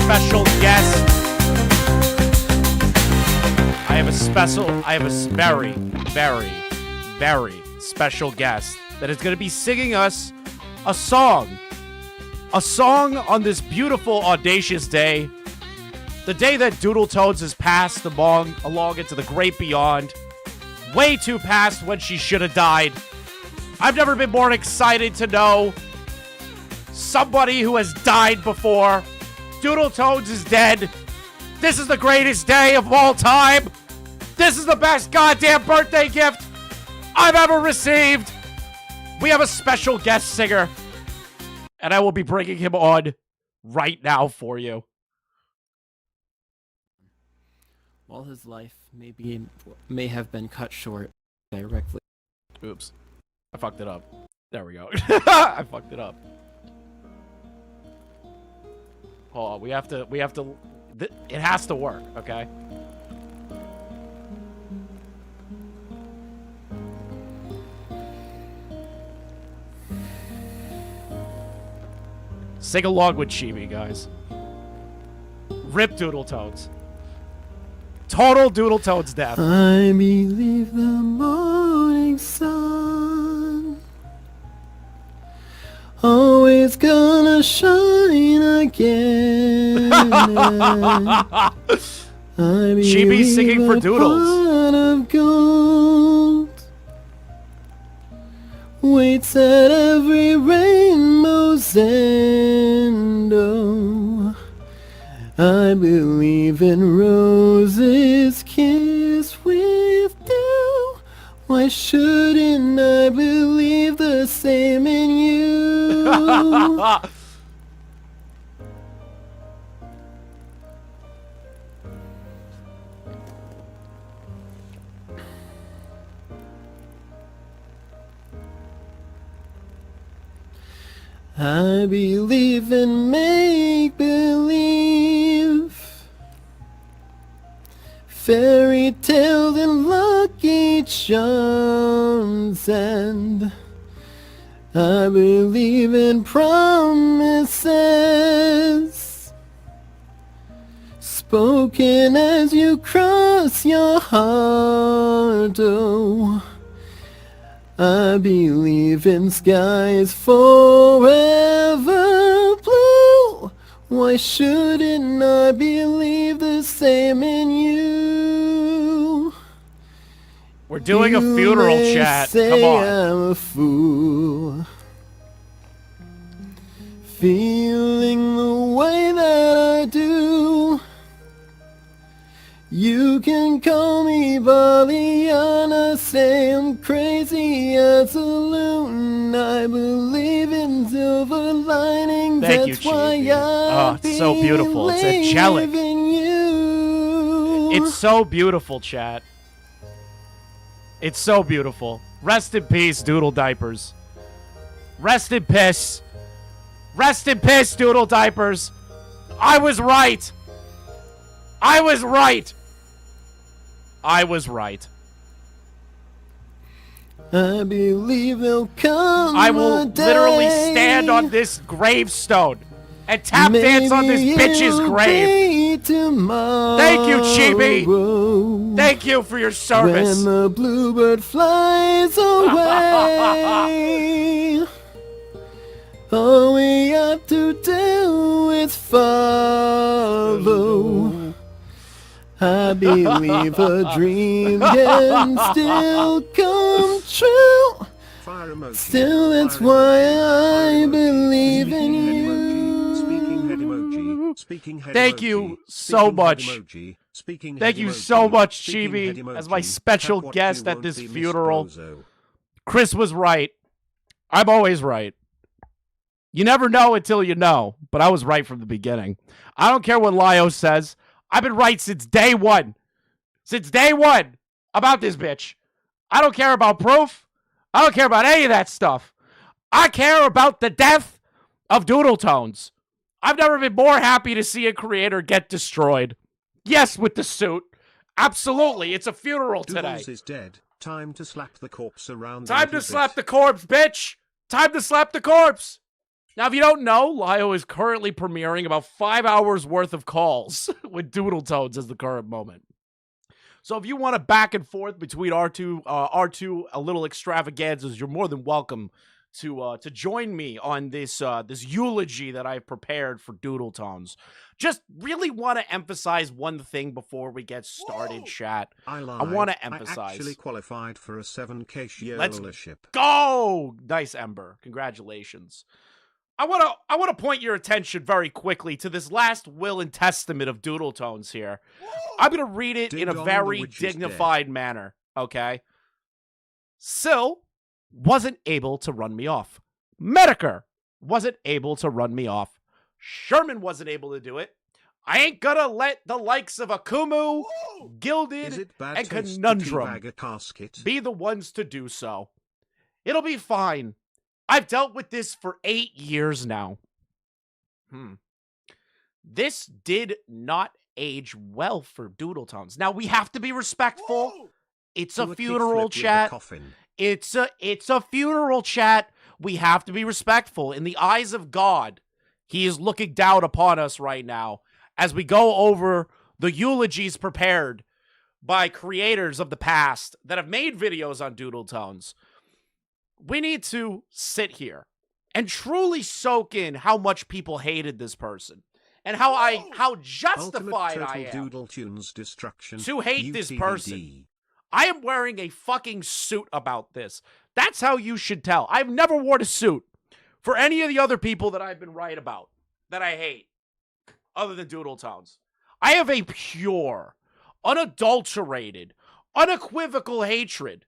special guest. I have a very, very, very special guest that is going to be singing us a song. A song on this beautiful, audacious day. The day that Doodletones has passed along into the great beyond. Way too past when she should have died. I've never been more excited to know somebody who has died before. Doodletones is dead. This is the greatest day of all time. This is the best goddamn birthday gift I've ever received. We have a special guest singer, and I will be bringing him on right now for you. While his life may have been cut short directly. Oops. I fucked it up. There we go. I fucked it up. Hold on, we have to, it has to work, okay? Sing along with Chibi, guys. Rip Doodletones. Total Doodletones death. I believe the morning sun always gonna shine again. Chibi's singing for Doodles. Of gold waits at every rainbow's end. Oh, I believe in roses kissed with dew. Why shouldn't I believe the same in you? I believe in make-believe, fairy tales and lucky charms, and I believe in promises spoken as you cross your heart. Oh, I believe in skies forever blue. Why shouldn't I believe the same in you? We're doing a funeral chat. Come on. I'm a fool, feeling the way that I do. You can call me Pollyanna, say I'm crazy as a loon. I believe in silver linings. Thank you, that's why Chibi. I Oh, it's so beautiful. It's angelic. in you. It's so beautiful, chat. It's so beautiful. Rest in peace, Doodle Diapers. Rest in piss. Rest in piss, Doodle Diapers. I was right. I was right. I was right. I believe there'll come I will a day. literally stand on this gravestone and tap dance on this bitch's grave. Thank you, Chibi. Thank you for your service. When the bluebird flies away, all we have to do is follow. I believe a dream can still come true. Still, that's why I believe in you. Thank you so much. Thank you so much, Chibi, as my special guest at this funeral. Chris was right. I'm always right. You never know until you know, but I was right from the beginning. I don't care what Lio says. I've been right since day one. Since day one about this bitch. I don't care about proof. I don't care about any of that stuff. I care about the death of Doodletones. I've never been more happy to see a creator get destroyed. Yes, with the suit. Absolutely. It's a funeral today. Doodles is dead. Time to slap the corpse around. Time to slap the corpse, bitch. Time to slap the corpse. Now, if you don't know, Lio is currently premiering about 5 hours worth of calls with Doodletones as the current moment. So if you want a back and forth between our two a little extravaganzas, you're more than welcome to join me on this this eulogy that I've prepared for Doodletones. Just really want to emphasize one thing before we get started, Whoa! chat. I want to I emphasize. actually qualified for a 7K Let's scholarship. Go! Nice, Ember. Congratulations. I want to point your attention very quickly to this last will and testament of Doodletones here. Whoa! I'm going to read it in a Ding-dong, very the witch is dignified manner, okay? Syl wasn't able to run me off. Metokur wasn't able to run me off. Sherman wasn't able to do it. I ain't gonna let the likes of Akumu, Whoa! Gilded, Is it bad and taste to Conundrum teabag a casket? be the ones to do so. It'll be fine. I've dealt with this for 8 years now. This did not age well for Doodletones. Now, we have to be respectful. Whoa! It's Do a kickflip funeral with the chat. coffin. It's a funeral chat. We have to be respectful. In the eyes of God, he is looking down upon us right now as we go over the eulogies prepared by creators of the past that have made videos on Doodletones. We need to sit here and truly soak in how much people hated this person and how justified Ultimate I total am Doodletones destruction. to hate this UTVD. person. I am wearing a fucking suit about this. That's how you should tell. I've never worn a suit for any of the other people that I've been right about that I hate, other than Doodletones. I have a pure, unadulterated, unequivocal hatred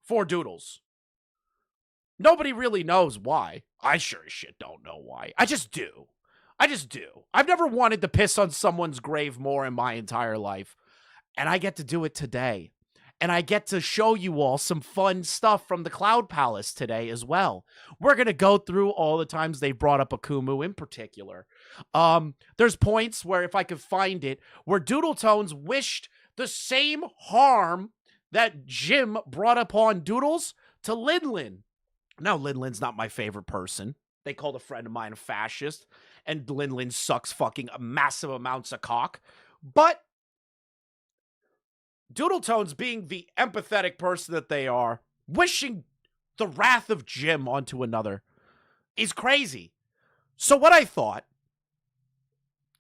for Doodles. Nobody really knows why. I sure as shit don't know why. I just do. I've never wanted to piss on someone's grave more in my entire life. And I get to do it today. And I get to show you all some fun stuff from the Cloud Palace today as well. We're going to go through all the times they brought up Akumu in particular. There's points where, if I could find it, where Doodletones wished the same harm that Jim brought upon Doodles to Linlin. Now, Linlin's not my favorite person. They called a friend of mine a fascist, and Linlin sucks fucking massive amounts of cock. But Doodletones, being the empathetic person that they are, wishing the wrath of Jim onto another is crazy. So what I thought,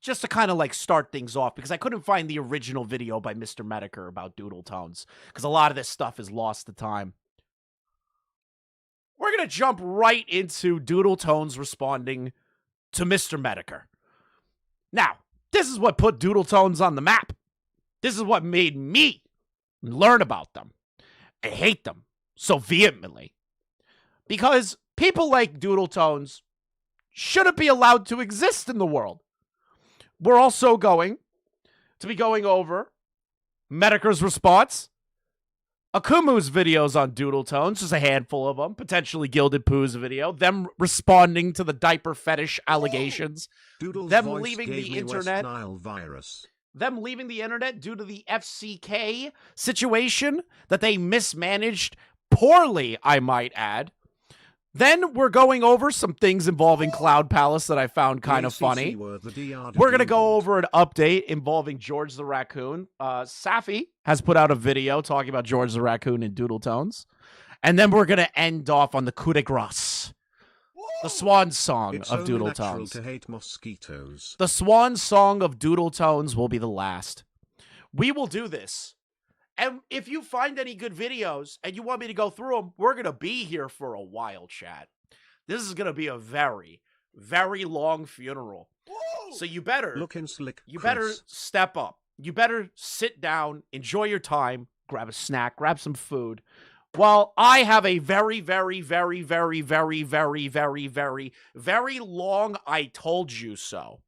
just to kind of like start things off, because I couldn't find the original video by Mr. Metokur about Doodletones, because a lot of this stuff is lost to time. We're going to jump right into Doodletones responding to Mr. Metokur. Now, this is what put Doodletones on the map. This is what made me learn about them and hate them so vehemently. Because people like Doodletones shouldn't be allowed to exist in the world. We're also going to be going over Metokur's response, Akumu's videos on Doodletones, just a handful of them, potentially Gilded Poo's video, them responding to the diaper fetish allegations, Doodle's them voice leaving gave the me West internet. Nile virus. Them leaving the internet due to the FCK situation that they mismanaged poorly, I might add. Then we're going over some things involving Cloud Palace that I found kind of funny. We're going to go over an update involving George the Raccoon. Safi has put out a video talking about George the Raccoon and Doodletones. And then we're going to end off on the coup de grace. The Swan song It's of only natural Doodletones. to hate mosquitoes. The Swan song of Doodletones will be the last. We will do this. And if you find any good videos and you want me to go through them, we're going to be here for a while, chat. This is going to be a very, very long funeral. Whoa! So you better, Looking slick, you Chris. better step up. You better sit down, enjoy your time, grab a snack, grab some food. While I have a very, very, very, very, very, very, very, very, very long I told you so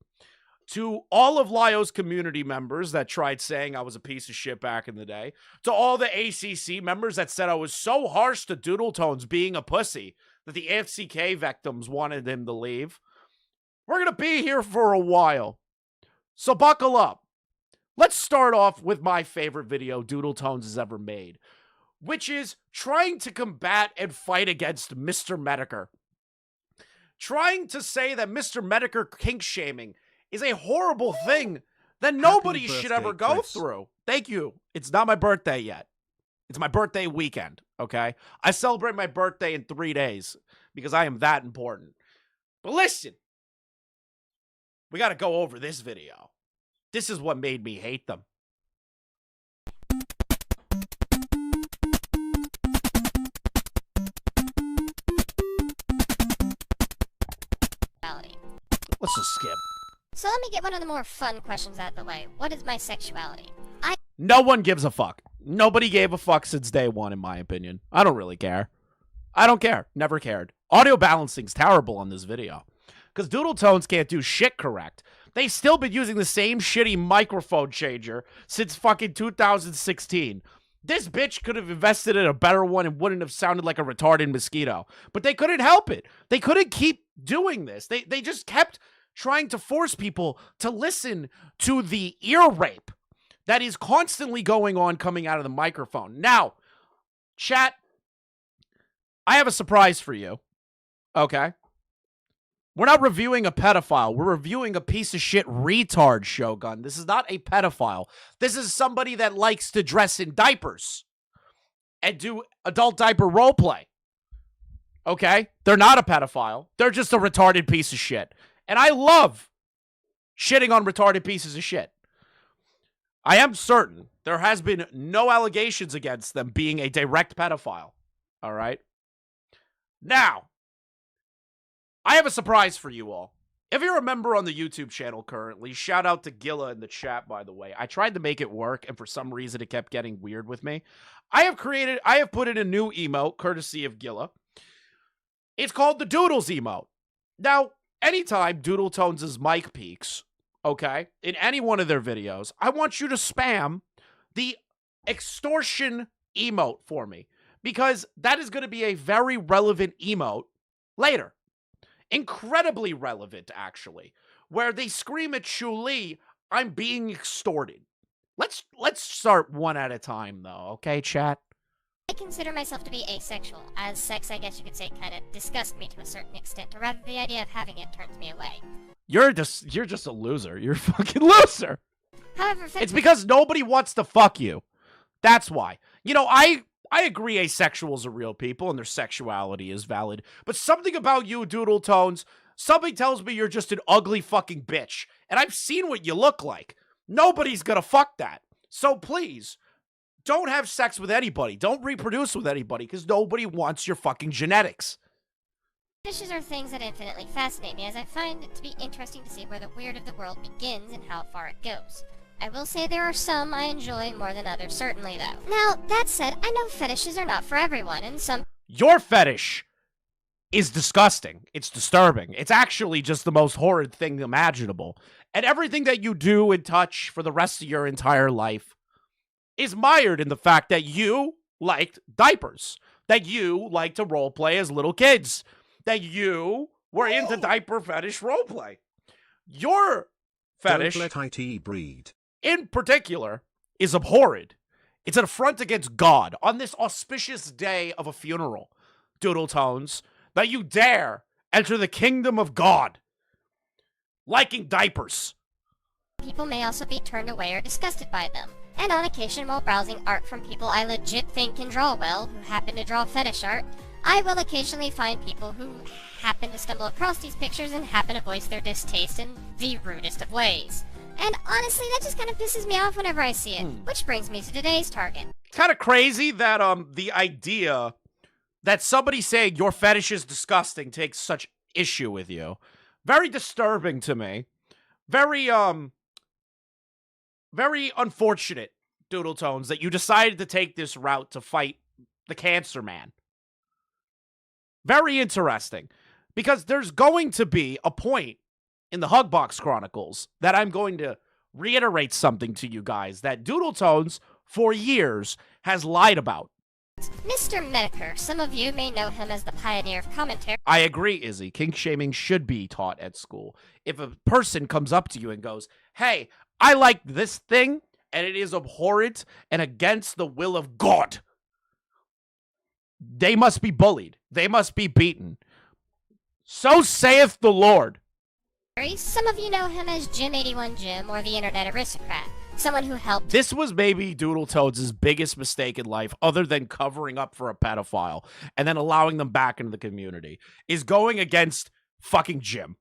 to all of Lio's community members that tried saying I was a piece of shit back in the day, to all the ACC members that said I was so harsh to Doodletones being a pussy that the FCK victims wanted him to leave. We're going to be here for a while. So buckle up. Let's start off with my favorite video Doodletones has ever made, which is trying to combat and fight against Mr. Metokur. trying to say that Mr. Metokur kink shaming is a horrible thing that nobody should ever go Chris. through. Thank you. It's not my birthday yet. It's my birthday weekend, okay? I celebrate my birthday in 3 days because I am that important. But listen, we got to go over this video. This is what made me hate them. Let's just skip. So let me get one of the more fun questions out of the way. What is my sexuality? No one gives a fuck. Nobody gave a fuck since day one, in my opinion. I don't really care. I don't care. Never cared. Audio balancing's terrible on this video. Because Doodletones can't do shit correct. They've still been using the same shitty microphone changer since fucking 2016. This bitch could have invested in a better one and wouldn't have sounded like a retarded mosquito. But they couldn't help it. They couldn't keep doing this. They just kept trying to force people to listen to the ear rape that is constantly going on coming out of the microphone. Now, chat, I have a surprise for you. Okay? We're not reviewing a pedophile. We're reviewing a piece of shit retard, Shogun. This is not a pedophile. This is somebody that likes to dress in diapers and do adult diaper roleplay. Okay? They're not a pedophile. They're just a retarded piece of shit. And I love shitting on retarded pieces of shit. I am certain there has been no allegations against them being a direct pedophile. All right? Now, I have a surprise for you all. If you're a member on the YouTube channel currently, shout out to Gilla in the chat, by the way. I tried to make it work, and for some reason, it kept getting weird with me. I have put in a new emote, courtesy of Gilla. It's called the Doodles emote. Now, anytime Doodletones' mic peaks, okay, in any one of their videos, I want you to spam the extortion emote for me, because that is going to be a very relevant emote later. Incredibly relevant, actually, where they scream at Chun-Li, "I'm being extorted." Let's start one at a time, though, okay, chat? I consider myself to be asexual, as sex, I guess you could say, kind of disgusts me to a certain extent, or rather the idea of having it turns me away. You're just a loser. You're a fucking loser. However, It's because nobody wants to fuck you. That's why. You know, I agree asexuals are real people and their sexuality is valid. But something about you, Doodletones, something tells me you're just an ugly fucking bitch. And I've seen what you look like. Nobody's gonna fuck that. So please, don't have sex with anybody. Don't reproduce with anybody, because nobody wants your fucking genetics. fetishes are things that infinitely fascinate me, as I find it to be interesting to see where the weird of the world begins and how far it goes. I will say there are some I enjoy more than others, certainly though. Now, that said, I know fetishes are not for everyone, and some... Your fetish is disgusting. It's disturbing. It's actually just the most horrid thing imaginable. And everything that you do and touch for the rest of your entire life is mired in the fact that you liked diapers, that you like to roleplay as little kids, that you were into diaper fetish roleplay. Your fetish... Don't let IT breed. In particular, is abhorred. It's an affront against God on this auspicious day of a funeral, Doodletones, that you dare enter the kingdom of God, liking diapers. People may also be turned away or disgusted by them. And on occasion, while browsing art from people I legit think can draw well, who happen to draw fetish art, I will occasionally find people who happen to stumble across these pictures and happen to voice their distaste in the rudest of ways. And honestly, that just kind of pisses me off whenever I see it. Which brings me to today's target. It's kind of crazy that the idea that somebody saying your fetish is disgusting takes such issue with you. Very disturbing to me. Very unfortunate, Doodletones, that you decided to take this route to fight the cancer man. Very interesting. Because there's going to be a point in the Hugbox Chronicles that I'm going to reiterate something to you guys that Doodletones, for years, has lied about. Mr. Metokur, some of you may know him as the pioneer of commentary. I agree, Izzy. Kink shaming should be taught at school. If a person comes up to you and goes, "Hey, I like this thing, and it is abhorrent and against the will of God," they must be bullied. They must be beaten. So saith the Lord. Some of you know him as Jim81Jim or the Internet Aristocrat. Someone who helped. This was maybe Doodletones' biggest mistake in life, other than covering up for a pedophile and then allowing them back into the community, is going against fucking Jim.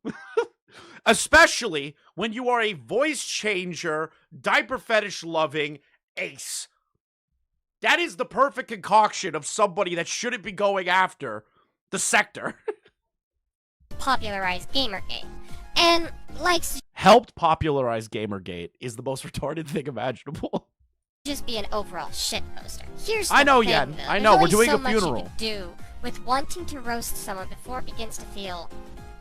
Especially when you are a voice changer, diaper fetish loving ace. That is the perfect concoction of somebody that shouldn't be going after the sector. Popularized Gamergate. And likes Helped popularize Gamergate is the most retarded thing imaginable. just be an overall shit poster. Here's the I know, thing, Yen. though. I know, we're There's doing only a so much funeral. you can do with wanting to roast someone before it begins to feel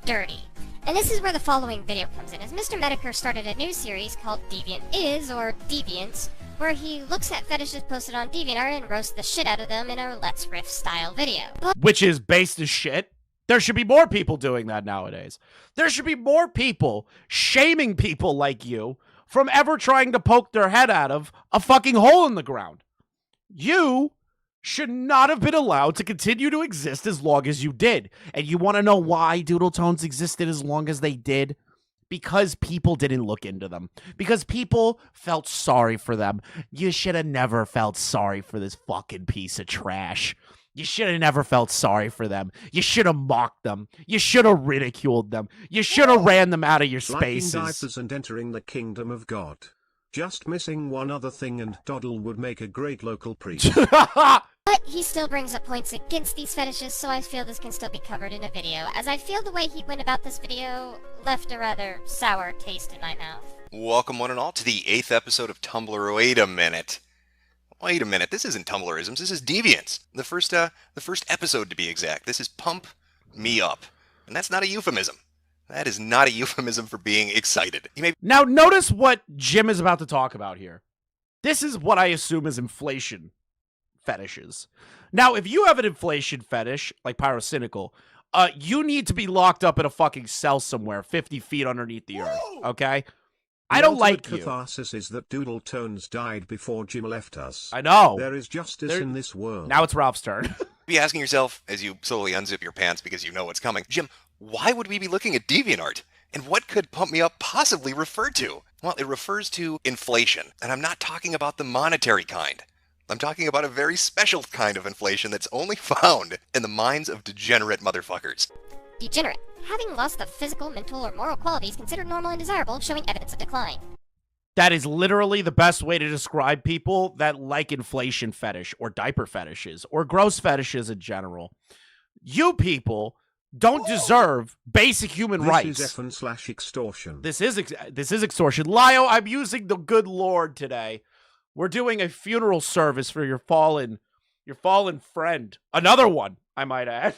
dirty. And this is where the following video comes in, as Mr. Metokur started a new series called Deviant Is, or Deviants, where he looks at fetishes posted on DeviantArt and roasts the shit out of them in a Let's Riff style video. But Which is based as shit. There should be more people doing that nowadays. There should be more people shaming people like you from ever trying to poke their head out of a fucking hole in the ground. You should not have been allowed to continue to exist as long as you did. And you want to know why Doodletones existed as long as they did? Because people didn't look into them. Because people felt sorry for them. You should have never felt sorry for this fucking piece of trash. You should have never felt sorry for them. You should have mocked them. You should have ridiculed them. You should have ran them out of your Liking spaces. diapers and entering the kingdom of God. Just missing one other thing and Doddle would make a great local priest. But he still brings up points against these fetishes, so I feel this can still be covered in a video, as I feel the way he went about this video left a rather sour taste in my mouth. Welcome one and all to the 8th episode of Tumblr. Wait a minute, this isn't Tumblrisms, this is Deviants. The first episode to be exact. This is Pump Me Up. And that's not a euphemism. That is not a euphemism for being excited. You may Now, notice what Jim is about to talk about here. This is what I assume is inflation fetishes. Now, if you have an inflation fetish, like Pyrocynical, you need to be locked up in a fucking cell somewhere 50 feet underneath the earth, okay? I don't like you. The catharsis is that Doodletones died before Jim left us. I know. There is justice in this world. Now it's Ralph's turn. be asking yourself, as you slowly unzip your pants because you know what's coming, Jim, why would we be looking at DeviantArt? And what could Pump Me Up possibly refer to? Well, it refers to inflation, and I'm not talking about the monetary kind. I'm talking about a very special kind of inflation that's only found in the minds of degenerate motherfuckers. Degenerate. Having lost the physical, mental, or moral qualities considered normal and desirable, showing evidence of decline. That is literally the best way to describe people that like inflation fetish or diaper fetishes or gross fetishes in general. You people don't deserve basic human rights. This is FN/extortion. This is extortion. Lio, I'm using the good Lord today. We're doing a funeral service for your fallen friend. Another one, I might add.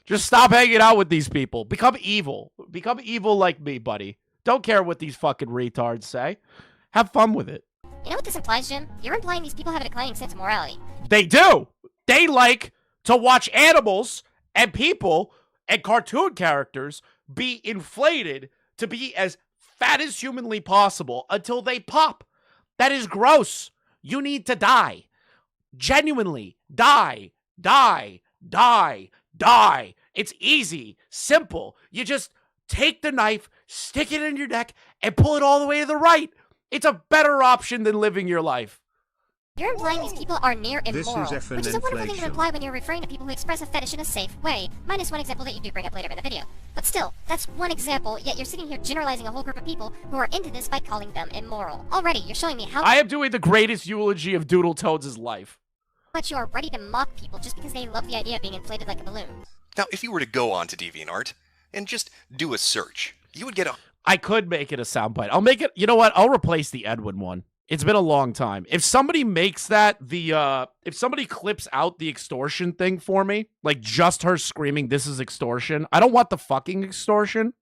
Just stop hanging out with these people. Become evil. Become evil like me, buddy. Don't care what these fucking retards say. Have fun with it. You know what this implies, Jim? You're implying these people have a declining sense of morality. They do. They like to watch animals and people and cartoon characters be inflated to be as fat as humanly possible until they pop. That is gross. You need to die. Genuinely. Die. Die. Die. Die. It's easy. Simple. You just take the knife, stick it in your neck, and pull it all the way to the right. It's a better option than living your life. You're implying these people are near immoral, This is effing which is a wonderful thing to inflation. imply when you're referring to people who express a fetish in a safe way, minus one example that you do bring up later in the video. But still, that's one example, yet you're sitting here generalizing a whole group of people who are into this by calling them immoral. Already, you're showing me how I am doing the greatest eulogy of Doodletones' life. much you are ready to mock people just because they love the idea of being inflated like a balloon. Now, if you were to go on to DeviantArt and just do a search, you would get a I could make it a soundbite. I'll make it, you know what? I'll replace the Edwin one. It's been a long time. If somebody makes that, if somebody clips out the extortion thing for me, like just her screaming, "This is extortion," I don't want the fucking extortion.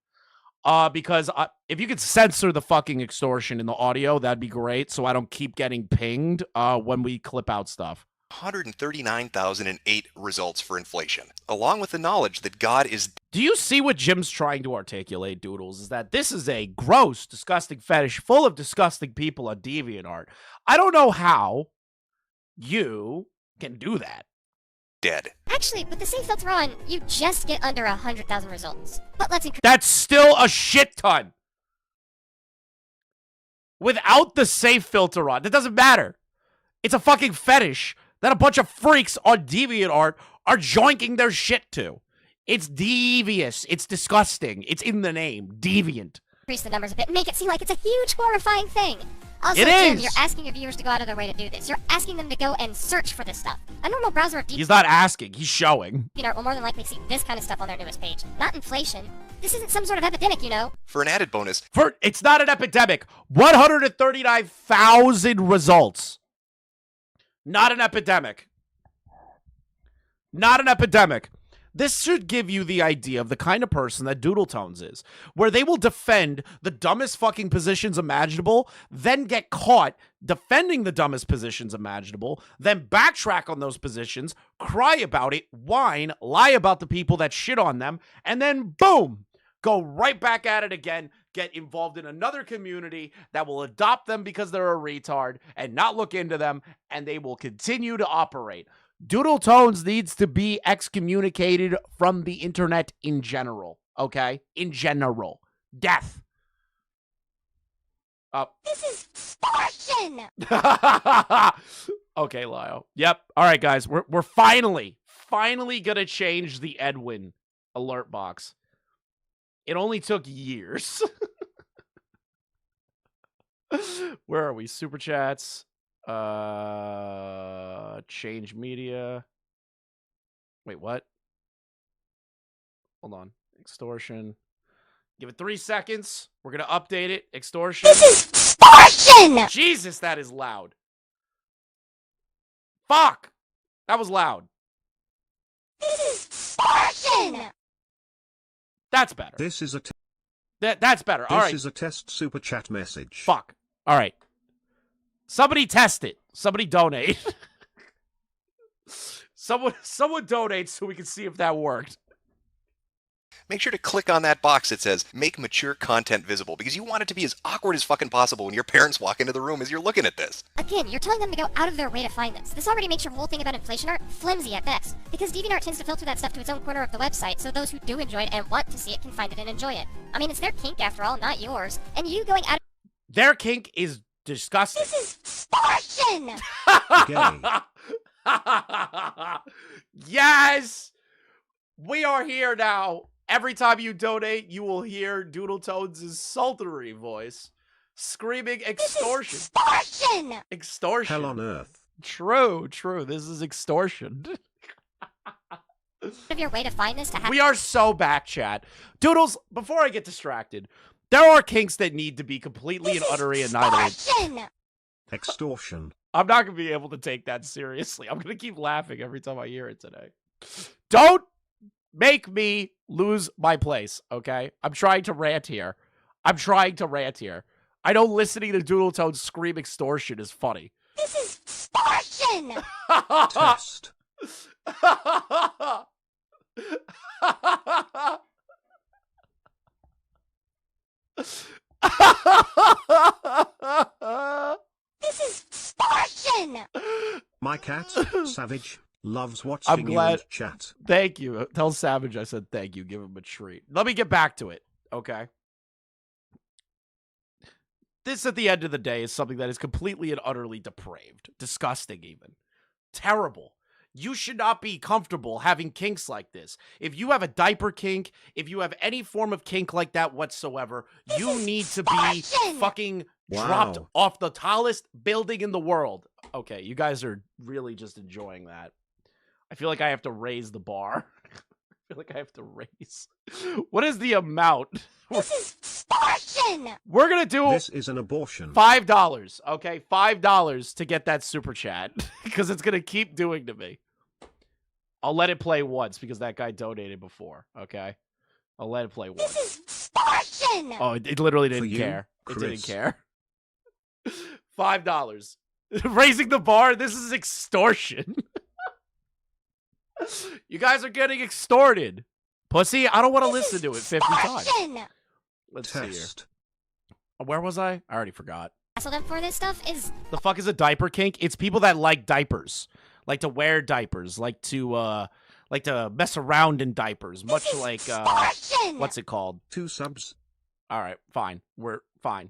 Because if you could censor the fucking extortion in the audio, that'd be great. So I don't keep getting pinged, when we clip out stuff. 139,008 results for inflation, along with the knowledge that God is Do you see what Jim's trying to articulate, Doodles? Is that this is a gross, disgusting fetish full of disgusting people on DeviantArt. I don't know how you can do that. dead. Actually, with the safe filter on, you just get under 100,000 results. But let's increase. That's still a shit ton. Without the safe filter on, that doesn't matter. It's a fucking fetish that a bunch of freaks on DeviantArt are joinking their shit to. It's devious. It's disgusting. It's in the name. Deviant. Increase the numbers a bit and make it seem like it's a huge, horrifying thing. Also, It Jim, is. you're asking your viewers to go out of their way to do this. You're asking them to go and search for this stuff. A normal browser of He's not asking. He's showing. DeviantArt will more than likely see this kind of stuff on their newest page. Not inflation. This isn't some sort of epidemic, you know. For an added bonus, It's not an epidemic. 139,000 results. Not an epidemic. Not an epidemic. This should give you the idea of the kind of person that Doodletones is, where they will defend the dumbest fucking positions imaginable, then get caught defending the dumbest positions imaginable, then backtrack on those positions, cry about it, whine, lie about the people that shit on them, and then boom, go right back at it again, get involved in another community that will adopt them because they're a retard and not look into them, and they will continue to operate. Doodletones needs to be excommunicated from the internet in general, okay? In general. Death. This is extortion! Okay, Lyle. Yep. All right, guys. We're finally gonna change the Edwin alert box. It only took years. Where are we? Super chats. Change media. Wait, what? Hold on. Extortion. Give it 3 seconds. We're gonna update it. Extortion. This is extortion! Jesus, that is loud. Fuck! That was loud. This is extortion! That's better. This is a That's better. All right. This is a test super chat message. Fuck. All right. Somebody test it. Somebody donate. Someone donate so we can see if that worked. Make sure to click on that box that says make mature content visible, because you want it to be as awkward as fucking possible when your parents walk into the room as you're looking at this. Again, you're telling them to go out of their way to find this. This already makes your whole thing about inflation art flimsy at best, because DeviantArt tends to filter that stuff to its own corner of the website, so those who do enjoy it and want to see it can find it and enjoy it. I mean, it's their kink after all, not yours. And you going out of Their kink is disgusting. this is extortion! Gay. Yes! We are here now. Every time you donate, you will hear Doodletones' sultry voice screaming extortion. Extortion! Extortion. Hell on earth. True. This is extortion. Of your way to find this to have We are so back, chat. Doodles, before I get distracted, there are kinks that need to be completely and utterly annihilated. extortion! Extortion. I'm not going to be able to take that seriously. I'm going to keep laughing every time I hear it today. Don't make me lose my place, okay? I'm trying to rant here. I know listening to Doodletones scream extortion is funny. This is extortion! Test. This is extortion! My cat, Savage, loves I'm watching you glad. and chat. Thank you. Tell Savage I said thank you. Give him a treat. Let me get back to it, okay? This, at the end of the day, is something that is completely and utterly depraved. Disgusting, even. Terrible. You should not be comfortable having kinks like this. If you have a diaper kink, if you have any form of kink like that whatsoever, you need to be fucking dropped Wow. off the tallest building in the world. Okay, you guys are really just enjoying that. I feel like I have to raise the bar. I feel like I have to raise. What is the amount? This is extortion! We're going to do This is an abortion. $5, okay? $5 to get that super chat because it's going to keep doing to me. I'll let it play once because that guy donated before, okay? I'll let it play once. This is extortion! Oh, it literally For didn't you, care. It didn't Chris. care. $5. Raising the bar, this is extortion. You guys are getting extorted. Pussy, I don't want to listen to it 50 times. Extortion! Let's see here. Test. Where was I? I already forgot. Hassle them for this stuff is The fuck is a diaper kink? It's people that like diapers. like to wear diapers, like to mess around in diapers, much like what's it called? 2 subs. All right, fine. We're fine.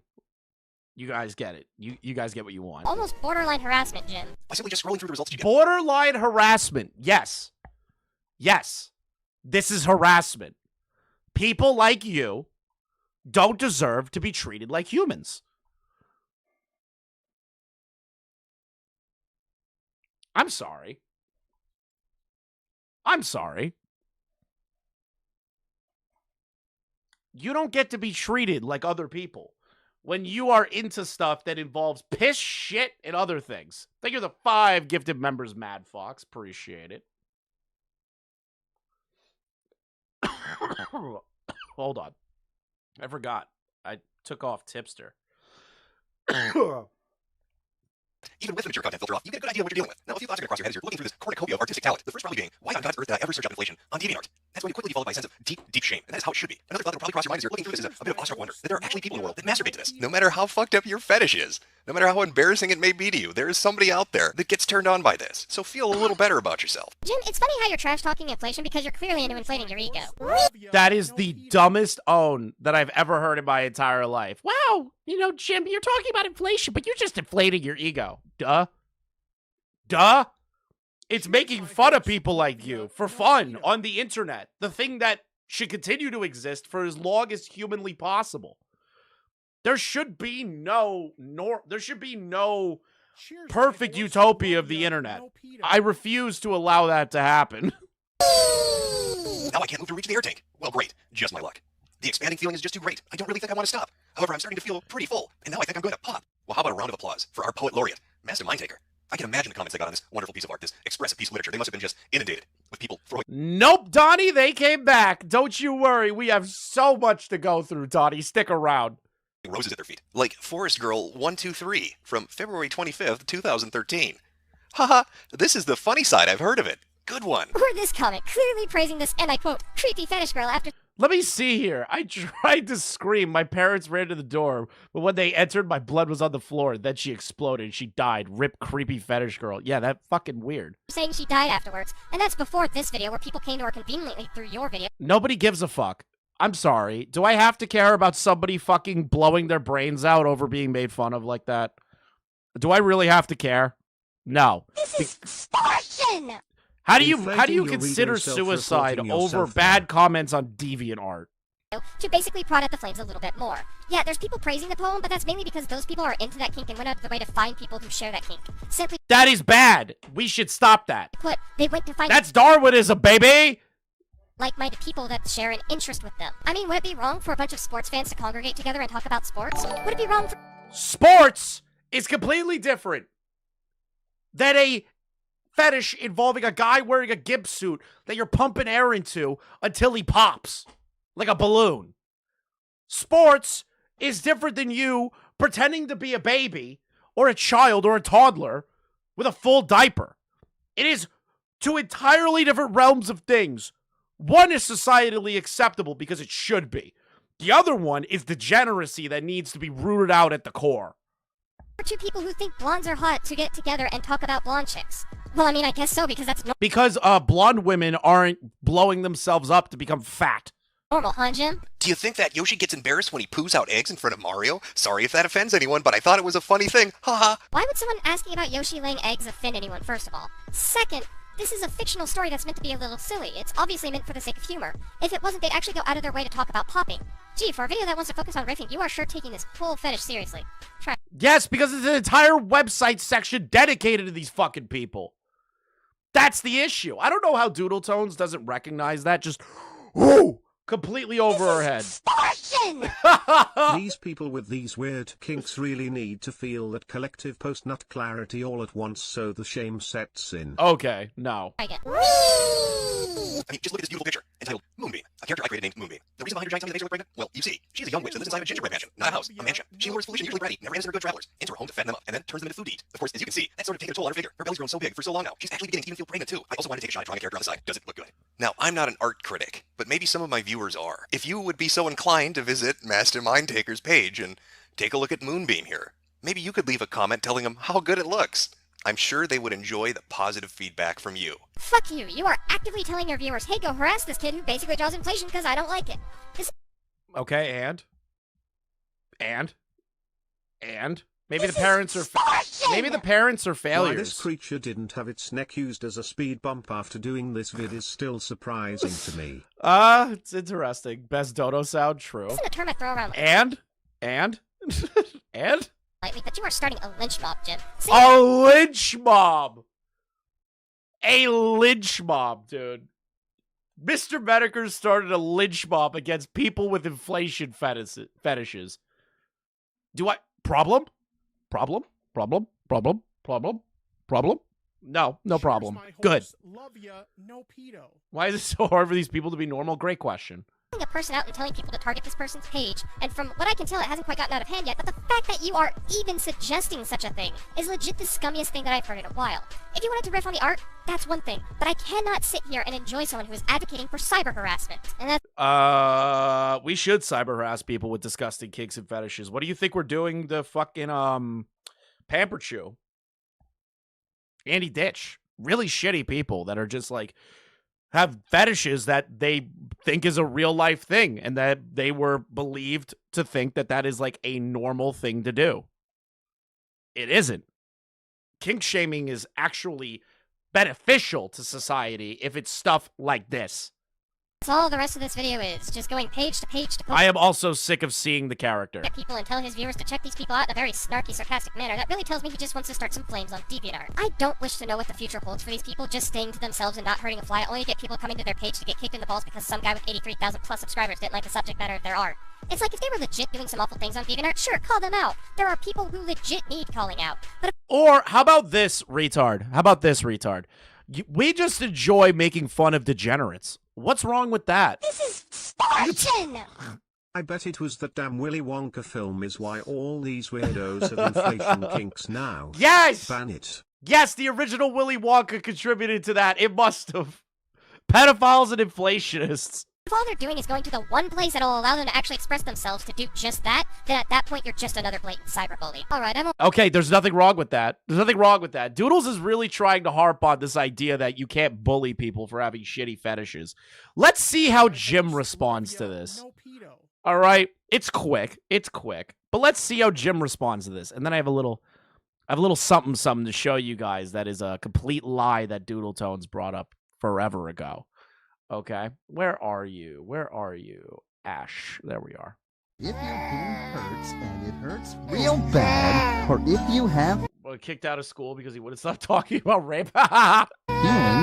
You guys get it. You guys get what you want. Almost borderline harassment, Jim. By simply just scrolling through the results you get. Borderline harassment. Yes. Yes. This is harassment. People like you don't deserve to be treated like humans. I'm sorry. I'm sorry. You don't get to be treated like other people when you are into stuff that involves piss, shit, and other things. Thank you for the 5 gifted members, Mad Fox. Appreciate it. Hold on. I forgot. I took off Tipster. Even with the mature content filter off, you get a good idea of what you're dealing with. Now, a few thoughts are going to cross your head as you're looking through this cornucopia of artistic talent. The first probably being, why on God's earth did I ever search up inflation on DeviantArt? That's going to quickly be followed by a sense of deep, deep shame, and that is how it should be. Another thought that will probably cross your mind as you're looking through this is a bit of awestruck wonder that there are actually people in the world that masturbate to this. No matter how fucked up your fetish is, no matter how embarrassing it may be to you, there is somebody out there that gets turned on by this. So feel a little better about yourself. Jim, it's funny how you're trash-talking inflation because you're clearly into inflating your ego. That is the dumbest own that I've ever heard in my entire life. Wow, you know, Jim, you're talking about inflation, but you're just inflating your ego. Duh. Duh. It's making fun of people like you for fun on the internet. The thing that should continue to exist for as long as humanly possible. There should be no perfect utopia of the internet. I refuse to allow that to happen. Now I can't move to reach the air tank. Well, great. Just my luck. The expanding feeling is just too great. I don't really think I want to stop. However, I'm starting to feel pretty full, and now I think I'm going to pop. Well, how about a round of applause for our poet laureate, Master Mindtaker? I can imagine the comments they got on this wonderful piece of art, this expressive piece of literature. They must have been just inundated with people throwing Nope, Donnie, they came back. Don't you worry. We have so much to go through, Donnie. Stick around. roses at their feet. Like Forest Girl 123 from February 25th, 2013. Haha, this is the funny side. I've heard of it. Good one. Or this comment, clearly praising this, and I quote, creepy fetish girl after... Let me see here. I tried to scream. My parents ran to the door, but when they entered, my blood was on the floor. Then she exploded. She died. Rip creepy fetish girl. Yeah, that fucking weird. Saying she died afterwards. And that's before this video where people came to her conveniently through your video. Nobody gives a fuck. I'm sorry. Do I have to care about somebody fucking blowing their brains out over being made fun of like that? Do I really have to care? No. This is extortion! How do you consider suicide over bad comments on DeviantArt? To basically prod at the flames a little bit more. Yeah, there's people praising the poem, but that's mainly because those people are into that kink and went out of their way to find people who share that kink. Simply that is bad. We should stop that. put, they went to find That's Darwinism, baby! like-minded people that share an interest with them. I mean, would it be wrong for a bunch of sports fans to congregate together and talk about sports? Would it be wrong for... Sports is completely different than a fetish involving a guy wearing a gimp suit that you're pumping air into until he pops like a balloon. Sports is different than you pretending to be a baby or a child or a toddler with a full diaper. It is two entirely different realms of things. One is societally acceptable because it should be. The other one is degeneracy that needs to be rooted out at the core. For two people who think blondes are hot to get together and talk about blonde chicks. Well, I mean, I guess so, because that's Because blonde women aren't blowing themselves up to become fat. normal, huh, Jim? Do you think that Yoshi gets embarrassed when he poos out eggs in front of Mario? Sorry if that offends anyone, but I thought it was a funny thing. Haha. Why would someone asking about Yoshi laying eggs offend anyone, first of all? Second, this is a fictional story that's meant to be a little silly. It's obviously meant for the sake of humor. If it wasn't, they'd actually go out of their way to talk about popping. Gee, for a video that wants to focus on riffing, you are sure taking this pool fetish seriously. Try. Yes, because it's an entire website section dedicated to these fucking people. That's the issue. I don't know how Doodletones doesn't recognize that. Just, ooh, completely over her head. These people with these weird kinks really need to feel that collective post-nut clarity all at once so the shame sets in. Okay, no. Again. I mean, just look at this beautiful picture entitled Moonbeam, a character I created named Moonbeam. The reason behind her giant tummy that makes her look pregnant? Well, you see, she's a young witch that lives inside of a gingerbread mansion. Not a house, a mansion. She lures foolish and usually bratty, never answers her good travelers, into her home to fatten them up, and then turns them into food to eat. Of course, as you can see, that's sort of taking a toll on her figure. Her belly's grown so big for so long now, she's actually beginning to even feel pregnant too. I also wanted to take a shot at drawing a character on the side. Does it look good? Now, I'm not an art critic, but maybe some of my viewers are. If you would be so inclined to visit Master Mindtaker's page and take a look at Moonbeam here, maybe you could leave a comment telling him how good it looks. I'm sure they would enjoy the positive feedback from you. Fuck you. You are actively telling your viewers, hey, go harass this kid who basically draws inflation because I don't like it. Okay, and maybe the parents are maybe the parents are Why failures. this creature didn't have its neck used as a speed bump after doing this vid is still surprising to me. It's interesting. Best dodo sound, true. Isn't a term I throw around And lightly, but you are starting a lynch mob, Jim. See, a lynch mob. A lynch mob, dude. Mr. Metokur started a lynch mob against people with inflation fetishes. Do I... Problem? No, no problem. Good. Love ya, no pedo. Why is it so hard for these people to be normal? Great question. a person out and telling people to target this person's page, and from what I can tell, it hasn't quite gotten out of hand yet, but the fact that you are even suggesting such a thing is legit the scummiest thing that I've heard in a while. If you wanted to riff on the art, that's one thing, but I cannot sit here and enjoy someone who is advocating for cyber harassment, and that's... We should cyber harass people with disgusting kinks and fetishes. What do you think we're doing to fucking, Pampered Chew? Andy Ditch. Really shitty people that are just, like, have fetishes that they think is a real life thing, and that they were believed to think that that is, like, a normal thing to do. It isn't. Kink shaming is actually beneficial to society if it's stuff like this. That's all the rest of this video is, just going page to page to I am also sick of seeing the character. get people and tell his viewers to check these people out in a very snarky, sarcastic manner. That really tells me he just wants to start some flames on DeviantArt. I don't wish to know what the future holds for these people just staying to themselves and not hurting a fly, only to get people coming to their page to get kicked in the balls because some guy with 83,000 plus subscribers didn't like the subject matter of their art. It's like if they were legit doing some awful things on DeviantArt, sure, call them out. There are people who legit need calling out. But Or how about this, retard? How about this, retard? We just enjoy making fun of degenerates. What's wrong with that? this is Spartan! I bet it was that damn Willy Wonka film is why all these weirdos have inflation kinks now. Yes! Ban it. Yes, the original Willy Wonka contributed to that. It must have. Pedophiles and inflationists. If all they're doing is going to the one place that'll allow them to actually express themselves to do just that, then at that point you're just another blatant cyberbully. Alright, I'm Okay, there's nothing wrong with that. There's nothing wrong with that. Doodles is really trying to harp on this idea that you can't bully people for having shitty fetishes. Let's see how Jim responds to this. No pedo. All right, it's quick. It's quick. But let's see how Jim responds to this. And then I have a little something to show you guys that is a complete lie that Doodletones brought up forever ago. Okay, where are you? Where are you? Ash, there we are. If your peen hurts and it hurts real bad, or if you have Well, kicked out of school because he wouldn't stop talking about rape.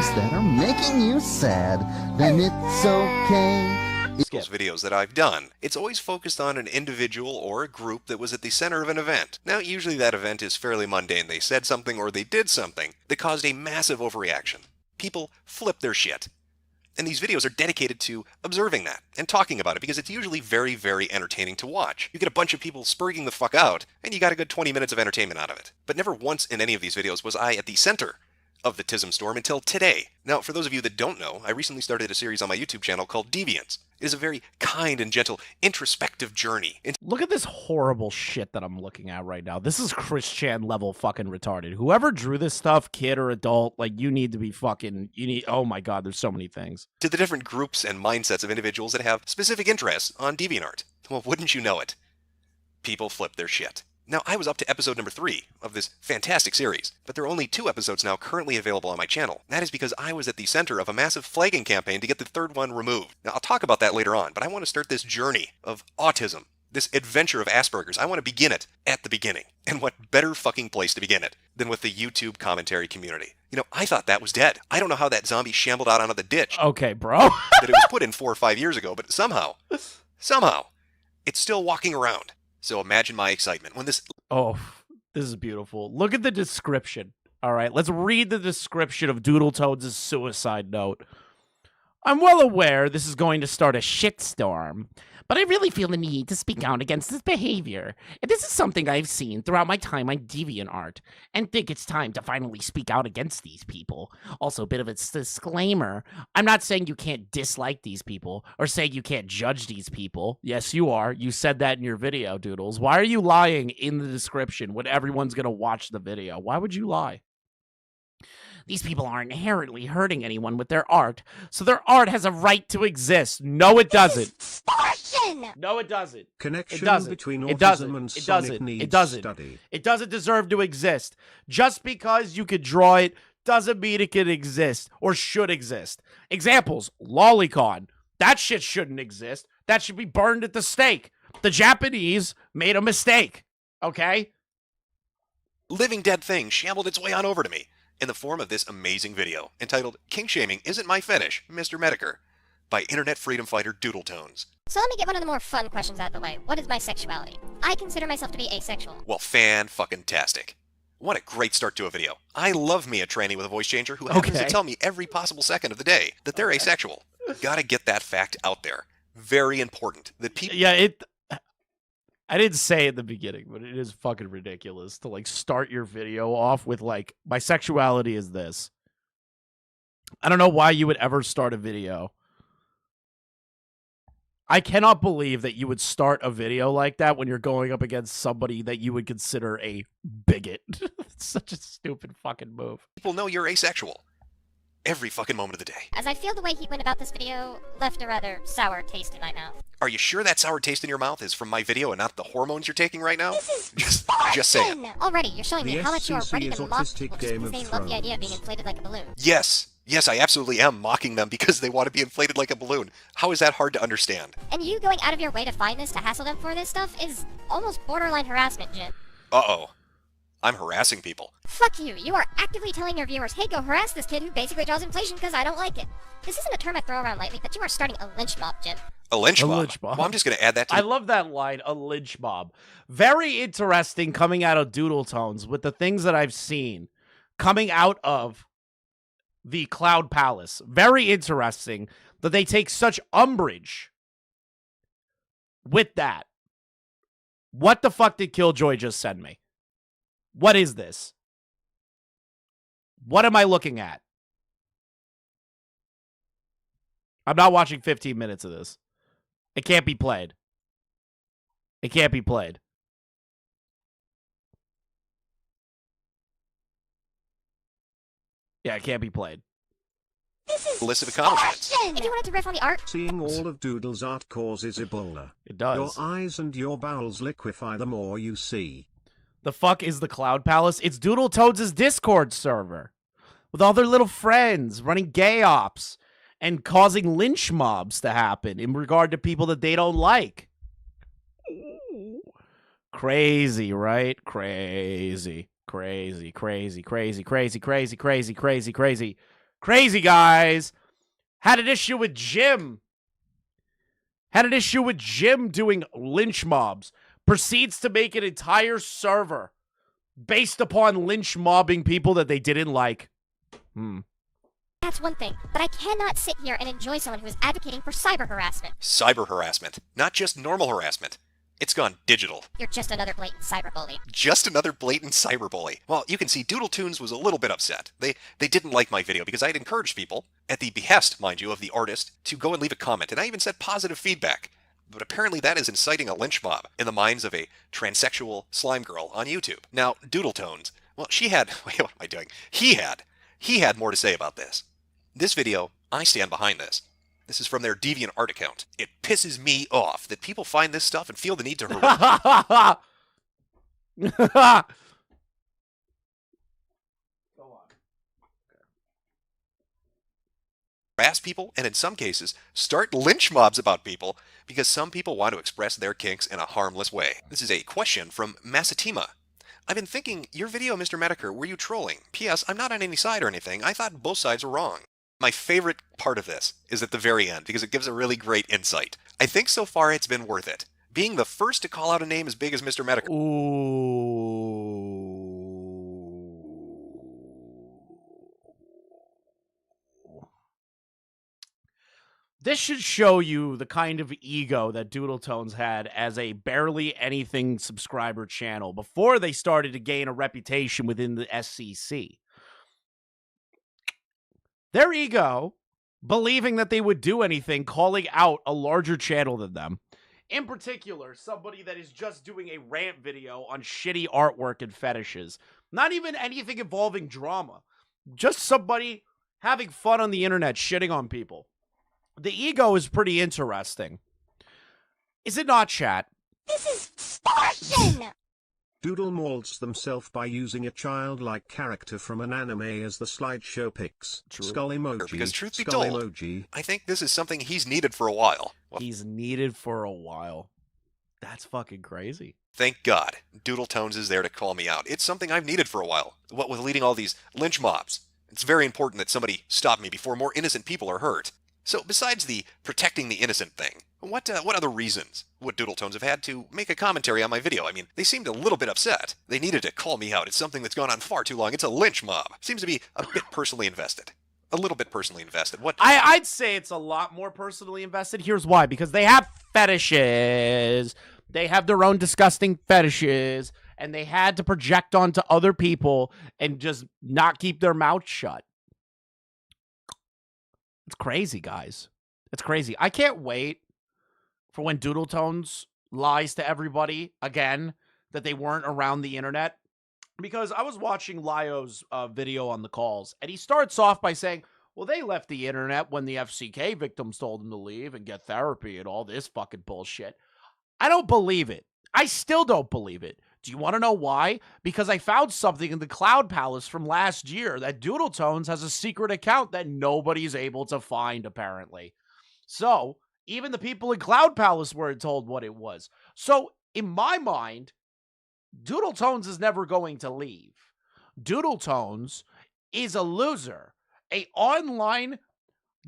feelings that are making you sad, then it's okay. Those videos that I've done, it's always focused on an individual or a group that was at the center of an event. Now, usually that event is fairly mundane. They said something or they did something that caused a massive overreaction. People flip their shit. And these videos are dedicated to observing that and talking about it because it's usually very, very entertaining to watch. You get a bunch of people spurging the fuck out, and you got a good 20 minutes of entertainment out of it. But never once in any of these videos was I at the center of the Tism storm until today. Now, for those of you that don't know, I recently started a series on my YouTube channel called Deviants. It is a very kind and gentle, introspective journey into Look at this horrible shit that I'm looking at right now. This is Chris Chan level fucking retarded. Whoever drew this stuff, kid or adult, like, you need to be fucking, oh my god, there's so many things. the different groups and mindsets of individuals that have specific interests on DeviantArt. Well, wouldn't you know it? People flip their shit. Now, I was up to episode number 3 of this fantastic series, but there are only 2 episodes now currently available on my channel. That is because I was at the center of a massive flagging campaign to get the 3rd one removed. Now, I'll talk about that later on, but I want to start this journey of autism, this adventure of Asperger's. I want to begin it at the beginning. And what better fucking place to begin it than with the YouTube commentary community? You know, I thought that was dead. I don't know how that zombie shambled out onto the ditch Okay, bro. that it was put in 4 or 5 years ago, but somehow, it's still walking around. So imagine my excitement when this... Oh, this is beautiful. Look at the description. All right, let's read the description of Doodletones' suicide note. I'm well aware this is going to start a shitstorm, but I really feel the need to speak out against this behavior. And this is something I've seen throughout my time on DeviantArt, and think it's time to finally speak out against these people. Also, a bit of a disclaimer. I'm not saying you can't dislike these people, or saying you can't judge these people. Yes, you are. You said that in your video, Doodles. Why are you lying in the description when everyone's going to watch the video? Why would you lie? These people are inherently hurting anyone with their art, so their art has a right to exist. No, it doesn't. Extortion! No, it doesn't. Connection It doesn't. between It autism doesn't. and It sonic doesn't. needs It doesn't. study. It doesn't deserve to exist. Just because you could draw it doesn't mean it can exist or should exist. Examples, Lolicon. That shit shouldn't exist. That should be burned at the stake. The Japanese made a mistake. Okay? Living dead thing shambled its way on over to me in the form of this amazing video entitled Kink Shaming Isn't My Fetish, Mr. Metokur, by internet freedom fighter Doodletones. So let me get one of the more fun questions out of the way. What is my sexuality? I consider myself to be asexual. Well, fan-fucking-tastic. What a great start to a video. I love me a tranny with a voice changer who happens to tell me every possible second of the day that they're asexual. Gotta get that fact out there. Very important that people... Yeah, I didn't say it in the beginning, but it is fucking ridiculous to like start your video off with like, my sexuality is this. I don't know why you would ever start a video. I cannot believe that you would start a video like that when you're going up against somebody that you would consider a bigot. It's such a stupid fucking move. People know you're asexual. Every fucking moment of the day. As I feel the way he went about this video left a rather sour taste in my mouth. Are you sure that sour taste in your mouth is from my video and not the hormones you're taking right now? This is Just saying. Already, you're showing me The how much you are ready SCC to is mock autistic people just Game because of they love the idea of being Thrones. inflated like a balloon. Yes. Yes, I absolutely am mocking them because they want to be inflated like a balloon. How is that hard to understand? And you going out of your way to find this to hassle them for this stuff is almost borderline harassment, Jim. Uh-oh. I'm harassing people. Fuck you. You are actively telling your viewers, hey, go harass this kid who basically draws inflation because I don't like it. This isn't a term I throw around lightly, but you are starting a lynch mob, Jim. A lynch A mob? lynch mob. Well, I'm just going to add that to I love that line, a lynch mob. Very interesting coming out of Doodletones with the things that I've seen coming out of the Cloud Palace. Very interesting that they take such umbrage with that. What the fuck did Killjoy just send me? What is this? What am I looking at? I'm not watching 15 minutes of this. It can't be played. It can't be played. Yeah, it can't be played. This is list of accomplishments. If you wanted to riff on the art, Seeing all of Doodle's art causes Ebola. It Your does. eyes and your bowels liquefy the more you see. The fuck is the Cloud Palace? It's Doodletones' Discord server. With all their little friends running gay ops and causing lynch mobs to happen in regard to people that they don't like. Crazy, right? Crazy. Crazy, crazy, crazy, crazy, crazy, crazy, crazy, crazy. Crazy, guys. Had an issue with Jim. Had an issue with Jim doing lynch mobs. Proceeds to make an entire server based upon lynch mobbing people that they didn't like. that's one thing. But I cannot sit here and enjoy someone who is advocating for cyber harassment. Cyber harassment. Not just normal harassment. It's gone digital. You're just another blatant cyberbully. Just another blatant cyberbully. Well, you can see Doodletoons was a little bit upset. They didn't like my video because I'd encouraged people, at the behest, mind you, of the artist, to go and leave a comment, and I even said positive feedback. But apparently that is inciting a lynch mob in the minds of a transsexual slime girl on YouTube. Now, Doodletones, well, she had, wait, what am I doing? He had more to say about this. This video, I stand behind this. This is from their DeviantArt account. It pisses me off that people find this stuff and feel the need to harass people and in some cases start lynch mobs about people because some people want to express their kinks in a harmless way. This is a question from Masatima. I've been thinking, your video, Mr. Metokur, were you trolling? P.S. I'm not on any side or anything. I thought both sides were wrong. My favorite part of this is at the very end because it gives a really great insight. I think so far it's been worth it. Being the first to call out a name as big as Mr. Metokur. Ooh. This should show you the kind of ego that Doodletones had as a barely anything subscriber channel before they started to gain a reputation within the SCC. Their ego, believing that they would do anything, calling out a larger channel than them. In particular, somebody that is just doing a rant video on shitty artwork and fetishes. Not even anything involving drama. Just somebody having fun on the internet, shitting on people. The ego is pretty interesting. Is it not, chat? This is extortion! Doodle molds themselves by using a childlike character from an anime as the slideshow pics. True. Skull emoji. Because truth be skull told, emoji. I think this is something he's needed for a while. Well, He's needed for a while. That's fucking crazy. thank God, Doodletones is there to call me out. It's something I've needed for a while. What with leading all these lynch mobs, it's very important that somebody stop me before more innocent people are hurt. So besides the protecting the innocent thing, what other reasons would Doodletones have had to make a commentary on my video? I mean, they seemed a little bit upset. They needed to call me out. It's something that's gone on far too long. It's a lynch mob. Seems to be a bit personally invested. A little bit personally invested. What? I'd say it's a lot more personally invested. Here's why. Because they have fetishes. They have their own disgusting fetishes. And they had to project onto other people and just not keep their mouth shut. It's crazy, guys. It's crazy. I can't wait for when Doodletones lies to everybody again that they weren't around the internet. Because I was watching Lyo's video on the calls, and he starts off by saying, well, they left the internet when the FCK victims told them to leave and get therapy and all this fucking bullshit. I don't believe it. I still don't believe it. Do you want to know why? Because I found something in the Cloud Palace from last year that Doodletones has a secret account that nobody's able to find, apparently. So, even the people in Cloud Palace weren't told what it was. So, in my mind, Doodletones is never going to leave. Doodletones is a loser. A online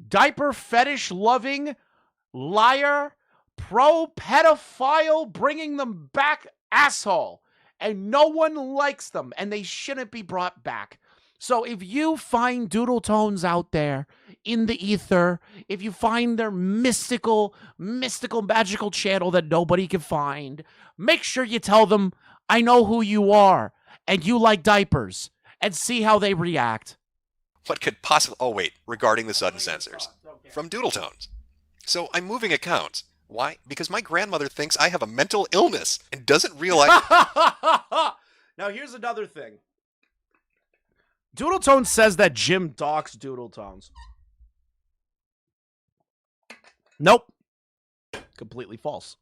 diaper fetish loving liar, pro-pedophile, bringing them back asshole. And no one likes them, and they shouldn't be brought back. So if you find Doodletones out there in the ether, if you find their mystical, magical channel that nobody can find, make sure you tell them, I know who you are, and you like diapers, and see how they react. What could possibly... Oh, wait. Regarding the sudden censors. From Doodletones. So I'm moving accounts. Why? Because my grandmother thinks I have a mental illness and doesn't realize... Now, here's another thing. Doodletones says that Jim docks Doodletones. Nope. Completely false.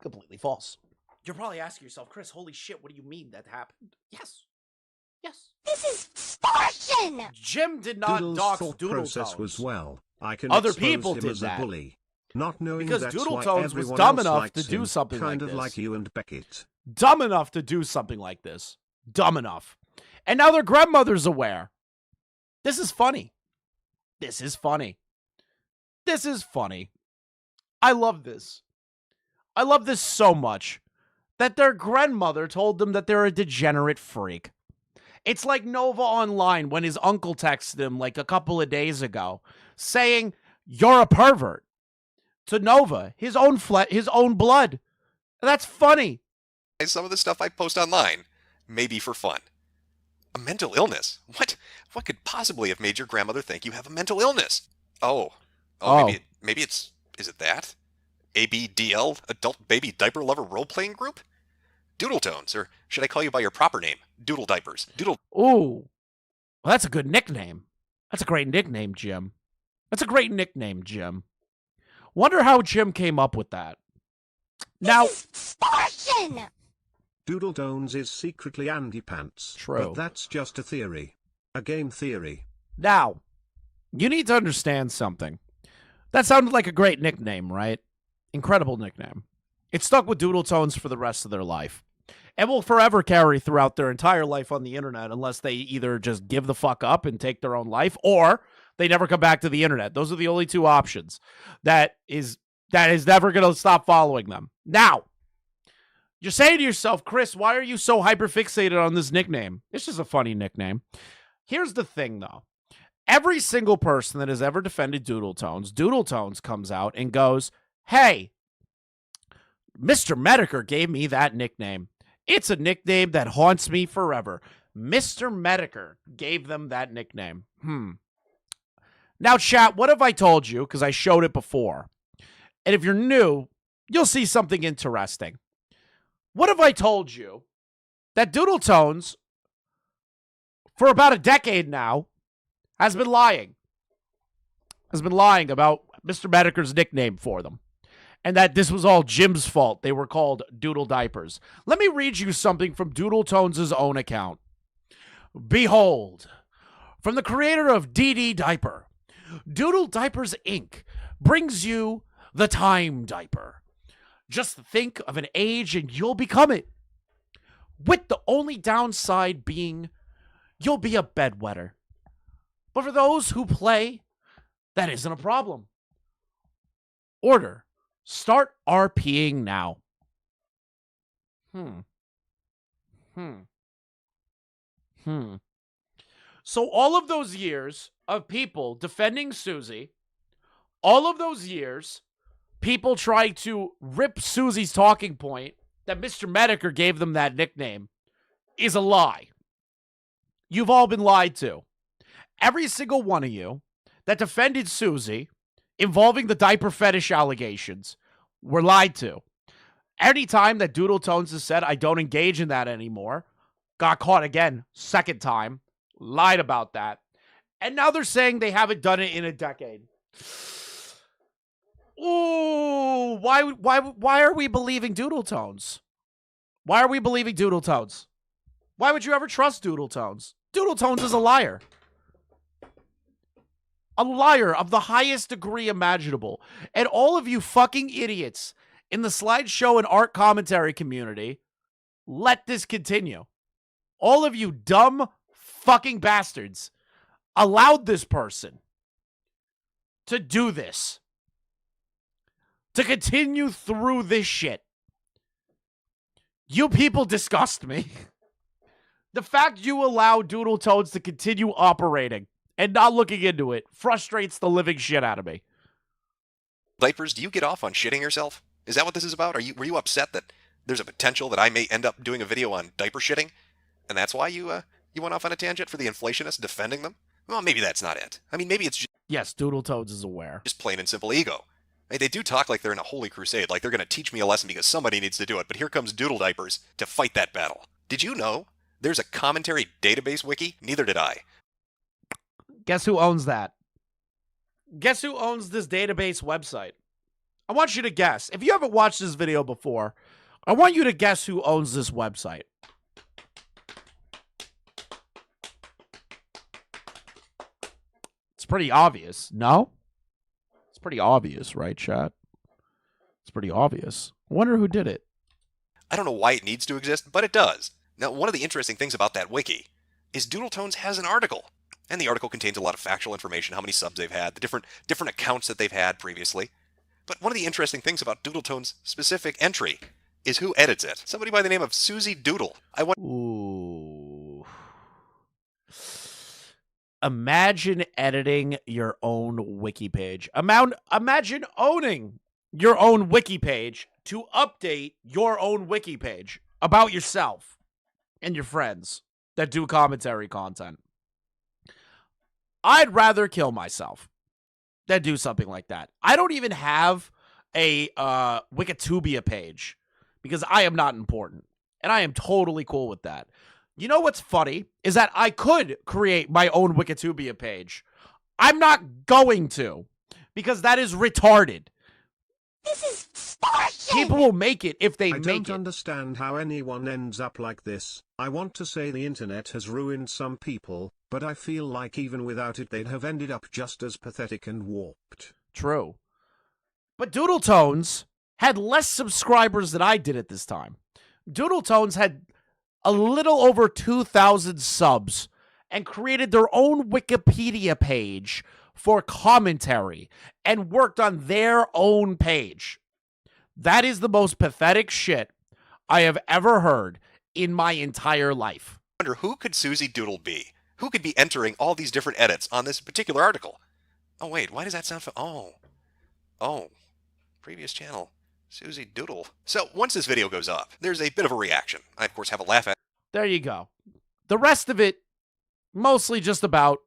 Completely false. You're probably asking yourself, Chris, holy shit, what do you mean that happened? Yes. Yes. This is extortion! Jim did not Doodle's dox thought Doodletones. process was, well, I can Other expose people him did as that. a bully. Not knowing Because that's Doodletones why was everyone dumb else enough likes to do him, something kind like of this. like you and Beckett. Dumb enough to do something like this. Dumb enough. And now their grandmother's aware. This is funny. This is funny. This is funny. I love this. I love this so much that their grandmother told them that they're a degenerate freak. It's like Nova Online when his uncle texted him like a couple of days ago saying, you're a pervert. To Nova, his own his own blood. That's funny. Some of the stuff I post online may be for fun. A mental illness? What? What could possibly have made your grandmother think you have a mental illness? Oh. Maybe it's... Is it that? ABDL, Adult Baby Diaper Lover Role-Playing Group? Doodletones, or should I call you by your proper name? Doodle Diapers. Ooh. Well, that's a good nickname. That's a great nickname, Jim. That's a great nickname, Jim. Wonder how Jim came up with that. Now, Extortion! Doodletones is secretly Andy Pants. True. But that's just a theory. A game theory. Now, you need to understand something. That sounded like a great nickname, right? Incredible nickname. It stuck with Doodletones for the rest of their life. And will forever carry throughout their entire life on the internet unless they either just give the fuck up and take their own life or they never come back to the internet. Those are the only two options. That is never going to stop following them. Now, you're saying to yourself, Chris, why are you so hyperfixated on this nickname? It's just a funny nickname. Here's the thing, though. Every single person that has ever defended Doodletones comes out and goes, hey, Mr. Metokur gave me that nickname. It's a nickname that haunts me forever. Mr. Metokur gave them that nickname. Now, chat, what have I told you? Because I showed it before. And if you're new, you'll see something interesting. What have I told you? That Doodletones for about a decade now, has been lying. Has been lying about Mr. Metokur's nickname for them. And that this was all Jim's fault. They were called Doodle Diapers. Let me read you something from Doodletones' own account. Behold, from the creator of DD Diaper, Doodle Diapers Inc. brings you the Time Diaper. Just think of an age and you'll become it. With the only downside being you'll be a bedwetter. But for those who play, that isn't a problem. Order. Start RPing now. So all of those years of people defending Susie, all of those years, people trying to rip Susie's talking point that Mr. Metokur gave them that nickname is a lie. You've all been lied to. Every single one of you that defended Susie involving the diaper fetish allegations were lied to. Anytime that Doodletones has said, I don't engage in that anymore, got caught again, second time, lied about that. And now they're saying they haven't done it in a decade. Ooh, why are we believing Doodletones? Why are we believing Doodletones? Why would you ever trust Doodletones? Doodletones is a liar. A liar of the highest degree imaginable. And all of you fucking idiots in the slideshow and art commentary community, let this continue. All of you dumb fucking bastards allowed this person to do this. To continue through this shit. You people disgust me. The fact you allow Doodletones to continue operating and not looking into it frustrates the living shit out of me. Diapers, do you get off on shitting yourself? Is that what this is about? Were you upset that there's a potential that I may end up doing a video on diaper shitting? And that's why you went off on a tangent for the inflationists defending them? Well, maybe that's not it. I mean, maybe it's just... Yes, Doodletones is aware. Just plain and simple ego. I mean, they do talk like they're in a holy crusade, like they're going to teach me a lesson because somebody needs to do it, but here comes Doodle Diapers to fight that battle. Did you know there's a commentary database wiki? Neither did I. Guess who owns that? Guess who owns this database website? I want you to guess. If you haven't watched this video before, I want you to guess who owns this website. It's pretty obvious, no? It's pretty obvious, right, chat? It's pretty obvious. I wonder who did it. I don't know why it needs to exist, but it does. Now, one of the interesting things about that wiki is Doodletones has an article. And the article contains a lot of factual information, how many subs they've had, the different accounts that they've had previously. But one of the interesting things about Doodletones' specific entry is who edits it. Somebody by the name of Susie Doodle. Ooh. Imagine editing your own wiki page. Imagine owning your own wiki page to update your own wiki page about yourself and your friends that do commentary content. I'd rather kill myself than do something like that. I don't even have a Wikitubia page because I am not important. And I am totally cool with that. You know what's funny is that I could create my own Wikitubia page. I'm not going to because that is retarded. This is starship! People will make it if they I make don't it. understand how anyone ends up like this. I want to say the internet has ruined some people, but I feel like even without it they'd have ended up just as pathetic and warped. True. But Doodletones had less subscribers than I did at this time. Doodletones had a little over 2,000 subs and created their own Wikipedia page for commentary and worked on their own page. That is the most pathetic shit I have ever heard in my entire life. I wonder who could Susie Doodle be? Who could be entering all these different edits on this particular article? Oh, wait, why does that sound... Oh. Previous channel. Susie Doodle. So, once this video goes up, there's a bit of a reaction. I, of course, have a laugh at... There you go. The rest of it, mostly just about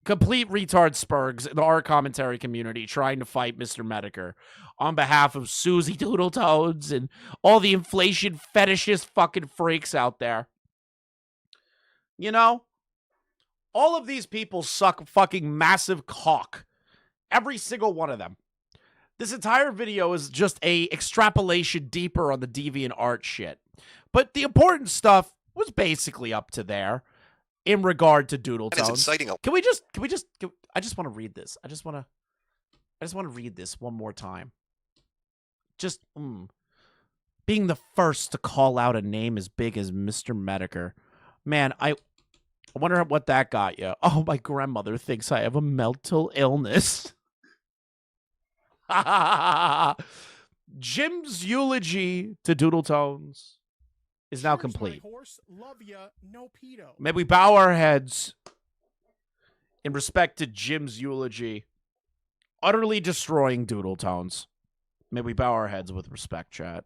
complete retard spurgs in our commentary community trying to fight Mr. Metokur on behalf of Susie Doodletones and all the inflation fetishist fucking freaks out there. You know, All of these people suck fucking massive cock. Every single one of them. This entire video is just a extrapolation deeper on the DeviantArt shit. But the important stuff was basically up to there in regard to That is Doodletones. inciting a I just want to read this. I just want to read this one more time. Just being the first to call out a name as big as Mr. Metokur. Man, I wonder what that got you. Oh, my grandmother thinks I have a mental illness. Jim's eulogy to Doodletones is now complete. My horse, love ya, no pedo. May we bow our heads in respect to Jim's eulogy, utterly destroying Doodletones. May we bow our heads with respect, chat.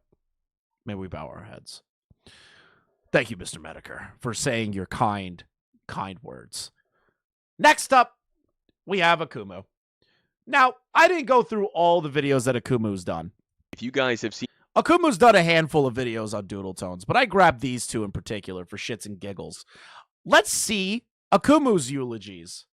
May we bow our heads. Thank you, Mr. Metokur, for saying your kind words. Next up, we have Akumu. Now, I didn't go through all the videos that Akumu's done. If you guys have seen Akumu's done a handful of videos on Doodletones, but I grabbed these two in particular for shits and giggles. Let's see Akumu's eulogies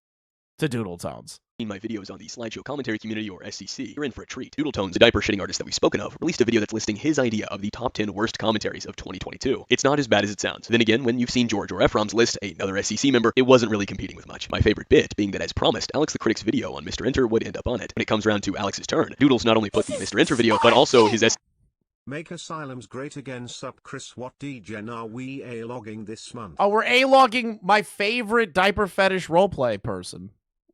to Doodletones. my videos on the slideshow commentary community, or SCC, you're in for a treat. Doodletones, the diaper shitting artist that we've spoken of, released a video that's listing his idea of the top 10 worst commentaries of 2022. It's not as bad as it sounds. Then again, when you've seen George or Ephraim's list, another SCC member, it wasn't really competing with much. My favorite bit being that, as promised, Alex the Critic's video on Mr. Enter would end up on it. When it comes around to Alex's turn, Doodles not only put the Mr. Enter video, but also his Make asylums great again. Sup Chris, what degen are we A-logging this month? Oh, we're A-logging my favorite diaper fetish roleplay person.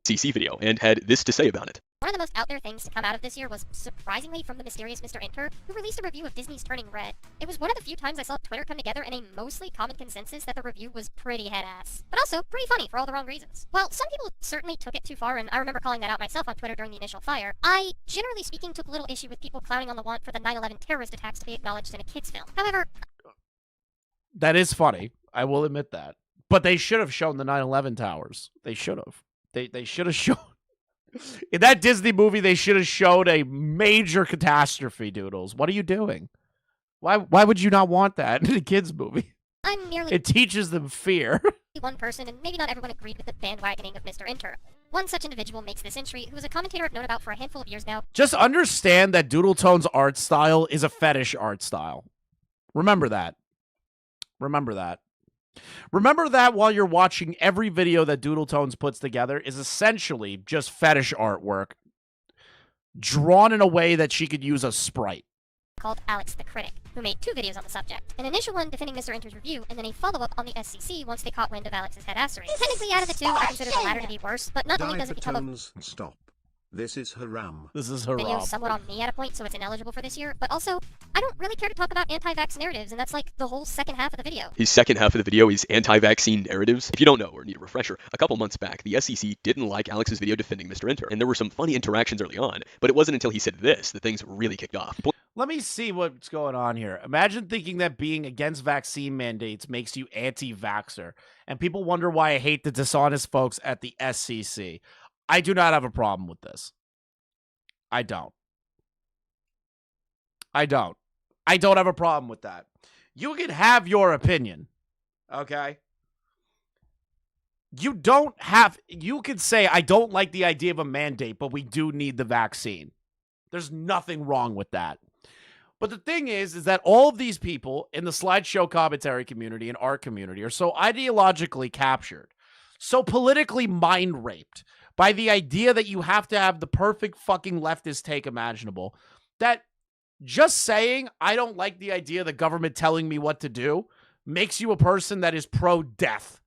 SCC video, and had this to say about it. One of the most out there things to come out of this year was, surprisingly, from the mysterious Mr. Enter, who released a review of Disney's Turning Red. It was one of the few times I saw Twitter come together in a mostly common consensus that the review was pretty head-ass. But also, pretty funny for all the wrong reasons. While some people certainly took it too far, and I remember calling that out myself on Twitter during the initial fire, I, generally speaking, took a little issue with people clowning on the want for the 9/11 terrorist attacks to be acknowledged in a kids' film. However... That is funny. I will admit that. But they should have shown the 9/11 towers. They should have. They should have shown... In that Disney movie, they should have showed a major catastrophe, Doodles. What are you doing? Why would you not want that in a kids' movie? I'm merely It teaches them fear. one person, and maybe not everyone agreed with the bandwagoning of Mr. Enter. One such individual makes this entry, who is a commentator I've known about for a handful of years now. Just understand that Doodletones art style is a fetish art style. Remember that. Remember that. Remember that while you're watching every video that Doodletones puts together is essentially just fetish artwork drawn in a way that she could use a sprite. Called Alex the Critic, who made 2 videos on the subject. An initial one defending Mr. Enter's review, and then a follow-up on the SCC once they caught wind of Alex's headassery. Technically, out of the 2, I consider the latter to be worse, but not only does it become a DoodleTones, stop. This is haram. This is video haram. somewhat on me at a point, so it's ineligible for this year, but also, I don't really care to talk about anti-vax narratives, and that's like the whole second half of the video. His second half of the video is anti-vaccine narratives. If you don't know or need a refresher, a couple months back, the SCC didn't like Alex's video defending Mr. Enter, and there were some funny interactions early on, but it wasn't until he said this that things really kicked off. Let me see what's going on here. Imagine thinking that being against vaccine mandates makes you anti-vaxxer, and people wonder why I hate the dishonest folks at the SCC. I do not have a problem with this. I don't. I don't have a problem with that. You can have your opinion, okay? You can say, I don't like the idea of a mandate, but we do need the vaccine. There's nothing wrong with that. But the thing is that all of these people in the slideshow commentary community and art community are so ideologically captured, so politically mind raped by the idea that you have to have the perfect fucking leftist take imaginable, that just saying, I don't like the idea of the government telling me what to do, makes you a person that is pro-death.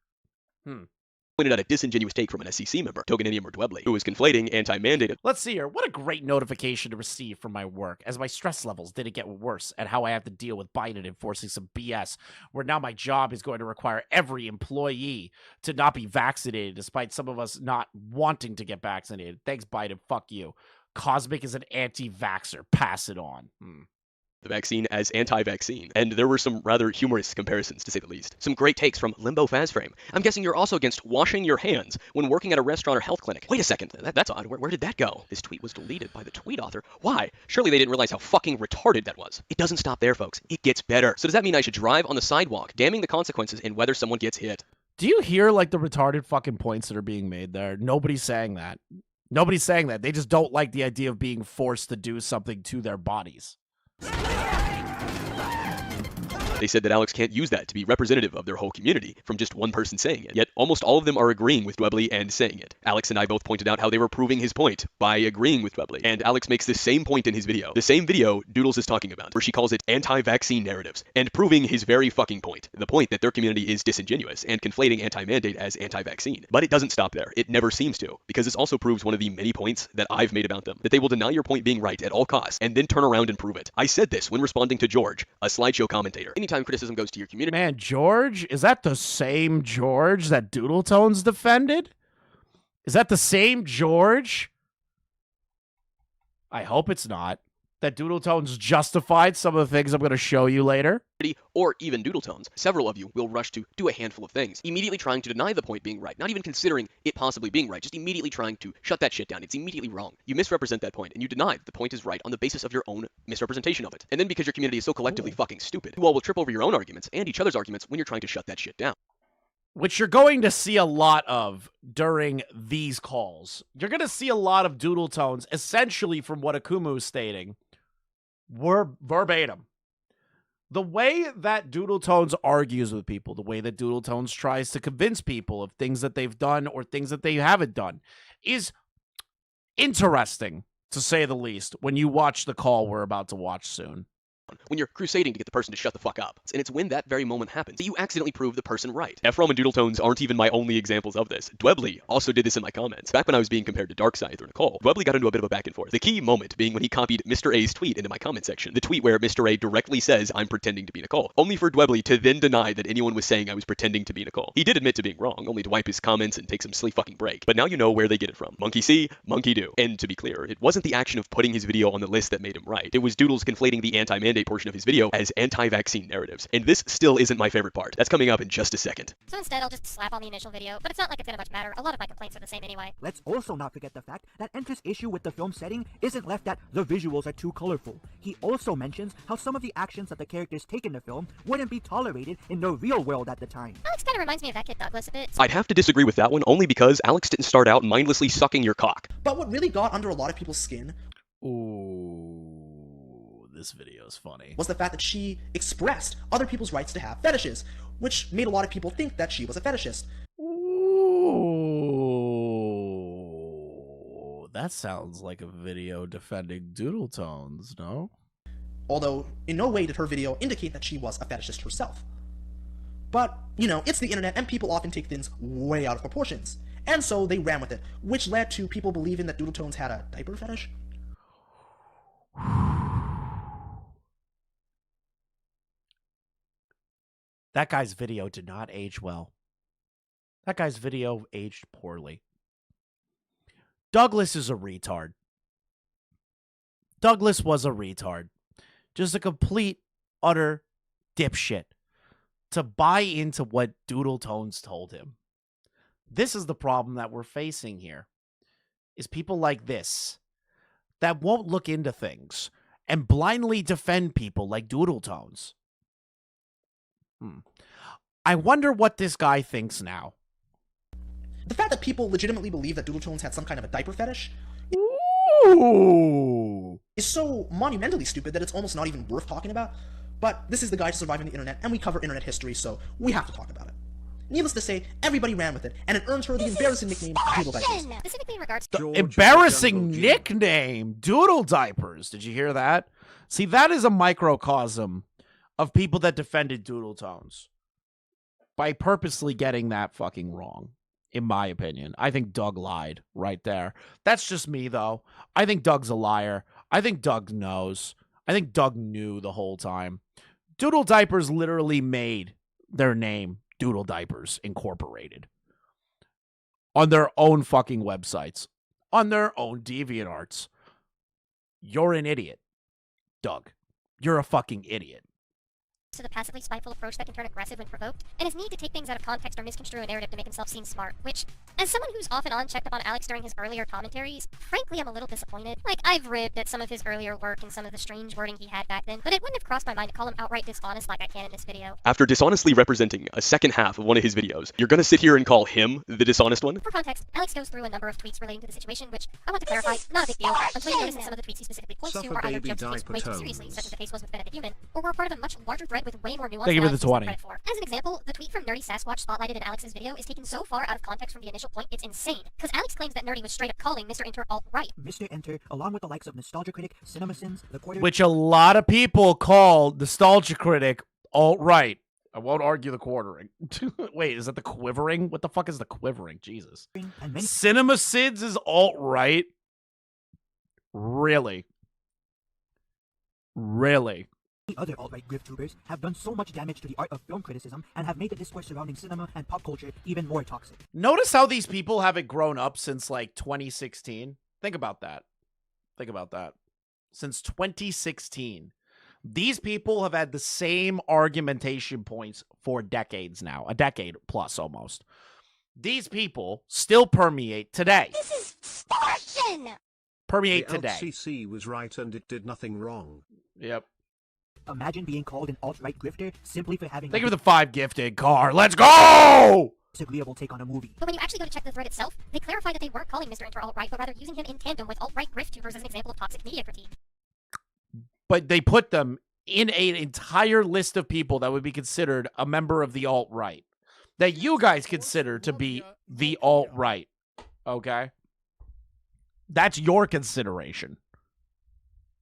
Pointed out a disingenuous take from an SCC member, Tokeninium or Dwebley, who was conflating anti-mandated. Let's see here. What a great notification to receive from my work, as my stress levels didn't get worse at how I have to deal with Biden enforcing some BS, where now my job is going to require every employee to not be vaccinated, despite some of us not wanting to get vaccinated. Thanks, Biden. Fuck you. Cosmic is an anti-vaxxer. Pass it on. The vaccine as anti-vaccine, and there were some rather humorous comparisons, to say the least. Some great takes from Limbo Fazframe. I'm guessing you're also against washing your hands when working at a restaurant or health clinic. Wait a second, that's odd. Where did that go? This tweet was deleted by the tweet author. Why? Surely they didn't realize how fucking retarded that was. It doesn't stop there, folks. It gets better. So does that mean I should drive on the sidewalk, damning the consequences and whether someone gets hit? Do you hear like the retarded fucking points that are being made there? Nobody's saying that. Nobody's saying that. They just don't like the idea of being forced to do something to their bodies. They said that Alex can't use that to be representative of their whole community from just one person saying it. Yet almost all of them are agreeing with Dwebley and saying it. Alex and I both pointed out how they were proving his point by agreeing with Dwebley. And Alex makes the same point in his video. The same video Doodles is talking about, where she calls it anti-vaccine narratives, and proving his very fucking point. The point that their community is disingenuous and conflating anti-mandate as anti-vaccine. But it doesn't stop there. It never seems to, because this also proves one of the many points that I've made about them, that they will deny your point being right at all costs and then turn around and prove it. I said this when responding to George, a slideshow commentator. Anytime criticism goes to your community. Man, George? Is that the same George that Doodletones defended? Is that the same George? I hope it's not. That Doodletones justified some of the things I'm going to show you later. Or even Doodletones, several of you will rush to do a handful of things, immediately trying to deny the point being right, not even considering it possibly being right, just immediately trying to shut that shit down. It's immediately wrong. You misrepresent that point, and you deny that the point is right on the basis of your own misrepresentation of it. And then because your community is so collectively fucking stupid, you all will trip over your own arguments and each other's arguments when you're trying to shut that shit down. Which you're going to see a lot of during these calls. You're going to see a lot of Doodletones, essentially from what Akumu is stating, were verbatim. The way that Doodletones argues with people, the way that Doodletones tries to convince people of things that they've done or things that they haven't done is interesting, to say the least, when you watch the call we're about to watch soon. When you're crusading to get the person to shut the fuck up. And it's when that very moment happens that you accidentally prove the person right. Ephraim and Doodletones aren't even my only examples of this. Dwebley also did this in my comments. Back when I was being compared to Darkseid or Nicole, Dwebley got into a bit of a back and forth. The key moment being when he copied Mr. A's tweet into my comment section. The tweet where Mr. A directly says, "I'm pretending to be Nicole." Only for Dwebley to then deny that anyone was saying I was pretending to be Nicole. He did admit to being wrong, only to wipe his comments and take some silly fucking break. But now you know where they get it from. Monkey see, monkey do. And to be clear, it wasn't the action of putting his video on the list that made him right. It was Doodles conflating the anti-mandate portion of his video as anti-vaccine narratives. And this still isn't my favorite part. That's coming up in just a second. So instead, I'll just slap on the initial video, but it's not like it's gonna much matter. A lot of my complaints are the same anyway. Let's also not forget the fact that Enter's issue with the film setting isn't left at the visuals are too colorful. He also mentions how some of the actions that the characters take in the film wouldn't be tolerated in the real world at the time. Alex kind of reminds me of that kid Douglas a bit. I'd have to disagree with that one only because Alex didn't start out mindlessly sucking your cock. But what really got under a lot of people's skin Ooh, this video is funny. was the fact that she expressed other people's rights to have fetishes, which made a lot of people think that she was a fetishist. Ooh, that sounds like a video defending Doodletones, no? Although, in no way did her video indicate that she was a fetishist herself. But, you know, it's the internet and people often take things way out of proportions. And so they ran with it, which led to people believing that Doodletones had a diaper fetish. That guy's video did not age well. That guy's video aged poorly. Douglas is a retard. Douglas was a retard. Just a complete, utter dipshit to buy into what Doodletones told him. This is the problem that we're facing here, is people like this that won't look into things and blindly defend people like Doodletones. I wonder what this guy thinks now. The fact that people legitimately believe that Doodletones had some kind of a diaper fetish Ooh. is so monumentally stupid that it's almost not even worth talking about. But this is the guide to surviving the internet, and we cover internet history, so we have to talk about it. Needless to say, everybody ran with it, and it earned her the embarrassing nickname Doodle Diapers. Specifically in regards The to embarrassing nickname, Doodle Diapers. Did you hear that? See, that is a microcosm of people that defended Doodletones by purposely getting that fucking wrong, in my opinion. I think Doug lied right there. That's just me, though. I think Doug's a liar. I think Doug knows. I think Doug knew the whole time. Doodle Diapers literally made their name Doodle Diapers Incorporated on their own fucking websites, on their own DeviantArts. You're an idiot, Doug. You're a fucking idiot. to the passively spiteful approach that can turn aggressive when provoked, and his need to take things out of context or misconstrue a narrative to make himself seem smart, which, as someone who's off and on checked up on Alex during his earlier commentaries, frankly I'm a little disappointed. Like, I've ribbed at some of his earlier work and some of the strange wording he had back then, but it wouldn't have crossed my mind to call him outright dishonest like I can in this video. After dishonestly representing a second half of one of his videos, you're gonna sit here and call him the dishonest one? For context, Alex goes through a number of tweets relating to the situation, which I want to clarify, not a big deal, until you notice that some of the tweets he specifically points to Suffer are either baby jokes he takes diaper way too tones. seriously, such as the case was with Benedict Human, or were part of a much larger thread with way more nuance Thank you than for the Alex 20. gives credit for. As an example, the tweet from Nerdy Sasquatch spotlighted in Alex's video is taken so far out of context from the initial point, it's insane. Because Alex claims that Nerdy was straight up calling Mr. Enter alt-right. Mr. Enter, along with the likes of Nostalgia Critic, CinemaSins, The Quarter... Which a lot of people call Nostalgia Critic alt-right. I won't argue the quartering. Wait, is that the quivering? What the fuck is the quivering? Jesus. and many CinemaSins is alt-right? Really? Really? other alt-right griftubers have done so much damage to the art of film criticism and have made the discourse surrounding cinema and pop culture even more toxic. Notice how these people haven't grown up since, like, 2016? Think about that. Think about that. Since 2016. These people have had the same argumentation points for decades now. A decade plus, almost. These people still permeate today. This is extortion! Permeate The today. LCC was right and it did nothing wrong. Yep. Imagine being called an alt-right grifter simply for having Thank you for the 5 gifted car. Let's go! disagreeable take on a movie. But when you actually go to check the thread itself, they clarify that they weren't calling Mr. Enter alt-right, but rather using him in tandem with alt-right griftubers as an example of toxic media critique. But they put them in an entire list of people that would be considered a member of the alt-right. That you guys consider to be the alt-right. Okay? That's your consideration.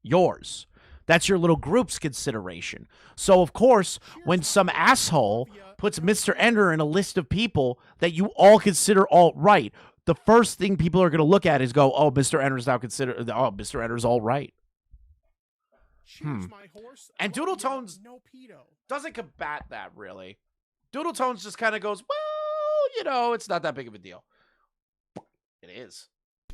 Yours. That's your little group's consideration. So, of course, when some asshole puts Mr. Ender in a list of people that you all consider alt-right, the first thing people are going to look at is go, oh, Mr. Ender's now considered, oh, Mr. Ender's alt-right. And Doodletones doesn't combat that, really. Doodletones just kind of goes, well, you know, it's not that big of a deal. It is.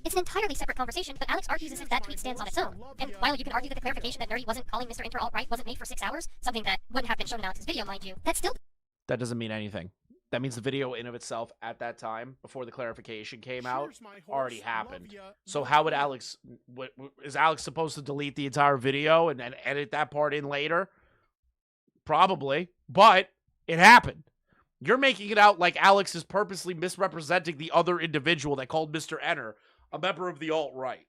It's an entirely separate conversation, but Alex argues as if that tweet stands on its own. And while you can argue that the clarification that Nerdy wasn't calling Mr. Enter alt-right wasn't made for 6 hours, something that wouldn't have been shown in Alex's video, mind you, that still... That doesn't mean anything. That means the video in of itself at that time, before the clarification came out, already happened. So how would Alex... Is Alex supposed to delete the entire video and then edit that part in later? Probably. But it happened. You're making it out like Alex is purposely misrepresenting the other individual that called Mr. Enter a member of the alt-right.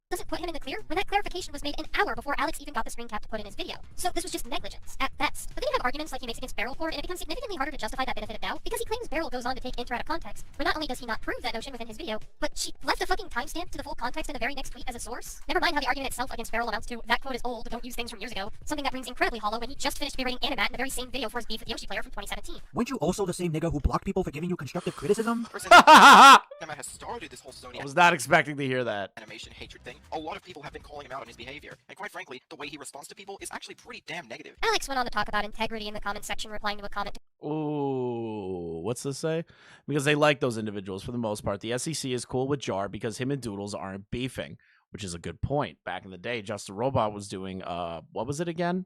Doesn't put him in the clear when that clarification was made an hour before Alex even got the screen cap to put in his video. So this was just negligence, at best. But then you have arguments like he makes against Beryl for it, and it becomes significantly harder to justify that benefit of doubt, because he claims Beryl goes on to take Enter out of context, where not only does he not prove that notion within his video, but she left a fucking timestamp to the full context in the very next tweet as a source. Never mind how the argument itself against Beryl amounts to, that quote is old, don't use things from years ago, something that rings incredibly hollow when he just finished berating Animat in the very same video for his beef with Yoshi Player from 2017. Weren't you also the same nigga who blocked people for giving you constructive criticism? I Animat has started this whole Sony was not expecting to hear that. animation hatred thing. A lot of people have been calling him out on his behavior, and quite frankly, the way he responds to people is actually pretty damn negative. Alex went on to talk about integrity in the comment section, replying to a comment Ooh, what's this say? Because they like those individuals for the most part. The SEC is cool with Jar because him and Doodles aren't beefing, which is a good point. Back in the day, Just a Robot was doing, what was it again?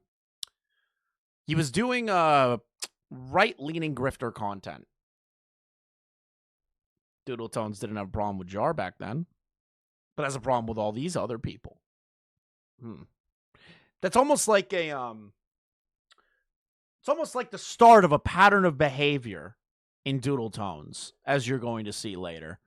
He was doing, right-leaning grifter content. Doodletones didn't have a problem with Jar back then, but has a problem with all these other people. That's almost like a, it's almost like the start of a pattern of behavior in Doodletones, as you're going to see later.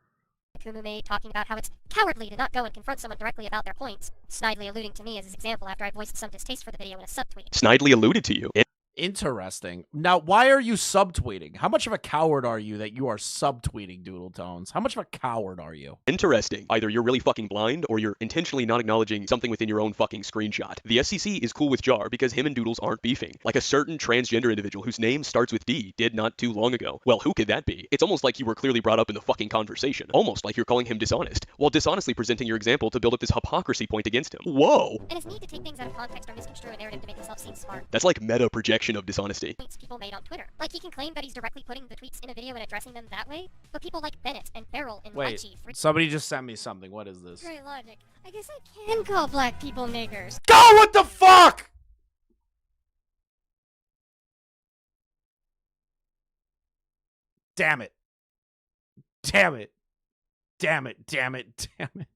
Akumu made, talking about how it's cowardly to not go and confront someone directly about their points, snidely alluding to me as his example after I voiced some distaste for the video in a subtweet. Snidely alluded to you. Interesting. Now, why are you subtweeting? How much of a coward are you that you are subtweeting Doodletones? How much of a coward are you? Interesting. Either you're really fucking blind, or you're intentionally not acknowledging something within your own fucking screenshot. The SEC is cool with Jar because him and Doodles aren't beefing. Like a certain transgender individual whose name starts with D did not too long ago. Well, who could that be? It's almost like you were clearly brought up in the fucking conversation. Almost like you're calling him dishonest, while dishonestly presenting your example to build up this hypocrisy point against him. Whoa! And his need to take things out of context or misconstrue a narrative to make himself seem smart. That's like meta projection of dishonesty. Points people made on Twitter. Like, he can claim that he's directly putting the tweets in a video and addressing them that way, but people like Bennett and Beryl and Wait, Lychee... somebody just sent me something. What is this? Great logic. I guess I can call black people niggers. Go! What the fuck? Damn it. Damn it. Damn it. Damn it. Damn it.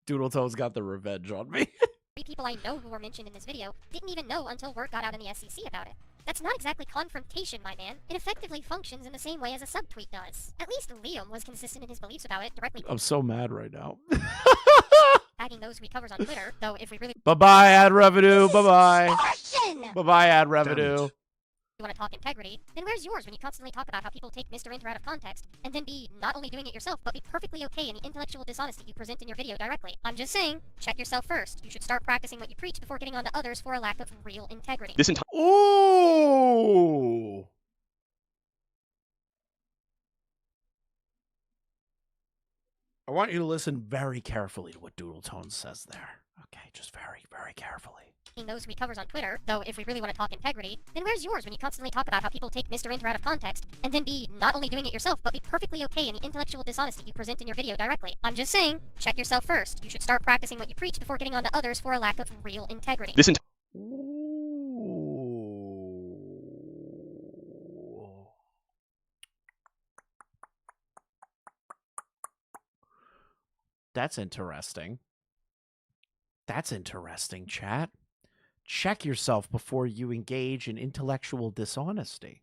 Doodletones got the revenge on me. 3 people I know who were mentioned in this video didn't even know until word got out in the SEC about it. That's not exactly confrontation, my man. It effectively functions in the same way as a subtweet does. At least Liam was consistent in his beliefs about it, directly I'm so mad right now. tagging those he covers on Twitter, though if we really Bye-bye, ad revenue. Bye-bye. Abortion! Bye-bye, ad revenue. You want to talk integrity, then where's yours when you constantly talk about how people take Mr. Inter out of context, and then be not only doing it yourself, but be perfectly okay in the intellectual dishonesty you present in your video directly? I'm just saying, check yourself first. You should start practicing what you preach before getting on to others for a lack of real integrity. This entire Ooh. I want you to listen very carefully to what Doodletones says there. Okay, just very, very carefully. Those he covers on Twitter, though if we really want to talk integrity, then where's yours when you constantly talk about how people take Mr. Inter out of context, and then be not only doing it yourself, but be perfectly okay in the intellectual dishonesty you present in your video directly? I'm just saying, check yourself first. You should start practicing what you preach before getting on to others for a lack of real integrity. This entire Ooh. That's interesting. That's interesting, chat. Check yourself before you engage in intellectual dishonesty.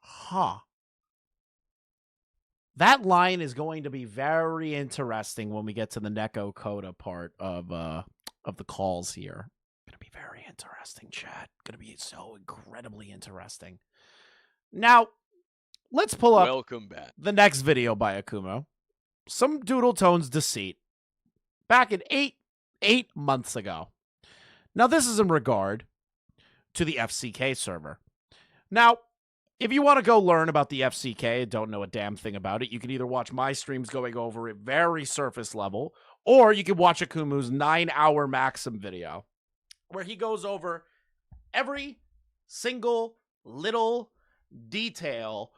Huh. That line is going to be very interesting when we get to the Neko Coda part of the calls here. Gonna be very interesting, chat. Gonna be so incredibly interesting. Now, let's pull up welcome back. the next video by Akumu. Some Doodletones deceit. Back in eight months ago. Now, this is in regard to the FCK server. Now, if you want to go learn about the FCK and don't know a damn thing about it, you can either watch my streams going over it very surface level, or you can watch Akumu's 9-hour Maxim video, where he goes over every single little detail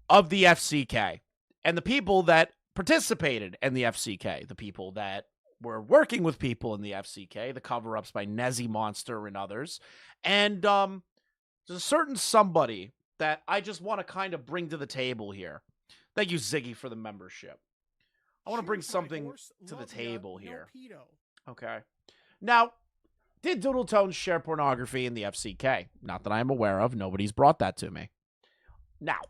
of the FCK and the people that participated in the FCK, the people that were working with people in the FCK, the cover-ups by Nezzy Monster and others. And there's a certain somebody that I just want to kind of bring to the table here. Thank you, Ziggy, for the membership. I want to bring something to the table here. Okay. Now, did Doodletones share pornography in the FCK? Not that I'm aware of. Nobody's brought that to me. Now,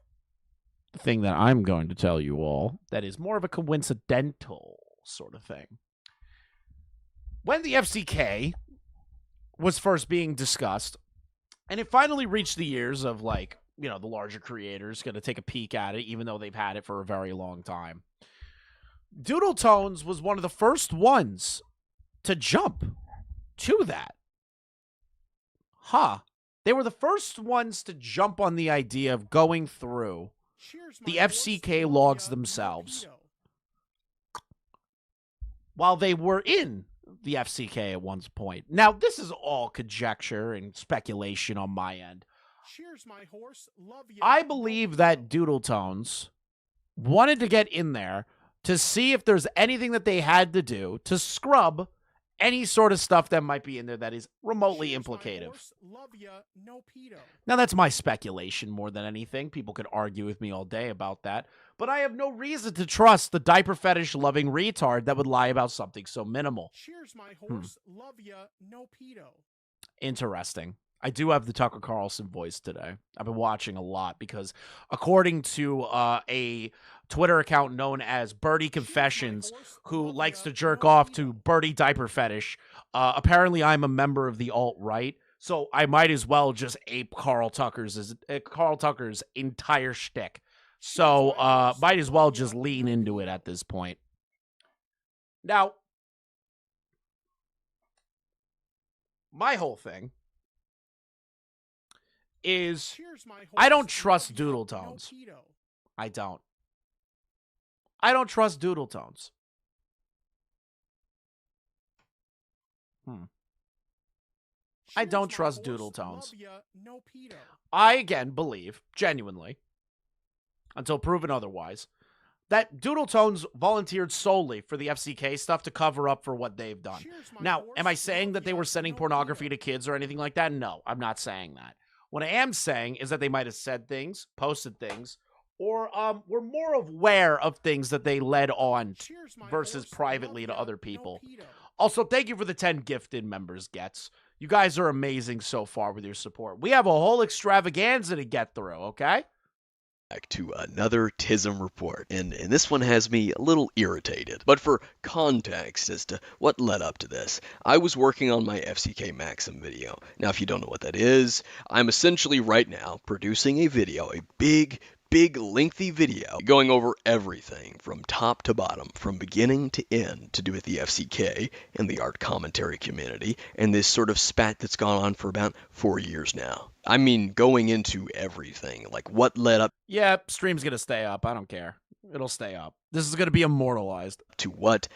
the thing that I'm going to tell you all that is more of a coincidental sort of thing. When the FCK was first being discussed, and it finally reached the ears of, like, you know, the larger creators going to take a peek at it, even though they've had it for a very long time, Doodletones was one of the first ones to jump to that. Huh. They were the first ones to jump on the idea of going through the FCK logs themselves while they were in the FCK at one point. Now, this is all conjecture and speculation on my end. Cheers, my horse. Love you. I believe that Doodletones wanted to get in there to see if there's anything that they had to do to scrub any sort of stuff that might be in there that is remotely implicative. Love ya, no pedo. Now, that's my speculation more than anything. People could argue with me all day about that. But I have no reason to trust the diaper fetish-loving retard that would lie about something so minimal. Cheers, my horse. Love ya, no pedo. Interesting. I do have the Tucker Carlson voice today. I've been watching a lot because according to a Twitter account known as Birdie Confessions, who likes to jerk off to Birdie Diaper Fetish, apparently I'm a member of the alt-right, so I might as well just ape Carl Tucker's entire shtick. So might as well just lean into it at this point. Now, my whole thing is I don't trust Doodletones. I don't. I don't trust Doodletones. I don't Cheers, my trust horse, Doodletones. love ya, no pedo. I, again, believe, genuinely, until proven otherwise, that Doodletones volunteered solely for the FCK stuff to cover up for what they've done. Cheers, my Now, horse, am I saying love that they ya, were sending no pornography pedo. to kids or anything like that? No, I'm not saying that. What I am saying is that they might have said things, posted things, or were more aware of things that they led on Cheers, my versus horse, privately love to ya, other no people. pedo. Also, thank you for the 10 gifted members, Gets. You guys are amazing so far with your support. We have a whole extravaganza to get through, okay? Back to another TISM report, and this one has me a little irritated. But for context as to what led up to this, I was working on my FCK Maxim video. Now, if you don't know what that is, I'm essentially right now producing a video, a big lengthy video going over everything from top to bottom, from beginning to end, to do with the FCK and the art commentary community, and this sort of spat that's gone on for about 4 years now. I mean, going into everything, like what led up Yeah, stream's gonna stay up. I don't care. It'll stay up. This is gonna be immortalized. to what,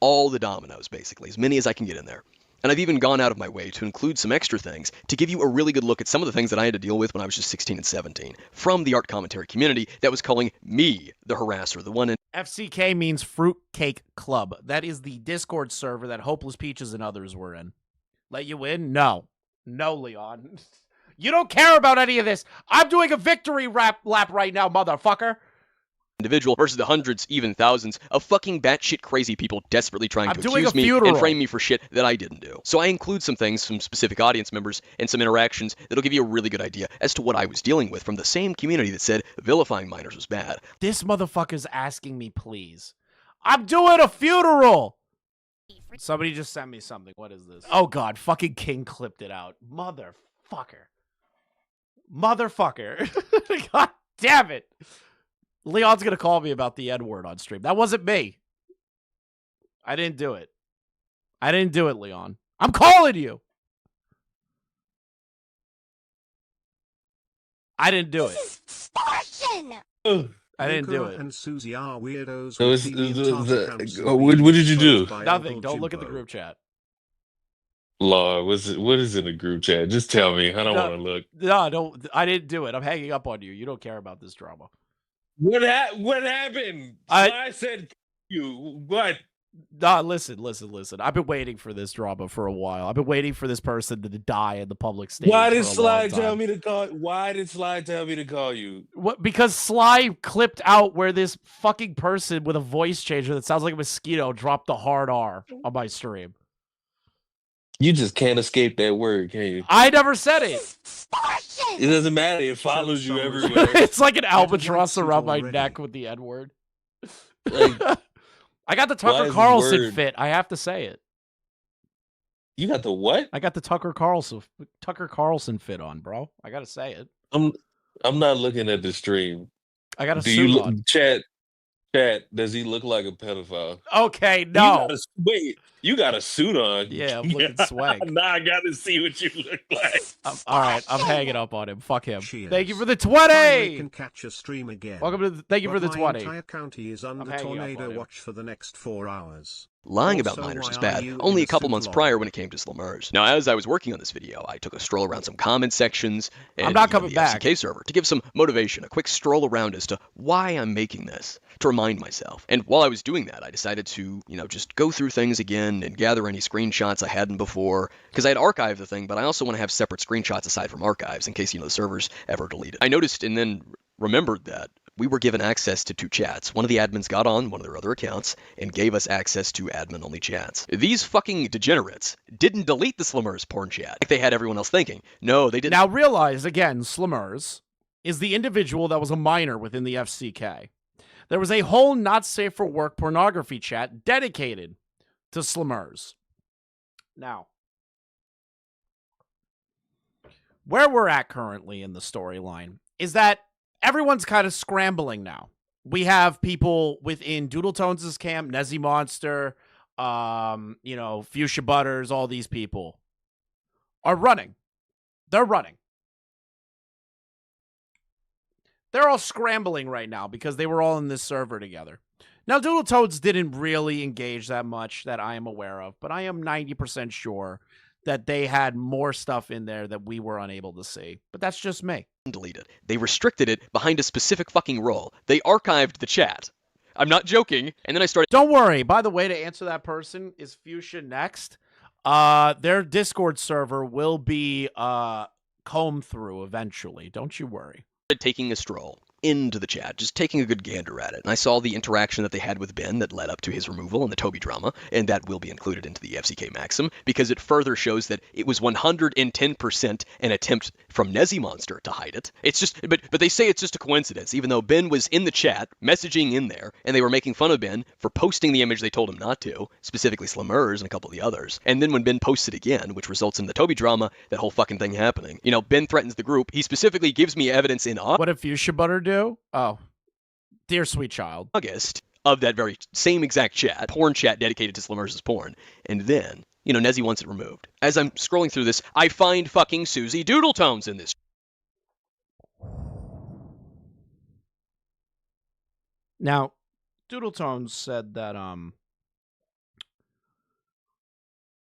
all the dominoes, basically, as many as I can get in there. And I've even gone out of my way to include some extra things to give you a really good look at some of the things that I had to deal with when I was just 16 and 17 from the art commentary community that was calling me the harasser, the one in FCK means Fruitcake Club. That is the Discord server that Hopeless Peaches and others were in. Let you in? No. No, Leon. You don't care about any of this. I'm doing a victory lap right now, motherfucker. individual versus the hundreds, even thousands of fucking batshit crazy people desperately trying I'm to doing accuse a me funeral. and frame me for shit that I didn't do. So I include some things from specific audience members and some interactions that'll give you a really good idea as to what I was dealing with from the same community that said vilifying minors was bad. This motherfucker's asking me, please. I'm doing a funeral. Somebody just sent me something. What is this? Oh, God. Fucking King clipped it out. Motherfucker. God damn it. Leon's going to call me about the N-word on stream. That wasn't me. I didn't do it. I didn't do it, Leon. I'm calling you. I didn't do it. I didn't do it. And Susie are weirdos. So with it's, TV and Tata accounts that what did you do? by Nothing. Uncle Don't look at the Jimbo. group chat. Lord, what is in the group chat? Just tell me. I don't No. want to look. No, don't. I didn't do it. I'm hanging up on you. You don't care about this drama. What happened? I said you. What? Nah, listen. I've been waiting for this drama for a while. I've been waiting for this person to die in the public stage. Why did for a Sly long tell time. me to call? Why did Sly tell me to call you? What? Because Sly clipped out where this fucking person with a voice changer that sounds like a mosquito dropped the hard R on my stream. You just can't escape that word, can you? I never said it. It doesn't matter. It follows you everywhere. It's like an albatross suit around my already. neck with the N-word. Like, I got the why Tucker is this Carlson word- fit. I have to say it. you got the what? I got the Tucker Carlson fit on, bro. I gotta say it. I'm not looking at the stream. I got a Do suit you look, on. chat? Does he look like a pedophile? Okay, no. Wait, you got a suit on. Yeah, I'm looking swag. Now I got to see what you look like. All right, I'm hanging up on him. Fuck him. Cheers. Thank you for the Finally 20. can catch a stream again. Welcome to thank you for the But 20. My entire county is under hanging up on tornado him. watch for the next 4 hours. Lying Also, about minors why was are bad you only in a couple suit months long? prior when it came to Slammers. Now, as I was working on this video, I took a stroll around some comment sections and I'm not even coming the back. FCK server to give some motivation, a quick stroll around as to why I'm making this, to remind myself. And while I was doing that, I decided to, just go through things again and gather any screenshots I hadn't before, because I had archived the thing, but I also want to have separate screenshots aside from archives in case, the servers ever delete it. I noticed and then remembered that we were given access to 2 chats. One of the admins got on one of their other accounts and gave us access to admin-only chats. These fucking degenerates didn't delete the Slammers porn chat like they had everyone else thinking. No, they didn't. Now realize again, Slammers is the individual that was a minor within the FCK. There was a whole not safe for work pornography chat dedicated to Slammers. Now, where we're at currently in the storyline is that everyone's kind of scrambling now. We have people within Doodletones' camp, Nezzy Monster, Fuchsia Butters, all these people are running. They're running. They're all scrambling right now because they were all in this server together. Now, Doodletones didn't really engage that much that I am aware of, but I am 90% sure that they had more stuff in there that we were unable to see. But that's just me. Deleted. They restricted it behind a specific fucking role. They archived the chat. I'm not joking. And then I started. Don't worry. By the way, to answer that person, is Fuchsia next? Their Discord server will be combed through eventually. Don't you worry. Taking a stroll into the chat, just taking a good gander at it. And I saw the interaction that they had with Ben that led up to his removal in the Toby drama, and that will be included into the FCK Maxim, because it further shows that it was 110% an attempt from Nezzy Monster to hide it. It's just, but they say it's just a coincidence, even though Ben was in the chat, messaging in there, and they were making fun of Ben for posting the image they told him not to, specifically Slimmers and a couple of the others. And then when Ben posts it again, which results in the Toby drama, that whole fucking thing happening. You know, Ben threatens the group. He specifically gives me evidence in What did Fuchsia Butter do? Oh, dear sweet child. August of that very same exact chat, porn chat dedicated to Slimmers' porn. And then, you know, Nezzy wants it removed. As I'm scrolling through this, I find fucking Susie Doodletones in this. Now, Doodletones said that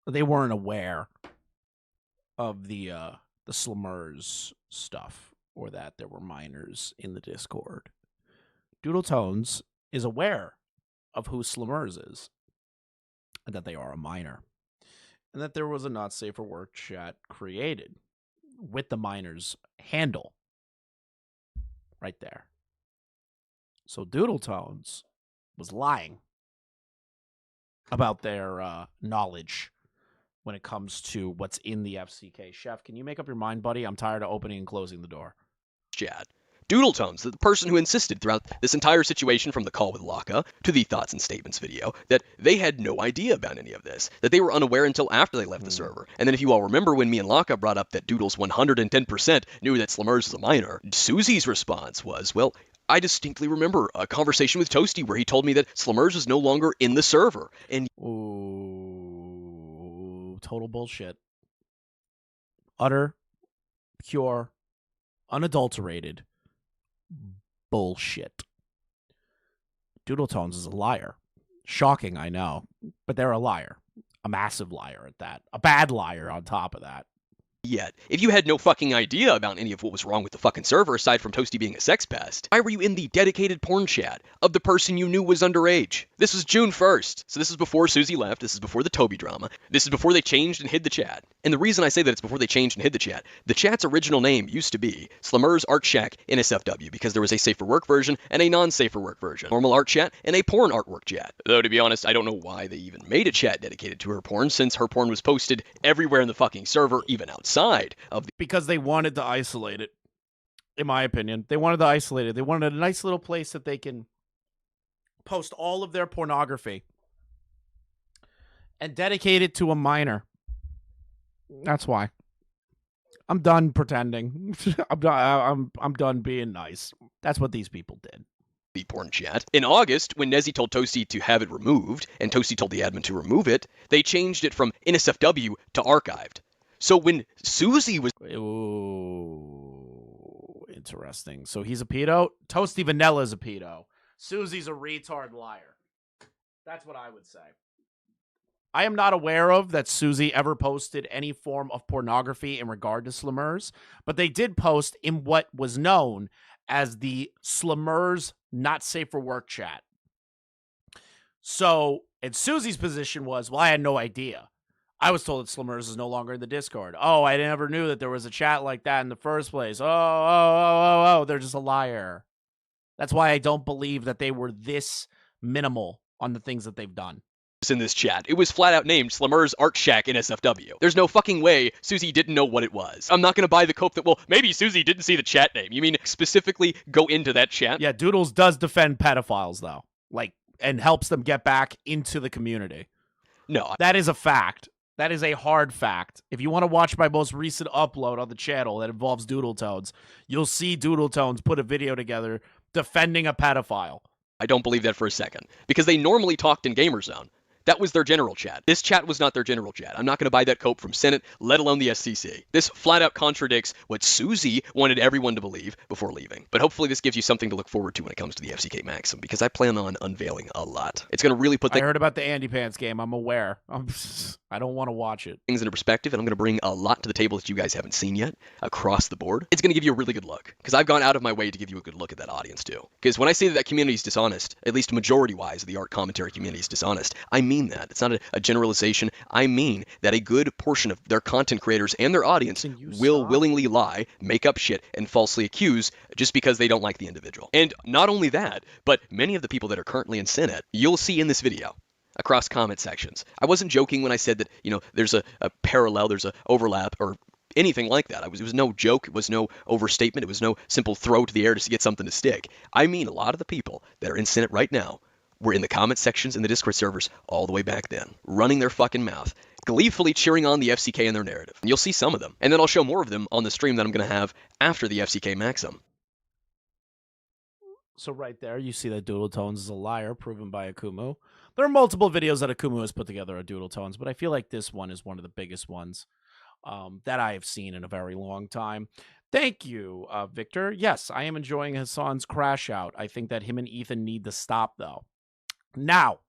they weren't aware of the Slimmers stuff, or that there were minors in the Discord. Doodletones is aware of who Slimmers is, and that they are a minor, and that there was a not safe for work chat created with the minors handle right there. So Doodletones was lying about their knowledge when it comes to what's in the FCK. Chef, can you make up your mind, buddy? I'm tired of opening and closing the door. Chat. Doodletones, the person who insisted throughout this entire situation, from the call with Laka to the thoughts and statements video, that they had no idea about any of this, that they were unaware until after they left the server. And then if you all remember when me and Laka brought up that Doodles 110% knew that Slimmers was a minor, Susie's response was, well, I distinctly remember a conversation with Toasty where he told me that Slimmers was no longer in the server. And ooh, total bullshit. Utter, pure, unadulterated bullshit. Doodletones is a liar. Shocking, I know, but they're a liar. A massive liar at that. A bad liar on top of that. Yet, if you had no fucking idea about any of what was wrong with the fucking server, aside from Toasty being a sex pest, why were you in the dedicated porn chat of the person you knew was underage? This was June 1st, so this is before Susie left, this is before the Toby drama, this is before they changed and hid the chat. And the reason I say that it's before they changed and hid the chat's original name used to be Slimmers Art Shack in SFW, because there was a safe for work version and a non-safe for work version, normal art chat and a porn artwork chat. Though to be honest, I don't know why they even made a chat dedicated to her porn, since her porn was posted everywhere in the fucking server, even outside of the— Because they wanted to isolate it, in my opinion. They wanted to isolate it. They wanted a nice little place that they can post all of their pornography and dedicate it to a minor. That's why. I'm done pretending. I'm done being nice. That's what these people did. The porn chat. In August, when Nezzy told Toasty to have it removed, and Toasty told the admin to remove it, they changed it from NSFW to archived. So when Susie was— Ooh, interesting. So he's a pedo? Toasty Vanilla's a pedo. Susie's a retard liar. That's what I would say. I am not aware of that Susie ever posted any form of pornography in regard to Slimmers, but they did post in what was known as the Slimmers Not Safe for Work chat. So, and Susie's position was, well, I had no idea. I was told that Slimmers is no longer in the Discord. Oh, I never knew that there was a chat like that in the first place. Oh, they're just a liar. That's why I don't believe that they were this minimal on the things that they've done. In this chat, it was flat out named Slimmers Art Shack in SFW. There's no fucking way Susie didn't know what it was. I'm not gonna buy the cope that, well, maybe Susie didn't see the chat name. You mean specifically go into that chat? Yeah, Doodles does defend pedophiles, though. Like, and helps them get back into the community. No. That is a fact. That is a hard fact. If you want to watch my most recent upload on the channel that involves Doodletones, you'll see Doodletones put a video together defending a pedophile. I don't believe that for a second, because they normally talked in Gamerzone. That was their general chat. This chat was not their general chat. I'm not going to buy that cope from Senate, let alone the SCC. This flat out contradicts what Susie wanted everyone to believe before leaving. But hopefully this gives you something to look forward to when it comes to the FCK Maxim, because I plan on unveiling a lot. It's going to really put I heard about the Andy Pants game. I'm aware. I don't want to watch it. Things into perspective, and I'm going to bring a lot to the table that you guys haven't seen yet across the board. It's going to give you a really good look, because I've gone out of my way to give you a good look at that audience too. Because when I say that community is dishonest, at least majority-wise, the art commentary community is dishonest, I mean that. It's not a generalization. I mean that a good portion of their content creators and their audience will willingly lie, make up shit, and falsely accuse just because they don't like the individual. And not only that, but many of the people that are currently in Senate, you'll see in this video, across comment sections. I wasn't joking when I said that, you know, there's a parallel, there's a overlap, or anything like that. It was no joke, it was no overstatement, it was no simple throw to the air to get something to stick. I mean, a lot of the people that are in Senate right now were in the comment sections and the Discord servers all the way back then, running their fucking mouth, gleefully cheering on the FCK and their narrative. And you'll see some of them, and then I'll show more of them on the stream that I'm going to have after the FCK Maxim. So right there, you see that Doodletones is a liar, proven by Akumu. There are multiple videos that Akumu has put together on Doodletones, but I feel like this one is one of the biggest ones that I have seen in a very long time. Thank you, Victor. Yes, I am enjoying Hassan's crash out. I think that him and Ethan need to stop, though. Now,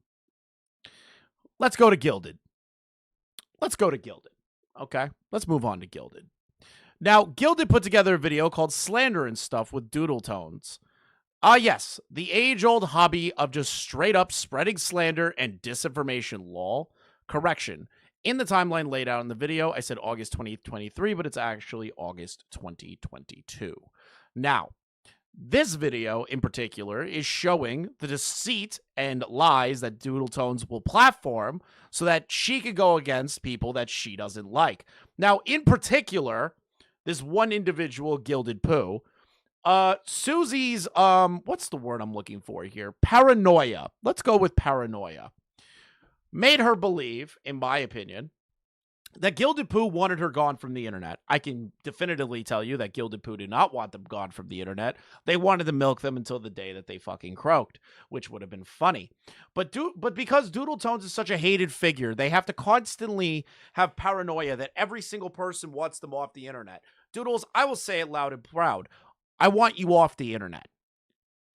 let's go to Gilded. Okay? Let's move on to Gilded. Now, Gilded put together a video called Slander and Stuff with Doodletones. Yes, the age-old hobby of just straight-up spreading slander and disinformation, lol. Correction. In the timeline laid out in the video, I said August 2023, but it's actually August 2022. Now, this video in particular is showing the deceit and lies that Doodletones will platform so that she could go against people that she doesn't like. Now, in particular, this one individual, Gilded Poo, Susie's, what's the word I'm looking for here? Paranoia. Let's go with paranoia. Made her believe, in my opinion, that Gilded Poo wanted her gone from the internet. I can definitively tell you that Gilded Poo did not want them gone from the internet. They wanted to milk them until the day that they fucking croaked, which would have been funny. But because Doodletones is such a hated figure, they have to constantly have paranoia that every single person wants them off the internet. Doodles, I will say it loud and proud. I want you off the internet.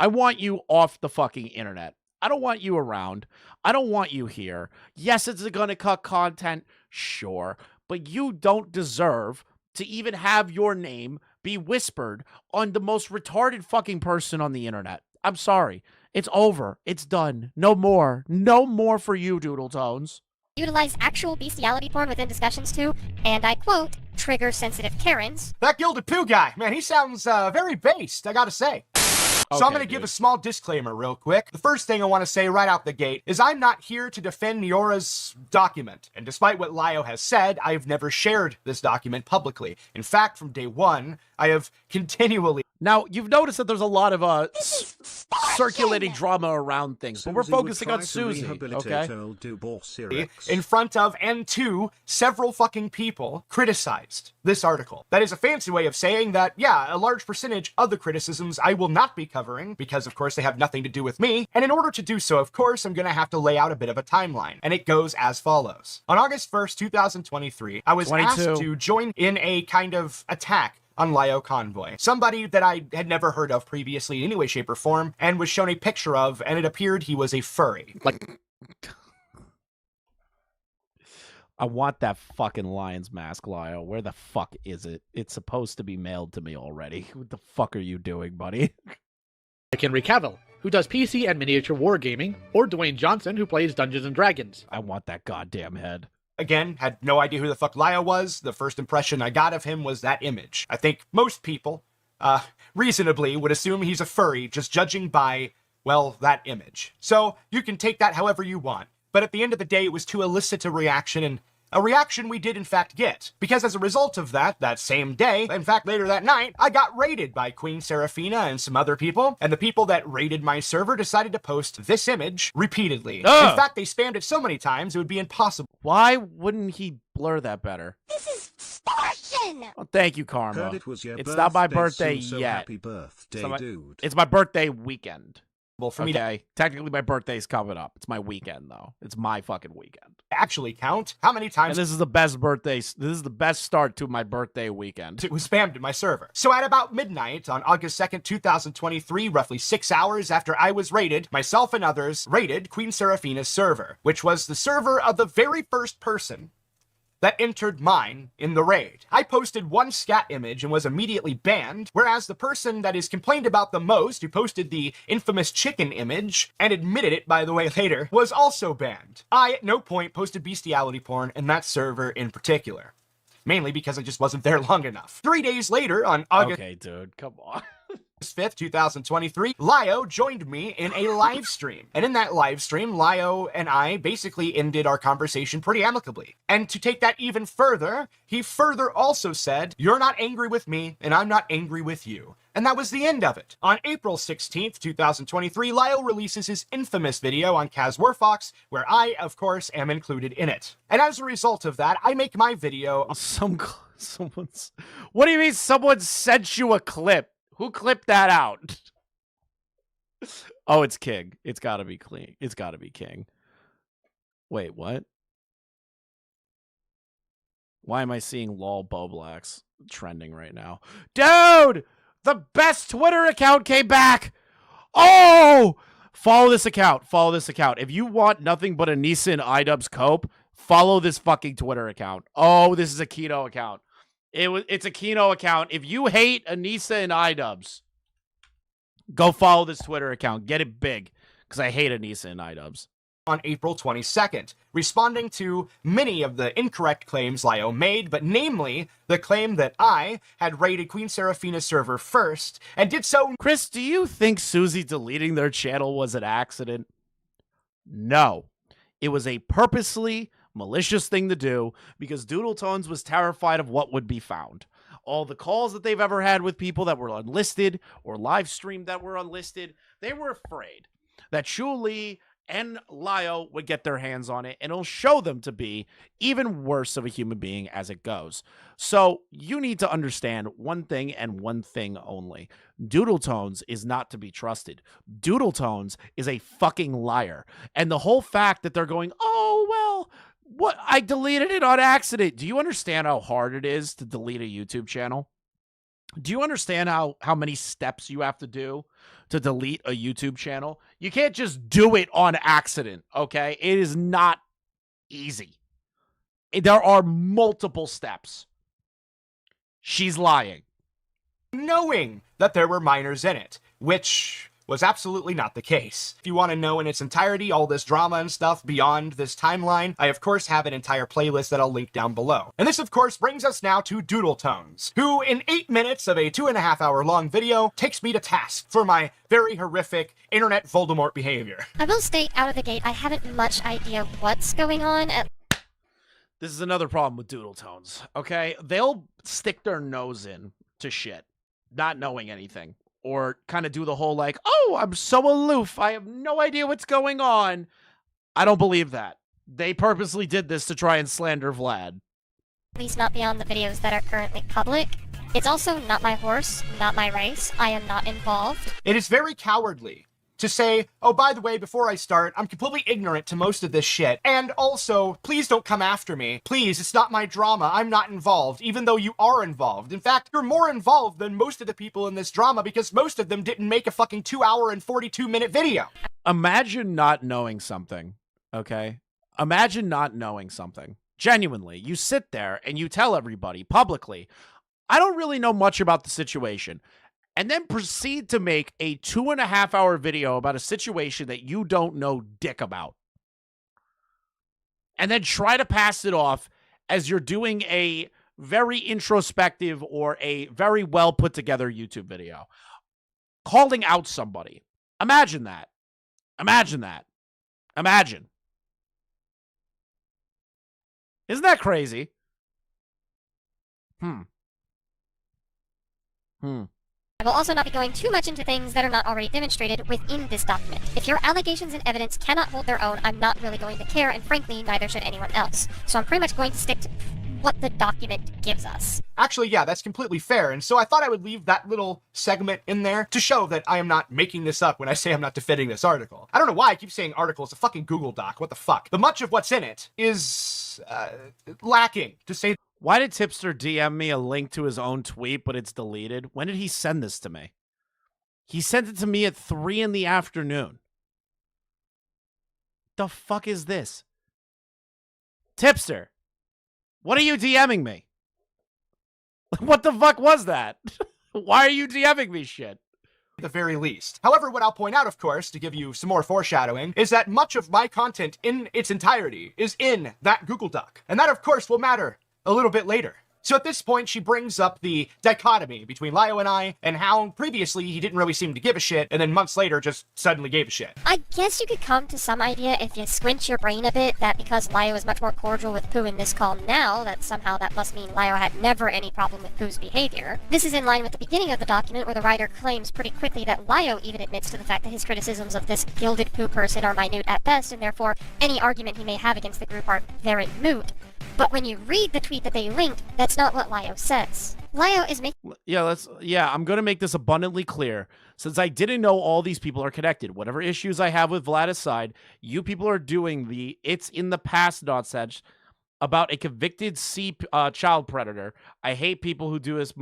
I want you off the fucking internet. I don't want you around. I don't want you here. Yes, it's going to cut content. Sure. But you don't deserve to even have your name be whispered on the most retarded fucking person on the internet. I'm sorry. It's over. It's done. No more. No more for you, Doodletones. Utilize actual bestiality porn within discussions to, and I quote, trigger sensitive Karens. That Gilded Poo guy, man, he sounds very based, I gotta say. So I'm going to give a small disclaimer real quick. The first thing I want to say right out the gate is I'm not here to defend Niora's document. And despite what Lio has said, I have never shared this document publicly. In fact, from day one, I have continually... Now, you've noticed that there's a lot of circulating drama around things, but we're focusing on Susie, okay? In front of and to several fucking people criticized this article. That is a fancy way of saying that, yeah, a large percentage of the criticisms I will not be covering because, of course, they have nothing to do with me. And in order to do so, of course, I'm going to have to lay out a bit of a timeline. And it goes as follows. On August 1st, 2023, I was asked to join in a kind of attack on Lio Convoy. Somebody that I had never heard of previously in any way, shape, or form, and was shown a picture of, and it appeared he was a furry. Like, I want that fucking lion's mask, Lio. Where the fuck is it? It's supposed to be mailed to me already. What the fuck are you doing, buddy? Like Henry Cavill, who does PC and miniature wargaming, or Dwayne Johnson, who plays Dungeons & Dragons. I want that goddamn head. Again, had no idea who the fuck Lio was. The first impression I got of him was that image. I think most people, reasonably, would assume he's a furry, just judging by, well, that image. So, you can take that however you want. But at the end of the day, it was to elicit a reaction, and a reaction we did in fact get. Because as a result of that same day, in fact later that night, I got raided by Queen Seraphina and some other people, and the people that raided my server decided to post this image repeatedly. In fact, they spammed it so many times it would be impossible. Why wouldn't he blur that better? This is extortion! Oh, thank you, Karma. It's not my birthday so yet. Happy birthday, dude. It's my birthday weekend. for me to Okay, technically my birthday's coming up. It's my weekend, though. It's my fucking weekend. actually count how many times And this is the best birthday. This is the best start to my birthday weekend. it was spammed in my server. So at about midnight on August 2nd, 2023, roughly 6 hours after I was raided, myself and others raided Queen Seraphina's server, which was the server of the very first person that entered mine in the raid. I posted one scat image and was immediately banned, whereas the person that is complained about the most, who posted the infamous chicken image, and admitted it, by the way, later, was also banned. I, at no point, posted bestiality porn in that server in particular. Mainly because I just wasn't there long enough. 3 days later, on August... Okay, dude, come on. 5th, 2023, Lio joined me in a live stream. And in that live stream, Lio and I basically ended our conversation pretty amicably. And to take that even further, he further also said, "You're not angry with me, and I'm not angry with you." And that was the end of it. On April 16th, 2023, Lio releases his infamous video on Kaz Warfox, where I, of course, am included in it. And as a result of that, I make my video... Someone's... What do you mean someone sent you a clip? Who clipped that out? Oh, it's King. It's gotta be clean. It's gotta be King. Wait, what? Why am I seeing lol Boblax trending right now? Dude! The best Twitter account came back! Oh! Follow this account. Follow this account. If you want nothing but a Nisa and iDubbbz cope, follow this fucking Twitter account. Oh, this is a Kino account. It's a Kino account. If you hate Anissa and iDubbbz, go follow this Twitter account. Get it big, because I hate Anissa and iDubbbz. On April 22nd, responding to many of the incorrect claims Lio made, but namely the claim that I had raided Queen Seraphina's server first, and did so... Chris, do you think Susie deleting their channel was an accident? No. It was a purposely malicious thing to do because Doodletones was terrified of what would be found. All the calls that they've ever had with people that were unlisted or live streamed that were unlisted, they were afraid that Shuli and Lio would get their hands on it and it'll show them to be even worse of a human being as it goes. So you need to understand one thing and one thing only. Doodletones is not to be trusted. Doodletones is a fucking liar. And the whole fact that they're going, oh, well, what? I deleted it on accident. Do you understand how hard it is to delete a YouTube channel? Do you understand how many steps you have to do to delete a YouTube channel? You can't just do it on accident, okay? It is not easy. There are multiple steps. She's lying. Knowing that there were minors in it, which was absolutely not the case. If you want to know in its entirety all this drama and stuff beyond this timeline, I of course have an entire playlist that I'll link down below. And this of course brings us now to Doodletones, who in 8 minutes of a 2.5 hour long video takes me to task for my very horrific internet Voldemort behavior. I will state out of the gate, I haven't much idea what's going on. This is another problem with Doodletones, okay? They'll stick their nose in to shit, not knowing anything. Or kind of do the whole like, oh, I'm so aloof, I have no idea what's going on. I don't believe that. They purposely did this to try and slander Vlad. At least not beyond the videos that are currently public. It's also not my horse, not my race. I am not involved. It is very cowardly to say, oh, by the way, before I start, I'm completely ignorant to most of this shit. And also, please don't come after me. Please, it's not my drama. I'm not involved, even though you are involved. In fact, you're more involved than most of the people in this drama because most of them didn't make a fucking 2 hour and 42-minute video. Imagine not knowing something, okay? Imagine not knowing something. Genuinely, you sit there and you tell everybody publicly, I don't really know much about the situation. And then proceed to make a 2.5 hour video about a situation that you don't know dick about. And then try to pass it off as you're doing a very introspective or a very well put together YouTube video. Calling out somebody. Imagine that. Imagine that. Imagine. Isn't that crazy? I will also not be going too much into things that are not already demonstrated within this document. If your allegations and evidence cannot hold their own, I'm not really going to care, and frankly, neither should anyone else. So I'm pretty much going to stick to what the document gives us. Actually, yeah, that's completely fair, and so I thought I would leave that little segment in there to show that I am not making this up when I say I'm not defending this article. I don't know why I keep saying article. It's a fucking Google Doc. What the fuck? But much of what's in it is lacking, to say. Why did Tipster DM me a link to his own tweet, but it's deleted? When did he send this to me? He sent it to me at 3 in the afternoon. The fuck is this? Tipster, what are you DMing me? What the fuck was that? Why are you DMing me shit? At the very least. However, what I'll point out, of course, to give you some more foreshadowing, is that much of my content in its entirety is in that Google Doc. And that, of course, will matter a little bit later. So at this point, she brings up the dichotomy between Lio and I, and how previously he didn't really seem to give a shit, and then months later just suddenly gave a shit. I guess you could come to some idea if you squint your brain a bit that because Lio is much more cordial with Pooh in this call now, that somehow that must mean Lio had never any problem with Pooh's behavior. This is in line with the beginning of the document where the writer claims pretty quickly that Lio even admits to the fact that his criticisms of this Gilded Poo person are minute at best, and therefore any argument he may have against the group are very moot. But when you read the tweet that they linked, that's not what Lio says. Lio is making... I'm going to make this abundantly clear. Since I didn't know all these people are connected, whatever issues I have with Vlad aside, you people are doing the it's in the past nonsense about a convicted child predator. I hate people who do this,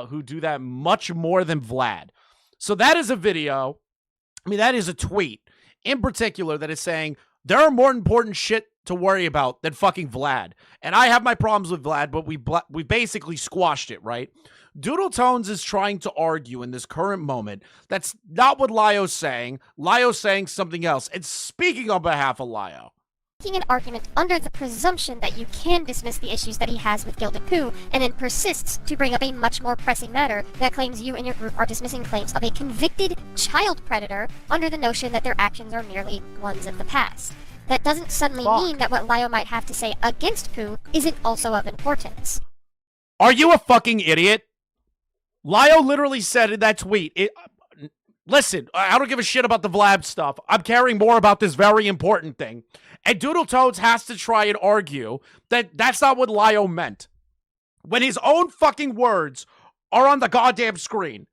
who do that much more than Vlad. So that is a video. I mean, that is a tweet in particular that is saying there are more important shit to worry about than fucking Vlad. And I have my problems with Vlad, but we basically squashed it, right? Doodletones is trying to argue in this current moment. That's not what Lio's saying. Lio's saying something else. And speaking on behalf of Lio. Making an argument under the presumption that you can dismiss the issues that he has with Gilded Poo, and then persists to bring up a much more pressing matter that claims you and your group are dismissing claims of a convicted child predator under the notion that their actions are merely ones of the past. That doesn't suddenly mean that what Lio might have to say against Pooh isn't also of importance. Are you a fucking idiot? Lio literally said in that tweet, listen, I don't give a shit about the Vlad stuff. I'm caring more about this very important thing. And Doodletones has to try and argue that that's not what Lio meant. When his own fucking words are on the goddamn screen.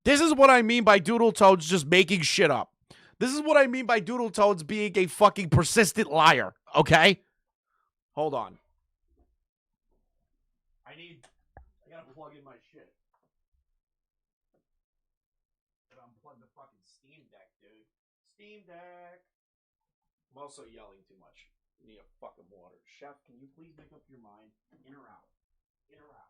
This is what I mean by Doodletones just making shit up. This is what I mean by Doodletones being a fucking persistent liar, okay? Hold on. I gotta plug in my shit. Gotta unplug the fucking Steam Deck, dude. Steam Deck. I'm also yelling too much. I need a fucking water. Chef, can you please make up your mind? In or out? In or out?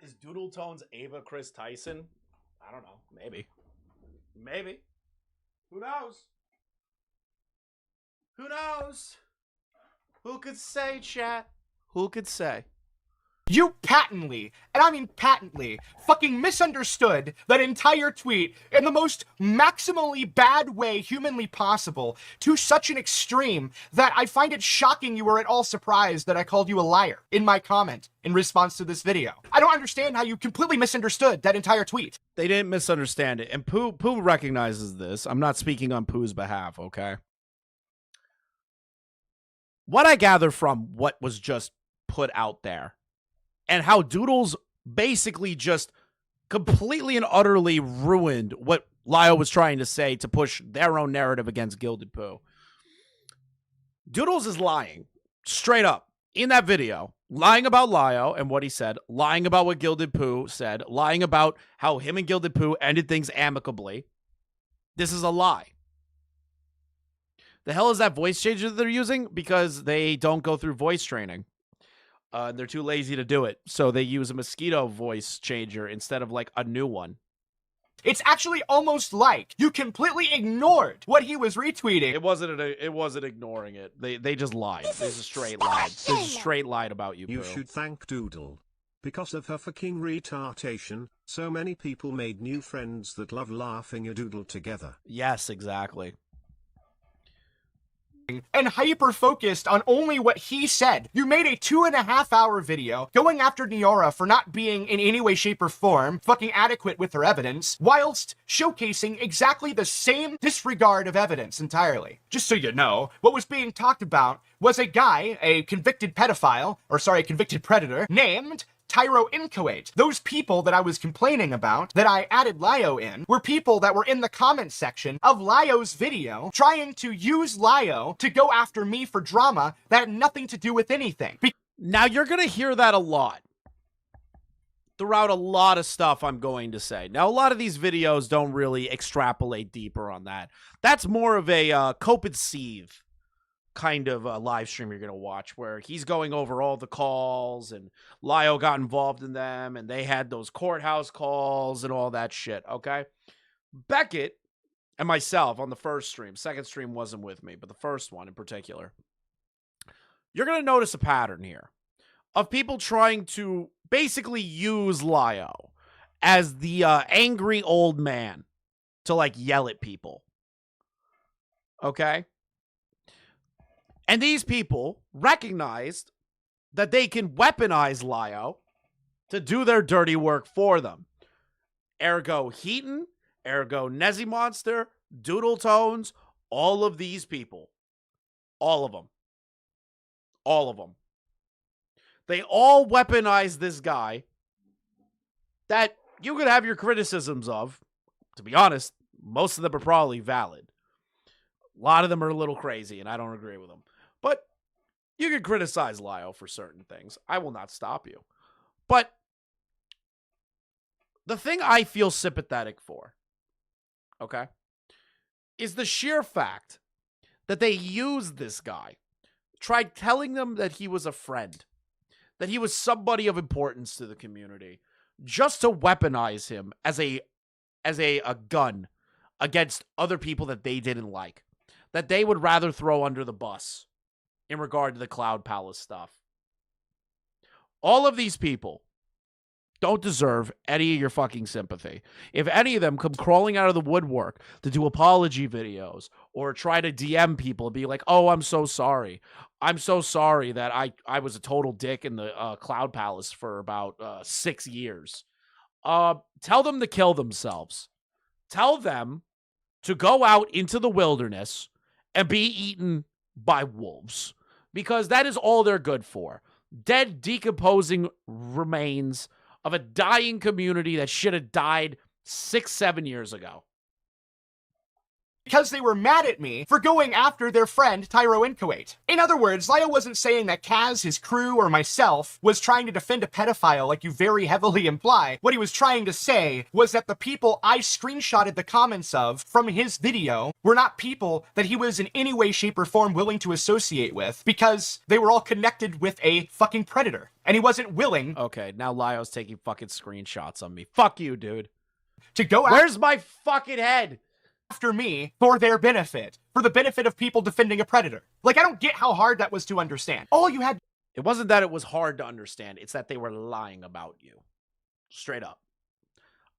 Is Doodletones Ava Chris Tyson? I don't know. Maybe. Maybe. Who knows? Who knows? Who could say, chat? Who could say? You patently, and I mean patently, fucking misunderstood that entire tweet in the most maximally bad way humanly possible to such an extreme that I find it shocking you were at all surprised that I called you a liar in my comment in response to this video. I don't understand how you completely misunderstood that entire tweet. They didn't misunderstand it, and Pooh recognizes this. I'm not speaking on Pooh's behalf, okay? What I gather from what was just put out there, and how Doodles basically just completely and utterly ruined what Lio was trying to say to push their own narrative against Gilded Poo. Doodles is lying, straight up, in that video. Lying about Lio and what he said, lying about what Gilded Poo said, lying about how him and Gilded Poo ended things amicably. This is a lie. The hell is that voice changer they're using? Because they don't go through voice training. They're too lazy to do it, so they use a mosquito voice changer instead of like a new one. It's actually almost like you completely ignored what he was retweeting. It wasn't ignoring it. They just lied. They just straight lied. They just straight lied about you. You Pooh. should thank Doodle. Because of her fucking retardation, so many people made new friends that love laughing a doodle together. Yes, exactly. and hyper-focused on only what he said. You made a 2.5-hour video going after Niora for not being in any way, shape, or form fucking adequate with her evidence, whilst showcasing exactly the same disregard of evidence entirely. Just so you know, what was being talked about was a guy, a convicted pedophile, or sorry, a convicted predator, named Tyro Inchoate. Those people that I was complaining about, that I added Lio in, were people that were in the comment section of Lio's video, trying to use Lio to go after me for drama that had nothing to do with anything. Now, you're going to hear that a lot throughout a lot of stuff I'm going to say. Now, a lot of these videos don't really extrapolate deeper on that. That's more of a cope and seethe kind of a live stream you're going to watch, where he's going over all the calls and Lio got involved in them and they had those courthouse calls and all that shit, okay? Beckett and myself on the first stream, second stream wasn't with me, but the first one in particular, you're going to notice a pattern here of people trying to basically use Lio as the angry old man to like yell at people, okay? And these people recognized that they can weaponize Lio to do their dirty work for them. Ergo Heaton, ergo Nezzy Monster, Doodletones, all of these people. All of them. All of them. They all weaponize this guy that you could have your criticisms of. To be honest, most of them are probably valid. A lot of them are a little crazy, and I don't agree with them. But you can criticize Lio for certain things. I will not stop you. But the thing I feel sympathetic for, okay, is the sheer fact that they used this guy, tried telling them that he was a friend, that he was somebody of importance to the community, just to weaponize him as a gun against other people that they didn't like, that they would rather throw under the bus in regard to the Cloud Palace stuff. All of these people don't deserve any of your fucking sympathy. If any of them come crawling out of the woodwork to do apology videos or try to DM people and be like, oh, I'm so sorry. I'm so sorry that I was a total dick in the Cloud Palace for about 6 years. Tell them to kill themselves. Tell them to go out into the wilderness and be eaten by wolves, because that is all they're good for. Dead, decomposing remains of a dying community that should have died 6-7 years ago. Because they were mad at me for going after their friend Tyro Inchoate. In other words, Lio wasn't saying that Kaz, his crew, or myself was trying to defend a pedophile like you very heavily imply. What he was trying to say was that the people I screenshotted the comments of from his video were not people that he was in any way, shape, or form willing to associate with, because they were all connected with a fucking predator. And he wasn't willing... Okay, now Lio's taking fucking screenshots on me. Fuck you, dude. To go out... Where's my fucking head? After me for their benefit, for the benefit of people defending a predator. Like, I don't get how hard that was to understand. All you had... It wasn't that it was hard to understand. It's that they were lying about you. Straight up.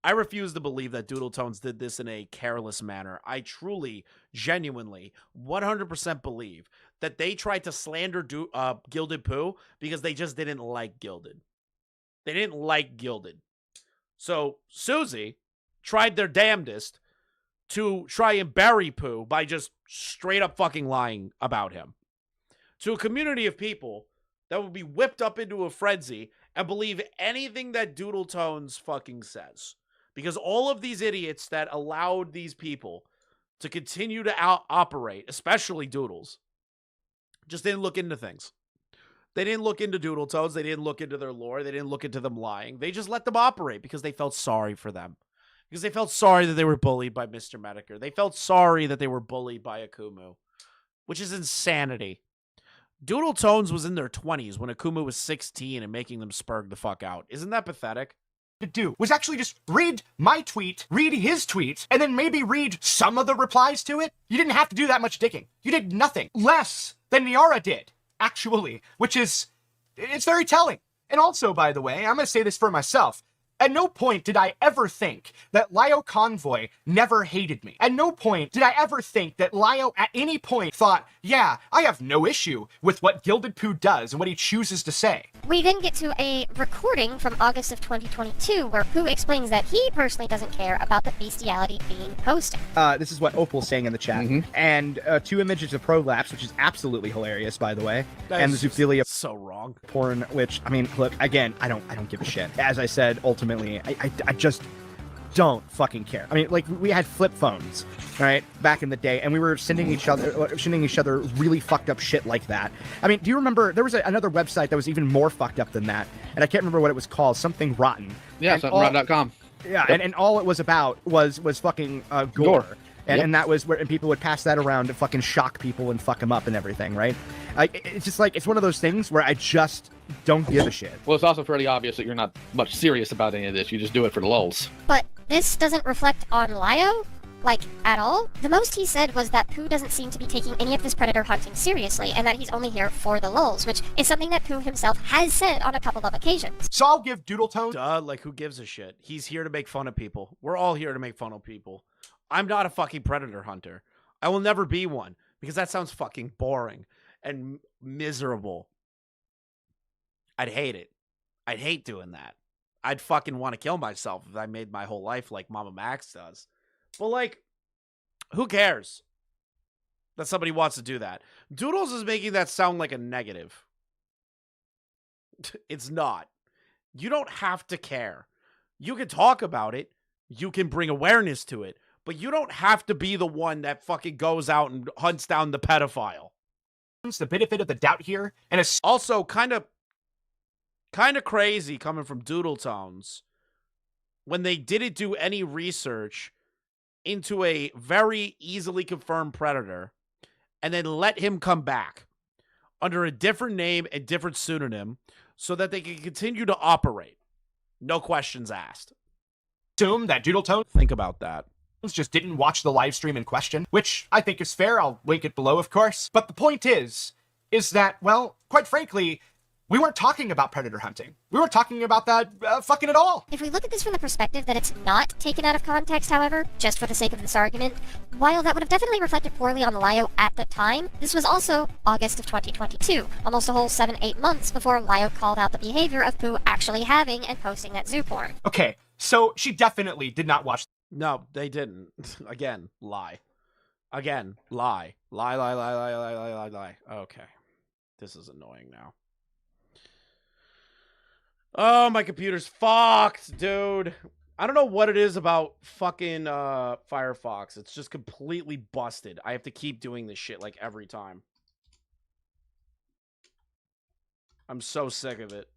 I refuse to believe that Doodletones did this in a careless manner. I truly, genuinely, 100% believe that they tried to slander Gilded Poo because they just didn't like Gilded. They didn't like Gilded. So, Susie tried their damnedest to try and bury Pooh by just straight up fucking lying about him. To a community of people that will be whipped up into a frenzy and believe anything that Doodletones fucking says. Because all of these idiots that allowed these people to continue to operate, especially Doodles, just didn't look into things. They didn't look into Doodletones. They didn't look into their lore. They didn't look into them lying. They just let them operate because they felt sorry for them. Because they felt sorry that they were bullied by Mr. Metokur. They felt sorry that they were bullied by Akumu, which is insanity. Doodletones was in their 20s when Akumu was 16 and making them spurg the fuck out. Isn't that pathetic? To do was actually just read my tweet, read his tweet, and then maybe read some of the replies to it. You didn't have to do that much digging. You did nothing. Less than Niora did, actually, which is, it's very telling. And also, by the way, I'm going to say this for myself. At no point did I ever think that Lio Convoy never hated me. At no point did I ever think that Lio at any point thought, yeah, I have no issue with what Gilded Poo does and what he chooses to say. We then get to a recording from August of 2022 where Poo explains that he personally doesn't care about the bestiality being posted. This is what Opal's saying in the chat. And 2 images of prolapse, which is absolutely hilarious, by the way. And the zoophilia so wrong. Porn, which, I mean, look, again, I don't give a shit. As I said, ultimately, I just don't fucking care. I mean, like, we had flip phones, right, back in the day, and we were sending each other really fucked up shit like that. I mean, do you remember, there was another website that was even more fucked up than that, and I can't remember what it was called, something rotten. Yeah, something.com. Yeah, and all it was about was fucking gore. And that was where, and people would pass that around to fucking shock people and fuck them up and everything, right? It's just like, it's one of those things where I just don't give a shit. Well, it's also fairly obvious that you're not much serious about any of this. You just do it for the lulz. But this doesn't reflect on Lio, like, at all. The most he said was that Poo doesn't seem to be taking any of this predator hunting seriously, and that he's only here for the lulz, which is something that Poo himself has said on a couple of occasions. So I'll give Doodletones... Duh, like, who gives a shit? He's here to make fun of people. We're all here to make fun of people. I'm not a fucking predator hunter. I will never be one, because that sounds fucking boring and miserable. I'd hate it. I'd hate doing that. I'd fucking want to kill myself if I made my whole life like Mama Max does. But, like, who cares that somebody wants to do that? Doodles is making that sound like a negative. It's not. You don't have to care. You can talk about it. You can bring awareness to it. But you don't have to be the one that fucking goes out and hunts down the pedophile. The benefit of the doubt here, and it's also kind of crazy coming from Doodletones when they didn't do any research into a very easily confirmed predator and then let him come back under a different name and different pseudonym so that they can continue to operate. No questions asked. Assume that Doodletones... Think about that. Just didn't watch the live stream in question, which I think is fair. I'll link it below, of course. But the point is that, well, quite frankly, we weren't talking about predator hunting. We weren't talking about that fucking at all. If we look at this from the perspective that it's not taken out of context, however, just for the sake of this argument, while that would have definitely reflected poorly on Lio at the time, this was also August of 2022, almost a whole 7-8 months before Lio called out the behavior of Poo actually having and posting that zoo porn. Okay, so she definitely did not watch. No, they didn't. Again, lie. Again, lie. Lie. Okay. This is annoying now. Oh, my computer's fucked, dude. I don't know what it is about fucking Firefox. It's just completely busted. I have to keep doing this shit like every time. I'm so sick of it.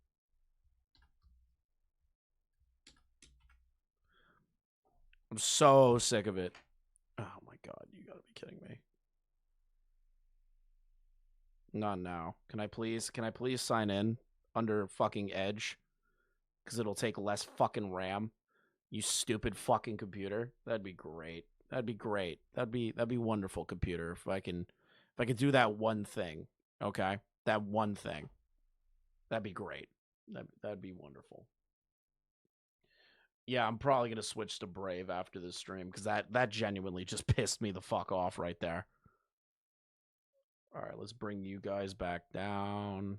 I'm so sick of it. Oh my god, you gotta be kidding me. Not now. Can I please sign in under fucking Edge? Because it'll take less fucking RAM. You stupid fucking computer. That'd be great. That'd be great. That'd be wonderful, computer. If I can do that one thing. Okay? That one thing. That'd be great. That'd be wonderful. Yeah, I'm probably going to switch to Brave after this stream, because that genuinely just pissed me the fuck off right there. All right, let's bring you guys back down.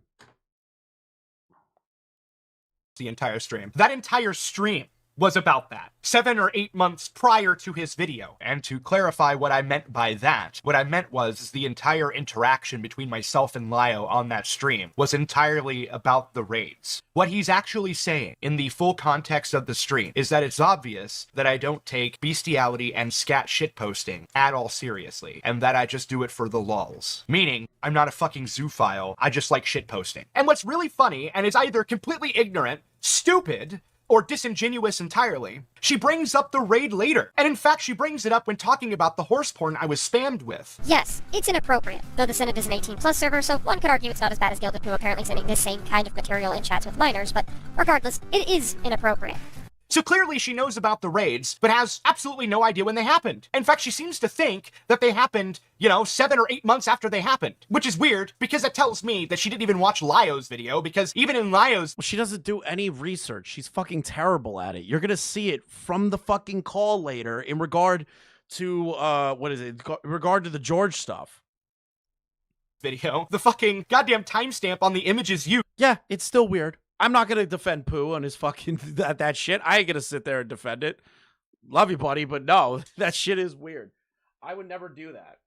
The entire stream. That entire stream was about that. 7 or 8 months prior to his video. And to clarify what I meant by that, what I meant was the entire interaction between myself and Lio on that stream was entirely about the raids. What he's actually saying in the full context of the stream is that it's obvious that I don't take bestiality and scat shitposting at all seriously, and that I just do it for the lulz. Meaning, I'm not a fucking zoophile, I just like shitposting. And what's really funny, and is either completely ignorant, stupid, or disingenuous entirely, she brings up the raid later. And in fact, she brings it up when talking about the horse porn I was spammed with. Yes, it's inappropriate, though the Senate is an 18+ server, so one could argue it's not as bad as Gilded Poo apparently sending this same kind of material in chats with minors, but regardless, it is inappropriate. So clearly she knows about the raids, but has absolutely no idea when they happened. In fact, she seems to think that they happened, 7 or 8 months after they happened. Which is weird, because that tells me that she didn't even watch Lyo's video, because even in Lyo's... She doesn't do any research. She's fucking terrible at it. You're gonna see it from the fucking call later in regard to, in regard to the George stuff. Video, the fucking goddamn timestamp on the images used. Yeah, it's still weird. I'm not gonna defend Pooh on his fucking that shit. I ain't gonna sit there and defend it. Love you, buddy, but no, that shit is weird. I would never do that.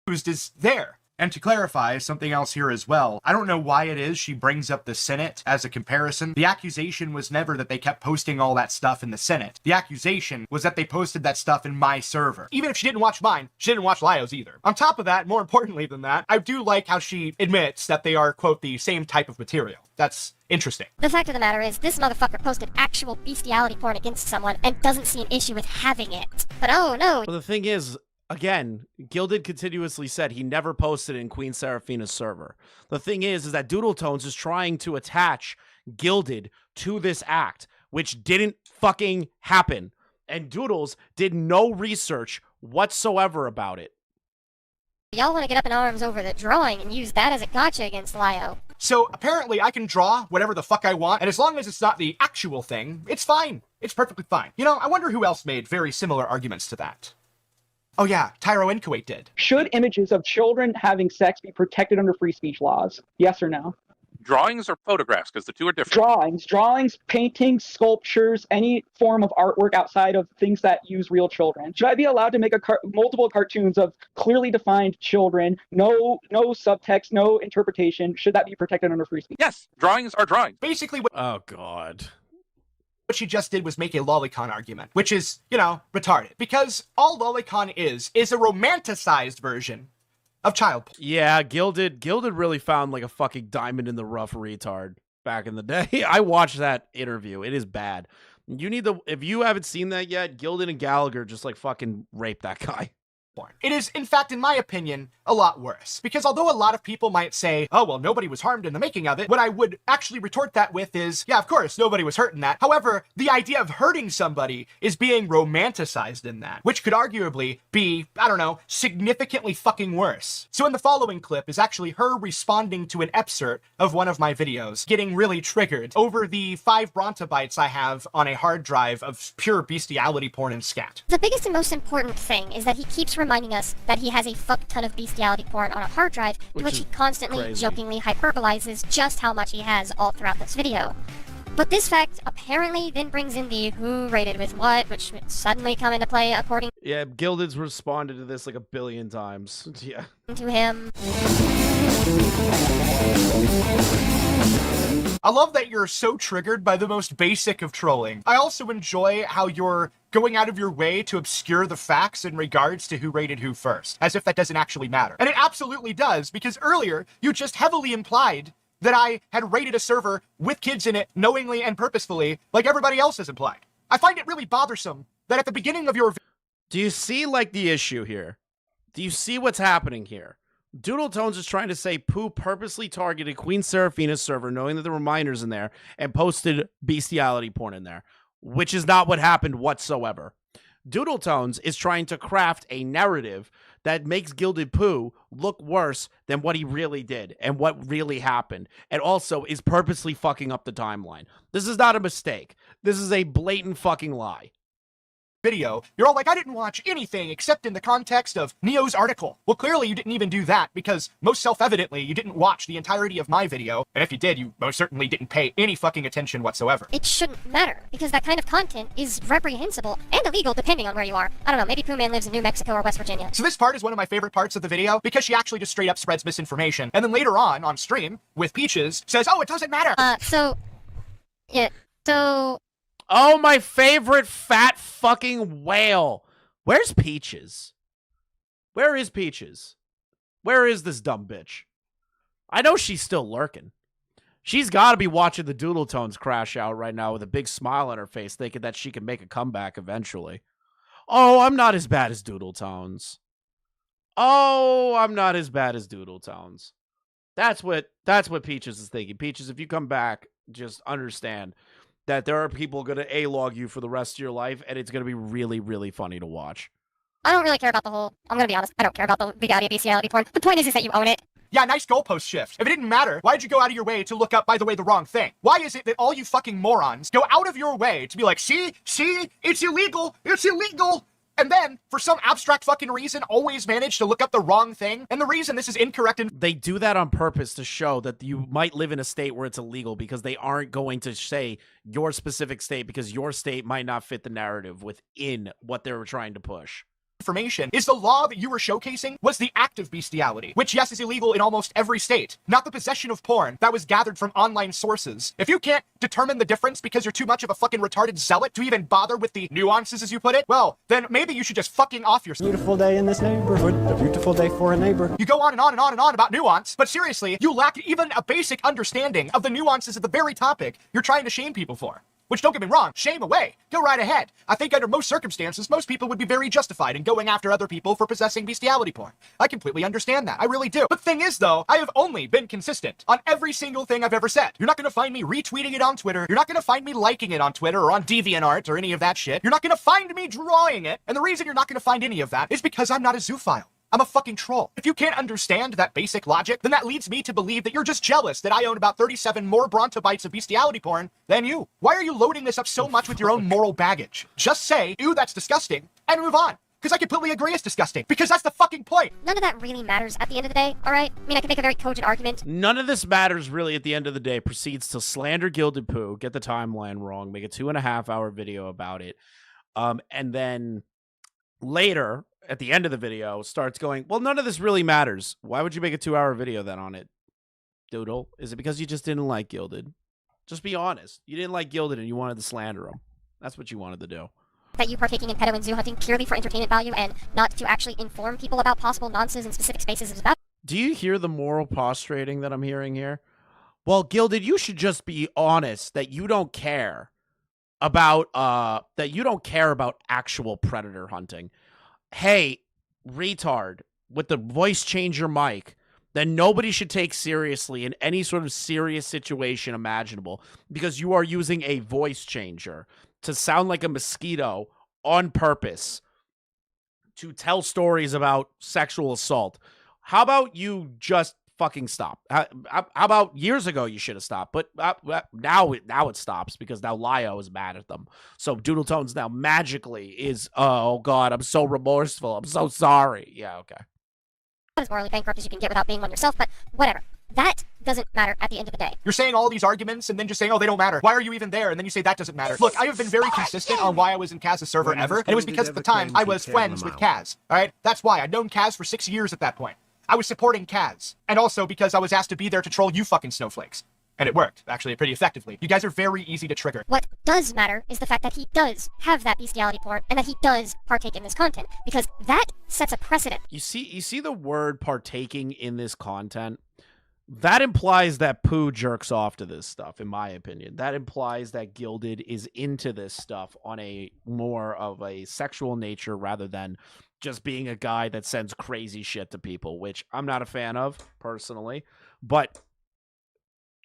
Is there. And to clarify something else here as well, I don't know why it is she brings up the Senate as a comparison. The accusation was never that they kept posting all that stuff in the Senate. The accusation was that they posted that stuff in my server. Even if she didn't watch mine, she didn't watch Lyo's either. On top of that, more importantly than that, I do like how she admits that they are, quote, the same type of material. That's interesting. The fact of the matter is, this motherfucker posted actual bestiality porn against someone and doesn't see an issue with having it. But oh no. Well, the thing is, again, Gilded continuously said he never posted it in Queen Seraphina's server. The thing is that Doodletones is trying to attach Gilded to this act, which didn't fucking happen. And Doodles did no research whatsoever about it. Y'all want to get up in arms over the drawing and use that as a gotcha against Lyo. So apparently I can draw whatever the fuck I want, and as long as it's not the actual thing, it's fine. It's perfectly fine. I wonder who else made very similar arguments to that. Oh yeah, Tyro and Kuwait did. Should images of children having sex be protected under free speech laws? Yes or no? Drawings or photographs, because the two are different. Drawings, paintings, sculptures, any form of artwork outside of things that use real children. Should I be allowed to make multiple cartoons of clearly defined children, no subtext, no interpretation? Should that be protected under free speech? Yes, drawings are drawings. Basically, oh god. What she just did was make a lolicon argument, which is, retarded. Because all lolicon is a romanticized version of child porn. Yeah, Gilded really found like a fucking diamond in the rough retard back in the day. I watched that interview. It is bad. If you haven't seen that yet, Gilded and Gallagher just like fucking raped that guy. It is, in fact, in my opinion, a lot worse. Because although a lot of people might say, oh, well, nobody was harmed in the making of it, what I would actually retort that with is, yeah, of course, nobody was hurt in that. However, the idea of hurting somebody is being romanticized in that, which could arguably be, I don't know, significantly fucking worse. So in the following clip is actually her responding to an excerpt of one of my videos, getting really triggered over the 5 brontobytes I have on a hard drive of pure bestiality porn and scat. The biggest and most important thing is that he keeps reminding us that he has a fuck ton of bestiality porn on a hard drive, to which he constantly jokingly hyperbolizes just how much he has all throughout this video. But this fact apparently then brings in the who rated with what, which would suddenly come into play according Yeah, Gilded's responded to this like 1 billion times. Yeah. to him. I love that you're so triggered by the most basic of trolling. I also enjoy how you're going out of your way to obscure the facts in regards to who rated who first, as if that doesn't actually matter. And it absolutely does, because earlier, you just heavily implied that I had raided a server with kids in it knowingly and purposefully, like everybody else has implied. I find it really bothersome that at the beginning of your... Do you see, like, the issue here? Do you see what's happening here? Doodletones is trying to say Pooh purposely targeted Queen Seraphina's server, knowing that there were minors in there, and posted bestiality porn in there, which is not what happened whatsoever. Doodletones is trying to craft a narrative that makes Gilded Poo look worse than what he really did and what really happened, and also is purposely fucking up the timeline. This is not a mistake. This is a blatant fucking lie. Video, you're all like, I didn't watch anything except in the context of Neo's article. Well, clearly you didn't even do that, because most self-evidently you didn't watch the entirety of my video, and if you did, you most certainly didn't pay any fucking attention whatsoever. It shouldn't matter, because that kind of content is reprehensible and illegal depending on where you are. I don't know, maybe Pooh Man lives in New Mexico or West Virginia. So this part is one of my favorite parts of the video, because she actually just straight up spreads misinformation, and then later on stream, with Peaches, says, oh, it doesn't matter! Oh, my favorite fat fucking whale. Where's Peaches? Where is Peaches? Where is this dumb bitch? I know she's still lurking. She's got to be watching the Doodletones crash out right now with a big smile on her face, thinking that she can make a comeback eventually. Oh, I'm not as bad as Doodletones. Oh, I'm not as bad as Doodletones. That's what Peaches is thinking. Peaches, if you come back, just understand that there are people going to A-log you for the rest of your life, and it's going to be really, really funny to watch. I don't really care about the whole, I'm gonna be honest, I don't care about the legality of bestiality porn. The point is that you own it. Yeah, nice goalpost shift. If it didn't matter, why'd you go out of your way to look up, by the way, the wrong thing? Why is it that all you fucking morons go out of your way to be like, see, it's illegal, and then, for some abstract fucking reason, always manage to look up the wrong thing? And the reason this is incorrect and they do that on purpose to show that you might live in a state where it's illegal, because they aren't going to say your specific state, because your state might not fit the narrative within what they were trying to push. Information is the law that you were showcasing was the act of bestiality, which, yes, is illegal in almost every state, not the possession of porn that was gathered from online sources. If you can't determine the difference because you're too much of a fucking retarded zealot to even bother with the nuances, as you put it, well, then maybe you should just fucking off yourself. Beautiful day in this neighborhood, a beautiful day for a neighbor. You go on and on and on and on about nuance, but seriously, you lack even a basic understanding of the nuances of the very topic you're trying to shame people for. Which, don't get me wrong, shame away. Go right ahead. I think under most circumstances, most people would be very justified in going after other people for possessing bestiality porn. I completely understand that. I really do. But the thing is, though, I have only been consistent on every single thing I've ever said. You're not going to find me retweeting it on Twitter. You're not going to find me liking it on Twitter or on DeviantArt or any of that shit. You're not going to find me drawing it. And the reason you're not going to find any of that is because I'm not a zoophile. I'm a fucking troll. If you can't understand that basic logic, then that leads me to believe that you're just jealous that I own about 37 more brontobytes of bestiality porn than you. Why are you loading this up so much with your own moral baggage? Just say, ew, that's disgusting, and move on. Because I completely agree it's disgusting. Because that's the fucking point. None of that really matters at the end of the day, alright? I mean, I can make a very cogent argument. None of this matters really at the end of the day. Proceeds to slander Gilded Poo, get the timeline wrong, make a 2.5-hour video about it, and then later, at the end of the video, starts going, well, none of this really matters. Why would you make a 2-hour video then on it, Doodle? Is it because you just didn't like Gilded? Just be honest. You didn't like Gilded and you wanted to slander him. That's what you wanted to do. That you partaking in pedo and zoo hunting purely for entertainment value and not to actually inform people about possible nonsense in specific spaces is about. Do you hear the moral prostrating that I'm hearing here? Well, Gilded, you should just be honest that you don't care about actual predator hunting. Hey, retard, with the voice changer mic, then nobody should take seriously in any sort of serious situation imaginable, because you are using a voice changer to sound like a mosquito on purpose to tell stories about sexual assault. How about you just fucking stop? How about years ago you should have stopped, but now it stops because now Lio is mad at them. So Doodletones now magically is, oh god, I'm so remorseful. I'm so sorry. Yeah, okay. As morally bankrupt as you can get without being one yourself, but whatever. That doesn't matter at the end of the day. You're saying all these arguments and then just saying, oh, they don't matter. Why are you even there? And then you say that doesn't matter. Look, I have been very consistent on why I was in Kaz's server ever, and it was because at the time I was friends with Kaz. Alright? That's why. I'd known Kaz for 6 years at that point. I was supporting Kaz. And also because I was asked to be there to troll you fucking snowflakes. And it worked, actually, pretty effectively. You guys are very easy to trigger. What does matter is the fact that he does have that bestiality porn and that he does partake in this content, because that sets a precedent. You see the word partaking in this content? That implies that Poo jerks off to this stuff, in my opinion. That implies that Gilded is into this stuff on a more of a sexual nature rather than just being a guy that sends crazy shit to people, which I'm not a fan of, personally. But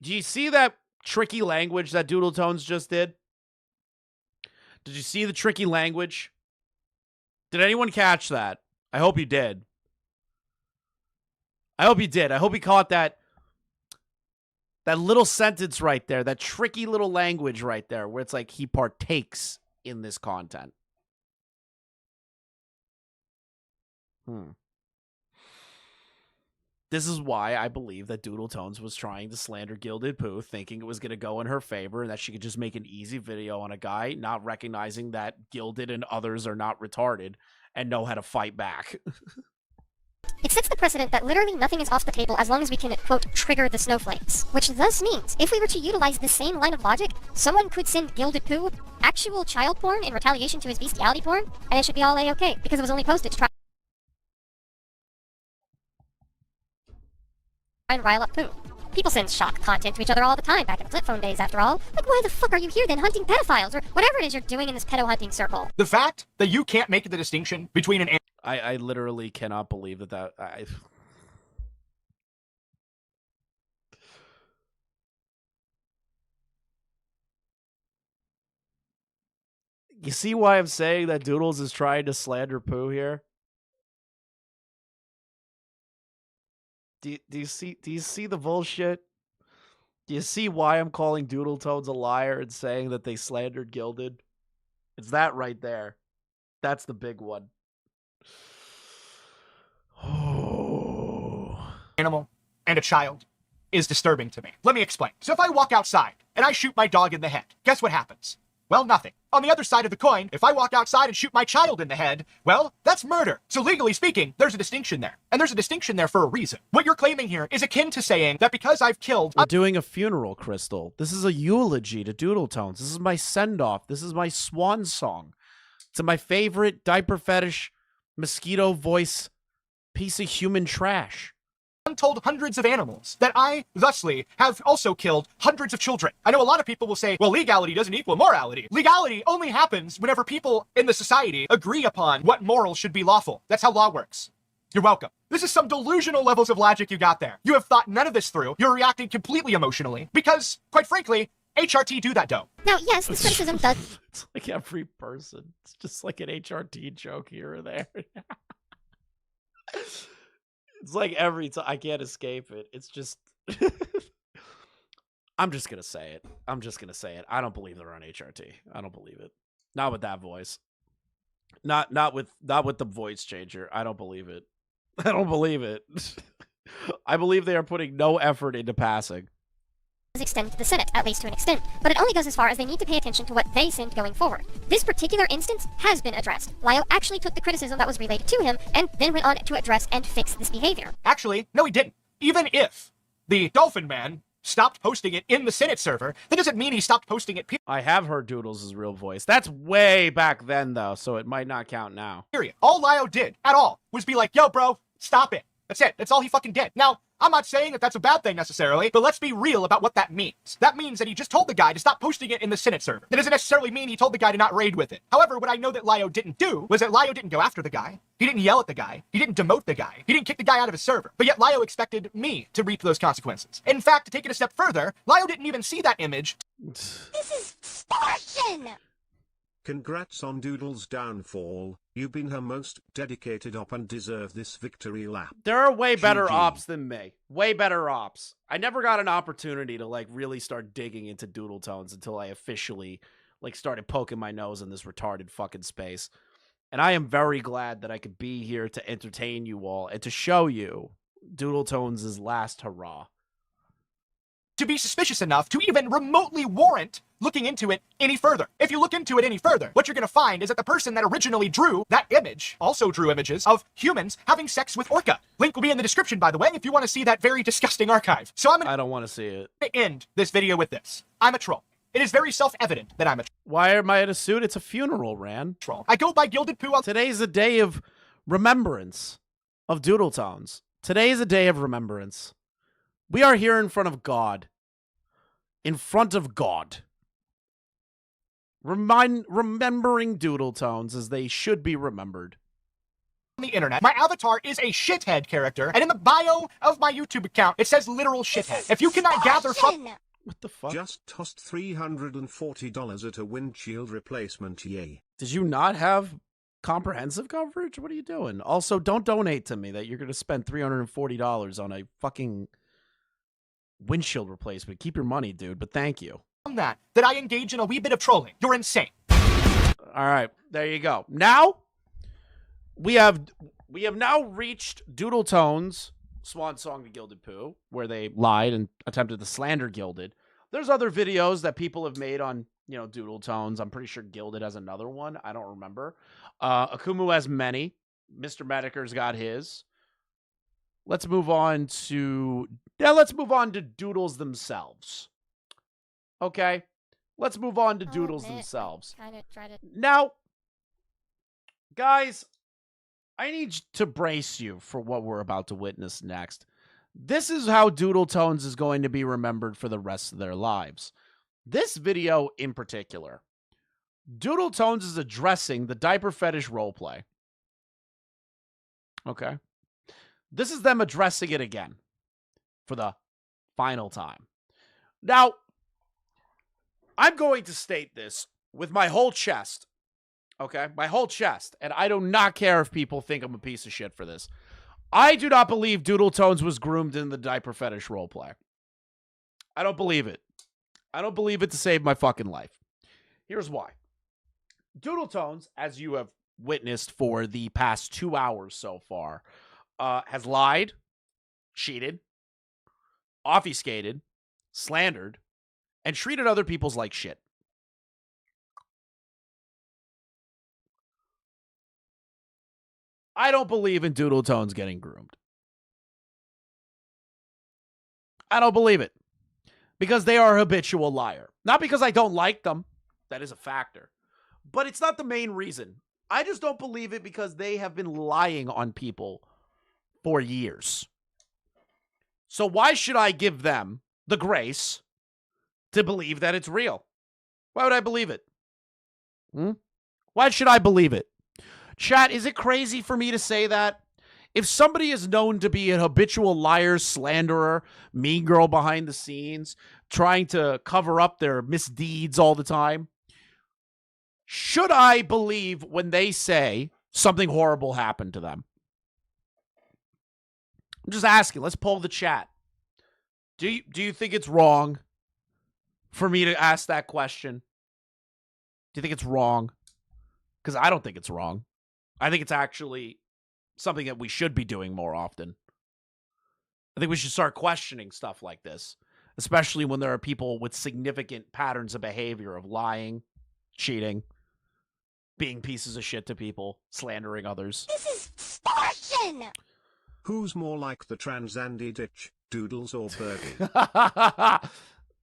do you see that tricky language that Doodletones just did? Did you see the tricky language? Did anyone catch that? I hope you did. I hope you did. I hope you caught that little sentence right there, that tricky little language right there, where it's like he partakes in this content. This is why I believe that Doodletones was trying to slander Gilded Poo, thinking it was going to go in her favor and that she could just make an easy video on a guy, not recognizing that Gilded and others are not retarded and know how to fight back. It sets the precedent that literally nothing is off the table as long as we can, quote, trigger the snowflakes. Which thus means, if we were to utilize the same line of logic, someone could send Gilded Poo actual child porn in retaliation to his bestiality porn, and it should be all A-okay, because it was only posted to try and rile up Poo. People send shock content to each other all the time back in the flip phone days, after all. Like, why the fuck are you here then hunting pedophiles, or whatever it is you're doing in this pedo hunting circle? The fact that you can't make the distinction between an... I literally cannot believe that You see why I'm saying that Doodles is trying to slander Pooh here? Do you see the bullshit? Do you see why I'm calling Doodletones a liar and saying that they slandered Gilded? It's that right there. That's the big one. Animal and a child is disturbing to me. Let me explain. So if I walk outside and I shoot my dog in the head, guess what happens? Well, nothing. On the other side of the coin, if I walk outside and shoot my child in the head, well, that's murder. So legally speaking, there's a distinction there. And there's a distinction there for a reason. What you're claiming here is akin to saying that because I've killed... We're doing a funeral, Crystal. This is a eulogy to Doodletones. This is my send-off. This is my swan song to my favorite diaper fetish, mosquito voice, piece of human trash. Untold hundreds of animals that I, thusly, have also killed hundreds of children. I know a lot of people will say, well, legality doesn't equal morality. Legality only happens whenever people in the society agree upon what morals should be lawful. That's how law works. You're welcome. This is some delusional levels of logic you got there. You have thought none of this through. You're reacting completely emotionally because, quite frankly, HRT do that dough. Now, yes, this criticism does... It's like every person. It's just like an HRT joke here or there. It's like every time. I can't escape it. It's just... I'm just going to say it. I'm just going to say it. I don't believe they're on HRT. I don't believe it. Not with that voice. Not with the voice changer. I don't believe it. I don't believe it. I believe they are putting no effort into passing. Extend to the Senate, at least to an extent, but it only goes as far as they need to pay attention to what they send going forward. This particular instance has been addressed. Lyle actually took the criticism that was related to him and then went on to address and fix this behavior. Actually, no he didn't. Even if the Dolphin Man stopped posting it in the Senate server, that doesn't mean he stopped posting it. I have heard Doodles' real voice. That's way back then, though, so it might not count now. Period. All Lyle did, at all, was be like, yo, bro, stop it. That's it. That's all he fucking did. Now, I'm not saying that that's a bad thing necessarily, but let's be real about what that means. That means that he just told the guy to stop posting it in the Senate server. That doesn't necessarily mean he told the guy to not raid with it. However, what I know that Lyo didn't do was that Lyo didn't go after the guy. He didn't yell at the guy. He didn't demote the guy. He didn't kick the guy out of his server. But yet Lyo expected me to reap those consequences. In fact, to take it a step further, Lyo didn't even see that image. This is extortion! Congrats on Doodle's downfall. You've been her most dedicated op and deserve this victory lap. There are way better GG. ops than me. Way better ops. I never got an opportunity to like really start digging into Doodletones until I officially like started poking my nose in this retarded fucking space. And I am very glad that I could be here to entertain you all and to show you Doodletones' last hurrah. To be suspicious enough to even remotely warrant looking into it any further. If you look into it any further, what you're going to find is that the person that originally drew that image also drew images of humans having sex with Orca. Link will be in the description, by the way, if you want to see that very disgusting archive. So I don't want to see it. To end this video with this. I'm a troll. It is very self-evident that I'm a troll. Why am I in a suit? It's a funeral, Ran. Troll. I go by Gilded Poo. Today's a day of remembrance of Doodletones. Today is a day of remembrance. We are here in front of God. In front of God. Remembering Doodletones as they should be remembered. On the internet, my avatar is a shithead character, and in the bio of my YouTube account, it says literal shithead. If you cannot gather from... What the fuck? Just tossed $340 at a windshield replacement, yay. Did you not have comprehensive coverage? What are you doing? Also, don't donate to me that you're going to spend $340 on a fucking windshield replacement. Keep your money, dude, but thank you. That I engage in a wee bit of trolling. You're insane. All right, there you go. Now, we have now reached Doodletones' swan song to Gilded Poo, where they lied and attempted to slander Gilded. There's other videos that people have made on, Doodletones. I'm pretty sure Gilded has another one. I don't remember. Akumu has many. Mr. Metokur's got his. Let's move on to Doodles themselves. Okay? Let's move on to Doodles themselves. Now, guys, I need to brace you for what we're about to witness next. This is how Doodletones is going to be remembered for the rest of their lives. This video in particular, Doodletones is addressing the diaper fetish roleplay. Okay? This is them addressing it again for the final time. Now, I'm going to state this with my whole chest Okay? My whole chest. And I do not care if people think I'm a piece of shit for this. I do not believe Doodletones was groomed in the diaper fetish roleplay. I don't believe it. I don't believe it to save my fucking life. Here's why. Doodletones, as you have witnessed for the past 2 hours so far, has lied, cheated, obfuscated, slandered, and treated other people's like shit. I don't believe in Doodletones getting groomed. I don't believe it. Because they are a habitual liar. Not because I don't like them. That is a factor. But it's not the main reason. I just don't believe it because they have been lying on people for years. So why should I give them the grace to believe that it's real? Why would I believe it? Why should I believe it? Chat, is it crazy for me to say that? If somebody is known to be an habitual liar, slanderer, mean girl behind the scenes, trying to cover up their misdeeds all the time, should I believe when they say something horrible happened to them? I'm just asking. Let's poll the chat. Do you think it's wrong for me to ask that question? Do you think it's wrong? Because I don't think it's wrong. I think it's actually something that we should be doing more often. I think we should start questioning stuff like this, especially when there are people with significant patterns of behavior of lying, cheating, being pieces of shit to people, slandering others. This is extortion! Who's more like the trans Andy Ditch, Doodles or Birdie?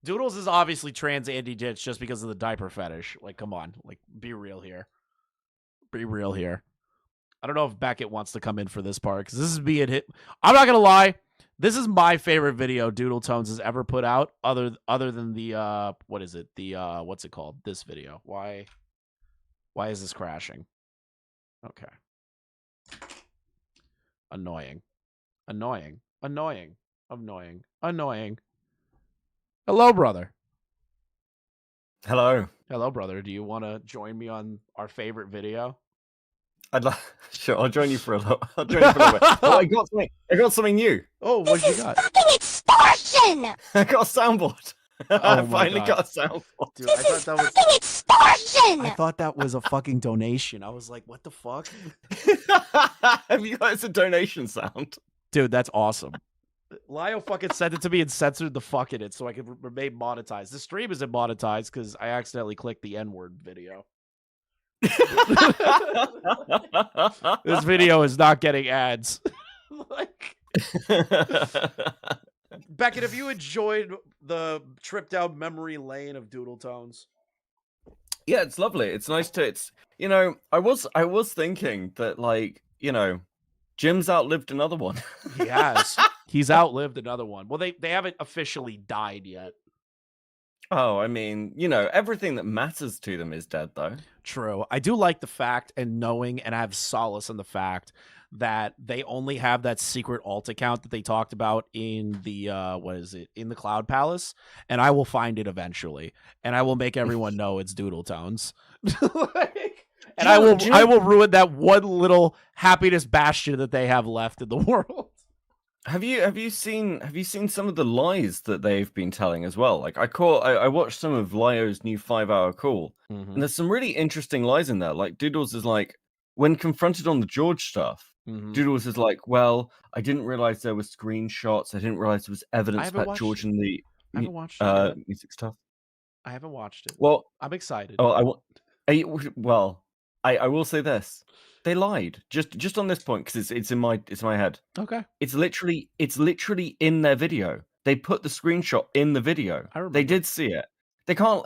Doodles is obviously trans Andy Ditch just because of the diaper fetish. Like, come on. Like, be real here. Be real here. I don't know if Beckett wants to come in for this part because this is being hit. I'm not gonna lie, this is my favorite video Doodletones has ever put out, other than the what is it? The what's it called? This video. Why is this crashing? Okay. Annoying. Annoying. Annoying. Annoying. Annoying. Hello, brother. Hello. Hello, brother. Do you want to join me on our favorite video? Sure, I'll join you for a little. I'll join you for a little bit. Oh, I got something new. Oh, what you got? Fucking extortion! I got a soundboard. Oh I my finally God. got a soundboard. Dude, I thought that was fucking extortion! I thought that was a fucking donation. I was like, what the fuck? Have you guys a donation sound? Dude, that's awesome. Lio fucking sent it to me and censored the fuck in it so I could remain monetized. The stream isn't monetized because I accidentally clicked the N-word video. This video is not getting ads. Like... Beckett, have you enjoyed the trip down memory lane of Doodletones? Yeah, it's lovely. It's nice to. It's I was thinking that Jim's outlived another one. He has. He's outlived another one. Well, they haven't officially died yet. Oh, I mean, everything that matters to them is dead, though. True. I do like the fact and knowing, and I have solace in the fact that they only have that secret alt account that they talked about in the in the Cloud Palace, and I will find it eventually, and I will make everyone know it's Doodletones. And I will ruin that one little happiness bastion that they have left in the world. Have you seen some of the lies that they've been telling as well? Like I watched some of Lio's new 5-hour call, and there's some really interesting lies in there. Like Doodles is like, when confronted on the George stuff, Doodles is like, well, I didn't realize there were screenshots. I didn't realize there was evidence about George and the music stuff. I haven't watched it. Well, I'm excited. Oh, I will say this. They lied just on this point because it's in my head. Okay. It's literally in their video. They put the screenshot in the video. I remember. They did see it. They can't.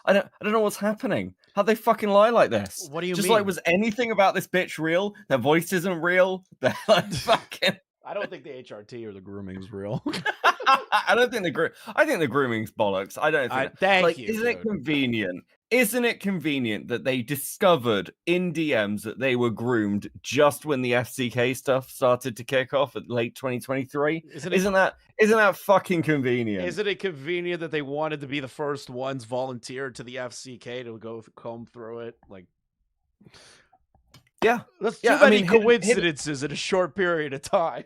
I don't know what's happening. How they fucking lie like this? What do you just mean? Like, was anything about this bitch real? Their voice isn't real. They're like fucking. I don't think the HRT or the grooming's real. I don't think I think the grooming's bollocks. I don't think. Thank you. Isn't it convenient? Isn't it convenient that they discovered in DMs that they were groomed just when the FCK stuff started to kick off at late 2023? Isn't that fucking convenient? Isn't it convenient that they wanted to be the first ones volunteered to the FCK to go comb through it? Like, Yeah. That's Yeah, too I many mean, Hidden- coincidences in a short period of time.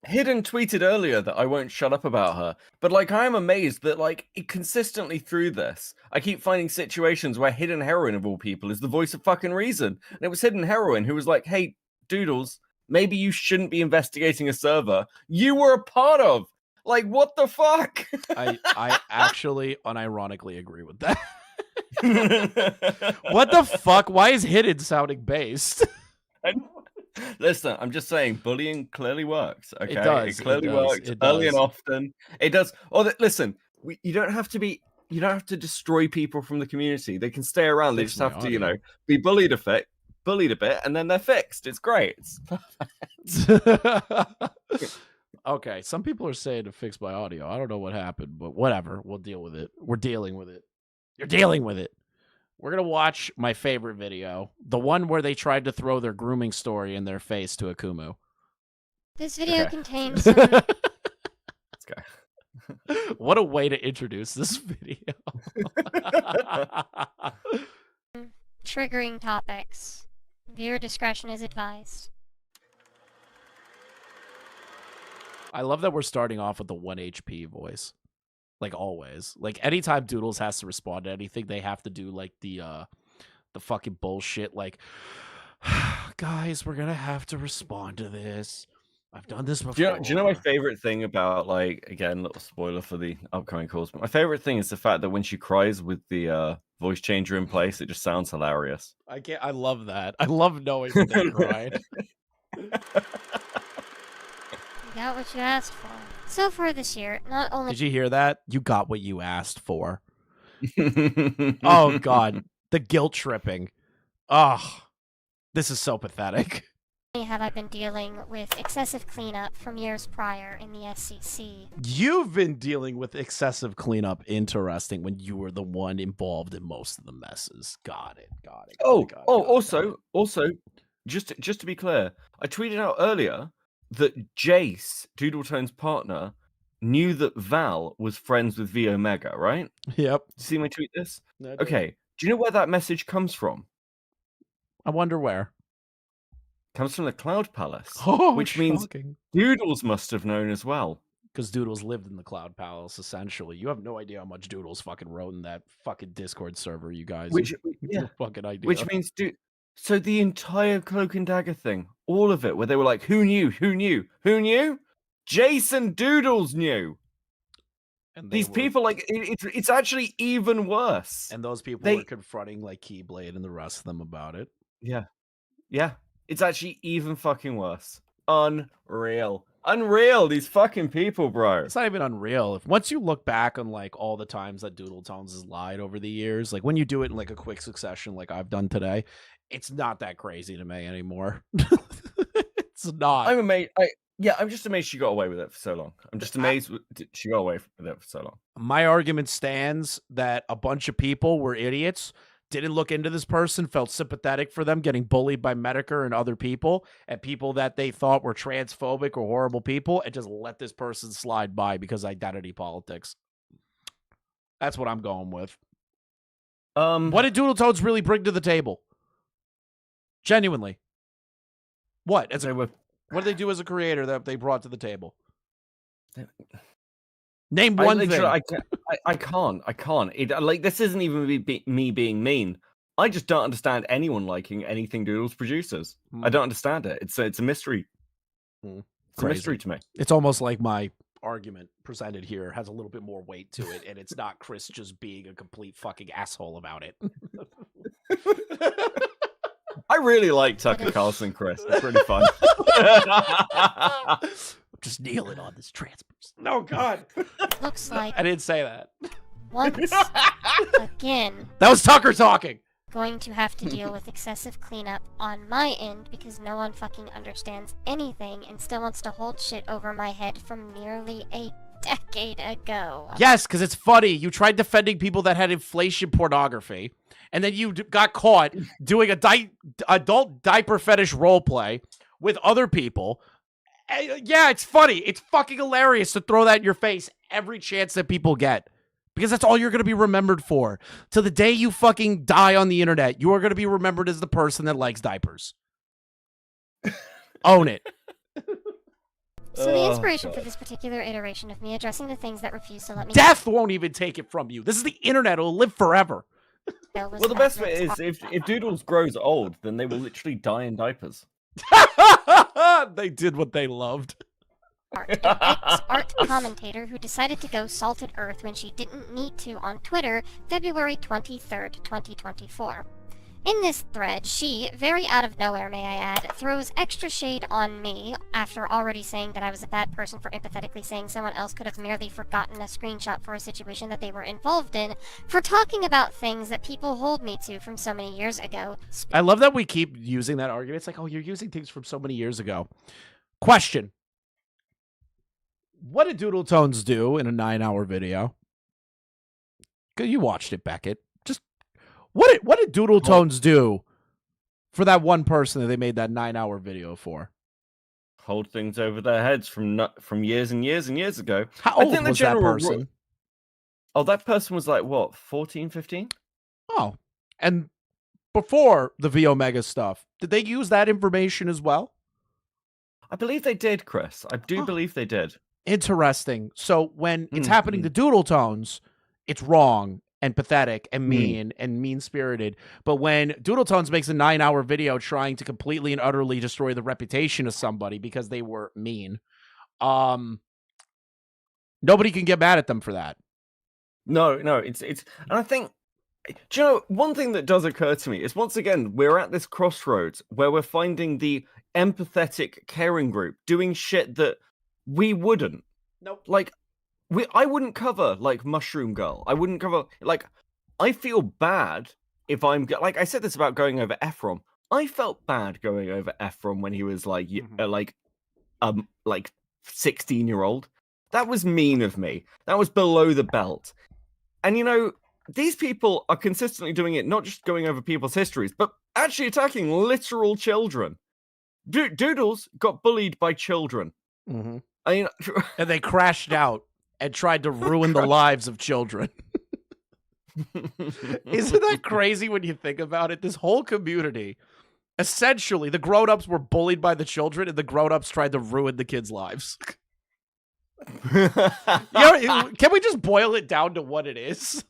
Hidden tweeted earlier that I won't shut up about her, but like I am amazed that like consistently through this, I keep finding situations where Hidden Heroine of all people is the voice of fucking reason, and it was Hidden Heroine who was like, "Hey, Doodles, maybe you shouldn't be investigating a server you were a part of." Like, what the fuck? I actually unironically agree with that. What the fuck? Why is Hidden sounding based? Listen, I'm just saying, bullying clearly works. Okay, does, it clearly it does, works it early does. and often. It does. Listen, you don't have to be. You don't have to destroy people from the community. They can stay around. They Fix just have my to, audio. be bullied a bit, and then they're fixed. It's great. It's Okay, some people are saying to fix my audio. I don't know what happened, but whatever. We'll deal with it. We're dealing with it. You're dealing with it. We're going to watch my favorite video, the one where they tried to throw their grooming story in their face to Akumu. This video Okay. contains some Let's go. What a way to introduce this video. triggering topics. Viewer discretion is advised. I love that we're starting off with the 1 HP voice. Like always. Like anytime Doodles has to respond to anything, they have to do like the fucking bullshit like, guys, we're gonna have to respond to this. I've done this before. Do you know my favorite thing about, like, again, little spoiler for the upcoming calls, but my favorite thing is the fact that when she cries with the voice changer in place, it just sounds hilarious. I love that. I love knowing that they cried. You got what you asked for. So far this year, not only Did you hear that? You got what you asked for. Oh god, the guilt tripping. Oh, this is so pathetic. have I been dealing with excessive cleanup from years prior in the SCC. You've been dealing with excessive cleanup. Interesting, when you were the one involved in most of the messes. Got it. Also, just to be clear, I tweeted out earlier that Jace, Doodletones' partner, knew that Val was friends with V Omega, right? Yep. See my tweet this? No, I Okay. Do you know where that message comes from? I wonder where. Comes from the Cloud Palace, Oh, which means shocking. Doodles must have known as well. Because Doodles lived in the Cloud Palace, essentially. You have no idea how much Doodles fucking wrote in that fucking Discord server, you guys. Which, You have yeah, no fucking idea. which means, so the entire Cloak and Dagger thing, all of it, where they were like, who knew? Who knew? Who knew? Jason Doodles knew. And These people, like, it's actually even worse. And those people were confronting, like, Keyblade and the rest of them about it. Yeah. Yeah. It's actually even fucking worse. Unreal. Unreal, these fucking people, bro. It's not even unreal. If once you look back on like all the times that Doodletones has lied over the years, like when you do it in like a quick succession, like I've done today, it's not that crazy to me anymore. It's not. I'm amazed. I'm just amazed she got away with it for so long. I'm just amazed she got away with it for so long. My argument stands that a bunch of people were idiots, didn't look into this person, felt sympathetic for them getting bullied by Metokur and other people, and people that they thought were transphobic or horrible people, and just let this person slide by because identity politics. That's what I'm going with. What did Doodletones really bring to the table? Genuinely. What? What did they do as a creator that they brought to the table? Name one thing. I can't. Like, this isn't even me being mean. I just don't understand anyone liking anything Doodles produces. I don't understand it. It's a mystery. It's a mystery to me. It's almost like my argument presented here has a little bit more weight to it, and it's not Chris just being a complete fucking asshole about it. I really like Tucker Carlson, Chris. It's pretty fun. I'm just kneeling on this transpose. No, God. Looks like I didn't say that. once again. That was Tucker talking. Going to have to deal with excessive cleanup on my end because no one fucking understands anything and still wants to hold shit over my head from nearly a decade ago. Yes, because it's funny. You tried defending people that had inflation pornography, and then you got caught doing a adult diaper fetish roleplay with other people. Yeah, it's funny. It's fucking hilarious to throw that in your face every chance that people get. Because that's all you're going to be remembered for. Till the day you fucking die on the internet, you are going to be remembered as the person that likes diapers. Own it. So the inspiration for this particular iteration of me addressing the things that refuse to let me Death won't even take it from you. This is the internet. It'll live forever. Well, the best bit is if Doodles grows old, then they will literally die in diapers. They did what they loved. An ex-art commentator who decided to go salted earth when she didn't need to on Twitter, February 23rd, 2024. In this thread, she, very out of nowhere may I add, throws extra shade on me after already saying that I was a bad person for empathetically saying someone else could have merely forgotten a screenshot for a situation that they were involved in, for talking about things that people hold me to from so many years ago. I love that we keep using that argument. It's like, oh, you're using things from so many years ago. Question. What did Doodletones do in a 9-hour video? You watched it, Beckett. What did Doodletones do for that one person that they made that 9-hour video for? Hold things over their heads from years and years and years ago. How old was that person? Oh, that person was like, what, 14, 15? Oh, and before the V Omega stuff, did they use that information as well? I believe they did, Chris. I do believe they did. Interesting. So when it's happening to Doodletones, it's wrong and pathetic and mean and mean-spirited. But when Doodletones makes a 9-hour video trying to completely and utterly destroy the reputation of somebody because they were mean, nobody can get mad at them for that. No, it's and I think, do you know, one thing that does occur to me is, once again, we're at this crossroads where we're finding the empathetic, caring group doing shit that we wouldn't. Nope. Like, I wouldn't cover, like, Mushroom Girl. I wouldn't cover, like, I feel bad if I'm, like, I said this about going over Ephraim. I felt bad going over Ephraim when he was, like, like 16-year-old. That was mean of me. That was below the belt. And, you know, these people are consistently doing it, not just going over people's histories, but actually attacking literal children. Doodles got bullied by children. Mm-hmm. I mean, and they crashed out and tried to ruin the lives of children. Isn't that crazy when you think about it? This whole community, essentially, the grown-ups were bullied by the children, and the grown-ups tried to ruin the kids' lives. You know, can we just boil it down to what it is?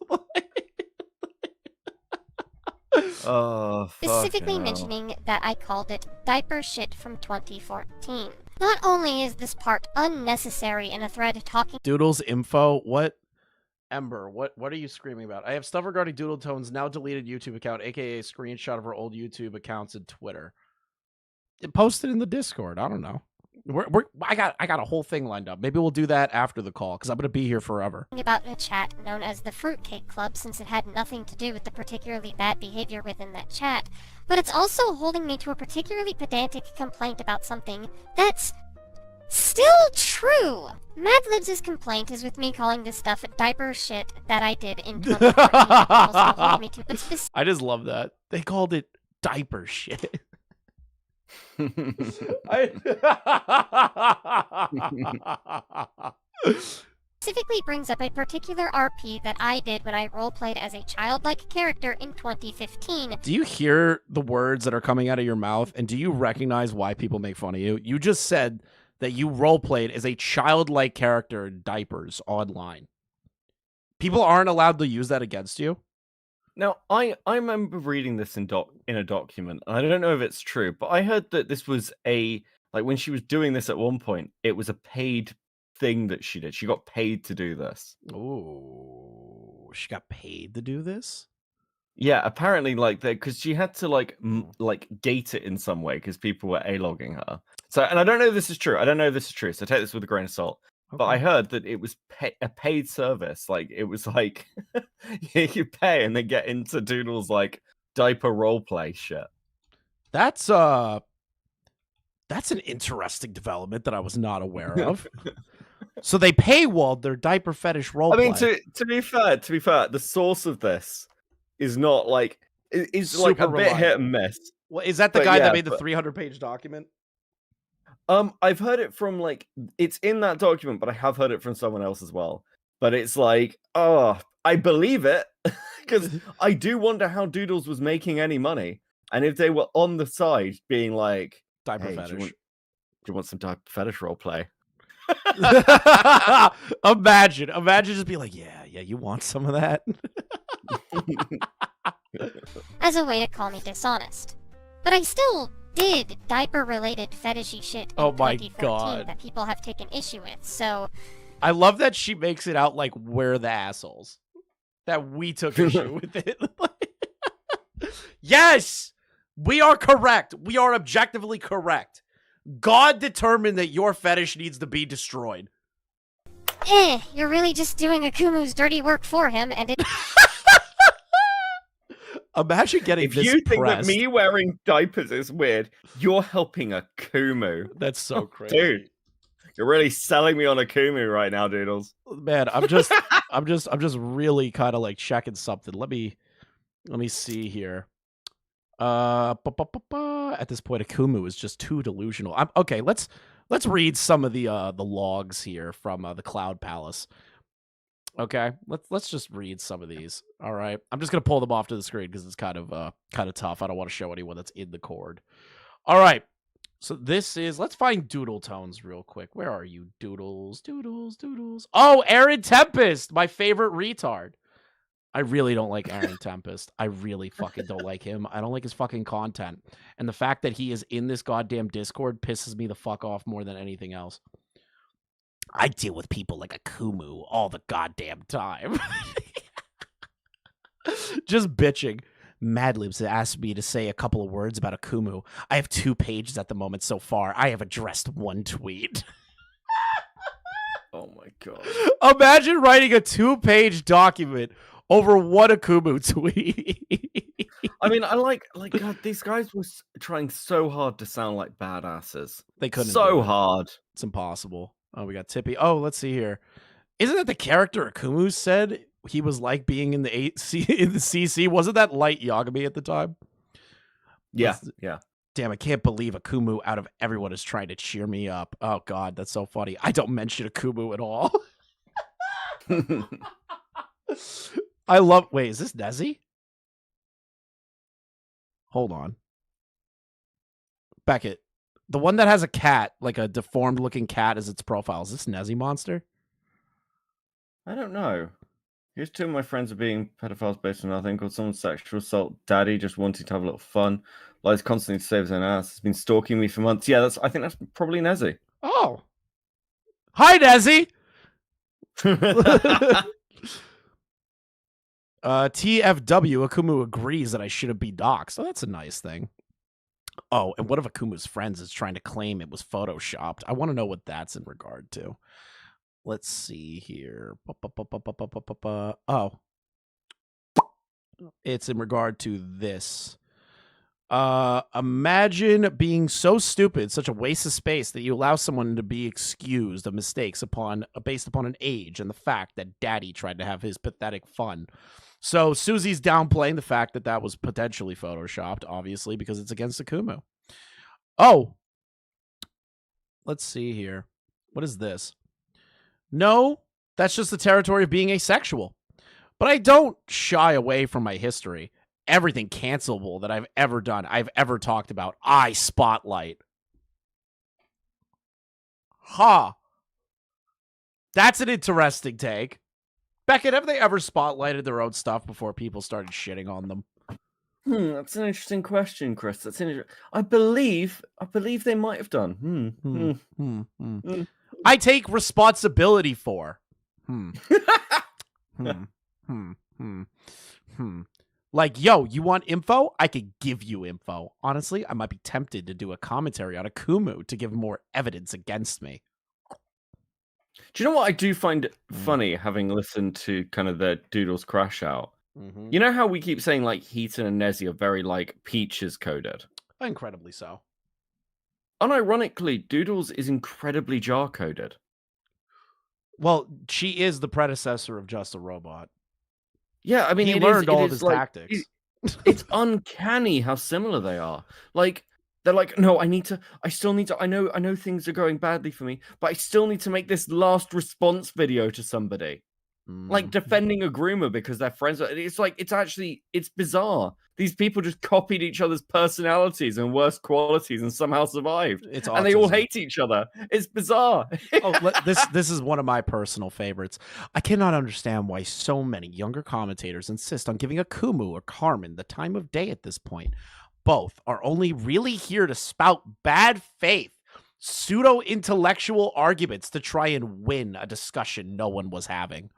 Specifically mentioning that I called it diaper shit from 2014. Not only is this part unnecessary in a thread talking Doodles info, what? Ember, what are you screaming about? I have stuff regarding Doodletones' now deleted YouTube account, aka a screenshot of her old YouTube accounts and Twitter. Post it in the Discord. I don't know. I got a whole thing lined up. Maybe we'll do that after the call, because I'm gonna be here forever. About a chat known as the Fruitcake Club, since it had nothing to do with the particularly bad behavior within that chat, but it's also holding me to a particularly pedantic complaint about something that's still true. Madlibs' complaint is with me calling this stuff diaper shit that I did in 2014. I just love that. They called it diaper shit. Specifically brings up a particular RP that I did when I roleplayed as a childlike character in 2015. Do you hear the words that are coming out of your mouth, and do you recognize why people make fun of you? You just said that you roleplayed as a childlike character in diapers online. People aren't allowed to use that against you? Now, I remember reading this in a document, and I don't know if it's true, but I heard that this was when she was doing this at one point, it was a paid thing that she did. She got paid to do this. Oh, she got paid to do this? Yeah, apparently, because she had to gate it in some way because people were A-logging her. So, and I don't know if this is true. So take this with a grain of salt. Okay. But I heard that it was a paid service. Like, it was like you pay and they get into Doodles diaper roleplay shit. That's an interesting development that I was not aware of. So they paywalled their diaper fetish roleplay. I mean, to be fair, the source of this is not is super like a bit reliable. hit and miss. Well, is that the guy that made the 300-page document? I've heard it from it's in that document, but I have heard it from someone else as well. but it's like, oh, I believe it because I do wonder how Doodles was making any money, and if they were on the side being like, diaper hey, fetish. Do you want some diaper fetish role play? Imagine just be like, yeah, you want some of that? As a way to call me dishonest. But I still did diaper-related fetishy shit in Oh my 2014 God. that people have taken issue with, so... I love that she makes it out like we're the assholes. That we took issue with it. Yes! We are correct. We are objectively correct. God determined that your fetish needs to be destroyed. You're really just doing Akumu's dirty work for him, and it... Imagine getting if this you think that pressed. me wearing diapers is weird, you're helping Akumu. That's so crazy. Dude, you're really selling me on Akumu right now, Doodles. Man, I'm just really kind of like checking something. Let me see here. At this point, Akumu is just too delusional. Okay. Let's read some of the logs here from the Cloud Palace. Okay, let's just read some of these. All right, I'm just gonna pull them off to the screen because it's kind of tough. I don't want to show anyone that's in the cord. All right, so this is, let's find Doodletones real quick. Where are you, Doodles? Oh, Aaron Tempest, my favorite retard. I really don't like Aaron Tempest. I really fucking don't like him. I don't like his fucking content, and the fact that he is in this goddamn Discord pisses me the fuck off more than anything else. I deal with people like Akumu all the goddamn time. Just bitching. Madlibs asked me to say a couple of words about Akumu. I have 2 pages at the moment so far. I have addressed 1 tweet. Oh my God. Imagine writing a 2-page document over 1 Akumu tweet. I mean, I like God, these guys were trying so hard to sound like badasses. They couldn't. So hard. It's impossible. Oh, we got Tippy. Oh, let's see here. Isn't that the character Akumu said he was like being in the CC? Wasn't that Light Yagami at the time? Yeah. Damn, I can't believe Akumu out of everyone is trying to cheer me up. Oh God, that's so funny. I don't mention Akumu at all. I love. Wait, is this Nezzy? Hold on. Beckett. The one that has a cat, like a deformed looking cat as its profile. Is this Nezzy Monster? I don't know. Here's 2 of my friends are being pedophiles based on nothing, called someone sexual assault. Daddy just wanting to have a little fun. Lies constantly to save his own ass. Has been stalking me for months. Yeah, I think that's probably Nezzy. Oh. Hi, Nezzy! TFW, Akumu agrees that I shouldn't be doxxed. So that's a nice thing. Oh, and one of Akumu's friends is trying to claim it was photoshopped. I want to know what that's in regard to. Let's see here. Oh. It's in regard to this. Imagine being so stupid, such a waste of space, that you allow someone to be excused of mistakes based upon an age and the fact that Daddy tried to have his pathetic fun. So Susie's downplaying the fact that that was potentially photoshopped, obviously, because it's against Akumu. Oh. Let's see here. What is this? No, that's just the territory of being asexual. But I don't shy away from my history. Everything cancelable that I've ever done, I've ever talked about, I spotlight. Huh. That's an interesting take. Beckett, have they ever spotlighted their own stuff before people started shitting on them? That's an interesting question, Chris. That's I believe they might have done. I take responsibility for. Like, yo, you want info? I could give you info. Honestly, I might be tempted to do a commentary on Akumu to give more evidence against me. Do you know what I do find funny, having listened to kind of the Doodles crash out? You know how we keep saying like Heaton and Nezzy are very like Peaches coded? Incredibly so. Unironically, Doodles is incredibly jar coded. Well, she is the predecessor of Just a Robot. Yeah, I mean, he learned all of his like, tactics. It's uncanny how similar they are. Like, they're like, no, I know things are going badly for me, but I still need to make this last response video to somebody. like defending a groomer because they're friends. It's like it's bizarre. These people just copied each other's personalities and worst qualities and somehow survived. And they all hate each other. It's bizarre. This is one of my personal favorites. I cannot understand why so many younger commentators insist on giving Akumu or Carmen the time of day at this point. Both are only really here to spout bad faith, pseudo-intellectual arguments to try and win a discussion no one was having.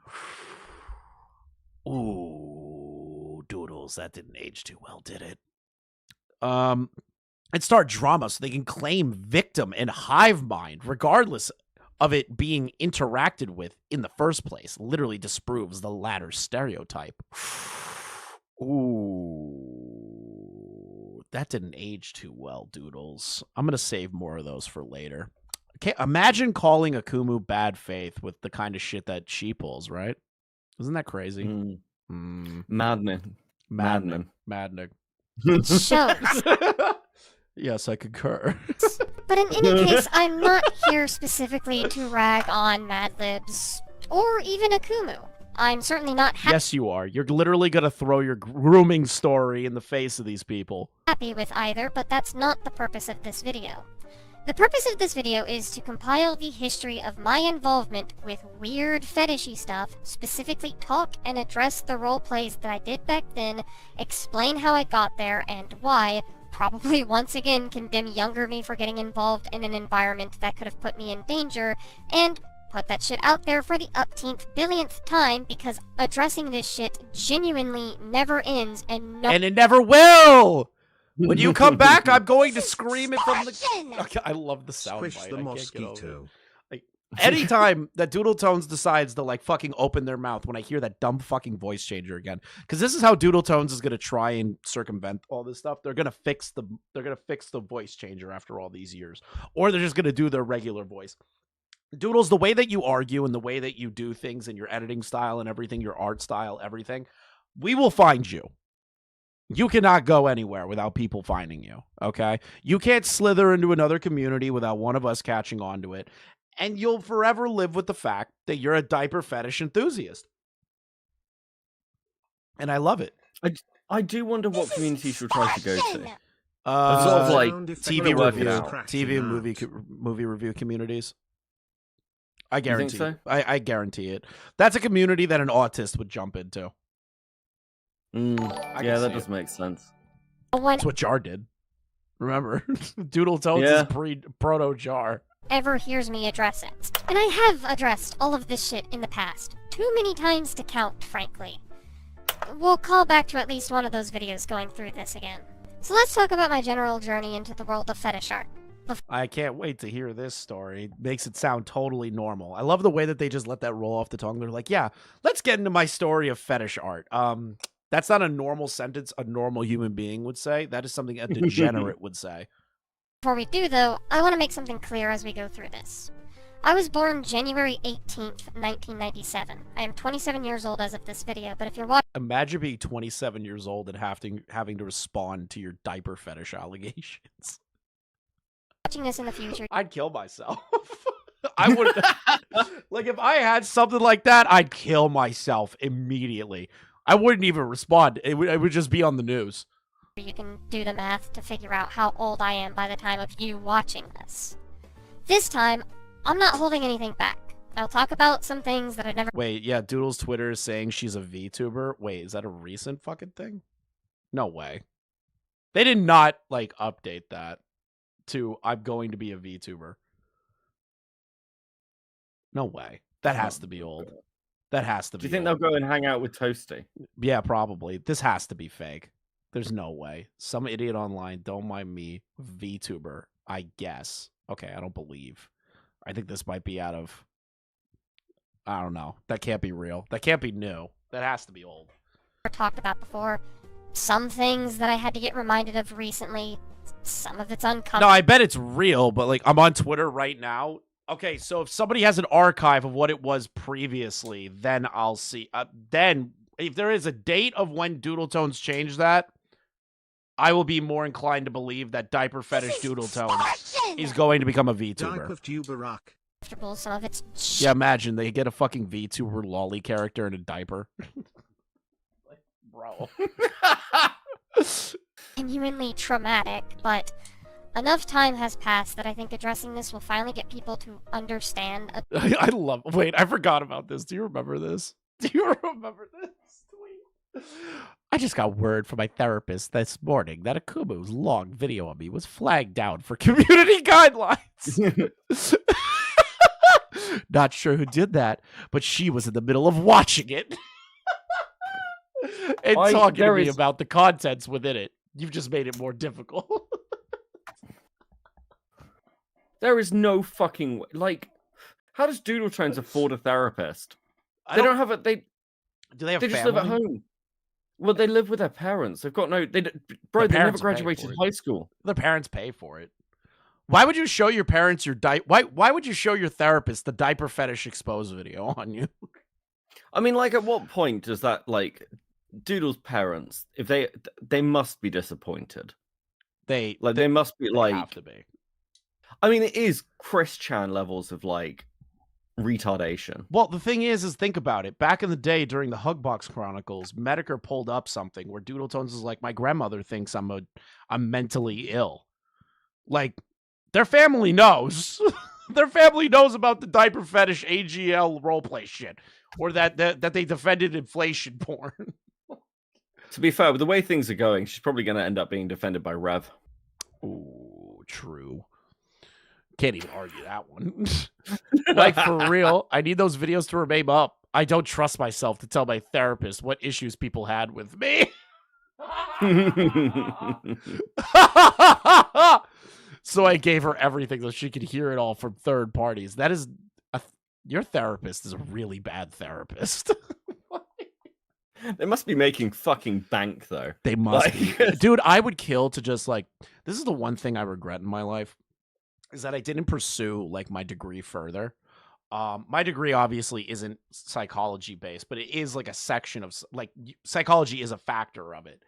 Ooh, Doodles, that didn't age too well, did it? And start drama so they can claim victim and hive mind, regardless of it being interacted with in the first place. Literally disproves the latter stereotype. Ooh, that didn't age too well, Doodles. I'm going to save more of those for later. Okay, imagine calling Akumu bad faith with the kind of shit that she pulls, right? Isn't that crazy? Maddening. Shows. Yes, I concur. But in any case, I'm not here specifically to rag on Mad Libs or even Akumu. I'm certainly not Yes, you are. You're literally going to throw your grooming story in the face of these people. happy with either, but that's not the purpose of this video. The purpose of this video is to compile the history of my involvement with weird fetishy stuff, specifically talk and address the role plays that I did back then, explain how I got there and why, probably once again condemn younger me for getting involved in an environment that could have put me in danger, and put that shit out there for the upteenth billionth time because addressing this shit genuinely never ends and And it never will! When you come back, I'm going to scream it from the... Okay, I love the sound Squish bite. the I can't get over it. mosquito. Like, anytime that Doodletones decides to like fucking open their mouth when I hear that dumb fucking voice changer again, because this is how Doodletones is gonna try and circumvent all this stuff. They're gonna fix the voice changer after all these years, or they're just gonna do their regular voice. Doodles, the way that you argue and the way that you do things and your editing style and everything, your art style, everything, we will find you. You cannot go anywhere without people finding you, okay? You can't slither into another community without one of us catching on to it. And you'll forever live with the fact that you're a diaper fetish enthusiast. And I love it. I do wonder what community she'll try to go to. Sort of like TV and movie review communities. I guarantee so? I guarantee it. That's a community that an autist would jump into. Yeah, that does make sense. That's what Jar did. Remember, Doodletones is proto Jar. Ever hears me address it. And I have addressed all of this shit in the past. Too many times to count, frankly. We'll call back to at least one of those videos going through this again. So let's talk about my general journey into the world of fetish art. I can't wait to hear this story. It makes it sound totally normal. I love the way that they just let that roll off the tongue. They're like, yeah, let's get into my story of fetish art. That's not a normal sentence a normal human being would say. That is something a degenerate would say. Before we do, though, I want to make something clear as we go through this. I was born January 18th, 1997. I am 27 years old as of this video, but if you're Imagine being 27 years old and having to respond to your diaper fetish allegations. watching this in the future, I'd kill myself. I would, like, if I had something like that, I'd kill myself immediately. I wouldn't even respond. It would just be on the news. You can do the math to figure out how old I am by the time of you watching this. This time, I'm not holding anything back. I'll talk about some things that I've never... Wait, yeah, Doodle's Twitter is saying she's a VTuber. Wait, is that a recent fucking thing? No way. They did not, like, update that to I'm going to be a VTuber. No way. That has to be old. That has to be. Do you think they'll go and hang out with Toasty? Yeah, probably. This has to be fake. There's no way. Some idiot online, don't mind me, VTuber, I guess. Okay, I don't believe. I think this might be out of... I don't know. That can't be real. That can't be new. That has to be old. Talked about before. Some things that I had to get reminded of recently. Some of it's uncomfortable. No, I bet it's real, but like I'm on Twitter right now. Okay, so if somebody has an archive of what it was previously, then I'll see. Then, if there is a date of when Doodletones changed that, I will be more inclined to believe that Diaper Fetish Doodletones is going to become a VTuber. Diaper Tuber Rock. comfortable, some of it's Yeah, imagine they get a fucking VTuber lolly character in a diaper. Like, bro. genuinely traumatic, but enough time has passed that I think addressing this will finally get people to understand. I love. Wait, I forgot about this. Do you remember this? Do you remember this tweet? I just got word from my therapist this morning that Akumu's long video on me was flagged down for community guidelines. Not sure who did that, but she was in the middle of watching it and talking to me about the contents within it. You've just made it more difficult. There is no fucking like. How does Doodletones afford a therapist? They don't have a. They do they have? They just live at home. Well, they live with their parents. They've got no. They never graduated high school. Their parents pay for it. Why would you show your parents your Why would you show your therapist the diaper fetish exposed video on you? I mean, like, at what point does that like Doodle's parents? If they must be disappointed. They must be like. Have to be. I mean, it is Chris Chan levels of like retardation. Well, the thing is think about it. Back in the day during the Hugbox Chronicles, Metokur pulled up something where Doodletones is like, my grandmother thinks I'm mentally ill. Like, their family knows. Their family knows about the diaper fetish AGL roleplay shit. Or that they defended inflation porn. To be fair, with the way things are going, she's probably going to end up being defended by Rev. Ooh, true. Can't even argue that one. Like, for real, I need those videos to remain up. I don't trust myself to tell my therapist what issues people had with me. So I gave her everything so she could hear it all from third parties. That is, your therapist is a really bad therapist. They must be making fucking bank, though. They must be. Dude, I would kill to just, like, this is the one thing I regret in my life, is that I didn't pursue, like, my degree further. My degree obviously isn't psychology based, but it is like a section of, like, psychology is a factor of it.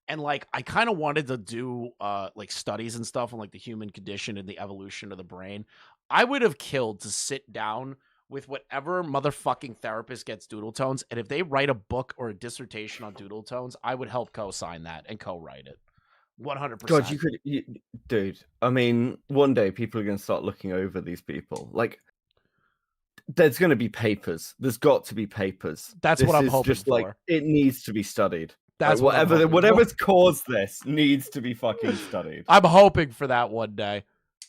And, like, I kind of wanted to do, like, studies and stuff on, like, the human condition and the evolution of the brain. I would have killed to sit down with whatever motherfucking therapist gets Doodletones, and if they write a book or a dissertation on Doodletones, I would help co-sign that and co-write it. 100%. God, dude. I mean, one day people are going to start looking over these people. Like, there's going to be papers. There's got to be papers. That's what I'm hoping just, for. Like, it needs to be studied. That's like, whatever's caused this needs to be fucking studied. I'm hoping for that one day.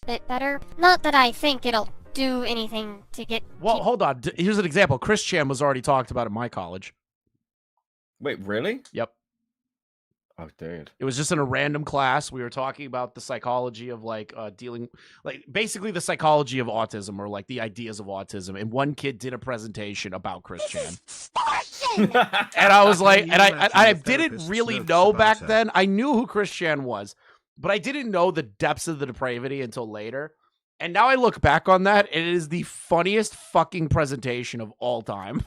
Bit better. Not that I think it'll do anything to get. Well, hold on. Here's an example. Chris Chan was already talked about at my college. Wait, really? Yep. Oh, dude. It was just in a random class. We were talking about the psychology of, like, dealing, like, basically the psychology of autism, or, like, the ideas of autism. And one kid did a presentation about Chris Chan. And I was like, and I didn't really know back then. I knew who Chris Chan was, but I didn't know the depths of the depravity until later. And now I look back on that, and it is the funniest fucking presentation of all time.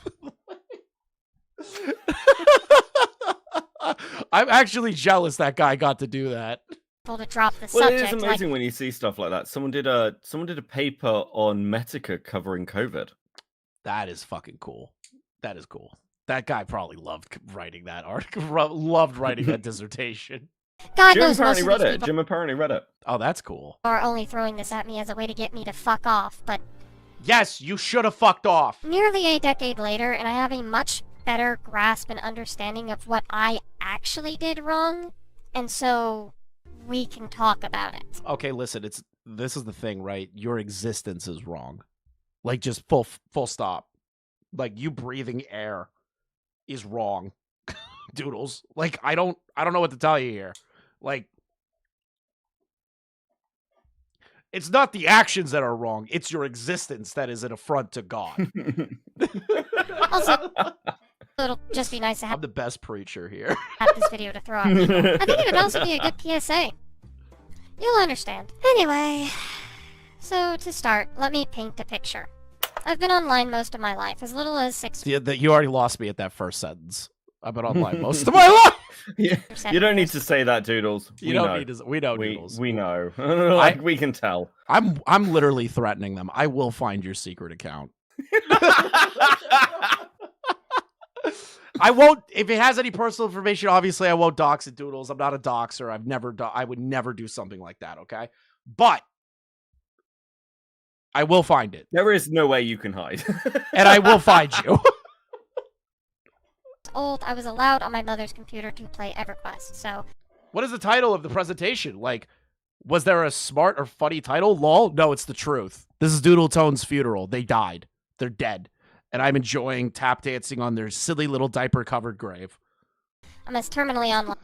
I'm actually jealous that guy got to do that. To drop the Well, subject, it is amazing when you see stuff like that. Someone did a paper on Metokur covering COVID. That is fucking cool. That is cool. That guy probably loved writing that article. Loved writing that dissertation. God Jim knows apparently most read of these it. people Jim apparently read it. Oh, that's cool. are only throwing this at me as a way to get me to fuck off, but Yes, you should have fucked off. nearly a decade later, and I have a much better grasp and understanding of what I actually did wrong, and so we can talk about it. Okay, listen, this is the thing, right? Your existence is wrong. Like, just full stop. Like, you breathing air is wrong. Doodles. Like, I don't know what to tell you here. Like, it's not the actions that are wrong, it's your existence that is an affront to God. Also, it'll just be nice to I'm have the best preacher here. this video to throw at people. I think it would also be a good PSA. You'll understand. Anyway, so to start, let me paint a picture. I've been online most of my life, as little as 6 You already lost me at that first sentence. I've been online most of my life. Yeah, you don't need to say that, Doodles. You don't need to. We know, Doodles. We know. Like, we can tell. I'm literally threatening them. I will find your secret account. I won't. If it has any personal information, obviously I won't dox it, Doodles. I'm not a doxer. I would never do something like that. Okay, but I will find it. There is no way you can hide, and I will find you. Old, I was allowed on my mother's computer to play EverQuest. So, what is the title of the presentation? Like, was there a smart or funny title? Lol. No, it's the truth. This is Doodletones' funeral. They died. They're dead. And I'm enjoying tap dancing on their silly little diaper-covered grave. I'm as terminally online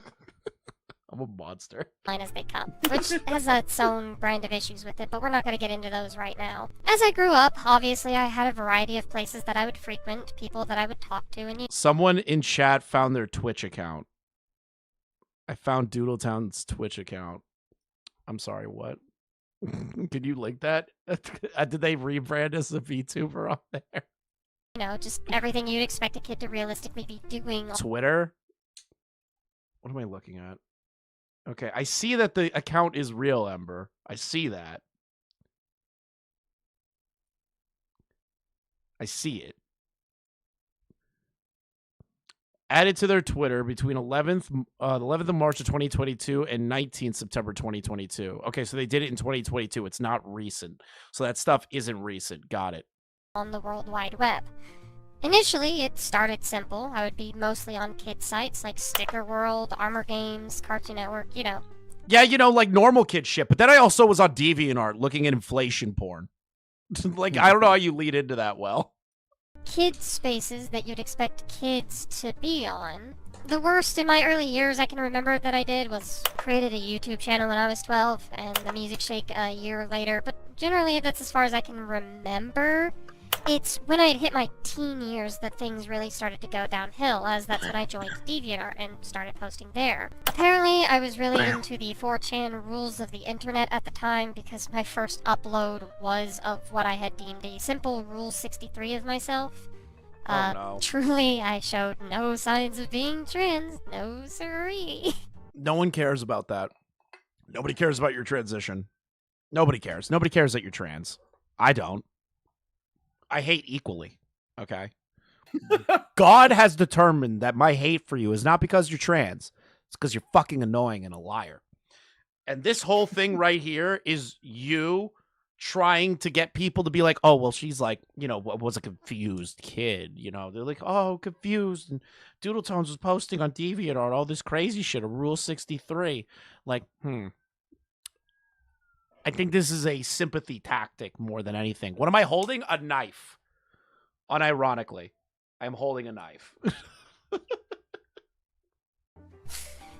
I'm a monster. as they come, which has its own brand of issues with it, but we're not going to get into those right now. As I grew up, obviously I had a variety of places that I would frequent, people that I would talk to, and Someone in chat found their Twitch account. I found Doodletown's Twitch account. I'm sorry, what? Can you link that? Did they rebrand as a VTuber on there? you know, just everything you'd expect a kid to realistically be doing. Twitter? What am I looking at? Okay, I see that the account is real, Ember. I see that. I see it. Added to their Twitter between the 11th of March of 2022 and 19th September 2022. Okay, so they did it in 2022. It's not recent. So that stuff isn't recent. Got it. On the World Wide Web. Initially, it started simple. I would be mostly on kid sites like Sticker World, Armor Games, Cartoon Network, you know. Yeah, you know, like normal kid shit. But then I also was on DeviantArt looking at inflation porn. Like, I don't know how you lead into that well. Kid spaces that you'd expect kids to be on. The worst in my early years I can remember that I did was created a YouTube channel when I was 12 and the Music Shake a year later, but generally that's as far as I can remember. It's when I had hit my teen years that things really started to go downhill, as that's when I joined DeviantArt and started posting there. Apparently, I was really into the 4chan rules of the internet at the time because my first upload was of what I had deemed a simple Rule 63 of myself. Truly, I showed no signs of being trans. No siree. No one cares about that. Nobody cares about your transition. Nobody cares. Nobody cares that you're trans. I don't. I hate equally, okay? God has determined that my hate for you is not because you're trans. It's because you're fucking annoying and a liar. And this whole thing right here is you trying to get people to be like, oh, well, she's like, you know, was a confused kid. You know, they're like, oh, confused. And Doodletones was posting on DeviantArt all this crazy shit, a Rule 63. Like, I think this is a sympathy tactic more than anything. What am I holding? A knife. Unironically, I'm holding a knife.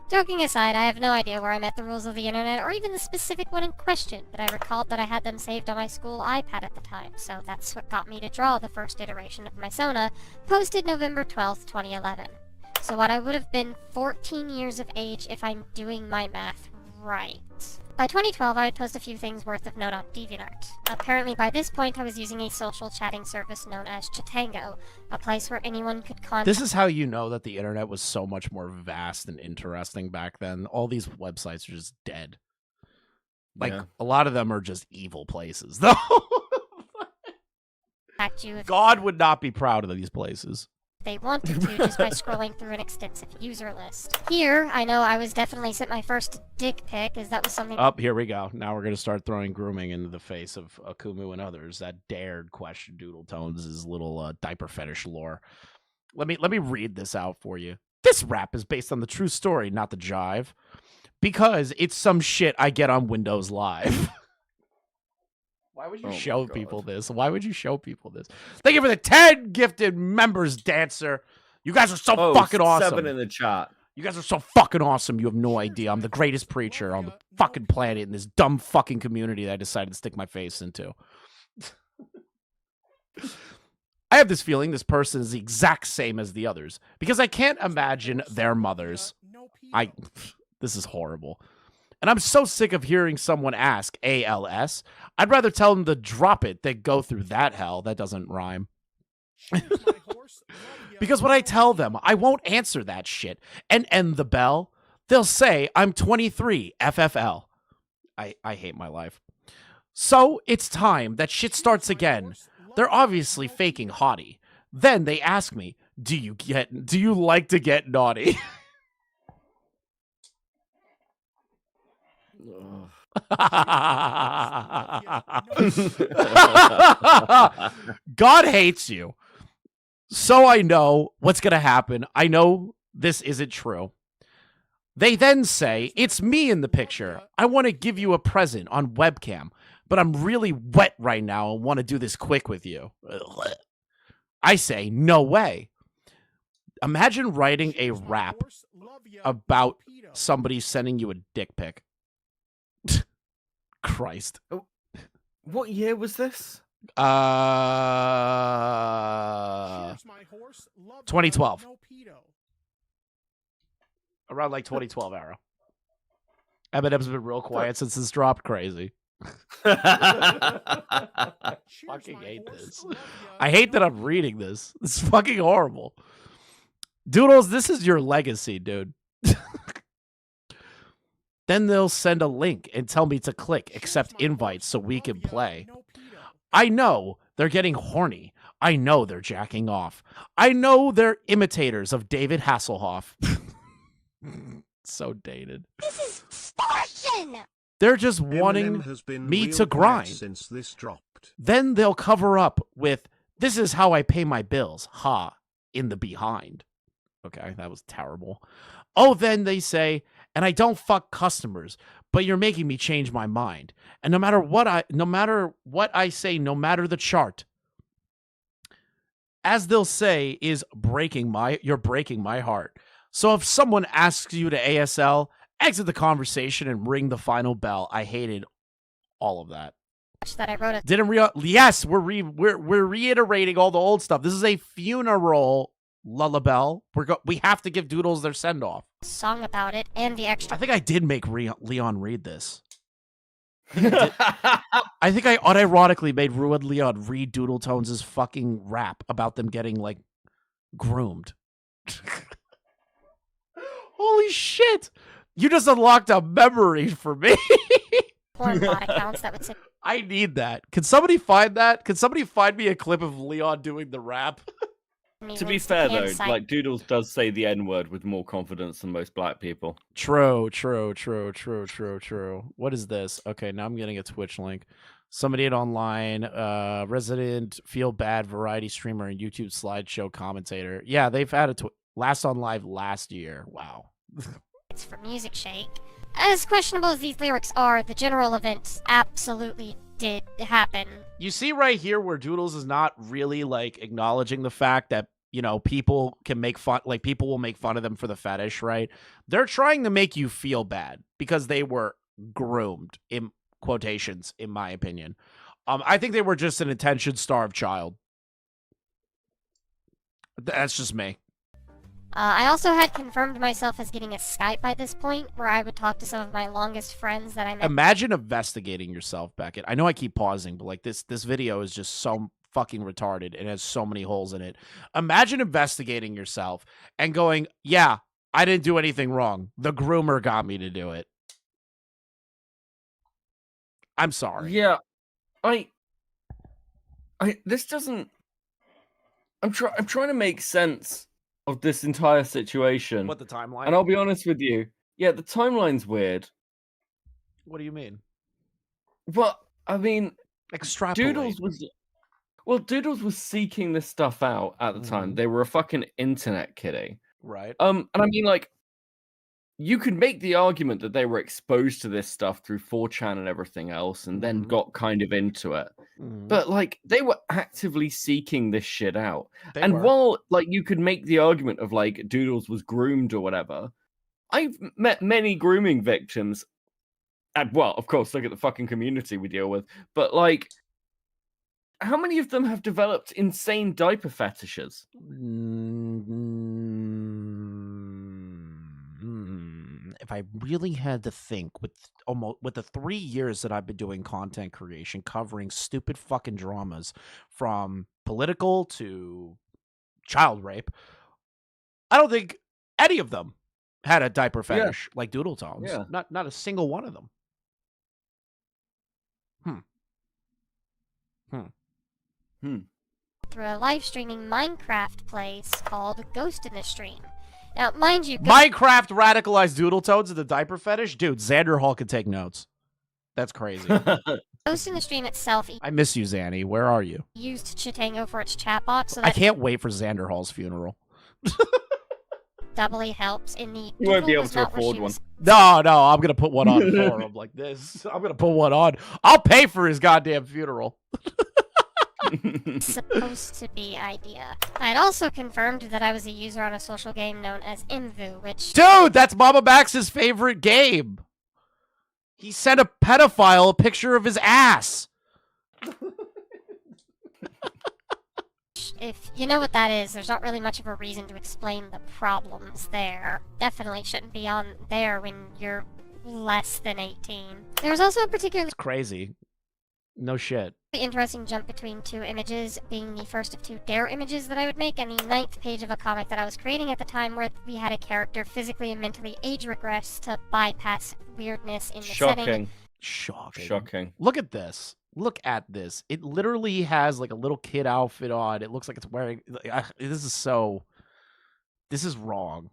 Joking aside, I have no idea where I met the rules of the internet or even the specific one in question, but I recalled that I had them saved on my school iPad at the time, so that's what got me to draw the first iteration of my Sona, posted November 12th, 2011. So what I would have been 14 years of age if I'm doing my math right. By 2012, I would post a few things worth of note on DeviantArt. Apparently by this point I was using a social chatting service known as Chatango, a place where anyone could contact... This is how you know that the internet was so much more vast and interesting back then. All these websites are just dead. Like, a lot of them are just evil places, though. God would not be proud of these places. They wanted to just by scrolling through an extensive user list. Here, I know I was definitely sent my first dick pic, as that was something... Oh, here we go. Now we're going to start throwing grooming into the face of Akumu and others that dared question Doodletones' little diaper fetish lore. Let me read this out for you. This rap is based on the true story, not the jive. Because it's some shit I get on Windows Live. Why would you show people this? Why would you show people this? Thank you for the 10 gifted members, Dancer. You guys are so fucking awesome. 7 in the chat. You guys are so fucking awesome. You have no idea. I'm the greatest preacher on the fucking planet in this dumb fucking community that I decided to stick my face into. I have this feeling this person is the exact same as the others because I can't imagine their mothers. This is horrible. And I'm so sick of hearing someone ask ALS. I'd rather tell them to drop it than go through that hell. That doesn't rhyme. Because when I tell them, I won't answer that shit and end the bell, they'll say I'm 23 FFL. I hate my life. So it's time that shit starts again. They're obviously faking haughty. Then they ask me, do you like to get naughty? God hates you. So I know what's going to happen. I know this isn't true. They then say, it's me in the picture. I want to give you a present on webcam, but I'm really wet right now and want to do this quick with you. I say, no way. Imagine writing a rap about somebody sending you a dick pic. Christ. What year was this? 2012. Around like 2012 era. Eminem's been real quiet since this dropped. Crazy. I fucking hate this. I hate that I'm reading this. It's fucking horrible. Doodles, this is your legacy, dude. Then they'll send a link and tell me to click accept invites so we can play. I know they're getting horny. I know they're jacking off. I know they're imitators of David Hasselhoff. So dated. This is extortion! They're just wanting me to grind. Since this dropped. Then they'll cover up with, this is how I pay my bills. Ha, in the behind. Okay, that was terrible. Oh, then they say, and I don't fuck customers, but you're making me change my mind. And no matter what I say, no matter the chart, as they'll say, is you're breaking my heart. So if someone asks you to ASL, exit the conversation and ring the final bell. I hated all of that. That I wrote it. Yes, we're reiterating all the old stuff. This is a funeral lullaby. We have to give Doodles their send off. Song about it and the extra. I think I did make Leon read this. I think I unironically made Ruined Leon read Doodletones' fucking rap about them getting like groomed. Holy shit! You just unlocked a memory for me. Porn bot accounts that would say. I need that. Can somebody find that? Can somebody find me a clip of Leon doing the rap? To be fair, though, like Doodles does say the N-word with more confidence than most black people. True. What is this? Okay, now I'm getting a Twitch link. Somebody at online, resident feel bad variety streamer and YouTube slideshow commentator. Yeah, they've had a last on live last year. Wow. It's for Music Shake. As questionable as these lyrics are, the general events absolutely did happen. You see right here where Doodles is not really like acknowledging the fact that, you know, people can make fun, like people will make fun of them for the fetish, right? They're trying to make you feel bad because they were groomed, in quotations, in my opinion. I think they were just an attention-starved child. That's just me. I also had confirmed myself as getting a Skype by this point, where I would talk to some of my longest friends that I met. Imagine investigating yourself, Beckett. I know I keep pausing, but like this video is just so fucking retarded and has so many holes in it. Imagine investigating yourself and going, yeah, I didn't do anything wrong. The groomer got me to do it. I'm sorry. Yeah, this doesn't. I'm trying to make sense of this entire situation. What, the timeline? And I'll be honest with you. Yeah, the timeline's weird. What do you mean? Well, I mean, extrapolate. Doodles was seeking this stuff out at the time. They were a fucking internet kiddie. Right. And I mean, like, you could make the argument that they were exposed to this stuff through 4chan and everything else, and then got kind of into it. But, like, they were actively seeking this shit out. While, like, you could make the argument of, like, Doodles was groomed or whatever, I've met many grooming victims. And, well, of course, look at the fucking community we deal with. But, like, how many of them have developed insane diaper fetishes? If I really had to think, with the 3 years that I've been doing content creation, covering stupid fucking dramas, from political to child rape. I don't think any of them had a diaper fetish like Doodletones. Yeah. Not a single one of them. Through a live streaming Minecraft place called Ghost in the Stream. Now, mind you, Minecraft radicalized Doodletones in the diaper fetish? Dude, Xander Hall could take notes. That's crazy. Ghost in the Stream itself I miss you, Zanny. Where are you? used Chitango for its chat box, so I that can't wait for Xander Hall's funeral. doubly helps in the. You won't be Doodle able was to not where afford she one. was No, I'm gonna put one on for him like this. I'm gonna put one on. I'll pay for his goddamn funeral. supposed to be idea. I had also confirmed that I was a user on a social game known as Imvu, which Dude, that's Mama Max's favorite game. He sent a pedophile a picture of his ass. if you know what that is, there's not really much of a reason to explain the problems there. Definitely shouldn't be on there when you're less than 18. There's also a particularly Crazy. No shit. interesting jump between two images, being the first of two dare images that I would make, and the 9th page of a comic that I was creating at the time where we had a character physically and mentally age regress to bypass weirdness in the setting. Shocking. Look at this. Look at this. It literally has like a little kid outfit on. It looks like it's wearing... This is wrong.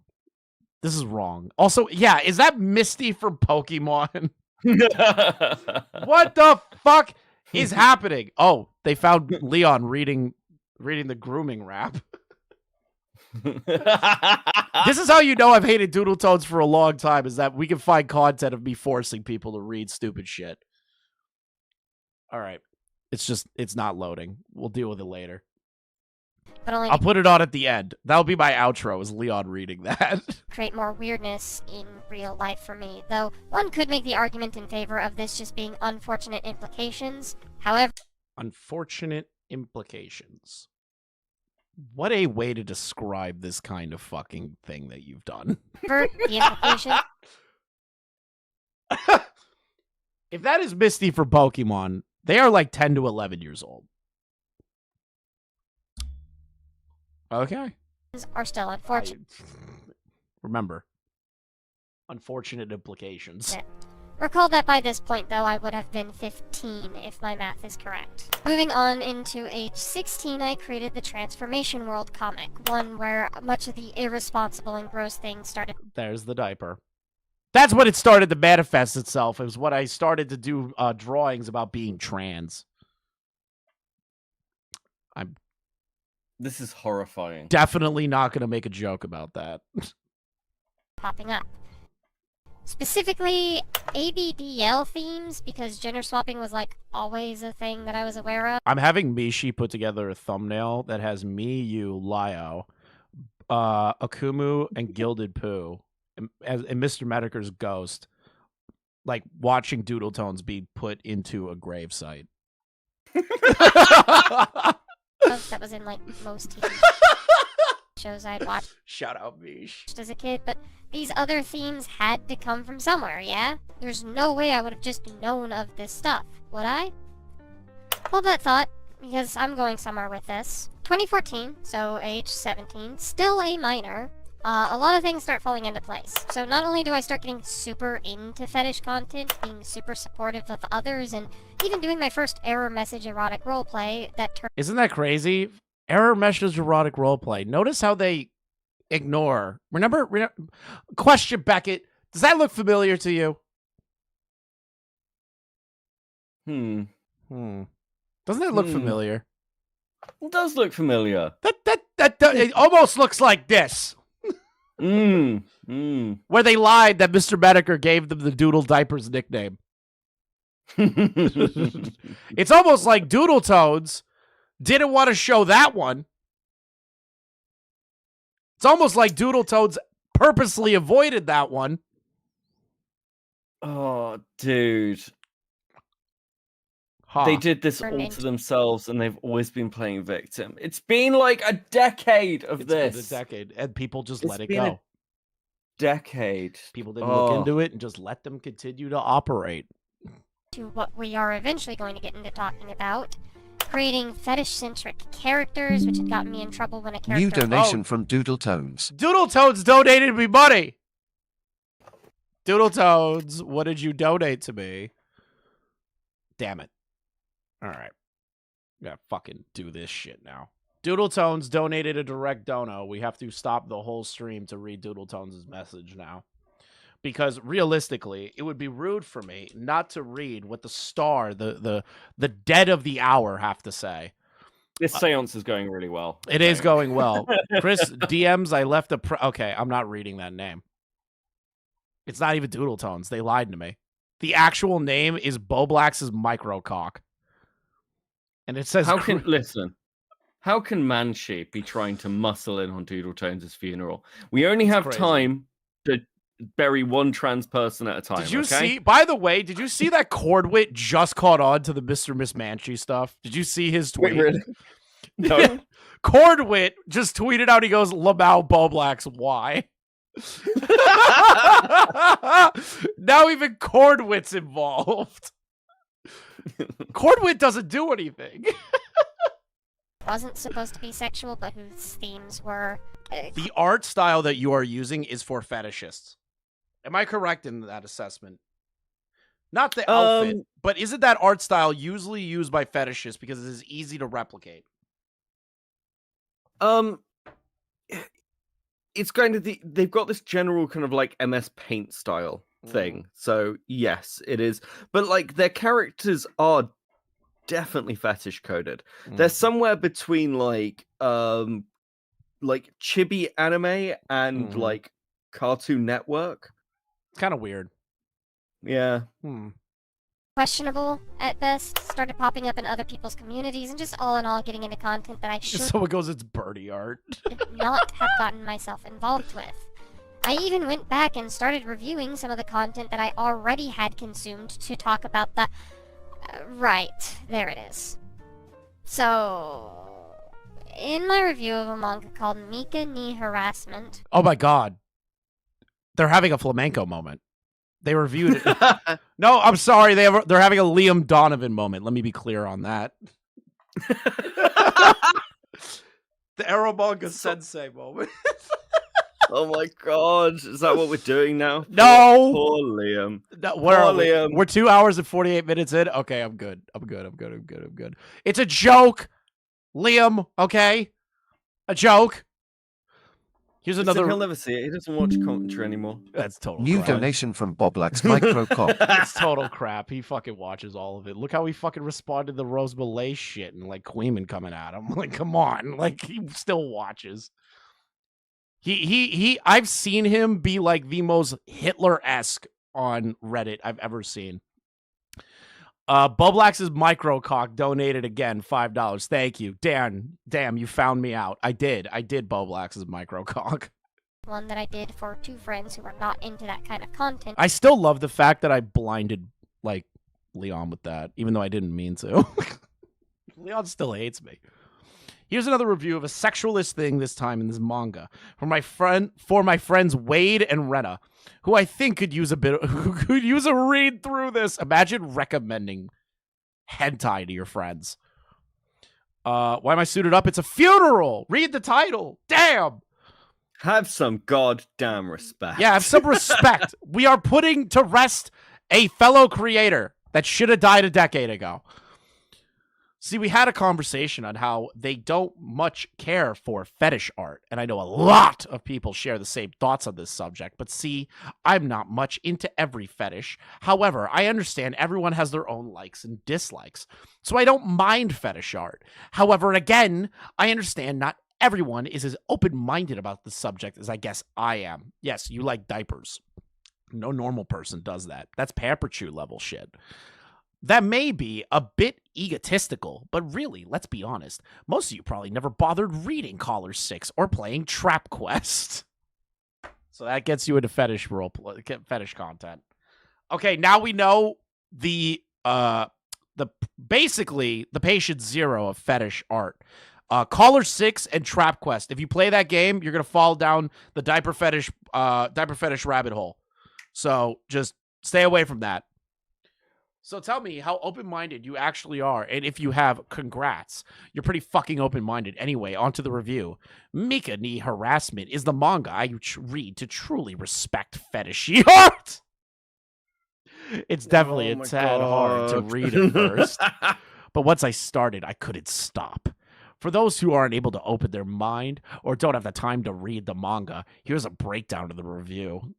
This is wrong. Also, yeah, is that Misty from Pokemon? What the fuck is happening? Oh, they found Leon reading the grooming rap. This is how you know I've hated Doodletones for a long time, is that we can find content of me forcing people to read stupid shit. All right. It's not loading. We'll deal with it later. But only I'll put it on at the end. That'll be my outro, is Leon reading that. create more weirdness in real life for me, though one could make the argument in favor of this just being unfortunate implications. However, Unfortunate implications. What a way to describe this kind of fucking thing that you've done. the implication If that is Misty for Pokemon, they are like 10 to 11 years old. Okay. are still unfortunate. Remember, unfortunate implications. Recall that by this point, though, I would have been 15 if my math is correct. Moving on into age 16, I created the Transformation World comic, one where much of the irresponsible and gross things started. There's the diaper. That's when it started to manifest itself. It was when I started to do drawings about being trans. This is horrifying. Definitely not going to make a joke about that. Popping up. Specifically, ABDL themes, because gender swapping was, like, always a thing that I was aware of. I'm having Mishi put together a thumbnail that has me, you, Lio, Akumu, and Gilded Poo, and Mr. Metokur's ghost, like, watching Doodletones be put into a gravesite. That was in, like, most TV shows I'd watched. Shout out, Mish. As a kid, but these other themes had to come from somewhere, yeah? There's no way I would have just known of this stuff, would I? Hold that thought, because I'm going somewhere with this. 2014, so age 17, still a minor. A lot of things start falling into place. So not only do I start getting super into fetish content, being super supportive of others, and even doing my first error message erotic roleplay that turned... Isn't that crazy? Error message erotic roleplay. Notice how they ignore. Remember? Question, Beckett. Does that look familiar to you? Doesn't that look familiar? It does look familiar. It almost looks like this. Where they lied that Mr. Metokur gave them the Doodle Diapers nickname. It's almost like Doodletones didn't want to show that one. It's almost like Doodletones purposely avoided that one. Oh, dude. Huh. They did this all to themselves, and they've always been playing victim. It's been like a decade of this. It's been a decade, and people just It's let it been go. a decade. People didn't look into it and just let them continue to operate. to what we are eventually going to get into talking about. creating fetish-centric characters, which had gotten me in trouble when a character... New donation from Doodletones. Doodletones donated me money! Doodletones, what did you donate to me? Damn it. Alright. Gotta fucking do this shit now. Doodletones donated a direct dono. We have to stop the whole stream to read Doodletones' message now. Because realistically, it would be rude for me not to read what the star, the dead of the hour, have to say. This seance is going really well. It is going well. Chris DMs, I left a... Okay, I'm not reading that name. It's not even Doodletones. They lied to me. The actual name is Boblax's Microcock. And it says... Listen. How can Manshape be trying to muscle in on Doodletones' funeral? We only have time to bury one trans person at a time. Did you see? By the way, did you see that Cordwit just caught on to the Mr. Miss Manchi stuff? Did you see his tweet? Wait, really? No. Cordwit just tweeted out. He goes, "Lamau Boblax, why?" Now even Cordwit's involved. Cordwit doesn't do anything. Wasn't supposed to be sexual, but whose themes were... The art style that you are using is for fetishists. Am I correct in that assessment? Not the outfit, but isn't that art style usually used by fetishists because it is easy to replicate? It's kind of they've got this general kind of like MS Paint style thing. So yes, it is. But like their characters are definitely fetish coded. They're somewhere between like chibi anime and like Cartoon Network. It's kind of weird. Yeah. Questionable at best, started popping up in other people's communities, and just all in all getting into content that I should Someone goes, it's birdie art. not have gotten myself involved with. I even went back and started reviewing some of the content that I already had consumed to talk about the... right, there it is. So... in my review of a manga called Mika ni Harassment... Oh my god. They're having a flamenco moment. They reviewed it. No, I'm sorry. They're having a Liam Donovan moment. Let me be clear on that. The Aromanga Sensei moment. Oh my god. Is that what we're doing now? No. Poor Liam. No, Liam. We're 2 hours and 48 minutes in. Okay, I'm good. I'm good. It's a joke, Liam. Okay? A joke. Here's another... He'll never see it. He doesn't watch commentary anymore. That's total New crap. donation from Boblax Microcock. That's total crap. He fucking watches all of it. Look how he fucking responded to the Rose Malay shit and like Queeman coming at him. Like, come on. Like, he still watches. I've seen him be like the most Hitler-esque on Reddit I've ever seen. Boblax's Microcock donated again $5. Thank you. Damn, you found me out. I did Boblax's Microcock. One that I did for two friends who are not into that kind of content. I still love the fact that I blinded like Leon with that, even though I didn't mean to. Leon still hates me. Here's another review of a sexualist thing, this time in this manga, for my friends Wade and Rena, who I think could use a read through this. Imagine recommending hentai to your friends. Why am I suited up? It's a funeral. Read the title. Damn. Have some goddamn respect. Yeah, have some respect. We are putting to rest a fellow creator that should have died a decade ago. See, we had a conversation on how they don't much care for fetish art, and I know a lot of people share the same thoughts on this subject, but see, I'm not much into every fetish. However, I understand everyone has their own likes and dislikes, so I don't mind fetish art. However, again, I understand not everyone is as open-minded about the subject as I guess I am. Yes, you like diapers. No normal person does that. That's Pamper Chew level shit. That may be a bit egotistical, but really, let's be honest, most of you probably never bothered reading Collar 6 or playing Trap Quest. So that gets you into fetish content. Okay, now we know basically the patient zero of fetish art. Collar 6 and Trap Quest. If you play that game, you're gonna fall down the diaper fetish rabbit hole. So just stay away from that. So tell me how open-minded you actually are, and if you have, congrats. You're pretty fucking open-minded. Anyway, on to the review. Mika ni Harassment is the manga I read to truly respect fetishy art. It's definitely a tad hard to read at first. But once I started, I couldn't stop. For those who aren't able to open their mind or don't have the time to read the manga, here's a breakdown of the review.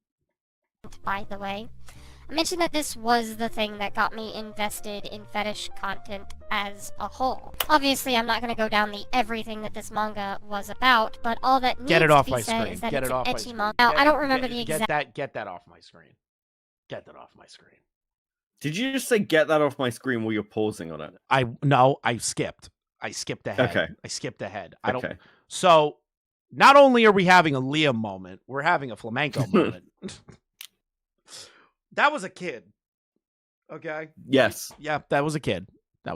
By the way, I mentioned that this was the thing that got me invested in fetish content as a whole. Obviously, I'm not going to go down the everything that this manga was about, but all that needs to be said is that it's an ecchi manga. Now, I don't remember the exact... Get that off my screen. Get that off my screen. Did you just say get that off my screen while you're pausing on it? No, I skipped. I skipped ahead. Okay. I skipped ahead. Okay. So, not only are we having a Liam moment, we're having a flamenco moment. That was a kid. Okay? Yes. Yeah, that was a kid. And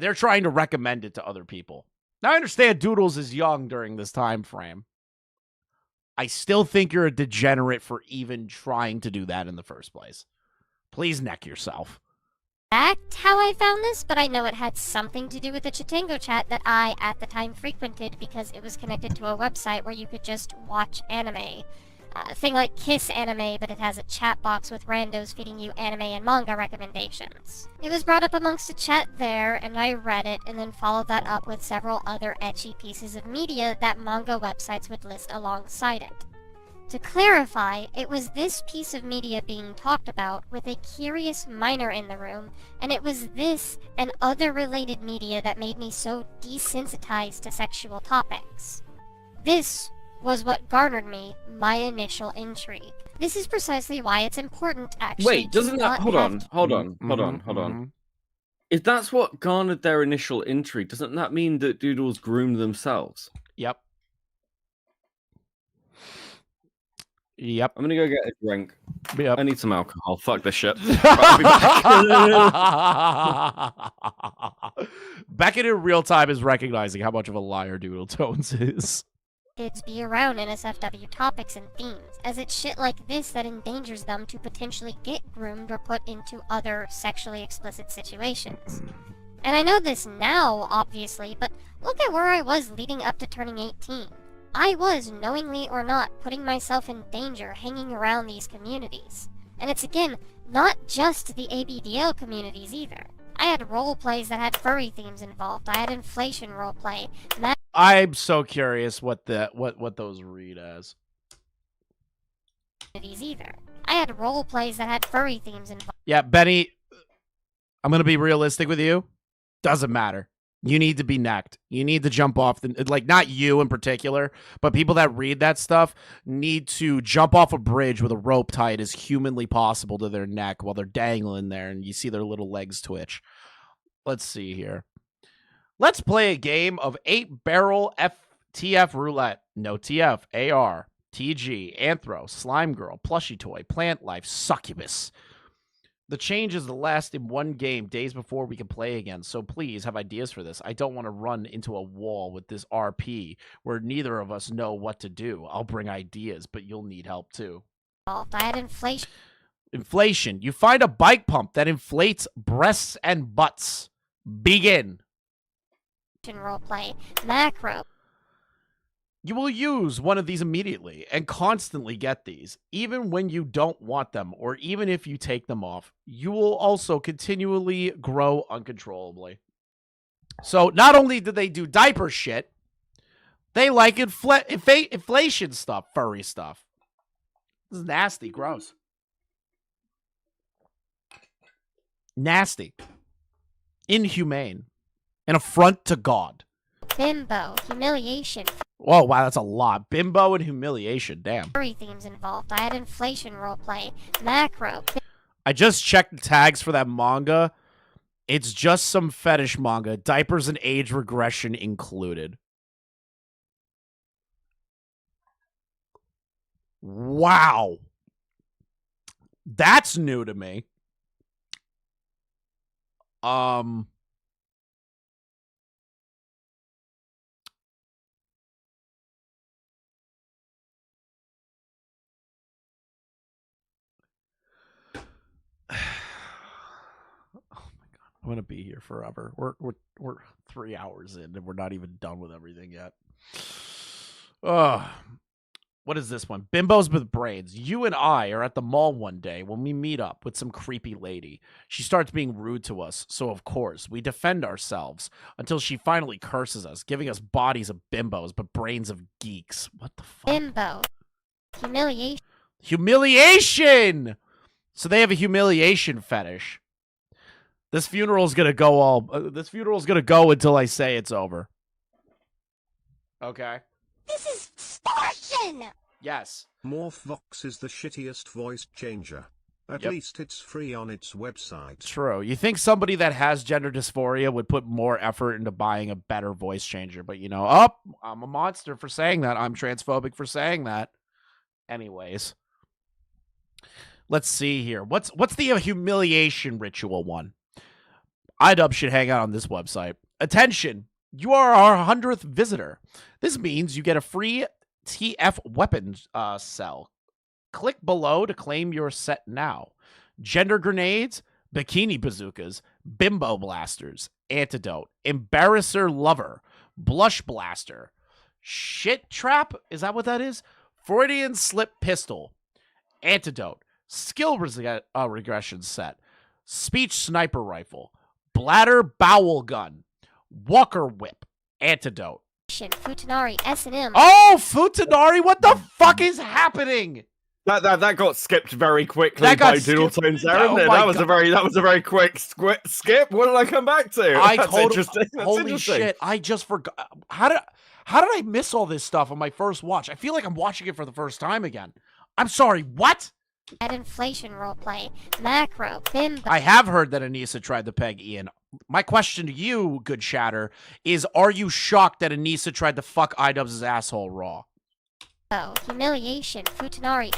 they're trying to recommend it to other people. Now, I understand Doodles is young during this time frame. I still think you're a degenerate for even trying to do that in the first place. Please neck yourself. How I found this, but I know it had something to do with the Chitango chat that I, at the time, frequented because it was connected to a website where you could just watch anime. Thing like Kiss Anime, but it has a chat box with randos feeding you anime and manga recommendations. It was brought up amongst a chat there, and I read it, and then followed that up with several other ecchi pieces of media that manga websites would list alongside it. To clarify, it was this piece of media being talked about with a curious minor in the room, and it was this and other related media that made me so desensitized to sexual topics. This was what garnered me my initial intrigue. This is precisely why it's important, actually. Wait, doesn't that... Hold on. If that's what garnered their initial intrigue, doesn't that mean that Doodles groomed themselves? Yep. I'm gonna go get a drink. Yep. I need some alcohol. Fuck this shit. Beckett in real time is recognizing how much of a liar Doodletones is. Kids be around NSFW topics and themes, as it's shit like this that endangers them to potentially get groomed or put into other sexually explicit situations. And I know this now, obviously, but look at where I was leading up to turning 18. I was, knowingly or not, putting myself in danger hanging around these communities. And it's again, not just the ABDL communities either. I had role plays that had furry themes involved. I had inflation roleplay. I'm so curious what those read as. Either. I had role plays that had furry themes involved. Yeah, Benny, I'm gonna be realistic with you. Doesn't matter. You need to be necked. You need to jump off like, not you in particular, but people that read that stuff need to jump off a bridge with a rope tied as humanly possible to their neck while they're dangling there and you see their little legs twitch. Let's see here. Let's play a game of 8-barrel FTF roulette. No TF, AR, TG, Anthro, Slime Girl, Plushie Toy, Plant Life, Succubus. The change is the last in one game days before we can play again, so please have ideas for this. I don't want to run into a wall with this RP where neither of us know what to do. I'll bring ideas, but you'll need help too. I had inflation. Inflation. You find a bike pump that inflates breasts and butts. Begin. Roleplay. Macro. You will use one of these immediately and constantly get these, even when you don't want them or even if you take them off. You will also continually grow uncontrollably. So not only do they do diaper shit, they like inflation stuff, furry stuff. This is nasty, gross. Nasty. Inhumane. An affront to God. Bimbo. Humiliation. Whoa, wow, that's a lot. Bimbo and humiliation, damn. Furry themes involved. I had inflation roleplay. Macro. I just checked the tags for that manga. It's just some fetish manga. Diapers and age regression included. Wow. That's new to me. I'm gonna be here forever. We're 3 hours in and we're not even done with everything yet. What is this one? Bimbos with braids. You and I are at the mall one day when we meet up with some creepy lady. She starts being rude to us, so of course we defend ourselves until she finally curses us, giving us bodies of bimbos but brains of geeks. What the fuck? Bimbo. Humiliation. Humiliation! So they have a humiliation fetish. This funeral's gonna go until I say it's over. Okay. This is extortion! Yes. Morphvox is the shittiest voice changer. At Yep. least it's free on its website. True. You think somebody that has gender dysphoria would put more effort into buying a better voice changer, but you know, I'm a monster for saying that. I'm transphobic for saying that. Anyways. Let's see here. What's the humiliation ritual one? iDub should hang out on this website. Attention! You are our 100th visitor. This means you get a free TF weapon cell. Click below to claim your set now. Gender grenades, bikini bazookas, bimbo blasters, antidote, embarrasser lover, blush blaster, shit trap, is that what that is? Freudian slip pistol, antidote, skill regression set, speech sniper rifle, bladder bowel gun, walker whip, antidote. Futanari S&M. Oh, Futanari, what the fuck is happening? That got skipped very quickly by Doodletones there, Oh isn't it? my That was a very quick skip. What did I come back to? That's interesting. That's Holy interesting. shit! I just forgot. How did I miss all this stuff on my first watch? I feel like I'm watching it for the first time again. I'm sorry. What? At inflation roleplay, macro, bimbo. I have heard that Anissa tried to peg Ian. My question to you, good chatter, is: are you shocked that Anissa tried to fuck iDubbbz' asshole raw? Humiliation, Futanari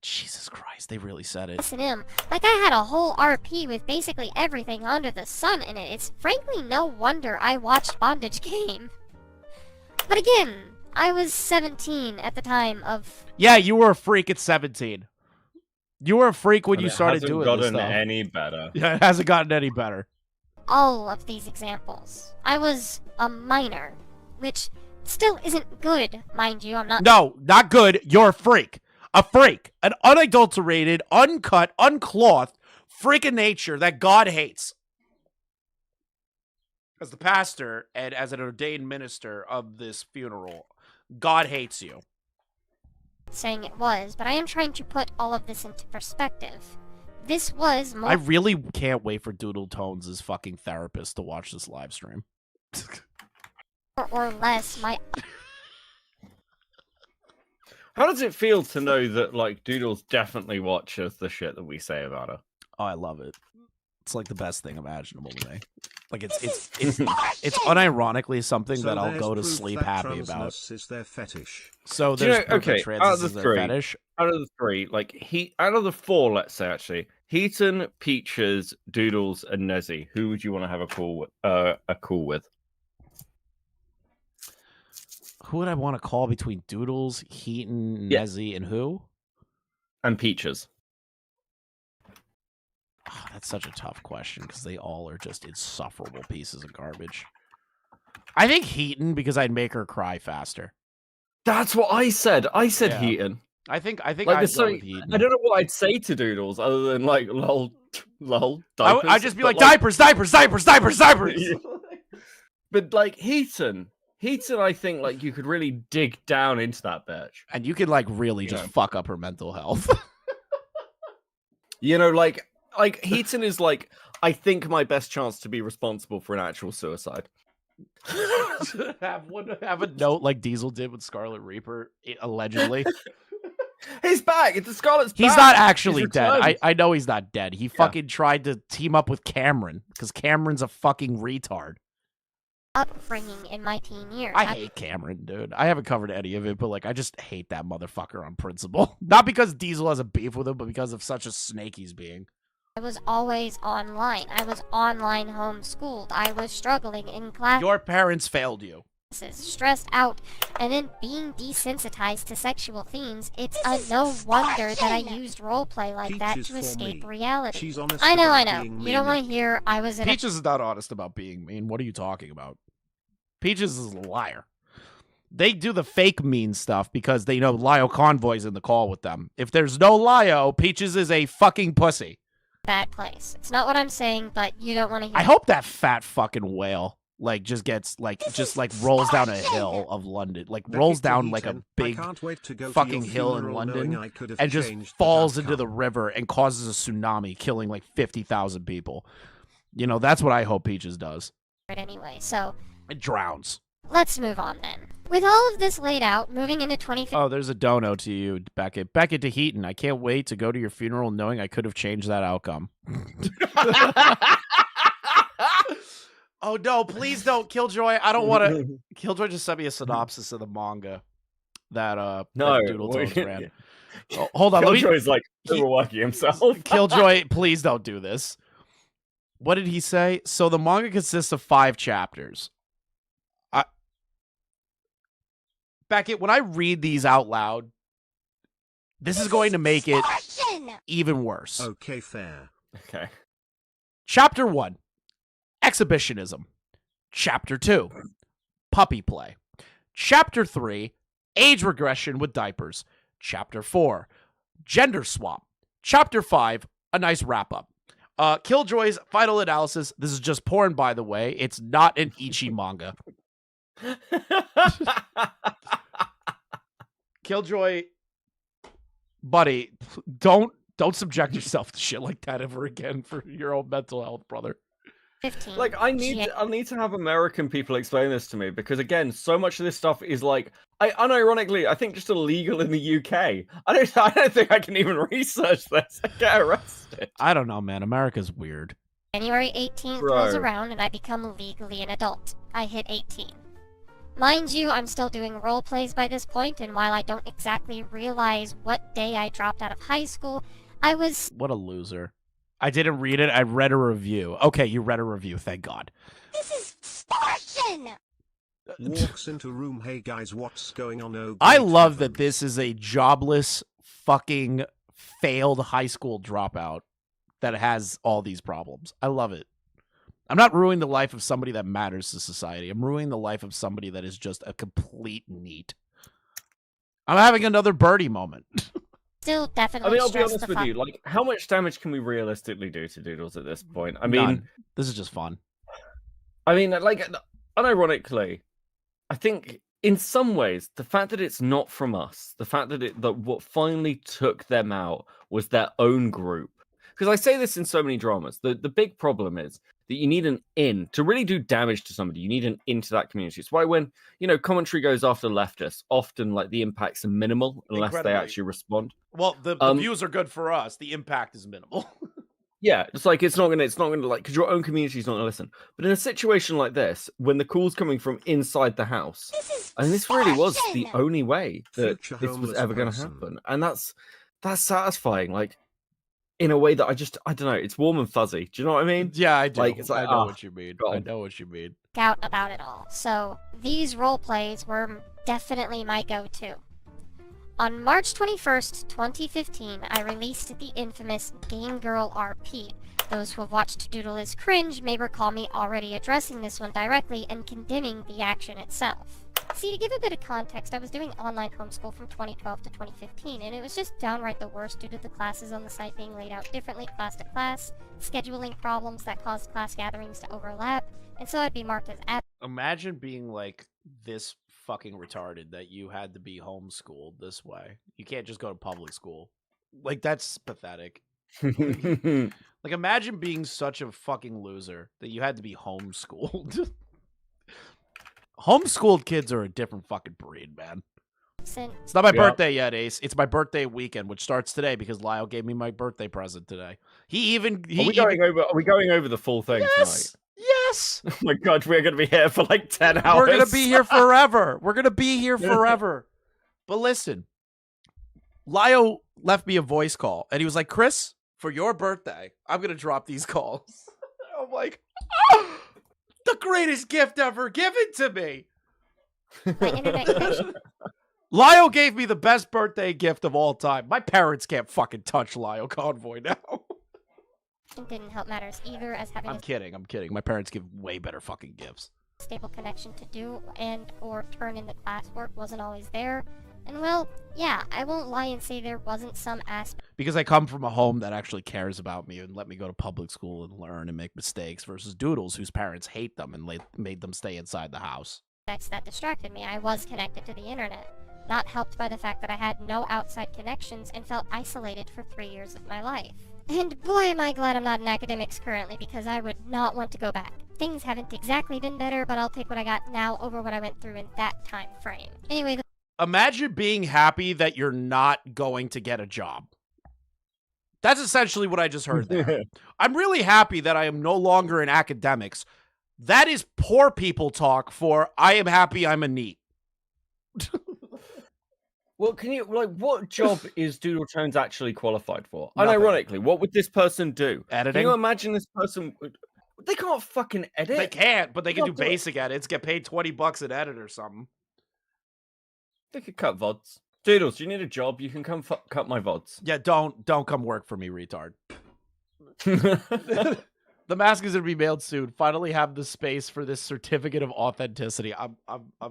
Jesus Christ, they really said it. S&M. Like I had a whole RP with basically everything under the sun in it. It's frankly no wonder I watched Bondage Game. But again, I was 17 at the time of... Yeah, you were a freak at 17. You were a freak when you started doing this It hasn't stuff. gotten any better. Yeah, it hasn't gotten any better. all of these examples. I was a minor, which still isn't good, mind you. I'm not... No, not good. You're a freak. A freak. An unadulterated, uncut, unclothed freak of nature that God hates. As the pastor and as an ordained minister of this funeral, God hates you. Saying it was, but I am trying to put all of this into perspective. This was more... I really can't wait for Doodletones' fucking therapist to watch this live stream. or less my... How does it feel to know that, like, Doodles definitely watches the shit that we say about her? Oh, I love it. It's like the best thing imaginable to me. Like it's unironically something that I'll go to sleep happy about. Is their fetish. So Do you there's know, okay, out of the their fetish. out of the three, like out of the four, let's say actually, Heaton, Peaches, Doodles, and Nezzy, who would you want to have a call with? Who would I want to call between Doodles, Heaton, Yeah. Nezzy, and who? And Peaches. Oh, that's such a tough question because they all are just insufferable pieces of garbage. I think Heaton because I'd make her cry faster. That's what I said. I said Yeah. Heaton. I think Like, I'd there's go so- with Heaton. I don't know what I'd say to Doodles other than like lol diapers. I'd just be but, like diapers. But like Heaton, I think like you could really dig down into that bitch. And you could like really just fuck up her mental health. You know, like Heaton is like, I think my best chance to be responsible for an actual suicide. have a note like Diesel did with Scarlet Reaper, allegedly. He's back. It's the Scarlet's back. He's not actually He's dead. returned. I know he's not dead. He fucking tried to team up with Cameron because Cameron's a fucking retard. upbringing in my teen years. I hate Cameron, dude. I haven't covered any of it, but like I just hate that motherfucker on principle. Not because Diesel has a beef with him, but because of such a snake he's being. I was always online. I was online homeschooled. I was struggling in class. Your parents failed you. stressed out, and then being desensitized to sexual themes, it's no wonder that I used roleplay like that to escape reality. She's honest I know. about being You don't mean. want to hear I was in Peaches is not honest about being mean. What are you talking about? Peaches is a liar. They do the fake mean stuff because they know Lio Convoy's in the call with them. If there's no Lio, Peaches is a fucking pussy. a bad place. It's not what I'm saying, but you don't want to hear I hope that fat fucking whale just rolls down a hill of London, rolls down like a big fucking hill in London and just falls into the river and causes a tsunami, killing like 50,000 people. You know, that's what I hope Peaches does. it anyway, so It drowns. let's move on then. With all of this laid out, moving into 2015. Oh, there's a dono to you, Beckett. Beckett to Heaton. I can't wait to go to your funeral knowing I could have changed that outcome. Oh, no, please don't, Killjoy. I don't want to. Killjoy just sent me a synopsis of the manga that Doodletones ran. Oh, hold on. Killjoy's like overworking himself. Killjoy, please don't do this. What did he say? So the manga consists of 5 chapters. Beckett, when I read these out loud, this is going to make it even worse. Okay, fair. Okay. Chapter 1, Exhibitionism. Chapter 2, Puppy Play. Chapter 3, Age Regression with Diapers. Chapter 4, Gender Swap. Chapter 5, a nice wrap-up. Killjoy's final analysis. This is just porn, by the way. It's not an Ichi manga. Killjoy, buddy, don't subject yourself to shit like that ever again for your own mental health, brother. 15. Like I need to have American people explain this to me because again, so much of this stuff is like unironically, I think just illegal in the UK. I don't think I can even research this. I get arrested. I don't know, man. America's weird. January 18th rolls around and I become legally an adult. I hit 18. Mind you, I'm still doing role plays by this point, and while I don't exactly realize what day I dropped out of high school, I was... What a loser. I didn't read it. I read a review. Okay, you read a review. Thank God. This is extortion! Walks into room. Hey guys, what's going on? Oh, I great love heavens. that this is a jobless, fucking failed high school dropout that has all these problems. I love it. I'm not ruining the life of somebody that matters to society. I'm ruining the life of somebody that is just a complete neat. I'm having another birdie moment. Still definitely I mean, I'll be stressed honest the with fuck. you. Like, how much damage can we realistically do to Doodles at this point? I mean, None. This is just fun. I mean, like, unironically, I think in some ways the fact that it's not from us, the fact that what finally took them out was their own group. Because I say this in so many dramas, the big problem is that you need an in to really do damage to somebody. You need an into that community. It's why when commentary goes after leftists, often like the impacts are minimal unless Incredibly. they actually respond. Well, the views are good for us. The impact is minimal. Yeah, it's like it's not gonna like because your own community is not gonna listen. But in a situation like this, when the call's coming from inside the house, and this really was the only way that Future this was homeless ever going to person. happen, and that's satisfying. Like in a way that I don't know, it's warm and fuzzy. Do you know what I mean? Yeah, I do. Like, it's like, I know ah, what you mean. God. I know what you mean. Out about it all. So, these role plays were definitely my go-to. On March 21st, 2015, I released the infamous Game Girl RP. Those who have watched Doodle is Cringe may recall me already addressing this one directly and condemning the action itself. See, to give a bit of context, I was doing online homeschool from 2012 to 2015, and it was just downright the worst due to the classes on the site being laid out differently class to class, scheduling problems that caused class gatherings to overlap, and so I'd be marked as Imagine being like this fucking retarded that you had to be homeschooled this way. You can't just go to public school. Like, that's pathetic. Like, imagine being such a fucking loser that you had to be homeschooled. Homeschooled kids are a different fucking breed, man. It's not my birthday yet, Ace. It's my birthday weekend, which starts today because Lyle gave me my birthday present today. Are we going over the full thing tonight? Yes. Oh my God, we're going to be here for like 10 hours. We're gonna be here forever. We're gonna be here forever. But listen, Lyle left me a voice call, and he was like, "Chris, for your birthday, I'm gonna drop these calls." I'm like, "Oh, the greatest gift ever given to me." My internet connection Lyle gave me the best birthday gift of all time. My parents can't fucking touch Lyle Convoy now. didn't help matters either, as having I'm kidding. My parents give way better fucking gifts. a stable connection to do and or turn in the classwork wasn't always there. And well, yeah, I won't lie and say there wasn't some aspect Because I come from a home that actually cares about me and let me go to public school and learn and make mistakes versus Doodles, whose parents hate them and made them stay inside the house. that distracted me. I was connected to the internet, not helped by the fact that I had no outside connections and felt isolated for 3 years of my life. And boy am I glad I'm not in academics currently, because I would not want to go back. Things haven't exactly been better, but I'll take what I got now over what I went through in that time frame. Anyway, Imagine being happy that you're not going to get a job. That's essentially what I just heard there. I'm really happy that I am no longer in academics. That is poor people talk for I am happy I'm a NEET. Well, can you, like, what job is Doodletones actually qualified for? Nothing. Unironically, what would this person do? Editing? Can you imagine this person? They can't fucking edit. They can't, but they can do Not do it. basic edits, get paid $20 an edit or something. They could cut VODs. Doodles, do you need a job? You can come cut my VODs. Yeah, don't come work for me, retard. The mask is gonna be mailed soon. Finally have the space for this certificate of authenticity. I'm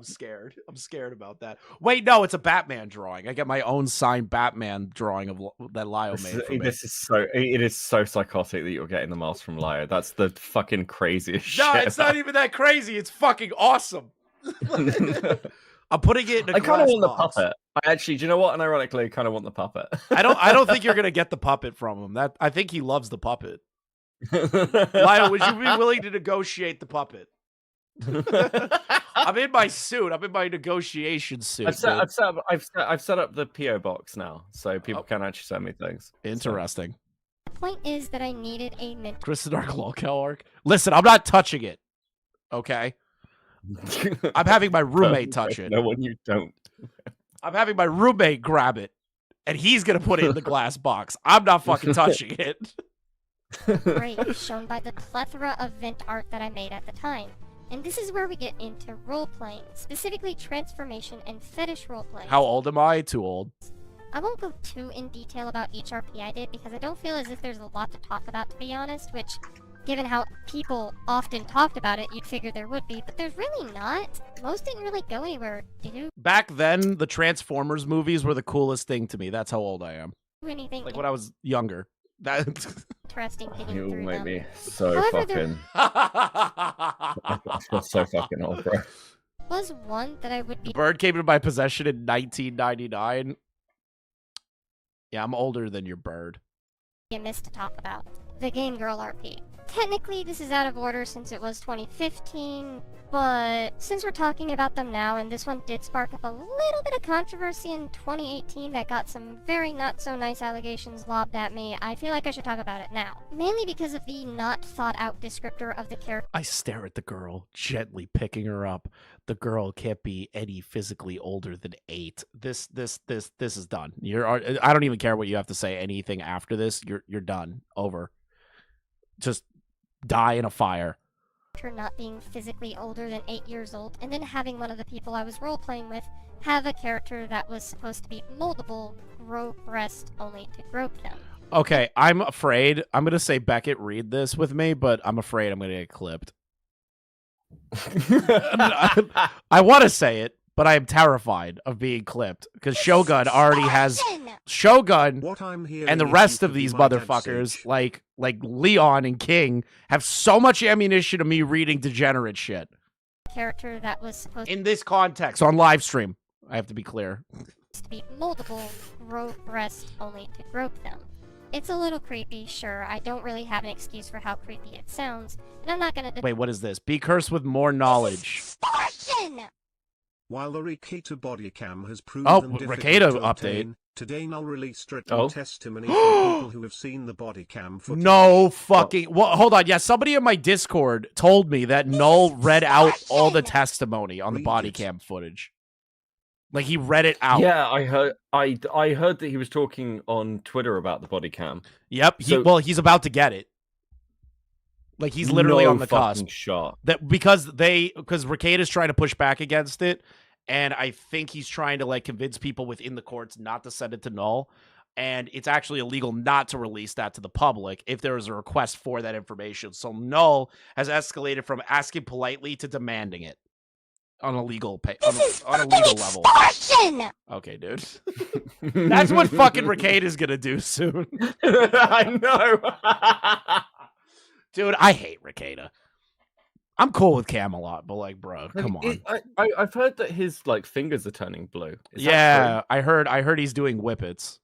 scared. I'm scared about that. Wait, no, it's a Batman drawing. I get my own signed Batman drawing of that Lyle made for me. It is so psychotic that you're getting the mask from Lyle. That's the fucking craziest shit. No, it's not even that crazy. It's fucking awesome. I'm putting it in a I kind of glass want box. the puppet. I actually, do you know what? And ironically, I kind of want the puppet. I don't think you're gonna get the puppet from him. I think he loves the puppet. Lyle, would you be willing to negotiate the puppet? I'm in my suit. I'm in my negotiation suit. I've set up the PO box now, so people can actually send me things. Interesting. the point is that I needed a mentor. ChrisTheNarc lolcow arc. Listen, I'm not touching it. Okay. I'm having my roommate touch it. No one, you don't. I'm having my roommate grab it, and he's gonna put it in the glass box. I'm not fucking touching it. Great, shown by the plethora of vent art that I made at the time. And this is where we get into role-playing, specifically transformation and fetish role-playing. How old am I? Too old. I won't go too in detail about each RP I did because I don't feel as if there's a lot to talk about, to be honest, which, given how people often talked about it, you'd figure there would be, but there's really not. Most didn't really go anywhere, do Back then, the Transformers movies were the coolest thing to me. That's how old I am. anything Like when I was younger. That interesting digging You'll through make them. me so However, fucking. I feel so fucking old, bro. Was one that I would be The bird came into my possession in 1999. Yeah, I'm older than your bird. amiss to talk about. The Game Girl RP. Technically, this is out of order since it was 2015, but since we're talking about them now, and this one did spark up a little bit of controversy in 2018 that got some very not-so-nice allegations lobbed at me, I feel like I should talk about it now. Mainly because of the not-thought-out descriptor of the character. I stare at the girl, gently picking her up. The girl can't be any physically older than 8. This is done. I don't even care what you have to say. Anything after this, you're done. Over. Just die in a fire. Not being physically older than 8 years old, and then having one of the people I was role-playing with have a character that was supposed to be moldable, grow breast only to grope them. Okay, I'm afraid. I'm going to say, Beckett, read this with me, but I'm afraid I'm going to get clipped. I want to say it, but I am terrified of being clipped because Shogun already has Shogun and the rest of these motherfuckers like Leon and King have so much ammunition of me reading degenerate shit. Character that was supposed In this context, on live stream, I have to be clear. to be moldable, grow breast only to grope them. It's a little creepy, sure. I don't really have an excuse for how creepy it sounds, and I'm not gonna Wait, what is this? Be cursed with more knowledge. While the Rikita body cam has proven Oh, difficult Rikita to update. obtain, today Null released written Oh. testimony from people who have seen the body cam footage. No fucking. Well, hold on. Yeah, somebody in my Discord told me that Null read out all the testimony on the body cam footage. Like he read it out. Yeah, I heard. I heard that he was talking on Twitter about the body cam. Yep. So- He's about to get it. Like he's literally No on the fucking cusp. shot. That because Ricada's trying to push back against it, And I think he's trying to like convince people within the courts not to send it to Null. And it's actually illegal not to release that to the public if there is a request for that information. So Null has escalated from asking politely to demanding it on a legal on a legal level. Extortion! Okay, dude. That's what fucking Ricade is gonna do soon. I know. Dude, I hate Ricada. I'm cool with Camelot, but like, bro, come on. I've heard that his like fingers are turning blue. Is Yeah, I heard he's doing whippets.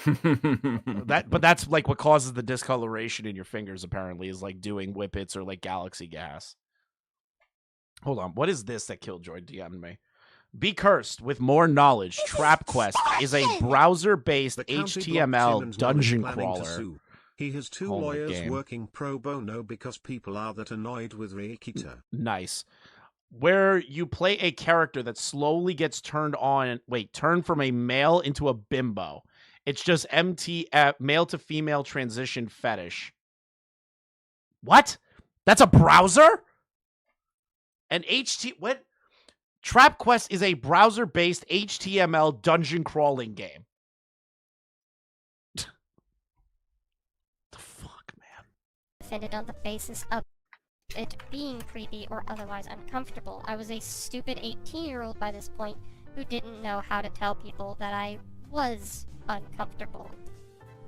But that's like what causes the discoloration in your fingers. Apparently, is like doing whippets or like galaxy gas. Hold on, what is this that Killjoy DM'd me? Be cursed with more knowledge. Trap Quest is a browser-based HTML dungeon crawler. He has two lawyers working pro bono because people are that annoyed with Rikita. Nice. Where you play a character that slowly gets turned from a male into a bimbo. It's just male to female transition fetish. What? That's a browser? What? Trap Quest is a browser-based HTML dungeon crawling game. Offended on the basis of it being creepy or otherwise uncomfortable. I was a stupid 18-year-old by this point who didn't know how to tell people that I was uncomfortable.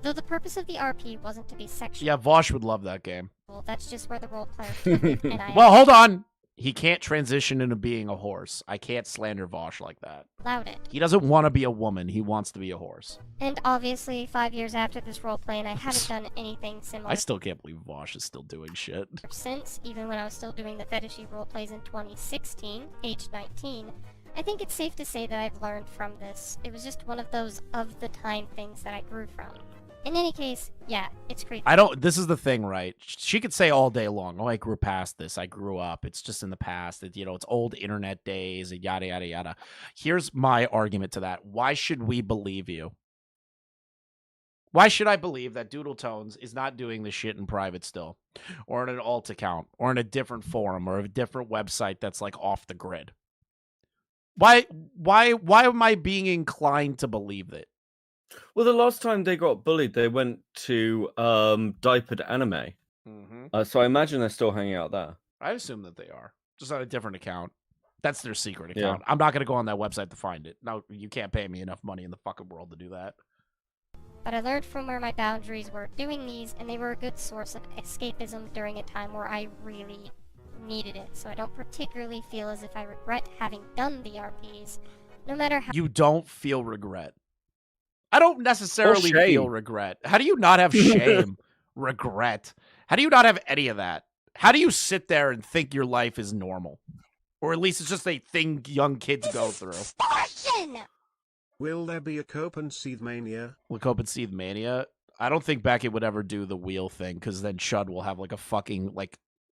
Though the purpose of the RP wasn't to be sexual. Yeah, Vosh would love that game. That's just where the role player took it, and I Well, hold on. He can't transition into being a horse. I can't slander Vosh like that. allowed it. He doesn't want to be a woman. He wants to be a horse. And obviously, 5 years after this roleplay, and I haven't done anything similar I still can't believe Vosh is still doing shit. since, even when I was still doing the fetishy roleplays in 2016, age 19. I think it's safe to say that I've learned from this. It was just one of those of-the-time things that I grew from. In any case, yeah, it's creepy. This is the thing, right? She could say all day long, oh, I grew past this. I grew up. It's just in the past. It's old internet days, and yada, yada, yada. Here's my argument to that. Why should we believe you? Why should I believe that Doodletones is not doing this shit in private still? Or in an alt account? Or in a different forum? Or a different website that's like off the grid? Why am I being inclined to believe it? Well, the last time they got bullied, they went to Diapered Anime. Mm-hmm. So I imagine they're still hanging out there. I assume that they are. Just on a different account. That's their secret Yeah. account. I'm not going to go on that website to find it. No, you can't pay me enough money in the fucking world to do that. But I learned from where my boundaries were doing these, and they were a good source of escapism during a time where I really needed it. So I don't particularly feel as if I regret having done the RPs, no matter how— You don't feel regret. I don't necessarily Or shame. feel regret. How do you not have shame? Regret? How do you not have any of that? How do you sit there and think your life is normal? Or at least it's just a thing young kids go through. Will there be a Cope and Seethe Mania? Will Cope and Seethe Mania? I don't think Beckett would ever do the wheel thing, because then Chud will have like a fucking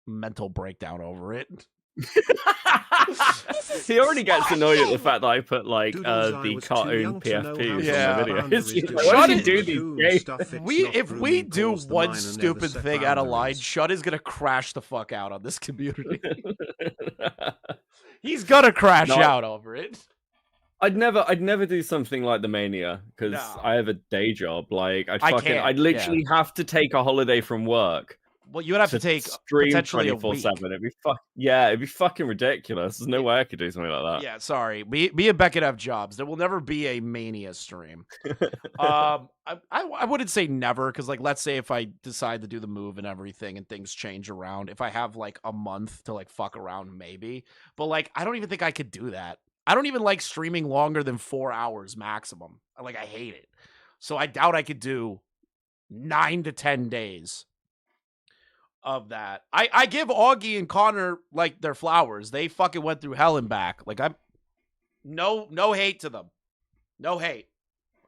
mental breakdown over it. He already gets annoyed at the fact that I put Doodles, I the was too cartoon young to know how PFPs to Yeah. on the boundaries videos. to Why do you Shut do it. these games? If we do one cause the stupid minor never thing set out of line, boundaries. Shud is gonna crash the fuck out on this community. He's gonna crash No, out over it. I'd never do something like the Mania because No. I have a day job. Like can't, I'd literally have to take a holiday from work. Well, you would have to take stream potentially a week. 24/7. It'd be fucking ridiculous. There's no way I could do something like that. Yeah, sorry. Me and Beckett have jobs. There will never be a Mania stream. I wouldn't say never, because let's say if I decide to do the move and everything and things change around, if I have a month to fuck around, maybe. But I don't even think I could do that. I don't even like streaming longer than 4 hours maximum. I hate it. So I doubt I could do 9 to 10 days of that. I give Augie and Connor their flowers. They fucking went through hell and back. I'm no hate to them. No hate.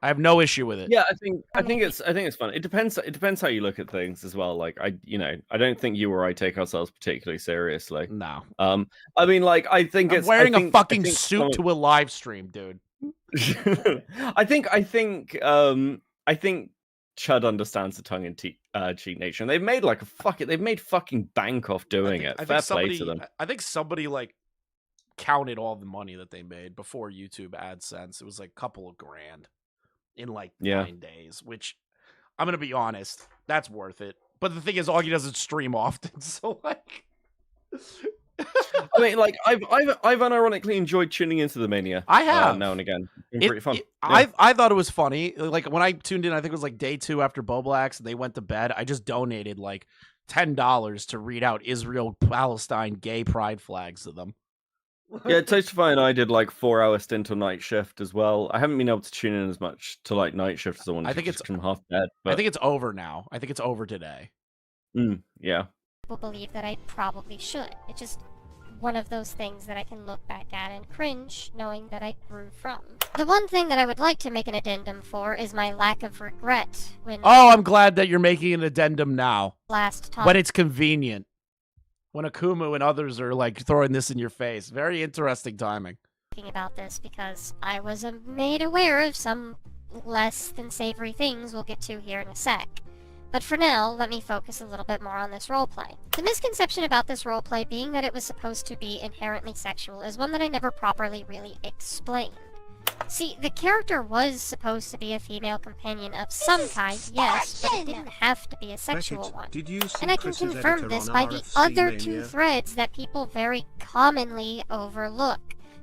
I have no issue with it. Yeah, I think it's fun. It depends how you look at things as well. I don't think you or I take ourselves particularly seriously. No. I mean, I think I'm it's wearing I a think- fucking I think suit some- to a live stream, dude. I think Chud understands the tongue and cheek nature, and they've made they've made fucking bank off doing it. I Fair think play to them. I think somebody counted all the money that they made before YouTube AdSense. It was like a couple of grand in like 9 days, which I'm gonna be honest, that's worth it. But the thing is, Augie doesn't stream often, so like. I mean, like I've unironically enjoyed tuning into the Mania. I have now and again. It's been pretty fun. I thought it was funny. Like when I tuned in, I think it was like day 2 after Boblax, and they went to bed. I just donated like $10 to read out Israel-Palestine gay pride flags to them. Yeah, Toastify and I did like 4-hour stint on night shift as well. I haven't been able to tune in as much to like night shift as I wanted. I think it's from half dead. But... I think it's over now. I think it's over today. Yeah. People believe that I probably should. It's just one of those things that I can look back at and cringe, knowing that I grew from. The one thing that I would like to make an addendum for is my lack of regret when... Oh, I'm glad that you're making an addendum now. Last time. When it's convenient. When Akumu and others are like throwing this in your face. Very interesting timing. Talking about this because I was made aware of some less than savory things we'll get to here in a sec. But for now, let me focus a little bit more on this roleplay. The misconception about this roleplay being that it was supposed to be inherently sexual is one that I never properly really explained. See, the character was supposed to be a female companion of some kind, yes, but it didn't have to be a sexual one. And I can confirm this by the other 2 threads that people very commonly overlook.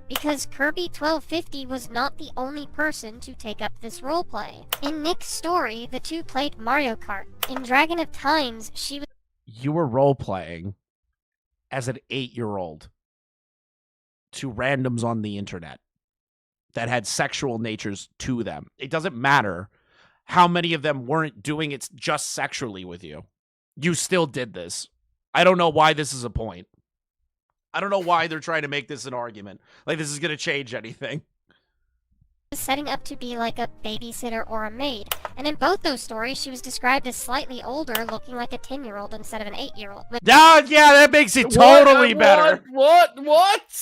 Because Kirby 1250 was not the only person to take up this roleplay. In Nick's story, the 2 played Mario Kart. In Dragon of Times, she was... You were role-playing as an 8-year-old to randoms on the internet that had sexual natures to them. It doesn't matter how many of them weren't doing it just sexually with you. You still did this. I don't know why this is a point. I don't know why they're trying to make this an argument. Like this is going to change anything. Setting up to be like a babysitter or a maid. And in both those stories, she was described as slightly older, looking like a 10-year-old instead of an 8-year-old. Yeah, that makes it totally better. What?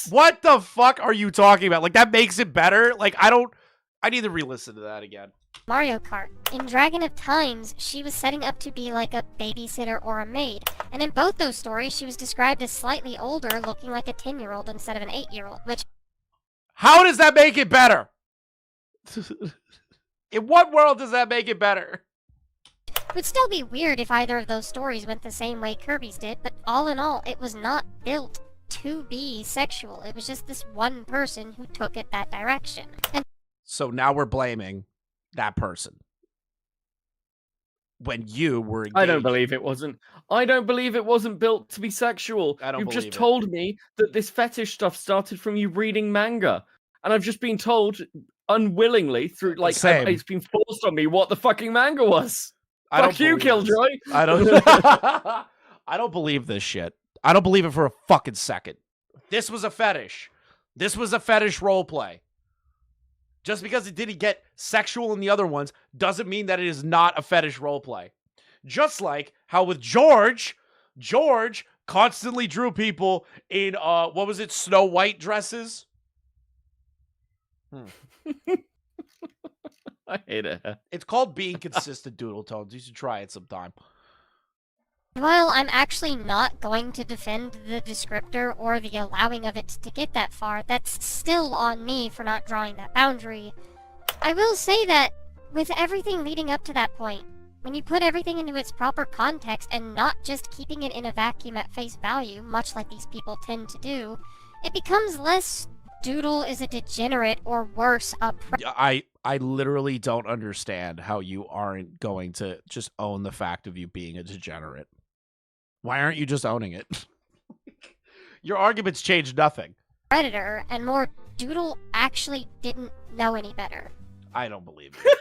What the fuck are you talking about? Like, that makes it better? Like, I need to re-listen to that again. Mario Kart. In Dragon of Times, she was setting up to be like a babysitter or a maid. And in both those stories, she was described as slightly older, looking like a 10-year-old instead of an 8-year-old, which... How does that make it better? In what world does that make it better? It would still be weird if either of those stories went the same way Kirby's did, but all in all, it was not built to be sexual. It was just this one person who took it that direction. And so now we're blaming that person. When you were engaged. I don't believe it wasn't. I don't believe it wasn't built to be sexual. You've just told me that this fetish stuff started from you reading manga. And I've just been told unwillingly through like it's been forced on me what the fucking manga was. Fuck you, Killjoy. I don't I don't believe this shit. I don't believe it for a fucking second. This was a fetish. This was a fetish roleplay. Just because it didn't get sexual in the other ones doesn't mean that it is not a fetish roleplay. Just like how with George constantly drew people in what was it, Snow White dresses? I hate it. It's called being consistent, Doodletones. You should try it sometime. while I'm actually not going to defend the descriptor or the allowing of it to get that far, that's still on me for not drawing that boundary. I will say that with everything leading up to that point, when you put everything into its proper context and not just keeping it in a vacuum at face value, much like these people tend to do, it becomes less Doodle is a degenerate or worse, I literally don't understand how you aren't going to just own the fact of you being a degenerate. Why aren't you just owning it? Your arguments change nothing. Predator, and more Doodle actually didn't know any better. I don't believe you.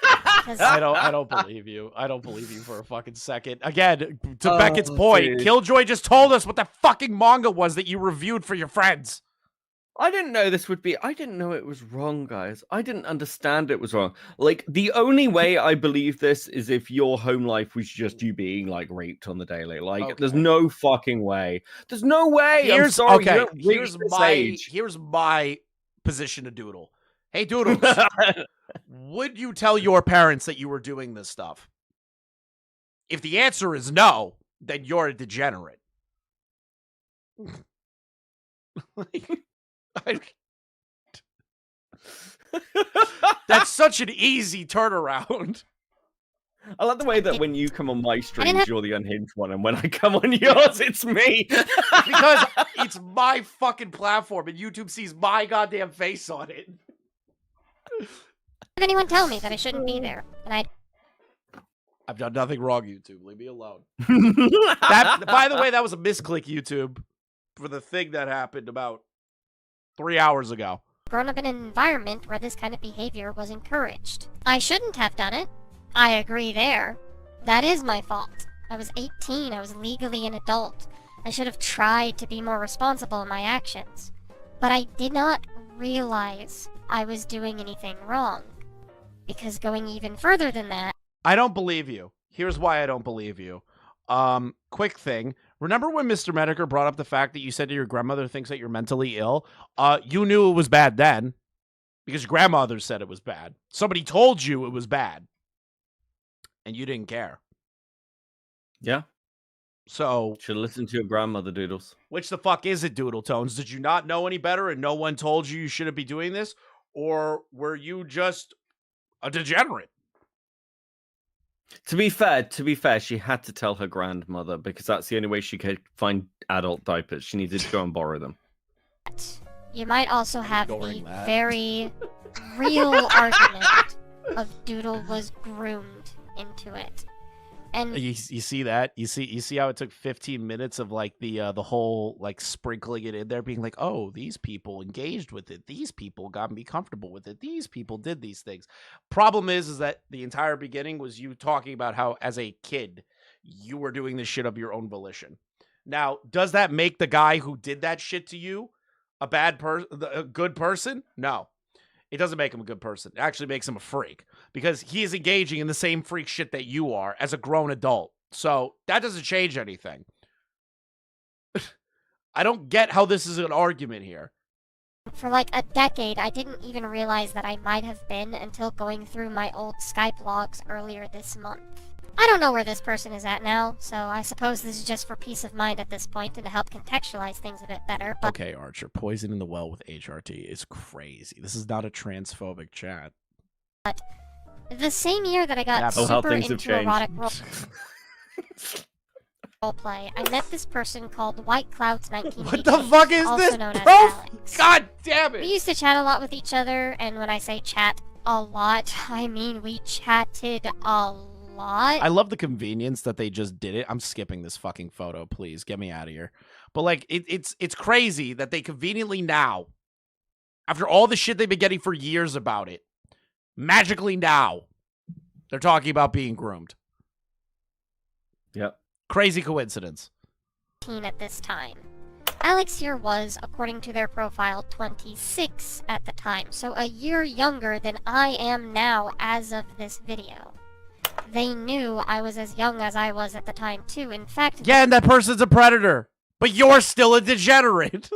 I don't believe you. I don't believe you for a fucking second. Again, to Beckett's point, dude. Killjoy just told us what the fucking manga was that you reviewed for your friends. I didn't know this would be. I didn't know it was wrong, guys. I didn't understand it was wrong. Like, the only way I believe this is if your home life was just you being, like, raped on the daily. Like, there's no fucking way. There's no way. I'm sorry. Okay, you don't here's my position to Doodle. Hey, Doodles, would you tell your parents that you were doing this stuff? If the answer is no, then you're a degenerate. That's such an easy turnaround. I like the way that when you come on my streams, you're the unhinged one, and when I come on yours, it's me. Because it's my fucking platform, and YouTube sees my goddamn face on it. Have anyone tell me that I shouldn't be there, and I've done nothing wrong, YouTube. Leave me alone. By the way, that was a misclick, YouTube, for the thing that happened about 3 hours ago. grown up in an environment where this kind of behavior was encouraged. I shouldn't have done it. I agree there. That is my fault. I was 18. I was legally an adult. I should have tried to be more responsible in my actions. But I did not realize I was doing anything wrong. Because going even further than that... I don't believe you. Here's why I don't believe you. Quick thing. Remember when Mr. Metokur brought up the fact that you said to your grandmother thinks that you're mentally ill? You knew it was bad then. Because your grandmother said it was bad. Somebody told you it was bad. And you didn't care. Yeah. So... should listen to your grandmother, Doodles. Which the fuck is it, Doodletones? Did you not know any better and no one told you shouldn't be doing this? Or were you just a degenerate? To be fair, she had to tell her grandmother because that's the only way she could find adult diapers. She needed to go and borrow them. You might also have the very real argument of Doodle was groomed into it. And you see that? You see how it took 15 minutes of like the whole like sprinkling it in there, being like, oh, these people engaged with it. These people got me comfortable with it. These people did these things. Problem is that the entire beginning was you talking about how as a kid you were doing this shit of your own volition. Now, does that make the guy who did that shit to you a good person? No. It doesn't make him a good person. It actually makes him a freak because he is engaging in the same freak shit that you are as a grown adult. So that doesn't change anything. I don't get how this is an argument here. for like a decade, I didn't even realize that I might have been until going through my old Skype logs earlier this month. I don't know where this person is at now, so I suppose this is just for peace of mind at this point and to help contextualize things a bit better, but... Okay, Archer, poison in the well with HRT is crazy. This is not a transphobic chat. But the same year that I got super into erotic roleplay, I met this person called White Clouds 1988. What the fuck is also this, known as bro? Alex. God damn it! We used to chat a lot with each other, and when I say chat a lot, I mean we chatted a lot. I love the convenience that they just did it. I'm skipping this fucking photo, please. Get me out of here. But like, it's crazy that they conveniently now, after all the shit they've been getting for years about it, magically now, they're talking about being groomed. Yep. Crazy coincidence. At this time. Alex here was, according to their profile, 26 at the time, so a year younger than I am now as of this video. They knew I was as young as I was at the time, too. In fact... Yeah, and that person's a predator. But you're still a degenerate.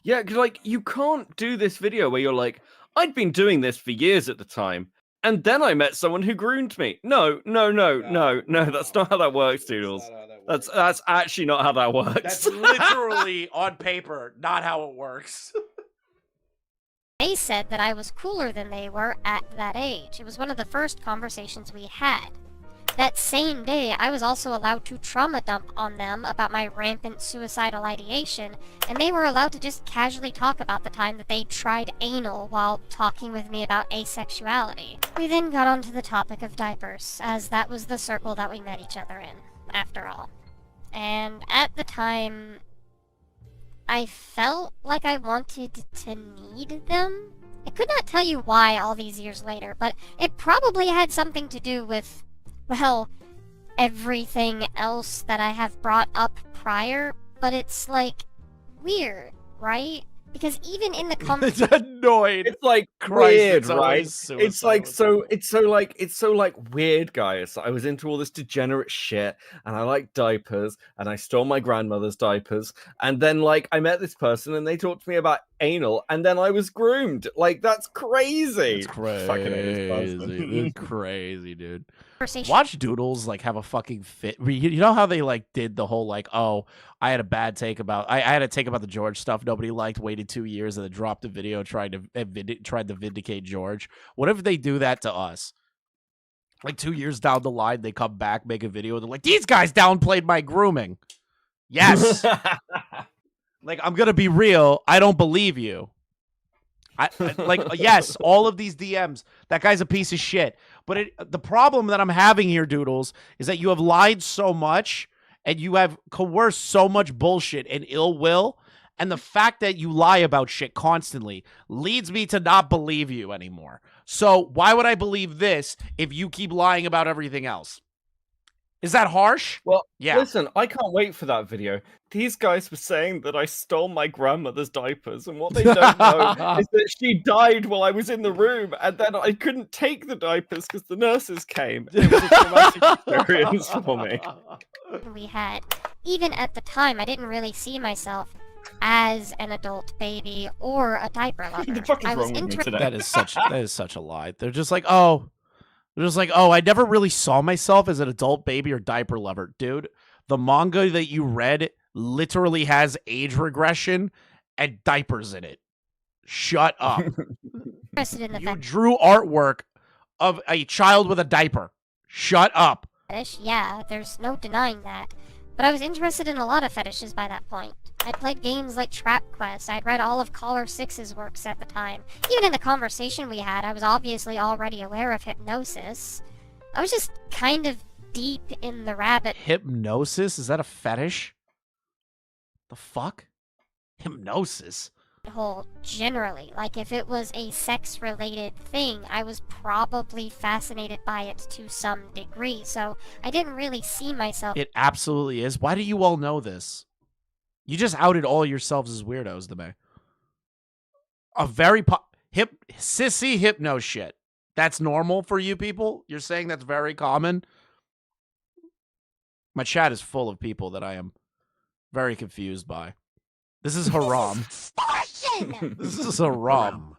Yeah, because, like, you can't do this video where you're like, I'd been doing this for years at the time, and then I met someone who groomed me. No, that's not how that works, Doodles. That's actually not how that works. That's literally, on paper, not how it works. They said that I was cooler than they were at that age. It was one of the first conversations we had. That same day, I was also allowed to trauma dump on them about my rampant suicidal ideation, and they were allowed to just casually talk about the time that they tried anal while talking with me about asexuality. We then got onto the topic of diapers, as that was the circle that we met each other in, after all. And at the time... I felt like I wanted to need them. I could not tell you why all these years later, but it probably had something to do with, well, everything else that I have brought up prior, but it's, like, weird, right? Because even in the It's annoying. It's like Christ, weird, it's right? suicide It's like so weird, guys. I was into all this degenerate shit, and I like diapers, and I stole my grandmother's diapers, and then like I met this person, and they talked to me about anal, and then I was groomed. Like, that's crazy. It's crazy. Fucking It's crazy, dude. Watch Doodles like have a fucking fit. You know how they like did the whole like, oh, I had a bad take about I had a take about the George stuff nobody liked, waited 2 years and then dropped a video tried to vindicate George. What if they do that to us? Like 2 years down the line, they come back, make a video, they're like, these guys downplayed my grooming. Yes. Like, I'm gonna be real, I don't believe you. Like, yes, all of these DMs, that guy's a piece of shit. But the problem that I'm having here, Doodles, is that you have lied so much and you have coerced so much bullshit and ill will. And the fact that you lie about shit constantly leads me to not believe you anymore. So why would I believe this if you keep lying about everything else? Is that harsh? Well, yeah. Listen, I can't wait for that video. These guys were saying that I stole my grandmother's diapers, and what they don't know is that she died while I was in the room, and then I couldn't take the diapers because the nurses came. It was a traumatic experience for me. We had, even at the time, I didn't really see myself as an adult baby or a diaper lover. The fuck is I was wrong with me interested. today? That is such a lie. They're just like, oh, I never really saw myself as an adult baby or diaper lover. Dude, the manga that you read literally has age regression and diapers in it. Shut up. You drew artwork of a child with a diaper. Shut up. Fetish, yeah, there's no denying that. But I was interested in a lot of fetishes by that point. I'd played games like Trap Quest, I'd read all of Caller 6's works at the time. Even in the conversation we had, I was obviously already aware of hypnosis. I was just kind of deep in the rabbit Hypnosis? Is that a fetish? The fuck? Hypnosis? hole generally. Like, if it was a sex-related thing, I was probably fascinated by it to some degree, so I didn't really see myself... It absolutely is. Why do you all know this? You just outed all yourselves as weirdos to me. A very sissy hypno shit. That's normal for you people? You're saying that's very common? My chat is full of people that I am very confused by. This is haram. This is haram.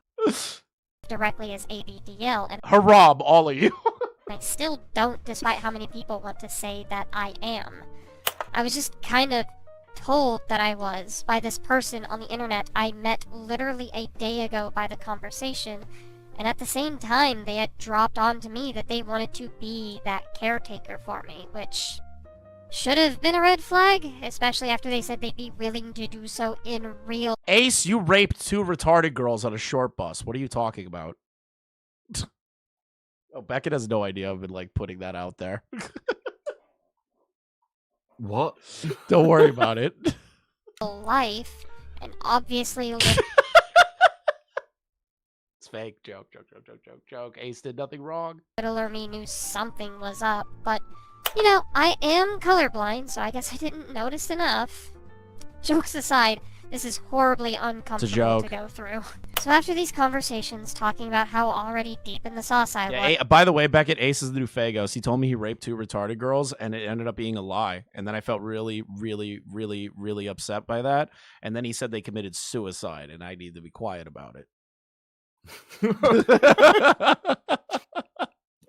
Directly as ABDL, and Haram, all of you. I still don't, despite how many people want to say that I am. I was just kind of told that I was by this person on the internet I met literally a day ago by the conversation, and at the same time they had dropped onto me that they wanted to be that caretaker for me, which should have been a red flag, especially after they said they'd be willing to do so in real... Ace, you raped 2 retarded girls on a short bus. What are you talking about? Oh, Beckett has no idea I've been, like, putting that out there. What? Don't worry about it. life, and obviously... It's fake. Joke. Ace did nothing wrong. Littler me knew something was up, but... You know, I am colorblind, so I guess I didn't notice enough. Jokes aside, this is horribly uncomfortable to go through. So after these conversations, talking about how already deep in the sauce I was... By the way, Beckett, Ace is the new Fagos. He told me he raped 2 retarded girls, and it ended up being a lie. And then I felt really, really, really, really upset by that. And then he said they committed suicide, and I need to be quiet about it.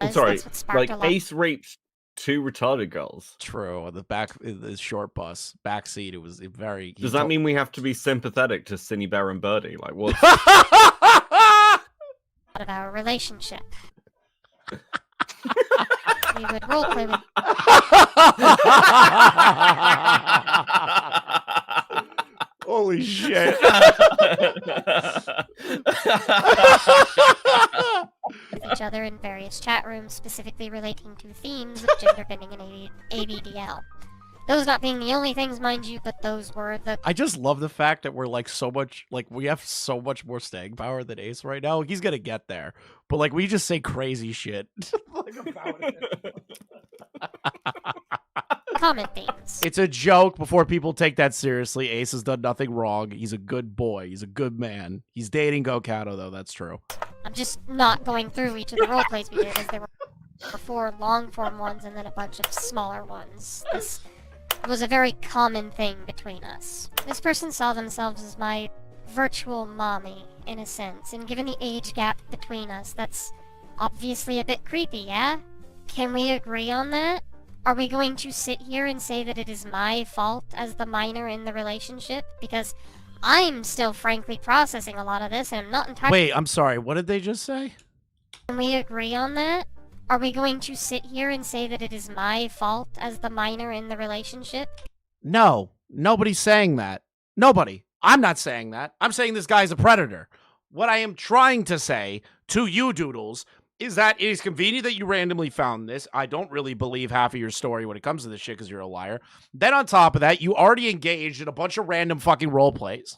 I'm sorry, like Ace raped 2 retarded girls. True. On the short bus backseat, it was very. Does that mean we have to be sympathetic to Cindy Bear and Birdie? Like what? Of our relationship. We would roleplay with. Holy shit. With each other in various chat rooms, specifically relating to themes of gender bending and ABDL. Those not being the only things, mind you, but those were the... I just love the fact that we're like so much, like we have so much more staying power than Ace right now. He's gonna get there. But like we just say crazy shit. Like about it. Common themes. It's a joke before people take that seriously. Ace has done nothing wrong. He's a good boy. He's a good man. He's dating Gokato, though. That's true. I'm just not going through each of the roleplays we did, as there were 4 long-form ones and then a bunch of smaller ones. This was a very common thing between us. This person saw themselves as my virtual mommy, in a sense, and given the age gap between us, that's obviously a bit creepy, yeah? Can we agree on that? Are we going to sit here and say that it is my fault as the minor in the relationship? Because I'm still frankly processing a lot of this, and I'm not entirely— Wait, I'm sorry. What did they just say? Can we agree on that? Are we going to sit here and say that it is my fault as the minor in the relationship? No, nobody's saying that. Nobody. I'm not saying that. I'm saying this guy's a predator. What I am trying to say to you, Doodles, is that it is convenient that you randomly found this. I don't really believe half of your story when it comes to this shit because you're a liar. Then on top of that, you already engaged in a bunch of random fucking role plays.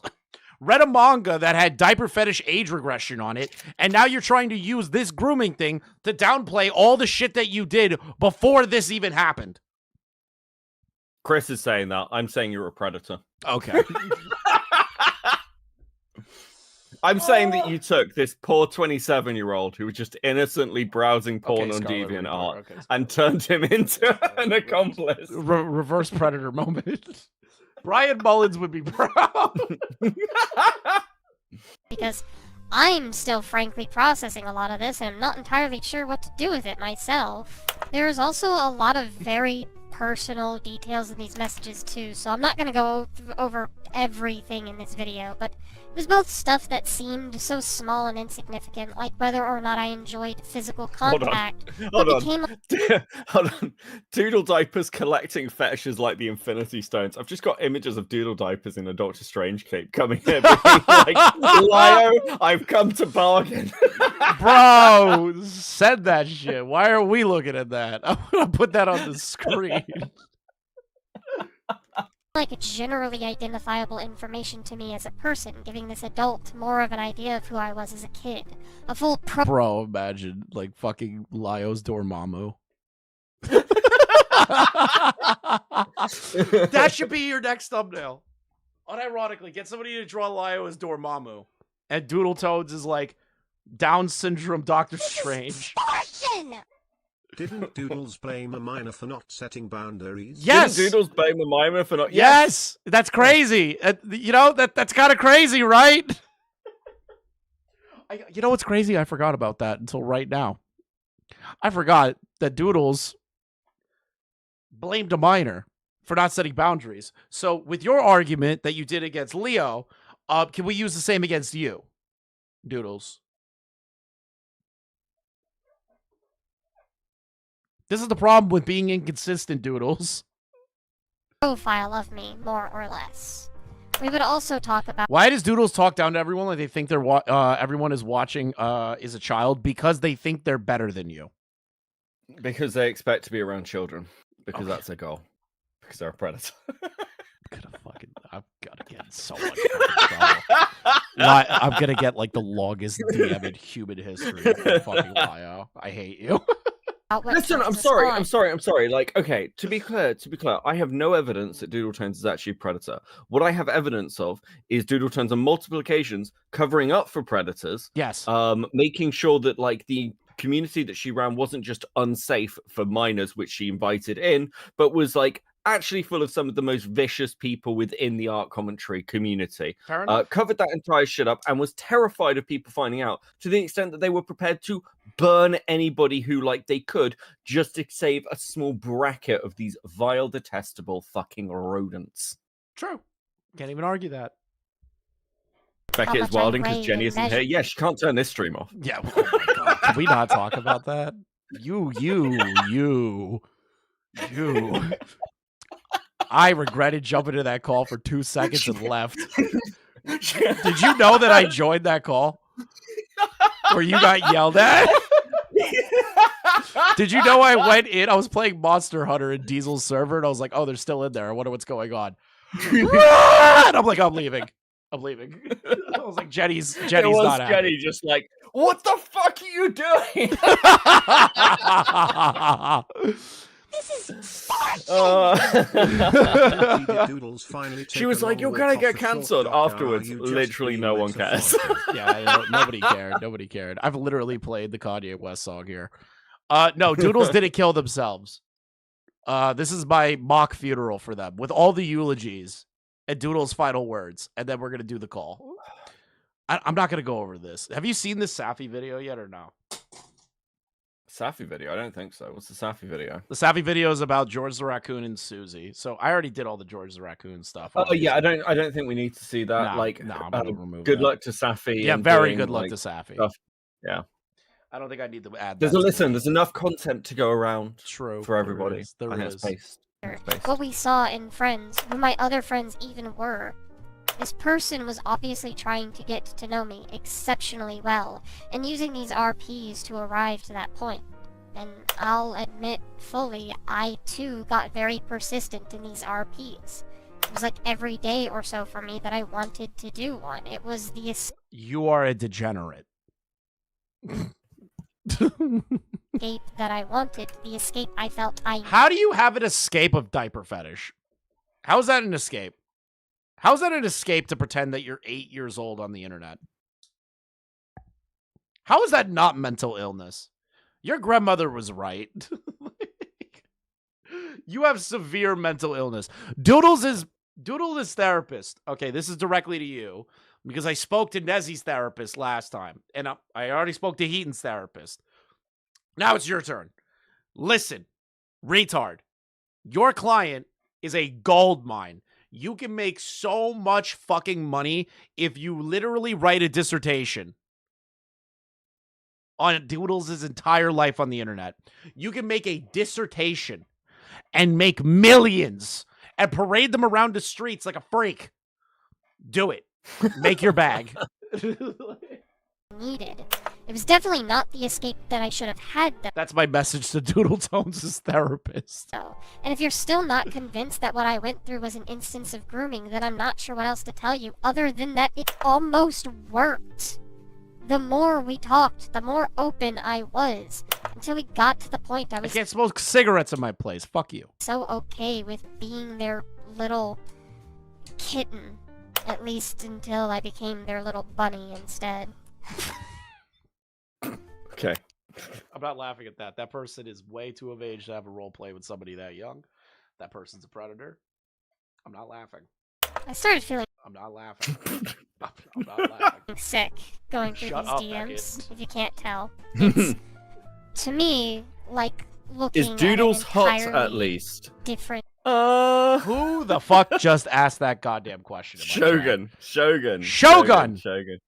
Read a manga that had diaper fetish age regression on it, and now you're trying to use this grooming thing to downplay all the shit that you did before this even happened. Chris is saying that. I'm saying you're a predator. Okay. I'm saying that you took this poor 27-year-old who was just innocently browsing porn on DeviantArt and turned him into an accomplice. Reverse predator moment. Brian Mullins would be proud. Because I'm still frankly processing a lot of this, and I'm not entirely sure what to do with it myself. There's also a lot of very personal details in these messages too, so I'm not going to go over everything in this video, but it was both stuff that seemed so small and insignificant, like whether or not I enjoyed physical contact. Hold on. Doodle diapers collecting fetishes like the Infinity Stones. I've just got images of Doodle diapers in a Doctor Strange cape coming here being like, Lio, I've come to bargain. Bro, said that shit. Why are we looking at that? I'm going to put that on the screen. Like generally identifiable information to me as a person, giving this adult more of an idea of who I was as a kid. A full Bro, imagine, like, fucking Lio's Dormammu. That should be your next thumbnail. Unironically, get somebody to draw Lio as Dormammu. And Doodletones is like Down syndrome Doctor Strange. Didn't Doodles blame a minor for not setting boundaries? Yes! Didn't Doodles blame a minor for not... Yes! That's crazy. You know, that's kind of crazy, right? You know what's crazy? I forgot about that until right now. I forgot that Doodles blamed a minor for not setting boundaries. So with your argument that you did against Leo, can we use the same against you, Doodles? This is the problem with being inconsistent, Doodles. Profile of me, more or less. We would also talk about— Why does Doodles talk down to everyone like they think they're everyone is watching is a child? Because they think they're better than you. Because they expect to be around children. Because that's their goal. Because they're a predator. I'm gonna get in so much fucking trouble. I'm gonna get like the longest DM in human history for fucking Lio. I hate you. Listen, I'm sorry. Like, okay, to be clear, I have no evidence that Doodletones is actually a predator. What I have evidence of is Doodletones on multiple occasions covering up for predators. Yes. Making sure that like the community that she ran wasn't just unsafe for minors, which she invited in, but was like actually full of some of the most vicious people within the art commentary community. Covered that entire shit up and was terrified of people finding out, to the extent that they were prepared to burn anybody who like they could just to save a small bracket of these vile, detestable fucking rodents. True. Can't even argue that. Becky is wilding because Jenny isn't here. Yeah, she can't turn this stream off. Yeah. Oh my God. Can we not talk about that? You. I regretted jumping into that call for 2 seconds and left. Did you know that I joined that call? Where you got yelled at? Did you know I went in? I was playing Monster Hunter in Diesel's server, and I was like, oh, they're still in there. I wonder what's going on. And I'm like, I'm leaving. I was like, Jenny's not happy. Jenny just like, what the fuck are you doing? This is She was like, you're gonna get cancelled afterwards. Literally no one cares. Yeah, nobody cared. I've literally played the Kanye West song here. No, Doodles didn't kill themselves. This is my mock funeral for them with all the eulogies and Doodles' final words, and then we're gonna do the call. I'm not gonna go over this. Have you seen this Safi video yet or no? Safi video? I don't think so. What's the Safi video? The Safi video is about George the Raccoon and Susie. So I already did all the George the Raccoon stuff. Oh yeah, I don't think we need to see that. No, like, no, I'm gonna remove good that. luck to Safi. Yeah, and very doing, good luck like, to Safi. stuff. Yeah. I don't think I need to add. There's that to listen. it. There's enough content to go around. True For everybody. There I think is. it's based. It's based. What we saw in Friends, who my other friends even were. This person was obviously trying to get to know me exceptionally well, and using these RPs to arrive to that point. And I'll admit fully, I too got very persistent in these RPs. It was like every day or so for me that I wanted to do one. It was the You are a degenerate. escape that I wanted, the escape I felt I How do you have an escape of diaper fetish? How is that an escape? How is that an escape to pretend that you're 8 years old on the internet? How is that not mental illness? Your grandmother was right. You have severe mental illness. Doodle is therapist. Okay, this is directly to you because I spoke to Nezzy's therapist last time, and I already spoke to Heaton's therapist. Now it's your turn. Listen, retard. Your client is a gold mine. You can make so much fucking money if you literally write a dissertation on Doodles' entire life on the internet. You can make a dissertation and make millions and parade them around the streets like a freak. Do it. Make your bag. needed. It was definitely not the escape that I should have had though. That's my message to DoodleTones' therapist. And if you're still not convinced that what I went through was an instance of grooming, then I'm not sure what else to tell you other than that it almost worked. The more we talked, the more open I was, until we got to the point I I was can't smoke cigarettes in my place. Fuck you. so okay with being their little kitten, at least until I became their little bunny instead. Okay. I'm not laughing at that. That person is way too of age to have a role play with somebody that young. That person's a predator. I'm not laughing. I started feeling I'm not laughing. I'm not laughing. sick going through Shut these up, DMs, Beckett. if you can't tell. It's, to me, like looking Is at Doodles an hot entirely at least? different. Who the fuck just asked that goddamn question? in my chat? Shogun. Shogun. Shogun.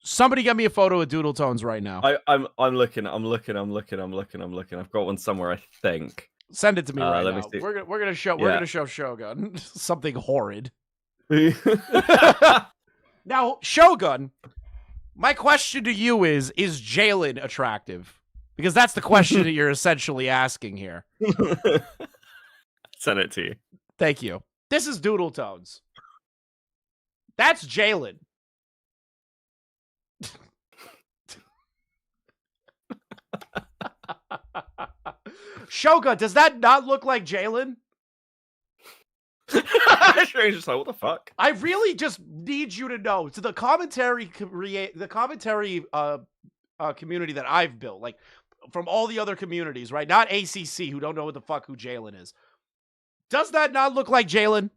Somebody get me a photo of Doodletones right now. I'm looking. I've got one somewhere, I think. Send it to me right let me now. see. We're gonna show Shogun something horrid. Now, Shogun, my question to you is Jalen attractive? Because that's the question that you're essentially asking here. Send it to you. Thank you. This is Doodletones. That's Jalen. Shogun, does that not look like Jalen? Strange, just like, what the fuck? I really just need you to know. So the commentary community that I've built, like from all the other communities, right? Not ACC, who don't know what the fuck who Jalen is. Does that not look like Jalen?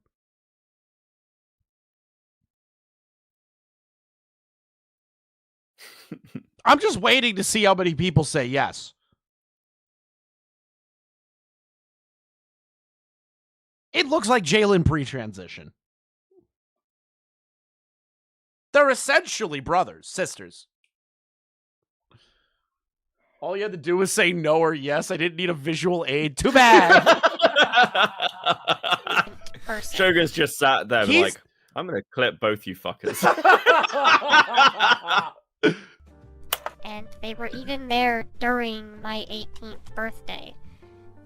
I'm just waiting to see how many people say yes. It looks like Jalen pre-transition. They're essentially brothers, sisters. All you had to do was say no or yes. I didn't need a visual aid. Too bad. Shogun's just sat there like, I'm gonna clip both you fuckers. And they were even there during my 18th birthday.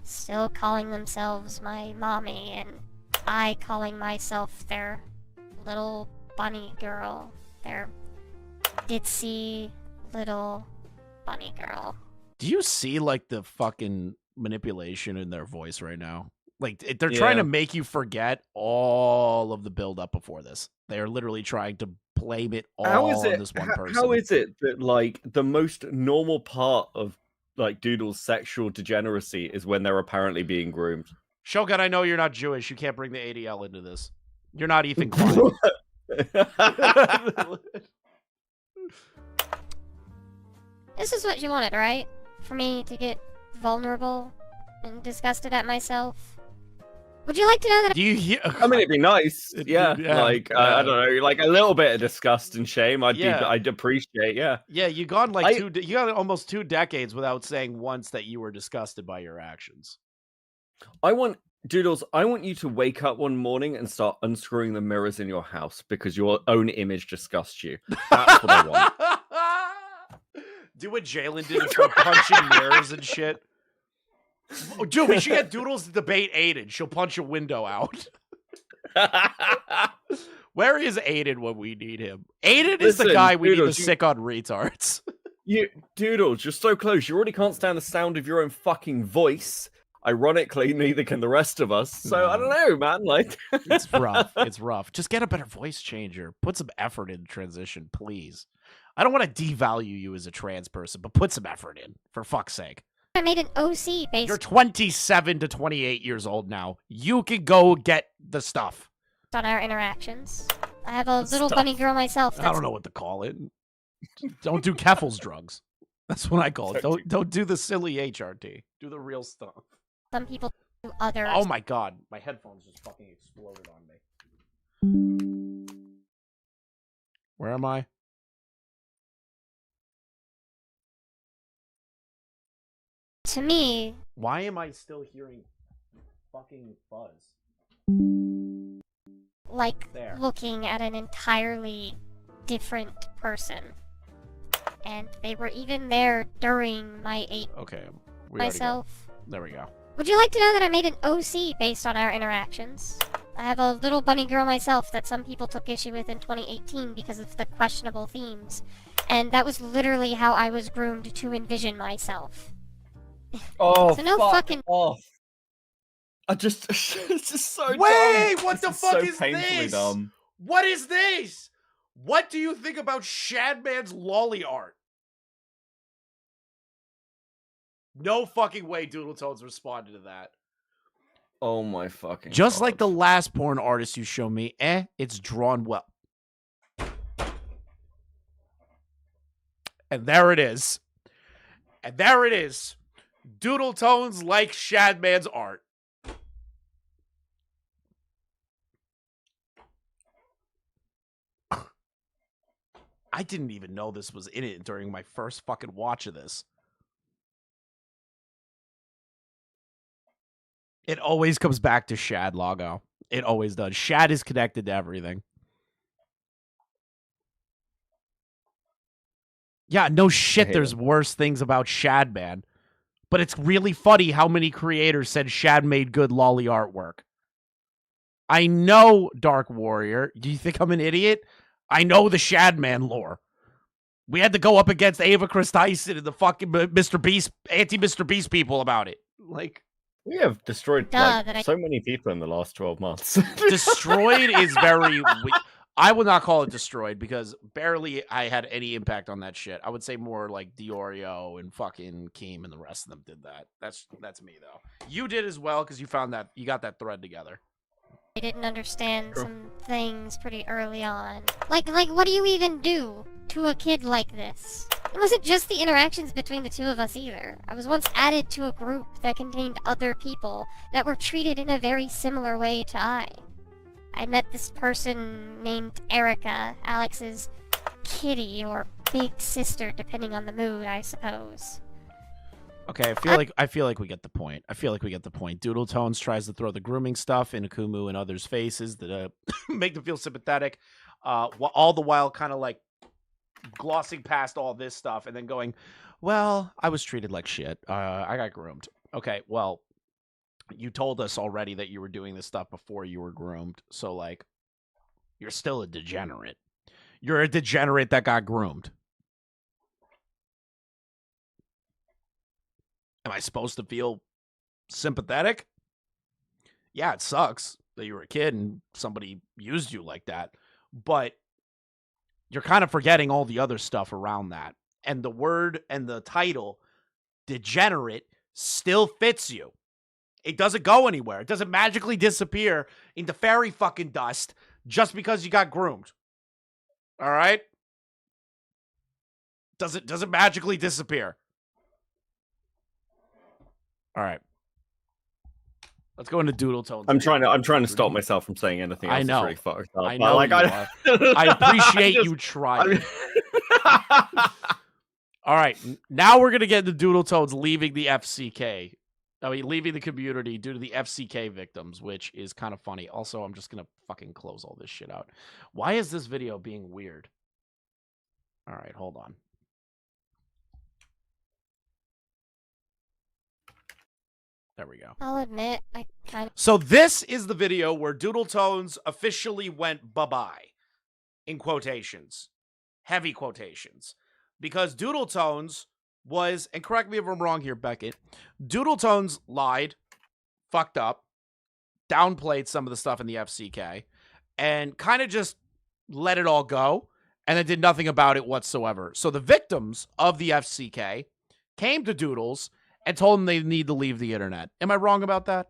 Still calling themselves my mommy, and I calling myself their little bunny girl. Their ditzy little bunny girl. Do you see, like, the fucking manipulation in their voice right now? Like, they're trying to make you forget all of the build-up before this. They're literally trying to blame it all on this one person. How is it that, like, the most normal part of, like, Doodle's sexual degeneracy is when they're apparently being groomed? Shogun, I know you're not Jewish. You can't bring the ADL into this. You're not Ethan Klein. This is what you wanted, right? For me to get vulnerable and disgusted at myself? Would you like to know that? Do you hear? I mean, it'd be nice. Yeah, Yeah, like I don't know, like a little bit of disgust and shame. I'd appreciate. Yeah. Yeah, you gone like you got almost 2 decades without saying once that you were disgusted by your actions. Doodles, I want you to wake up one morning and start unscrewing the mirrors in your house because your own image disgusts you. That's what I want. Do what Jalen did and start punching mirrors and shit. Oh, dude, we should get Doodles to debate Aiden. She'll punch a window out. Where is Aiden when we need him? Aiden is the guy we need to sick on retards. Doodles, you're so close. You already can't stand the sound of your own fucking voice. Ironically, neither can the rest of us. So I don't know, man. Like, it's rough. It's rough. Just get a better voice changer. Put some effort in transition, please. I don't want to devalue you as a trans person, but put some effort in, for fuck's sake. I made an OC based. You're 27 to 28 years old now. You can go get the stuff. On our interactions. I have a little bunny girl myself. I don't know what to call it. Don't do Keffel's drugs. That's what I call it. Don't do the silly HRT. Do the real stuff. Some people do others. Oh my god, my headphones just fucking exploded on me. Where am I? To me, why am I still hearing fucking fuzz? Like looking at an entirely different person. And they were even there during my myself. There we go. Would you like to know that I made an OC based on our interactions? I have a little bunny girl myself that some people took issue with in 2018 because of the questionable themes. And that was literally how I was groomed to envision myself. Oh, so no fucking off. I just, it's just so Wait, dumb. what the It's fuck so is painfully this? Dumb. What is this? What do you think about Shadman's lolly art? No fucking way Doodletones responded to that. Oh my fucking Just God. like the last porn artist you showed me, it's drawn well. And there it is. And there it is. Doodletones like Shadman's art. I didn't even know this was in it during my first fucking watch of this. It always comes back to Shad logo. It always does. Shad is connected to everything. Yeah, no shit, there's worse things about Shad, man. But it's really funny how many creators said Shad made good lolly artwork. I know, Dark Warrior. Do you think I'm an idiot? I know the Shadman lore. We had to go up against Ava Chris Tyson and the fucking Mr. Beast, anti-Mr. Beast people about it. Like, we have destroyed so many people in the last 12 months. Destroyed is very... I would not call it destroyed because barely I had any impact on that shit. I would say more like Diorio and fucking Keem and the rest of them did that. That's me though. You did as well because you found that you got that thread together. I didn't understand some things pretty early on. Like what do you even do to a kid like this? It wasn't just the interactions between the two of us either. I was once added to a group that contained other people that were treated in a very similar way to I met this person named Erica, Alex's kitty or big sister, depending on the mood, I suppose. Okay, I feel like we get the point. Doodletones tries to throw the grooming stuff in Akumu and others' faces that make them feel sympathetic, all the while kind of like glossing past all this stuff and then going, "Well, I was treated like shit. I got groomed." Okay, well. You told us already that you were doing this stuff before you were groomed. So, like, you're still a degenerate. You're a degenerate that got groomed. Am I supposed to feel sympathetic? Yeah, it sucks that you were a kid and somebody used you like that. But you're kind of forgetting all the other stuff around that. And the word and the title, degenerate, still fits you. It doesn't go anywhere. It doesn't magically disappear into fairy fucking dust just because you got groomed. All right? Does it magically disappear? All right. Let's go into Doodletones. I'm trying to stop myself from saying anything else. I know. That's really fucked up. I know. I appreciate you trying. All right. Now we're gonna get into Doodletones leaving the FCK. I mean, leaving the community due to the FCK victims, which is kind of funny. Also, I'm just gonna fucking close all this shit out. Why is this video being weird? All right, hold on. There we go. I'll admit, I kind of... So this is the video where Doodletones officially went bye-bye. In quotations. Heavy quotations. Because Doodletones was, and correct me if I'm wrong here, Beckett, Doodletones lied, fucked up, downplayed some of the stuff in the FCK, and kind of just let it all go, and then did nothing about it whatsoever. So the victims of the FCK came to Doodles and told them they need to leave the internet. Am I wrong about that?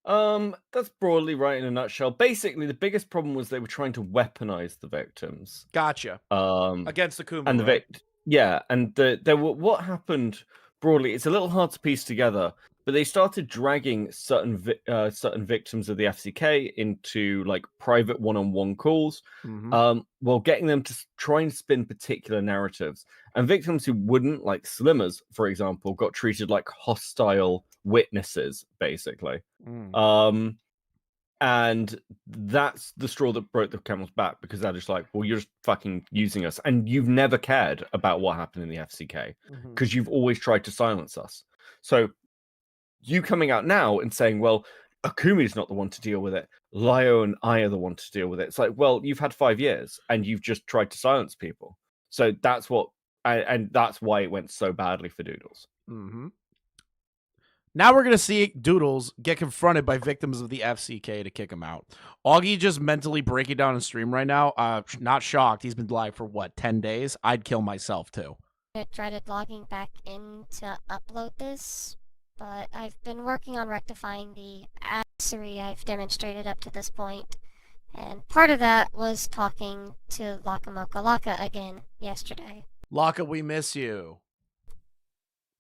That's broadly right in a nutshell. Basically, the biggest problem was they were trying to weaponize the victims. Gotcha. Against the Akumu, and the right? Yeah, and there were what happened broadly. It's a little hard to piece together, but they started dragging certain victims of the FCK into like private one-on-one calls, while getting them to try and spin particular narratives. And victims who wouldn't, like Slimmers, for example, got treated like hostile witnesses, basically. And that's the straw that broke the camel's back, because they're just like, well, you're just fucking using us, and you've never cared about what happened in the FCK because you've always tried to silence us. So you coming out now and saying, well, Akumi's not the one to deal with it, Lio and I are the one to deal with it. It's like, well, you've had 5 years and you've just tried to silence people. So that's what, and that's why it went so badly for Doodles. Now we're going to see Doodles get confronted by victims of the FCK to kick him out. Augie just mentally breaking down a stream right now. Not shocked. He's been live for, what, 10 days? I'd kill myself, too. I tried logging back in to upload this, but I've been working on rectifying the adversary I've demonstrated up to this point, and part of that was talking to Laka again yesterday. Laka, we miss you.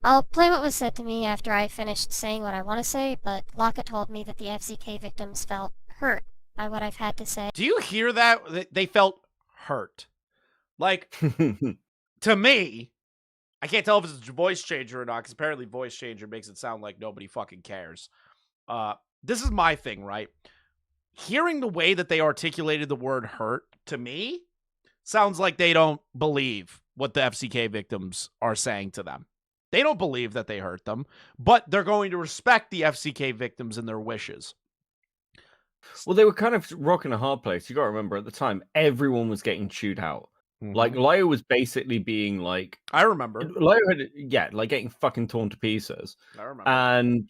I'll play what was said to me after I finished saying what I want to say, but Laka told me that the FCK victims felt hurt by what I've had to say. Do you hear that? They felt hurt. Like, to me, I can't tell if it's a voice changer or not, because apparently voice changer makes it sound like nobody fucking cares. This is my thing, right? Hearing the way that they articulated the word hurt, to me, sounds like they don't believe what the FCK victims are saying to them. They don't believe that they hurt them, but they're going to respect the FCK victims and their wishes. Well, they were kind of rocking a hard place. You got to remember, at the time, everyone was getting chewed out. Like, Lio was basically being like... I remember. Lio had, like, getting fucking torn to pieces. I remember. And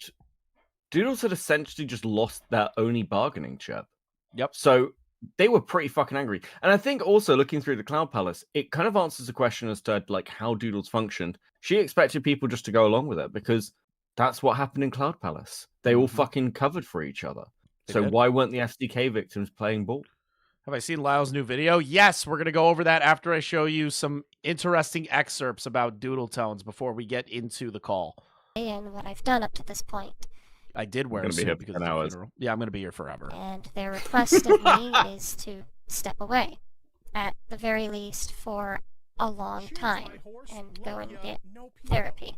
Doodles had essentially just lost their only bargaining chip. Yep. So they were pretty fucking angry. And I think also, looking through the Cloud Palace, it kind of answers the question as to, like, how Doodles functioned. She expected people just to go along with it, because that's what happened in Cloud Palace. They all fucking covered for each other. So why weren't the FCK victims playing ball? Have I seen Lyle's new video? Yes, we're going to go over that after I show you some interesting excerpts about Doodletones before we get into the call. And what I've done up to this point. I did wear a suit because of the funeral. Yeah, I'm going to be here forever. And their request of me is to step away, at the very least for a long time, and go and get therapy.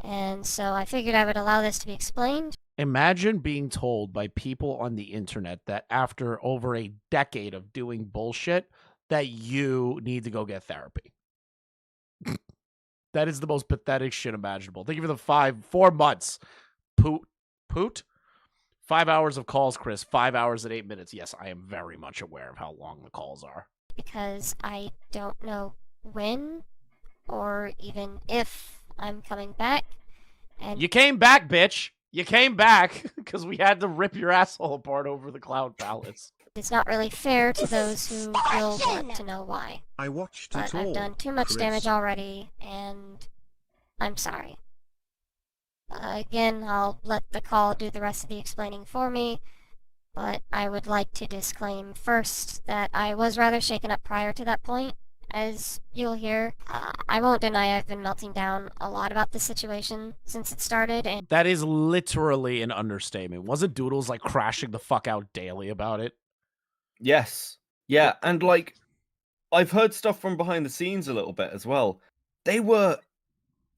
And so I figured I would allow this to be explained. Imagine being told by people on the internet that after over a decade of doing bullshit, that you need to go get therapy. That is the most pathetic shit imaginable. Thank you for the 4 months. Poot? 5 hours of calls, Chris. 5 hours and 8 minutes. Yes, I am very much aware of how long the calls are. Because I don't know when or even if I'm coming back. And you came back, bitch. You came back because we had to rip your asshole apart over the Cloud Palace. It's not really fair to those who will want to know why. I watched but it all, I've done too much Chris. damage already, and I'm sorry. Again, I'll let the call do the rest of the explaining for me. But I would like to disclaim first that I was rather shaken up prior to that point. As you'll hear, I won't deny I've been melting down a lot about the situation since it started, and That is literally an understatement. Wasn't Doodles like crashing the fuck out daily about it? Yes. Yeah, and like I've heard stuff from behind the scenes a little bit as well.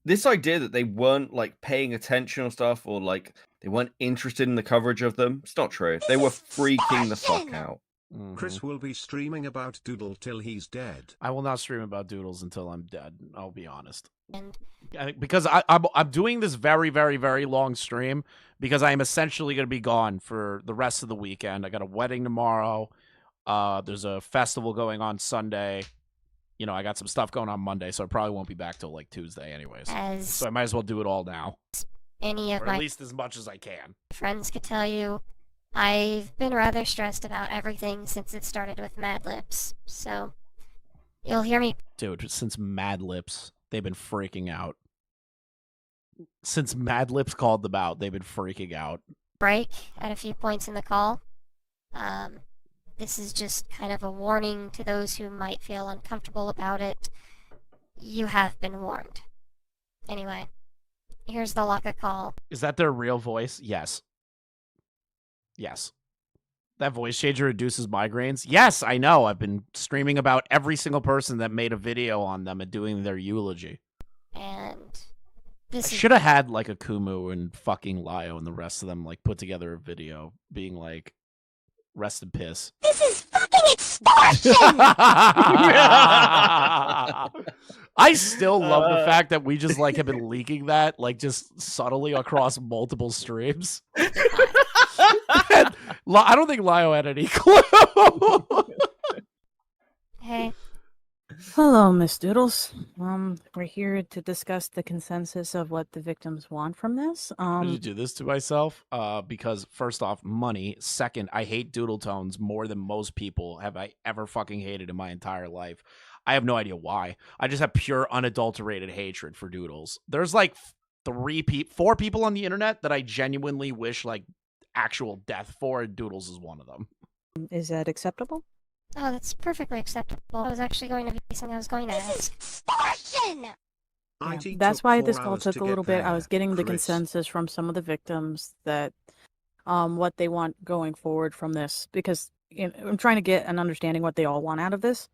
This idea that they weren't like paying attention or stuff, or like they weren't interested in the coverage of them, it's not true. They were freaking the fuck out. Chris will be streaming about Doodle till he's dead. I will not stream about Doodles until I'm dead. I'll be honest. And Because I'm doing this very, very, very long stream because I am essentially going to be gone for the rest of the weekend. I got a wedding tomorrow. There's a festival going on Sunday. You know, I got some stuff going on Monday, so I probably won't be back till like Tuesday anyways. So I might as well do it all now. Any of Or my at least as much as I can. friends could tell you, I've been rather stressed about everything since it started with Mad Lips. So you'll hear me. Dude, since Mad Lips, they've been freaking out. Since Mad Lips called them out, they've been freaking out. Break at a few points in the call. This is just kind of a warning to those who might feel uncomfortable about it. You have been warned. Anyway, here's the Laka call. Is that their real voice? Yes. Yes. That voice changer reduces migraines? Yes, I know. I've been streaming about every single person that made a video on them and doing their eulogy. And I this should have had like Akumu and fucking Lio and the rest of them like put together a video being like, rest in piss. This is fucking extortion! I still love the fact that we just like have been leaking that like just subtly across multiple streams. I don't think Lio had any clue. Hey. Hello, Miss Doodles. We're here to discuss the consensus of what the victims want from this. Did you do this to myself? Because first off, money. Second, I hate Doodletones more than most people have I ever fucking hated in my entire life. I have no idea why. I just have pure unadulterated hatred for Doodles. There's like 4 people on the internet that I genuinely wish like actual death for, and Doodles is one of them. Is that acceptable? Oh, that's perfectly acceptable. That was actually going to be something I was going to ask. Extortion! Yeah, that's why this call took a little bit. I was getting the consensus from some of the victims that what they want going forward from this, because I'm trying to get an understanding what they all want out of this.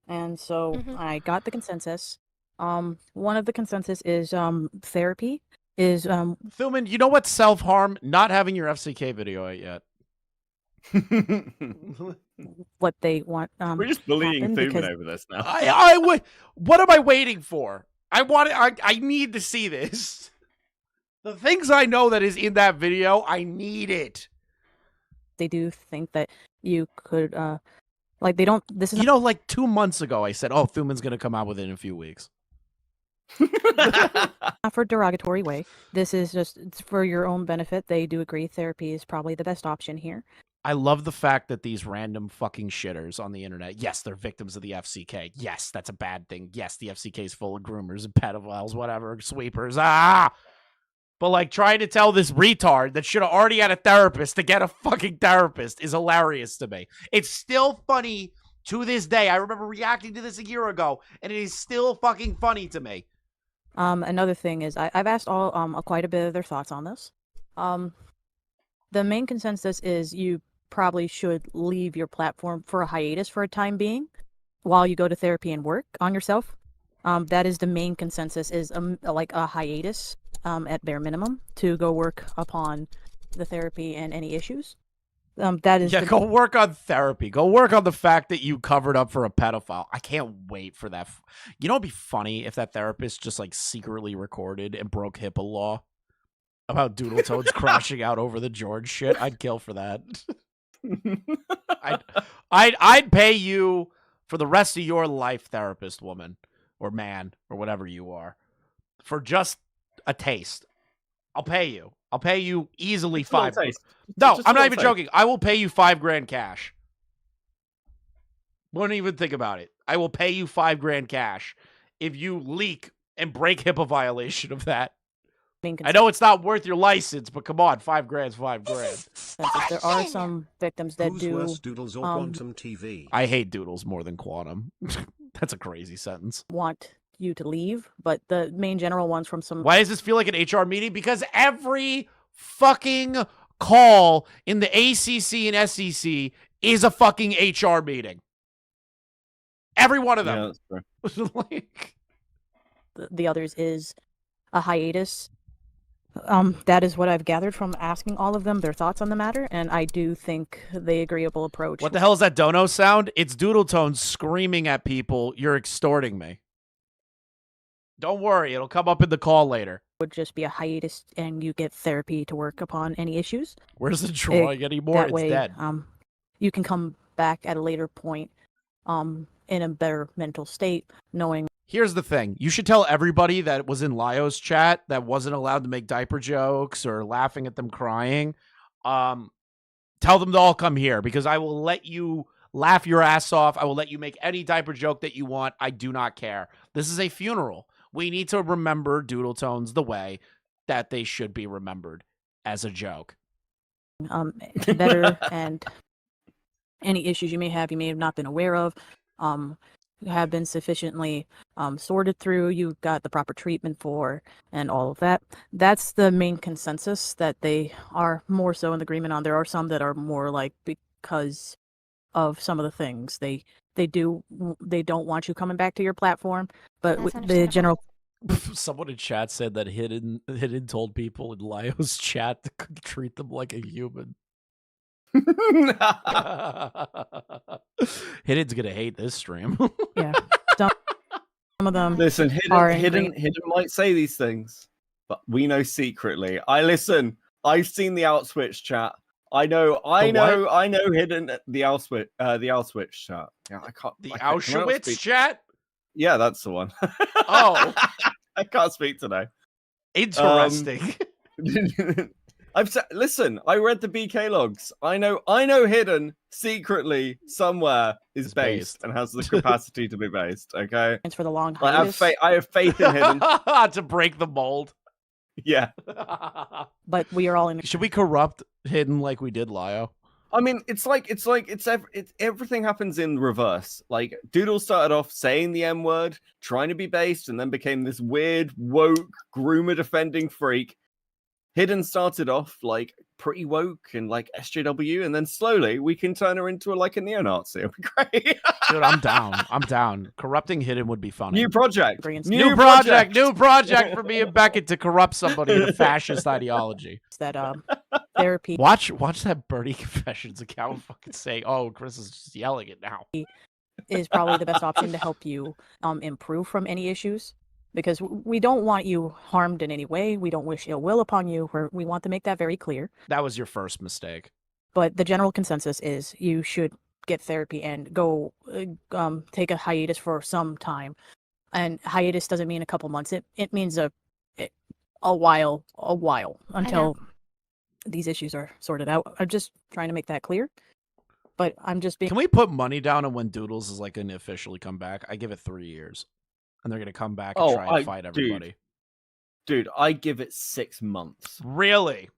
And so I got the consensus. One of the consensus is therapy. Is Philman, you know what self-harm? Not having your FCK video out yet. What they want. We're just bullying Thuman because... over this now. What am I waiting for? I need to see this. The things I know that is in that video, I need it. They do think that you could, like they don't. This is like 2 months ago, I said, "Oh, Thuman's gonna come out with it in a few weeks." Not for a derogatory way. This is just it's for your own benefit. They do agree therapy is probably the best option here. I love the fact that these random fucking shitters on the internet, yes, they're victims of the FCK. Yes, that's a bad thing. Yes, the FCK is full of groomers and pedophiles, whatever, sweepers. But like trying to tell this retard that should have already had a therapist to get a fucking therapist is hilarious to me. It's still funny to this day. I remember reacting to this a year ago, and it is still fucking funny to me. Another thing is I've asked all quite a bit of their thoughts on this. The main consensus is you probably should leave your platform for a hiatus for a time being while you go to therapy and work on yourself. That is the main consensus, is like a hiatus at bare minimum to go work upon the therapy and any issues. That is go work on therapy. Go work on the fact that you covered up for a pedophile. I can't wait for that. You know, it'd be funny if that therapist just like secretly recorded and broke HIPAA law about Doodletones crashing out over the George shit. I'd kill for that. I'd pay you for the rest of your life, therapist woman or man or whatever you are, for just a taste. I'll pay you. I'll pay you easily $5. No, I'm not even joking. I will pay you $5,000 cash. Wouldn't even think about it. I will pay you $5,000 cash if you leak and break HIPAA violation of that I know it's not worth your license, but come on, $5,000's $5,000. There are some victims that Who's do. worse, Doodles or Quantum TV? I hate Doodles more than Quantum. That's a crazy sentence. Want you to leave, but the main general ones from some. Why does this feel like an HR meeting? Because every fucking call in the ACC and SEC is a fucking HR meeting. Every one of them. Yeah, that's true. Like... The others is a hiatus. That is what I've gathered from asking all of them their thoughts on the matter, and I do think the agreeable approach. What the hell is that dono sound? It's Doodletones screaming at people, "You're extorting me." Don't worry, it'll come up in the call later. Would just be a hiatus, and you get therapy to work upon any issues. Where's the drawing anymore? That It's way, dead. You can come back at a later point, in a better mental state, knowing. Here's the thing. You should tell everybody that was in Lyo's chat that wasn't allowed to make diaper jokes or laughing at them crying. Tell them to all come here because I will let you laugh your ass off. I will let you make any diaper joke that you want. I do not care. This is a funeral. We need to remember Doodletones the way that they should be remembered, as a joke. Better and any issues you may have not been aware of, have been sufficiently sorted through, you've got the proper treatment for, and all of that. That's the main consensus that they are more so in agreement on. There are some that are more like because of some of the things they don't want you coming back to your platform, but the general. Someone in chat said that Hidden told people in Lyo's chat to treat them like a human. Hidden's gonna hate this stream. Yeah, some of them. Listen, are Hidden might say these things, but we know secretly. I've seen the Outswitch chat. I know Hidden the Outswitch chat. Yeah, I can't. The Auschwitz chat. Yeah, that's the one. Oh, I can't speak today. Interesting. Listen, I read the BK logs. I know Hidden secretly somewhere is based and has the capacity to be based. Okay, it's for the long. I have faith in Hidden to break the mold. Yeah, but we are all in. Should we corrupt Hidden like we did Lyo? I mean, everything happens in reverse. Like Doodle started off saying the M word, trying to be based, and then became this weird woke groomer defending freak. Hidden started off like pretty woke and like SJW, and then slowly we can turn her into a neo-Nazi. It'll be great. Dude, I'm down. Corrupting Hidden would be funny. New project for me and Beckett to corrupt somebody in a fascist ideology. That therapy. Watch that Birdie Confessions account fucking say, "Oh, Chris is just yelling it now." Is probably the best option to help you improve from any issues. Because we don't want you harmed in any way. We don't wish ill will upon you. We want to make that very clear. That was your first mistake. But the general consensus is you should get therapy and go take a hiatus for some time. And hiatus doesn't mean a couple months. It means a while until these issues are sorted out. I'm just trying to make that clear. But I'm just being. Can we put money down on when Doodles is going to officially come back? I give it 3 years. And they're going to come back and try and fight everybody. Dude, I give it 6 months. Really?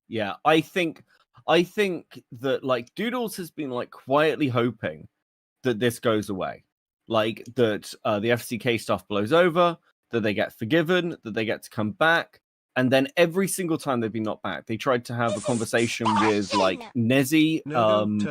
Yeah, I think that Doodles has been quietly hoping that this goes away. That the FCK stuff blows over, that they get forgiven, that they get to come back. And then every single time they've been knocked back, they tried to have a conversation with Nezzy and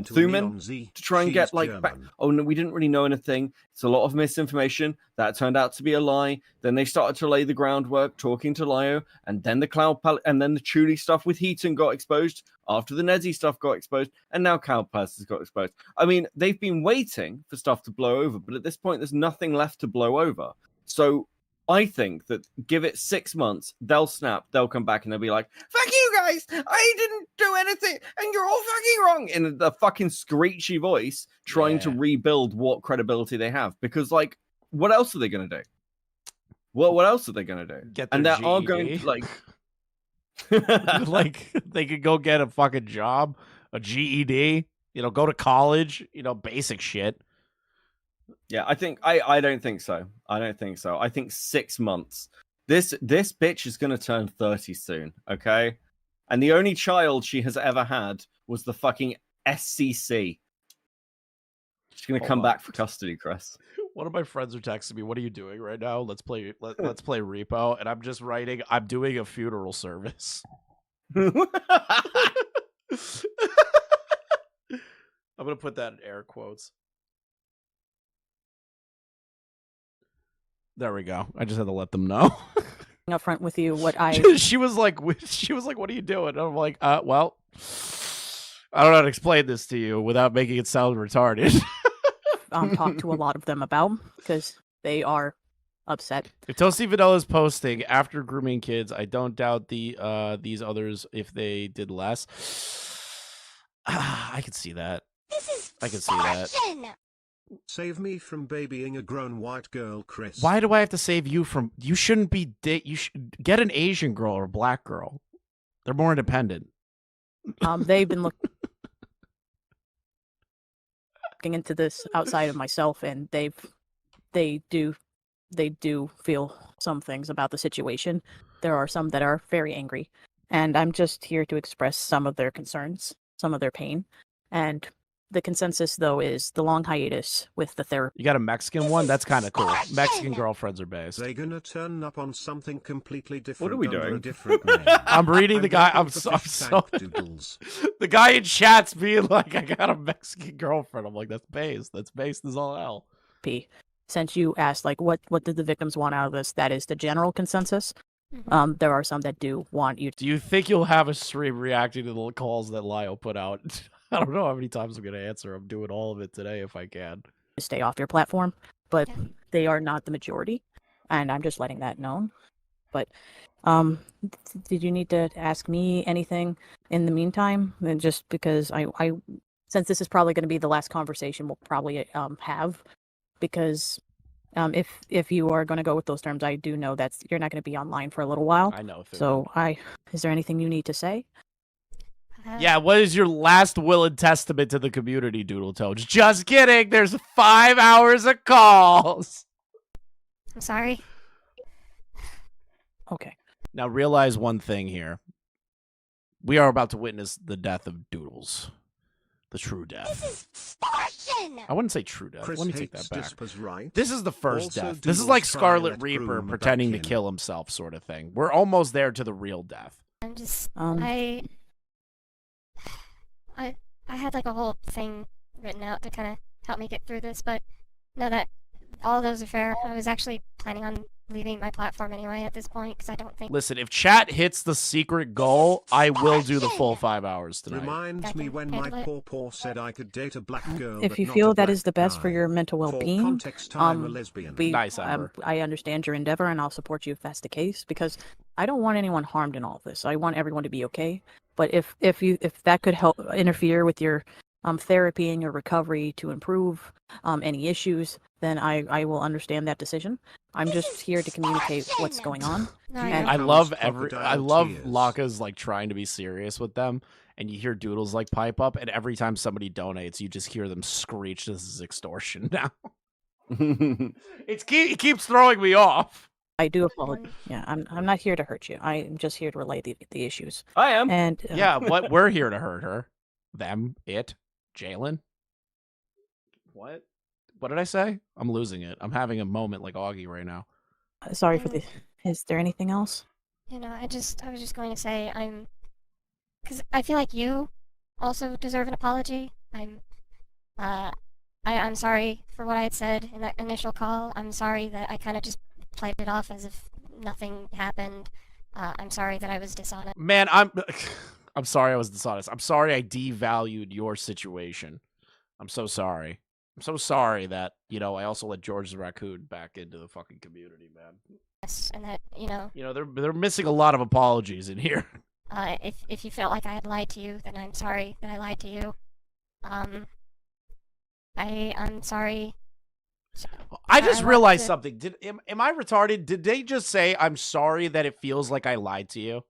Thuman to try and get back. Oh no, we didn't really know anything. It's a lot of misinformation. That turned out to be a lie. Then they started to lay the groundwork, talking to Lyo, and then the Cloud Palace, and then the Chuli stuff with Heaton got exposed. After the Nezzy stuff got exposed, and now Cloud Palace has got exposed. I mean, they've been waiting for stuff to blow over, but at this point, there's nothing left to blow over. So I think that give it 6 months, they'll snap, they'll come back, and they'll be like, "Fuck you guys! I didn't do anything, and you're all fucking wrong!" In the fucking screechy voice, trying to rebuild what credibility they have. Because, what else are they going to do? What else are they going to do? And they are going to, they could go get a fucking job, a GED, go to college, basic shit. Yeah, I don't think so. I think 6 months. This bitch is gonna turn 30 soon, okay? And the only child she has ever had was the fucking SCC. She's gonna come back for custody, Chris. One of my friends are texting me, "What are you doing right now? Let's play Repo." And I'm just writing, "I'm doing a funeral service." I'm gonna put that in air quotes. There we go. I just had to let them know. Up front with you, what I she was like, "What are you doing?" And I'm like, well, I don't know how to explain this to you without making it sound retarded." Talk to a lot of them about, because they are upset. If Toasty Vanilla's posting after grooming kids, I don't doubt these others if they did less. I can see that. I can see that. Save me from babying a grown white girl, Chris. Why do I have to save you from? You shouldn't be. You should get an Asian girl or a black girl. They're more independent. They've been looking into this outside of myself, and they do feel some things about the situation. There are some that are very angry, and I'm just here to express some of their concerns, some of their pain, and the consensus though is the long hiatus with the therapy. You got a Mexican one? That's kind of cool. Mexican girlfriends are based. They're gonna turn up on something completely different. What are we under doing? A different name. I'm reading the guy. I'm so the guy in chat's being like, "I got a Mexican girlfriend." I'm like, "That's based. That's based as all hell." Since you asked, like, what did the victims want out of this? That is the general consensus. There are some that do want you. Do you think you'll have a stream reacting to the calls that Lio put out? I don't know how many times I'm going to answer. I'm doing all of it today if I can. To stay off your platform, but they are not the majority, and I'm just letting that known. But did you need to ask me anything in the meantime? And just because I since this is probably going to be the last conversation we'll probably have, because if you are going to go with those terms, I do know that you're not going to be online for a little while. I know. So is there anything you need to say? Yeah, what is your last will and testament to the community, Doodletones? Just kidding. There's 5 hours of calls. I'm sorry. Okay. Now realize one thing here. We are about to witness the death of Doodles. The true death. This is extortion! I wouldn't say true death. Chris Let me take hates that back. Dispa's right. This is the first Also, death. This is Doodles like try Scarlet let Reaper Broom pretending to back in. kill himself sort of thing. We're almost there to the real death. I'm just I had like a whole thing written out to kind of help me get through this, but no, that all those are fair. I was actually planning on leaving my platform anyway at this point because I don't think. Listen, if chat hits the secret goal, I will do the full 5 hours tonight. Reminds me when my paw said I could date a black girl. If but you not feel a that black is the best for guy. your mental For well-being, context, I'm a lesbian. Nice, Amber. I understand your endeavor, and I'll support you if that's the case, because I don't want anyone harmed in all this. I want everyone to be okay. But if that could help interfere with your therapy and your recovery to improve any issues, then I will understand that decision. I'm just here to communicate what's going on. And I love Laka's like trying to be serious with them, and you hear Doodles like pipe up, and every time somebody donates, you just hear them screech, "This is extortion!" Now it keeps throwing me off. I do apologize. Yeah, I'm not here to hurt you. I'm just here to relay the issues. I am. And Yeah, what we're here to hurt her, them, it, Jalen. What did I say? I'm losing it. I'm having a moment like Augie right now. Sorry for this. Is there anything else? You know, I was just going to say because I feel like you also deserve an apology. I'm sorry for what I had said in that initial call. I'm sorry that I kind of just played it off as if nothing happened. I'm sorry that I was dishonest. Man, I'm sorry I was dishonest. I'm sorry I devalued your situation. I'm so sorry. I'm so sorry that, I also let George the Raccoon back into the fucking community, man. Yes, and that, They're missing a lot of apologies in here. If you felt like I had lied to you, then I'm sorry that I lied to you. I'm sorry. I just realized something. Am I retarded? Did they just say, "I'm sorry that it feels like I lied to you"?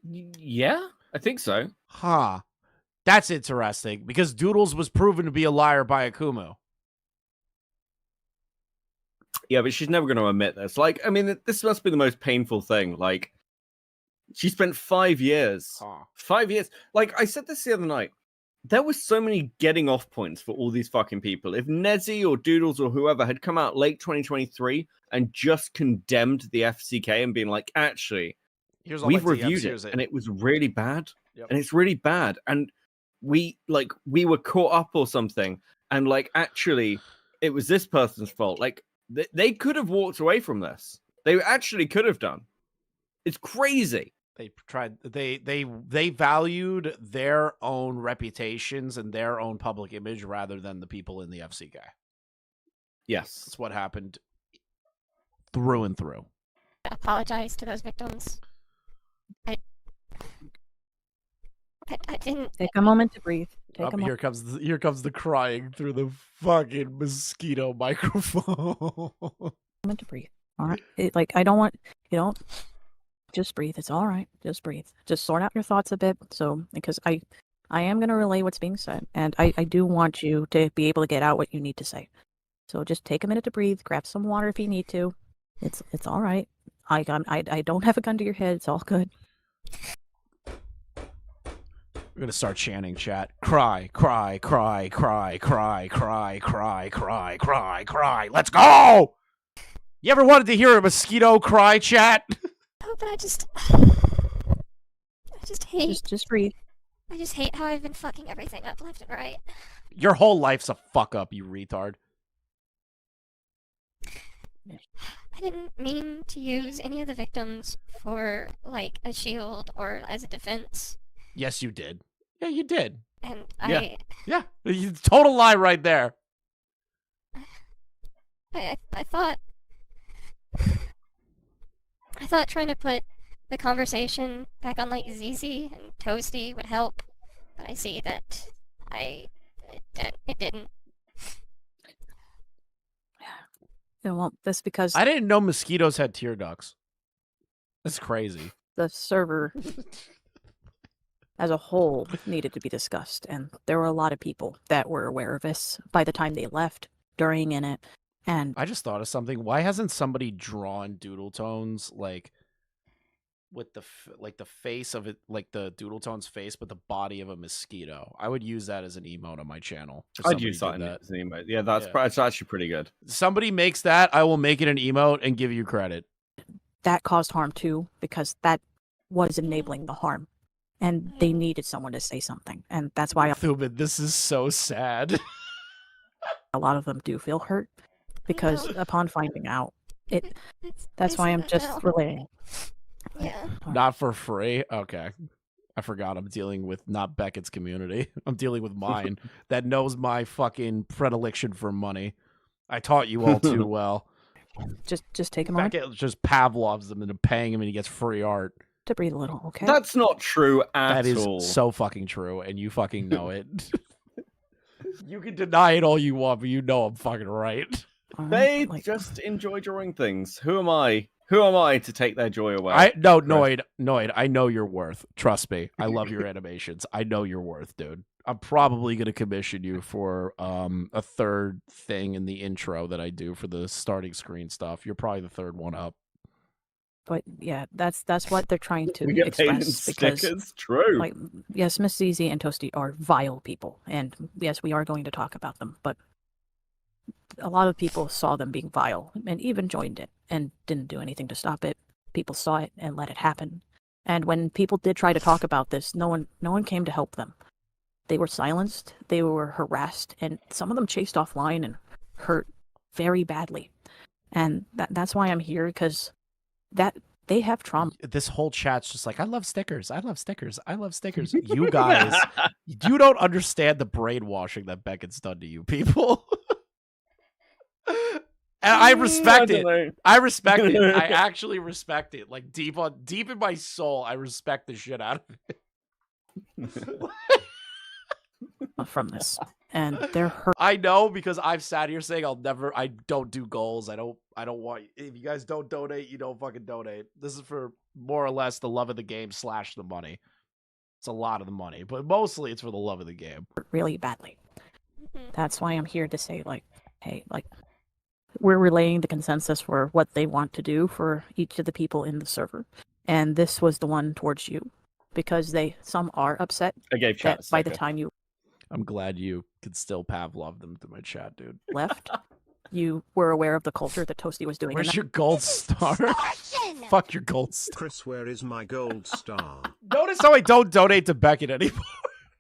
Yeah, I think so. Huh. That's interesting, because Doodles was proven to be a liar by Akumu. Yeah, but she's never going to admit this. Like, I mean, this must be the most painful thing. Like, she spent 5 years. Huh. 5 years. Like, I said this the other night. There were so many getting off points for all these fucking people. If Nezzy or Doodles or whoever had come out late 2023 and just condemned the FCK and been like, actually, we've reviewed it and it was really bad. Yep. And it's really bad. And we were caught up or something. And like, actually, it was this person's fault. Like, they could have walked away from this. They actually could have done. It's crazy. They tried. They valued their own reputations and their own public image rather than the people in the FCK. Yes, that's what happened through and through. I apologize to those victims. I didn't. Take a moment to breathe. Here comes the crying through the fucking mosquito microphone. Moment to breathe. All right. I don't want just breathe. It's all right. Just breathe. Just sort out your thoughts a bit. So because I am gonna relay what's being said, and I do want you to be able to get out what you need to say. So just take a minute to breathe. Grab some water if you need to. It's all right. I don't have a gun to your head. It's all good. We're gonna start chanting, chat. Cry, cry, cry, cry, cry, cry, cry, cry, cry, cry. Let's go! You ever wanted to hear a mosquito cry, chat? No, but I just hate. Just breathe. I just hate how I've been fucking everything up left and right. Your whole life's a fuck up, you retard. I didn't mean to use any of the victims for, like, a shield or as a defense. Yes, you did. Yeah, you did. And Yeah. Total lie right there. I thought trying to put the conversation back on, like, ZZ and Toasty would help, but I see that it didn't. Well, that's because I didn't know mosquitoes had tear ducts. That's crazy. the server as a whole needed to be discussed, and there were a lot of people that were aware of this by the time they left, during in it, and I just thought of something. Why hasn't somebody drawn Doodletones like with the face of it, like the Doodletones face, but the body of a mosquito? I would use that as an emote on my channel. I'd use that as an emote. Yeah, that's actually pretty good. Somebody makes that, I will make it an emote and give you credit. that caused harm too, because that was enabling the harm. And they needed someone to say something. And that's why Thuman, this is so sad. a lot of them do feel hurt. Because upon finding out, that's why I'm just relaying. Yeah. Not for free? Okay. I forgot I'm dealing with not Beckett's community. I'm dealing with mine that knows my fucking predilection for money. I taught you all too well. Just take a moment. Beckett just Pavlovs them into paying him and he gets free art. To breathe a little, okay? That's not true at all. That is so fucking true, and you fucking know it. You can deny it all you want, but you know I'm fucking right. They just enjoy drawing things. Who am I? Who am I to take their joy away? Noid, I know your worth. Trust me. I love your animations. I know your worth, dude. I'm probably gonna commission you for a third thing in the intro that I do for the starting screen stuff. You're probably the third one up. But yeah, that's what they're trying to We get paid in express. Because, stickers. True. like, yes, Miss ZZ and Toasty are vile people, and yes, we are going to talk about them. But a lot of people saw them being vile and even joined it and didn't do anything to stop it. People saw it and let it happen. And when people did try to talk about this, no one came to help them. They were silenced, they were harassed, and some of them chased offline and hurt very badly. And that's why I'm here, because that they have trauma. This whole chat's just like, I love stickers. I love stickers. I love stickers. You guys, you don't understand the brainwashing that Beckett's done to you people. And I respect it. I respect it. I actually respect it. Like deep in my soul, I respect the shit out of it. From this, and they're hurt. I know, because I've sat here saying I don't do goals. I don't want, if you guys don't donate, you don't fucking donate. This is for more or less the love of the game / the money. It's a lot of the money, but mostly it's for the love of the game. Really badly. That's why I'm here to say, like, hey, like, we're relaying the consensus for what they want to do for each of the people in the server. And this was the one towards you. Because some are upset I gave chat that a by the second. time you I'm glad you could still Pavlov them through my chat, dude. left, you were aware of the culture that Toasty was doing. Where's your gold star? Fuck your gold star. Chris, where is my gold star? Notice how I don't donate to Beckett anymore.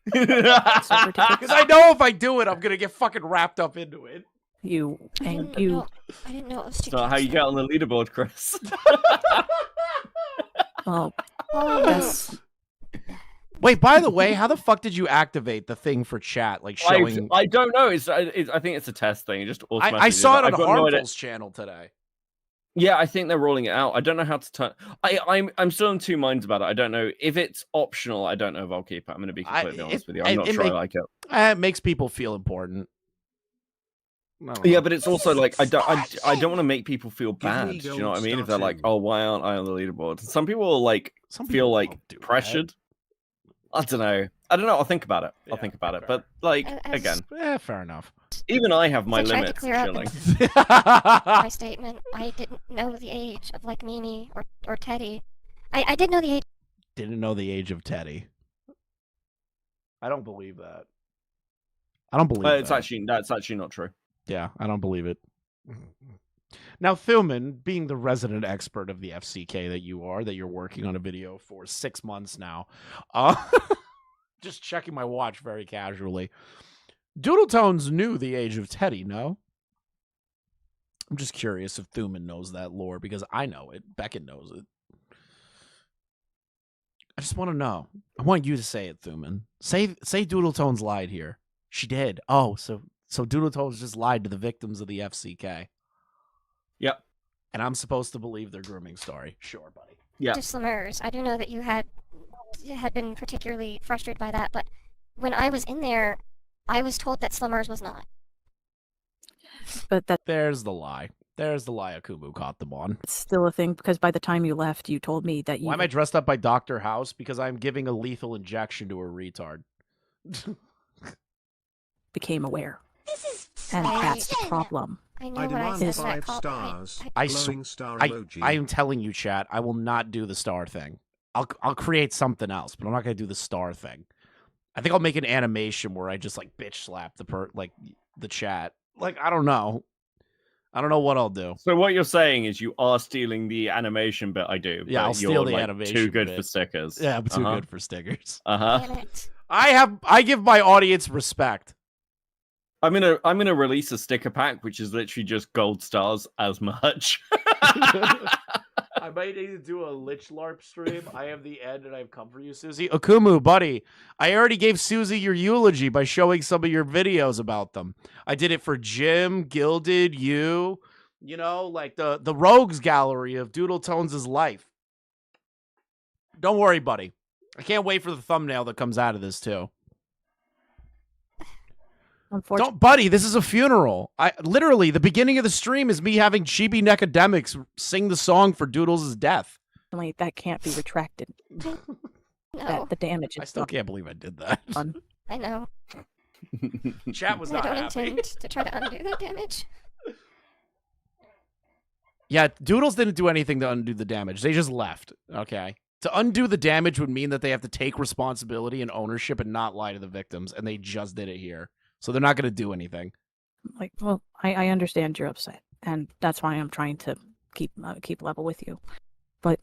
Because I know if I do it, I'm gonna get fucking wrapped up into it. I didn't know it was It's not how you get on the leaderboard, Chris. Well, Oh, Wait, by the way, how the fuck did you activate the thing for chat? Like showing. I don't know. I think it's a test thing. It just automatically. I saw it on I've got no idea. Harmful's channel today. Yeah, I think they're rolling it out. I don't know how to turn. I'm still in two minds about it. I don't know if it's optional. I don't know if I'll keep it. I'm going to be completely honest with you. I'm not sure I like it. It makes people feel important. Yeah, but it's also like I don't want to make people feel bad. Do you know what I mean? If they're like, oh, why aren't I on the leaderboard? Some people will like feel like pressured. I don't know. I'll think about it. I'll think about it. But like again, fair enough. Even I have my I tried to limits. clear up Chilling. my statement. I didn't know the age of like Mimi or Teddy. I did know the age. Didn't know the age of Teddy. I don't believe that. I don't believe That's that. actually not true. Yeah, I don't believe it. Now, Thilman, being the resident expert of the FCK that you're working on a video for 6 months now, just checking my watch very casually. Doodletones knew the age of Teddy, no? I'm just curious if Thuman knows that lore, because I know it. Beckett knows it. I just want to know. I want you to say it, Thuman. Say Doodletones lied here. She did. Oh, so Doodletones just lied to the victims of the FCK. Yep. And I'm supposed to believe their grooming story. Sure, buddy. Yeah. To Slummers, I do know that you had been particularly frustrated by that, but when I was in there, I was told that Slummers was not. But there's the lie. There's the lie Akumu caught them on. It's still a thing because by the time you left, you told me that you. Why am I dressed up by Dr. House? Because I'm giving a lethal injection to a retard. became aware. And that's the problem. I know I what I demand said. 5 stars. I Glowing star emoji. I am telling you, chat, I will not do the star thing. I'll create something else, but I'm not gonna do the star thing. I think I'll make an animation where I just like bitch slap the chat. Like I don't know what I'll do. So what you're saying is you are stealing the animation bit. I do. Yeah, I'll steal the animation. Too good bit. for stickers. Yeah, I'm too good for stickers. Uh-huh. I give my audience respect. I'm gonna release a sticker pack, which is literally just gold stars as much. I might need to do a Lich LARP stream. I have the end and I've come for you, Susie. Akumu, buddy, I already gave Susie your eulogy by showing some of your videos about them. I did it for Jim, Gilded, you know, like the Rogues Gallery of Doodletones' life. Don't worry, buddy. I can't wait for the thumbnail that comes out of this, too. Don't, buddy, this is a funeral. Literally, the beginning of the stream is me having Chibi Necademics sing the song for Doodles' death. That can't be retracted. No. That the damage is I still can't believe I did that. I know. Chat was not I don't happy. intend to try to undo that damage. Yeah, Doodles didn't do anything to undo the damage. They just left, okay? To undo the damage would mean that they have to take responsibility and ownership and not lie to the victims, and they just did it here. So they're not going to do anything. Well, I understand you're upset, and that's why I'm trying to keep level with you. But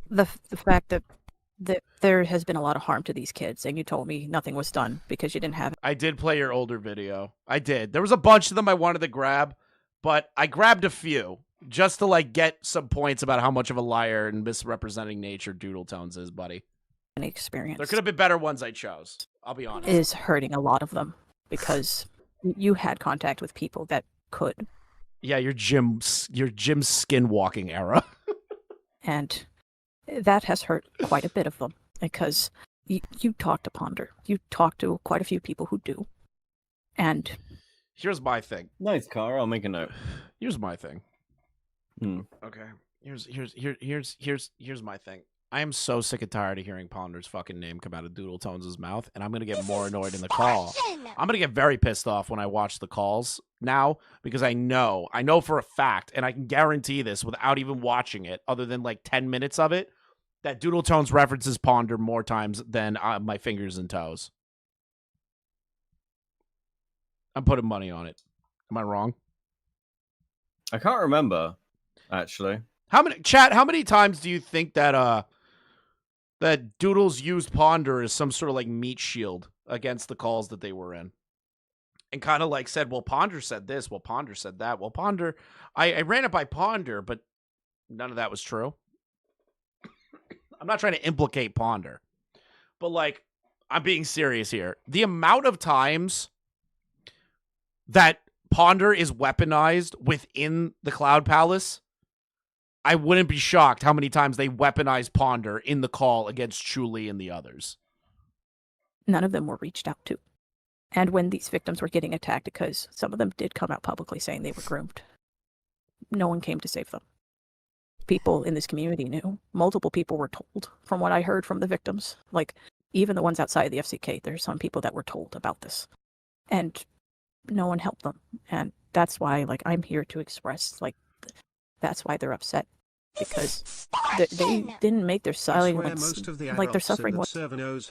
the fact that there has been a lot of harm to these kids, and you told me nothing was done because you didn't have it. I did play your older video. I did. There was a bunch of them I wanted to grab, but I grabbed a few just to get some points about how much of a liar and misrepresenting nature Doodletones is, buddy. An experience. There could have been better ones I chose. I'll be honest. Is hurting a lot of them. Because you had contact with people that could. Yeah, your Jim skinwalking era. And that has hurt quite a bit of them. Because you talk to Ponder. You talk to quite a few people who do. And here's my thing. Nice, Cara. I'll make a note. Here's my thing. Okay. Here's my thing. I am so sick and tired of hearing Ponder's fucking name come out of Doodletones' mouth, and I'm going to get more annoyed in the call. I'm going to get very pissed off when I watch the calls now because I know for a fact, and I can guarantee this without even watching it, other than like 10 minutes of it, that Doodletones references Ponder more times than my fingers and toes. I'm putting money on it. Am I wrong? I can't remember, actually. How many times do you think that that Doodles used Ponder as some sort of like meat shield against the calls that they were in? And kind of like said, well, Ponder said this, well, Ponder said that. Well, Ponder, I ran it by Ponder, but none of that was true. I'm not trying to implicate Ponder, but like, I'm being serious here. The amount of times that Ponder is weaponized within the Cloud Palace, I wouldn't be shocked how many times they weaponize Ponder in the call against Chuli and the others. None of them were reached out to. And when these victims were getting attacked, because some of them did come out publicly saying they were groomed, no one came to save them. People in this community knew. Multiple people were told, from what I heard from the victims. Like, even the ones outside the FCK, there's some people that were told about this. And no one helped them. And that's why, like, I'm here to express, like, that's why they're upset. Because they didn't make their silence, like, their suffering wasn't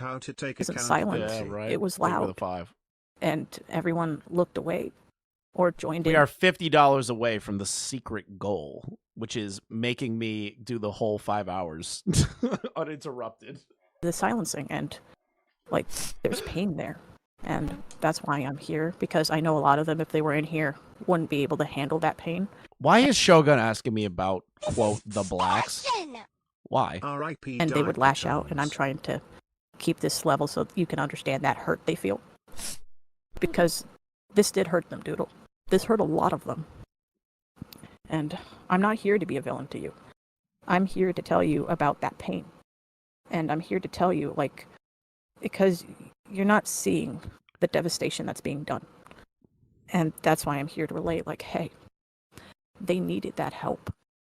silent. Yeah, right. It was Take it with loud. a 5. And everyone looked away or joined in. We are $50 away from the secret goal, which is making me do the whole 5 hours uninterrupted. The silencing, and like, there's pain there. And that's why I'm here, because I know a lot of them, if they were in here, wouldn't be able to handle that pain. Why is Shogun asking me about, quote, the blacks? Why? And they would lash out, and I'm trying to keep this level so you can understand that hurt they feel. Because this did hurt them, Doodle. This hurt a lot of them. And I'm not here to be a villain to you. I'm here to tell you about that pain. And I'm here to tell you, like, because you're not seeing the devastation that's being done. And that's why I'm here to relay, like, hey, they needed that help.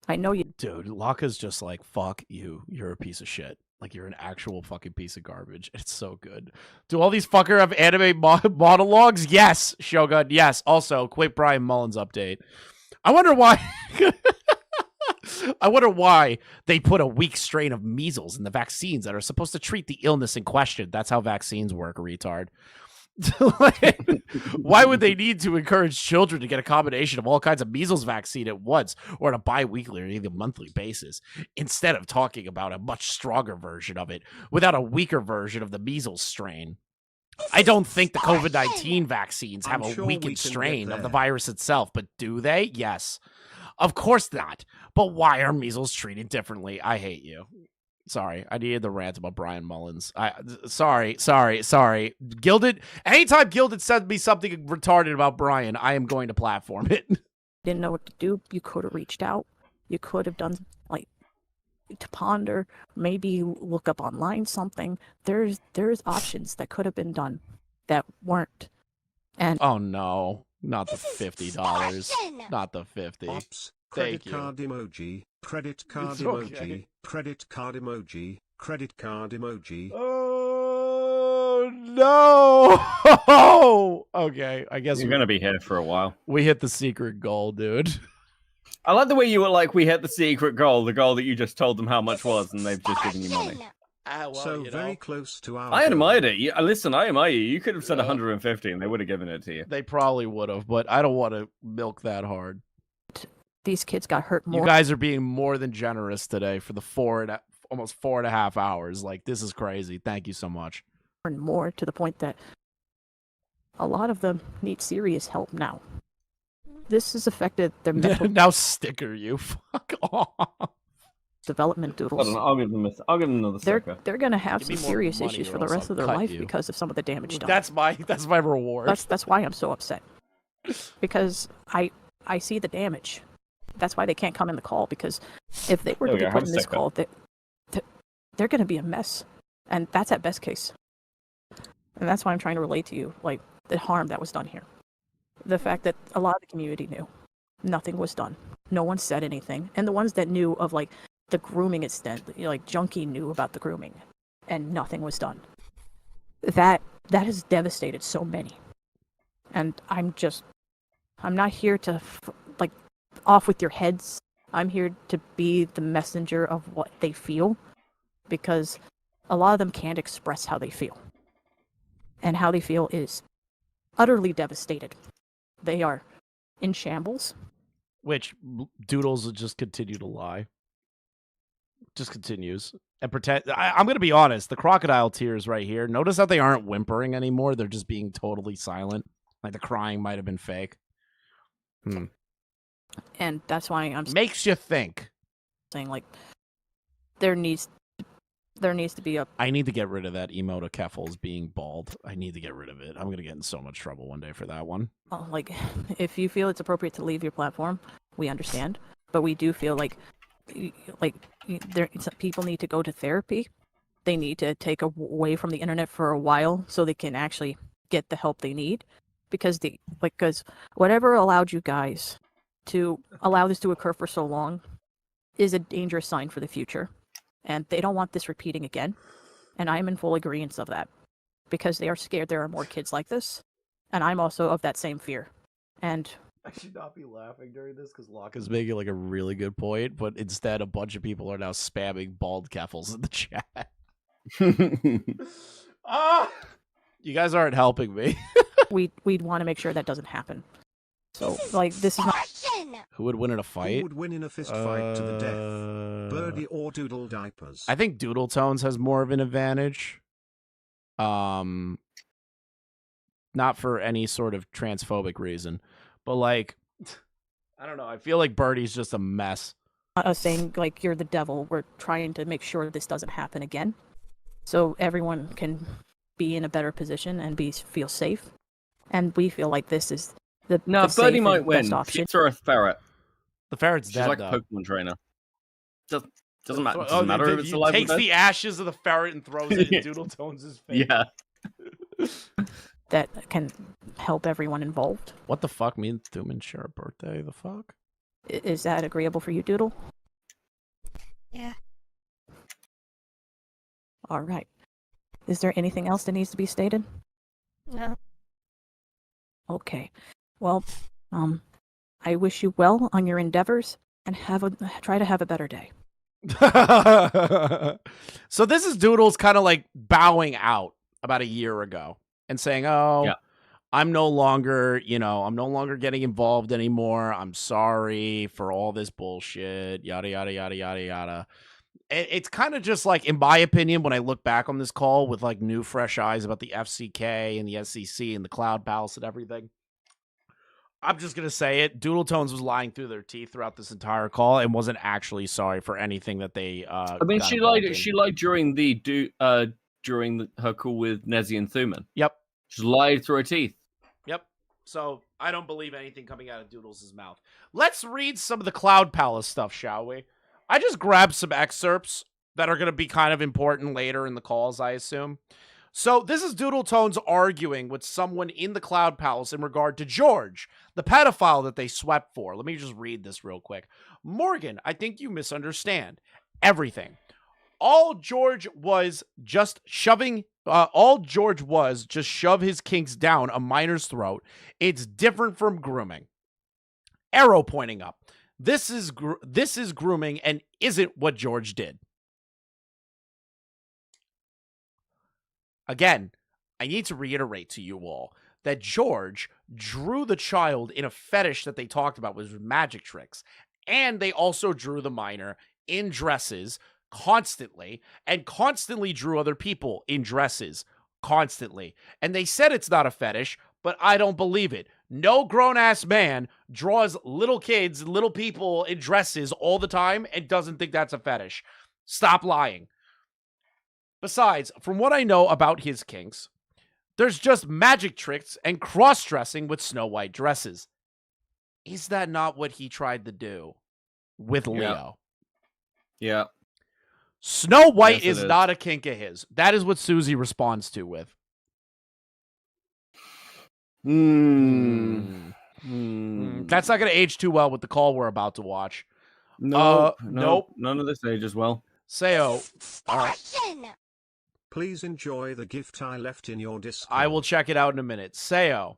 I know you... Dude, Laka's just like, fuck you. You're a piece of shit. Like, you're an actual fucking piece of garbage. It's so good. Do all these fucker have anime monologues? Yes, Shogun. Yes. Also, quick Brian Mullins update. I wonder why... I wonder why they put a weak strain of measles in the vaccines that are supposed to treat the illness in question. That's how vaccines work, retard. Why would they need to encourage children to get a combination of all kinds of measles vaccine at once, or on a bi-weekly or even monthly basis, instead of talking about a much stronger version of it without a weaker version of the measles strain? I don't think the COVID-19 vaccines have a weakened strain of the virus itself, but do they? Yes. Of course not. But why are measles treated differently? I hate you. Sorry, I needed the rant about Brian Mullins. Sorry. Gilded, anytime Gilded said me something retarded about Brian, I am going to platform it. Didn't know what to do. You could have reached out. You could have done, like, to ponder, maybe look up online something. There's options that could have been done that weren't. And oh no, not the $50. Not the 50. Ops, Thank credit you. card emoji, credit card It's emoji, okay. credit card emoji, credit card emoji. Oh no! Okay, I guess You're gonna be here for a while. We hit the secret goal, dude. I like the way you were like, we hit the secret goal, the goal that you just told them how much was, and they've just given you money. So very close to our. I admired it. Listen, I admire you. You could have said 150 and they would have given it to you. They probably would have, but I don't want to milk that hard. these kids got hurt more. You guys are being more than generous today for the almost 4.5 hours. Like, this is crazy. Thank you so much. And more to the point that a lot of them need serious help now. This has affected their mental Now sticker you. Fuck off. development, Doodles. I'll give them another sticker. They're gonna have Give me some more serious money issues or for the else rest I'll of their cut life you. because of some of the damage done. That's my reward. That's why I'm so upset. Because I see the damage. That's why they can't come in the call, because if they were to be put in this call, they're going to be a mess. And that's at best case. And that's why I'm trying to relate to you, like, the harm that was done here. The fact that a lot of the community knew. Nothing was done. No one said anything. And the ones that knew of, like, the grooming extent, like, Junkie knew about the grooming. And nothing was done. That has devastated so many. And I'm just... I'm not here to like off with your heads. I'm here to be the messenger of what they feel, because a lot of them can't express how they feel. And how they feel is utterly devastated. They are in shambles. Which Doodles will just continue to lie. Just continues. And pretend. I'm going to be honest. The crocodile tears right here. Notice how they aren't whimpering anymore. They're just being totally silent. Like the crying might have been fake. And that's why I'm makes you think. Saying like there needs to be a. I need to get rid of that emote of Keffels being bald. I need to get rid of it. I'm going to get in so much trouble one day for that one. Like, if you feel it's appropriate to leave your platform, we understand. But we do feel like people need to go to therapy. They need to take away from the internet for a while so they can actually get the help they need. Because whatever allowed you guys to allow this to occur for so long is a dangerous sign for the future. And they don't want this repeating again. And I'm in full agreement of that. Because they are scared there are more kids like this. And I'm also of that same fear. And I should not be laughing during this because Locke is making like a really good point, but instead a bunch of people are now spamming bald Keffels in the chat. You guys aren't helping me. we'd want to make sure that doesn't happen. So, like, this is not... Who would win in a fight? Who would win in a fist fight to the death? Birdie or Doodle Diapers? I think Doodletones has more of an advantage. Not for any sort of transphobic reason, but like, I don't know. I feel like Birdie's just a mess. Saying like you're the devil. We're trying to make sure this doesn't happen again, so everyone can be in a better position and feel safe. And we feel like this is the Birdie might win. Best option. She's a ferret. The ferret's She's dead, like though. a Pokemon trainer. Doesn't matter. Oh, Doesn't matter if it's alive. Takes the ashes of the ferret and throws it in Doodletones' face. Yeah. That can help everyone involved. What the fuck? Me and Thuman share a birthday? The fuck? Is that agreeable for you, Doodle? Yeah. All right. Is there anything else that needs to be stated? No. Okay. Well, I wish you well on your endeavors and try to have a better day. So this is Doodles kind of like bowing out about a year ago and saying, I'm no longer getting involved anymore. I'm sorry for all this bullshit, yada, yada, yada, yada, yada. It's kind of just like, in my opinion, when I look back on this call with like new fresh eyes about the FCK and the SEC and the Cloud Palace and everything, I'm just going to say it. Doodletones was lying through their teeth throughout this entire call and wasn't actually sorry for anything that they I mean, she lied. She lied during her call with Nezzy and Thuman. Yep. She lied through her teeth. Yep. So I don't believe anything coming out of Doodles' mouth. Let's read some of the Cloud Palace stuff, shall we? I just grabbed some excerpts that are going to be kind of important later in the calls, I assume. So this is Doodletones arguing with someone in the Cloud Palace in regard to George, the pedophile that they swept for. Let me just read this real quick. Morgan, I think you misunderstand everything. All George was just shove his kinks down a minor's throat. It's different from grooming. Arrow pointing up. This is grooming and isn't what George did. Again, I need to reiterate to you all that George drew the child in a fetish that they talked about was magic tricks. And they also drew the minor in dresses constantly and constantly drew other people in dresses constantly. And they said it's not a fetish, but I don't believe it. No grown-ass man draws little kids, little people in dresses all the time and doesn't think that's a fetish. Stop lying. Besides, from what I know about his kinks, there's just magic tricks and cross-dressing with Snow White dresses. Is that not what he tried to do with Leo? Yeah. Snow White is not a kink of his. That is what Susie responds to with. That's not going to age too well with the call we're about to watch. Nope. None of this ages well. Sayo. All right. Please enjoy the gift I left in your Discord. I will check it out in a minute. Sayo.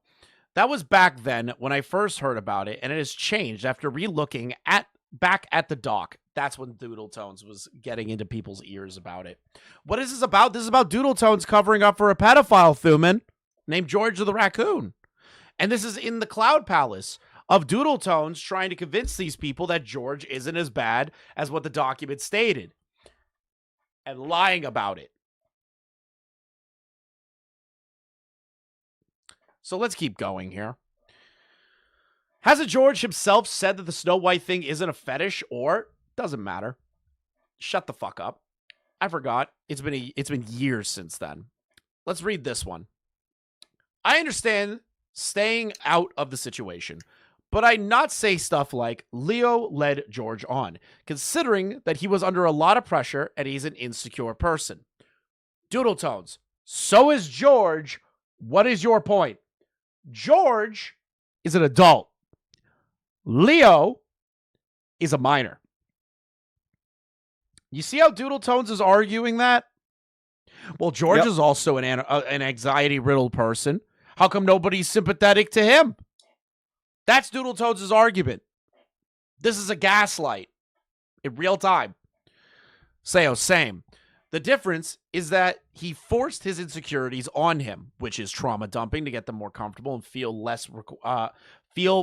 That was back then when I first heard about it, and it has changed after re-looking back at the doc. That's when Doodletones was getting into people's ears about it. What is this about? This is about Doodletones covering up for a pedophile Thuman named George the Raccoon. And this is in the Cloud Palace of Doodletones trying to convince these people that George isn't as bad as what the document stated. And lying about it. So let's keep going here. Hasn't George himself said that the Snow White thing isn't a fetish or doesn't matter? Shut the fuck up. I forgot. It's been years since then. Let's read this one. I understand staying out of the situation, but I not say stuff like Leo led George on, considering that he was under a lot of pressure and he's an insecure person. Doodletones, so is George. What is your point? George is an adult. Leo is a minor. You see how Doodletones is arguing that? Well, George is also an anxiety-riddled person. How come nobody's sympathetic to him? That's Doodletones' argument. This is a gaslight in real time. Same. The difference is that he forced his insecurities on him, which is trauma dumping to get them more comfortable and feel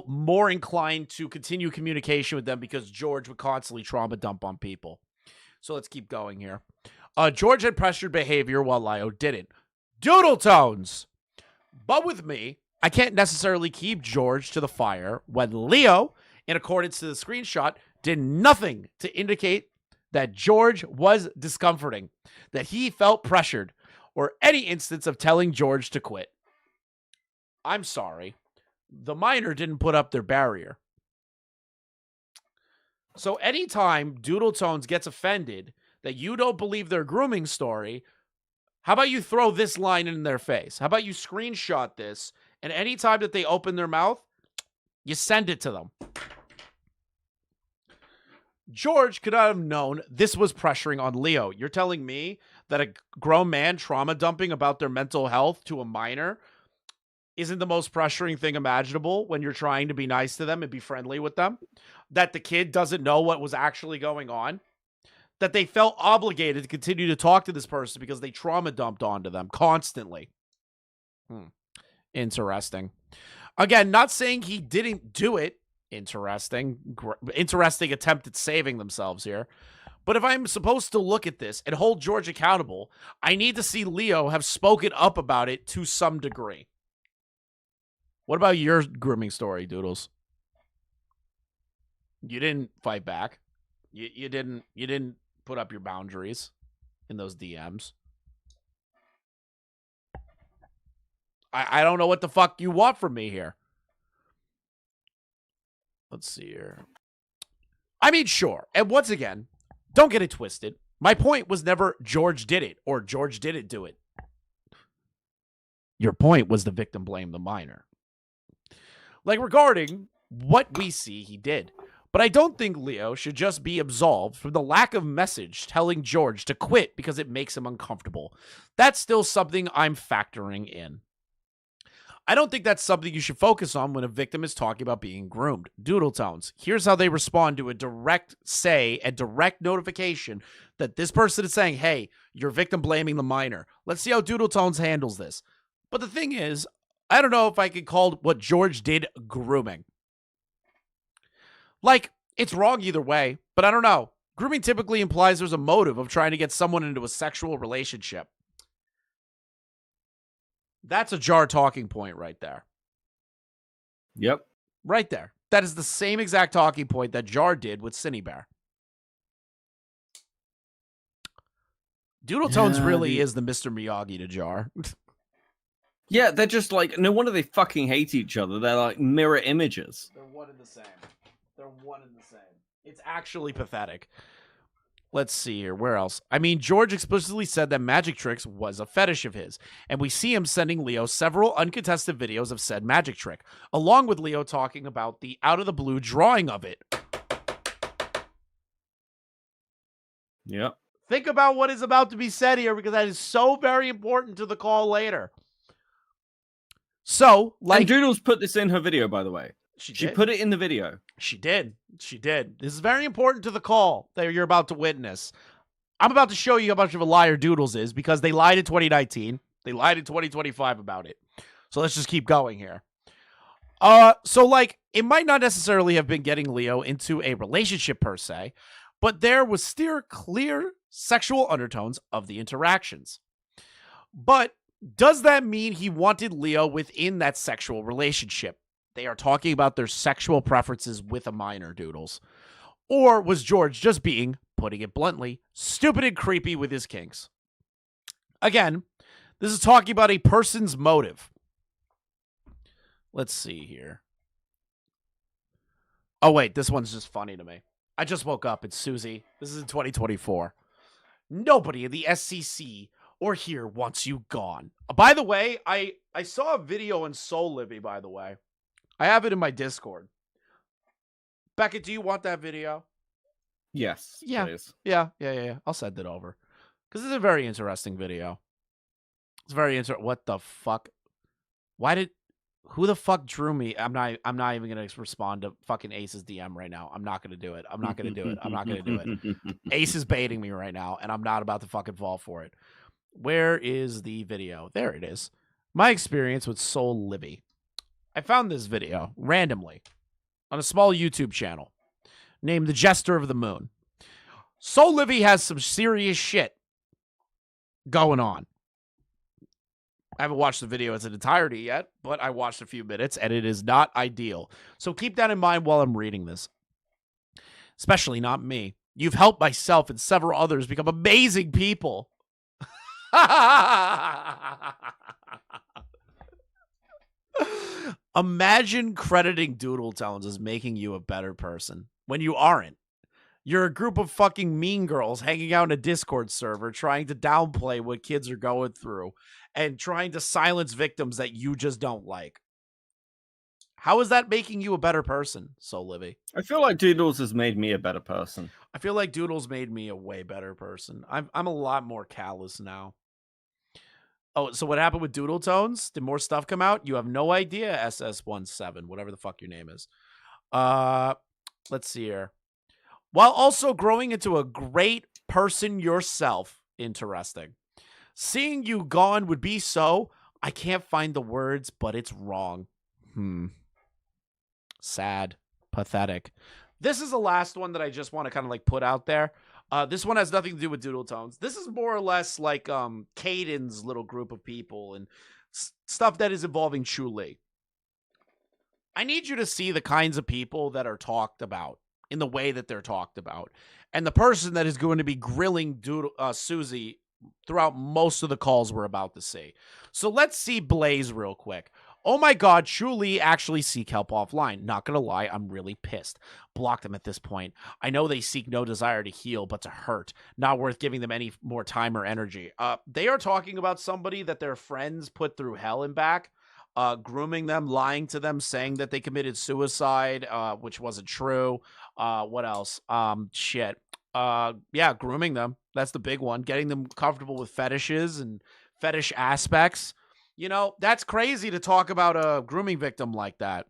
more inclined to continue communication with them because George would constantly trauma dump on people. So let's keep going here. George had pressured behavior while Leo didn't. Doodletones! But with me, I can't necessarily keep George to the fire when Leo, in accordance to the screenshot, did nothing to indicate that George was discomforting, that he felt pressured, or any instance of telling George to quit. I'm sorry. The minor didn't put up their barrier. So anytime Doodletones gets offended that you don't believe their grooming story, how about you throw this line in their face? How about you screenshot this, and anytime that they open their mouth, you send it to them. George could not have known this was pressuring on Leo. You're telling me that a grown man trauma dumping about their mental health to a minor isn't the most pressuring thing imaginable when you're trying to be nice to them and be friendly with them? That the kid doesn't know what was actually going on? That they felt obligated to continue to talk to this person because they trauma dumped onto them constantly. Interesting. Again, not saying he didn't do it. Interesting attempt at saving themselves here. But if I'm supposed to look at this and hold George accountable, I need to see Leo have spoken up about it to some degree. What about your grooming story, Doodles? You didn't fight back. You didn't put up your boundaries in those DMs. I don't know what the fuck you want from me here. Let's see here. I mean, sure. And once again, don't get it twisted. My point was never George did it or George didn't do it. Your point was the victim blamed the minor. Like, regarding what we see he did. But I don't think Leo should just be absolved from the lack of message telling George to quit because it makes him uncomfortable. That's still something I'm factoring in. I don't think that's something you should focus on when a victim is talking about being groomed. Doodletones, here's how they respond to a direct say and direct notification that this person is saying, hey, you're victim blaming the minor. Let's see how Doodletones handles this. But the thing is, I don't know if I could call what George did grooming. Like, it's wrong either way, but I don't know. Grooming typically implies there's a motive of trying to get someone into a sexual relationship. That's a Jar talking point right there. Yep. Right there. That is the same exact talking point that Jar did with Cinebear. Doodletones really is the Mr. Miyagi to Jar. Yeah, they're just like, no wonder they fucking hate each other. They're like mirror images. They're one and the same. It's actually pathetic. Let's see here. Where else? I mean, George explicitly said that magic tricks was a fetish of his, and we see him sending Leo several uncontested videos of said magic trick, along with Leo talking about the out-of-the-blue drawing of it. Yep. Think about what is about to be said here, because that is so very important to the call later. So, like, and Doodles put this in her video, by the way. She did. put it in the video. She did. This is very important to the call that you're about to witness. I'm about to show you how much of a liar Doodles is because they lied in 2019. They lied in 2025 about it. So let's just keep going here. So like, it might not necessarily have been getting Leo into a relationship per se, but there was still clear sexual undertones of the interactions. But does that mean he wanted Leo within that sexual relationship? They are talking about their sexual preferences with a minor, Doodles. Or was George just being, putting it bluntly, stupid and creepy with his kinks? Again, this is talking about a person's motive. Let's see here. Oh, wait, this one's just funny to me. I just woke up. It's Susie. This is in 2024. Nobody in the SCC or here wants you gone. By the way, I saw a video on Soul Livy, by the way. I have it in my Discord. Beckett, do you want that video? Yes. Yeah. Please. Yeah. I'll send it over. Because it's a very interesting video. It's very interesting. What the fuck? Who the fuck drew me? I'm not even going to respond to fucking Ace's DM right now. I'm not going to do it. I'm not going to do it. Ace is baiting me right now, and I'm not about to fucking fall for it. Where is the video? There it is. My experience with Soul Livy. I found this video randomly on a small YouTube channel named The Jester of the Moon. Soul Livy has some serious shit going on. I haven't watched the video in its entirety yet, but I watched a few minutes, and it is not ideal. So keep that in mind while I'm reading this. Especially not me. You've helped myself and several others become amazing people. Imagine crediting Doodletones as making you a better person when you aren't. You're a group of fucking mean girls hanging out in a Discord server trying to downplay what kids are going through and trying to silence victims that you just don't like. How is that making you a better person, Soul Livy? I feel like Doodles has made me a better person. I feel like Doodles made me a way better person. I'm a lot more callous now. Oh, so what happened with Doodletones? Did more stuff come out? You have no idea, SS17, whatever the fuck your name is. Let's see here. While also growing into a great person yourself. Interesting. Seeing you gone would be so. I can't find the words, but it's wrong. Sad. Pathetic. This is the last one that I just want to kind of like put out there. This one has nothing to do with Doodletones. This is more or less like Caden's little group of people and stuff that is involving Chuli. I need you to see the kinds of people that are talked about in the way that they're talked about. And the person that is going to be grilling Susie throughout most of the calls we're about to see. So let's see Blaze real quick. Oh my god, Chuli actually seek help offline. Not gonna lie, I'm really pissed. Block them at this point. I know they seek no desire to heal, but to hurt. Not worth giving them any more time or energy. They are talking about somebody that their friends put through hell and back. Grooming them, lying to them, saying that they committed suicide, which wasn't true. What else? Shit. Yeah, grooming them. That's the big one. Getting them comfortable with fetishes and fetish aspects. You know, that's crazy to talk about a grooming victim like that.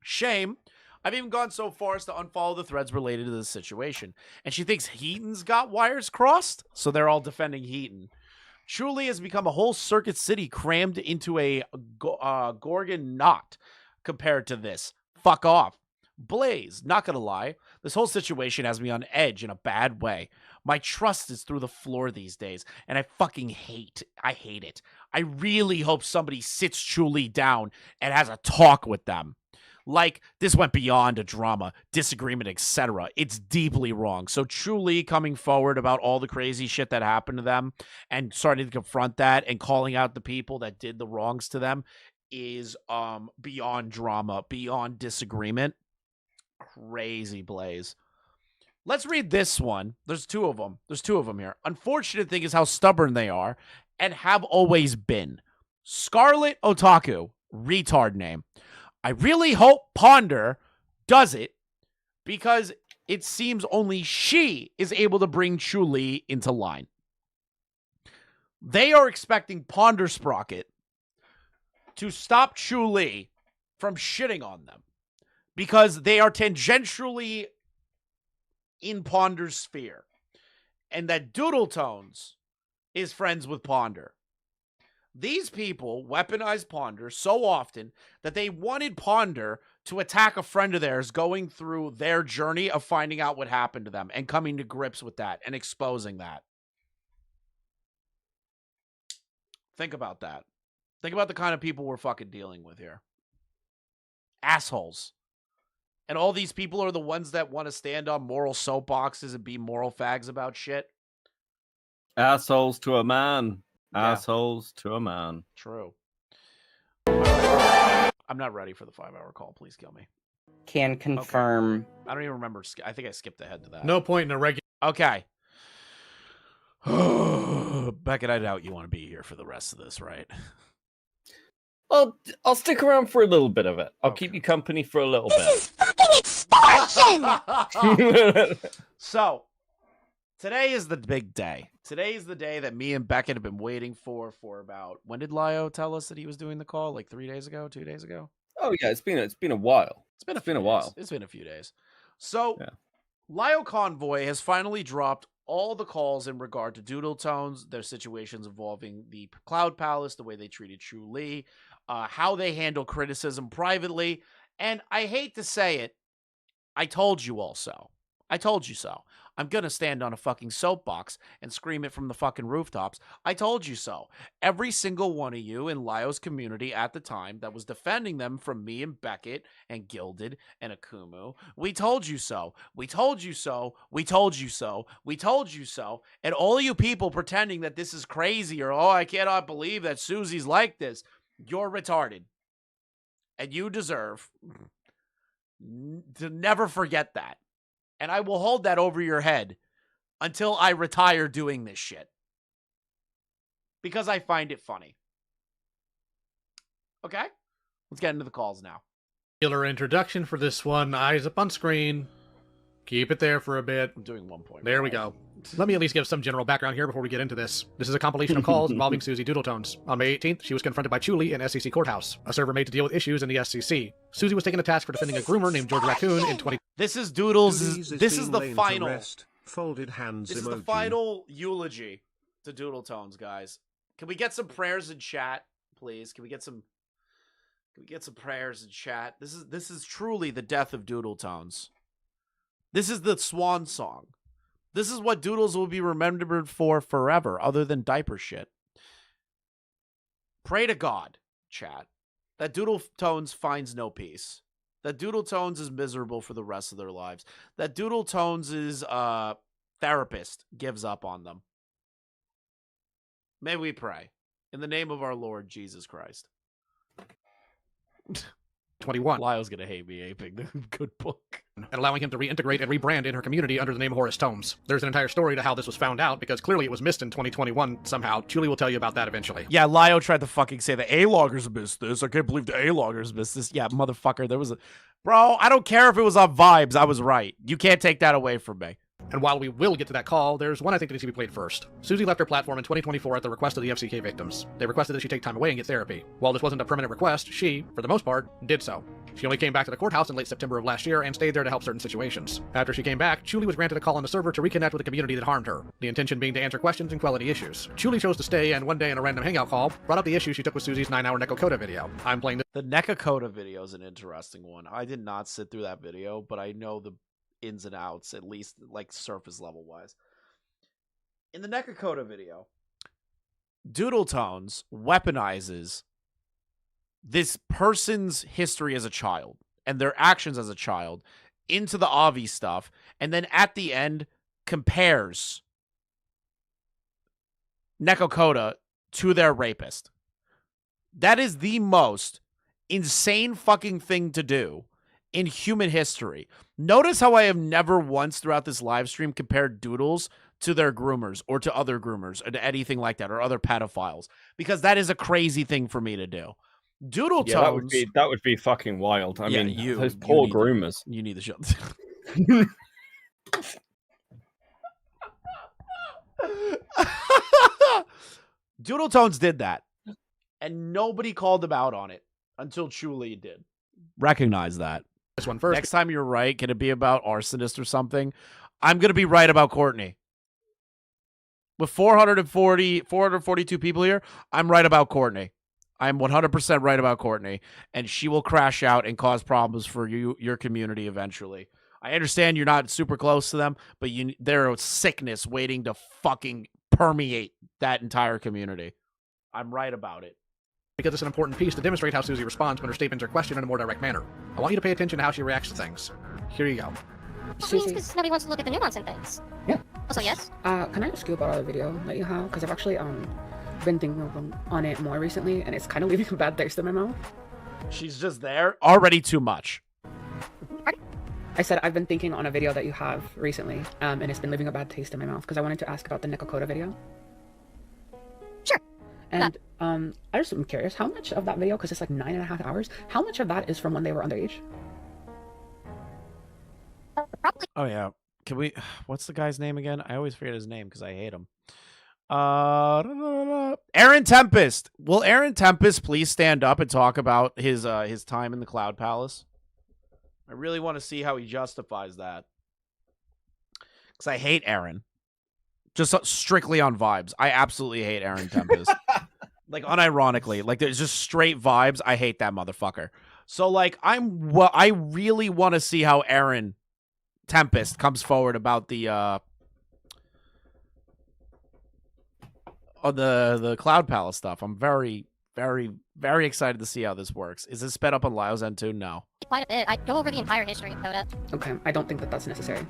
Shame. I've even gone so far as to unfollow the threads related to this situation. And she thinks Heaton's got wires crossed, so they're all defending Heaton. Chuli has become a whole Circuit City crammed into a Gorgon knot compared to this. Fuck off. Blaze, not gonna lie, this whole situation has me on edge in a bad way. My trust is through the floor these days, and I fucking hate it. I really hope somebody sits Chuli down and has a talk with them. Like, this went beyond a drama, disagreement, etc. It's deeply wrong. So Chuli coming forward about all the crazy shit that happened to them and starting to confront that and calling out the people that did the wrongs to them is beyond drama, beyond disagreement. Crazy, Blaze. Let's read this one. There's two of them here. Unfortunate thing is how stubborn they are and have always been. Scarlet Otaku, retard name. I really hope Ponder does it because it seems only she is able to bring Chuli into line. They are expecting Ponder Sprocket to stop Chu-Li from shitting on them because they are tangentially in Ponder's sphere, and that Doodletones is friends with Ponder. These people weaponize Ponder so often that they wanted Ponder to attack a friend of theirs going through their journey of finding out what happened to them and coming to grips with that and exposing that. Think about that. Think about the kind of people we're fucking dealing with here. Assholes. And all these people are the ones that want to stand on moral soapboxes and be moral fags about shit. Assholes to a man. Yeah. Assholes to a man. True. I'm not ready for the 5-hour call. Please kill me. Can confirm. Okay. I don't even remember. I think I skipped ahead to that. No point in a regular. Okay. Beckett, I doubt you want to be here for the rest of this, right? I'll stick around for a little bit of it. I'll keep you company for a little bit. So, today is the big day. Today is the day that me and Beckett have been waiting for about... When did Lio tell us that he was doing the call? Like 3 days ago? 2 days ago? Oh yeah, it's been a while. It's been a while. It's been a few days. So, Lio Convoy has finally dropped all the calls in regard to Doodletones, their situations involving the Cloud Palace, the way they treated Chu-Li, how they handle criticism privately. And I hate to say it, I told you all so. I told you so. I'm going to stand on a fucking soapbox and scream it from the fucking rooftops. I told you so. Every single one of you in Lio's community at the time that was defending them from me and Beckett and Gilded and Akumu, we told you so. We told you so. We told you so. We told you so. And all you people pretending that this is crazy or, oh, I cannot believe that Susie's like this, you're retarded. And you deserve to never forget that. And I will hold that over your head until I retire doing this shit. Because I find it funny. Okay? Let's get into the calls now. Regular introduction for this one. Eyes up on screen. Keep it there for a bit. I'm doing 1 point. There we go. Let me at least give some general background here before we get into this. This is a compilation of calls involving Susie Doodletones. On May 18th, she was confronted by Chu-Li in SEC Courthouse, a server made to deal with issues in the SEC. Susie was taken to task for defending a groomer named George Raccoon in 20... This is Doodles. This is the laid to final. rest. Folded hands This is emoji. the final eulogy to Doodletones, guys. Can we get some prayers in chat, please? Can we get some prayers in chat? This is truly the death of Doodletones. This is the Swan song. This is what Doodles will be remembered for forever, other than diaper shit. Pray to God, chat, that Doodletones finds no peace. That Doodletones is miserable for the rest of their lives. That Doodletones' therapist gives up on them. May we pray. In the name of our Lord Jesus Christ. 21. Lyle's gonna hate me aping the good book. And allowing him to reintegrate and rebrand in her community under the name Horace Tomes. There's an entire story to how this was found out, because clearly it was missed in 2021 somehow. Julie will tell you about that eventually. Yeah, Lio tried to fucking say the A-loggers missed this. I can't believe the A-loggers missed this. Yeah, motherfucker, there was a... Bro, I don't care if it was on vibes. I was right. You can't take that away from me. And while we will get to that call, there's one I think that needs to be played first. Susie left her platform in 2024 at the request of the FCK victims. They requested that she take time away and get therapy. While this wasn't a permanent request, she, for the most part, did so. She only came back to the courthouse in late September of last year and stayed there to help certain situations. After she came back, Julie was granted a call on the server to reconnect with the community that harmed her, the intention being to answer questions and quality issues. Julie chose to stay, and one day in a random hangout call, brought up the issue she took with Susie's 9-hour Nekokota video. I'm playing this. The Nekokota video is an interesting one. I did not sit through that video, but I know the ins and outs, at least like surface level wise. In the Nekokota video, Doodletones weaponizes this person's history as a child and their actions as a child into the Avi stuff, and then at the end compares Nekokota to their rapist. That is the most insane fucking thing to do in human history. Notice how I have never once throughout this live stream compared Doodles to their groomers or to other groomers or to anything like that or other pedophiles, because that is a crazy thing for me to do. Doodletones. Yeah, that would be fucking wild. I mean, those poor groomers. You need the show. Doodletones did that. and nobody called them out on it until Chuli did. Recognize that. This one first. Next time you're right, can it be about arsonist or something? I'm going to be right about Courtney. With 442 people here, I'm right about Courtney. I'm 100% right about Courtney, and she will crash out and cause problems for your community eventually. I understand you're not super close to them, but there's sickness waiting to fucking permeate that entire community. I'm right about it. Because it's an important piece to demonstrate how Susie responds when her statements are questioned in a more direct manner. I want you to pay attention to how she reacts to things. Here you go. Because nobody wants to look at the nuance in things. Yeah. Also, yes. Can I ask you about a video that you have? Because I've actually been thinking on it more recently, and it's kind of leaving a bad taste in my mouth. She's just there. Already too much. I said I've been thinking on a video that you have recently, and it's been leaving a bad taste in my mouth because I wanted to ask about the Nikokota video. Sure. And I just am curious, how much of that video, because it's like 9.5 hours, how much of that is from when they were underage? Oh yeah. Can we? What's the guy's name again? I always forget his name because I hate him. Aaron Tempest. Will Aaron Tempest please stand up and talk about his time in the Cloud Palace? I really want to see how he justifies that. Because I hate Aaron. Just strictly on vibes. I absolutely hate Aaron Tempest. Like, unironically. Like, there's just straight vibes. I hate that motherfucker. So, like, I really want to see how Aaron Tempest comes forward about the Cloud Palace stuff. I'm very, very, very excited to see how this works. Is this sped up on Lyle's end too? No. Quite a bit. I'd go over the entire history of Coda. Okay, I don't think that that's necessary.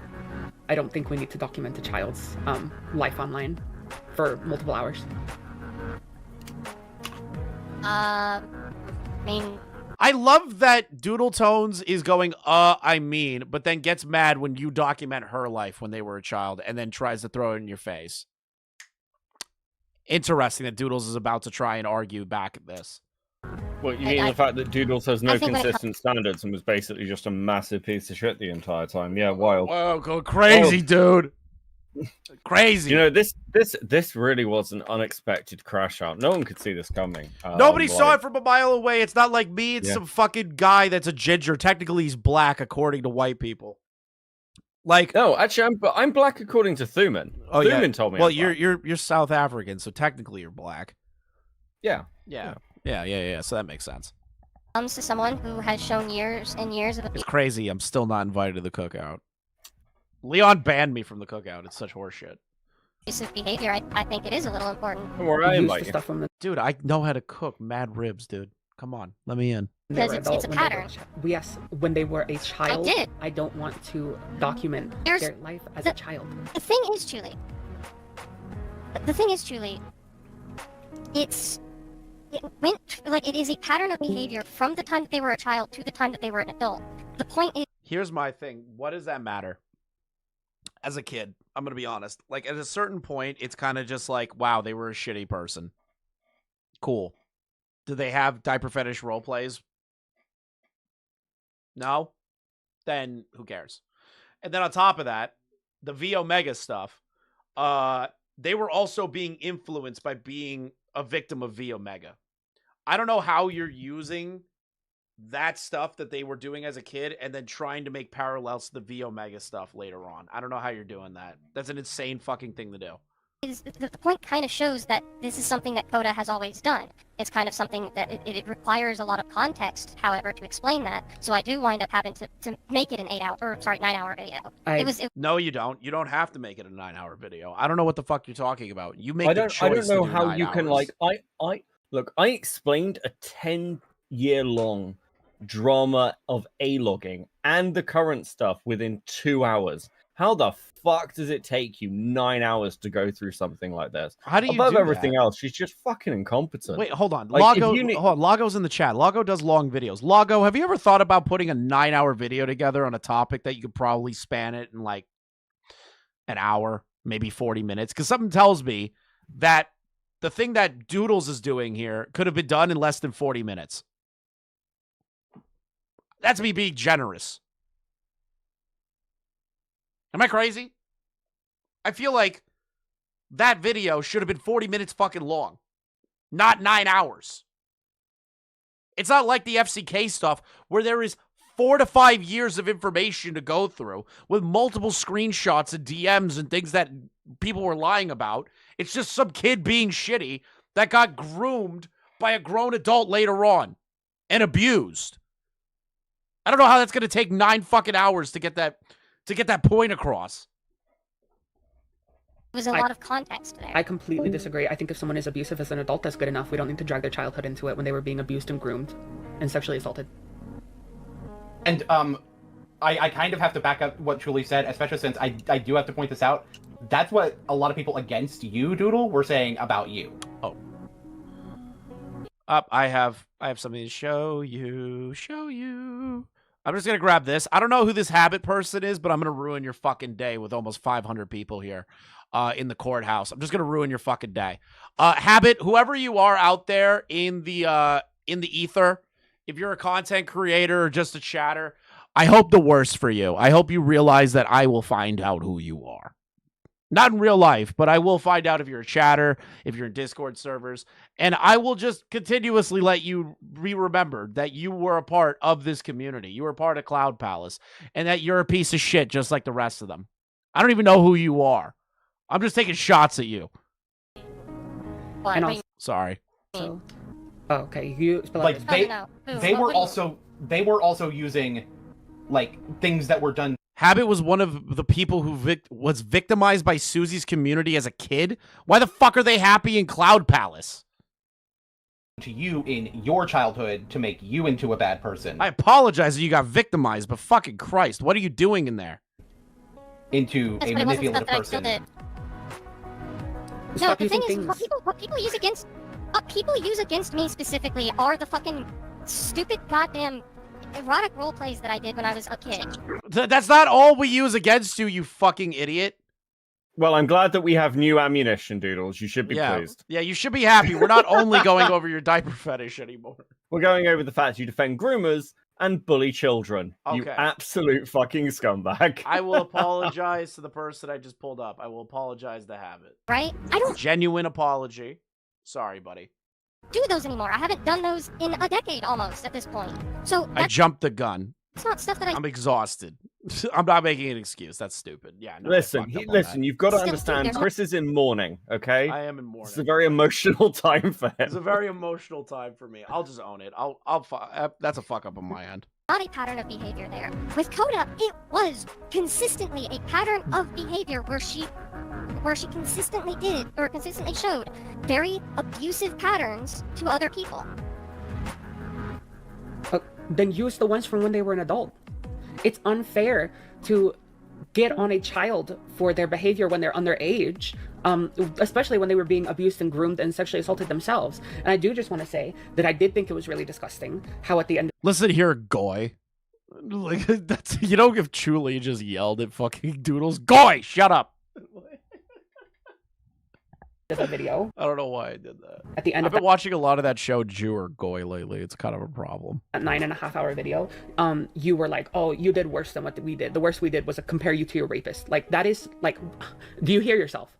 I don't think we need to document a child's life online for multiple hours. I mean... I love that Doodletones is going, I mean, but then gets mad when you document her life when they were a child and then tries to throw it in your face. Interesting that Doodles is about to try and argue back at this. Well, you mean the fact that Doodles has no consistent standards and was basically just a massive piece of shit the entire time? Yeah, wild. Whoa, go crazy, dude. Crazy. You know, this really was an unexpected crash out. No one could see this coming. Nobody saw it from a mile away. It's not like me. It's some fucking guy that's a ginger. Technically, he's black according to white people. Like, no, actually, I'm black according to Thuman. Oh, Thuman yeah. told me. Well, you're South African, so technically you're black. Yeah. Yeah. So that makes sense. Comes to someone who has shown years and years of... It's crazy. I'm still not invited to the cookout. Leon banned me from the cookout. It's such horseshit. Abusive behavior, I think it is a little important. Dude, I know how to cook mad ribs, dude. Come on, let me in. Because it's a pattern. Yes, when they were a child, I did. I don't want to document their life as a child. The thing is, Julie, it is a pattern of behavior from the time that they were a child to the time that they were an adult. The point is... Here's my thing. What does that matter? As a kid, I'm going to be honest. Like, at a certain point, it's kind of just like, wow, they were a shitty person. Cool. Do they have diaper fetish role plays? No? Then who cares? And then on top of that, the V Omega stuff, they were also being influenced by being a victim of V Omega. I don't know how you're using that stuff that they were doing as a kid and then trying to make parallels to the V Omega stuff later on. I don't know how you're doing that. That's an insane fucking thing to do. The point kind of shows that this is something that Coda has always done. It's kind of something that it requires a lot of context, however, to explain that. So I do wind up having to make it an 9-hour video. No, you don't. You don't have to make it a 9-hour video. I don't know what the fuck you're talking about. You make the choice. I don't know to do how 9 you hours. can like. I explained a 10-year-long drama of A-logging and the current stuff within 2 hours. How the fuck does it take you 9 hours to go through something like this? How do you Above do everything that? else, she's just fucking incompetent. Wait, hold on. Like, Lago, hold on. Lago's in the chat. Lago does long videos. Lago, have you ever thought about putting a 9-hour video together on a topic that you could probably span it in like an hour, maybe 40 minutes? Because something tells me that the thing that Doodles is doing here could have been done in less than 40 minutes. That's me being generous. Am I crazy? I feel like that video should have been 40 minutes fucking long, not 9 hours. It's not like the FCK stuff where there is 4 to 5 years of information to go through with multiple screenshots and DMs and things that people were lying about. It's just some kid being shitty that got groomed by a grown adult later on and abused. I don't know how that's going to take 9 fucking hours to get that point across. There's a lot of context there. I completely disagree. I think if someone is abusive as an adult, that's good enough. We don't need to drag their childhood into it when they were being abused and groomed and sexually assaulted. And I kind of have to back up what Julie said, especially since I do have to point this out. That's what a lot of people against you, Doodle, were saying about you. Oh. I have something to show you. I'm just going to grab this. I don't know who this Habit person is, but I'm going to ruin your fucking day with almost 500 people here in the courthouse. I'm just going to ruin your fucking day. Habit, whoever you are out there in the ether, if you're a content creator or just a chatter, I hope the worst for you. I hope you realize that I will find out who you are. Not in real life, but I will find out if you're a chatter, if you're in Discord servers, and I will just continuously let you be remembered that you were a part of this community. You were a part of Cloud Palace, and that you're a piece of shit just like the rest of them. I don't even know who you are. I'm just taking shots at you. Sorry. Oh, okay. You like they were also using like things that were done. Habit was one of the people who was victimized by Susie's community as a kid. Why the fuck are they happy in Cloud Palace? To you in your childhood to make you into a bad person. I apologize that you got victimized, but fucking Christ, what are you doing in there? Into a manipulative person. No, the thing is, what people use against me specifically are the fucking stupid goddamn erotic role plays that I did when I was a kid. That's not all we use against you, you fucking idiot. Well, I'm glad that we have new ammunition, Doodles. You should be pleased. Yeah, you should be happy. We're not only going over your diaper fetish anymore. We're going over the fact you defend groomers and bully children. Okay. You absolute fucking scumbag. I will apologize to the person I just pulled up. I will apologize to Habit. Right? I don't... Genuine apology. Sorry, buddy. Do those anymore. I haven't done those in a decade almost at this point. So I jumped the gun. It's not stuff that I'm exhausted. I'm not making an excuse. That's stupid. Yeah. No, listen, you've got to understand. Chris is in mourning. Okay. I am in mourning. It's a very emotional time for him. It's a very emotional time for me. I'll just own it. That's a fuck up on my end. Not a pattern of behavior there. With Coda, it was consistently a pattern of behavior where she consistently showed very abusive patterns to other people. Then use the ones from when they were an adult. It's unfair to get on a child for their behavior when they're underage, especially when they were being abused and groomed and sexually assaulted themselves. And I do just want to say that I did think it was really disgusting how at the end... Listen here, Goy. Like, that's, you know, if Chuli just yelled at fucking Doodles, Goy, shut up! The video. I don't know why I did that. At the end I've been watching a lot of that show Jew or Goy lately. It's kind of a problem. A 9.5-hour video, you were like, oh, you did worse than what we did. The worst we did was compare you to your rapist. Like, that is, like, do you hear yourself?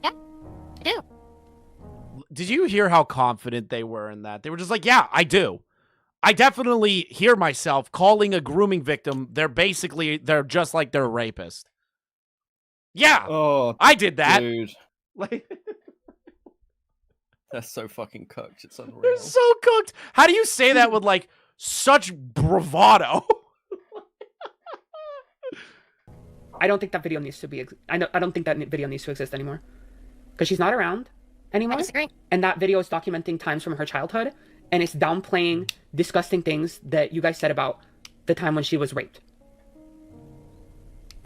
Yeah, I do. Did you hear how confident they were in that? They were just like, yeah, I do. I definitely hear myself calling a grooming victim. They're just like their rapist. Yeah, I did that. Dude. Like, they're so fucking cooked. It's unreal. They're so cooked. How do you say that with like such bravado? I don't think that video needs to be. I don't think that video needs to exist anymore, because she's not around anymore. I disagree. And that video is documenting times from her childhood. And it's downplaying disgusting things that you guys said about the time when she was raped.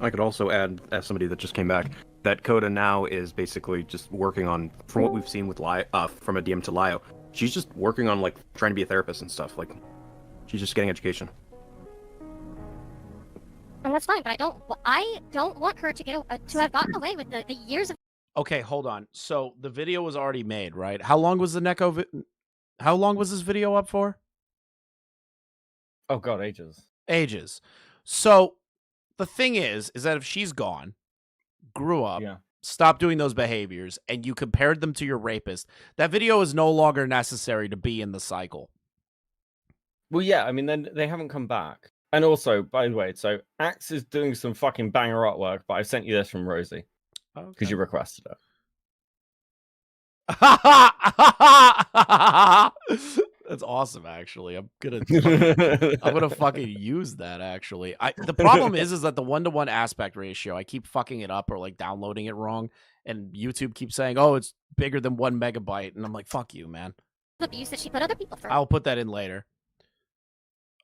I could also add, as somebody that just came back, that Coda now is basically just working on, from what we've seen with from a DM to Lio, she's just working on like trying to be a therapist and stuff. Like, she's just getting education. And that's fine, but I don't want her to have gotten away with the years of. Okay, hold on. So the video was already made, right? How long was the Neko? How long was this video up for? Oh god, ages. Ages. So the thing is that if she's gone, grew up, stop doing those behaviors, and you compared them to your rapist, that video is no longer necessary to be in the cycle. Well, yeah, I mean, then they haven't come back. And also, by the way, so Axe is doing some fucking banger artwork, but I sent you this from Rosie because you requested it. That's awesome, actually. I'm gonna fucking use that. Actually, the problem is that the 1-to-1 aspect ratio, I keep fucking it up or like downloading it wrong, and YouTube keeps saying, "Oh, it's bigger than 1 megabyte," and I'm like, "Fuck you, man." Abuse that she put other people through. I'll put that in later.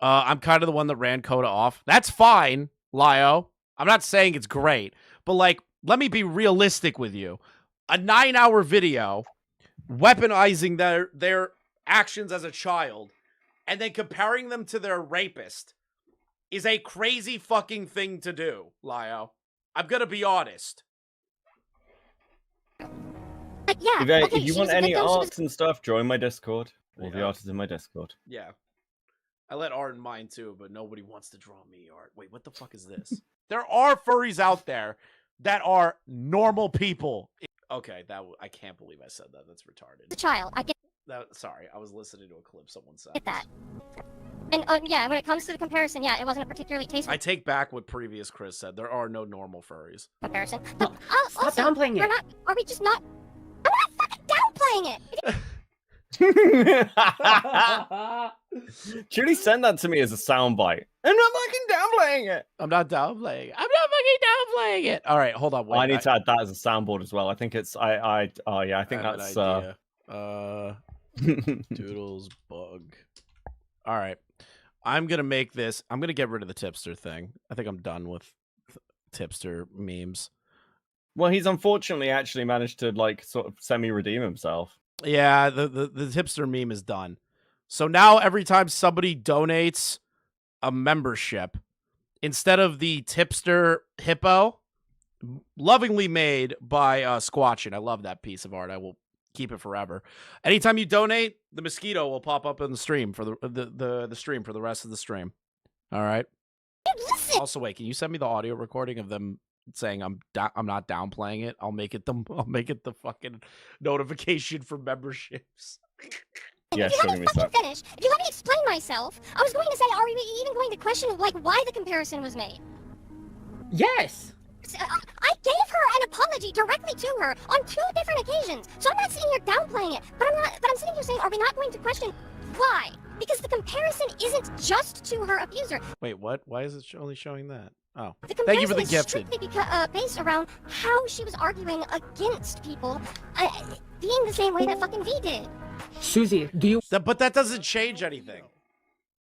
I'm kind of the one that ran Coda off. That's fine, Lio. I'm not saying it's great, but like, let me be realistic with you. A 9-hour video weaponizing their actions as a child and then comparing them to their rapist is a crazy fucking thing to do, Lio. I'm gonna be honest. Yeah. If you want any arts and stuff, join my Discord. All the art is in my Discord. Yeah. I let art in mine too, but nobody wants to draw me art. Wait, what the fuck is this? There are furries out there that are normal people. Okay, I can't believe I said that. That's retarded. The child, I get sorry, I was listening to a clip someone said. Get that. And yeah, when it comes to the comparison, yeah, it wasn't a particularly tasteful I take back what previous Chris said. There are no normal furries. comparison. No, stop Also, downplaying we're it. not. Are we just not? I'm not fucking downplaying it. Julie sent that to me as a soundbite. I'm not fucking downplaying it. I'm not downplaying it. I'm not fucking downplaying it. All right, hold on. Wait, I need to add that as a soundboard as well. I think it's I think that's Doodles bug. All right. I'm going to make this. I'm going to get rid of the tipster thing. I think I'm done with tipster memes. Well, he's unfortunately actually managed to like sort of semi-redeem himself. Yeah, the tipster meme is done. So now every time somebody donates a membership, instead of the tipster hippo, lovingly made by Squatchin. I love that piece of art. I will keep it forever. Anytime you donate, the mosquito will pop up in the stream for the stream for the rest of the stream. All right. Also, wait, can you send me the audio recording of them saying I'm not downplaying it? I'll make it the fucking notification for memberships. Yeah, If you let me fucking finish, if you let me explain myself, I was going to say, are we even going to question like why the comparison was made? Yes. I gave her an apology directly to her on 2 different occasions. So I'm not sitting here downplaying it, but I'm sitting here saying, are we not going to question why? Because the comparison isn't just to her abuser. Wait, what? Why is it only showing that? Oh, The thank you for the comparison is gifted. strictly based around how she was arguing against people being the same way that fucking V did. Susie, do you? But that doesn't change anything.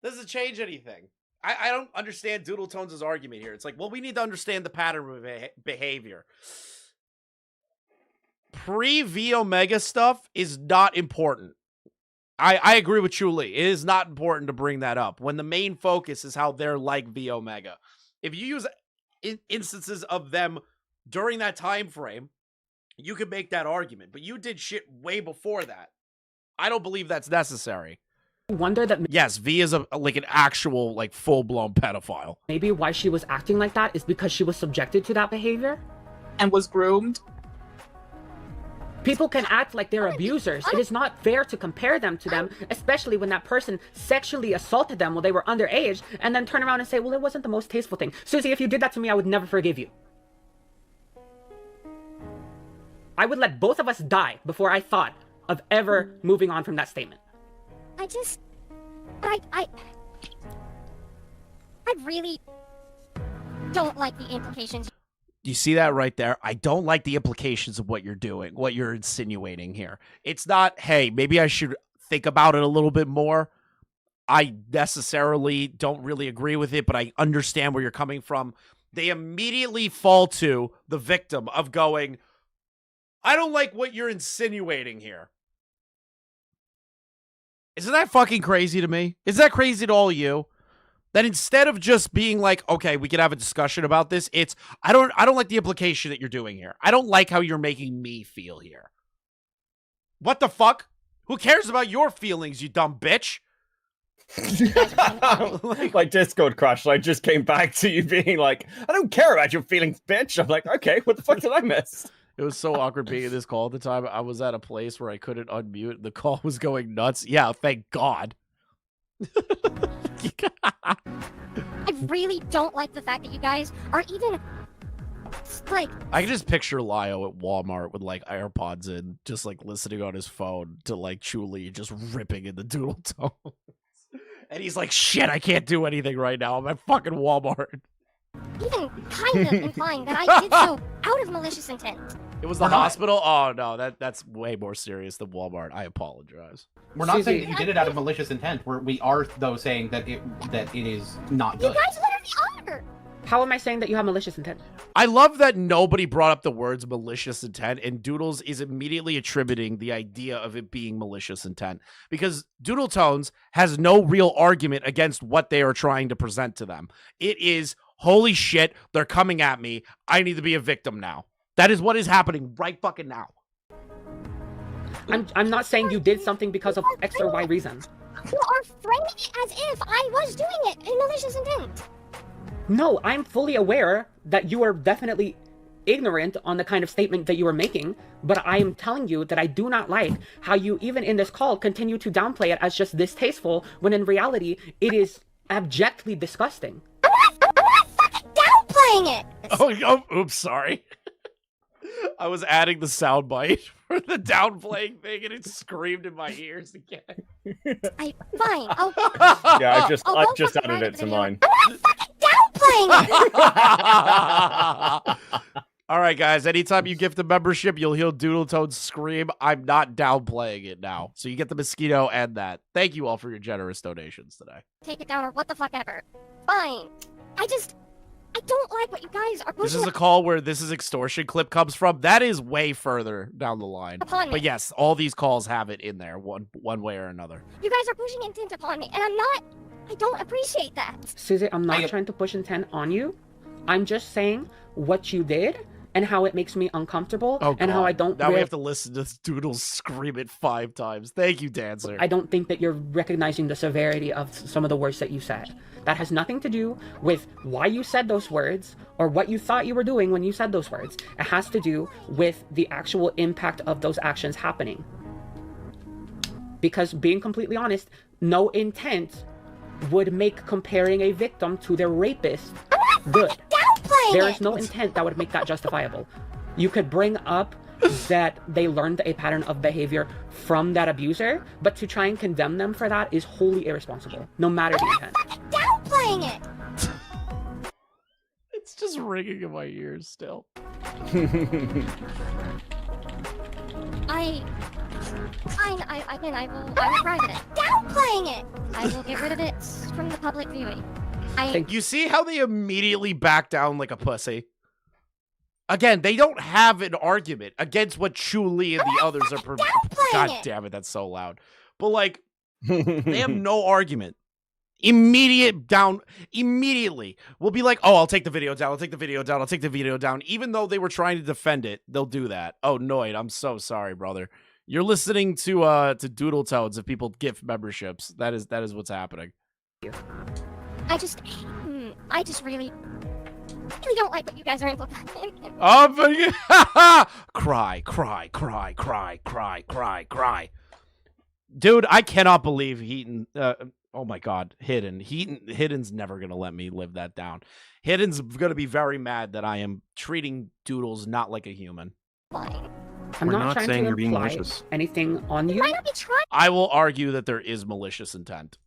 Doesn't change anything. I don't understand Doodletones' argument here. It's like, well, we need to understand the pattern of behavior. Pre-V Omega stuff is not important. I agree with Chuli. It is not important to bring that up when the main focus is how they're like V Omega. If you use instances of them during that time frame, you could make that argument. But you did shit way before that. I don't believe that's necessary. Wonder that yes, V is like an actual like full-blown pedophile. maybe why she was acting like that is because she was subjected to that behavior and was groomed. People can act like they're abusers. It is not fair to compare them to them, especially when that person sexually assaulted them while they were underage, and then turn around and say, well, it wasn't the most tasteful thing. Susie, if you did that to me, I would never forgive you. I would let both of us die before I thought of ever moving on from that statement. I really don't like the implications. You see that right there? I don't like the implications of what you're doing, what you're insinuating here. It's not, hey, maybe I should think about it a little bit more. I necessarily don't really agree with it, but I understand where you're coming from. They immediately fall to the victim of going, I don't like what you're insinuating here. Isn't that fucking crazy to me? Is that crazy to all of you? That instead of just being like, okay, we could have a discussion about this, it's, I don't like the implication that you're doing here. I don't like how you're making me feel here. What the fuck? Who cares about your feelings, you dumb bitch? My Discord crashed. I just came back to you being like, I don't care about your feelings, bitch. I'm like, okay, what the fuck did I miss? It was so awkward being in this call at the time. I was at a place where I couldn't unmute. The call was going nuts. Yeah, thank God. I really don't like the fact that you guys are even like. I can just picture Lio at Walmart with like AirPods in, just like listening on his phone to like Chuli just ripping in the Doodle tones. And he's like, shit, I can't do anything right now. I'm at fucking Walmart. Even kind of implying that I did so out of malicious intent. It was the hospital? Oh, no, that's way more serious than Walmart. I apologize. We're not saying that you did it out of malicious intent. We are, though, saying that it is not good. You guys literally are! How am I saying that you have malicious intent? I love that nobody brought up the words malicious intent, and Doodles is immediately attributing the idea of it being malicious intent, because Doodletones has no real argument against what they are trying to present to them. It is, holy shit, they're coming at me. I need to be a victim now. That is what is happening right fucking now. I'm not saying you did something because of X or Y reason. You are framing it as if I was doing it in malicious intent. No, I'm fully aware that you are definitely ignorant on the kind of statement that you are making, but I am telling you that I do not like how you, even in this call, continue to downplay it as just distasteful, when in reality, it is abjectly disgusting. I'm not fucking downplaying it! Oh, oops, sorry. I was adding the soundbite for the downplaying thing, and it screamed in my ears again. Fine. Yeah, I just added it to mine. I'm not fucking downplaying it! All right, guys. Anytime you gift a membership, you'll hear Doodletones scream. I'm not downplaying it now. So you get the mosquito and that. Thank you all for your generous donations today. Take it down or what the fuck ever. Fine. I don't like what you guys are pushing. This is a call where this is extortion clip comes from. That is way further down the line. Upon me. But yes, all these calls have it in there one way or another. You guys are pushing intent upon me, and I don't appreciate that. Susie, I'm not trying to push intent on you. I'm just saying what you did and how it makes me uncomfortable, and how I don't. Now we have to listen to Doodles scream it 5 times. Thank you, Dancer. I don't think that you're recognizing the severity of some of the words that you said. That has nothing to do with why you said those words or what you thought you were doing when you said those words. It has to do with the actual impact of those actions happening. Because being completely honest, no intent would make comparing a victim to their rapist good. There is no intent that would make that justifiable. You could bring up that they learned a pattern of behavior from that abuser, but to try and condemn them for that is wholly irresponsible, no matter the intent. Downplaying it! It's just ringing in my ears still. Fine, I will private it. Downplaying it! I will get rid of it from the public viewing. You see how they immediately back down like a pussy? Again, they don't have an argument against what Chuli and the others are. God damn it, that's so loud. But like, they have no argument. Immediately. We'll be like, oh, I'll take the video down. I'll take the video down. I'll take the video down. Even though they were trying to defend it, they'll do that. Oh, Noid, I'm so sorry, brother. You're listening to Doodletones if people gift memberships. That is what's happening. I just really don't like what you guys are implementing. Cry. Dude, I cannot believe Heaton. Oh my God, Hidden's never gonna let me live that down. Hidden's gonna be very mad that I am treating Doodles not like a human. Fine. I'm not trying saying to you're being imply malicious. anything on you. You might not be trying. I will argue that there is malicious intent,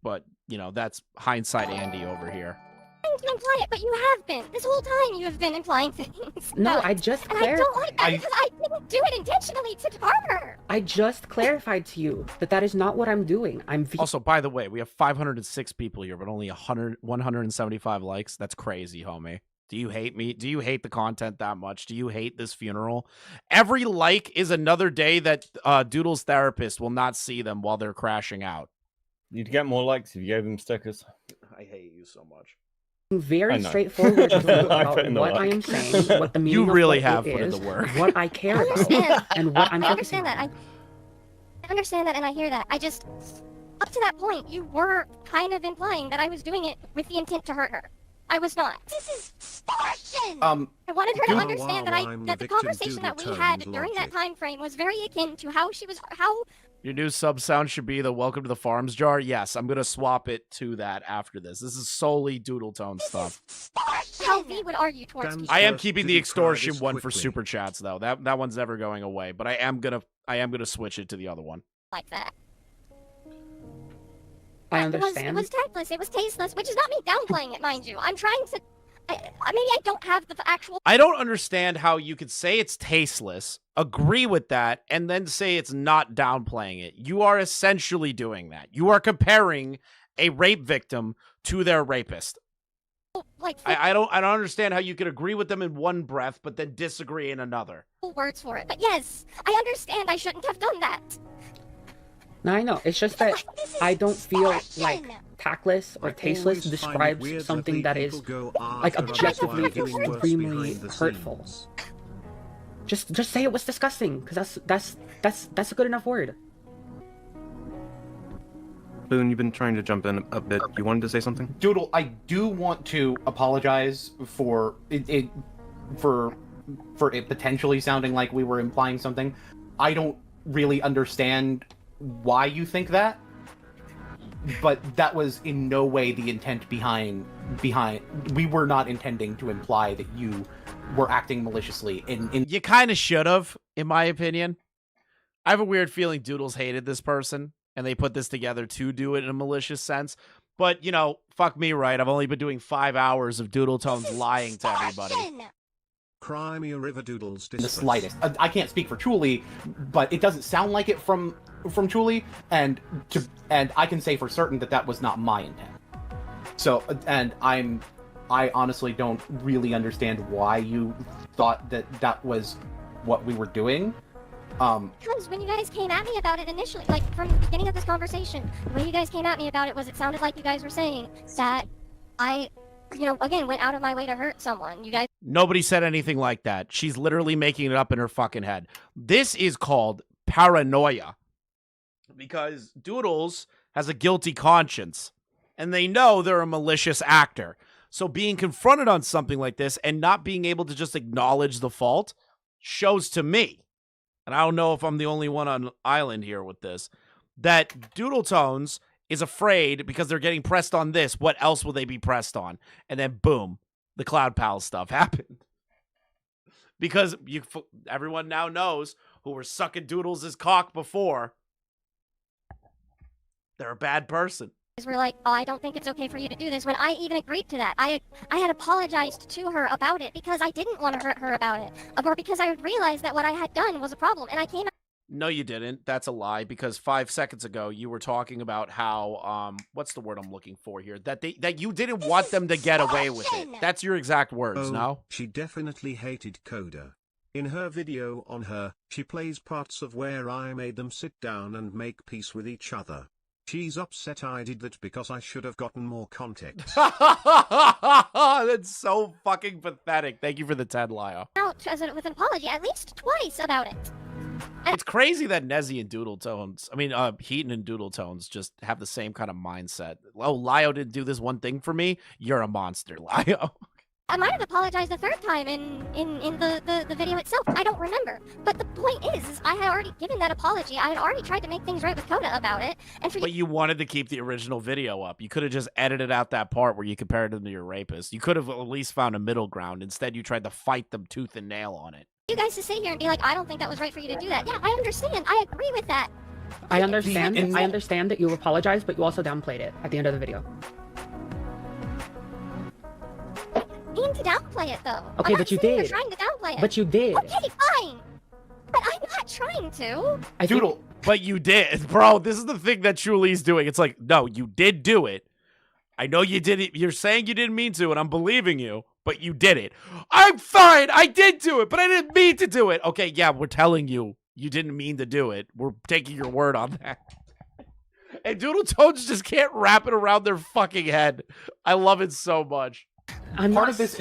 but that's hindsight Andy over here. To imply it, but you have been. This whole time you have been implying things. No, I just and I don't like that because I didn't do it intentionally to harm her. I just clarified to you that is not what I'm doing. Also, by the way, we have 506 people here, but only 175 likes. That's crazy, homie. Do you hate me? Do you hate the content that much? Do you hate this funeral? Every like is another day that Doodles' therapist will not see them while they're crashing out. You'd get more likes if you gave them stickers. I hate you so much. Very straightforward about what I am saying, what the meaning you really of have it put in is, the work. what I care about, and what I'm focusing on. I understand that, and I hear that. I just, up to that point, you were kind of implying that I was doing it with the intent to hurt her. I was not. This is extortion! I wanted her to understand that the conversation that we had during that time frame was very akin to how Your new sub sound should be the "Welcome to the Farms" jar. Yes, I'm gonna swap it to that after this. This is solely Doodletone stuff. how V would argue towards people. I am keeping the extortion one for super chats though. That one's never going away. But I am gonna switch it to the other one. Like that. I understand. It was tactless. It was tasteless, which is not me downplaying it, mind you. I'm trying to. Maybe I don't have the actual. I don't understand how you could say it's tasteless, agree with that, and then say it's not downplaying it. You are essentially doing that. You are comparing a rape victim to their rapist. Like I don't understand how you could agree with them in one breath, but then disagree in another. Words for it, but yes, I understand. I shouldn't have done that. No, I know. It's just that I don't feel like tactless or tasteless describes something that is like objectively extremely hurtful. Just say it was disgusting, because that's a good enough word. Boone, you've been trying to jump in a bit. You wanted to say something? Doodle, I do want to apologize for it potentially sounding like we were implying something. I don't really understand why you think that, but that was in no way the intent behind. We were not intending to imply that you were acting maliciously. You kind of should have, in my opinion. I have a weird feeling Doodles hated this person, and they put this together to do it in a malicious sense. But, you know, fuck me, right? I've only been doing 5 hours of Doodletones lying to everybody. Cry me a river, Doodles. The slightest. I can't speak for Chuli, but it doesn't sound like it from Chuli, and I can say for certain that was not my intent. So, and I honestly don't really understand why you thought that was what we were doing. Because when you guys came at me about it initially, like from the beginning of this conversation, the way you guys came at me about it sounded like you guys were saying that I, again, went out of my way to hurt someone. You guys. Nobody said anything like that. She's literally making it up in her fucking head. This is called paranoia. Because Doodles has a guilty conscience. And they know they're a malicious actor. So being confronted on something like this and not being able to just acknowledge the fault shows to me, and I don't know if I'm the only one on island here with this, that Doodletones is afraid because they're getting pressed on this. What else will they be pressed on? And then boom, the Cloud Pal stuff happened. Because everyone now knows who were sucking Doodles' cock before. They're a bad person. Were like, oh, I don't think it's okay for you to do this, when I even agreed to that. I had apologized to her about it because I didn't want to hurt her about it, or because I realized that what I had done was a problem, and I came. No, you didn't. That's a lie, because 5 seconds ago you were talking about how what's the word I'm looking for here? That you didn't want them to get away with it. That's your exact words, no? She definitely hated Coda. In her video on her, she plays parts of where I made them sit down and make peace with each other. She's upset I did that because I should have gotten more context. That's so fucking pathetic. Thank you for the 10, Lio. Out with an apology at least twice about it. It's crazy that Nezzy and Doodletones, Heaton and Doodletones just have the same kind of mindset. Oh, Lio didn't do this one thing for me? You're a monster, Lio. I might have apologized the third time in the video itself. I don't remember. But the point is I had already given that apology. I had already tried to make things right with Coda about it. But you wanted to keep the original video up. You could have just edited out that part where you compared them to your rapist. You could have at least found a middle ground. Instead, you tried to fight them tooth and nail on it. You guys to sit here and be like, I don't think that was right for you to do that. Yeah, I understand. I agree with that. I understand that you apologized, but you also downplayed it at the end of the video. Mean to downplay it though. Okay, but you did. Trying to downplay it. But you did. Okay, fine. But I'm not trying to. Doodle. But you did. Bro, this is the thing that Chuli's doing. It's like, no, you did do it. I know you did it. You're saying you didn't mean to, and I'm believing you, but you did it. I'm fine. I did do it, but I didn't mean to do it. Okay, yeah, we're telling you you didn't mean to do it. We're taking your word on that. And Doodletones just can't wrap it around their fucking head. I love it so much. Part of this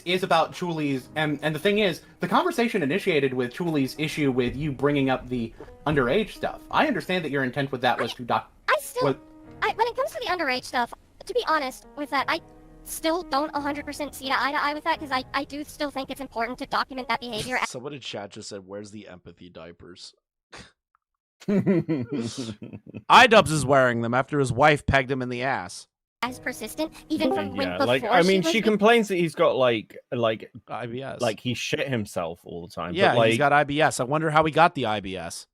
is about Chuli's, and the thing is, the conversation initiated with Chuli's issue with you bringing up the underage stuff. I understand that your intent with that was to when it comes to the underage stuff, To be honest with that, I still don't 100% see eye to eye with that, because I do still think it's important to document that behavior. Someone in chat just said, "Where's the empathy diapers?" iDubbbz is wearing them after his wife pegged him in the ass. As persistent, even from when Yeah, before like I mean, she was complains that he's got like IBS, like he shit himself all the time. Yeah, but, like, he's got IBS. I wonder how he got the IBS.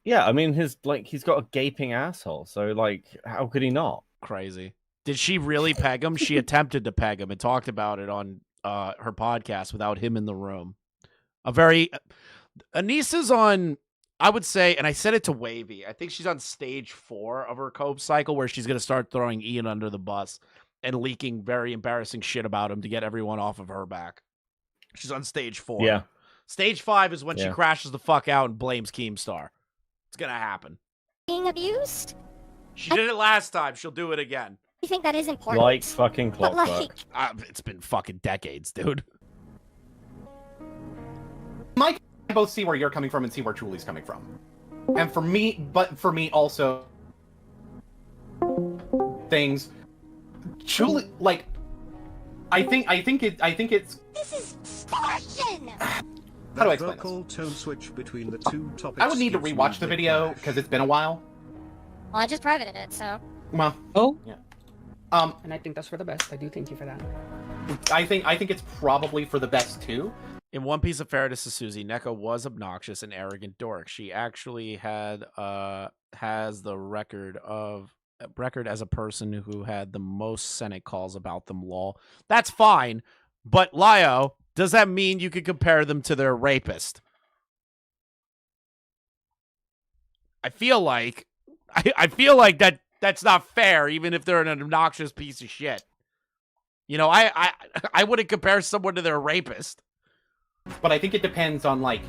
Yeah, I mean, he's got a gaping asshole. So like, how could he not? Crazy. Did she really peg him? She attempted to peg him and talked about it on her podcast without him in the room. Anissa's on, I would say, and I said it to Wavy, I think she's on stage 4 of her cope cycle where she's going to start throwing Ian under the bus and leaking very embarrassing shit about him to get everyone off of her back. She's on stage 4. Yeah. Stage 5 is when she Yeah. crashes the fuck out and blames Keemstar. It's going to happen. being abused. She did it last time. She'll do it again. I think that is important. Like fucking But, clockwork. like, It's been fucking decades, dude. Mike, I both see where you're coming from and see where Julie's coming from. And for me also, things, Julie, like, I think it's. This is extortion. How do I explain vocal tone switch between the two topics. I would need to gives rewatch me the video because it's been a while. Well, I just privated it, so. Well, yeah. And I think that's for the best. I do thank you for that. I think it's probably for the best too. In One Piece of Fairness to Susie, Neko was obnoxious and arrogant dork. She actually has the record as a person who had the most Senate calls about them. Lol. That's fine, but Lio, does that mean you could compare them to their rapist? I feel like that's not fair, even if they're an obnoxious piece of shit. You know, I wouldn't compare someone to their rapist. But I think it depends on, like...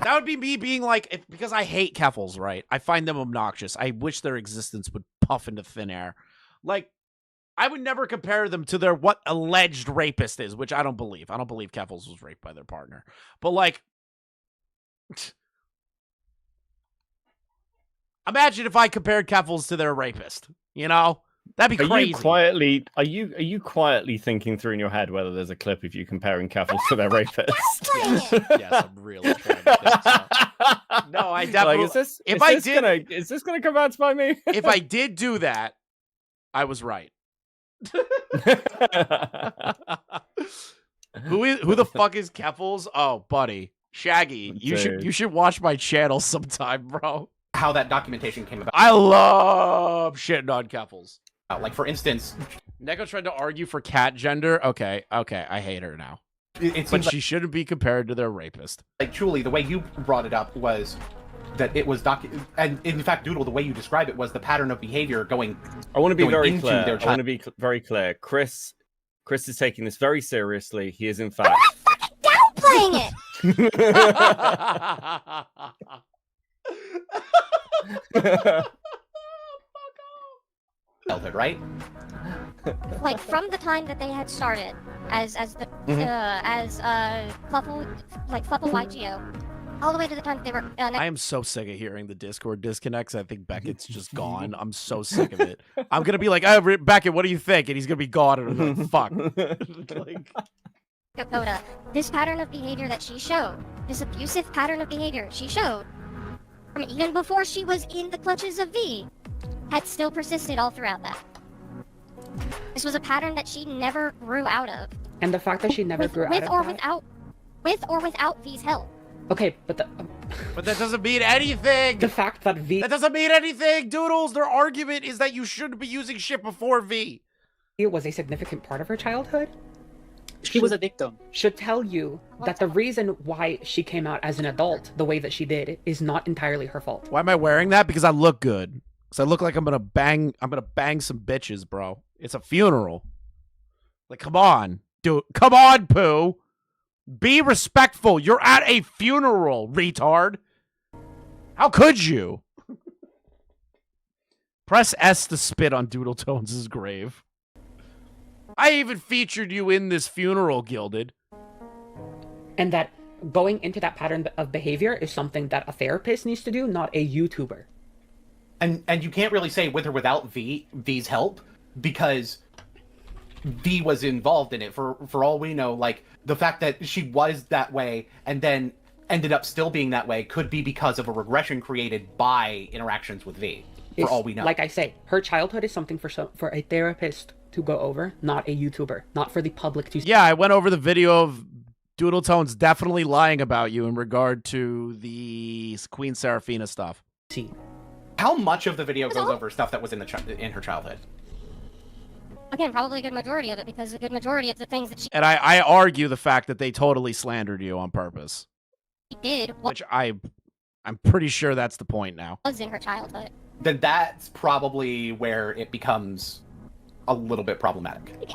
That would be me being like, because I hate Keffels, right? I find them obnoxious. I wish their existence would puff into thin air. Like, I would never compare them to their what alleged rapist is, which I don't believe. I don't believe Keffels was raped by their partner. But, like... Imagine if I compared Keffels to their rapist, you know? That'd be crazy. Are you quietly thinking through in your head whether there's a clip of you comparing Keffels to their rapist? Yes, I'm really trying to think so. No, I definitely. Like, is this gonna come out to bite me? If I did do that, I was right. Who the fuck is Keffels? Oh, buddy, Shaggy, you should watch my channel sometime, bro. How that documentation came about. I love shitting on Keffels. Like, for instance... Neko tried to argue for cat gender. Okay, I hate her now. But she shouldn't be compared to their rapist. Like, truly, the way you brought it up was that it was and in fact, Doodle, the way you described it was the pattern of behavior going. I want to be very into clear. their I want to be very clear. Chris is taking this very seriously. He is in fact downplaying it. Right? Like, from the time that they had started as Fluffle YGO, all the way to the time that they were. I am so sick of hearing the Discord disconnects. I think Beckett's just gone. I'm so sick of it. I'm gonna be like, "Oh, Beckett, what do you think?" And he's gonna be gone, and I'm like, "Fuck." Like, Dakota, this pattern of behavior that she showed, this abusive pattern of behavior she showed, from even before she was in the clutches of V, had still persisted all throughout that. This was a pattern that she never grew out of. And the fact that she never grew out of that... With or without V's help. Okay, but but that doesn't mean anything. The fact that V... That doesn't mean anything, Doodles. Their argument is that you shouldn't be using shit before V. It was a significant part of her childhood. She was a victim. Should tell you that the reason why she came out as an adult the way that she did is not entirely her fault. Why am I wearing that? Because I look good. Because I look like I'm gonna bang some bitches, bro. It's a funeral. Like, come on, dude. Come on, Pooh. Be respectful. You're at a funeral, retard. How could you? Press S to spit on Doodletones' grave. I even featured you in this funeral, Gilded. And that going into that pattern of behavior is something that a therapist needs to do, not a YouTuber. And you can't really say with or without V's help, because V was involved in it. For all we know, like, the fact that she was that way and then ended up still being that way could be because of a regression created by interactions with V, for all we know. Like I say, her childhood is something for a therapist to go over, not a YouTuber, not for the public to see. Yeah, I went over the video of Doodletones definitely lying about you in regard to the Queen Seraphina stuff. See. How much of the video goes over stuff that was in her childhood? Again, probably a good majority of it, because a good majority of the things that she And I argue the fact that they totally slandered you on purpose. did Which I'm pretty sure that's the point now. was in her childhood. Then that's probably where it becomes a little bit problematic. I mean,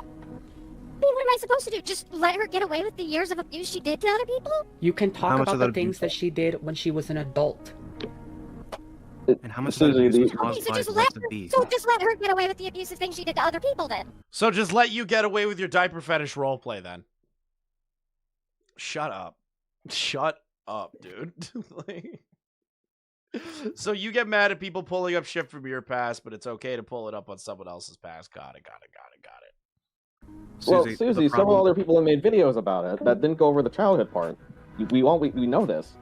what am I supposed to do? Just let her get away with the years of abuse she did to other people? You can How talk much about of the that things that she did when she was an adult. And how much of that abuse was caused So by just, the let likes of her, B? so just let her get away with the abusive things she did to other people then. So just let you get away with your diaper fetish roleplay then. Shut up. Shut up, dude. Like, so you get mad at people pulling up shit from your past, but it's okay to pull it up on someone else's past. Got it. Well, Susie, several other people have made videos about it that didn't go over the childhood part. We know this.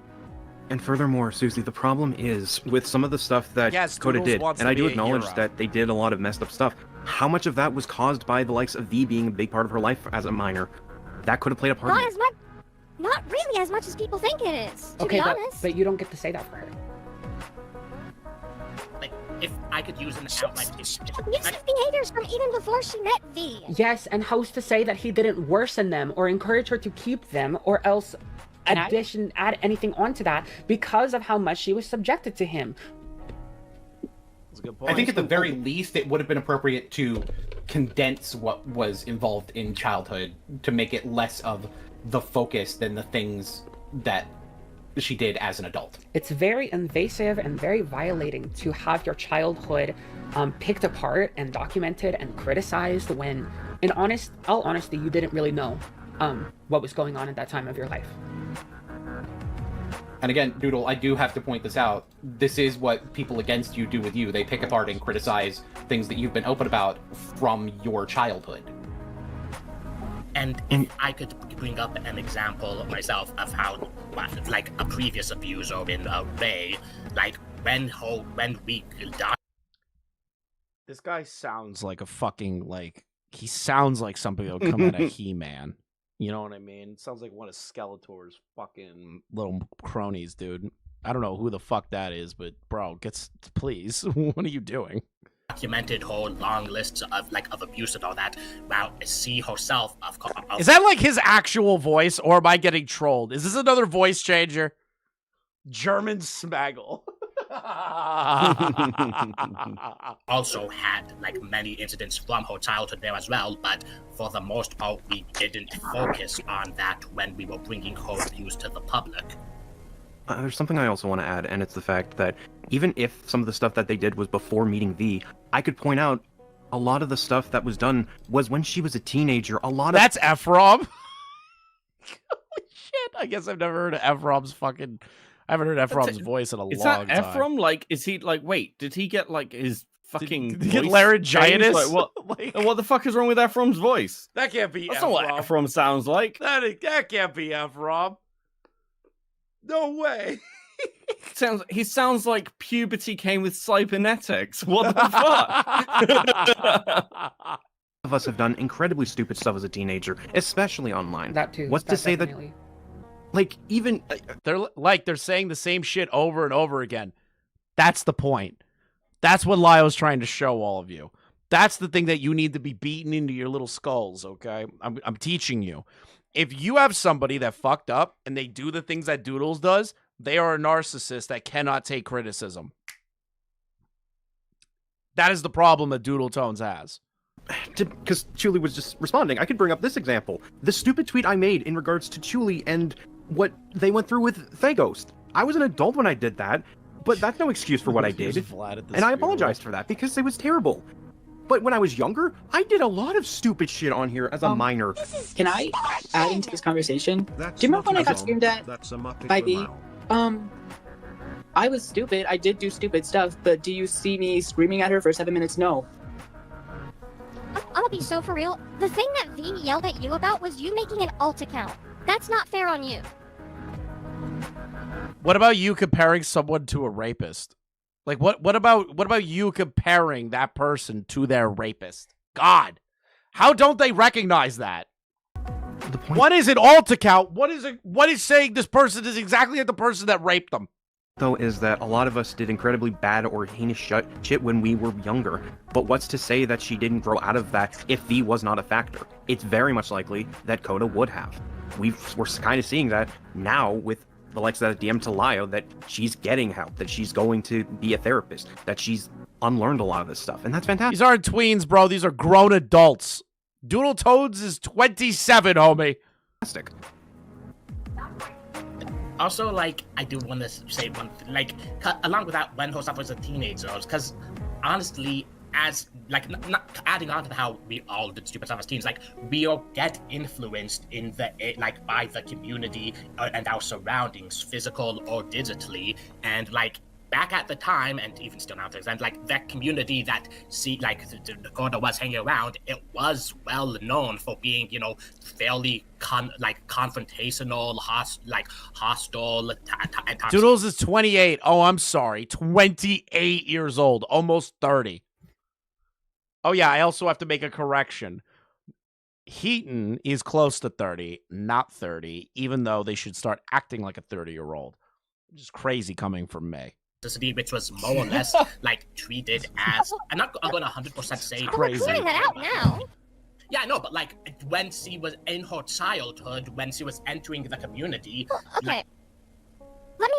And furthermore, Susie, the problem is with some of the stuff that Coda Doodles did, wants and to I do be a acknowledge hero. that they did a lot of messed up stuff. How much of that was caused by the likes of V being a big part of her life as a minor? That could have played a part in Not it. as much, not really as much as people think it is, to Okay, be but, honest. but you don't get to say that for her. Like, if I could use an outline. Abusive behaviors from even before she met V. Yes, and who's to say that he didn't worsen them or encourage her to keep them or else add anything onto that because of how much she was subjected to him? That's a good point. I think at the very least, it would have been appropriate to condense what was involved in childhood to make it less of the focus than the things that she did as an adult. It's very invasive and very violating to have your childhood picked apart and documented and criticized when, in all honesty, you didn't really know what was going on at that time of your life. And again, Doodle, I do have to point this out. This is what people against you do with you. They pick apart and criticize things that you've been open about from your childhood. And if I could bring up an example myself of how, like, a previous abuser in Ray, like, when we This guy sounds like a fucking, like, he sounds like something that would come out of He-Man. You know what I mean? It sounds like one of Skeletor's fucking little cronies, dude. I don't know who the fuck that is, but bro, please, what are you doing? documented whole long lists of abuse and all that. Well, she herself, of course. Is that like his actual voice, or am I getting trolled? Is this another voice changer? German Smaggle. Also had like many incidents from her childhood there as well, but for the most part we didn't focus on that when we were bringing her abuse to the public. There's something I also want to add, and it's the fact that even if some of the stuff that they did was before meeting V, I could point out a lot of the stuff that was done was when she was a teenager. That's Ephraim. Holy shit! I guess I've never heard of Ephraim's fucking. I haven't heard Ephraim's voice in a long time. Is that Ephraim? Like, is he like? Wait, did he get like his fucking? Did he get voice laryngitis? changed? Like, what? What the fuck is wrong with Ephraim's voice? That can't be. That's Ephraim. not what Ephraim sounds like. That can't be Ephraim. No way. He sounds like puberty came with cybernetics. What the fuck? Of us have done incredibly stupid stuff as a teenager, especially online. That too. What's to say definitely. that, like, even they're saying the same shit over and over again. That's the point. That's what Lio's trying to show all of you. That's the thing that you need to be beaten into your little skulls. Okay, I'm teaching you. If you have somebody that fucked up and they do the things that Doodles does, they are a narcissist that cannot take criticism. That is the problem that Doodletones has. Because Chuli was just responding, I could bring up this example. The stupid tweet I made in regards to Chuli and what they went through with Thaghost. I was an adult when I did that, but that's no excuse for what I did. And I apologized for that because it was terrible. But when I was younger, I did a lot of stupid shit on here as a minor. Can I add into this conversation? Do you remember when I got screamed at by B? I was stupid. I did do stupid stuff, but do you see me screaming at her for 7 minutes? No. I'll be so for real. The thing that V yelled at you about was you making an alt account. That's not fair on you. What about you comparing someone to a rapist? Like, what about you comparing that person to their rapist? God, how don't they recognize that? What is an alt account? What is saying this person is exactly like the person that raped them? Though, is that a lot of us did incredibly bad or heinous shit when we were younger. But what's to say that she didn't grow out of that if V was not a factor? It's very much likely that Coda would have. We're kind of seeing that now with the likes of that DM to Lio, that she's getting help, that she's going to be a therapist, that she's unlearned a lot of this stuff, and that's fantastic. These aren't tweens, bro. These are grown adults. Doodletones is 27, homie. Fantastic. Also, like, I do want to say one thing, like, along with that, when Hosaf was a teenager, because honestly, as, like, not adding on to how we all did stupid stuff as teens, like, we all get influenced in the, like, by the community and our surroundings, physical or digitally, and, like, back at the time, and even still now, and like that community that the Coda was hanging around, it was well known for being, you know, fairly confrontational, hostile. And Doodles is 28. Oh, I'm sorry, 28 years old, almost 30. Oh yeah, I also have to make a correction. Heaton is close to 30, not 30, even though they should start acting like a 30-year-old. Which is crazy coming from me. Which was more or less like treated as, I'm going to 100% say crazy. We're clearing that out now. Yeah, I know, but like when she was in her childhood, when she was entering the community. Okay. Let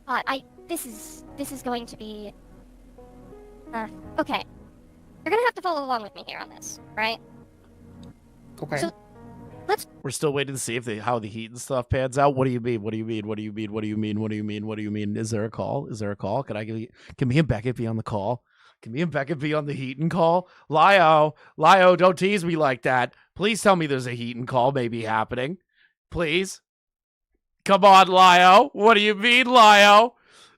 me. This is going to be. Okay. You're gonna have to follow along with me here on this, right? Okay. So, we're still waiting to see if how the Heaton stuff pans out. What do you mean? What do you mean? What do you mean? What do you mean? What do you mean? What do you mean? Is there a call? Is there a call? Can me and Beckett be on the call? Can me and Beckett be on the Heaton call? Lio, don't tease me like that. Please tell me there's a Heaton call maybe happening. Please. Come on, Lio. What do you mean, Lio?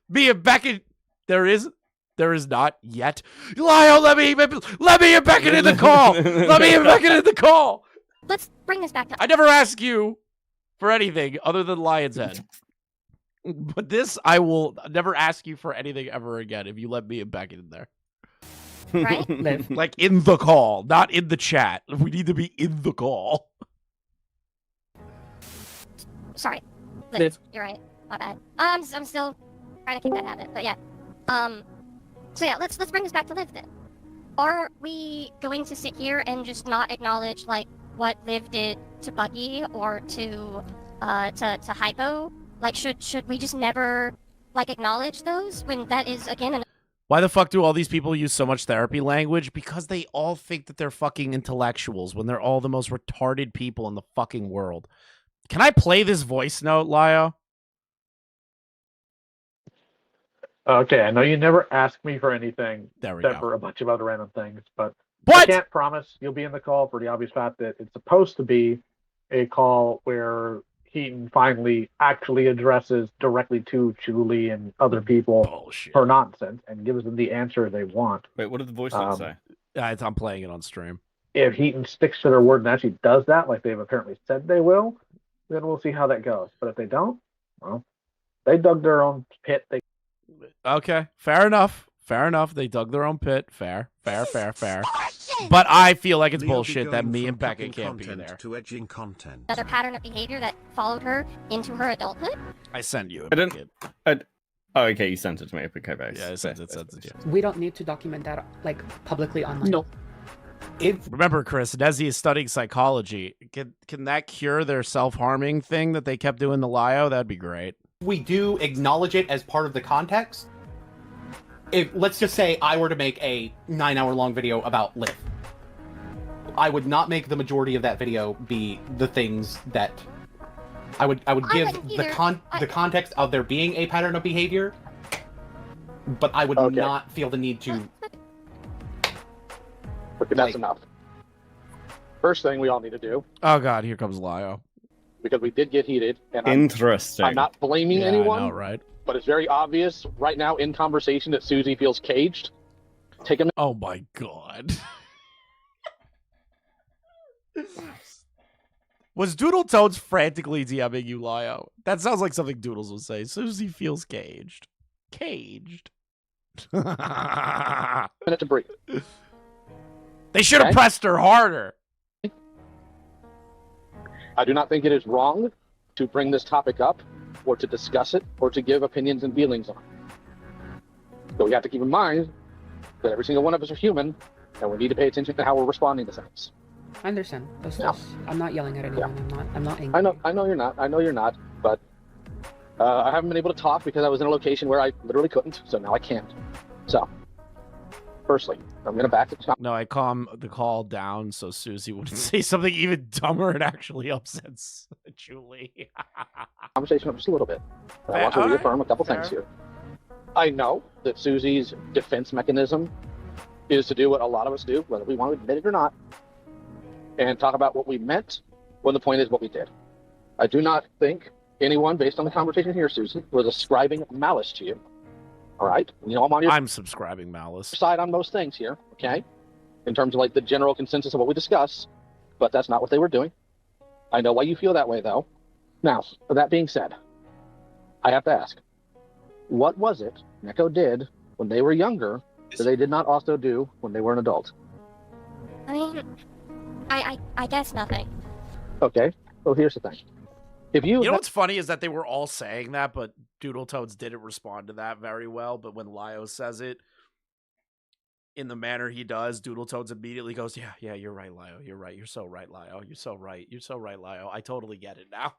Me and Beckett. There is not yet. Lio, let me and Beckett in the call. Let me and Beckett in the call. Let's bring this back to. I never ask you for anything other than Lion's Head. But this, I will never ask you for anything ever again if you let me and Beckett in there. Right? Like in the call, not in the chat. We need to be in the call. Sorry. Liv, you're right. My bad. I'm still trying to keep that habit, but yeah. So yeah, let's bring this back to Liv then. Are we going to sit here and just not acknowledge like what Liv did to Buggy or to Hypo? Like, should we just never like acknowledge those when that is again Why the fuck do all these people use so much therapy language? Because they all think that they're fucking intellectuals when they're all the most retarded people in the fucking world. Can I play this voice note, Lio? Okay, I know you never ask me for anything except for a bunch of other random things, but I can't promise you'll be in the call for the obvious fact that it's supposed to be a call where Heaton finally actually addresses directly to Julie and other people her nonsense and gives them the answer they want. Wait, what did the voice note say? I'm playing it on stream. If Heaton sticks to their word and actually does that, like they've apparently said they will, then we'll see how that goes. But if they don't, well, they dug their own pit. Okay, fair enough. Fair enough. They dug their own pit. Fair. But I feel like it's bullshit that me and Beckett can't be there. To edging content. another pattern of behavior that followed her into her adulthood? I sent you. Oh, okay, you sent it to me. Okay, base. Yeah, I sent it to you. We don't need to document that like publicly online. No. Remember, Chris, Nezzy is studying psychology. Can that cure their self-harming thing that they kept doing the Lio? That'd be great. We do acknowledge it as part of the context. If let's just say I were to make a 9-hour-long video about Liv, I would not make the majority of that video be the things that I would give the context of there being a pattern of behavior, but I would not feel the need to. Okay, that's enough. First thing we all need to do. Oh God, here comes Lio. Because we did get heated. And Interesting. I'm not blaming anyone. I know, right? But it's very obvious right now in conversation that Susie feels caged. Take him. Oh my God. Was Doodletones frantically DMing you, Lio? That sounds like something Doodles would say. Susie feels caged. Caged. Minute to breathe. They should have pressed her harder. I do not think it is wrong to bring this topic up, or to discuss it, or to give opinions and feelings on it. But we have to keep in mind that every single one of us are human, and we need to pay attention to how we're responding to things. I understand. I'm not yelling at anyone. I'm not angry. I know you're not. But I haven't been able to talk because I was in a location where I literally couldn't. So now I can't. So, firstly, I'm gonna back the. No, I calm the call down so Susie wouldn't say something even dumber and actually upsets Julie. Conversation up just a little bit. I want to reaffirm a couple things here. I know that Susie's defense mechanism is to do what a lot of us do, whether we want to admit it or not, and talk about what we meant when the point is what we did. I do not think anyone, based on the conversation here, Susie, was ascribing malice to you. All right? You know, I'm subscribing malice. Side on most things here, okay? In terms of like the general consensus of what we discuss, but that's not what they were doing. I know why you feel that way, though. Now, that being said, I have to ask, what was it Neko did when they were younger that they did not also do when they were an adult? I mean, I guess nothing. Okay, well, here's the thing. If you know what's funny is that they were all saying that, but Doodletones didn't respond to that very well. But when Lio says it in the manner he does, Doodletones immediately goes, yeah, you're right, Lio. You're right. You're so right, Lio. You're so right. You're so right, Lio. I totally get it now.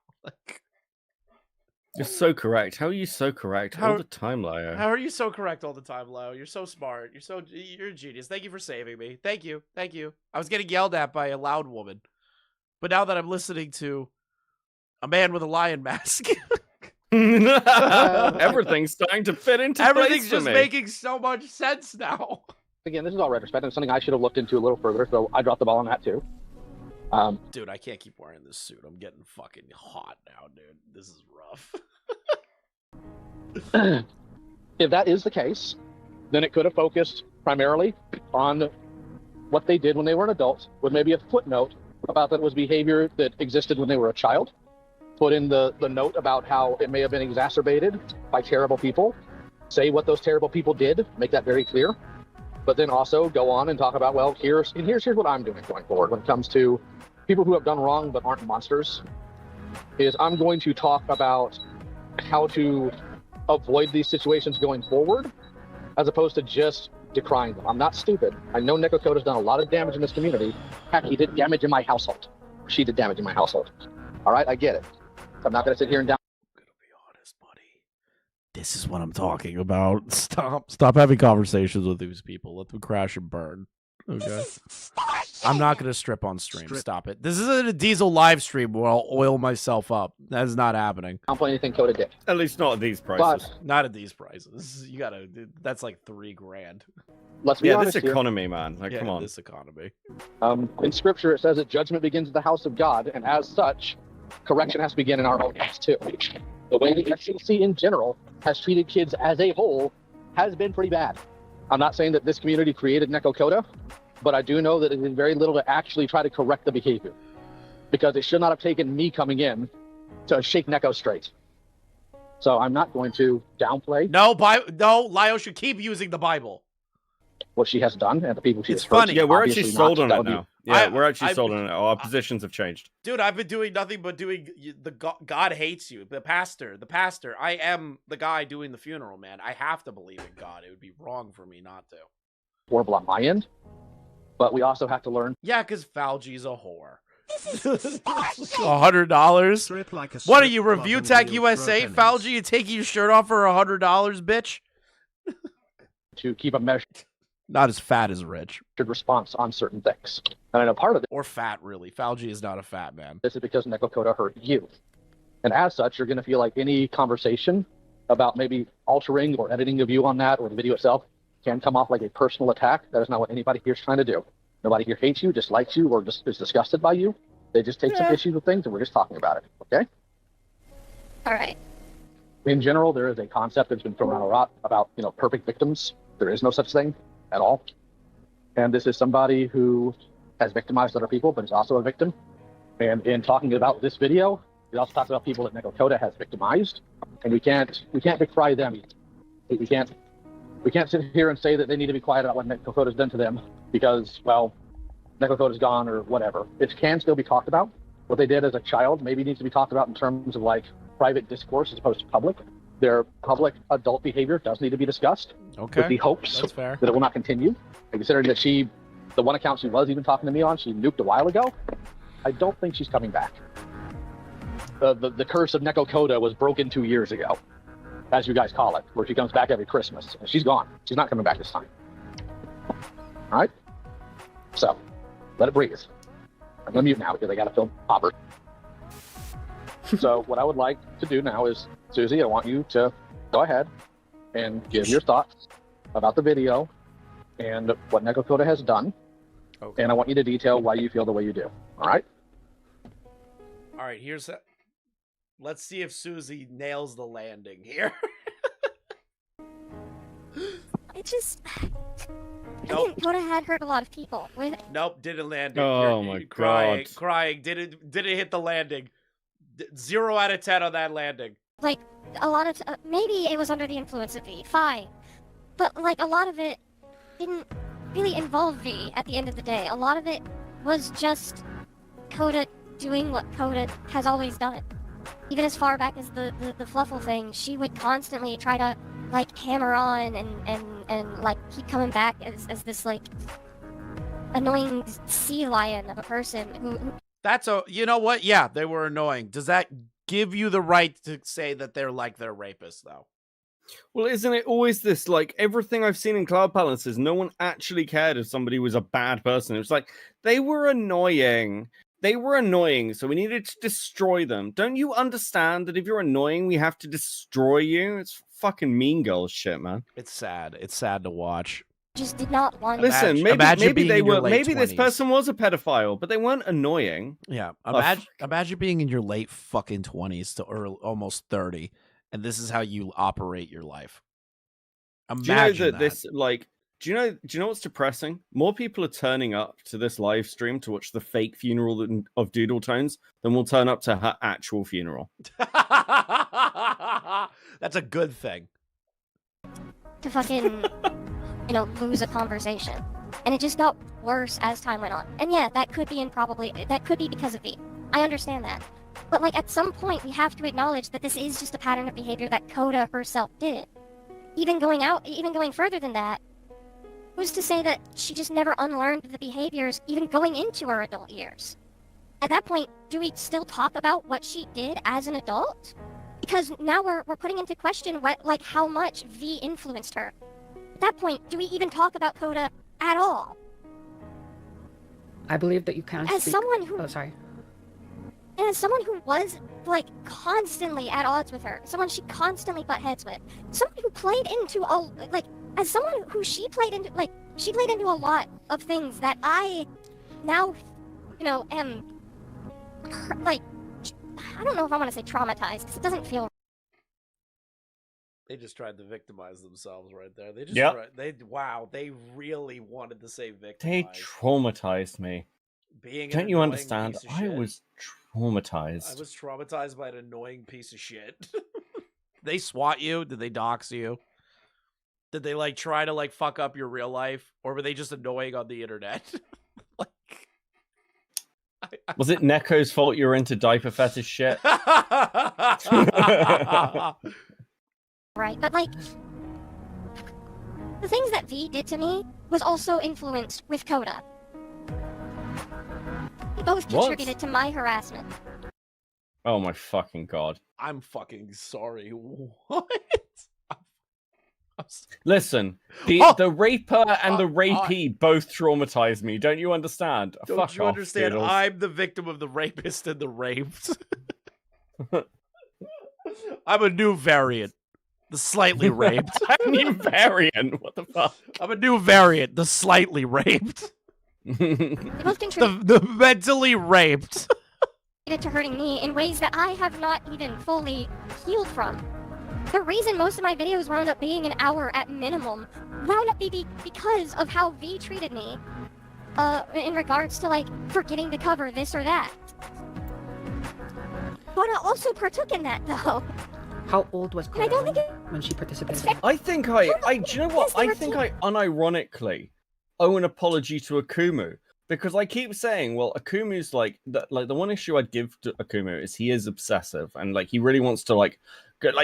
You're so correct. How are you so correct all the time, Lio? How are you so correct all the time, Lio? You're so smart. You're a genius. Thank you for saving me. Thank you. I was getting yelled at by a loud woman. But now that I'm listening to a man with a lion mask, everything's starting to fit into everything's place just for me. making so much sense now. Again, this is all retrospective. Something I should have looked into a little further, so I dropped the ball on that too. Dude, I can't keep wearing this suit. I'm getting fucking hot now, dude. This is rough. If that is the case, then it could have focused primarily on what they did when they were an adult, with maybe a footnote about that it was behavior that existed when they were a child. Put in the note about how it may have been exacerbated by terrible people. Say what those terrible people did, make that very clear. But then also go on and talk about, well, here's what I'm doing going forward when it comes to people who have done wrong but aren't monsters. Is I'm going to talk about how to avoid these situations going forward, as opposed to just decrying them. I'm not stupid. I know Neko has done a lot of damage in this community. Heck, he did damage in my household. She did damage in my household. All right, I get it. I'm not going to sit here and down. This is what I'm talking about. Stop having conversations with these people. Let them crash and burn. Okay. I'm not going to strip on stream. Stop it. This isn't a Diesel live stream where I'll oil myself up. That is not happening. I don't play anything Coda did. At least not at these prices. Not at these prices. You gotta. That's like $3,000. Let's be honest this here. economy, man. Like, come on. This economy. In Scripture, it says that judgment begins at the house of God, and as such, correction has to begin in our own house too. The way the FCC in general has treated kids as a whole has been pretty bad. I'm not saying that this community created Neko Coda, but I do know that it did very little to actually try to correct the behavior, because it should not have taken me coming in to shake Neko straight. So I'm not going to downplay. No, Lio should keep using the Bible. What she has done and the people she has funny. hurt. Yeah, we're actually sold on it be... now. Yeah, we're actually sold on it. Our positions have changed. Dude, I've been doing nothing but doing the God hates you. The pastor. I am the guy doing the funeral, man. I have to believe in God. It would be wrong for me not to. Horrible on my end, but we also have to learn. Yeah, because Falgi's a whore. $100? What are you, Review Tech USA? Falgi, you taking your shirt off for $100, bitch? To keep a measure. Not as fat as Rich. Response on certain things. And I know part of it. Or fat, really. Falgi is not a fat man. This is because Neko Coda hurt you. And as such, you're going to feel like any conversation about maybe altering or editing a view on that or the video itself can come off like a personal attack. That is not what anybody here is trying to do. Nobody here hates you, dislikes you, or just is disgusted by you. They just take some issues with things, and we're just talking about it. Okay? All right. In general, there is a concept that's been thrown around a lot about, perfect victims. There is no such thing at all. And this is somebody who has victimized other people, but is also a victim. And in talking about this video, he also talks about people that Nekokoda has victimized, and we can't decry them either. We can't sit here and say that they need to be quiet about what Nekokoda's done to them because, well, Nekokoda's gone or whatever. It can still be talked about. What they did as a child maybe needs to be talked about in terms of like private discourse as opposed to public. Their public adult behavior does need to be discussed with the hopes that it will not continue. And considering that the one account she was even talking to me on, she nuked a while ago, I don't think she's coming back. The curse of Nekokoda was broken 2 years ago, as you guys call it, where she comes back every Christmas. And she's gone. She's not coming back this time. All right? So, let it breathe. I'm going to mute now because I got to film Popper. So what I would like to do now is, Susie, I want you to go ahead and give your thoughts about the video and what Nekokoda has done. Okay. And I want you to detail why you feel the way you do. All right? All right, let's see if Susie nails the landing here. It just... I think Koda had hurt a lot of people. Nope, didn't land. Oh my god. Crying. Didn't hit the landing. 0 out of 10 on that landing. Like, a lot of... maybe it was under the influence of V, fine. But, like, a lot of it didn't really involve V at the end of the day. A lot of it was just Koda doing what Koda has always done. Even as far back as the Fluffle thing, she would constantly try to, like, hammer on and like, keep coming back as this, like, annoying sea lion of a person who... You know what? Yeah, they were annoying. Does that give you the right to say that they're like their rapists, though? Well, isn't it always this, like, everything I've seen in Cloud Palaces, no one actually cared if somebody was a bad person. It was like, they were annoying. They were annoying, so we needed to destroy them. Don't you understand that if you're annoying, we have to destroy you? It's fucking Mean Girls shit, man. It's sad. It's sad to watch. Just did not want... Listen, maybe they were... Maybe this person was a pedophile, but they weren't annoying. Yeah, imagine being in your late fucking 20s to early, almost 30, and this is how you operate your life. Imagine do you know that this, like... Do you know what's depressing? More people are turning up to this live stream to watch the fake funeral of Doodletones than will turn up to her actual funeral. That's a good thing. To fucking, lose a conversation. And it just got worse as time went on. And yeah, that could be because of V. I understand that. But, like, at some point, we have to acknowledge that this is just a pattern of behavior that Koda herself did. Even going further than that, who's to say that she just never unlearned the behaviors even going into her adult years? At that point, do we still talk about what she did as an adult? Because now we're putting into question how much V influenced her. At that point, do we even talk about Koda at all? I believe that you can. As someone who... Oh, sorry. And as someone who was, like, constantly at odds with her, someone she constantly butt heads with, someone who played into all, like, as someone who she played into a lot of things that I now, am, like, I don't know if I want to say traumatized, because it doesn't feel... They just tried to victimize themselves right there. They just they really wanted to say victimize. They traumatized me. Don't you understand? I was traumatized. I was traumatized by an annoying piece of shit. They swat you? Did they dox you? Did they, like, try to, like, fuck up your real life? Or were they just annoying on the internet? Was it Neko's fault you were into diaper fetish shit? Right, but, like, the things that V did to me was also influenced with Koda. They both contributed to my harassment. Oh my fucking god. I'm fucking sorry. What? Listen, the raper and the rapee both traumatized me. Don't you understand? Don't you understand? Doodles. I'm the victim of the rapist and the raped. I'm a new variant. The slightly raped. A new variant? What the fuck? I'm a new variant. The slightly raped. the mentally raped. To hurting me in ways that I have not even fully healed from. The reason most of my videos wound up being an hour at minimum wound up because of how V treated me in regards to, like, forgetting to cover this or that. Kona also partook in that, though. How old was And I don't Kona think when she participated? I think do you know what? I think I unironically owe an apology to Akumu. Because I keep saying, well, Akumu's like the one issue I'd give to Akumu is he is obsessive and like he really wants to like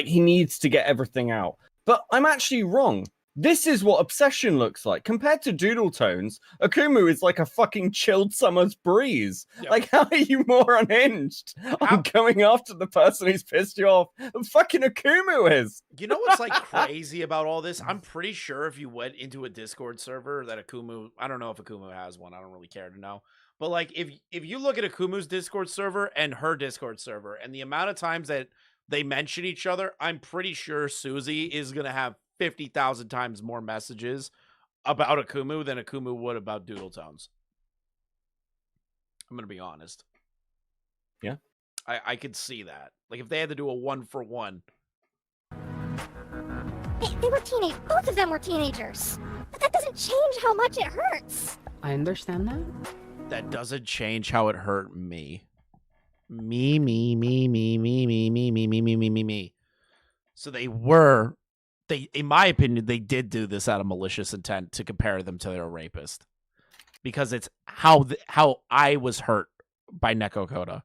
he needs to get everything out. But I'm actually wrong. This is what obsession looks like. Compared to Doodletones, Akumu is like a fucking chilled summer's breeze. Yep. Like, how are you more unhinged on going after the person who's pissed you off than fucking Akumu is? You know what's like crazy about all this? I'm pretty sure if you went into a Discord server that Akumu, I don't know if Akumu has one. I don't really care to know. But like, if you look at Akumu's Discord server and her Discord server and the amount of times that they mention each other, I'm pretty sure Susie is going to have 50,000 times more messages about Akumu than Akumu would about Doodletones. I'm going to be honest. Yeah. I could see that. Like, if they had to do a 1-for-1. They were teenage. Both of them were teenagers. But that doesn't change how much it hurts. I understand that. That doesn't change how it hurt me. Me. So they, in my opinion, they did do this out of malicious intent to compare them to their rapist. Because it's how I was hurt by Neko Koda.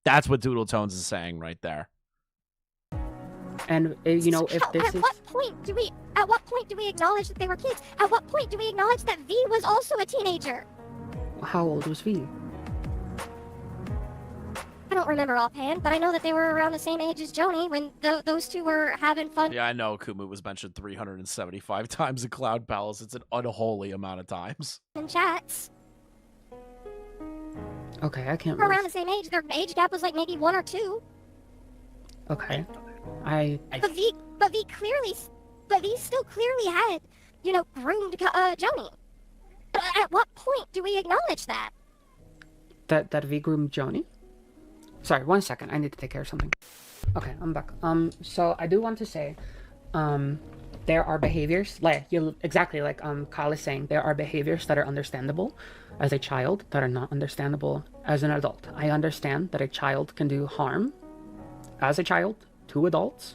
That's what Doodletones is saying right there. And you know, if this at what point do we acknowledge that they were kids? At what point do we acknowledge that V was also a teenager? How old was V? I don't remember offhand, but I know that they were around the same age as Joni when those two were having fun. Yeah, I know Akumu was mentioned 375 times in Cloud Palace. It's an unholy amount of times. In chats. Okay, I can't. They were around the same age. Their age gap was like maybe 1 or 2. Okay. But V still clearly had, you know, groomed Joni. But at what point do we acknowledge that? That V groomed Joni? Sorry, 1 second. I need to take care of something. Okay, I'm back. So I do want to say, there are behaviors exactly like Kyle is saying. There are behaviors that are understandable as a child that are not understandable as an adult. I understand that a child can do harm as a child to adults.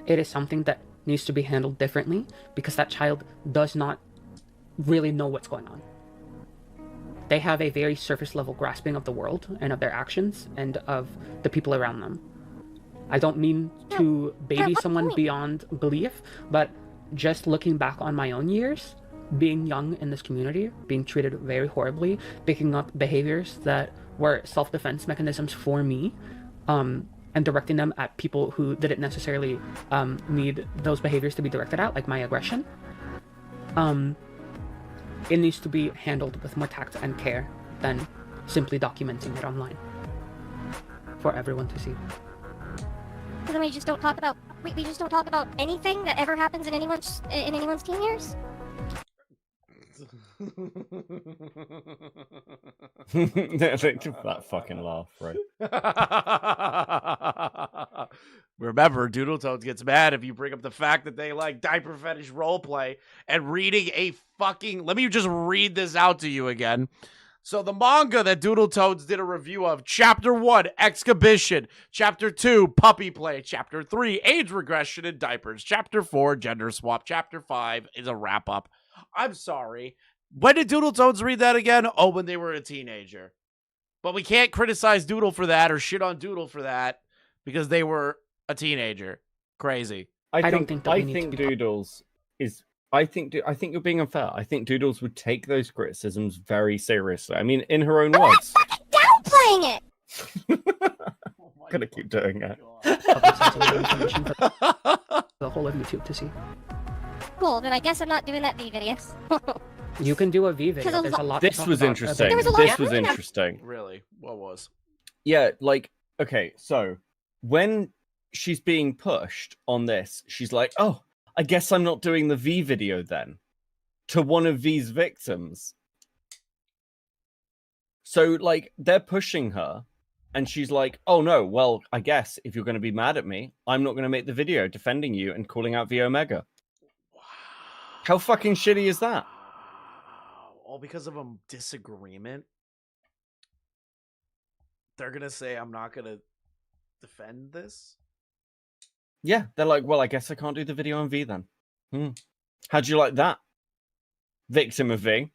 It is something that needs to be handled differently because that child does not really know what's going on. They have a very surface level grasping of the world and of their actions and of the people around them. I don't mean to baby someone beyond belief, but just looking back on my own years, being young in this community, being treated very horribly, picking up behaviors that were self-defense mechanisms for me, and directing them at people who didn't necessarily need those behaviors to be directed at, like my aggression. It needs to be handled with more tact and care than simply documenting it online for everyone to see. So then we just don't talk about anything that ever happens in anyone's teen years. That fucking laugh, right? Remember, Doodletones gets mad if you bring up the fact that they like diaper fetish roleplay and reading a fucking... Let me just read this out to you again. So the manga that Doodletones did a review of, Chapter 1, Exhibition. Chapter 2, Puppy Play. Chapter 3, Age Regression in Diapers. Chapter 4, Gender Swap. Chapter 5 is a wrap-up. I'm sorry. When did Doodletones read that again? Oh, when they were a teenager. But we can't criticize Doodle for that or shit on Doodle for that because they were a teenager. Crazy. I think Doodles is... I think you're being unfair. I think Doodles would take those criticisms very seriously. I mean, in her own words. Downplaying it! Gonna keep doing it. The whole of YouTube to see. Cool, then I guess I'm not doing that V videos. You can do a V video. There's a lot. This was interesting. This was interesting. Really? What was? Yeah, like, okay, so when she's being pushed on this, she's like, oh, I guess I'm not doing the V video then, to one of V's victims. So, like, they're pushing her, and she's like, oh no, well, I guess if you're going to be mad at me, I'm not going to make the video defending you and calling out V Omega. Wow. How fucking shitty is that? all because of a disagreement, they're gonna say I'm not gonna defend this. Yeah, they're like, well, I guess I can't do the video on V then. How'd you like that? Victim of V.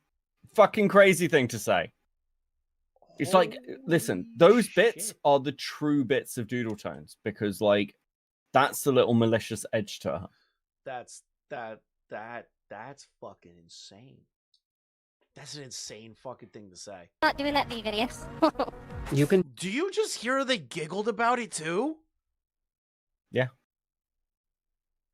Fucking crazy thing to say. It's like, listen, those bits are the true bits of Doodletones because, like, that's the little malicious edge to her. That's fucking insane. That's an insane fucking thing to say. Not doing that V videos. You can. Do you just hear they giggled about it too? Yeah.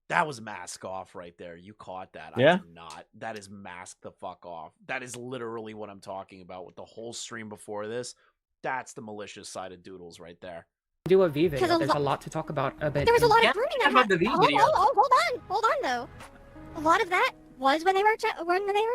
That was mask off right there. You caught that. Yeah. I did not. That is mask the fuck off. That is literally what I'm talking about with the whole stream before this. That's the malicious side of Doodles right there. Do a V video. There's a lot to talk about. There was a lot of brooding that about the V happened. video. Hold on though. A lot of that was when they were a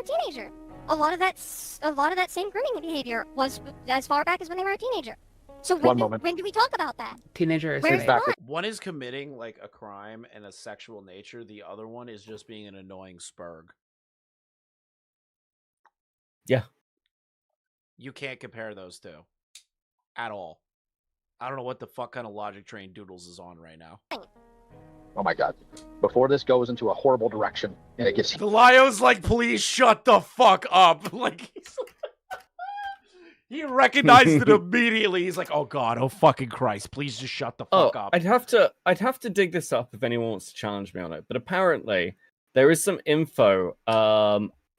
teenager. A lot of that same grooming behavior was as far back as when they were a teenager. So when do we talk about that? Teenager is exactly. One is committing like a crime and a sexual nature. The other one is just being an annoying spurg. Yeah. You can't compare those two at all. I don't know what the fuck kind of logic train Doodles is on right now. Oh my god. Before this goes into a horrible direction and it gets... Lio's like, please shut the fuck up. Like, he recognized it immediately. He's like, oh god, oh fucking Christ, please just shut the fuck up. I'd have to dig this up if anyone wants to challenge me on it. But apparently there is some info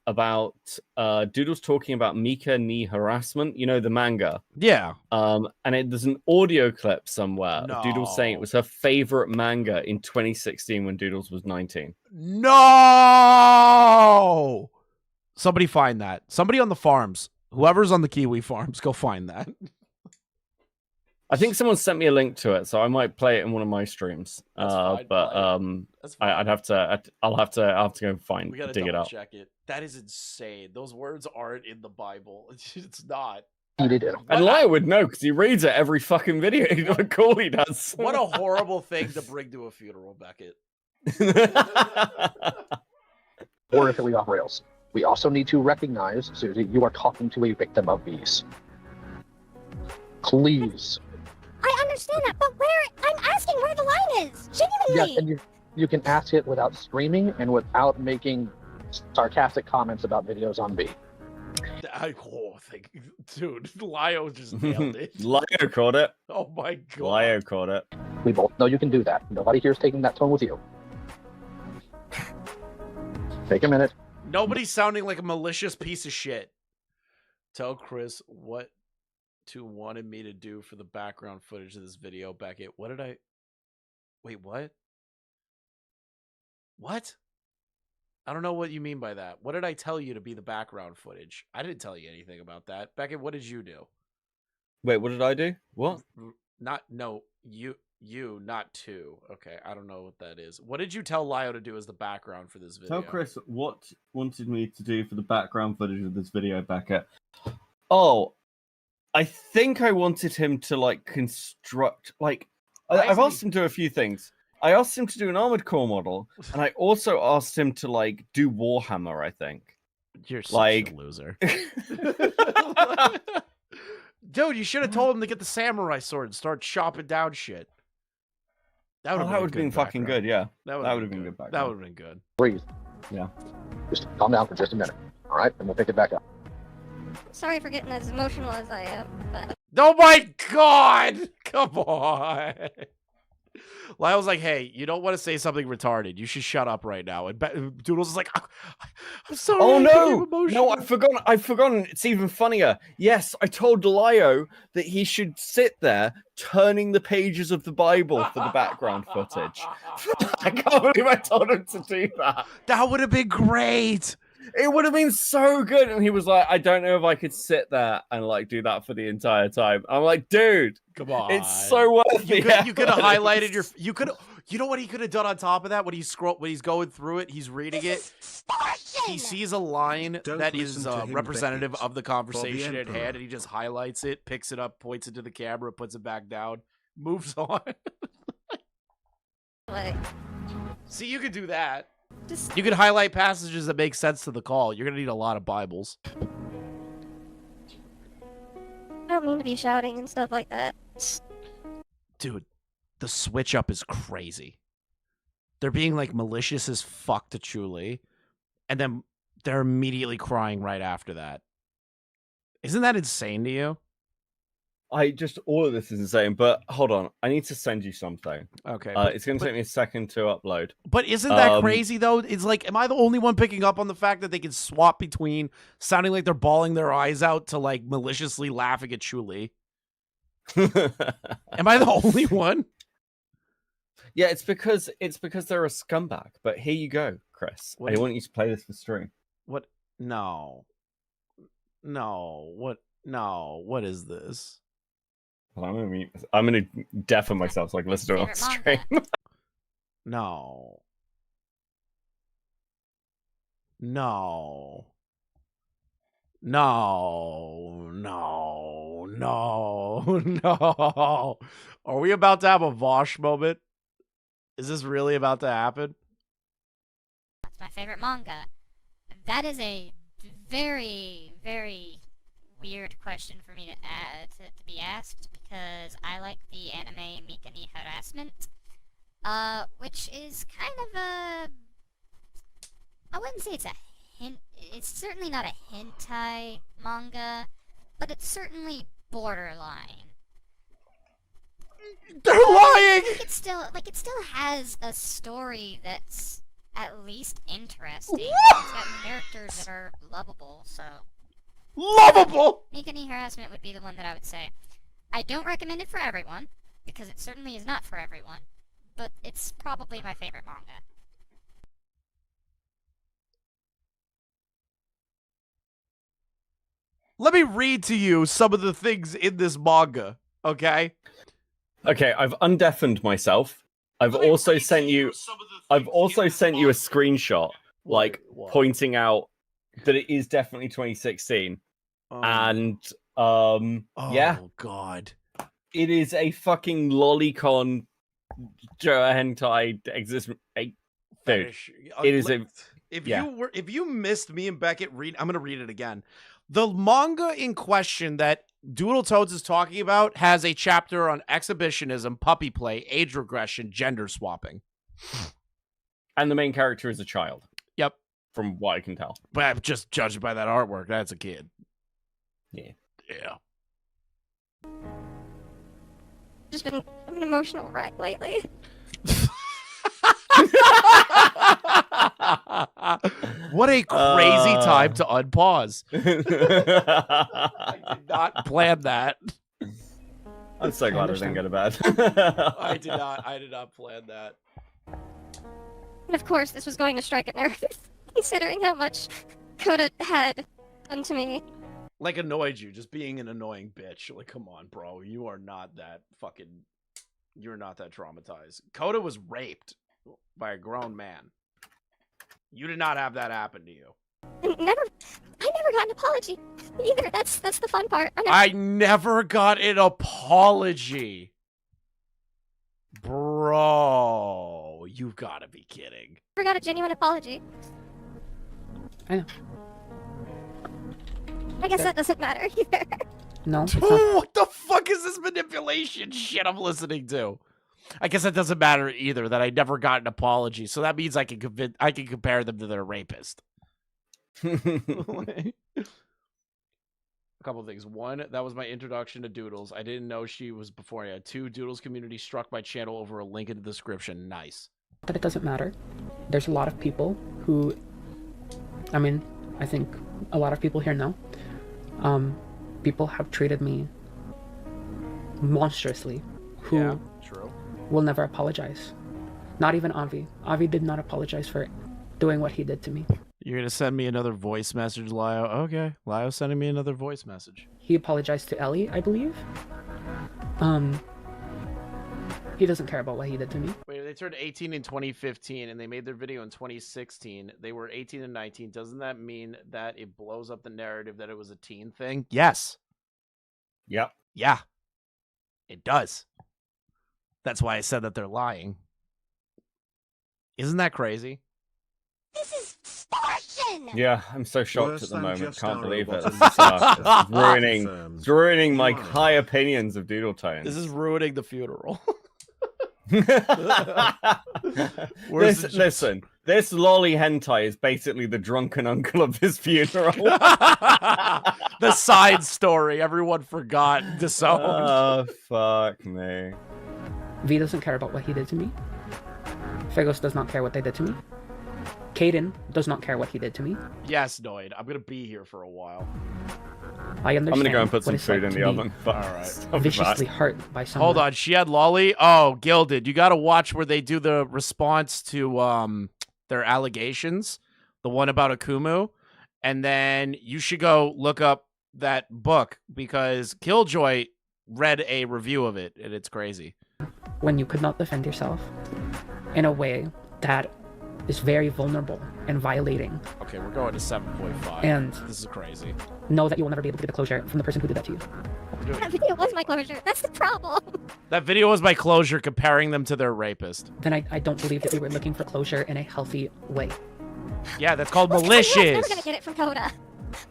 about Doodles talking about Mika ni harassment, you know, the manga. Yeah. And there's an audio clip somewhere of Doodles saying it was her favorite manga in 2016 when Doodles was 19. No! Somebody find that. Somebody on the farms. Whoever's on the Kiwi farms, go find that. I think someone sent me a link to it, so I might play it in one of my streams. I'll have to go find We gotta dig it double up. check it. That is insane. Those words aren't in the Bible. It's not. And Lyle would know because he reads it every fucking video. You know what cool he does. What a horrible thing to bring to a funeral, Beckett. Or if we off rails. We also need to recognize, Susie, you are talking to a victim of these. Please. I understand that, but I'm asking where the line is. Genuinely. Yes, and you can ask it without screaming and without making sarcastic comments about videos on B. Dude, Lio just nailed it. Lio caught it. Oh my god. Lio caught it. We both know you can do that. Nobody here is taking that tone with you. Take a minute. Nobody's sounding like a malicious piece of shit. Tell Chris what to wanted me to do for the background footage of this video, Beckett. What did I... Wait, what? What? I don't know what you mean by that. What did I tell you to be the background footage? I didn't tell you anything about that. Beckett, what did you do? Wait, what did I do? What? You, not two. Okay, I don't know what that is. What did you tell Lio to do as the background for this video? Tell Chris what wanted me to do for the background footage of this video, Beckett. Oh, I think I wanted him to, like, construct... Like, I've asked him to do a few things. I asked him to do an Armored Core model, and I also asked him to, like, do Warhammer, I think. You're such like... a loser. Dude, you should have told him to get the samurai sword and start chopping down shit. That would have been fucking good, yeah. That would have been good. background. That would have been good. Breathe. Yeah. Just calm down for just a minute. All right? And we'll pick it back up. Sorry for getting as emotional as I am, but... Oh my god! Come on! Lyle's like, hey, you don't want to say something retarded. You should shut up right now. And Doodles is like, I'm sorry. Oh no! I've forgotten. It's even funnier. Yes, I told Lio that he should sit there turning the pages of the Bible for the background footage. I can't believe I told him to do that. That would have been great. It would have been so good. And he was like, I don't know if I could sit there and like do that for the entire time. I'm like, dude, come on. It's so worth it. You could have highlighted you know what he could have done on top of that? When he's going through it, he's reading it. He sees a line that is representative of the conversation at hand, and he just highlights it, picks it up, points it to the camera, puts it back down, moves on. See, you could do that. You could highlight passages that make sense to the call. You're going to need a lot of Bibles. don't mean to be shouting and stuff like that. Dude, the switch up is crazy. They're being like malicious as fuck to Chuli, and then they're immediately crying right after that. Isn't that insane to you? All of this is insane, but hold on. I need to send you something. Okay. It's going to take me a second to upload. But isn't that crazy, though? It's like, am I the only one picking up on the fact that they can swap between sounding like they're bawling their eyes out to, like, maliciously laughing at Chuli? Am I the only one? Yeah, it's because they're a scumbag. But here you go, Chris. I want you to play this for stream. What? No. What? No. What is this? I'm gonna deafen myself so I can listen to it on stream. No. Are we about to have a Vosh moment? Is this really about to happen? That's my favorite manga. That is a very, very weird question for me to be asked, because I like the anime Mikani Harassment, which is kind of a... I wouldn't say it's a hint... It's certainly not a hentai manga, but it's certainly borderline. They're lying! It still has a story that's at least interesting. It's got characters that are lovable, so... Lovable! Mikani Harassment would be the one that I would say. I don't recommend it for everyone, because it certainly is not for everyone, but it's probably my favorite manga. Let me read to you some of the things in this manga, okay? Okay, I've undeafened myself. I've also sent you a screenshot, like, pointing out that it is definitely 2016. And yeah. Oh god. It is a fucking lolicon hentai existence. Dude. It is a If you missed me and Beckett read, I'm gonna read it again. The manga in question that Doodletones is talking about has a chapter on exhibitionism, puppy play, age regression, gender swapping. And the main character is a child. Yep. From what I can tell. But I'm just judging by that artwork, that's a kid. Yeah. Yeah. Just been an emotional wreck lately. What a crazy time to unpause. I did not plan that. I'm so glad I didn't go to bed. I did not plan that. And of course, this was going to strike a nerve, considering how much Coda had done to me. Like, annoyed you, just being an annoying bitch. Like, come on, bro. You are not that fucking... You're not that traumatized. Coda was raped by a grown man. You did not have that happen to you. I never got an apology either. That's the fun part. I never got an apology. Bro, you've got to be kidding. Never got a genuine apology. I know. I guess that doesn't matter either. No. What the fuck is this manipulation shit I'm listening to? I guess that doesn't matter either, that I never got an apology. So that means I can compare them to their rapist. A couple of things. One, that was my introduction to Doodles. I didn't know she was beforehand. Two, Doodles community struck my channel over a link in the description. Nice. But it doesn't matter. There's a lot of people who, I mean, I think a lot of people here know. People have treated me monstrously. Who true. Will never apologize. Not even Avi. Avi did not apologize for doing what he did to me. You're gonna send me another voice message, Lio? Okay. Lio's sending me another voice message. He apologized to Ellie, I believe. He doesn't care about what he did to me. Wait, they turned 18 in 2015 and they made their video in 2016. They were 18 and 19. Doesn't that mean that it blows up the narrative that it was a teen thing? Yes. Yep. Yeah. It does. That's why I said that they're lying. Isn't that crazy? This is starship! Yeah, I'm so shocked Worse at the than moment. just Can't our believe it. robots. It's ruining my high opinions of Doodletones. This is ruining the funeral. Listen, this lolly hentai is basically the drunken uncle of this funeral. The side story everyone forgot, disowned. Oh, fuck me. V doesn't care about what he did to me. Fagos does not care what they did to me. Caden does not care what he did to me. Yes, Noid. I'm gonna be here for a while. I understand. I'm gonna go and put some what it's food like in to the be oven. All right. Viciously hurt by someone. Hold on, she had Lolly. Oh, Gilded, you gotta watch where they do the response to their allegations, the one about Akumu, and then you should go look up that book because Killjoy read a review of it, and it's crazy. When you could not defend yourself in a way that is very vulnerable and violating. Okay, we're going to 7.5. And this is crazy. Know that you will never be able to get a closure from the person who did that to you. That video was my closure. That's the problem. That video was my closure comparing them to their rapist. Then I don't believe that we were looking for closure in a healthy way. Yeah, that's called Well, malicious. I knew I was never going to get it from Coda.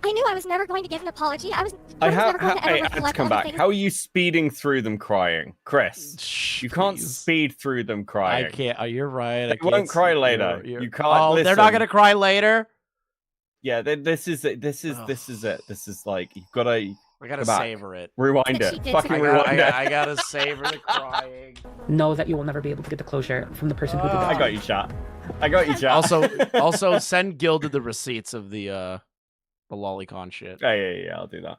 I knew I was never going to give an apology. I was never going to ever Let's reflect come on the back. things. How are you speeding through them crying? Chris, you can't speed through them crying. I can't. Oh, you're right. They won't cry later. You can't. Oh, they're not gonna cry later. Yeah, this is it. This is it. This is like you've got to. I gotta savor it. Rewind it. Fucking rewind it. I gotta savor the crying. Know that you will never be able to get the closure from the person who did that. I got you, chat. I got you, chat. Also send Gilded the receipts of the lolicon shit. Yeah, I'll do that.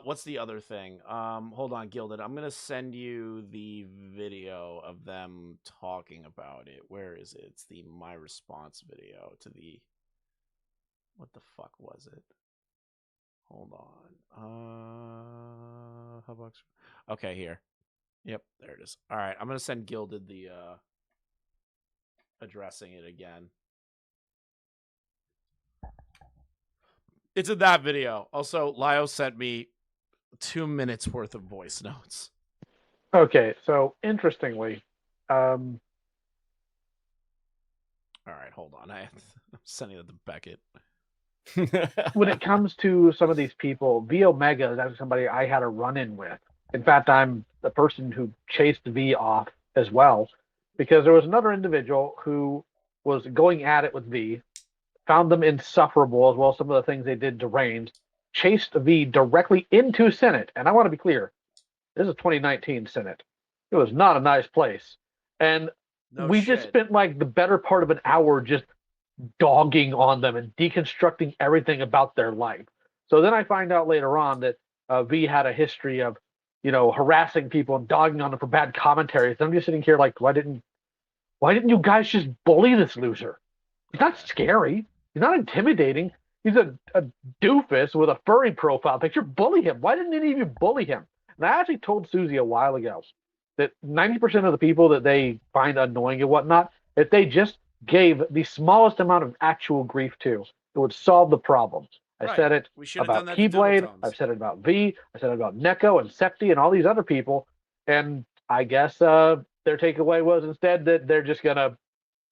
What's the other thing? Hold on, Gilded. I'm gonna send you the video of them talking about it. Where is it? It's the my response video to the. What the fuck was it? Hold on. Hubbox. Okay, here. Yep, there it is. All right, I'm gonna send Gilded the addressing it again. It's in that video. Also, Lio sent me 2 minutes worth of voice notes. Okay, so interestingly, all right, hold on. I'm sending it to Beckett. when it comes to some of these people, V Omega is actually somebody I had a run-in with. In fact, I'm the person who chased V off as well, because there was another individual who was going at it with V, found them insufferable, as well as some of the things they did deranged, chased V directly into Senate. And I want to be clear, this is 2019 Senate. It was not a nice place. And we just spent like the better part of an hour just dogging on them and deconstructing everything about their life. So then I find out later on that V had a history of, harassing people and dogging on them for bad commentaries. And I'm just sitting here like, why didn't you guys just bully this loser? He's not scary. He's not intimidating. He's a doofus with a furry profile picture. Bully him. Why didn't any of you bully him? And I actually told Susie a while ago that 90% of the people that they find annoying and whatnot, if they just gave the smallest amount of actual grief to, it would solve the problem. I said it about Keyblade. I've said it about V. I said it about Neko and Septi and all these other people. And I guess their takeaway was instead that they're just going to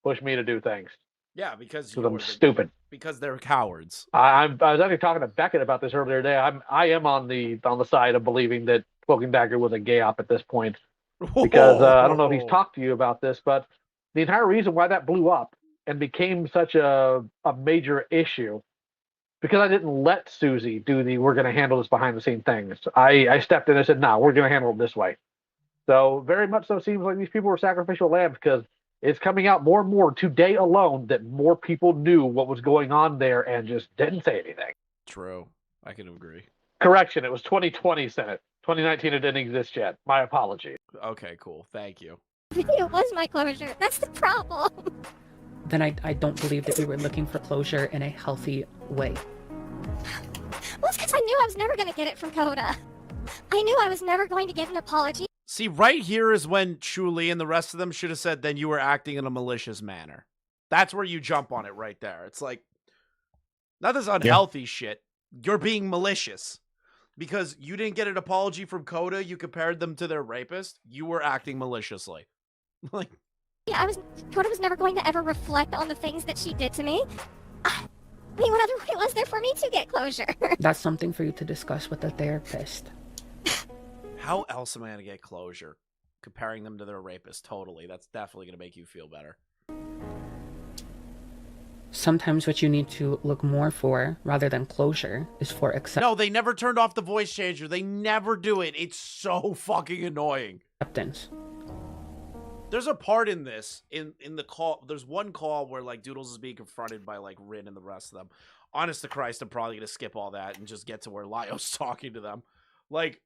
push me to do things. Yeah, because I'm stupid. Because they're cowards. I was actually talking to Beckett about this earlier today. I am on the side of believing that Smoking Dagger was a gay op at this point, because I don't know if he's talked to you about this, but the entire reason why that blew up and became such a major issue, because I didn't let Susie do we're going to handle this behind the scene things. I stepped in and said, no, we're going to handle it this way. So very much so seems like these people were sacrificial lambs, because it's coming out more and more today alone that more people knew what was going on there and just didn't say anything. True. I can agree. Correction, it was 2020 Senate. 2019, it didn't exist yet. My apologies. Okay, cool. Thank you. Video was my closure. That's the problem. Then I don't believe that we were looking for closure in a healthy way. Well, it's because I knew I was never going to get it from Coda. I knew I was never going to give an apology. See, right here is when Chuli and the rest of them should have said, then you were acting in a malicious manner. That's where you jump on it right there. It's like, not this unhealthy shit. You're being malicious. Because you didn't get an apology from Coda, you compared them to their rapist, you were acting maliciously. Yeah, Coda was never going to ever reflect on the things that she did to me. I mean, what other way was there for me to get closure? That's something for you to discuss with a therapist. How else am I going to get closure? Comparing them to their rapist, totally. That's definitely going to make you feel better. Sometimes what you need to look more for, rather than closure, is for acceptance. No, they never turned off the voice changer. They never do it. It's so fucking annoying. There's a part in this, in the call, there's one call where, like, Doodles is being confronted by, like, Rin and the rest of them. Honest to Christ, I'm probably going to skip all that and just get to where Lyo's talking to them. Like,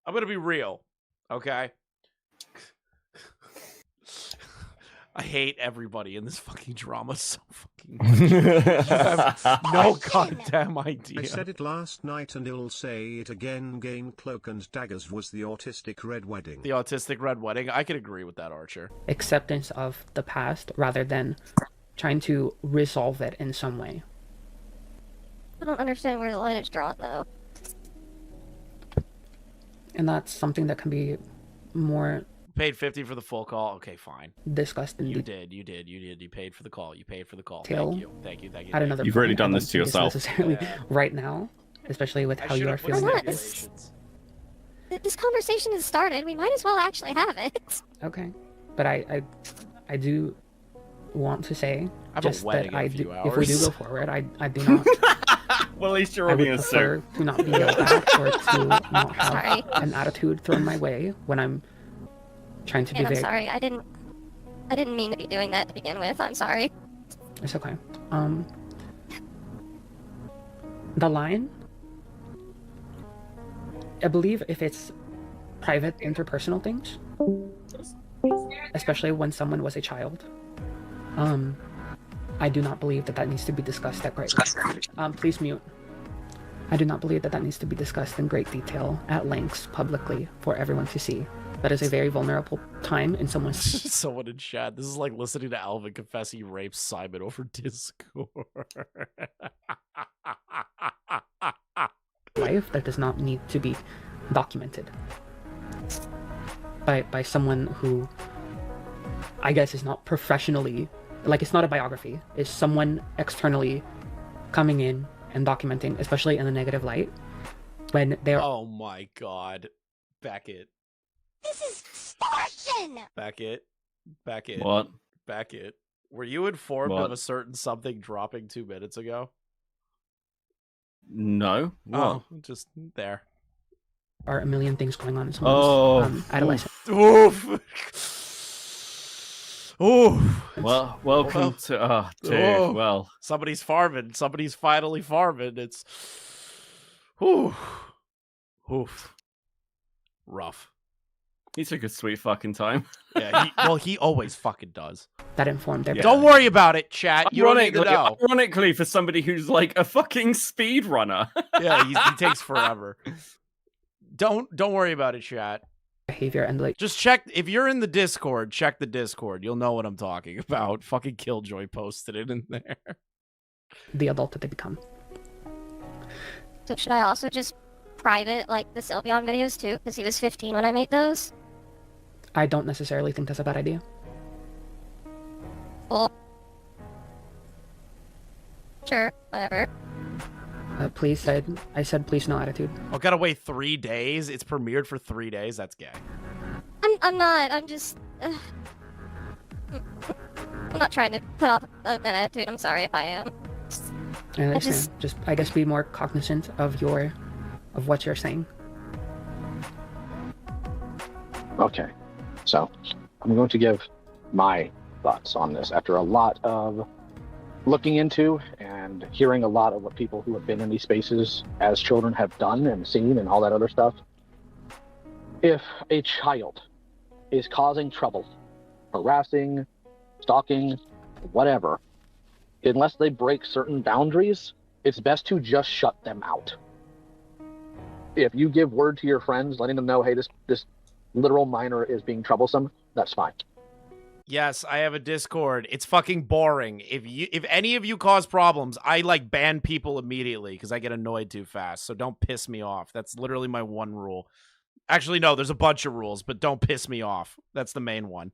I'm going to be real, okay? I hate everybody in this fucking drama so fucking much. I have no goddamn idea. I said it last night and I'll say it again. Game Cloak and Daggers was the autistic red wedding. The autistic red wedding. I could agree with that, Archer. Acceptance of the past rather than trying to resolve it in some way. I don't understand where the line is drawn, though. And that's something that can be more Paid 50 for the full call. Okay, fine. discussed in You did. You paid for the call. You paid for the call. Detail. Thank you. at another You've already point. I done don't this to think it's yourself. necessarily right now, especially with how you are feeling. This conversation has started. We might as well actually have it. Okay, but I do want to say I have a just wedding that I in a few do. If we do hours. go forward, I do not. Well, at least you're I already would in a prefer suit. to not be yelled at or to not have Sorry. an attitude thrown my way when I'm trying to be And I'm very. sorry. I didn't mean to be doing that to begin with. I'm sorry. It's okay. The line, I believe if it's private interpersonal things, especially when someone was a child, I do not believe that needs to be discussed at great please mute. I do not believe that needs to be discussed in great detail at lengths publicly for everyone to see. That is a very vulnerable time in someone's Someone in chat. This is like listening to Alvin confess he raped Simon over Discord. life that does not need to be documented by someone who I guess is not professionally, like, it's not a biography. It's someone externally coming in and documenting, especially in a negative light, when they're Oh my god. Beckett. This is extortion! Beckett. What? Beckett. Were you informed What? of a certain something dropping 2 minutes ago? No. What? Oh, just there. are a million things going on in someone's adolescent. Oof. Oof. Well, welcome to dude. Oh. Well, Somebody's farming. Somebody's finally farming. It's oof. Oof. Rough. he took a sweet fucking time. Yeah, he always fucking does. That informed their Don't worry about it, chat. You don't need to know. Ironically, for somebody who's like a fucking speed runner. Yeah, he takes forever. Don't worry about it, chat. Behavior and like just check if you're in the Discord. Check the Discord. You'll know what I'm talking about. Fucking Killjoy posted it in there. the adult that they become. So should I also just private, like, the Sylveon videos, too? Because he was 15 when I made those? I don't necessarily think that's a bad idea. Well... Sure, whatever. Please I said please, no attitude. Oh, gotta wait 3 days? It's premiered for 3 days? That's gay. I'm not, I'm just... I'm not trying to put off an attitude, I'm sorry if I am. I understand. Just I guess be more cognizant of what you're saying. Okay, so I'm going to give my thoughts on this after a lot of looking into and hearing a lot of what people who have been in these spaces as children have done and seen and all that other stuff. If a child is causing trouble, harassing, stalking, whatever, unless they break certain boundaries, it's best to just shut them out. If you give word to your friends, letting them know, hey, this literal minor is being troublesome, that's fine. Yes, I have a Discord. It's fucking boring. If any of you cause problems, I like ban people immediately because I get annoyed too fast. So don't piss me off. That's literally my one rule. Actually, no, there's a bunch of rules, but don't piss me off. That's the main one.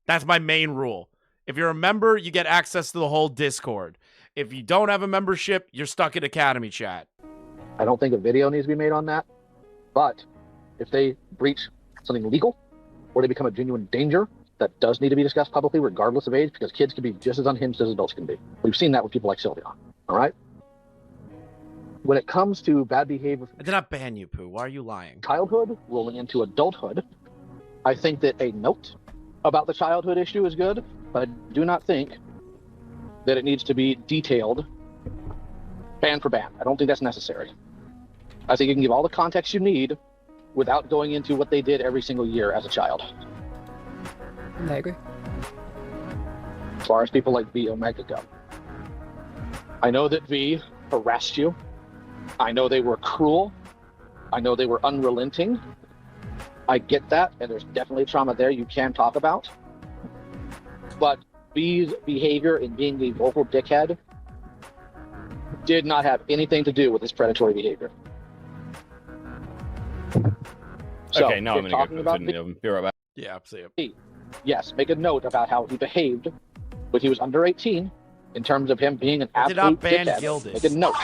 That's my main rule. If you're a member, you get access to the whole Discord. If you don't have a membership, you're stuck in Academy chat. I don't think a video needs to be made on that. But if they breach something legal or they become a genuine danger, that does need to be discussed publicly regardless of age, because kids can be just as unhinged as adults can be. We've seen that with people like Sylvia. All right? When it comes to bad behavior... I did not ban you, Pooh. Why are you lying? Childhood rolling into adulthood, I think that a note about the childhood issue is good, but I do not think that it needs to be detailed band for band. I don't think that's necessary. I think you can give all the context you need without going into what they did every single year as a child. I agree. As far as people like V Omega go, I know that V harassed you. I know they were cruel. I know they were unrelenting. I get that, and there's definitely trauma there you can talk about. But V's behavior in being the vocal dickhead did not have anything to do with his predatory behavior. So, okay, now I'm going to go talking put about food in the oven. Be right back. Yeah, see you. Yes, make a note about how he behaved when he was under 18 in terms of him being an I did not absolute ban dickhead. Gilded. Make a note.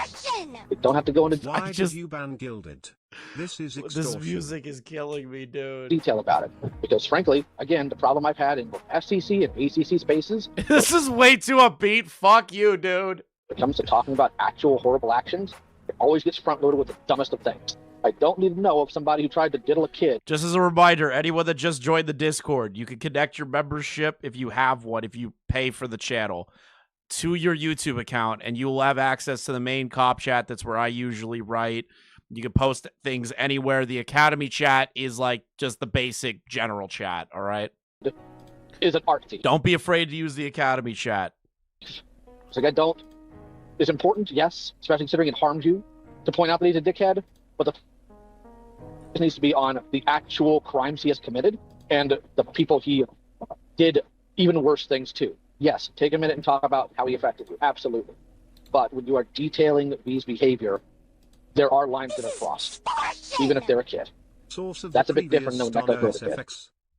We don't have to go into Why did you ban Gilded? This is extortion. This music is killing me, dude. detail about it. Because frankly, again, the problem I've had in both FCC and ACC spaces... This is way too upbeat. Fuck you, dude. When it comes to talking about actual horrible actions, it always gets front-loaded with the dumbest of things. I don't need to know of somebody who tried to diddle a kid. Just as a reminder, anyone that just joined the Discord, you can connect your membership, if you have one, if you pay for the channel, to your YouTube account, and you will have access to the main cop chat. That's where I usually write. You can post things anywhere. The Academy chat is like just the basic general chat, all right? Is an art thief. Don't be afraid to use the Academy chat. It's like, I don't... It's important, yes, especially considering it harms you, to point out that he's a dickhead, but it needs to be on the actual crimes he has committed and the people he did even worse things to. Yes, take a minute and talk about how he affected you, absolutely. But when you are detailing V's behavior, there are lines that are crossed, even if they're a kid. That's a bit different than when Neko a kid.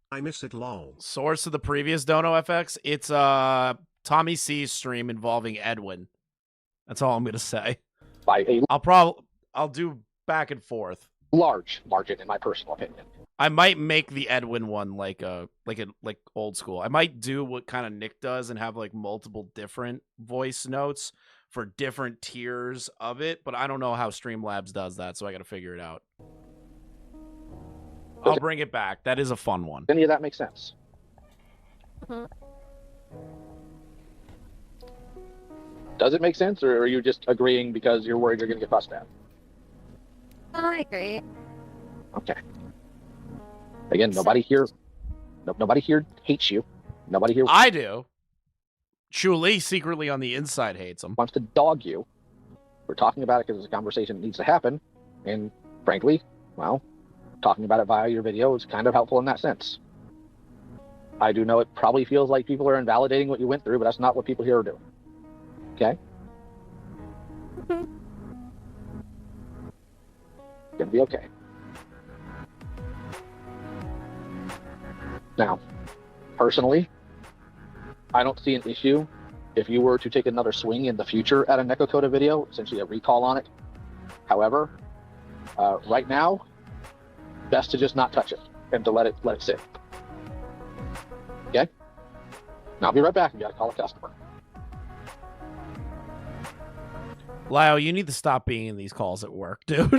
I miss it long. Source of the previous Dono FX, it's Tommy C's stream involving Edwin. That's all I'm gonna say. By a I'll do back and forth. Large margin, in my personal opinion. I might make the Edwin one like old school. I might do what kind of Nick does and have like multiple different voice notes for different tiers of it, but I don't know how Streamlabs does that, so I got to figure it out. I'll bring it back. That is a fun one. Any of that makes sense? Does it make sense, or are you just agreeing because you're worried you're going to get fussed at? I agree. Okay. Again, nobody here hates you. Nobody here. I do. Chuli secretly on the inside hates him. Wants to dog you. We're talking about it because it's a conversation that needs to happen, and frankly, well, talking about it via your video is kind of helpful in that sense. I do know it probably feels like people are invalidating what you went through, but that's not what people here are doing. Okay? Gonna be okay. Now, personally, I don't see an issue if you were to take another swing in the future at a Nekokoda video, essentially a recall on it. However, right now, best to just not touch it and to let it sit. Okay? Now I'll be right back. You gotta call a customer. Lyle, you need to stop being in these calls at work, dude.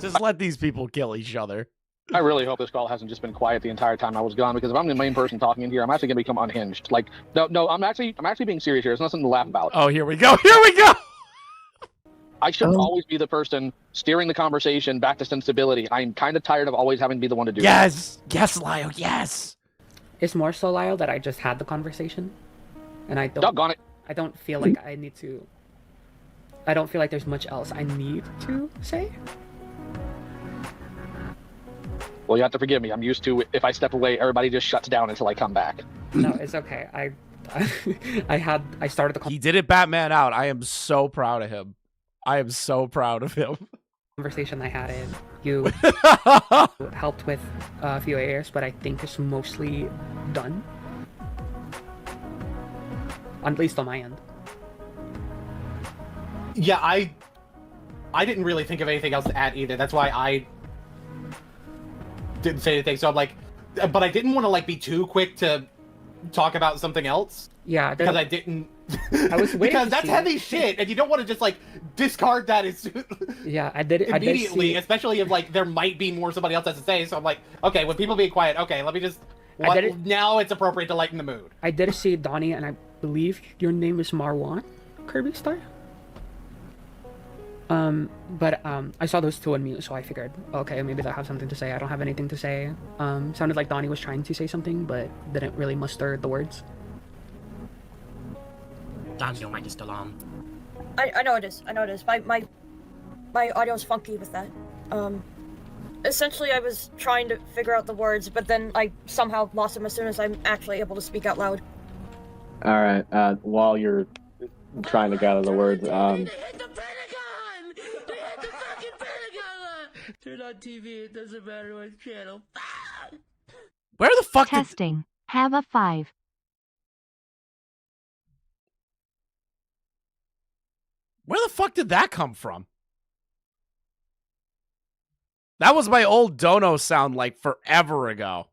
Just let these people kill each other. I really hope this call hasn't just been quiet the entire time I was gone, because if I'm the main person talking in here, I'm actually gonna become unhinged. Like, no, I'm actually being serious here. It's nothing to laugh about. Oh, here we go. Here we go. I should always be the person steering the conversation back to sensibility. I'm kind of tired of always having to be the one to do Yes, Lyle, yes. It's more so, Lyle, that I just had the conversation, and I don't. Doggone it. I don't feel like I need to. I don't feel like there's much else I need to say. Well, you have to forgive me. I'm used to, if I step away, everybody just shuts down until I come back. No, it's okay. I started the He did it Batman out. I am so proud of him. I am so proud of him. Conversation I had in. You helped with a few areas, but I think it's mostly done. At least on my end. Yeah, I didn't really think of anything else to add either. That's why I didn't say anything. So I'm like, but I didn't want to like be too quick to talk about something else. Yeah, because I didn't. I was waiting because to that's see. heavy shit, and you don't want to just like discard that as Yeah, I did immediately, see... especially if like there might be more somebody else has to say. So I'm like, okay, when people being quiet, okay, let me just. Now it's appropriate to lighten the mood. I did see Donnie, and I believe your name is Marwan, Kirby Star. But I saw those two on mute, so I figured, okay, maybe they'll have something to say. I don't have anything to say. Sounded like Donnie was trying to say something, but didn't really muster the words. Donnie, your mic is still on. I know it is. I know it is. My audio's funky with that. Essentially, I was trying to figure out the words, but then I somehow lost them as soon as I'm actually able to speak out loud. All right. While you're trying to gather the words, Turn on TV. It doesn't matter what channel. Where the fuck? Testing. Have a 5. Where the fuck did that come from? That was my old Dono sound like forever ago.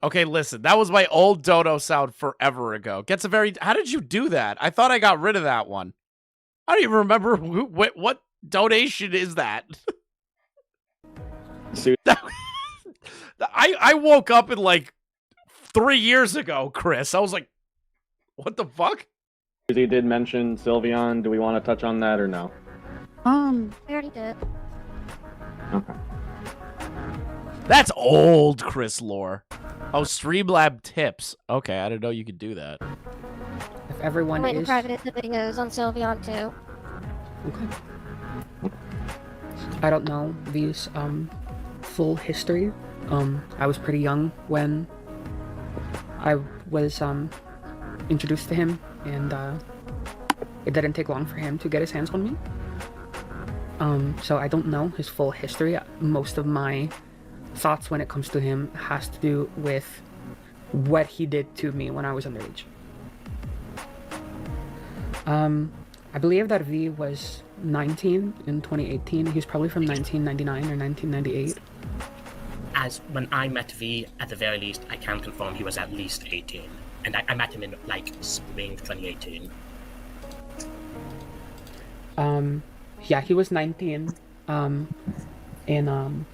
Okay, listen. That was my old Dono sound forever ago. Gets a very... How did you do that? I thought I got rid of that one. I don't even remember what donation is that. I woke up in like 3 years ago, Chris. I was like, what the fuck? He did mention Sylveon. Do we want to touch on that or no? We already did. Okay. That's old Chris lore. Oh, Streamlab tips. Okay, I didn't know you could do that. If everyone I'm is... private the videos on Sylveon too. Okay. I don't know these full history. I was pretty young when I was introduced to him, and it didn't take long for him to get his hands on me. So I don't know his full history. Most of my thoughts when it comes to him has to do with what he did to me when I was underage. I believe that V was 19 in 2018. He's probably from 1999 or 1998. As when I met V, at the very least, I can confirm he was at least 18. And I met him in, like, spring 2018. Yeah, he was 19. In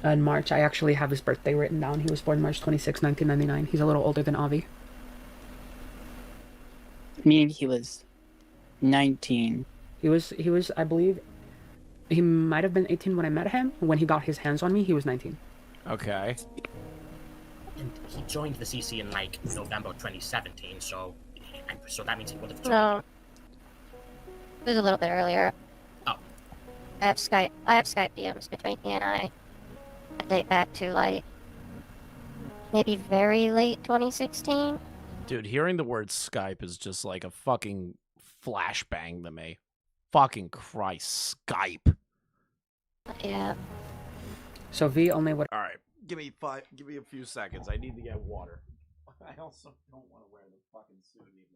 March. I actually have his birthday written down. He was born March 26, 1999. He's a little older than Avi. Meaning he was 19. He was, I believe, he might have been 18 when I met him. When he got his hands on me, he was 19. Okay. And he joined the CC in, like, November 2017, so that means he would have joined. No. It was a little bit earlier. Oh. I have Skype DMs between he and I. I date back to, like, maybe very late 2016. Dude, hearing the word Skype is just like a fucking flashbang to me. Fucking Christ, Skype. Yeah. So V only would... Alright, give me a few seconds. I need to get water. I also don't want to wear the fucking suit anymore.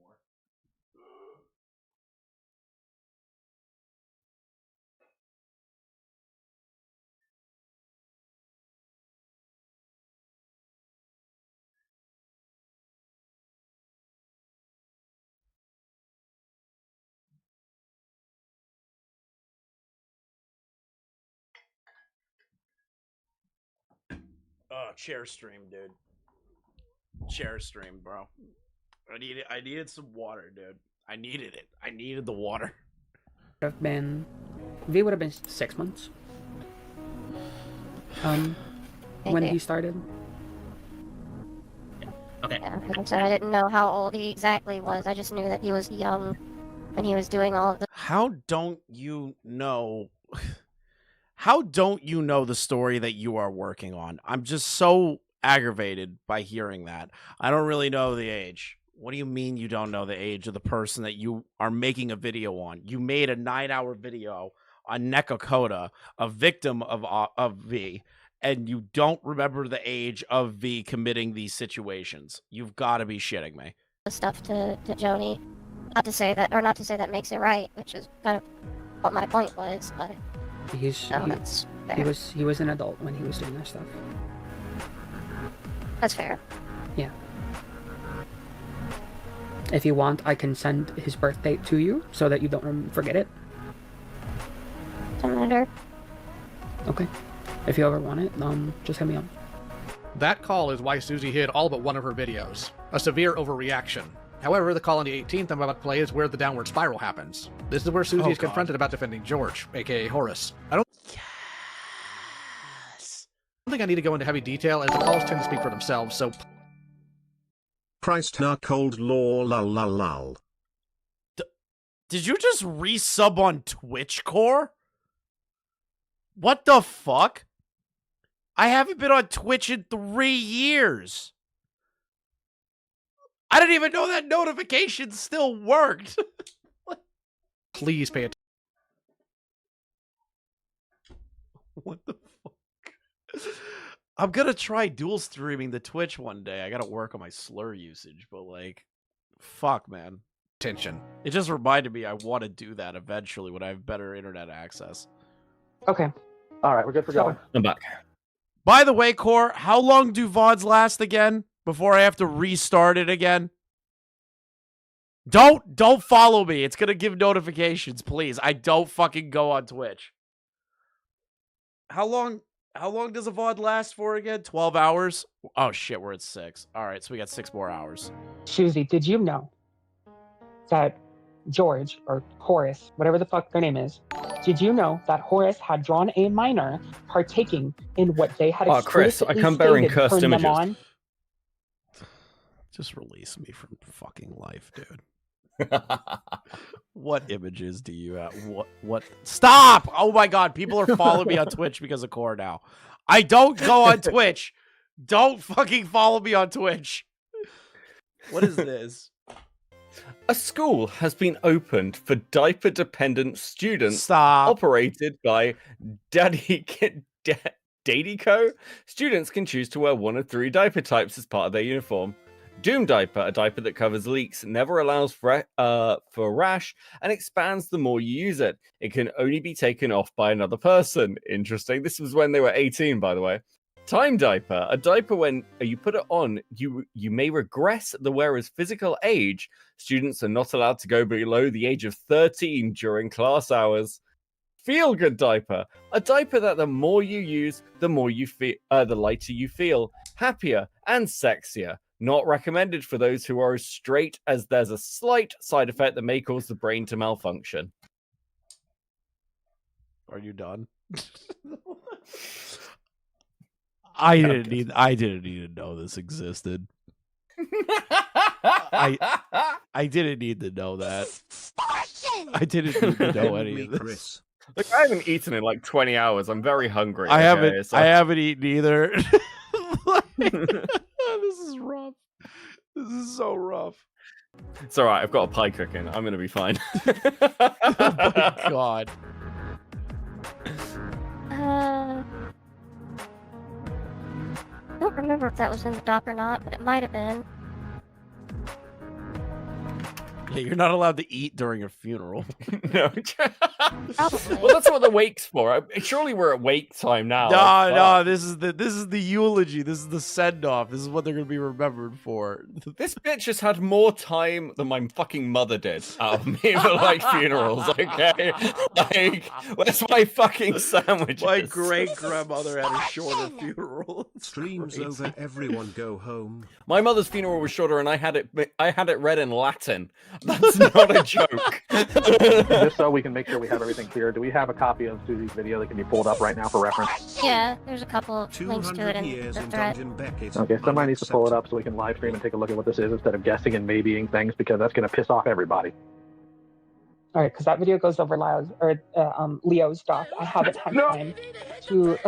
Oh, chair stream, dude. Chair stream, bro. I needed some water, dude. I needed it. I needed the water. V would have been 6 months. When he started. Okay. Yeah, like I said, I didn't know how old he exactly was. I just knew that he was young when he was doing all of the... How don't you know... How don't you know the story that you are working on? I'm just so aggravated by hearing that. I don't really know the age. What do you mean you don't know the age of the person that you are making a video on? You made a 9-hour video on Nekokoda, a victim of V, and you don't remember the age of V committing these situations. You've got to be shitting me. stuff to Joni. Not to say that makes it right, which is kind of what my point was, but He fair. was an adult when he was doing that stuff. That's fair. Yeah. If you want, I can send his birth date to you so that you don't forget it. Doesn't matter. Okay. If you ever want it, just hit me up. That call is why Susie hid all but one of her videos. A severe overreaction. However, the call on the 18th I'm about to play is where the downward spiral happens. This is where Susie is confronted about defending George, aka Horace. I don't think I need to go into heavy detail, as the calls tend to speak for themselves, so... ChrisTheNarc cold lol lol lol lol. Did you just resub on Twitch, Core? What the fuck? I haven't been on Twitch in 3 years. I didn't even know that notification still worked. Please pay attention. What the fuck? I'm gonna try dual streaming the Twitch one day. I gotta work on my slur usage, but like, fuck, man. Attention. It just reminded me I want to do that eventually when I have better internet access. Okay. All right, we're good for going. I'm back. By the way, Core, how long do VODs last again before I have to restart it again? Don't follow me. It's gonna give notifications, please. I don't fucking go on Twitch. How long does a VOD last for again? 12 hours? Oh shit, we're at 6. All right, so we got 6 more hours. Susie, did you know that George, or Horace, whatever the fuck their name is, did you know that Horace had drawn a minor partaking in what they had Chris, I come bearing cursed turned them images. on? Just release me from fucking life, dude. What images do you have? What? Stop! Oh my god, people are following me on Twitch because of Core now. I don't go on Twitch. Don't fucking follow me on Twitch. What is this? A school has been opened for diaper-dependent students. Stop. Operated by Daddyco. Students can choose to wear 1 of 3 diaper types as part of their uniform. Doom Diaper, a diaper that covers leaks, never allows for rash, and expands the more you use it. It can only be taken off by another person. Interesting. This was when they were 18, by the way. Time Diaper, a diaper when you put it on, you may regress the wearer's physical age. Students are not allowed to go below the age of 13 during class hours. Feel Good Diaper, a diaper that the more you use, the more you feel, the lighter you feel, happier and sexier. Not recommended for those who are as straight, as there's a slight side effect that may cause the brain to malfunction. Are you done? I didn't need to know this existed. I didn't need to know that. I didn't need to know any of this. Look, I haven't eaten in like 20 hours. I'm very hungry. I okay, haven't eaten either. This is rough. This is so rough. It's alright, I've got a pie cooking. I'm gonna be fine. Oh my god. I don't remember if that was in the doc or not, but it might have been. Yeah, you're not allowed to eat during a funeral. No. Well, that's what the wake's for. Surely we're at wake time now. No, this is the eulogy. This is the send off. This is what they're gonna be remembered for. This bitch has had more time than my fucking mother did out of me for like funerals. Okay, like where's my fucking sandwiches? My great grandmother had a shorter funeral. Streams over, everyone go home. My mother's funeral was shorter, and I had it read in Latin. That's not a joke. Just so we can make sure we have everything clear, do we have a copy of Susie's video that can be pulled up right now for reference? Yeah, there's a couple of links to it in the thread. Okay, somebody needs to pull it up so we can live stream and take a look at what this is instead of guessing and maybeing things, because that's going to piss off everybody. All right, because that video goes over Leo's doc. I haven't had time to.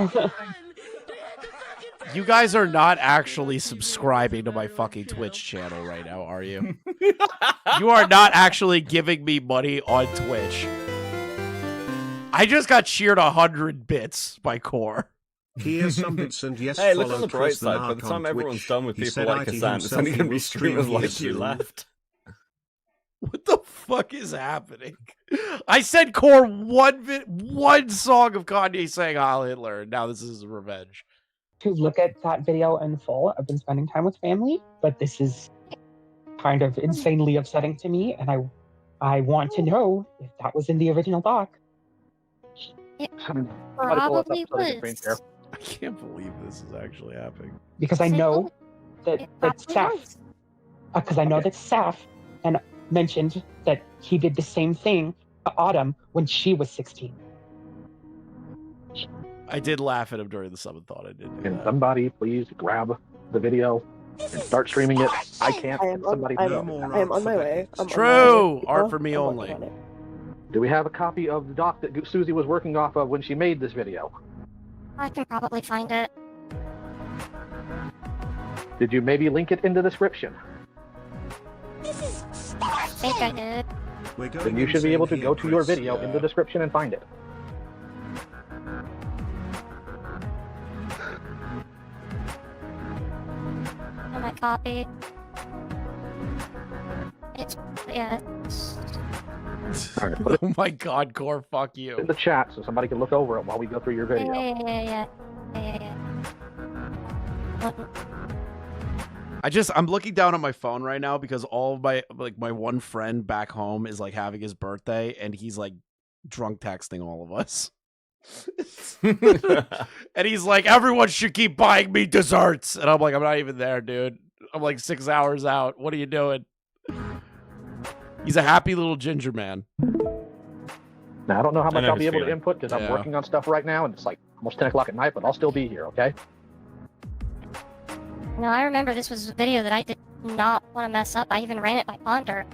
You guys are not actually subscribing to my fucking Twitch channel right now, are you? You are not actually giving me money on Twitch. I just got cheered 100 bits by Core. Here's some bits and yes, hey, look on the bright ChrisTheNarc side. By the time on everyone's Twitch. done with He people said like IT Hassan, it's himself only he going to be will stream streamers here like you soon. left. What the fuck is happening? I sent Core one song of Kanye saying Heil Hitler, and now this is revenge. To look at that video in full, I've been spending time with family, but this is kind of insanely upsetting to me, and I want to know if that was in the original doc. It probably was. I can't believe this is actually happening. Because I know that Saf, because I know that Saf and mentioned that he did the same thing to Autumn when she was 16. I did laugh at him during the Summon Thought. I did. Can somebody please grab the video and start streaming it? I can't. Somebody I am on my way. True. Art for me only. Do we have a copy of the doc that Susie was working off of when she made this video? I can probably find it. Did you maybe link it in the description? I think I did. Then you should be able to go to your video in the description and find it. And my copy. Yeah. Oh my god, Core, fuck you. In the chat so somebody can look over it while we go through your video. Yeah. I'm looking down at my phone right now because all of my one friend back home is like having his birthday and he's like drunk texting all of us. And he's like, everyone should keep buying me desserts. And I'm like, I'm not even there, dude. I'm like 6 hours out. What are you doing? He's a happy little ginger man. Now, I don't know how much I'll be able to input because I'm working on stuff right now and it's like almost 10 o'clock at night, but I'll still be here, okay? No, I remember this was a video that I did not want to mess up. I even ran it by Ponder.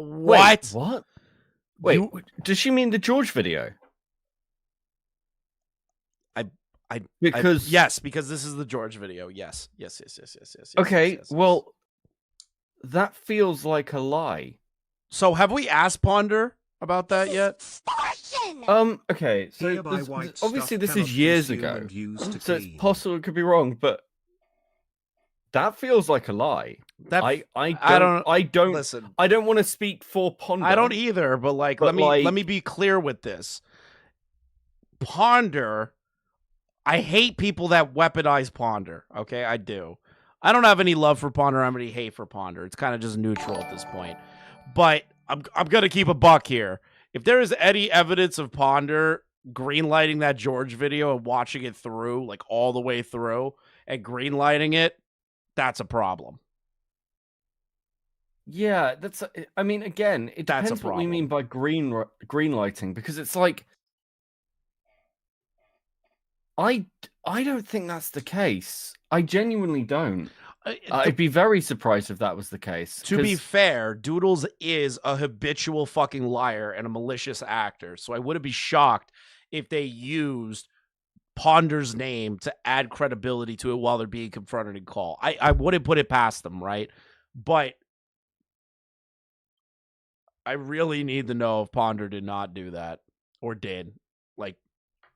What? What? Wait, does she mean the George video? Yes, because this is the George video. Yes. Okay, yes. well, that feels like a lie. So have we asked Ponder about that yet? Okay, so obviously this is years ago, so it's possible it could be wrong, but that feels like a lie. I don't listen. I don't want to speak for Ponder. I don't either, but let me be clear with this. Ponder, I hate people that weaponize Ponder. Okay, I do. I don't have any love for Ponder. I have any hate for Ponder. It's kind of just neutral at this point. But I'm gonna keep a buck here. If there is any evidence of Ponder greenlighting that George video and watching it through, like all the way through, and greenlighting it, that's a problem. Yeah, I mean, again, it depends what we mean by greenlighting, because it's like, I don't think that's the case. I genuinely don't. I'd be very surprised if that was the case. To be fair, Doodles is a habitual fucking liar and a malicious actor, so I wouldn't be shocked if they used Ponder's name to add credibility to it while they're being confronted in call. I wouldn't put it past them, right? But I really need to know if Ponder did not do that or did.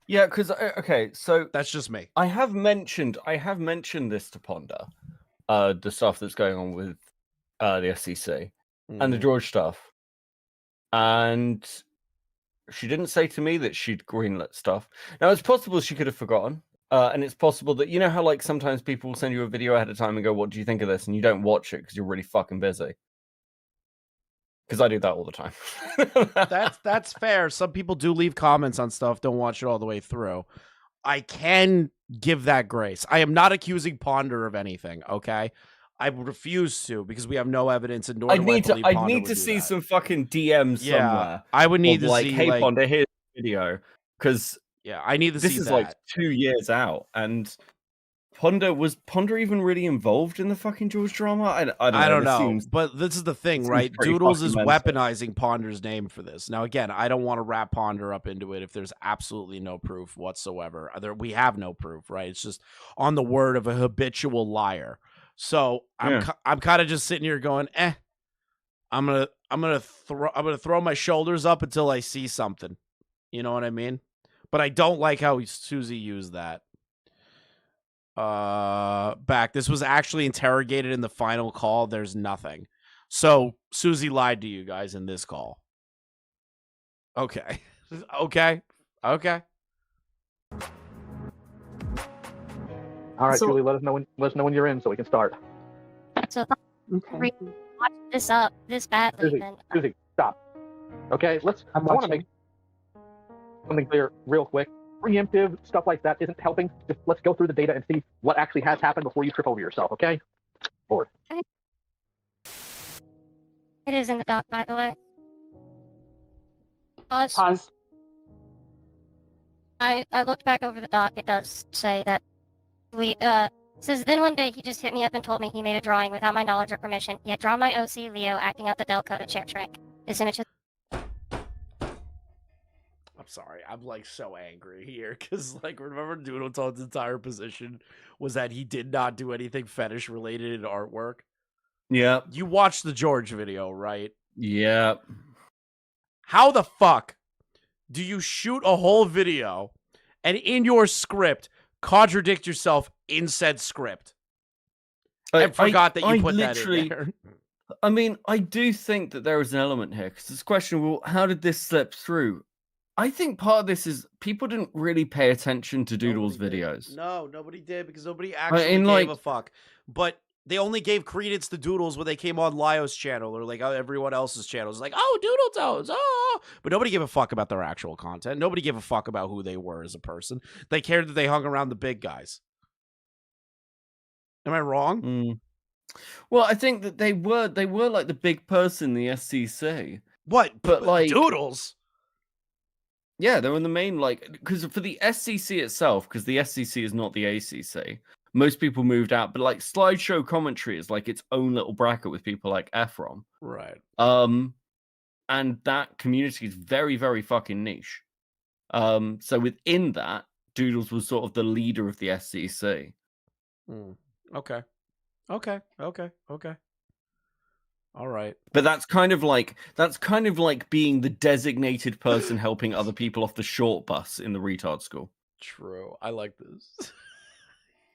Yeah, because okay, so that's just me. I have mentioned this to Ponder, the stuff that's going on with the SEC and the George stuff, and she didn't say to me that she'd greenlit stuff. Now it's possible she could have forgotten, and it's possible that, you know how like sometimes people will send you a video ahead of time and go, "What do you think of this?" and you don't watch it because you're really fucking busy. Because I do that all the time. That's fair. Some people do leave comments on stuff, don't watch it all the way through. I can give that grace. I am not accusing Ponder of anything, okay? I refuse to, because we have no evidence, and nor do I believe Ponder I need to see some fucking DMs somewhere. I would need to like, see, hey, Ponder, here's the video. Because I need to see this is that. like 2 years out, and was Ponder even really involved in the fucking George drama? I don't know. But this is the thing, right? Doodles is weaponizing Ponder's name for this. Now, again, I don't want to wrap Ponder up into it if there's absolutely no proof whatsoever. We have no proof, right? It's just on the word of a habitual liar. So I'm kind of just sitting here going, I'm gonna throw my shoulders up until I see something. You know what I mean? But I don't like how Susie used that. back. This was actually interrogated in the final call. There's nothing. So Susie lied to you guys in this call. Okay. Okay. All right, So- Julie, let us know when you're in so we can start. So if I watch this badly, Susie, then Susie, stop. Okay, I want to make something clear real quick. Preemptive stuff like that isn't helping. Just let's go through the data and see what actually has happened before you trip over yourself, okay? Forward. it is in the doc, by the way. Pause. I looked back over the doc. It does say that says then one day he just hit me up and told me he made a drawing without my knowledge or permission. He had drawn my OC Leo acting out the Del Code chair trick. This image is I'm sorry. I'm like so angry here because like remember Doodletones' entire position was that he did not do anything fetish related in artwork. Yeah. You watched the George video, right? Yeah. How the fuck do you shoot a whole video and in your script contradict yourself in said script? I forgot that you put that in there. I mean, I do think that there is an element here because it's a question. Well, how did this slip through? I think part of this is people didn't really pay attention to Doodle's videos. No, nobody did because nobody actually gave a fuck. But they only gave credence to Doodles when they came on Lio's channel or like everyone else's channels. Like, oh, Doodletones, oh. But nobody gave a fuck about their actual content. Nobody gave a fuck about who they were as a person. They cared that they hung around the big guys. Am I wrong? Well, I think that they were like the big person in the SCC. What? But like Doodles? Yeah, they were in the main, like, because for the SCC itself, because the SCC is not the ACC, most people moved out, but like slideshow commentary is like its own little bracket with people like Ephron. Right. And that community is very, very fucking niche. So within that, Doodles was sort of the leader of the SCC. Okay. All right. But that's kind of like being the designated person helping other people off the short bus in the retard school. True. I like this.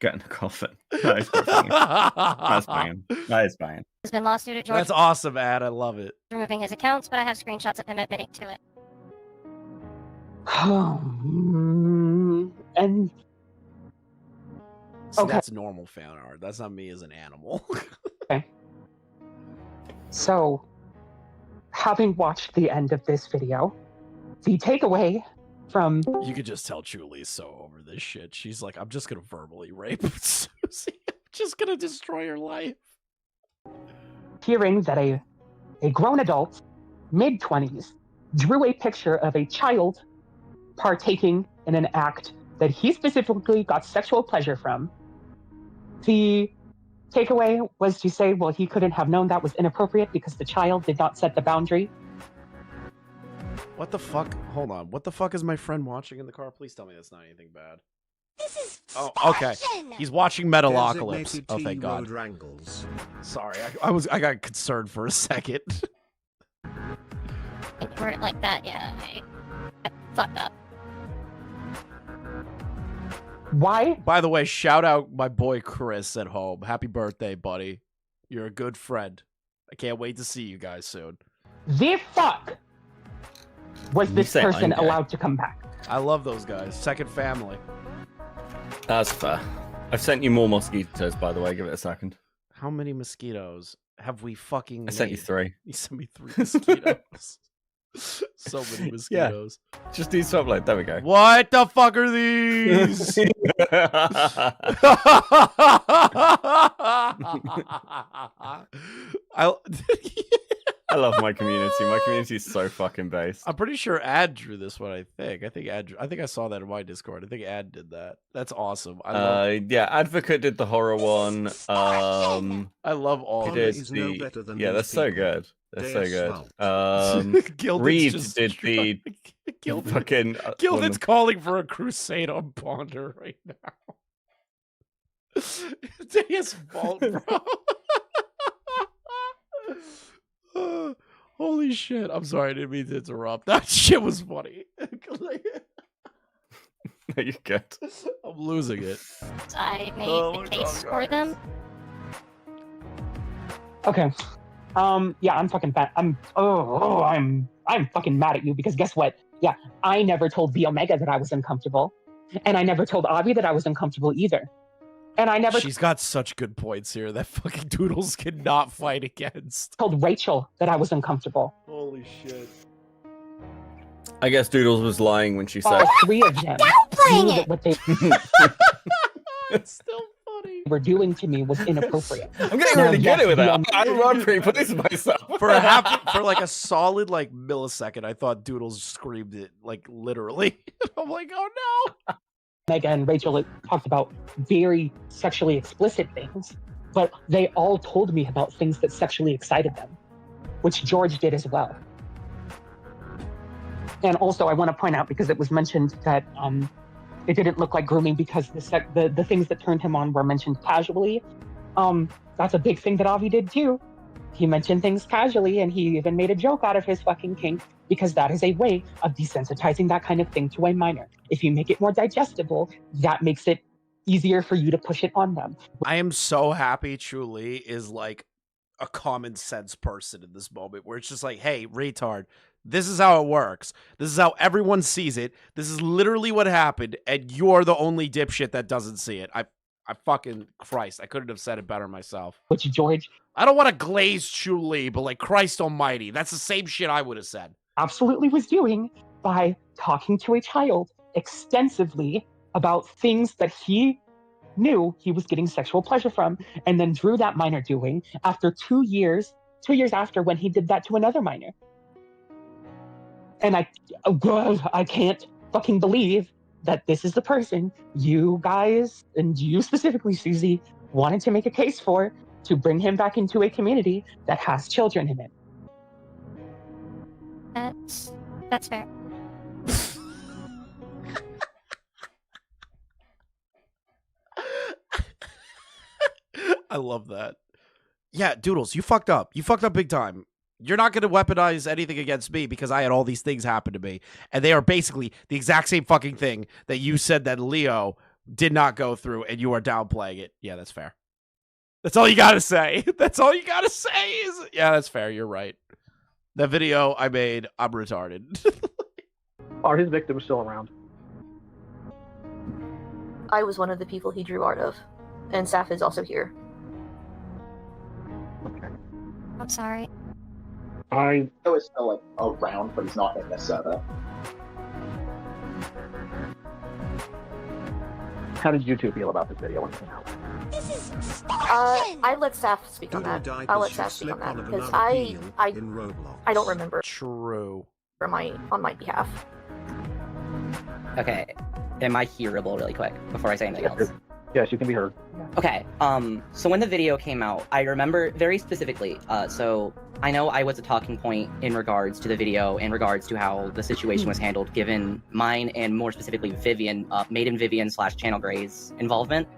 Get in the coffin. That is banging. That's banging. That is banging. has been lost due to George That's awesome, Ad. I love it. removing his accounts, but I have screenshots of him admitting to it. And See, okay. that's normal fan art. That's not me as an animal. Okay. So, having watched the end of this video, the takeaway from... You could just tell Julie's so over this shit. She's like, I'm just going to verbally rape Susie. I'm just going to destroy her life. Hearing that a grown adult, mid-20s, drew a picture of a child partaking in an act that he specifically got sexual pleasure from, the takeaway was to say, well, he couldn't have known that was inappropriate because the child did not set the boundary. What the fuck? Hold on. What the fuck is my friend watching in the car? Please tell me that's not anything bad. This is Oh, okay. He's watching Metalocalypse. Designated Oh, thank God. T-Road Wrangles. Sorry, I got concerned for a second. Word it like that, yeah. I fucked up. Why? By the way, shout out my boy Chris at home. Happy birthday, buddy. You're a good friend. I can't wait to see you guys soon. The fuck was this say person I'm gay. allowed to come back? I love those guys. Second family. That's fair. I've sent you more mosquitoes, by the way. Give it a second. How many mosquitoes have we fucking I sent you made? 3. You sent me 3 mosquitoes. So many mosquitoes. Just do something like, there we go. What the fuck are these? I love my community. My community is so fucking based. I'm pretty sure Ad drew this one. I think I saw that in my Discord. I think Ad did that. That's awesome. I love, Yeah, Advocate did the horror one. I love all he of did it. the, better than yeah, these that's so people. good. That's so Deus good. Gilded's Reed just did the Gilded, fucking Gilded's calling for a crusade on Ponder right now. It's his fault, bro. Holy shit. I'm sorry, I didn't mean to interrupt. That shit was funny. No, you're good. I'm losing it. I made the case for them. Okay. Yeah, I'm fucking bad. I'm fucking mad at you because guess what? Yeah, I never told the Omega that I was uncomfortable. And I never told Avi that I was uncomfortable either. And I never She's got such good points here that fucking Doodles cannot fight against. told Rachel that I was uncomfortable. Holy shit. I guess Doodles was lying when she said All three of them knew that what they It's still funny. were doing to me was inappropriate. I'm getting really good at that. I'm pretty pleased with myself. For like a solid like millisecond, I thought Doodles screamed it like literally. I'm like, oh no. Mega and Rachel talked about very sexually explicit things, but they all told me about things that sexually excited them, which George did as well. And also, I want to point out, because it was mentioned that it didn't look like grooming because the things that turned him on were mentioned casually. That's a big thing that Avi did too. He mentioned things casually, and he even made a joke out of his fucking kink, because that is a way of desensitizing that kind of thing to a minor. If you make it more digestible, that makes it easier for you to push it on them. I am so happy Truly is like a common sense person in this moment where it's just like, hey, retard, this is how it works. This is how everyone sees it. This is literally what happened, and you're the only dipshit that doesn't see it. I fucking Christ, I couldn't have said it better myself. Which George, I don't want to glaze Truly, but like Christ almighty, that's the same shit I would have said. Absolutely was doing by talking to a child extensively about things that he knew he was getting sexual pleasure from, and then drew that minor doing after 2 years after when he did that to another minor. And I can't fucking believe that this is the person you guys, and you specifically, Susie, wanted to make a case for to bring him back into a community that has children in it. That's fair. I love that. Yeah, Doodles, you fucked up. You fucked up big time. You're not going to weaponize anything against me because I had all these things happen to me. And they are basically the exact same fucking thing that you said that Leo did not go through, and you are downplaying it. Yeah, that's fair. That's all you got to say. That's all you got to say is, yeah, that's fair. You're right. That video I made, I'm retarded. Are his victims still around? I was one of the people he drew art of, and Saf is also here. I'm sorry. I know it's still like around, but he's not in this server. How did you two feel about this video when it came out? I let Saf speak on that. I'll let Saf speak on that because I don't remember. True. On my behalf. Okay, am I hearable really quick before I say anything else? Yes, you can be heard. Okay, so when the video came out, I remember very specifically, so I know I was a talking point in regards to the video, in regards to how the situation was handled, given mine and more specifically Vivian, Maiden Vivian / Channel Gray's involvement.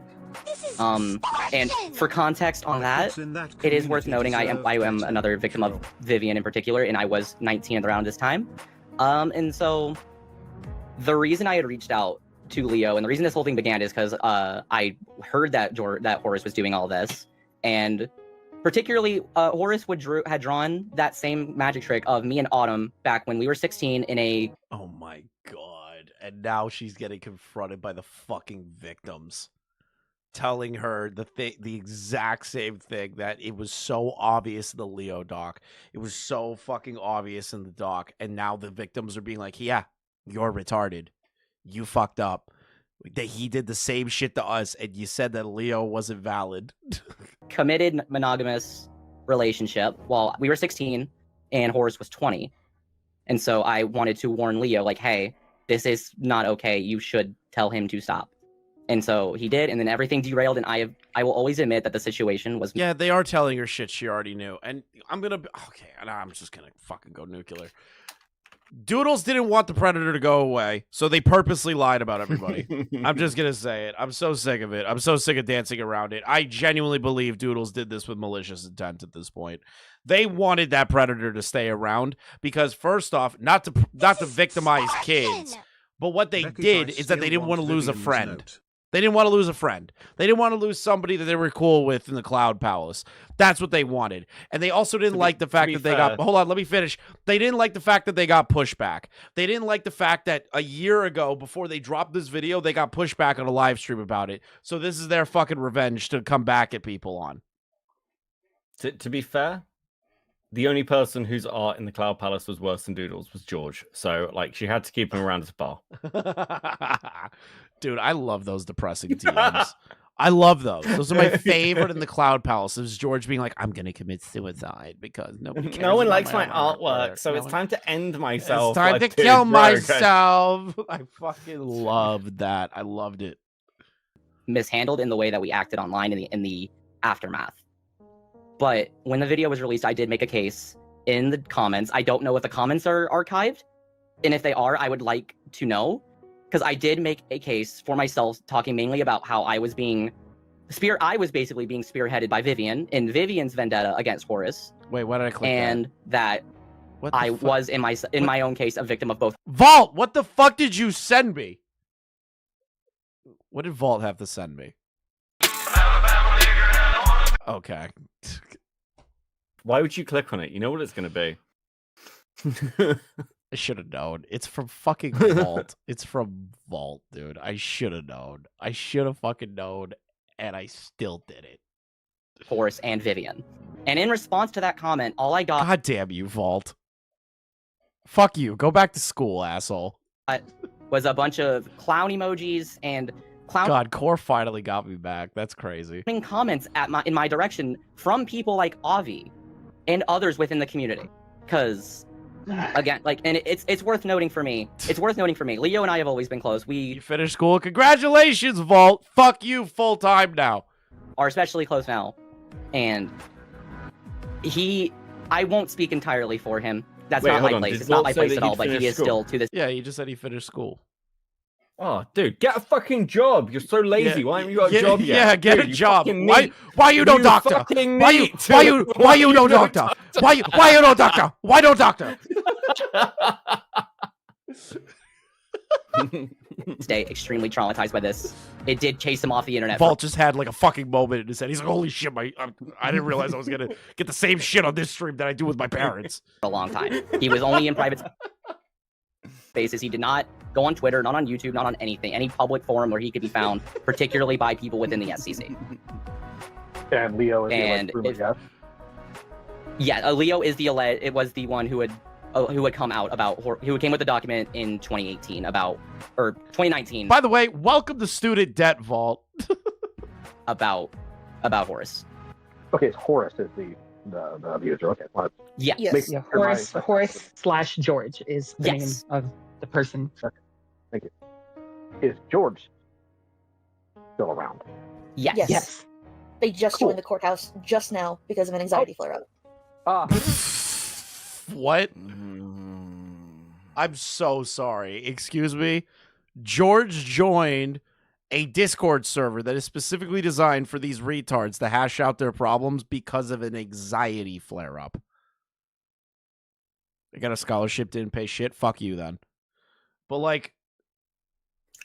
And for context on that, it is worth noting I am another victim of Vivian in particular, and I was 19 around this time. And so the reason I had reached out to Leo, and the reason this whole thing began is because I heard that Horace was doing all this, and particularly Horace had drawn that same magic trick of me and Autumn back when we were 16 in a... Oh my god. And now she's getting confronted by the fucking victims, telling her the exact same thing, that it was so obvious in the Leo doc. It was so fucking obvious in the doc, and now the victims are being like, yeah, you're retarded. You fucked up. That he did the same shit to us, and you said that Leo wasn't valid. Committed monogamous relationship while we were 16 and Horace was 20. And so I wanted to warn Leo, like, hey, this is not okay. You should tell him to stop. And so he did, and then everything derailed, and I will always admit that the situation was... Yeah, they are telling her shit she already knew. And I'm just gonna fucking go nuclear. Doodles didn't want the Predator to go away, so they purposely lied about everybody. I'm just going to say it. I'm so sick of it. I'm so sick of dancing around it. I genuinely believe Doodles did this with malicious intent at this point. They wanted that Predator to stay around because, first off, not to victimize kids, but what they did is that they didn't want to lose a friend. They didn't want to lose a friend. They didn't want to lose somebody that they were cool with in the Cloud Palace. That's what they wanted. And they also didn't like the fact that they got... Hold on, let me finish. They didn't like the fact that they got pushback. They didn't like the fact that a year ago, before they dropped this video, they got pushback on a live stream about it. So this is their fucking revenge to come back at people on. To be fair, the only person whose art in the Cloud Palace was worse than Doodles was George. So, like, she had to keep him around as a bar. Dude, I love those depressing DMs. I love those. Those are my favorite in the Cloud Palace. It was George being like, I'm going to commit suicide because nobody cares. No one likes my artwork, so it's time to end myself. It's time to kill myself. I fucking loved that. I loved it. Mishandled in the way that we acted online in the aftermath. But when the video was released, I did make a case in the comments. I don't know if the comments are archived, and if they are, I would like to know. Because I did make a case for myself, talking mainly about how I was being basically being spearheaded by Vivian in Vivian's vendetta against Horace. Wait, why did I click and that I was in my own case a victim of both. Vault, what the fuck did you send me? What did Vault have to send me? Okay. Why would you click on it? You know what it's going to be. I should have known. It's from fucking Vault. It's from Vault, dude. I should have known. I should have fucking known, and I still did it. Horace and Vivian. And in response to that comment, all I got... God damn you, Vault. Fuck you. Go back to school, asshole. Was a bunch of clown emojis and clown... God, Core finally got me back. That's crazy. Comments in my direction from people like Avi and others within the community. Because... Again, like, and it's worth noting for me. It's worth noting for me. Leo and I have always been close. You finished school. Congratulations, Vault. Fuck you full time now. Are especially close now, and I won't speak entirely for him. That's not my place. It's not my place at all. But he is still to this. Yeah, he just said he finished school. Oh, dude, get a fucking job. You're so lazy. Yeah, why haven't you got a job yet? Yeah, get dude, a job. Why you don't doctor? Why you don't doctor? Why you don't doctor? Why don't doctor? Stay extremely traumatized by this. It did chase him off the internet. Vault just had like a fucking moment in his head. He's like, holy shit, I didn't realize I was gonna get the same shit on this stream that I do with my parents. For a long time. He was only in private spaces. He did not go on Twitter, not on YouTube, not on anything, any public forum where he could be found, particularly by people within the SCC. And Leo is Leo is it was the one who had come out about, who came with the document in 2018 or 2019. By the way, welcome to Student Debt Vault. about Horace. Okay, it's Horace is the abuser. Okay, yes. Horace/George is the name of the person. Okay. Thank you. Is George still around? Yes. They just joined the courthouse just now because of an anxiety flare-up. What? I'm so sorry. Excuse me. George joined a Discord server that is specifically designed for these retards to hash out their problems because of an anxiety flare-up. They got a scholarship, didn't pay shit. Fuck you then. But like,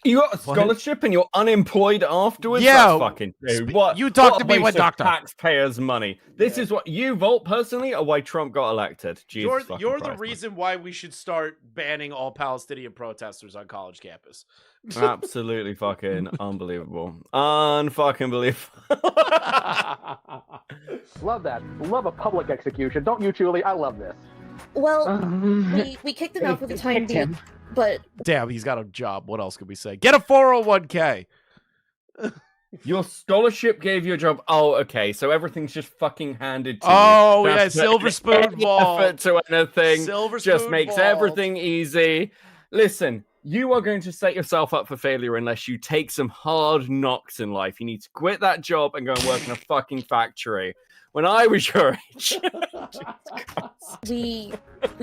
you got a scholarship and you're unemployed afterwards? Yeah. That's fucking rude. What? You talk what to me when doctor. Taxpayers' money. This is what you vote personally, or why Trump got elected. Jesus you're the reason why we should start banning all Palestinian protesters on college campus. Absolutely fucking unbelievable. Unfucking believable. Love that. Love a public execution. Don't you, Julie? I love this. Well, we kicked him out for the time being, but... Damn, he's got a job. What else could we say? Get a 401k. Your scholarship gave you a job. Oh, okay. So everything's just fucking handed to you. Oh, yeah, Silver Spoon Vault. Effort to anything. Silver just Spoon makes Vault. everything easy. Listen, you are going to set yourself up for failure unless you take some hard knocks in life. You need to quit that job and go and work in a fucking factory. When I was your age. we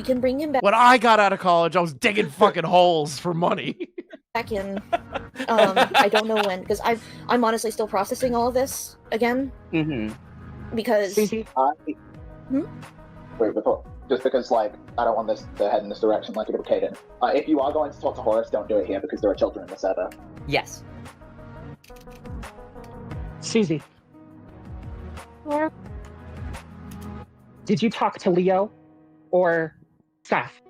can bring him back. When I got out of college, I was digging fucking holes for money. Back in, I don't know when, because I'm honestly still processing all of this again. Because. Wait, before, just because like I don't want this to head in this direction like a little Caden. If you are going to talk to Horace, don't do it here because there are children in the server. Yes. Susie, Yeah. did you talk to Leo or Seth?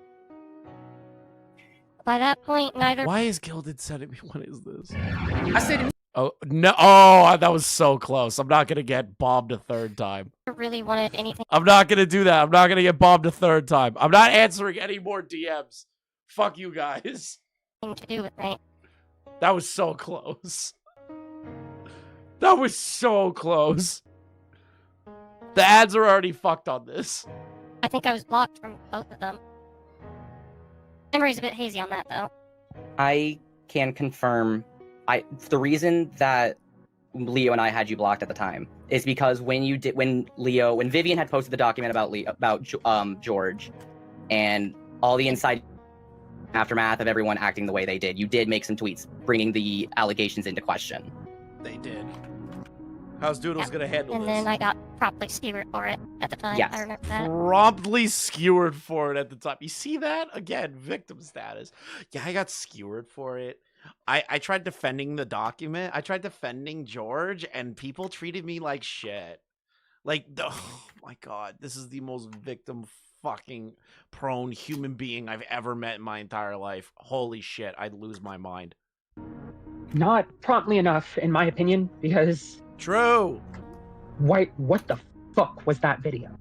By that point, neither. Why is Gilded sending me? What is this? I said Oh no! Oh, that was so close. I'm not gonna get bombed a third time. really wanted anything I'm not gonna do that. I'm not gonna get bombed a third time. I'm not answering any more DMs. Fuck you guys. to do with me. That was so close. That was so close. The ads are already fucked on this. I think I was blocked from both of them. Memory's a bit hazy on that, though. I can confirm. The reason that Leo and I had you blocked at the time is because when Vivian had posted the document about George, and all the inside aftermath of everyone acting the way they did, you did make some tweets bringing the allegations into question. They did. How's Doodles gonna handle And this? then I got promptly skewered for it at the time. Yes. I remember that. Promptly skewered for it at the time. You see that? Again, victim status. Yeah, I got skewered for it. I tried defending the document. I tried defending George, and people treated me like shit. Like, oh my god, this is the most victim fucking prone human being I've ever met in my entire life. Holy shit, I'd lose my mind. Not promptly enough, in my opinion, because... True! What the fuck was that video?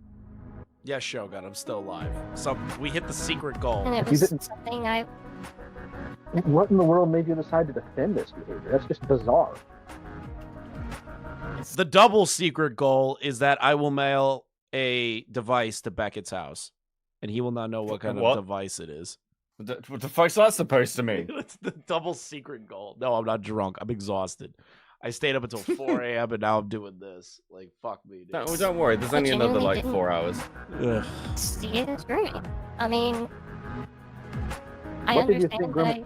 Yes, Shogun, I'm still alive. So, we hit the secret goal. And it was something I... What in the world made you decide to defend this behavior? That's just bizarre. The double secret goal is that I will mail a device to Beckett's house, and he will not know what kind of device it is. What the fuck's that supposed to mean? It's the double secret goal. No, I'm not drunk. I'm exhausted. I stayed up until 4 a.m. and now I'm doing this. Like, fuck me, dude. No, don't worry. There's only another, like, 4 hours. Ugh. See it as grooming. I mean... I What do you understand think that grooming?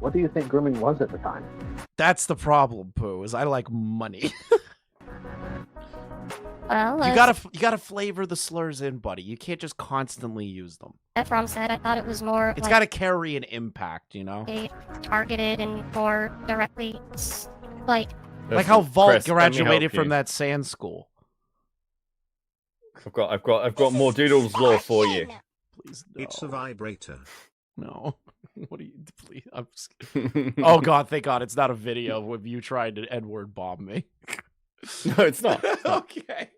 What do you think grooming was at the time? That's the problem, Pooh, is I like money. Well, you gotta flavor the slurs in, buddy. You can't just constantly use them. Ephraim said, I thought it was more It's like gotta carry an impact, you know? targeted and more directly, like... Like how Vault Chris, let me graduated help from you. that sand school. I've got more Doodles lore for you. Please, no. It's a vibrator. No. What are you... Please, I'm just... Oh, God, thank God. It's not a video of you trying to N-word bomb me. No, it's not. Okay.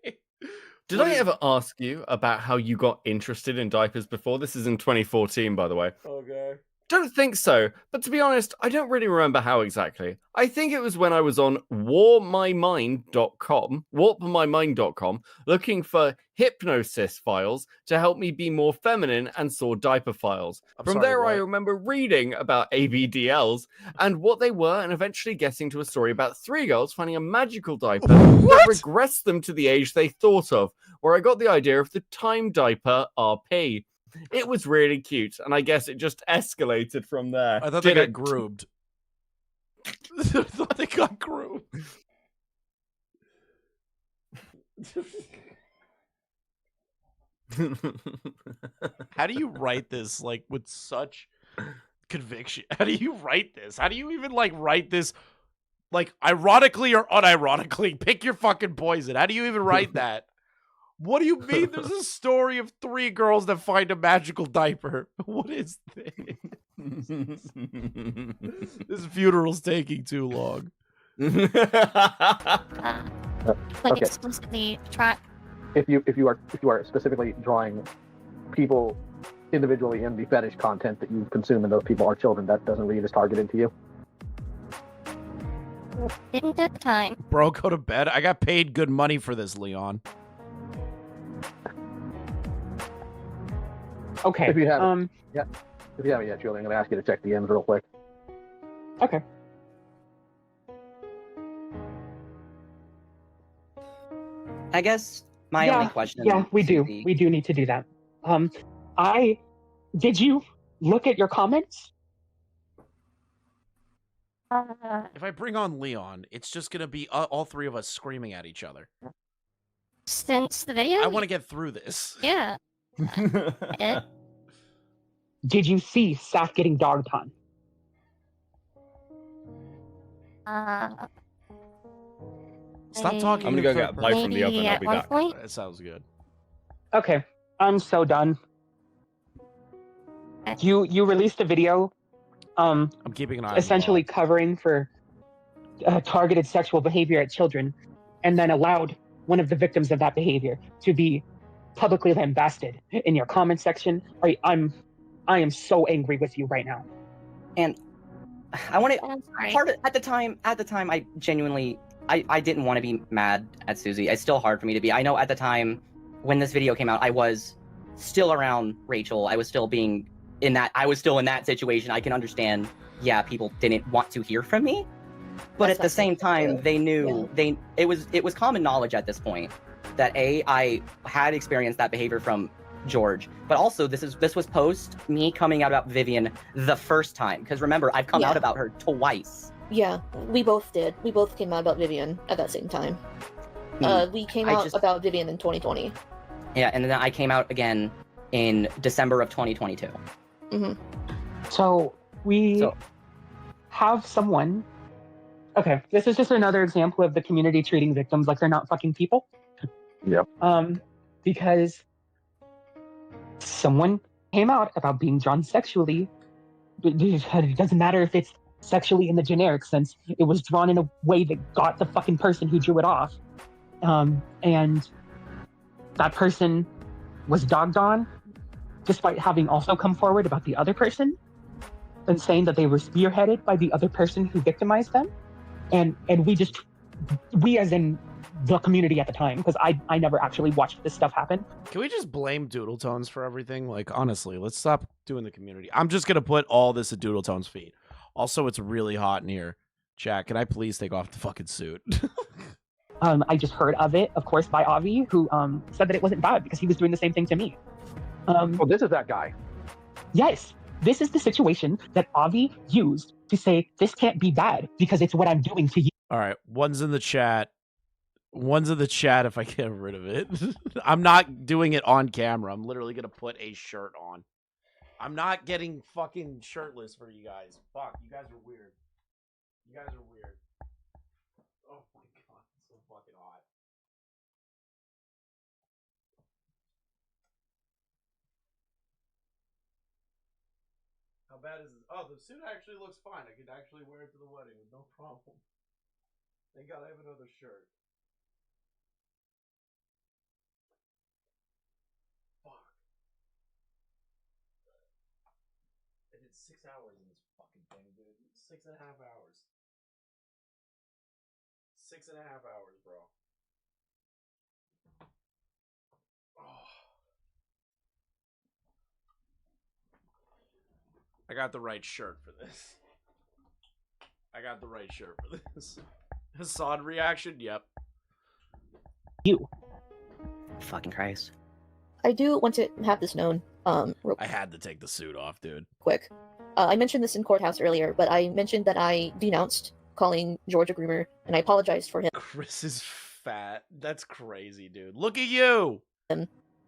Did I ever ask you about how you got interested in diapers before? This is in 2014, by the way. Okay. Don't think so, but to be honest, I don't really remember how exactly. I think it was when I was on warpmymind.com, looking for hypnosis files to help me be more feminine, and saw diaper files. From there, I remember reading about ABDLs and what they were, and eventually getting to a story about 3 girls finding a magical diaper that regressed them to the age they thought of, where I got the idea of the time diaper RP. It was really cute, and I guess it just escalated from there. I thought they got groomed. I thought they got groomed. How do you write this, like, with such conviction? How do you write this? How do you even, like, write this, like, ironically or unironically? Pick your fucking poison. How do you even write that? What do you mean there's a story of 3 girls that find a magical diaper? What is this? This funeral's taking too long. Like Okay. explicitly try... If you are specifically drawing people individually in the fetish content that you consume, and those people are children, that doesn't read as targeted to you. Didn't at the time. Bro, go to bed. I got paid good money for this, Leon. Okay. If you haven't, yeah. If you haven't yet, Julie, I'm going to ask you to check DMs real quick. Okay. I guess my only question. Yeah, we do. We do need to do that. Did you look at your comments? If I bring on Leon, it's just going to be all 3 of us screaming at each other. Since the video? I want to get through this. Yeah. Did you see Saf getting dogged on? Stop talking. I'm gonna go get a bite from the oven. I'll be back. That sounds good. Okay, I'm so done. You released a video. I'm keeping an eye. Essentially covering for targeted sexual behavior at children, and then allowed one of the victims of that behavior to be publicly lambasted in your comment section. I am so angry with you right now. And I want to. At the time, I genuinely, I didn't want to be mad at Susie. It's still hard for me to be. I know at the time when this video came out, I was still around Rachel. I was still being in that. I was still in that situation. I can understand. Yeah, people didn't want to hear from me, but at the same time, they knew it was common knowledge at this point that I had experienced that behavior from George, but also this was post me coming out about Vivian the first time, because remember, I've come out about her twice. Yeah, we both did. We both came out about Vivian at that same time. We came out about Vivian in 2020. Yeah, and then I came out again in December of 2022. Mm-hmm. So we have someone. Okay, this is just another example of the community treating victims like they're not fucking people. Yep. Because someone came out about being drawn sexually. It doesn't matter if it's sexually in the generic sense. It was drawn in a way that got the fucking person who drew it off. And that person was dogged on, despite having also come forward about the other person and saying that they were spearheaded by the other person who victimized them. And we as in the community at the time, because I never actually watched this stuff happen. Can we just blame Doodletones for everything? Like, honestly, let's stop doing the community. I'm just going to put all this at Doodletones' feet. Also, it's really hot in here. Jack, can I please take off the fucking suit? I just heard of it, of course, by Avi, who said that it wasn't bad because he was doing the same thing to me. Well, this is that guy. Yes, this is the situation that Avi used to say, this can't be bad because it's what I'm doing to you. All right, one's in the chat. One's in the chat if I get rid of it. I'm not doing it on camera. I'm literally going to put a shirt on. I'm not getting fucking shirtless for you guys. Fuck, you guys are weird. You guys are weird. Oh my god, it's so fucking hot. How bad is this? Oh, the suit actually looks fine. I could actually wear it to the wedding with no problem. Thank God I have another shirt. Fuck. I did 6 hours in this fucking thing, dude. 6.5 hours. 6.5 hours, bro. Oh. I got the right shirt for this. I got the right shirt for this. Hassan reaction? Yep. You. Fucking Christ. I do want to have this known. Real I had to take the suit off, dude. quick. I mentioned this in courthouse earlier, but I mentioned that I denounced calling George a groomer, and I apologized for him. Chris is fat. That's crazy, dude. Look at you.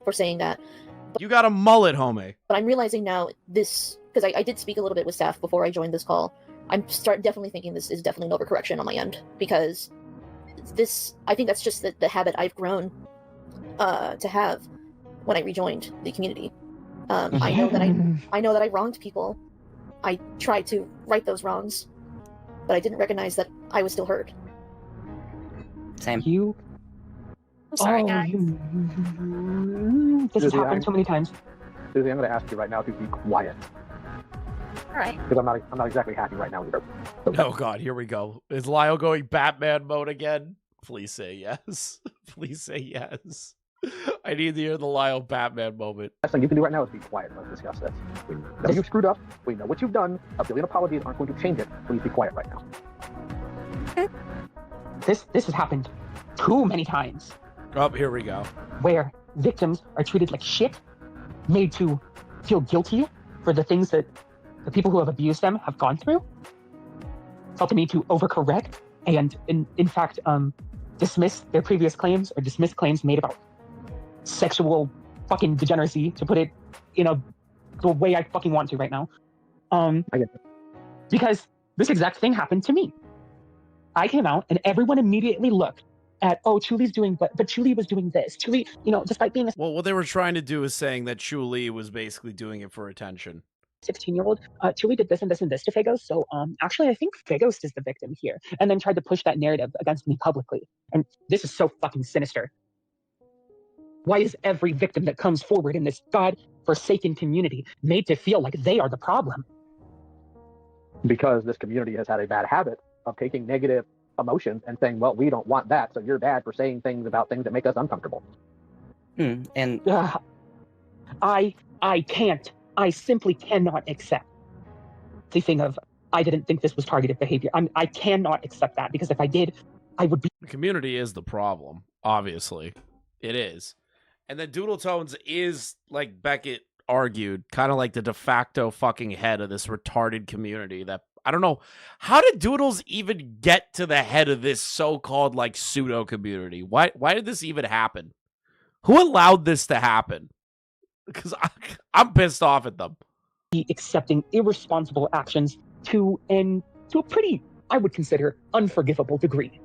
For saying that. You got a mullet, homie. But I'm realizing now this, because I did speak a little bit with staff before I joined this call. I'm definitely thinking this is definitely an overcorrection on my end, because this, I think that's just the habit I've grown to have when I rejoined the community. I know that I wronged people. I tried to right those wrongs, but I didn't recognize that I was still hurt. Same. You. I'm sorry, guys. This has happened so many times. Susie, I'm going to ask you right now to be quiet. All right. Because I'm not exactly happy right now either. Oh god, here we go. Is Lyle going Batman mode again? Please say yes. Please say yes. I need to hear the Lyle Batman moment. Best thing you can do right now is be quiet. Let's discuss this. We know you've screwed up. We know what you've done. A billion apologies aren't going to change it. Please be quiet right now. This has happened too many times. Oh, here we go. Where victims are treated like shit, made to feel guilty for the things that the people who have abused them have gone through, felt the need to overcorrect and, in fact, dismiss their previous claims or dismiss claims made about sexual fucking degeneracy, to put it in the way I fucking want to right now. I get it. Because this exact thing happened to me. I came out and everyone immediately looked at, oh, Chuli's doing, but Chuli was doing this. Chuli, despite being a Well, what they were trying to do is saying that Chuli was basically doing it for attention. 16-year-old, Chuli did this and this and this to Fagos. So actually, I think Fagos is the victim here. And then tried to push that narrative against me publicly. And this is so fucking sinister. Why is every victim that comes forward in this God-forsaken community made to feel like they are the problem? Because this community has had a bad habit of taking negative emotions and saying, well, we don't want that, so you're bad for saying things about things that make us uncomfortable. And I simply cannot accept the thing of, I didn't think this was targeted behavior. I cannot accept that, because if I did, I would be... The community is the problem, obviously. It is. And then Doodletones is, like Beckett argued, kind of like the de facto fucking head of this retarded community that, I don't know, how did Doodles even get to the head of this so-called, like, pseudo community? Why did this even happen? Who allowed this to happen? Because I'm pissed off at them. Accepting irresponsible actions to a pretty, I would consider, unforgivable degree.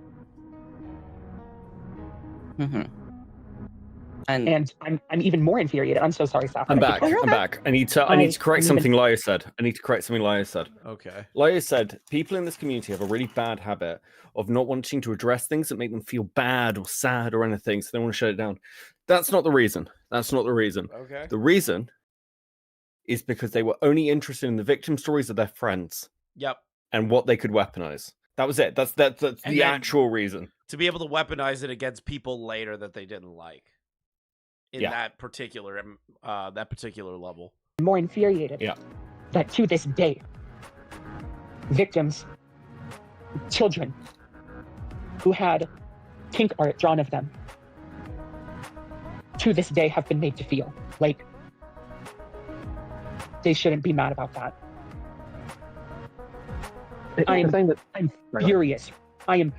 And I'm even more infuriated. I'm so sorry, Saf. I'm back. I need to correct something Lio said. Okay. Lio said people in this community have a really bad habit of not wanting to address things that make them feel bad or sad or anything, so they want to shut it down. That's not the reason. Okay. The reason is because they were only interested in the victim stories of their friends. Yep. And what they could weaponize. That was it. That's the actual reason. To be able to weaponize it against people later that they didn't like. In that particular level. More infuriated. Yeah. That to this day, victims, children who had kink art drawn of them, to this day have been made to feel like they shouldn't be mad about that. I'm furious. I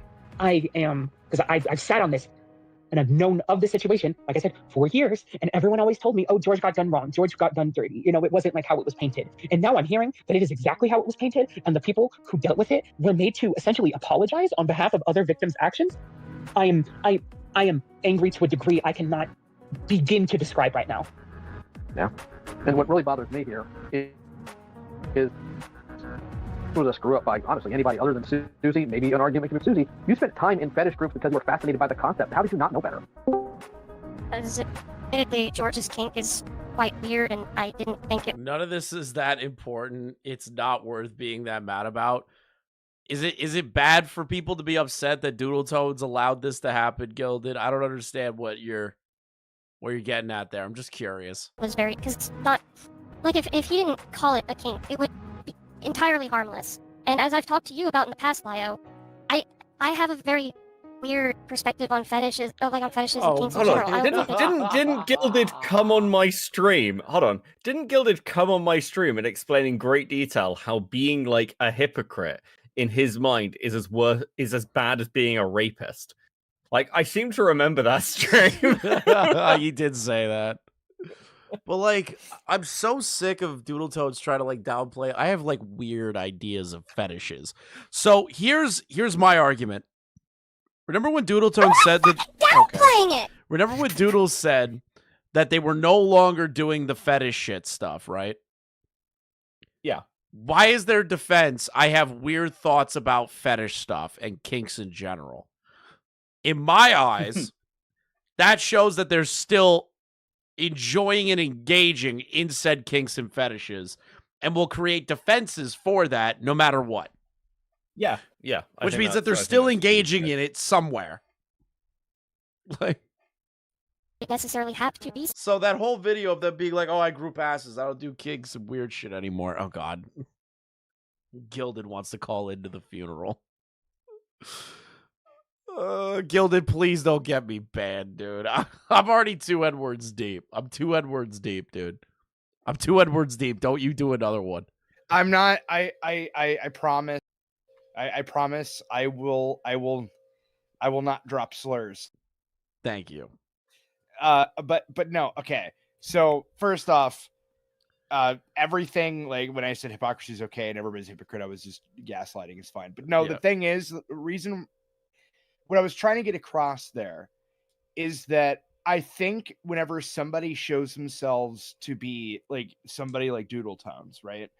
am, because I've sat on this and I've known of the situation, like I said, for years, and everyone always told me, oh, George got done wrong, George got done dirty. It wasn't like how it was painted. And now I'm hearing that it is exactly how it was painted, and the people who dealt with it were made to essentially apologize on behalf of other victims' actions. I am angry to a degree I cannot begin to describe right now. Yeah. And what really bothers me here is was a screw up by, honestly, anybody other than Susie, maybe an argument with Susie. You spent time in fetish groups because you were fascinated by the concept. How did you not know better? Admittedly, George's kink is quite weird, and I didn't think it... None of this is that important. It's not worth being that mad about. Is it bad for people to be upset that Doodletones allowed this to happen, Gilded? I don't understand what you're getting at there. I'm just curious. It was very... Because it's not... Like, if he didn't call it a kink, it would... entirely harmless. And as I've talked to you about in the past, Lio, I have a very weird perspective on fetishes, and kinks in general. Didn't Gilded come on my stream? Hold on. Didn't Gilded come on my stream and explain in great detail how being like a hypocrite in his mind is as bad as being a rapist? Like, I seem to remember that stream. You did say that. But, like, I'm so sick of Doodletones trying to, like, downplay. I have, like, weird ideas of fetishes. So, here's my argument. Remember when Doodletones said that... Downplaying it! Remember when Doodles said that they were no longer doing the fetish shit stuff, right? Yeah. Why is their defense, I have weird thoughts about fetish stuff and kinks in general? In my eyes, that shows that they're still... enjoying and engaging in said kinks and fetishes, and will create defenses for that no matter what. Yeah. Which means that they're still engaging in it somewhere. Like, it necessarily have to be. So that whole video of them being like, oh, I grew passes, I don't do kinks and weird shit anymore. Oh, God. Gilded wants to call into the funeral. Gilded, please don't get me banned, dude. I'm already 2 N-words deep. I'm 2 N-words deep, dude. I'm 2 N-words deep. Don't you do another one. I'm not. I promise. I promise. I will not drop slurs. Thank you. But no. Okay. So first off, everything, like when I said hypocrisy is okay and everybody's a hypocrite, I was just gaslighting. It's fine. But no, the thing is, the reason what I was trying to get across there is that I think whenever somebody shows themselves to be like somebody like Doodletones, right?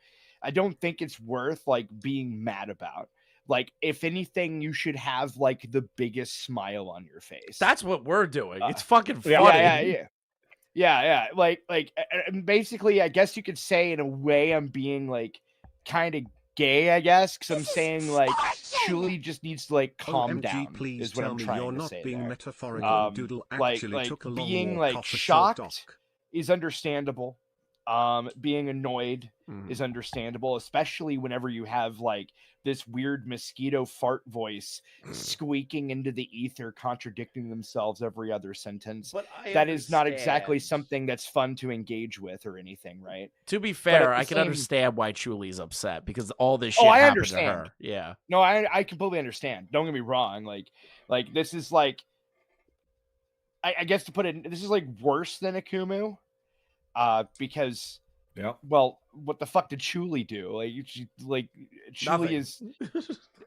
I don't think it's worth like being mad about. Like, if anything, you should have like the biggest smile on your face. That's what we're doing. It's fucking funny. Yeah. Like, and basically, I guess you could say in a way I'm being like kind of gay, I guess, because I'm saying like Julie just needs to like calm down. Please is what tell I'm me trying you're to not say being there. metaphorical. Doodle actually took a long being walk like off a short dock. shocked is understandable. Being annoyed is understandable, especially whenever you have like this weird mosquito fart voice squeaking into the ether, contradicting themselves every other sentence. But that is not exactly something that's fun to engage with or anything, right? To be fair, I can understand why Chuli's upset because all this shit I happened understand. to her. Yeah. No, I completely understand. Don't get me wrong. Like this is like, I guess to put it, this is like worse than Akumu. Because well, what the fuck did Chuli do? Chuli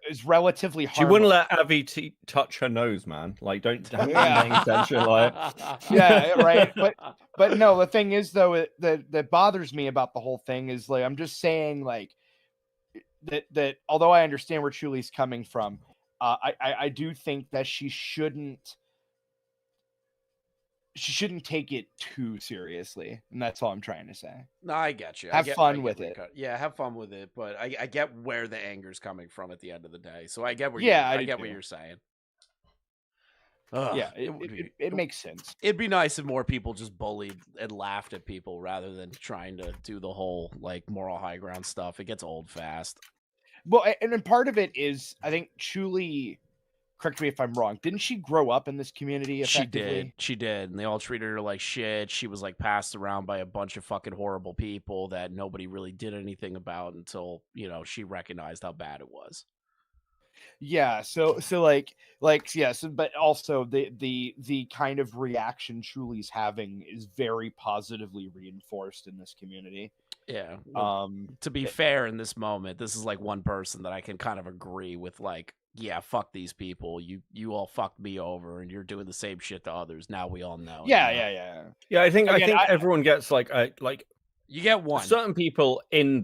is relatively harmless. She wouldn't let Avi touch her nose, man. Like, don't paying attention. Like, yeah, right. But no, the thing is though, that bothers me about the whole thing is like, I'm just saying like that although I understand where Chuli's coming from, I do think that she shouldn't take it too seriously, and that's all I'm trying to say. No, I get you. Have fun with it. Yeah, have fun with it. But I get where the anger's coming from at the end of the day. So I get where I get what you're saying. Yeah, it makes sense. It'd be nice if more people just bullied and laughed at people rather than trying to do the whole like moral high ground stuff. It gets old fast. Well, and then part of it is I think Chuli. Correct me if I'm wrong. Didn't she grow up in this community effectively? She did. And they all treated her like shit. She was like passed around by a bunch of fucking horrible people that nobody really did anything about until, she recognized how bad it was. Yeah. So yes, but also the kind of reaction Chuli's having is very positively reinforced in this community. Yeah. To be fair, in this moment, this is like one person that I can kind of agree with, like, yeah, fuck these people. You all fucked me over, and you're doing the same shit to others. Now we all know. Yeah. I think everyone gets like you get one. Certain people in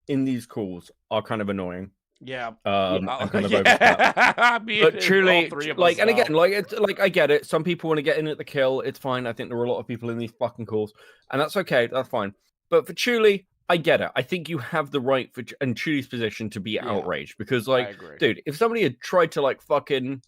these calls are kind of annoying. Yeah. And kind of but truly, like, and again, like, it's like I get it. Some people want to get in at the kill. It's fine. I think there were a lot of people in these fucking calls, and that's okay. That's fine. But for Chuli, I get it. I think you have the right in Chuli's position to be outraged because, like, dude, if somebody had tried to like fucking,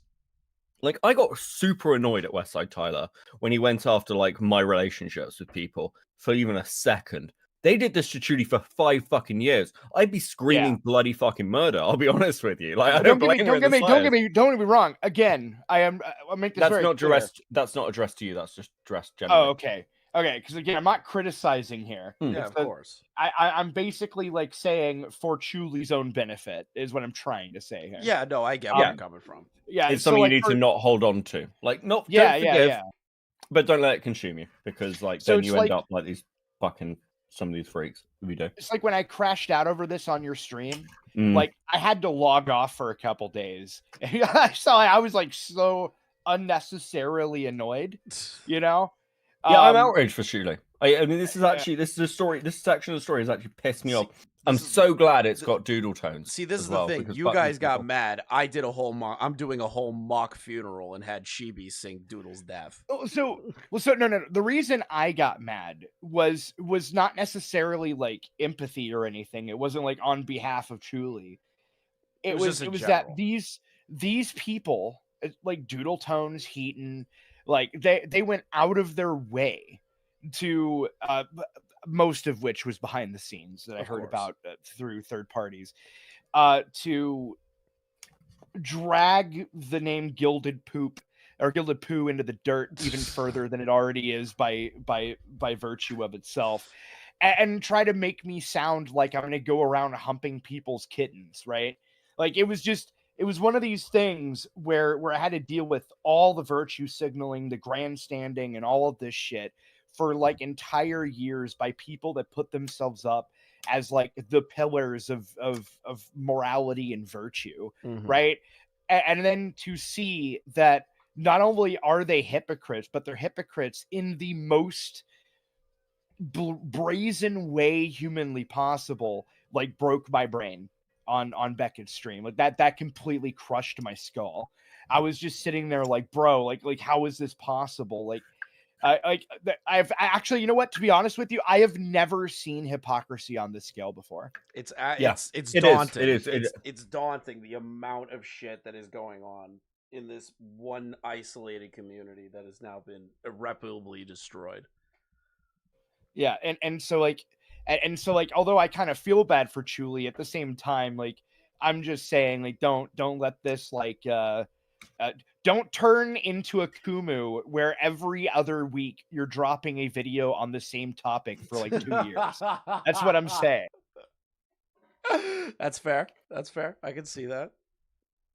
like, I got super annoyed at Westside Tyler when he went after like my relationships with people for even a second. They did this to Chuli for 5 fucking years. I'd be screaming bloody fucking murder. I'll be honest with you. Like, don't get me wrong. Again, I'll make this very clear. That's not addressed to you. That's just addressed generally. Oh, okay. Okay, because again, I'm not criticizing here. Yeah, of course. I'm basically like saying for Chuli's own benefit is what I'm trying to say here. Yeah, no, I get where you're coming from. Yeah, it's something you need to not hold on to. Like, don't forgive, but don't let it consume you because, like, then you end up like these fucking some of these freaks. We do. It's like when I crashed out over this on your stream. Like, I had to log off for a couple days. So I was like so unnecessarily annoyed, Yeah, I'm outraged for Chuli. I mean, this is a story. This section of the story has actually pissed me off. I'm so glad it's got doodle tones. See, this is the thing. You guys got mad. I did a whole mock. I'm doing a whole mock funeral and had Chibi sing Doodle's death. So no. The reason I got mad was not necessarily like empathy or anything. It wasn't like on behalf of Chuli. It was that these people like Doodletones, Heaton, like they went out of their way to most of which was behind the scenes that I heard about through third parties to drag the name Gilded Poo into the dirt even further than it already is by virtue of itself, and try to make me sound like I'm going to go around humping people's kittens, right? Like it was one of these things where I had to deal with all the virtue signaling, the grandstanding, and all of this shit for like entire years by people that put themselves up as like the pillars of morality and virtue, right? and then to see that not only are they hypocrites, but they're hypocrites in the most brazen way humanly possible, like broke my brain on Beckett's stream. Like that completely crushed my skull. I was just sitting there like, bro, like how is this possible? Like I've actually, you know what? To be honest with you, I have never seen hypocrisy on this scale before. It's daunting. It's daunting the amount of shit that is going on in this one isolated community that has now been irreparably destroyed. Yeah, and so like although I kind of feel bad for Chuli, at the same time, like I'm just saying, like don't let this like don't turn into Akumu where every other week you're dropping a video on the same topic for like 2 years. That's what I'm saying. That's fair. That's fair. I can see that.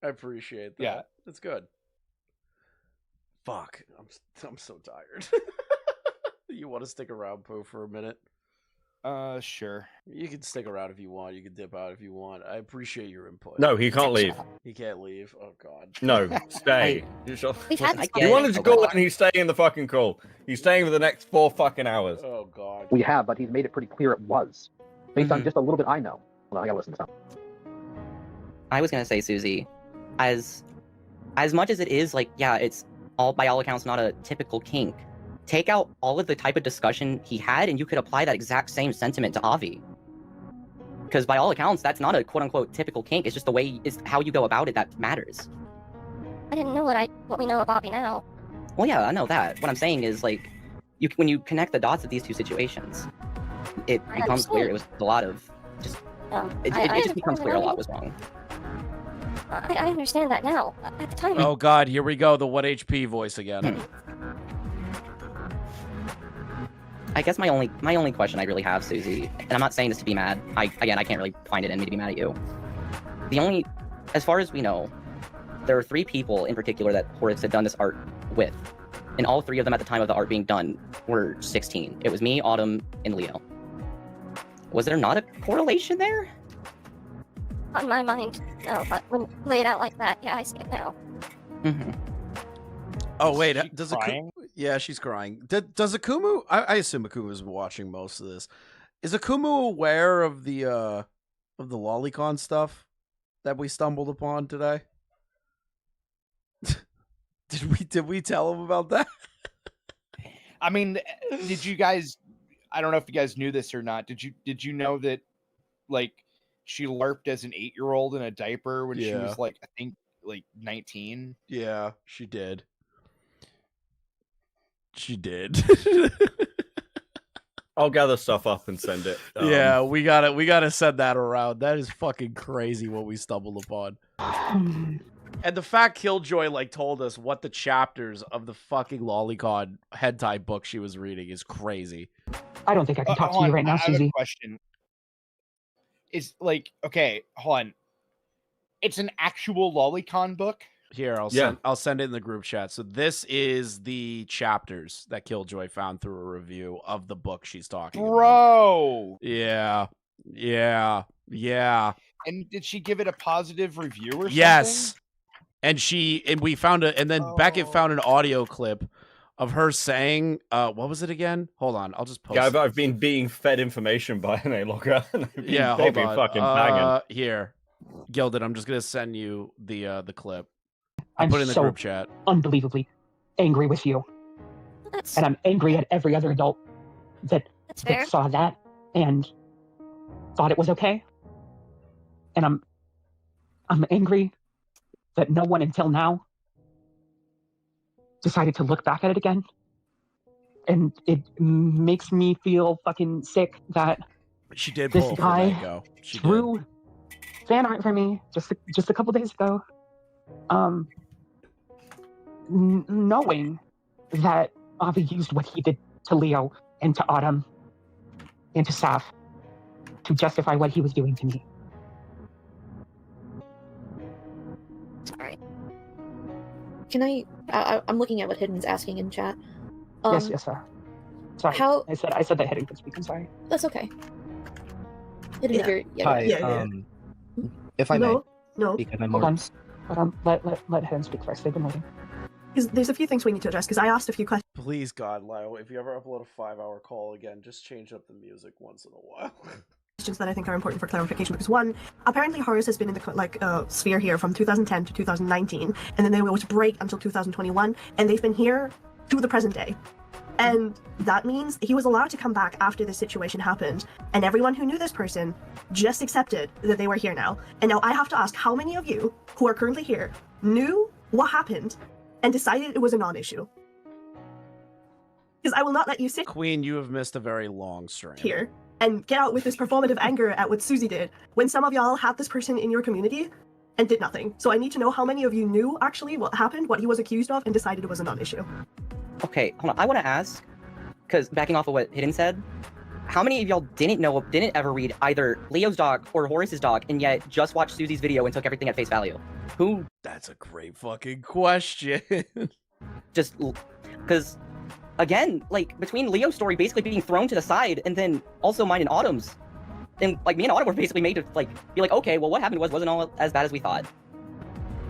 I appreciate that. Yeah. That's good. Fuck. I'm so tired. You want to stick around, Pooh, for a minute? Sure. You can stick around if you want. You can dip out if you want. I appreciate your input. No, he can't leave. He can't leave. Oh, God. No, stay. You wanted to call and he's staying in the fucking call. He's staying for the next 4 fucking hours. Oh, God. We have, but he's made it pretty clear it was. Based on just a little bit I know. Well, I gotta listen to something. I was gonna say, Susie, as much as it is like, yeah, it's by all accounts not a typical kink. Take out all of the type of discussion he had, and you could apply that exact same sentiment to Avi. Because by all accounts, that's not a quote-unquote typical kink. It's just the way, it's how you go about it that matters. I didn't know what we know of Avi now. Well, yeah, I know that. What I'm saying is, like, when you connect the dots of these two situations, it becomes clear it was a lot of just... it just becomes clear a lot was wrong. I understand that now. At the time... Oh, God, here we go. The 1 HP voice again. I guess my only question I really have, Susie, and I'm not saying this to be mad. I can't really find it in me to be mad at you. As far as we know, there are 3 people in particular that Horace had done this art with, and all 3 of them at the time of the art being done were 16. It was me, Autumn, and Leo. Was there not a correlation there? On my mind, no, but when you lay it out like that, yeah, I see it now. Mm-hmm. Oh, wait, does Akumu... Yeah, she's crying. Does Akumu... I assume Akumu is watching most of this. Is Akumu aware of the lolicon stuff that we stumbled upon today? Did we tell him about that? I mean, did you guys... I don't know if you guys knew this or not. Did you know that, like, she LARPed as an 8-year-old in a diaper when she was, like, I think, like, 19? Yeah, she did. She did. I'll gather stuff up and send it. Yeah, we gotta send that around. That is fucking crazy what we stumbled upon. And the fact Killjoy like told us what the chapters of the fucking lolicon hentai book she was reading is crazy. I don't think I can talk to you right now, I have Susie. a question. Is like, okay, hold on. It's an actual lolicon book? Here, I'll send it in the group chat. So this is the chapters that Killjoy found through a review of the book she's talking about. Bro! Yeah. And did she give it a positive review or something? Yes. And we found Beckett found an audio clip of her saying, what was it again? Hold on, I'll just post it. I've been being fed information by an A-logger. They've been fucking banging. Here. Gilded, I'm just gonna send you the clip. I'm put it in the so group chat. Unbelievably angry with you. And I'm angry at every other adult that saw that and thought it was okay. And I'm angry that no one until now decided to look back at it again. And it makes me feel fucking sick that she did this pull guy from Echo. She drew fan art for me just a couple days ago. Knowing that Avi used what he did to Leo and to Autumn and to Saf to justify what he was doing to me. Sorry. Can I'm looking at what Hidden's asking in chat. Yes, sir. Sorry. I said that Hidden could speak. I'm sorry. That's okay. Hidden, Hi. If I may, No. because I'm Hold more on. Let him speak first. They've been waiting. Because there's a few things we need to address, because I asked a few questions. Please, God, Lyle, if you ever upload a 5-hour call again, just change up the music once in a while. That I think are important for clarification, because one, apparently Horus has been in the sphere here from 2010 to 2019, and then there was a break until 2021, and they've been here to the present day. And that means he was allowed to come back after this situation happened, and everyone who knew this person just accepted that they were here now. And now I have to ask, how many of you who are currently here knew what happened and decided it was a non-issue? Because I will not let you sit Queen, you have missed a very long stream here and get out with this performative anger at what Susie did when some of y'all had this person in your community and did nothing. So I need to know how many of you knew actually what happened, what he was accused of, and decided it was a non-issue. Okay, hold on. I want to ask, because backing off of what Hidden said, how many of y'all didn't ever read either Leo's doc or Horace's doc, and yet just watched Susie's video and took everything at face value? Who? That's a great fucking question. Just, because, again, like, between Leo's story basically being thrown to the side, and then also mine and Autumn's, and, like, me and Autumn were basically made to, like, be like, okay, well, what happened wasn't all as bad as we thought.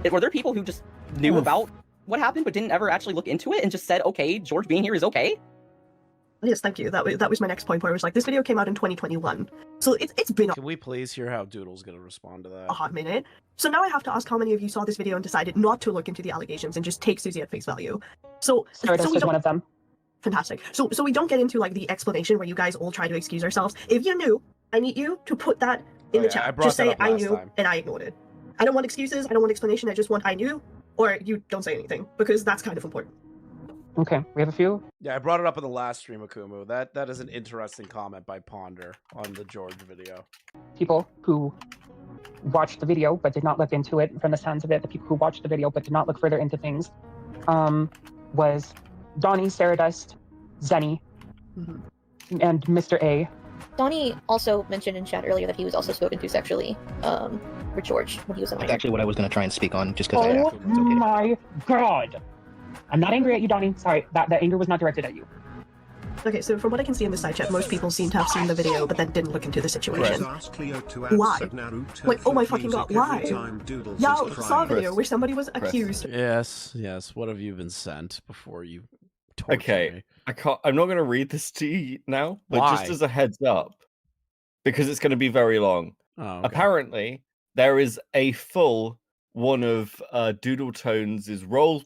Were there people who just knew about what happened but didn't ever actually look into it and just said, okay, George being here is okay? Yes, thank you. That was my next point, where it was like, this video came out in 2021. So it's been Can we please hear how Doodle's gonna respond to that? a hot minute. So now I have to ask how many of you saw this video and decided not to look into the allegations and just take Susie at face value. So Stardust we is don't- one of them. Fantastic. So we don't get into like the explanation where you guys all try to excuse yourselves. If you knew, I need you to put that in the yeah, I chat. brought Just that say up I last knew time. and I ignored it. I don't want excuses. I don't want explanation. I just want I knew, or you don't say anything, because that's kind of important. Okay, we have a few. Yeah, I brought it up in the last stream, Akumu. That is an interesting comment by Ponder on the George video. People who watched the video but did not look into it, from the sounds of it, the people who watched the video but did not look further into things, was Donnie, Saradust, Zenny, and Mr. A. Donnie also mentioned in chat earlier that he was also spoken to sexually with George when he was a minor. That's actually what I was going to try and speak on, just because Oh my god! I'm not angry at you, Donnie. Sorry, that anger was not directed at you. Okay, so from what I can see in the side chat, most people seem to have seen the video but then didn't look into the situation. Why? Like, oh my fucking god, why? Y'all saw a video where somebody was accused. Yes. What have you been sent before you torture Okay, me? I'm not going to read this to you now, but Why? just as a heads up, because it's going to be very long. Oh, okay. Apparently, there is a full one of Doodletones' role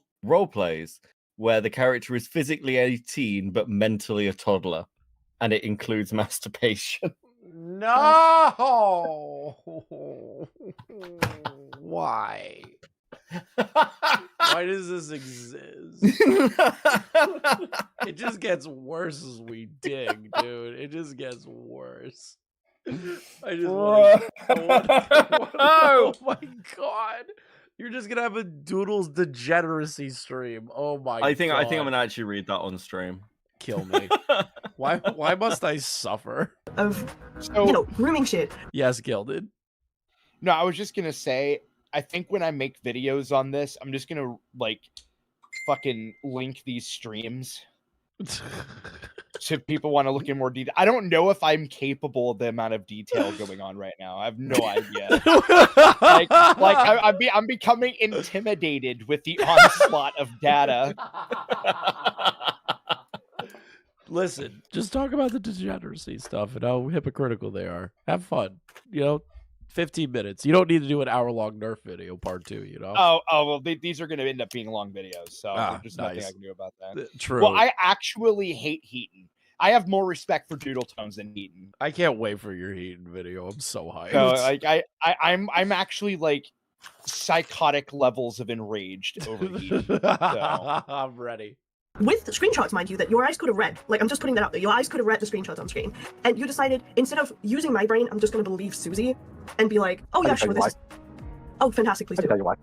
plays where the character is physically 18 but mentally a toddler, and it includes masturbation. No! Why? Why does this exist? It just gets worse as we dig, dude. It just gets worse. I just want oh my god. You're just gonna have a Doodles degeneracy stream. Oh my I think god. I'm gonna actually read that on stream. Kill me. Why must I suffer? Of grooming shit. Yes, Gilded. No, I was just gonna say, I think when I make videos on this, I'm just gonna like fucking link these streams. So if people want to look in more detail. I don't know if I'm capable of the amount of detail going on right now. I have no idea. I'm becoming intimidated with the onslaught of data. Listen, just talk about the degeneracy stuff and how hypocritical they are. Have fun. 15 minutes. You don't need to do an hour-long Nerf video part 2, Oh, well, these are going to end up being long videos, so there's nothing I can do about that. True. Well, I actually hate Heaton. I have more respect for Doodletones than Heaton. I can't wait for your Heaton video. I'm so hyped. No, I'm actually like psychotic levels of enraged over Heaton. So. I'm ready. With the screenshots, mind you, that your eyes could have read. Like, I'm just putting that out there. Your eyes could have read the screenshots on screen. And you decided, instead of using my brain, I'm just going to believe Susie and be like, oh, yeah, sure, this is... Oh, fantastic, please do. I can tell you why.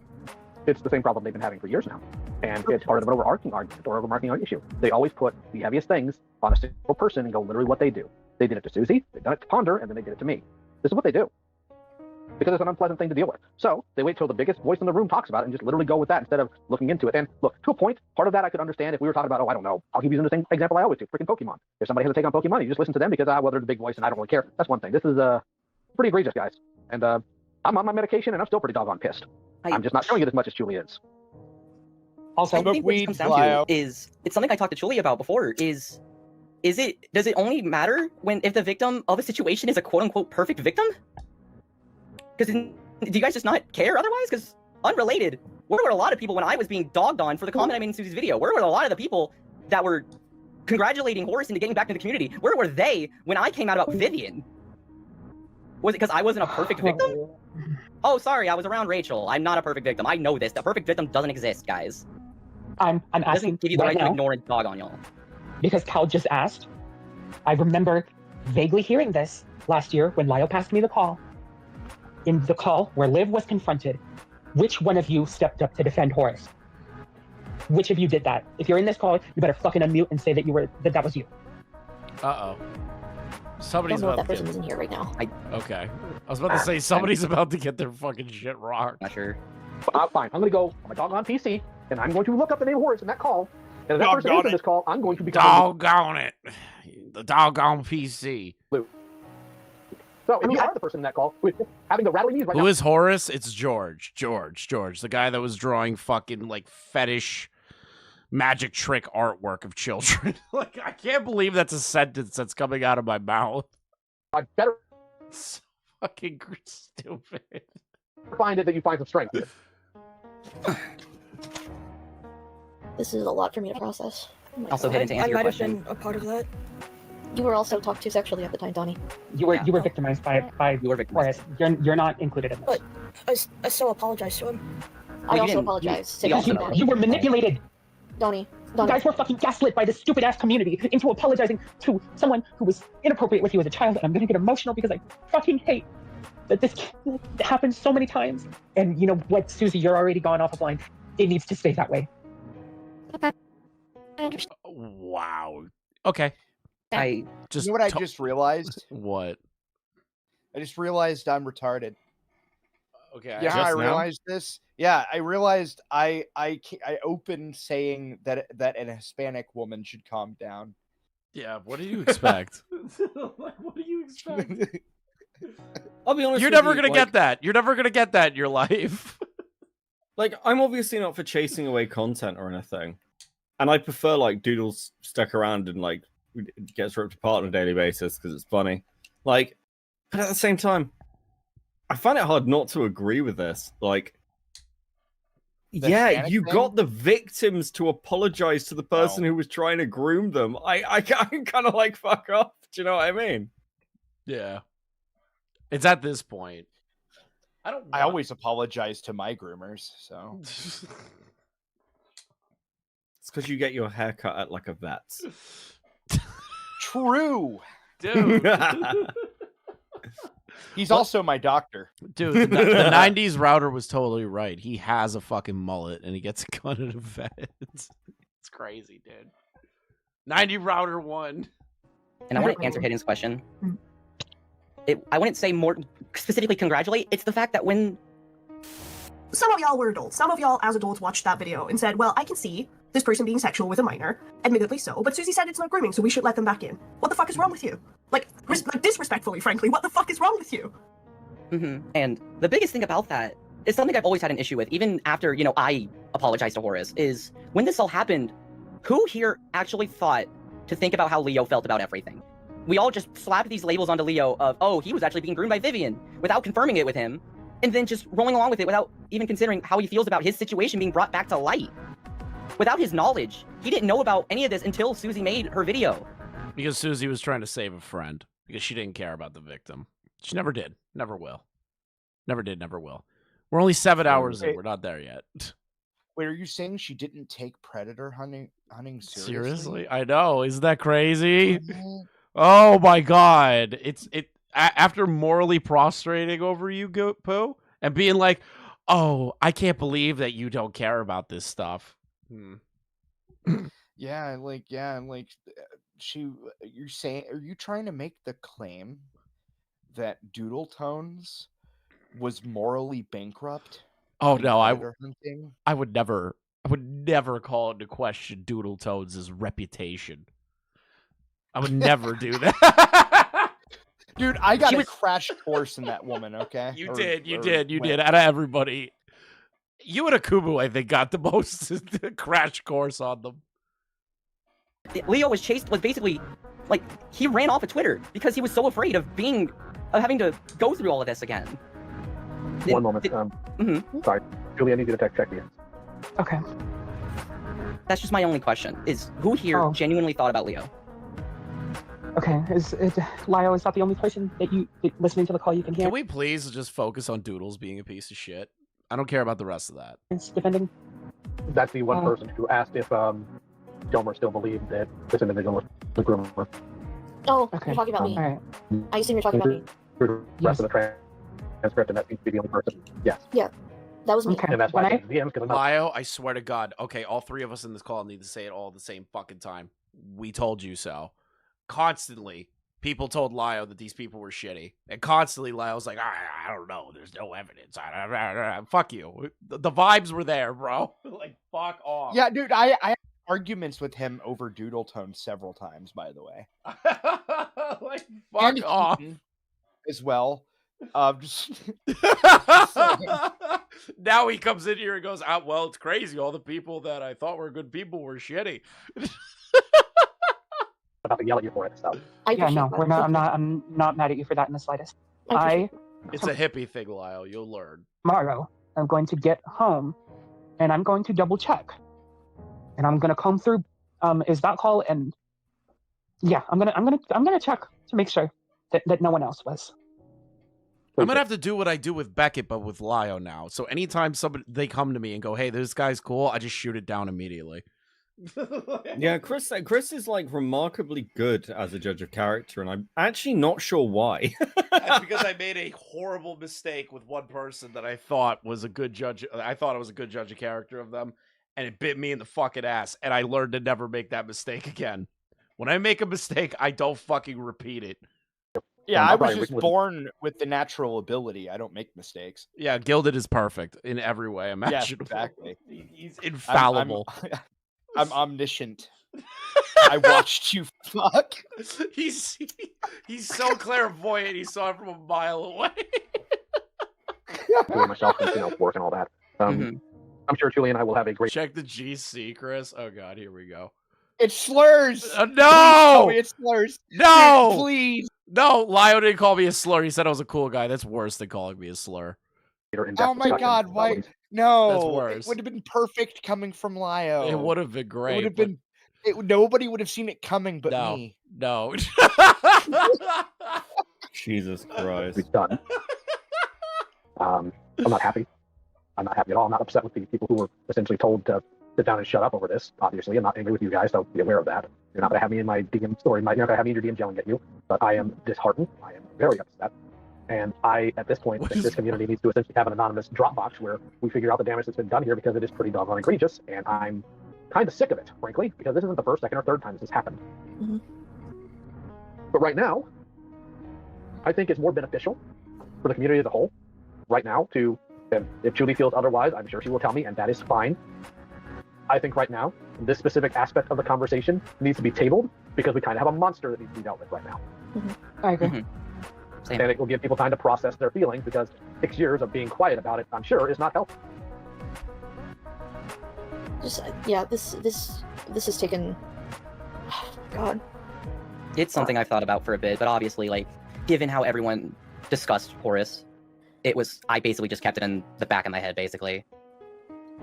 It's the same problem they've been having for years now. And it's part of an overarching argument or overarching issue. They always put the heaviest things on a single person and go literally what they do. They did it to Susie, they've done it to Ponder, and then they did it to me. This is what they do. Because it's an unpleasant thing to deal with. So they wait till the biggest voice in the room talks about it and just literally go with that instead of looking into it. And look, to a point, part of that I could understand if we were talking about, I don't know, I'll keep using the same example I always do, freaking Pokemon. If somebody has a take on Pokemon, you just listen to them because, well, they're the big voice and I don't really care. That's one thing. This is pretty egregious, guys. And I'm on my medication and I'm still pretty doggone pissed. I'm just not showing it as much as Julie is. Also, I think what it comes down to is it's something I talked to Julie about before. Does it only matter if the victim of a situation is a quote unquote perfect victim? Because do you guys just not care otherwise? Because unrelated, where were a lot of people when I was being dogged on for the comment I made in Susie's video? Where were a lot of the people that were congratulating Horace into getting back into the community? Where were they when I came out about Vivian? Was it because I wasn't a perfect victim? Oh, sorry, I was around Rachel. I'm not a perfect victim. I know this. The perfect victim doesn't exist, guys. I'm asking doesn't give you the right right now, to ignore and dog on y'all. because Cal just asked. I remember vaguely hearing this last year when Lyle passed me the call. In the call where Liv was confronted, which one of you stepped up to defend Horace? Which of you did that? If you're in this call, you better fucking unmute and say that that was you. Uh-oh. Somebody's I don't know about if that to person is in here right now. Okay. I was about to say somebody's about to get their fucking shit rocked. Not sure. Fine. I'm going to go on my doggone PC, and I'm going to look up the name of Horace in that call. And if that person answers this call, I'm going to become... Doggone it. The doggone PC. So, if you are the person in that call who is having the rattling knees right now... Who is Horace? It's George. George. The guy that was drawing fucking, like, fetish magic trick artwork of children. Like, I can't believe that's a sentence that's coming out of my mouth. I better... So fucking stupid. Find it that you find some strength here. This is a lot for me to process. Also, hidden to answer your question. I might have been a part of that. You were also talked to sexually at the time, Donnie. You were victimized by you were victimized. Horace. You're not included in this. But I still apologize to him. I also apologize. You were manipulated. Donnie. You guys were fucking gaslit by this stupid ass community into apologizing to someone who was inappropriate with you as a child. And I'm gonna get emotional because I fucking hate that this happens so many times. And you know what, Susie, you're already gone off of line. It needs to stay that way. Wow. Okay. You know what I just realized? What? I just realized I'm retarded. Okay. Yeah, I realized this. Yeah, I realized I opened saying that a Hispanic woman should calm down. Yeah, what do you expect? What do you expect? I'll be honest. You're never gonna get that. You're never gonna get that in your life. Like, I'm obviously not for chasing away content or anything, and I prefer like Doodles stuck around and like gets ripped apart on a daily basis because it's funny. Like, but at the same time, I find it hard not to agree with this. Like, yeah, you got the victims to apologize to the person who was trying to groom them. I'm kind of like, fuck off. Do you know what I mean? Yeah. It's at this point. I always apologize to my groomers, so. It's because you get your hair cut at like a vet's. True. Dude. He's also my doctor. Dude, the 90s router was totally right. He has a fucking mullet and he gets a gun at a vet. It's crazy, dude. 90 router 1. And I want to answer Hayden's question. I wouldn't say more specifically congratulate. It's the fact that when some of y'all were adults, some of y'all as adults watched that video and said, well, I can see this person being sexual with a minor, admittedly so, but Susie said it's not grooming, so we should let them back in. What the fuck is wrong with you? Like disrespectfully, frankly, what the fuck is wrong with you? And the biggest thing about that is something I've always had an issue with, even after, I apologized to Horace, is when this all happened, who here actually thought to think about how Leo felt about everything? We all just slapped these labels onto Leo of, oh, he was actually being groomed by Vivian, without confirming it with him, and then just rolling along with it without even considering how he feels about his situation being brought back to light. Without his knowledge, he didn't know about any of this until Susie made her video. Because Susie was trying to save a friend, because she didn't care about the victim. She never did. Never will. Never did, never will. We're only 7 hours in. We're not there yet. Wait, are you saying she didn't take predator hunting seriously? Seriously? I know. Isn't that crazy? Oh my god. After morally prostrating over you, Pooh, and being like, oh, I can't believe that you don't care about this stuff. Yeah, you're saying, are you trying to make the claim that Doodletones was morally bankrupt? Oh no, I would never call into question Doodletones' reputation. I would never do that. Dude, I got a crash course in that woman, okay? You did. Out of everybody. You and Akumu, I think, got the most crash course on them. Leo was basically, like, he ran off of Twitter because he was so afraid of having to go through all of this again. One moment. Sorry, Julie, I need you to check me. Okay. That's just my only question, is who here genuinely thought about Leo? Okay, Lio, is that the only person that listening to the call you can hear? Can we please just focus on Doodles being a piece of shit? I don't care about the rest of that. It's defending. That's the one person who asked if Jomer still believed that this individual was the groomer. Oh, Okay. you're talking about me. All right. I assume you're talking about me. The rest of the transcript, and that seems to be the only person. Yes. Yeah, that was me. Okay. And that's why I think DMs because Lio, I swear to God. Okay, all three of us in this call need to say it all at the same fucking time. We told you so. Constantly, people told Lio that these people were shitty. And constantly, Lio's like, I don't know. There's no evidence. Fuck you. The vibes were there, bro. Like, fuck off. Yeah, dude, I had arguments with him over Doodletones several times, by the way. Like, fuck off. As well. Just now he comes in here and goes, well, it's crazy. All the people that I thought were good people were shitty. about to yell at you for it. So. Yeah, no, we're not. I'm not mad at you for that in the slightest. It's a hippie thing, Lyle. You'll learn. Tomorrow, I'm going to get home, and I'm going to double check, and I'm gonna comb through. Is that call? And yeah, I'm gonna check to make sure that no one else was. I'm gonna have to do what I do with Beckett, but with Lio now. So anytime they come to me and go, "Hey, this guy's cool," I just shoot it down immediately. Yeah, Chris is like remarkably good as a judge of character, and I'm actually not sure why. That's because I made a horrible mistake with one person that I thought was a good judge. I thought I was a good judge of character of them, and it bit me in the fucking ass. And I learned to never make that mistake again. When I make a mistake, I don't fucking repeat it. Yeah, I was just born with the natural ability. I don't make mistakes. Yeah, Gilded is perfect in every way imaginable. Yeah, exactly. He's infallible. I'm omniscient. I watched you fuck. He's so clairvoyant. He saw it from a mile away. Myself and work and all that. I'm sure Julie and I will have a great. Check the GC, Chris. Oh God, here we go. It slurs. No, it slurs. No, dude, please. No, Lio didn't call me a slur. He said I was a cool guy. That's worse than calling me a slur. Oh my God, why? No, that's worse. It would have been perfect coming from Lio. It would have been great. It would have been. Nobody would have seen it coming, but me. No. Jesus Christ. It's done. I'm not happy. I'm not happy at all. I'm not upset with the people who were essentially told to sit down and shut up over this. Obviously, I'm not angry with you guys, so be aware of that. You're not going to have me in my DM story. You're not going to have me in your DM yelling at you. But I am disheartened. I am very upset. And I, at this point, think this community needs to essentially have an anonymous Dropbox where we figure out the damage that's been done here because it is pretty doggone egregious. And I'm kind of sick of it, frankly, because this isn't the first, second, or third time this has happened. Mm-hmm. But right now, I think it's more beneficial for the community as a whole, right now, to, and if Julie feels otherwise, I'm sure she will tell me, and that is fine. I think right now, this specific aspect of the conversation needs to be tabled because we kind of have a monster that needs to be dealt with right now. I agree. And it will give people time to process their feelings because 6 years of being quiet about it, I'm sure, is not helpful. Just yeah, this has taken. God. It's something I've thought about for a bit, but obviously, like, given how everyone discussed Horus, I basically just kept it in the back of my head, basically.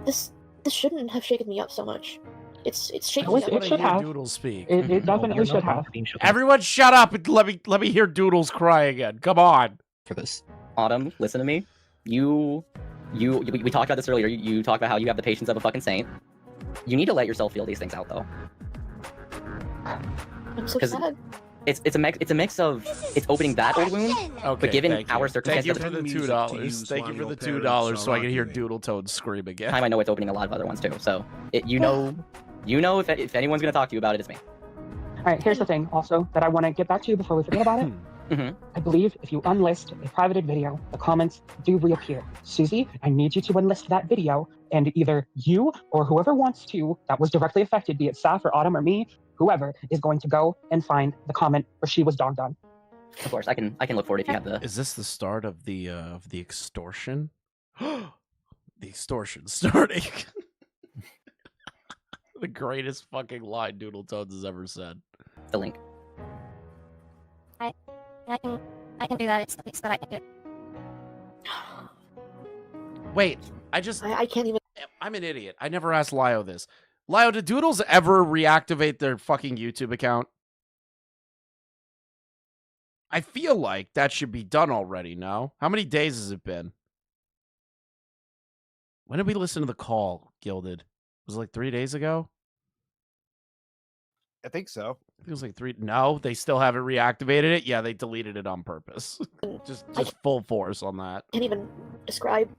This shouldn't have shaken me up so much. It's shaking me up. It should have. Doodles speak. It definitely should have. Everyone shut up and let me hear Doodles cry again. Come on. For this. Autumn, listen to me. We talked about this earlier. You talked about how you have the patience of a fucking saint. You need to let yourself feel these things out, though. I'm so sad. It's a mix of it's opening that old wound, okay, but given our circumstances, thank you for the $2. Thank you for the $2 so I can hear Doodletones scream again. Time I know it's opening a lot of other ones too. So you know if anyone's gonna talk to you about it, it's me. All right. Here's the thing, also that I want to get back to before we forget about it. I believe if you unlist a privated video, the comments do reappear. Susie, I need you to unlist that video, and either you or whoever wants to that was directly affected, be it Saf or Autumn or me, whoever is going to go and find the comment where she was dogged on. Of course, I can look for it if you have the. Is this the start of the extortion? The extortion starting. The greatest fucking line Doodletones has ever said. The link. I can do that. It's the least that I can do. Wait, I can't even. I'm an idiot. I never asked Lio this. Lio, did Doodles ever reactivate their fucking YouTube account? I feel like that should be done already, no? How many days has it been? When did we listen to the call, Gilded? Was it like 3 days ago? I think so. I think it was like 3. No, they still haven't reactivated it. Yeah, they deleted it on purpose. just full force on that. Can't even describe.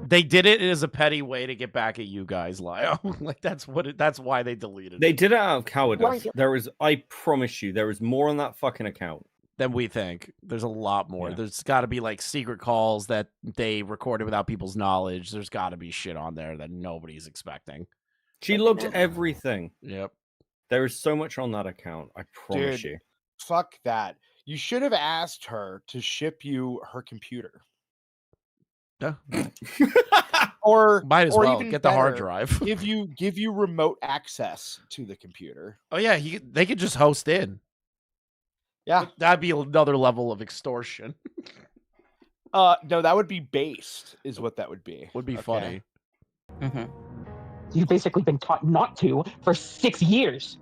They did it as a petty way to get back at you guys, Lio. Like that's why they deleted it. They did it out of cowardice. I promise you, there is more on that fucking account than we think. There's a lot more. Yeah. There's got to be like secret calls that they recorded without people's knowledge. There's got to be shit on there that nobody's expecting. She looked everything. Yep. There is so much on that account. I promise you. Fuck that. You should have asked her to ship you her computer. Yeah. or might as or well even get the hard better, drive. give you remote access to the computer. Oh yeah, they could just host in. Yeah, that'd be another level of extortion. No, that would be based, is what that would be. Would be funny. Mm-hmm. You've basically been taught not to for 6 years.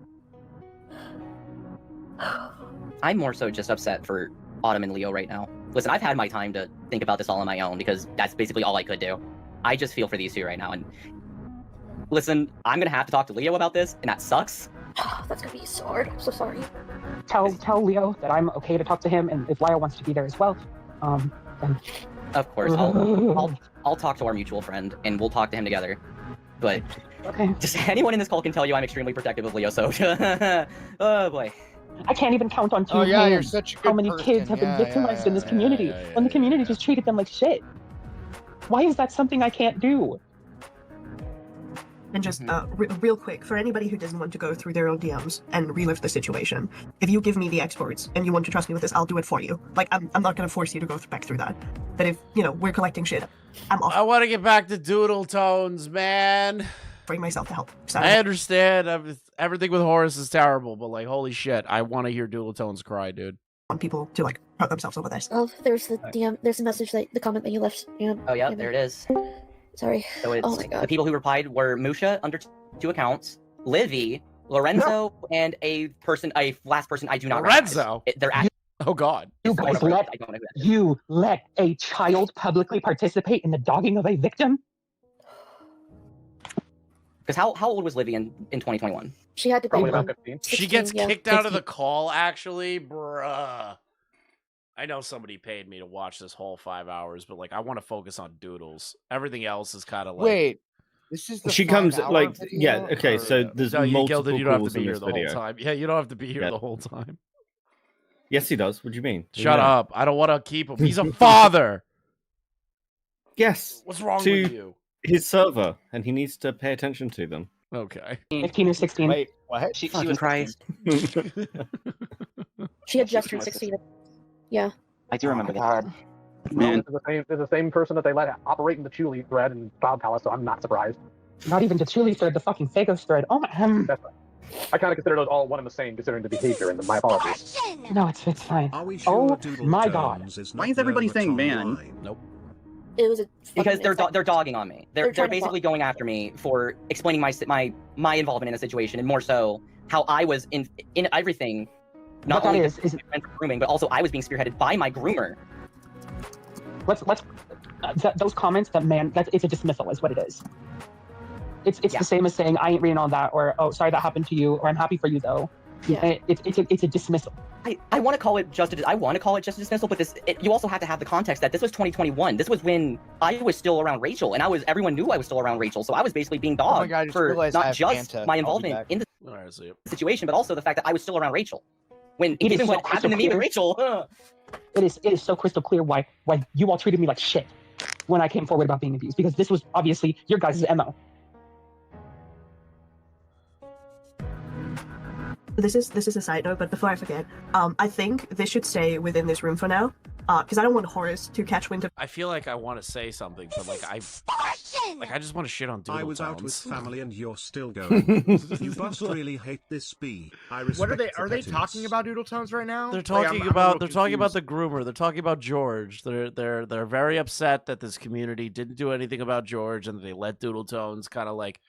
I'm more so just upset for Autumn and Leo right now. Listen, I've had my time to think about this all on my own because that's basically all I could do. I just feel for these two right now. And listen, I'm gonna have to talk to Leo about this, and that sucks. That's gonna be so hard. I'm so sorry. Tell Leo that I'm okay to talk to him, and if Lio wants to be there as well, then... Of course, I'll talk to our mutual friend, and we'll talk to him together. But just anyone in this call can tell you I'm extremely protective of Leo, so... Oh, boy. I can't even count on two hands you're such a good how many person. kids have been victimized in this community when the community just treated them like shit. Why is that something I can't do? And just real quick, for anybody who doesn't want to go through their own DMs and relive the situation, if you give me the exports and you want to trust me with this, I'll do it for you. Like, I'm not going to force you to go back through that. But if, we're collecting shit, I'm off. I want to get back to Doodletones, man. Bring myself to help. I understand. Everything with Horace is terrible, but like, holy shit, I want to hear Doodletones cry, dude. I want people to like hurt themselves over this. Oh, there's the DM. There's a message the comment that you left. Oh yeah, there it is. Sorry. So it's, oh my god. The people who replied were Musha under 2 accounts, Livy, Lorenzo, and a last person I do not Lorenzo. They're oh god. You let a child publicly participate in the dogging of a victim? Because how old was Livy in 2021? She had to be probably about 15. She gets kicked out of the call, actually, bruh. I know somebody paid me to watch this whole 5 hours, but like I want to focus on Doodles. Everything else is kind of like. Wait, this is the she comes like video, okay, or... so there's no, multiple you don't have calls to be in here this the video. whole time. Yeah, you don't have to be here the whole time. Yes, he does. What do you mean? Shut up! I don't want to keep him. He's a father. Yes. What's wrong with you? His server, and he needs to pay attention to them. Okay. 15 or 16. Wait, what? She was Christ. She had just turned 16. Yeah. I do remember that. Man, it's the same person that they let operate in the Chuli thread in Cloud Palace, so I'm not surprised. Not even the Chuli thread, the fucking Fagos thread. Oh my. That's right. I kind of consider those all one and the same, considering the behavior, and my apologies. No, it's fine. Sure My god. Why is everybody saying man? Nope. It was because they're dogging on me. They're basically going after me for explaining my involvement in a situation, and more so how I was in everything. Not only is grooming, but also I was being spearheaded by my groomer. Those comments, it's a dismissal, is what it is. It's the same as saying I ain't reading all that, or oh sorry that happened to you, or I'm happy for you though. Yeah. It's a dismissal. I want to call it just a dismissal, but you also have to have the context that this was 2021. This was when I was still around Rachel, and everyone knew I was still around Rachel, so I was basically being dogged for not just my involvement in the situation, but also the fact that I was still around Rachel. When given what happened to me with Rachel, it is so crystal clear why you all treated me like shit when I came forward about being abused, because this was obviously your guys' MO. This is a side note, but before I forget, I think this should stay within this room for now. because I don't want Horace to catch wind of. I feel like I want to say something, but like I just want to shit on Doodletones. I was out with family and you're still going. You must really hate this bee. I respect What are they? the Are they pettiness. talking about Doodletones right now? They're talking about the groomer. They're talking about George. They're very upset that this community didn't do anything about George and they let Doodletones kind of like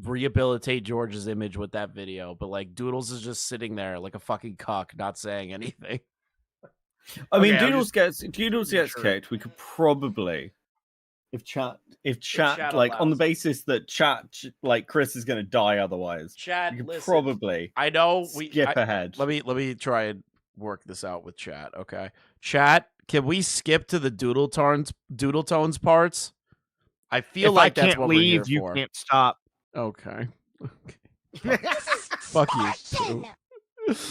rehabilitate George's image with that video. But like Doodles is just sitting there like a fucking cuck, not saying anything. I mean, Doodles gets kicked. We could probably, if chat like on the basis that chat like Chris is going to die otherwise. Chat, we could listen, probably. I know skip ahead. Let me try and work this out with chat. Okay, chat. Can we skip to the Doodletones parts? I feel like that's what we're here for. You can't stop. Okay. Fuck you. Poo.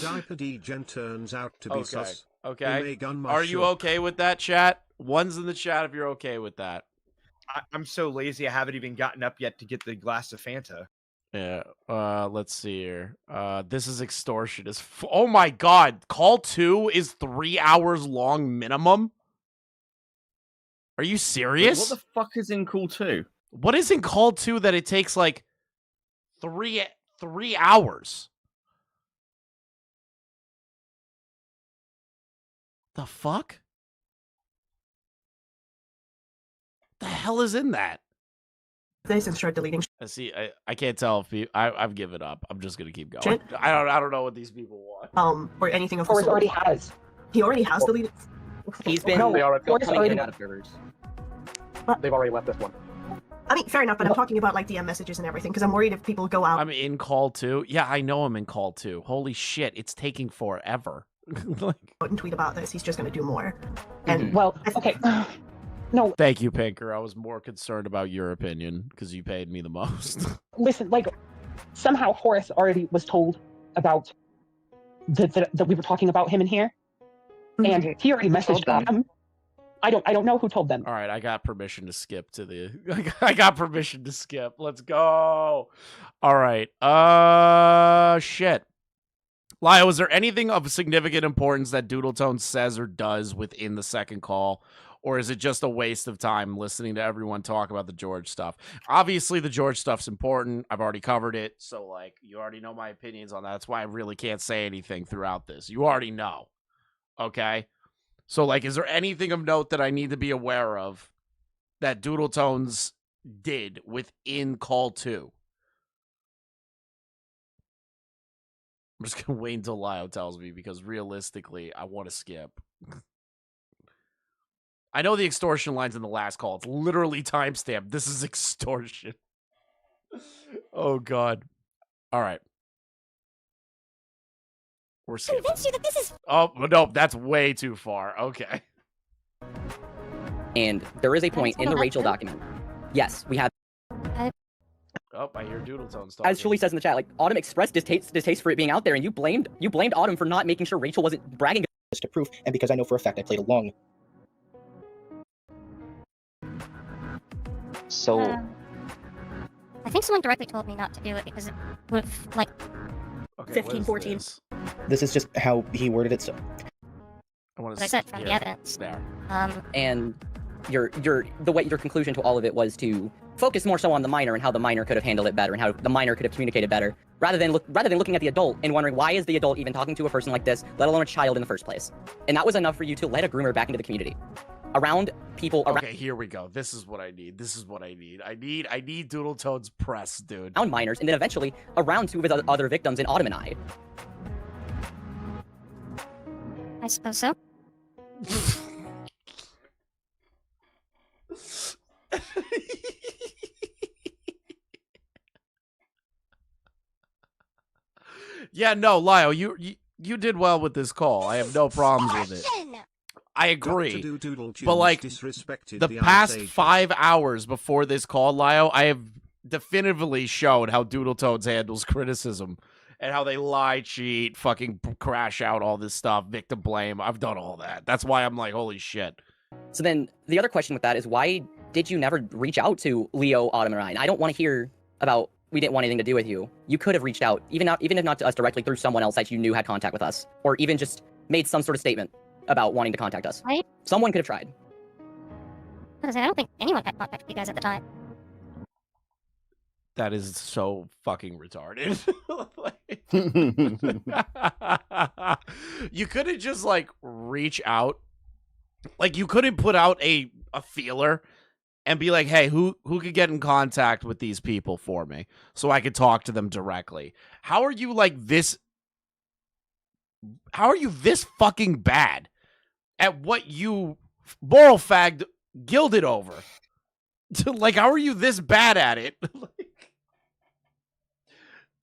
Diaper Degen turns out to be sus. Okay. Are you okay with that, chat? One's in the chat if you're okay with that. I'm so lazy I haven't even gotten up yet to get the glass of Fanta. Yeah. Let's see here. This is extortion. Oh my god. Call 2 is 3 hours long minimum? Are you serious? What the fuck is in Call 2? What is in Call 2 that it takes like 3 hours? The fuck? The hell is in that? This and start deleting. See, I can't tell if I've given up. I'm just gonna keep going. I don't know what these people want. Or anything of the Horace sort. already has. He already has deleted. He's been They already, coming in and out of servers. They've already left this one. I mean, fair enough, but I'm talking about like DM messages and everything because I'm worried if people go out. I'm in Call 2. Yeah, I know I'm in Call 2. Holy shit, it's taking forever. And tweet about this, he's just going to do more. And well, okay. No. Thank you, Pinker. I was more concerned about your opinion because you paid me the most. Listen, like somehow Horace already was told about that we were talking about him in here, and he already messaged them. I don't know who told them. All right, I got permission to skip to the. I got permission to skip. Let's go. All right. Shit. Lyle, is there anything of significant importance that Doodletones says or does within the second call? Or is it just a waste of time listening to everyone talk about the George stuff? Obviously, the George stuff's important. I've already covered it. So, like, you already know my opinions on that. That's why I really can't say anything throughout this. You already know. Okay? So, like, is there anything of note that I need to be aware of that Doodletones did within Call 2? I'm just going to wait until Lyle tells me because realistically, I want to skip. I know the extortion line's in the last call. It's literally timestamped. This is extortion. Oh, God. All right. We're skipping. Convince you that this is... Oh, no, that's way too far. Okay. And there is a point in the Rachel document. Yes, we have... Oh, I hear Doodletones talking. As Julie says in the chat, like, Autumn expressed distaste for it being out there, and you blamed Autumn for not making sure Rachel wasn't bragging. To proof, and because I know for a fact I played along. So... I think someone directly told me not to do it because it would have, like... Okay, 15, 14. This is just how he worded it, so... What I said from the evidence. There. And your conclusion to all of it was to focus more so on the minor and how the minor could have handled it better and how the minor could have communicated better, rather than looking at the adult and wondering why is the adult even talking to a person like this, let alone a child in the first place. And that was enough for you to let a groomer back into the community. Around people around... Okay, here we go. This is what I need. I need Doodletones press, dude. Around minors, and then eventually around two of his other victims in Autumn and I. I suppose so. Yeah, no, Lyle, you did well with this call. I have no problems with it. I agree. But like the past 5 hours before this call, Lyle, I have definitively showed how Doodletones handles criticism and how they lie, cheat, fucking crash out all this stuff, victim blame. I've done all that. That's why I'm like, holy shit. So then the other question with that is, why did you never reach out to Leo, Autumn, and Ryan? I don't want to hear about we didn't want anything to do with you. You could have reached out, even if not to us directly, through someone else that you knew had contact with us, or even just made some sort of statement. about wanting to contact us. Right? Someone could have tried. I don't think anyone had contact with you guys at the time. That is so fucking retarded. You couldn't just like reach out. Like you couldn't put out a feeler and be like, hey, who could get in contact with these people for me so I could talk to them directly? How are you like this? How are you this fucking bad at what you moral fagged Gilded over? Like, how are you this bad at it?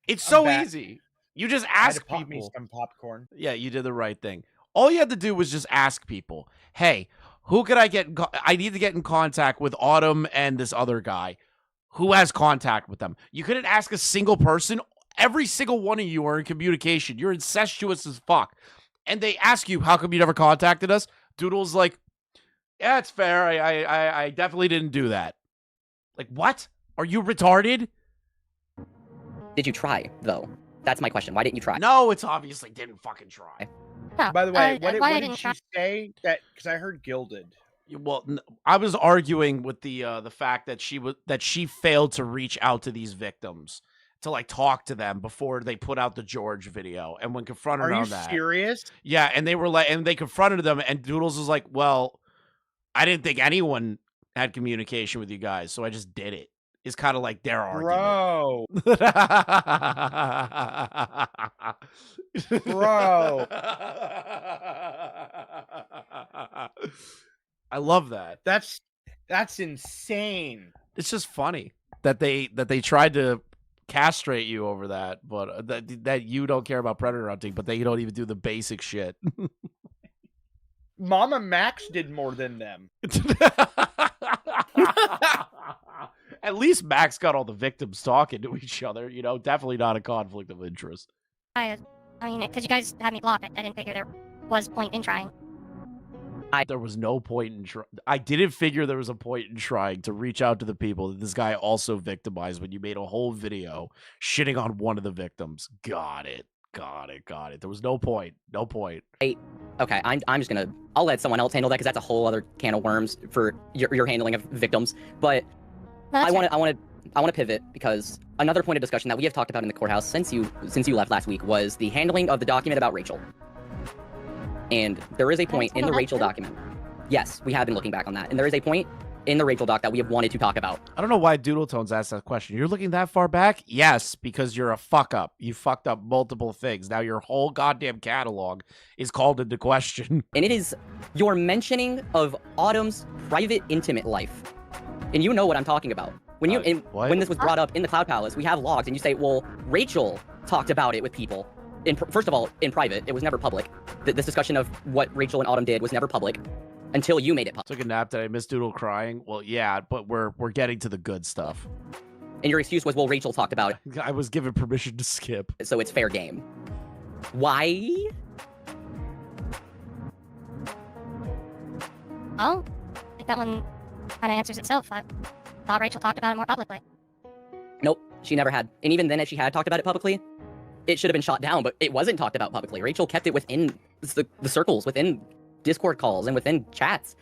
It's so easy. You just ask pop me people. some popcorn. Yeah, you did the right thing. All you had to do was just ask people, hey, who could I get in I need to get in contact with Autumn and this other guy. Who has contact with them? You couldn't ask a single person. Every single one of you are in communication. You're incestuous as fuck. And they ask you, how come you never contacted us? Doodle's like, yeah, it's fair. I definitely didn't do that. Like, what? Are you retarded? Did you try, though? That's my question. Why didn't you try? No, it's obviously didn't fucking try. By the way, what why did didn't she try- say? That because I heard Gilded. Well, I was arguing with the fact that she failed to reach out to these victims to like talk to them before they put out the George video. And when confronted on that, Are you serious? yeah, and they were like, and they confronted them, and Doodles was like, "Well, I didn't think anyone had communication with you guys, so I just did it." Is kind of like their argument. Bro. I love that. That's insane. It's just funny that they tried to castrate you over that, but that you don't care about predator hunting, but they don't even do the basic shit. Mama Max did more than them. At least Max got all the victims talking to each other, you know, definitely not a conflict of interest. I mean, because you guys had me blocked, I didn't figure there was point in trying. There was no point in trying. I didn't figure there was a point in trying to reach out to the people that this guy also victimized when you made a whole video shitting on one of the victims. Got it. There was no point. Hey, okay, I'm just gonna, I'll let someone else handle that because that's a whole other can of worms for your handling of victims. But I want to pivot because another point of discussion that we have talked about in the courthouse since you left last week was the handling of the document about Rachel. And there is a point in the Rachel document. Yes, we have been looking back on that, and there is a point in the Rachel doc that we have wanted to talk about. I don't know why Doodletones asked that question. You're looking that far back? Yes, because you're a fuck up. You fucked up multiple things. Now your whole goddamn catalog is called into question. And it is your mentioning of Autumn's private, intimate life. And you know what I'm talking about. When when this was brought up in the Cloud Palace, we have logs, and you say, well, Rachel talked about it with people. First of all, in private. It was never public. This discussion of what Rachel and Autumn did was never public. Until you made it public. Took a nap. Did I miss Doodle crying? Well, yeah, but we're getting to the good stuff. And your excuse was, well, Rachel talked about it. I was given permission to skip. So it's fair game. Why? Oh, I think that one kind of answers itself. I thought Rachel talked about it more publicly. Nope, she never had. And even then, if she had talked about it publicly, it should have been shot down, but it wasn't talked about publicly. Rachel kept it within the circles, within Discord calls and within chats,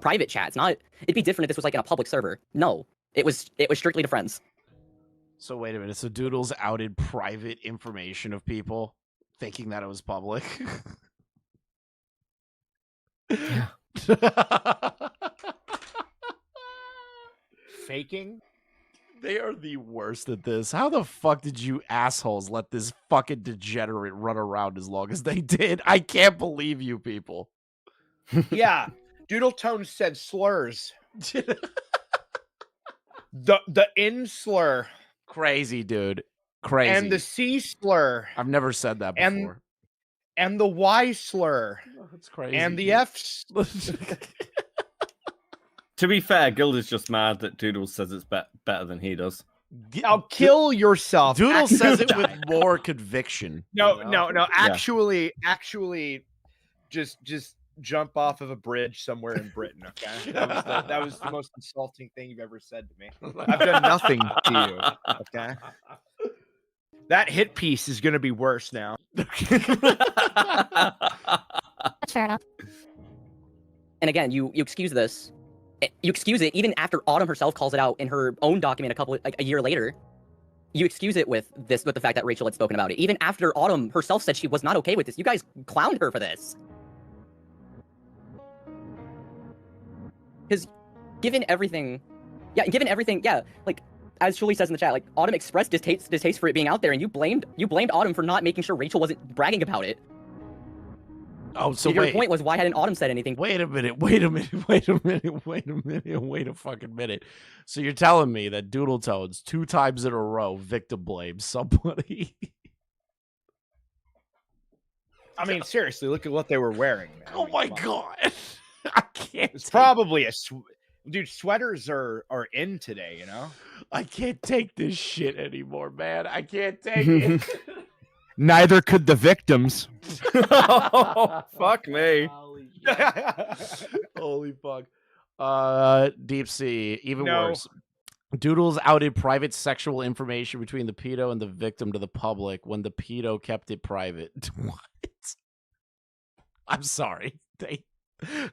private chats. It'd be different if this was like in a public server. No, it was strictly to friends. So wait a minute. So Doodles outed private information of people, thinking that it was public. Yeah. Faking. They are the worst at this. How the fuck did you assholes let this fucking degenerate run around as long as they did? I can't believe you people. Yeah, Doodletones said slurs. the in slur. Crazy, dude. Crazy. And the C slur. I've never said that before. And the Y slur. Oh, that's crazy. And the F. To be fair, Gilda's just mad that Doodles says it's better than he does. Now kill yourself. Doodle says it with more conviction. No. Actually, just jump off of a bridge somewhere in Britain. Okay, that was the most insulting thing you've ever said to me. I've done nothing to you. Okay, that hit piece is going to be worse now. That's fair enough. And again, you excuse this. You excuse it even after Autumn herself calls it out in her own document a year later. You excuse it with the fact that Rachel had spoken about it. Even after Autumn herself said she was not okay with this. You guys clowned her for this. Because given everything, like, as Julie says in the chat, like, Autumn expressed distaste for it being out there, and you blamed Autumn for not making sure Rachel wasn't bragging about it. Oh, so your point was, why hadn't Autumn said anything? Wait a minute. Wait a fucking minute. So you're telling me that Doodletones 2 times in a row victim blames somebody? I mean, seriously, look at what they were wearing, man. Oh my god. I can't. It's probably dude, sweaters are in today, you know? I can't take this shit anymore, man. I can't take it. Neither could the victims. Oh, fuck me. Holy fuck. Deep Sea, even worse. Doodles outed private sexual information between the pedo and the victim to the public when the pedo kept it private. What? I'm sorry.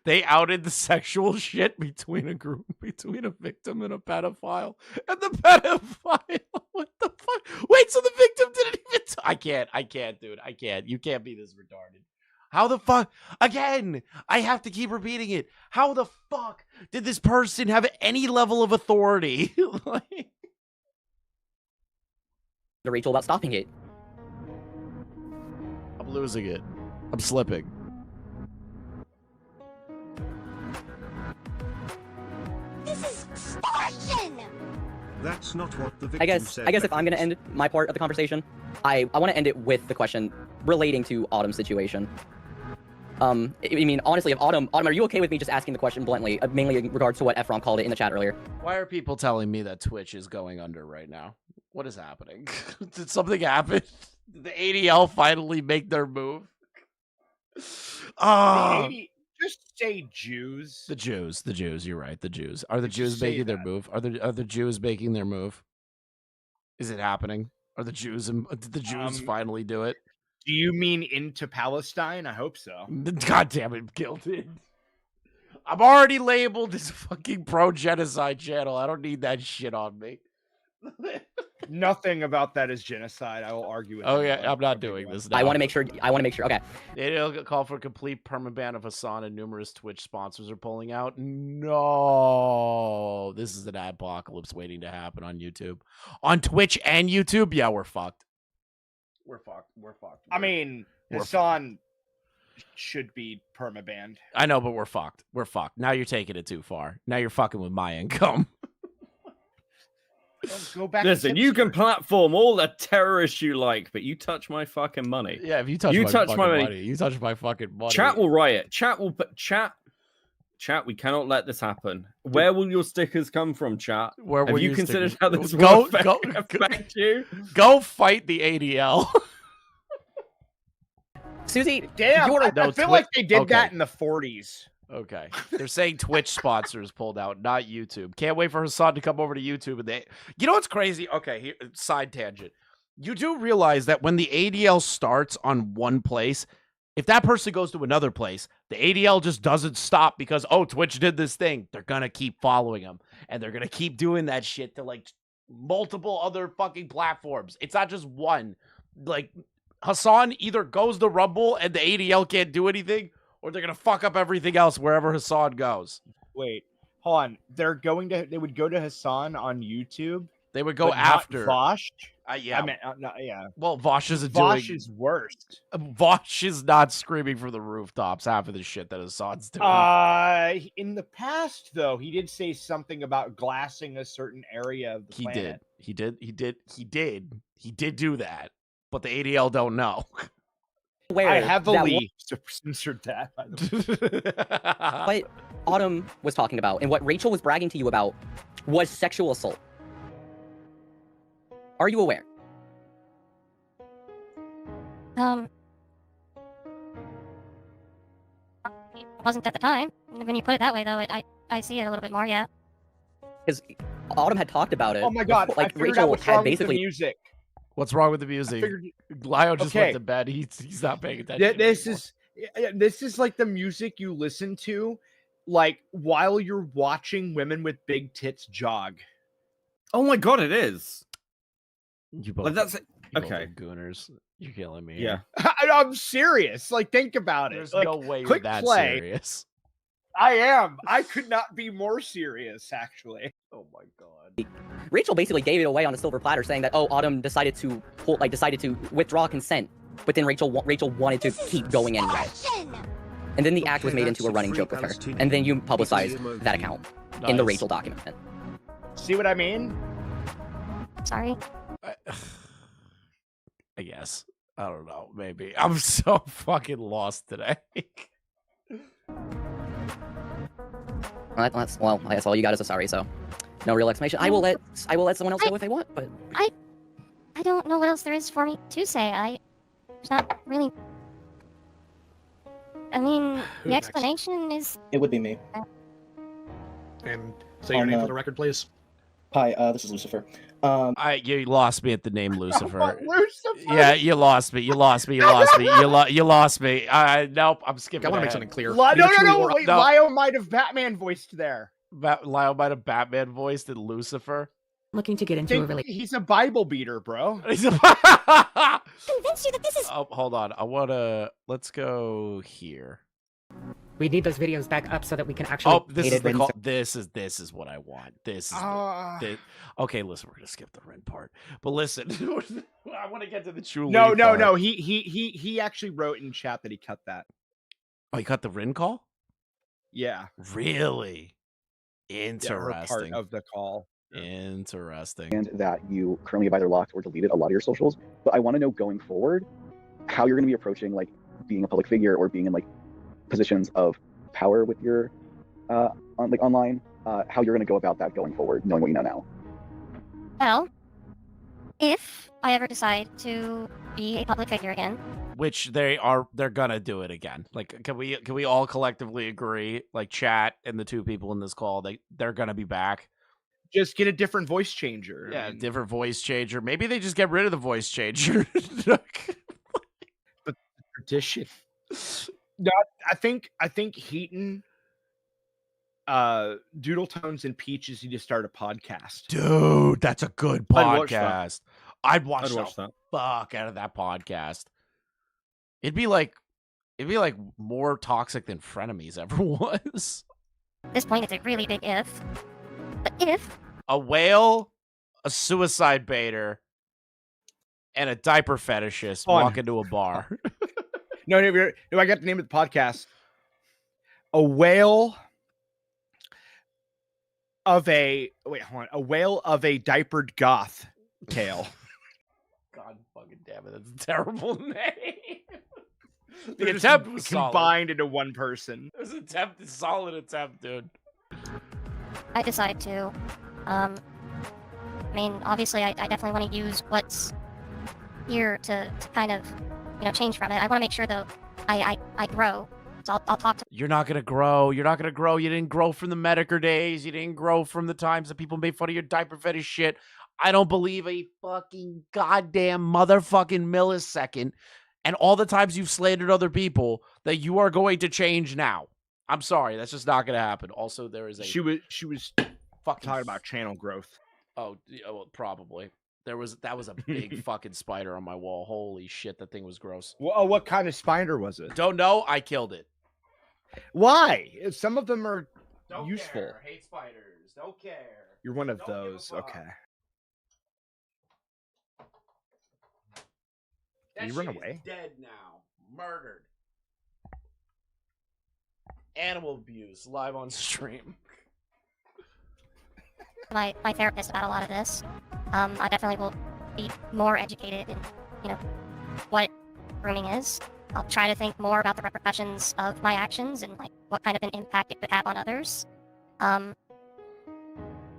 They outed the sexual shit between a victim and a pedophile. And the pedophile, what the fuck? Wait, so the victim didn't even I can't, dude. I can't. You can't be this retarded. How the fuck? Again, I have to keep repeating it. How the fuck did this person have any level of authority? Like... Rachel about stopping it. I'm losing it. I'm slipping. This is extortion! That's not what the victim I guess said. if I'm gonna end my part of the conversation, I want to end it with the question relating to Autumn's situation. I mean, honestly, if Autumn, are you okay with me just asking the question bluntly, mainly in regards to what Efron called it in the chat earlier? Why are people telling me that Twitch is going under right now? What is happening? Did something happen? Did the ADL finally make their move? Just say Jews. The Jews. You're right. The Jews. Are the Jews making their move? Are the Jews making their move? Is it happening? Are the Jews? Did the Jews finally do it? Do you mean into Palestine? I hope so. God damn it, Gilded. I'm already labeled as a fucking pro-genocide channel. I don't need that shit on me. Nothing about that is genocide. I will argue with. Oh yeah, I'm not doing this now. I want to make sure. Okay. It'll call for a complete permaban of Hassan, and numerous Twitch sponsors are pulling out. No, this is an apocalypse waiting to happen on YouTube, on Twitch and YouTube. Yeah, we're fucked. We're fucked. I mean, Hassan should be permabanned. I know, but we're fucked. We're fucked. Now you're taking it too far. Now you're fucking with my income. Go back. Listen, you can platform all the terrorists you like, but you touch my fucking money. Yeah, if you touch my money, you touch my fucking money. Chat will riot. Chat. We cannot let this happen. Where will your stickers come from, chat? Where have you considered stickers? how this will affect you? Go fight the ADL. Susie, damn, I feel like they did that in the 40s. Okay. They're saying Twitch sponsors pulled out, not YouTube. Can't wait for Hassan to come over to YouTube. And you know what's crazy? Okay, here, side tangent. You do realize that when the ADL starts on one place, if that person goes to another place, the ADL just doesn't stop because, oh, Twitch did this thing. They're going to keep following them. And they're going to keep doing that shit to, like, multiple other fucking platforms. It's not just one. Like, Hassan either goes to Rumble and the ADL can't do anything, or they're gonna fuck up everything else wherever Hassan goes. Wait, hold on. They would go to Hassan on YouTube. They would go after Vosh. Yeah. I mean, yeah. Well, Vosh is is worst. Vosh is not screaming from the rooftops half of the shit that Hassan's doing. In the past, though, he did say something about glassing a certain area of the planet. He did do that, but the ADL don't know. I heavily censored that. What Autumn was talking about and what Rachel was bragging to you about was sexual assault. Are you aware? It wasn't at the time. When you put it that way, though, I see it a little bit more, yeah. Because Autumn had talked about it. Oh my god! Like Rachel had basically music. What's wrong with the music? Lio just went to bed. He's not paying attention. This This is like the music you listen to, like while you're watching women with big tits jog. Oh my god, it is. You both, like that's okay. Gooners, you're killing me. Yeah, I'm serious. Like, think about it. There's like, no way you're click that play. serious. I am. I could not be more serious, actually. Oh my god. Rachel basically gave it away on a silver platter, saying that Autumn decided to withdraw consent, but then Rachel wanted to keep going anyway. And then the act was made into a running joke with her, and then you publicized that account in the Rachel document. See what I mean? Sorry. I guess. I don't know. Maybe. I'm so fucking lost today. Well, I guess all you got is a sorry, so no real explanation. I will let someone else go if they want, but I don't know what else there is for me to say. There's not really. I mean, the explanation is. It would be me. And say your name for the record, please. Hi, this is Lucifer. You lost me at the name Lucifer. Lucifer? Yeah, you lost me. You lost me. You lost me. You lost me. Nope, I'm skipping. I want to ahead. make something clear. No. Wait, Lio might have Batman voiced there. Lio might have Batman voiced in Lucifer. Looking to get into a really. He's a Bible beater, bro. He's a. Convince you that this is. Oh, hold on. I wanna. Let's go here. We need those videos back up so that we can actually. Oh, this is the call. This is what I want. This is. Okay, listen, we're gonna skip the Ren part, but listen, I want to get to the true. No. He actually wrote in chat that he cut that. Oh, he cut the Ren call. Yeah. Really interesting. Part of the call. Interesting. And that you currently have either locked or deleted a lot of your socials. But I want to know going forward how you're going to be approaching like being a public figure or being in like positions of power with your online. How you're going to go about that going forward, knowing what you know now. Well, if I ever decide to be a public figure again, which they're gonna do it again. Like, can we all collectively agree? Like, chat and the two people in this call, they're gonna be back. Just get a different voice changer. Yeah, different voice changer. Maybe they just get rid of the voice changer. But tradition. No, I think Heaton, Doodletones, and Peaches need to start a podcast. Dude, that's a good podcast. I'd watch the fuck out of that podcast. It'd be like more toxic than Frenemies ever was. At this point, it's a really big if. But if a whale, a suicide baiter, and a diaper fetishist walk into a bar. No, I got the name of the podcast. A whale of a diapered goth tale. God fucking damn it, that's a terrible name. The They're attempt was combined into one person. It was a solid attempt, dude. I decide to, I mean, obviously, I definitely want to use what's here to kind of, change from it. I want to make sure, though, I grow. So I'll talk to. You're not gonna grow. You're not gonna grow. You didn't grow from the Metokur days. You didn't grow from the times that people made fun of your diaper fetish shit. I don't believe a fucking goddamn motherfucking millisecond, and all the times you've slandered other people, that you are going to change now. I'm sorry, that's just not gonna happen. Also, there is a. She was fucking talking about channel growth. Oh, well, probably. That was a big fucking spider on my wall. Holy shit, that thing was gross. Well, what kind of spider was it? Don't know. I killed it. Why? Some of them are useful. Care. Hate spiders. Don't care. You're one of those. Okay. That you run away? Dead now. Murdered. Animal abuse live on stream. My therapist about a lot of this. I definitely will be more educated in, what grooming is. I'll try to think more about the repercussions of my actions and what kind of an impact it could have on others. I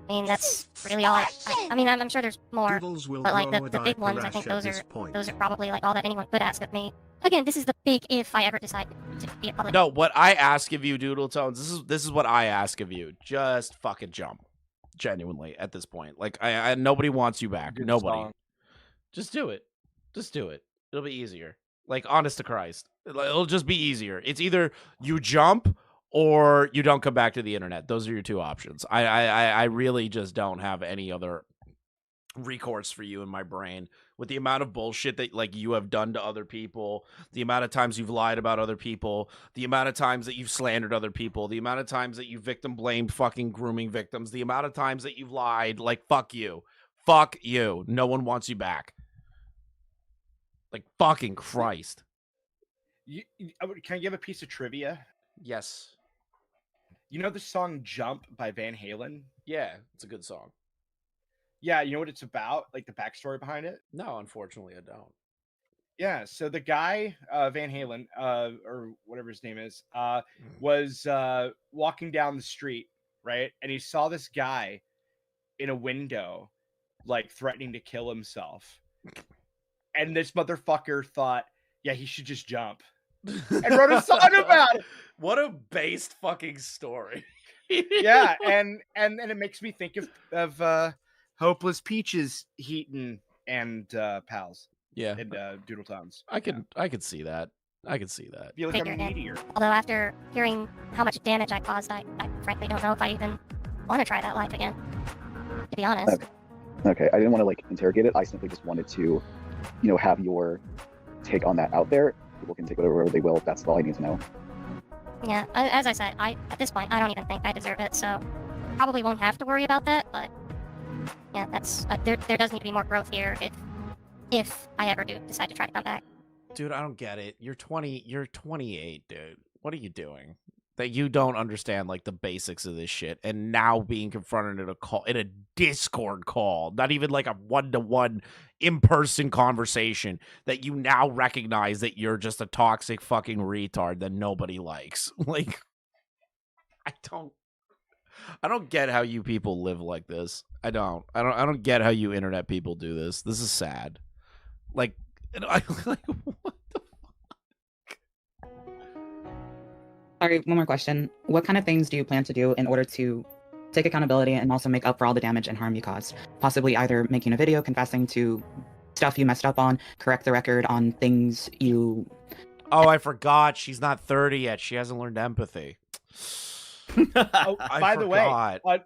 mean, that's really all. I mean, I'm sure there's more, but the big ones, I think those are probably all that anyone could ask of me. Again, this is the big if I ever decide to be a public. No, what I ask of you, Doodletones, this is what I ask of you. Just fucking jump. Genuinely, at this point. I nobody wants you back. Nobody. Just do it. Just do it. It'll be easier. Honest to Christ. It'll just be easier. It's either you jump or you don't come back to the internet. Those are your two options. I really just don't have any other recourse for you in my brain with the amount of bullshit that like you have done to other people, the amount of times you've lied about other people, the amount of times that you've slandered other people, the amount of times that you victim blamed fucking grooming victims, the amount of times that you've lied. Like, fuck you. Fuck you. No one wants you back. Like, fucking Christ. Can I give a piece of trivia? Yes. You know the song Jump by Van Halen? Yeah, it's a good song. Yeah, you know what it's about? Like the backstory behind it? No, unfortunately, I don't. Yeah, so the guy, Van Halen, or whatever his name is, was walking down the street, right? And he saw this guy in a window, like threatening to kill himself. And this motherfucker thought, yeah, he should just jump. And wrote a song about it. What a based fucking story. Yeah, and it makes me think of Hopeless Peaches, Heaton, and Pals. Yeah, and Doodletones. I could see that. I could see that. Feel like a meteor. Although after hearing how much damage I caused, I frankly don't know if I even want to try that life again. To be honest. Okay, I didn't want to like interrogate it. I simply just wanted to, have your take on that out there. People can take whatever they will. That's all I need to know. Yeah, as I said, at this point I don't even think I deserve it, so probably won't have to worry about that. But yeah, that's there does need to be more growth here if I ever do decide to try to come back. Dude, I don't get it. You're 28, dude. What are you doing? That you don't understand like the basics of this shit, and now being confronted in a Discord call, not even like a 1-to-1 in-person conversation, that you now recognize that you're just a toxic fucking retard that nobody likes. Like, I don't get how you people live like this. I don't get how you internet people do this. This is sad. Like, what the fuck? All right, one more question. What kind of things do you plan to do in order to take accountability and also make up for all the damage and harm you caused? Possibly either making a video confessing to stuff you messed up on, correct the record on things you... Oh, I forgot. She's not 30 yet. She hasn't learned empathy. By the way,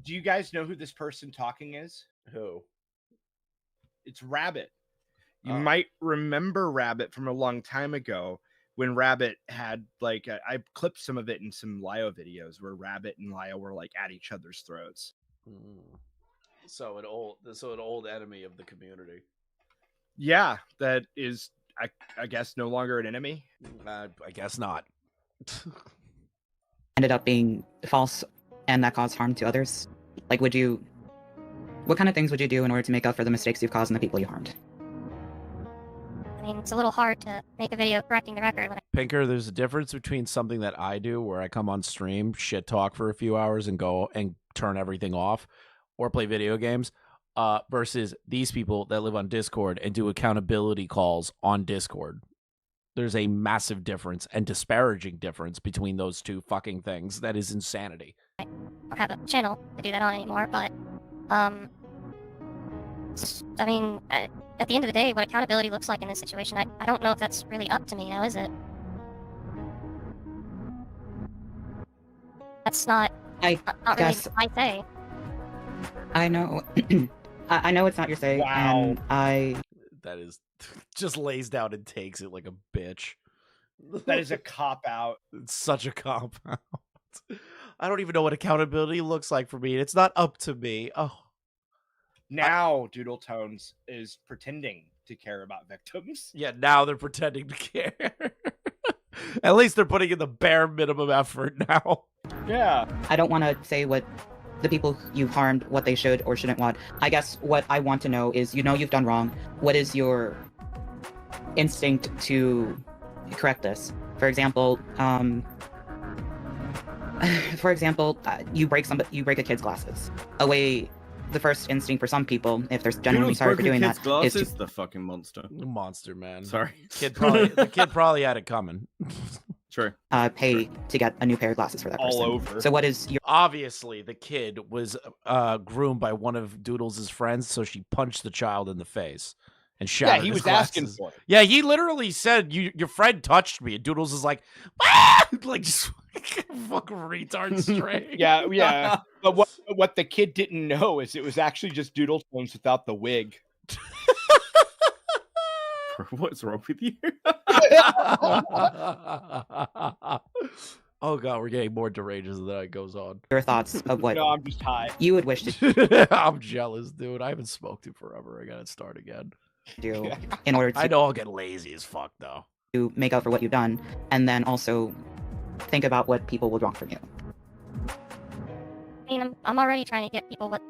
do you guys know who this person talking is? Who? It's Rabbit. You might remember Rabbit from a long time ago when Rabbit had like I clipped some of it in some Lio videos where Rabbit and Lio were like at each other's throats. So an old enemy of the community. Yeah, that is I guess no longer an enemy. I guess not. Ended up being false and that caused harm to others? Like, what kind of things would you do in order to make up for the mistakes you've caused and the people you harmed? I mean, it's a little hard to make a video correcting the record when Pinker, there's a difference between something that I do where I come on stream, shit talk for a few hours and go and turn everything off or play video games versus these people that live on Discord and do accountability calls on Discord. There's a massive difference and disparaging difference between those two fucking things. That is insanity. I don't have a channel to do that on anymore, but I mean, at the end of the day, what accountability looks like in this situation, I don't know if that's really up to me now, is it? That's not I not guess really my say. I know. I know it's not your say, and that is just lays down and takes it like a bitch. That is a cop out. It's such a cop out. I don't even know what accountability looks like for me. It's not up to me. Oh. Now Doodletones is pretending to care about victims. Yeah, now they're pretending to care. At least they're putting in the bare minimum effort now. Yeah. I don't want to say what the people you've harmed, what they should or shouldn't want. I guess what I want to know is, you've done wrong. What is your instinct to correct this? For example, you break a kid's glasses. The first instinct for some people, if they're genuinely sorry for doing that, is to... the fucking monster. Monster, man. Sorry. The kid probably had it coming. True. Pay to get a new pair of glasses for that person. All over. So what is your... Obviously, the kid was groomed by one of Doodles' friends, so she punched the child in the face. and shattered he his was asking glasses. for it. Yeah, he literally said, your friend touched me. And Doodles is like, ah! Like, just fucking retard straight. Yeah. But what the kid didn't know is it was actually just Doodletones without the wig. What's wrong with you? Oh god, we're getting more deranged as the night goes on. Your thoughts of what No, I'm just high. you would wish to I'm jealous, dude. I haven't smoked in forever. I gotta start again. do in order I to, know I'll get lazy as fuck though. to make up for what you've done, and then also think about what people would want from you. I mean, I'm already trying to get people what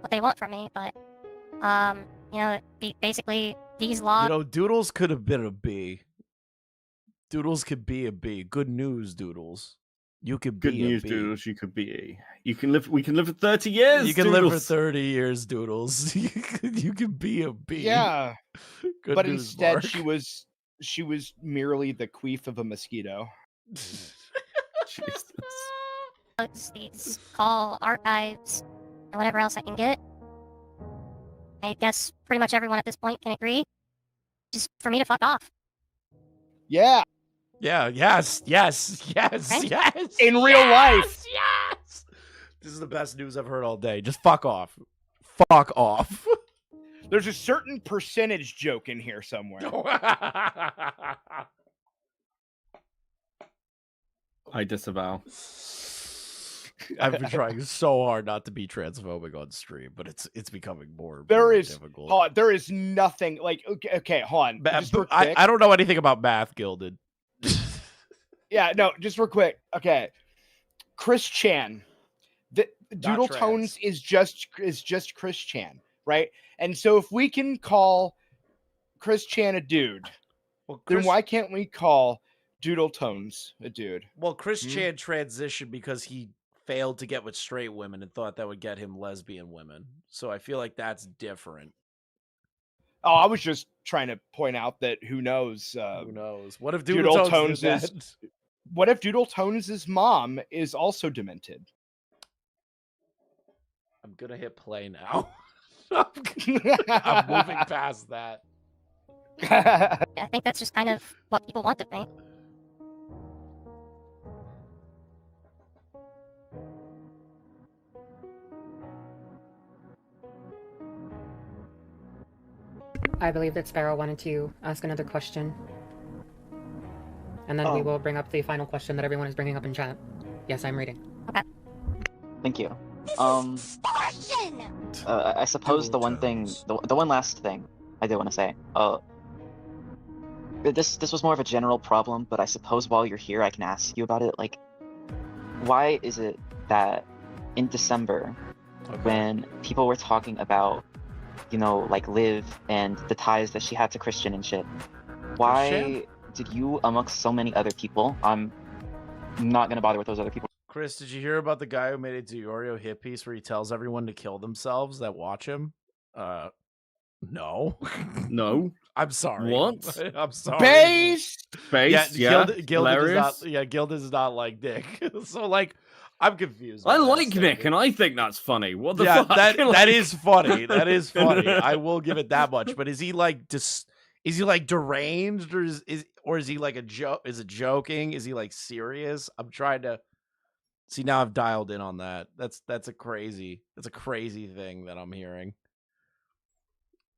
they want from me, but you know, basically these laws. You know, Doodles could have been a B. Doodles could be a B. Good news, Doodles. You could be Good news, a B. Doodles. You could be a. You can live. We can live for 30 years. You can Doodles. live for 30 years, Doodles. You could be a B. Yeah. Good But news, instead Mark. she was merely the queef of a mosquito. Jesus. These call archives and whatever else I can get. I guess pretty much everyone at this point can agree. Just for me to fuck off. Yeah. Yeah, yes. In real life. Yes. This is the best news I've heard all day. Just fuck off. Fuck off. There's a certain percentage joke in here somewhere. I disavow. I've been trying so hard not to be transphobic on stream, but it's becoming more difficult. Oh, there is nothing like okay, hold on. Just real quick. I don't know anything about math, Gilded. Yeah, no, just real quick. Okay. Chris Chan. The Doodletones is just Chris Chan, right? And so if we can call Chris Chan a dude, then why can't we call Doodletones a dude? Well, Chris Chan transitioned because he failed to get with straight women and thought that would get him lesbian women. So I feel like that's different. Oh, I was just trying to point out that who knows? Who knows? What if Doodletones is? What if Doodletones' mom is also demented? I'm gonna hit play now. I'm moving past that. I think that's just kind of what people want to think. I believe that Sparrow wanted to ask another question. And then we will bring up the final question that everyone is bringing up in chat. Yes, I'm reading. Okay. Thank you. I suppose the one thing, the one last thing I did want to say. This was more of a general problem, but I suppose while you're here, I can ask you about it. Like, why is it that in December, when people were talking about, you know, like Liv and the ties that she had to Christian and shit, why did you, amongst so many other people, I'm not gonna bother with those other people. Chris, did you hear about the guy who made a Diorio hit piece where he tells everyone to kill themselves that watch him? No. No. I'm sorry. What? I'm sorry. Based. Yeah, Gilded is not like Nick. So like, I'm confused. I like Nick, and I think that's funny. What the fuck? That is funny. That is funny. I will give it that much. But is he like is he like deranged, or is he like a joke? Is it joking? Is he like serious? I'm trying to see now. I've dialed in on that. That's a crazy thing that I'm hearing.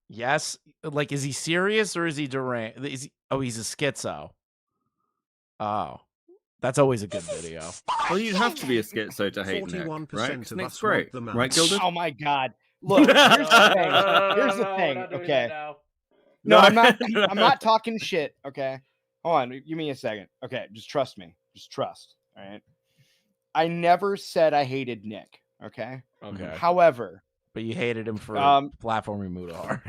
Yes, like, is he serious or is he deranged? He's a schizo. Oh, that's always a good video. Well, you'd have to be a schizo to hate Nick, right? Nick's great, right, Gilded? Oh my god! Look, here's the thing. Okay. No, I'm not talking shit. Okay, hold on. Give me a second. Okay, just trust me. Just trust. All right. I never said I hated Nick. Okay. Okay. However. But you hated him for platforming Mudahar.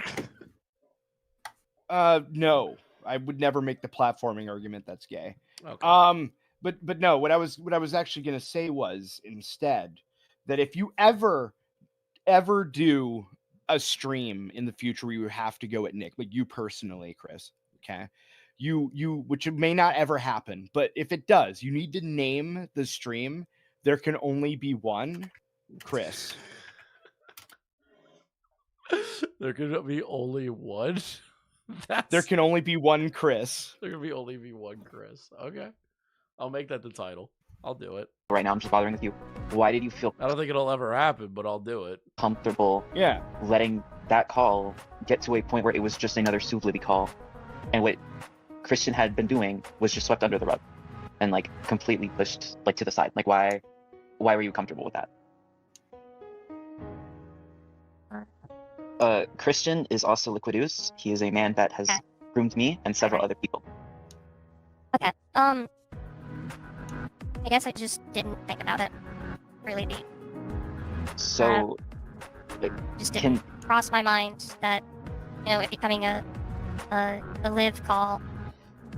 No, I would never make the platforming argument that's gay. Okay. But no, what I was actually gonna say was instead that if you ever do a stream in the future where you have to go at Nick, like you personally, Chris, okay, you which may not ever happen, but if it does, you need to name the stream. There can only be one, Chris. There could be only one. There can only be one Chris. There can only be one Chris. Okay. I'll make that the title. I'll do it. Right now, I'm just bothering with you. Why did you feel I don't think it'll ever happen, but I'll do it. comfortable letting that call get to a point where it was just another Sublibby call, and what Christian had been doing was just swept under the rug and like completely pushed like to the side? Like why were you comfortable with that? Christian is also Liquidus. He is a man that has groomed me and several other people. Okay. I guess I just didn't think about it really deep. So, Just didn't cross my mind that, you know, it becoming a live call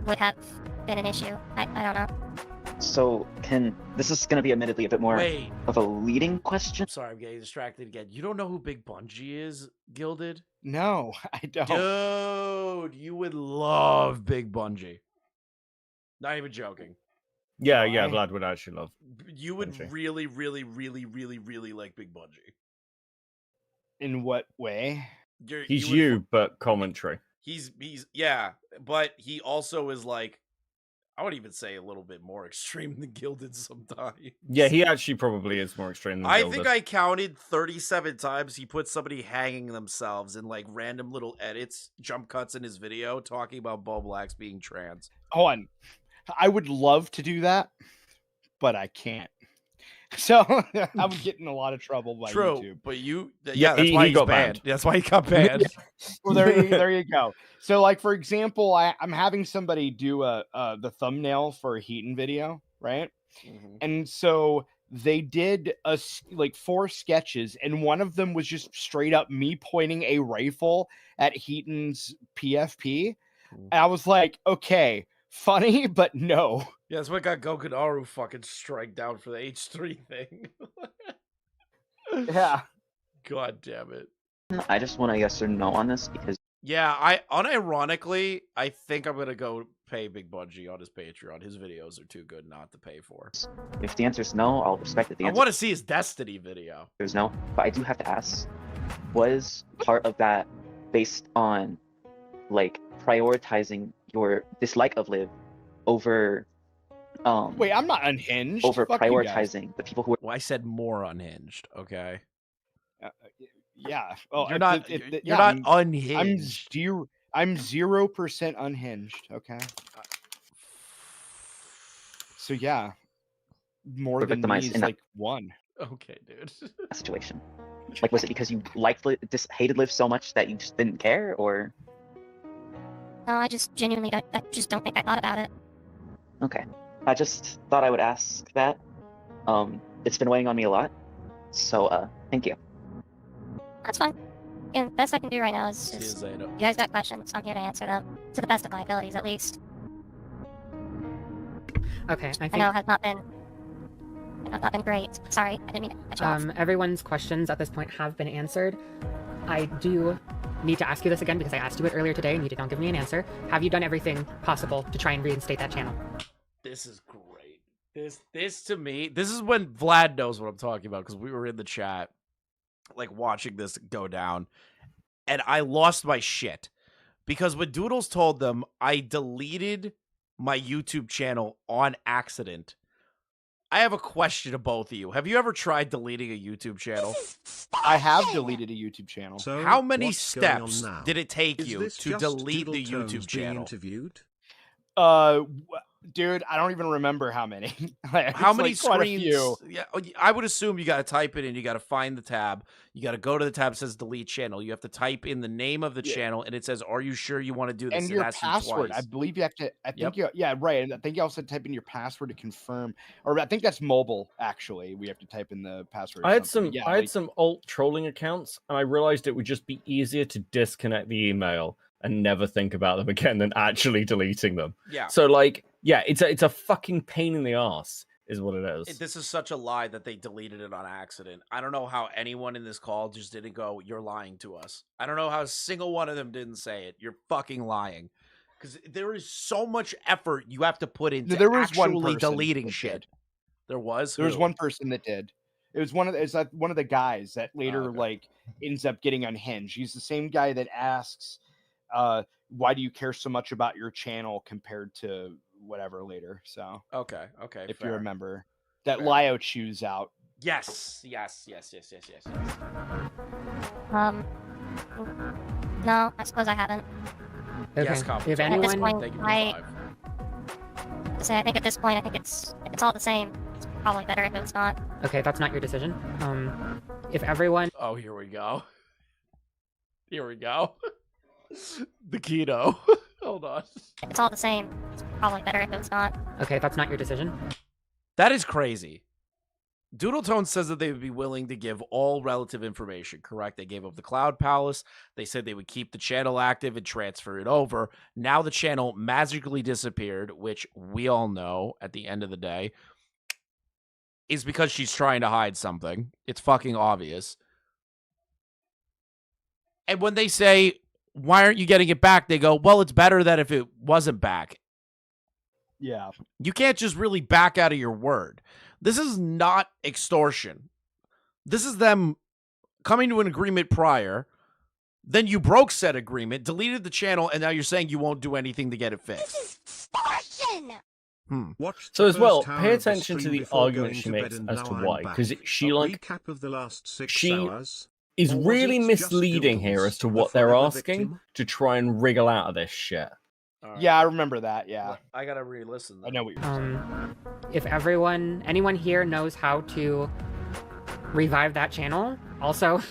would have been an issue. I don't know. So this is going to be admittedly a bit more Wait. of a leading question. Sorry, I'm getting distracted again. You don't know who Big Bungie is, Gilded? No, I don't. Dude, you would love Big Bungie. Not even joking. Yeah, Vlad would actually love. You would Bungie. really, really, really, really, really like Big Bungie. In what way? He's you, but commentary. He's yeah, but he also is like, I would even say a little bit more extreme than Gilded sometimes. Yeah, he actually probably is more extreme than I Gilded. think I counted 37 times he put somebody hanging themselves in like random little edits, jump cuts in his video talking about Bo Blacks being trans. Hold on. I would love to do that, but I can't. So I'm getting a lot of trouble by YouTube. But that's Yeah, why he he's got banned. banned. That's why he got banned. Well, there you go. So, like for example, I'm having somebody do the thumbnail for a Heaton video, right? Mm-hmm. And so they did like 4 sketches, and one of them was just straight up me pointing a rifle at Heaton's PFP. And I was like, okay, funny, but no. Yeah, that's what got Gokunaru fucking strike down for the H3 thing. Yeah. God damn it. I just want a yes or no on this because Yeah, I unironically, I think I'm gonna go pay Big Bungie on his Patreon. His videos are too good not to pay for. if the answer is no, I'll respect it. The I answer want to see his Destiny video. is no, but I do have to ask: was part of that based on like prioritizing your dislike of Liv over? Wait, I'm not unhinged. Over Fuck you guys. prioritizing the people who. Well, I said more unhinged. Okay. Yeah. Oh, You're not. yeah, You're not I'm unhinged. I'm 0% unhinged. Okay. So yeah, more than me victimized is in that- like 1. Okay, dude. Situation. Like, was it because you liked hated Liv so much that you just didn't care, or? No, I just genuinely I just don't think I thought about it. Okay. I just thought I would ask that. It's been weighing on me a lot. So, thank you. That's fine. And best I can do right now is See you, just, Zeno. you guys got questions, I'm here to answer them. To the best of my abilities, at least. Okay, I I think know it has not been great. Sorry, I didn't mean to cut you off. everyone's questions at this point have been answered. I do need to ask you this again because I asked you it earlier today and you did not give me an answer. Have you done everything possible to try and reinstate that channel? This is great. This to me, this is when Vlad knows what I'm talking about because we were in the chat, like watching this go down, and I lost my shit because when Doodles told them I deleted my YouTube channel on accident. I have a question to both of you. Have you ever tried deleting a YouTube channel? I have deleted a YouTube channel. So, How many what's going on steps now? did it take Is you this to just delete the DoodleTones YouTube being channel? interviewed? Dude, I don't even remember how many. How many like quite a screens? few. Yeah, I would assume you got to type it in. You got to find the tab. You got to go to the tab that says delete channel. You have to type in the name of the channel, and it says, "Are you sure you want to do this?" And It your asks you password. I twice. believe you have to. I think Yep. yeah, right. And I think you also type in your password to confirm. Or I think that's mobile. Actually, we have to type in the password. or I had something. some Yeah, I like- had some alt trolling accounts, and I realized it would just be easier to disconnect the email and never think about them again than actually deleting them. Yeah. So like, yeah, it's a fucking pain in the ass, is what it is. This is such a lie that they deleted it on accident. I don't know how anyone in this call just didn't go, "You're lying to us." I don't know how a single one of them didn't say it. You're fucking lying. Because there is so much effort you have to put into There was one actually person deleting that shit. did. There was? There was Who? one person that did. It was one of the guys that later okay. like ends up getting unhinged. He's the same guy that asks, why do you care so much about your channel compared to whatever later? So okay, if fair. you remember that Fair. Lio chews out. Yes. No, I suppose I haven't. Okay. Yes, Coffee. If At this anyone, point, Thank you for I 5. say I think at this point, I think it's all the same. It's probably better if it's not. okay, that's not your decision. If everyone, Oh, here we go. Here we go. The keto. Hold on. It's all the same. It's probably better if it's not. okay, that's not your decision. That is crazy. Doodletones says that they would be willing to give all relative information, correct? They gave up the Cloud Palace. They said they would keep the channel active and transfer it over. Now the channel magically disappeared, which we all know at the end of the day is because she's trying to hide something. It's fucking obvious. And when they say, why aren't you getting it back? They go, well, it's better that if it wasn't back. Yeah. You can't just really back out of your word. This is not extortion. This is them coming to an agreement prior. Then you broke said agreement, deleted the channel, and now you're saying you won't do anything to get it fixed. This is extortion! So as well, pay attention to the argument she makes as to why, because she is really misleading here as to what they're asking to try and wriggle out of this shit. Yeah, I remember that. Yeah, I gotta re-listen. I know what you're saying. If anyone here knows how to revive that channel, also,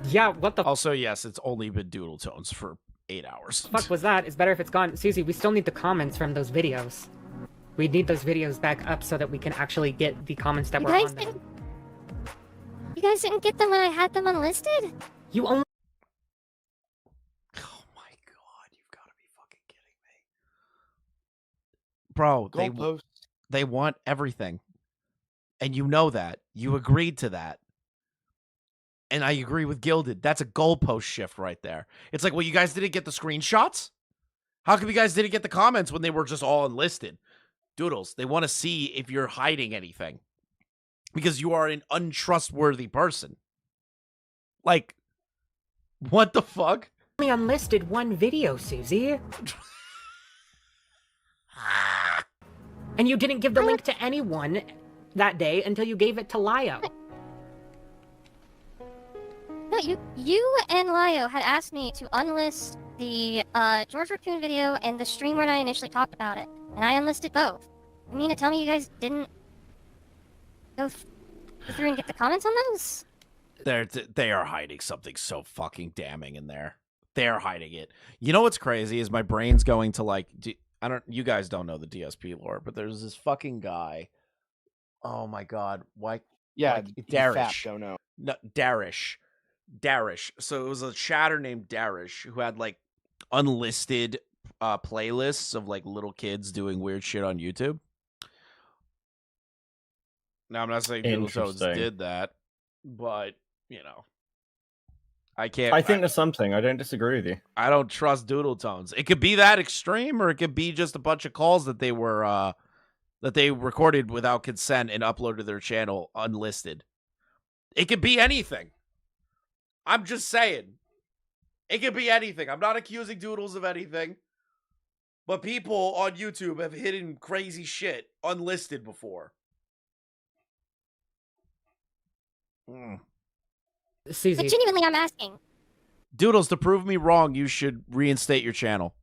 yeah, what the Also, yes, it's only been Doodletones for 8 hours. fuck was that? It's better if it's gone. Susie, we still need the comments from those videos. We need those videos back up so that we can actually get the comments that were on them. You guys didn't get them when I had them unlisted? You only. Oh my god, you've got to be fucking kidding me. Bro, they want everything. And you know that. You agreed to that. And I agree with Gilded. That's a goalpost shift right there. It's like, well, you guys didn't get the screenshots? How come you guys didn't get the comments when they were just all unlisted? Doodles, they want to see if you're hiding anything. Because you are an untrustworthy person. Like, what the fuck? Only unlisted one video, Susie. And you didn't give the link to anyone that day until you gave it to Lio. No, you and Lio had asked me to unlist the George Raccoon video and the stream when I initially talked about it, and I unlisted both. You mean to tell me you guys didn't go through and get the comments on those? They are hiding something so fucking damning in there. They're hiding it. You know what's crazy is my brain's going to like. You guys don't know the DSP lore, but there's this fucking guy. Oh my god, why? Yeah, like, Darish. Don't know. No, Darish. So it was a chatter named Darish who had like unlisted playlists of like little kids doing weird shit on YouTube. Now I'm not saying Doodletones did that, but you know, I can't. I think there's something. I don't disagree with you. I don't trust Doodletones. It could be that extreme, or it could be just a bunch of calls that they were that they recorded without consent and uploaded to their channel unlisted. It could be anything. I'm just saying. It could be anything. I'm not accusing Doodles of anything. But people on YouTube have hidden crazy shit unlisted before. Susie. But genuinely, I'm asking. Doodles, to prove me wrong, you should reinstate your channel.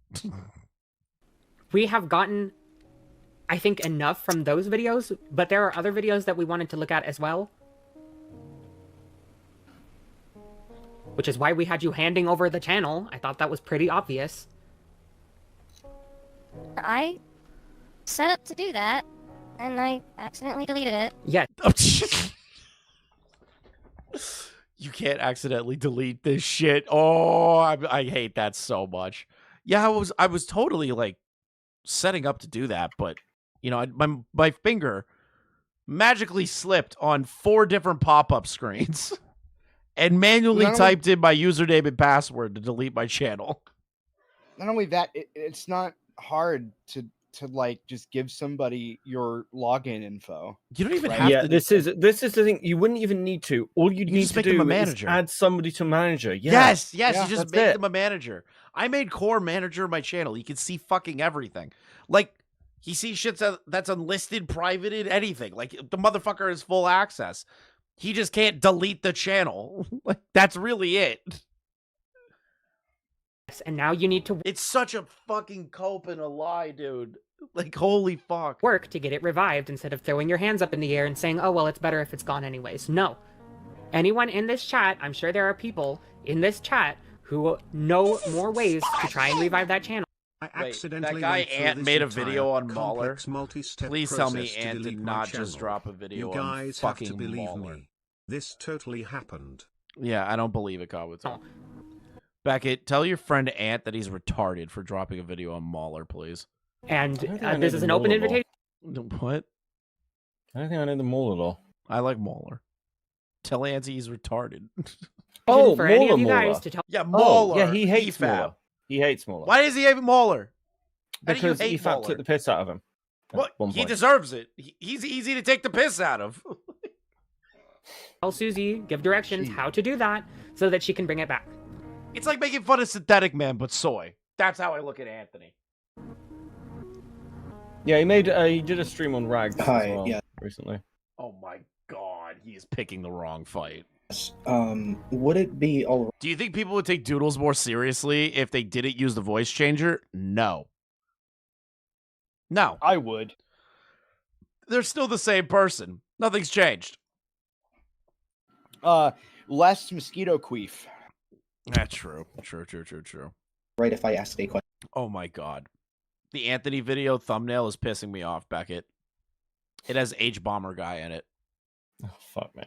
We have gotten, I think, enough from those videos, but there are other videos that we wanted to look at as well. Which is why we had you handing over the channel. I thought that was pretty obvious. I set up to do that, and I accidentally deleted it. Yeah. You can't accidentally delete this shit. Oh, I hate that so much. Yeah, I was totally like setting up to do that, but you know, my finger magically slipped on 4 different pop-up screens and manually typed in my username and password to delete my channel. Not only that, it's not hard to to like just give somebody your login info. You don't even right? have Yeah, to. this is the thing. You wouldn't even need to. All you'd need just to make them a do is manager. add somebody to manager. Yeah. Yes, you just that's make it. them a manager. I made Core manager my channel. He can see fucking everything. Like, he sees shit that's unlisted, privated, anything. Like, the motherfucker has full access. He just can't delete the channel. Like, that's really it. And now you need to It's such a fucking cope and a lie, dude. Like, holy fuck. work to get it revived instead of throwing your hands up in the air and saying, oh, well, it's better if it's gone anyways. No. Anyone in this chat, I'm sure there are people in this chat who know more ways to try and revive that channel. Wait, that guy Ant made a video on Mauler. Please tell me Ant did not just drop a video You guys on have to fucking believe Mauler. me. This totally happened. Yeah, I don't believe it, Kabuto. Beckett, tell your friend Ant that he's retarded for dropping a video on Mauler, please. And this is an open invitation. What? I don't think I know the Mauler law. I like Mauler. Tell Ant he's retarded. Oh, for any of you Mauler. guys to tell. Yeah, Mauler. Yeah, he hates EFAP. Mauler. He hates Mauler. Why does he hate Mauler? How do you Because hate EFAP Mauler? took the piss out of him. at What? one He point. deserves it. He's easy to take the piss out of. Tell Susie, give directions how to do that so that she can bring it back. It's like making fun of Synthetic Man, but soy. That's how I look at Anthony. Yeah, he did a stream on Rags as well recently. Oh my god, he is picking the wrong fight. Would it be all? Do you think people would take Doodles more seriously if they didn't use the voice changer? No. No. I would. They're still the same person. Nothing's changed. Less mosquito queef. That's true. True. Right, if I asked a question. Oh my god. The Anthony video thumbnail is pissing me off, Beckett. It has H-Bomber guy in it. Oh, fuck me.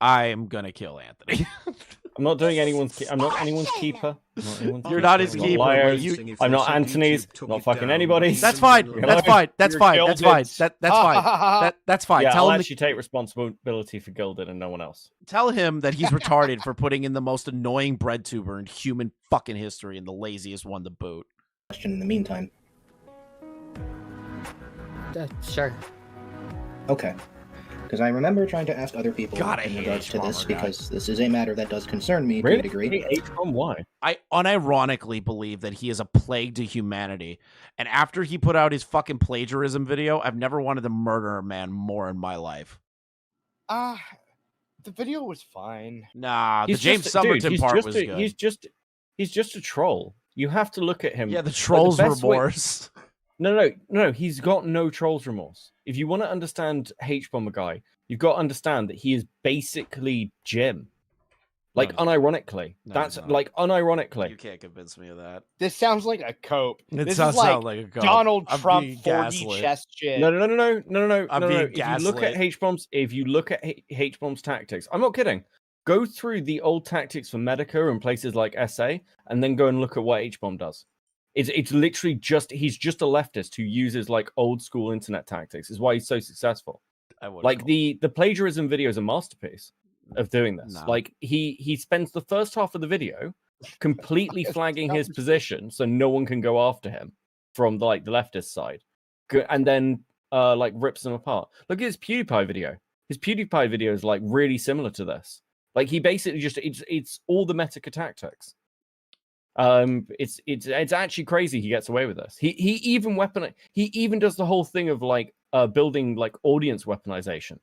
I'm gonna kill Anthony. I'm not doing anyone's. I'm not anyone's keeper. You're not his I'm keeper. Liars. I'm not Anthony's. Not fucking anybody's. That's fine. That's fine. That's fine. That's fine. That's fine. That's fine. Yeah, Tell I'll him actually take responsibility for Gilded and no one else. Tell him that he's retarded for putting in the most annoying bread tuber in human fucking history and the laziest one to boot. Question in the meantime. Sure. Okay. Because I remember trying to ask other people God, I in hate regards to this, H-Bomber guy. because this is a matter that does concern me to Really? a degree. Why? I unironically believe that he is a plague to humanity. And after he put out his fucking plagiarism video, I've never wanted to murder a man more in my life. The video was fine. Nah, He's the James just- Summerton he's part just was a- good. He's just a troll. You have to look at him. Yeah, the like, troll's best way- remorse. No. He's got no trolls remorse. If you want to understand H-Bomber guy, you've got to understand that he is basically Jim. Like, unironically. That's like unironically. You can't convince me of that. This sounds like a cope. It This does is like sound like a cope. Donald I'm Trump being 4D gaslit. chess shit. No. I'm being If you look at gaslit. H-Bombs, H-Bombs tactics, I'm not kidding. Go through the old tactics for Metokur and places like SA, and then go and look at what H-Bomb does. It's literally he's just a leftist who uses like old school internet tactics. Is why he's so successful. Like the plagiarism video is a masterpiece of doing this. No. Like he spends the first half of the video completely flagging his position so no one can go after him from the leftist side, and then like rips them apart. Look at his PewDiePie video. His PewDiePie video is like really similar to this. Like he basically just it's all the Metokur tactics. It's actually crazy he gets away with this. He even does the whole thing of like building like audience weaponization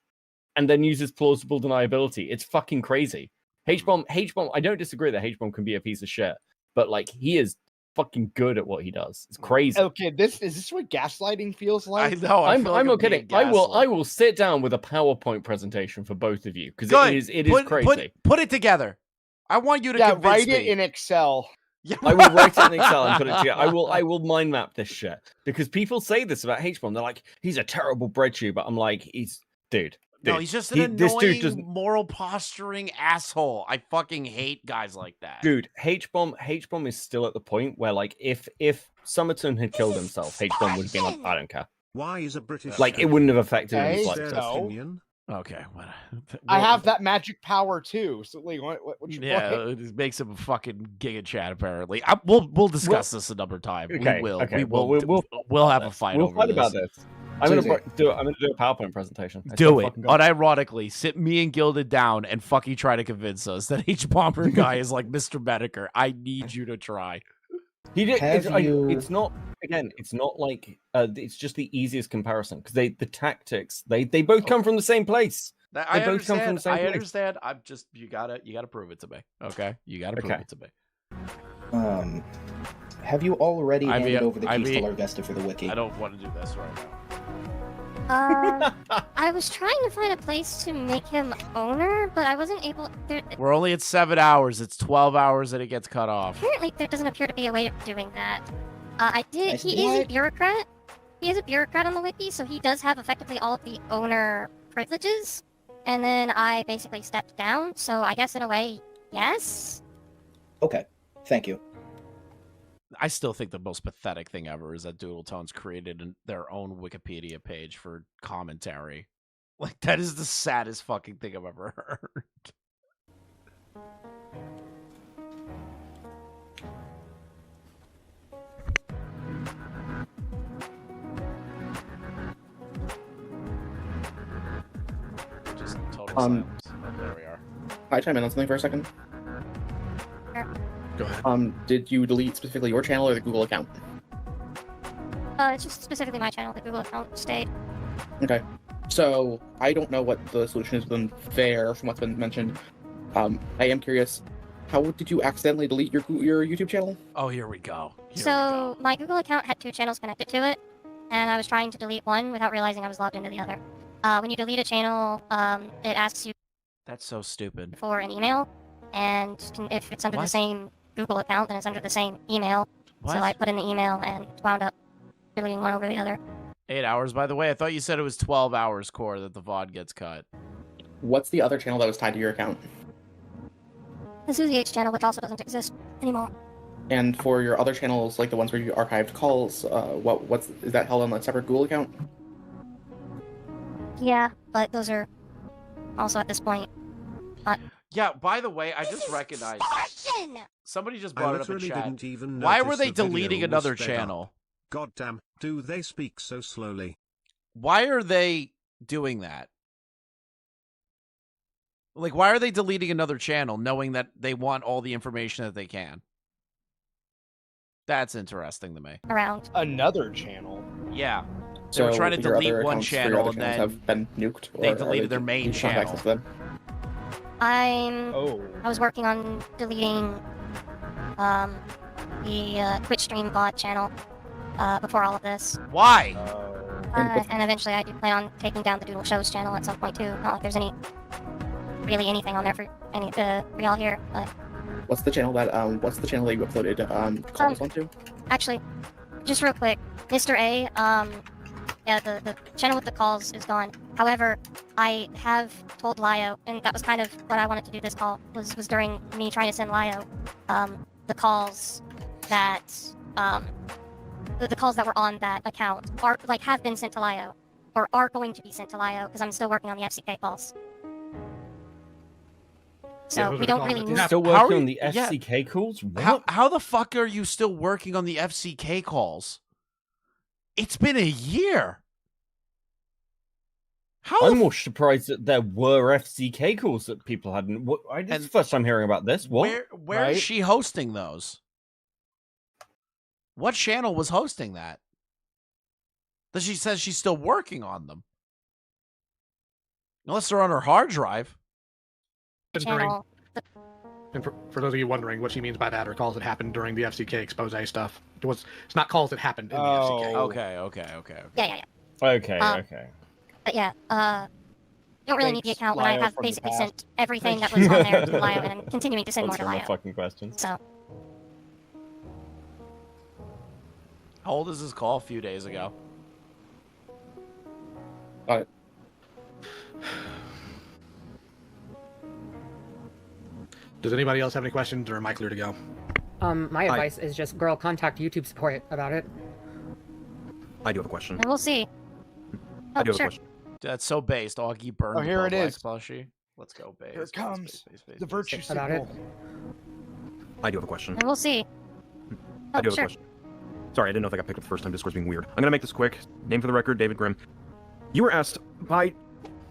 and then uses plausible deniability. It's fucking crazy. H-Bomb, I don't disagree that H-Bomb can be a piece of shit, but like he is fucking good at what he does. It's crazy. Okay, is this what gaslighting feels like? I know. I'm not kidding. I will sit down with a PowerPoint presentation for both of you because it is crazy. Put it together. I want you to convince write me. it in Excel. Yeah, I will write it in Excel and put it together. I will mind map this shit because people say this about H-Bomb. They're like, he's a terrible bread tuber. I'm like, dude. No, he's just an annoying, moral posturing asshole. I fucking hate guys like that. Dude, H-Bomb is still at the point where, like, if Summerton had killed himself, H-Bomb would have been like, I don't care. Why is a British like it wouldn't have affected him. Is Like, their so. opinion? Okay. I have that magic power too. So like, what you Yeah, it makes him a fucking giga chat. Apparently, we'll discuss this another time. Okay, We will. okay, We will. we'll have a fight. We'll over fight this. about this. I'm gonna do a PowerPoint presentation. Do it. Unironically, sit me and Gilded down and fucking try to convince us that H Bomber guy is like Mr. Metokur. I need you to try. He did. It's not. Again, it's not like it's just the easiest comparison because the tactics they both come from the same place. I They both come from understand. the same I place. understand. I'm just you gotta prove it to me. Okay, you gotta prove it to me. Have you already handed over the keys mean, to Larvesta for the wiki? I don't want to do this right now. I was trying to find a place to make him owner, but I wasn't able. We're only at 7 hours. It's 12 hours and it gets cut off. Apparently, there doesn't appear to be a way of doing that. He is a bureaucrat. He is a bureaucrat on the wiki, so he does have effectively all of the owner privileges. And then I basically stepped down, so I guess in a way, yes. Okay, thank you. I still think the most pathetic thing ever is that Doodletones created their own Wikipedia page for commentary. Like, that is the saddest fucking thing I've ever heard. Just total silence. Oh, there we are. Can I chime in on something for a second? Go ahead. Did you delete specifically your channel or the Google account? It's just specifically my channel. The Google account stayed. Okay. So, I don't know what the solution has been there from what's been mentioned. I am curious, how did you accidentally delete your YouTube channel? Oh, here we go. So my Google account had 2 channels connected to it, and I was trying to delete one without realizing I was logged into the other. When you delete a channel, it asks you That's so stupid. for an email, and if it's under the same Google account, then it's under the same email. What? So I put in the email and wound up deleting one over the other. 8 hours, by the way. I thought you said it was 12 hours core that the VOD gets cut. What's the other channel that was tied to your account? The Susie H channel, which also doesn't exist anymore. And for your other channels, like the ones where you archived calls, is that held on a separate Google account? Yeah, but those are also at this point. Yeah, by the way, I just recognized somebody just brought it up in literally chat. didn't even Why were notice they the video deleting was another sped channel? up. Goddamn, do they speak so slowly? Why are they doing that? Like, why are they deleting another channel knowing that they want all the information that they can? That's interesting to me. Around another channel. Yeah. They were trying to delete one channel and then have been nuked. they deleted their main channel. I was working on deleting the Twitch stream VOD channel before all of this. Why? And eventually I do plan on taking down the Doodle Shows channel at some point too. Not like there's really anything on there for y'all here. But What's the channel that you uploaded calls onto? actually, just real quick, Mr. A, yeah, the channel with the calls is gone. However, I have told Lio, and that was kind of what I wanted to do this call, was during me trying to send Lio, the calls that, the calls that were on that account have been sent to Lio, or are going to be sent to Lio, because I'm still working on the FCK calls. So we don't really know. Still working on the FCK calls? What? How the fuck are you still working on the FCK calls? It's been a year. I'm more surprised that there were FCK calls that people hadn't. It's the first time hearing about this. What? Where is she hosting those? What channel was hosting that? That she says she's still working on them. Unless they're on her hard drive. Channel. And for those of you wondering what she means by that, or calls that happened during the FCK expose stuff, it's not calls that happened in the FCK. Okay. Yeah. Okay. But yeah, don't really need the account when I have basically sent everything that was on there to Lio, and I'm continuing to send more to Lio. Fucking questions. So. How old is this call? A few days ago. Does anybody else have any questions, or am I clear to go? My advice is just, girl, contact YouTube support about it. I do have a question. And we'll see. I do have sure. a question. That's so based. Augie burned. Oh, here it is. Plushie. Let's go, base. Here it comes. The virtue What about it? signal. I do have a question. And we'll see. I do have sure. a question. Sorry, I didn't know if I got picked up the first time. Discord's being weird. I'm gonna make this quick. Name for the record, David Grimm. You were asked by...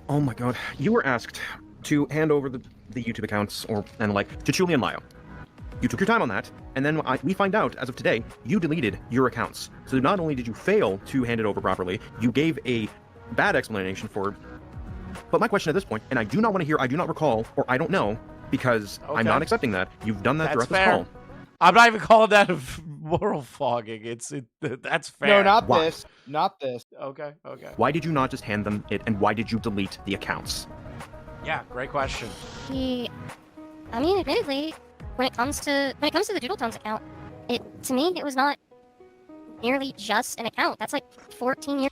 Oh my god. You were asked to hand over the YouTube accounts to Chuli and Lio. You took your time on that, and then we find out, as of today, you deleted your accounts. So not only did you fail to hand it over properly, you gave a bad explanation for... But my question at this point, and I do not want to hear, I do not recall, or I don't know, because I'm not accepting that. You've done that throughout this call. I'm not even calling that moral fogging. That's fair. No, not this. Not this. Okay. Why did you not just hand them it, and why did you delete the accounts? Yeah, great question. Admittedly, when it comes to the Doodletones account, to me it was not nearly just an account. That's like 14 years.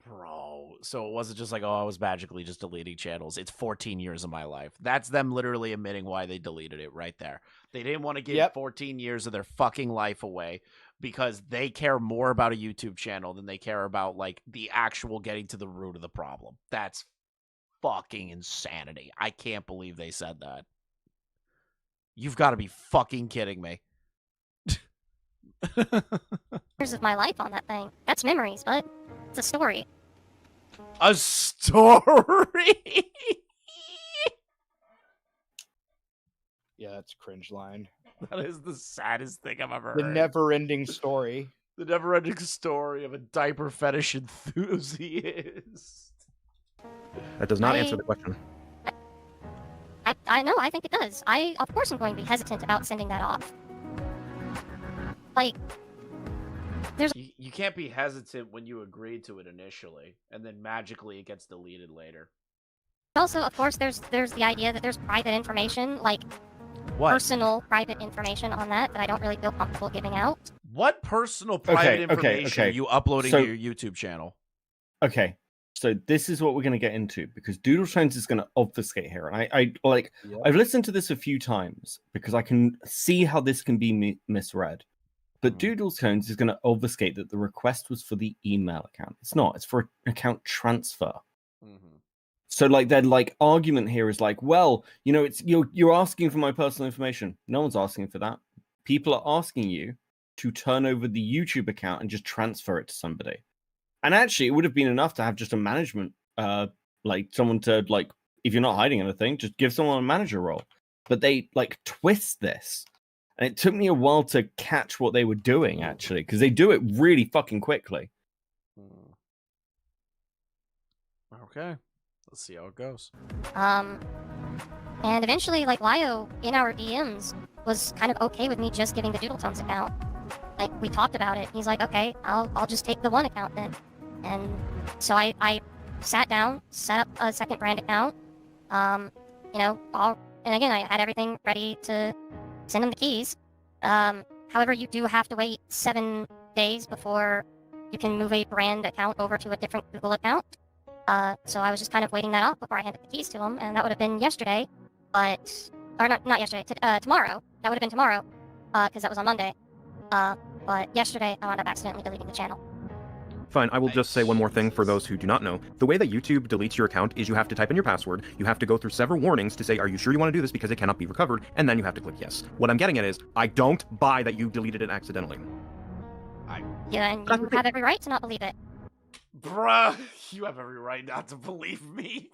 Bro, so it wasn't just like, oh, I was magically just deleting channels. It's 14 years of my life. That's them literally admitting why they deleted it right there. They didn't want to give 14 years of their fucking life away because they care more about a YouTube channel than they care about like the actual getting to the root of the problem. That's fucking insanity. I can't believe they said that. You've got to be fucking kidding me. Years of my life on that thing. That's memories, but it's a story. A story? Yeah, that's a cringe line. That is the saddest thing I've ever The heard. never-ending story. The never-ending story of a diaper fetish enthusiast. That does not answer the question. I know, I think it does. Of course I'm going to be hesitant about sending that off. Like, You can't be hesitant when you agreed to it initially, and then magically it gets deleted later. Also, of course, there's the idea that there's private information, like personal private information on that I don't really feel comfortable giving out. What personal private information are you uploading to your YouTube channel? Okay, so this is what we're going to get into, because Doodletones is going to obfuscate here. And I've listened to this a few times because I can see how this can be misread. But Doodletones is going to obfuscate that the request was for the email account. It's not. It's for an account transfer. So their argument here is like, well, it's you're asking for my personal information. No one's asking for that. People are asking you to turn over the YouTube account and just transfer it to somebody. And actually, it would have been enough to have just a management, someone to if you're not hiding anything, just give someone a manager role. But they twist this. And it took me a while to catch what they were doing, actually, because they do it really fucking quickly. Okay. Let's see how it goes. And eventually, Lio, in our DMs, was kind of okay with me just giving the Doodletones account. We talked about it. He's like, okay, I'll just take the one account then. And so I sat down, set up a second brand account. And again, I had everything ready to send him the keys. However, you do have to wait 7 days before you can move a brand account over to a different Google account. So I was just kind of waiting that off before I handed the keys to him, and that would have been yesterday, not yesterday, tomorrow. That would have been tomorrow, because that was on Monday. But yesterday, I wound up accidentally deleting the channel. Fine, I will just say one more thing for those who do not know. The way that YouTube deletes your account is you have to type in your password, you have to go through several warnings to say, are you sure you want to do this because it cannot be recovered, and then you have to click yes. What I'm getting at is, I don't buy that you deleted it accidentally. Yeah, and you have every right to not believe it. Bruh, you have every right not to believe me.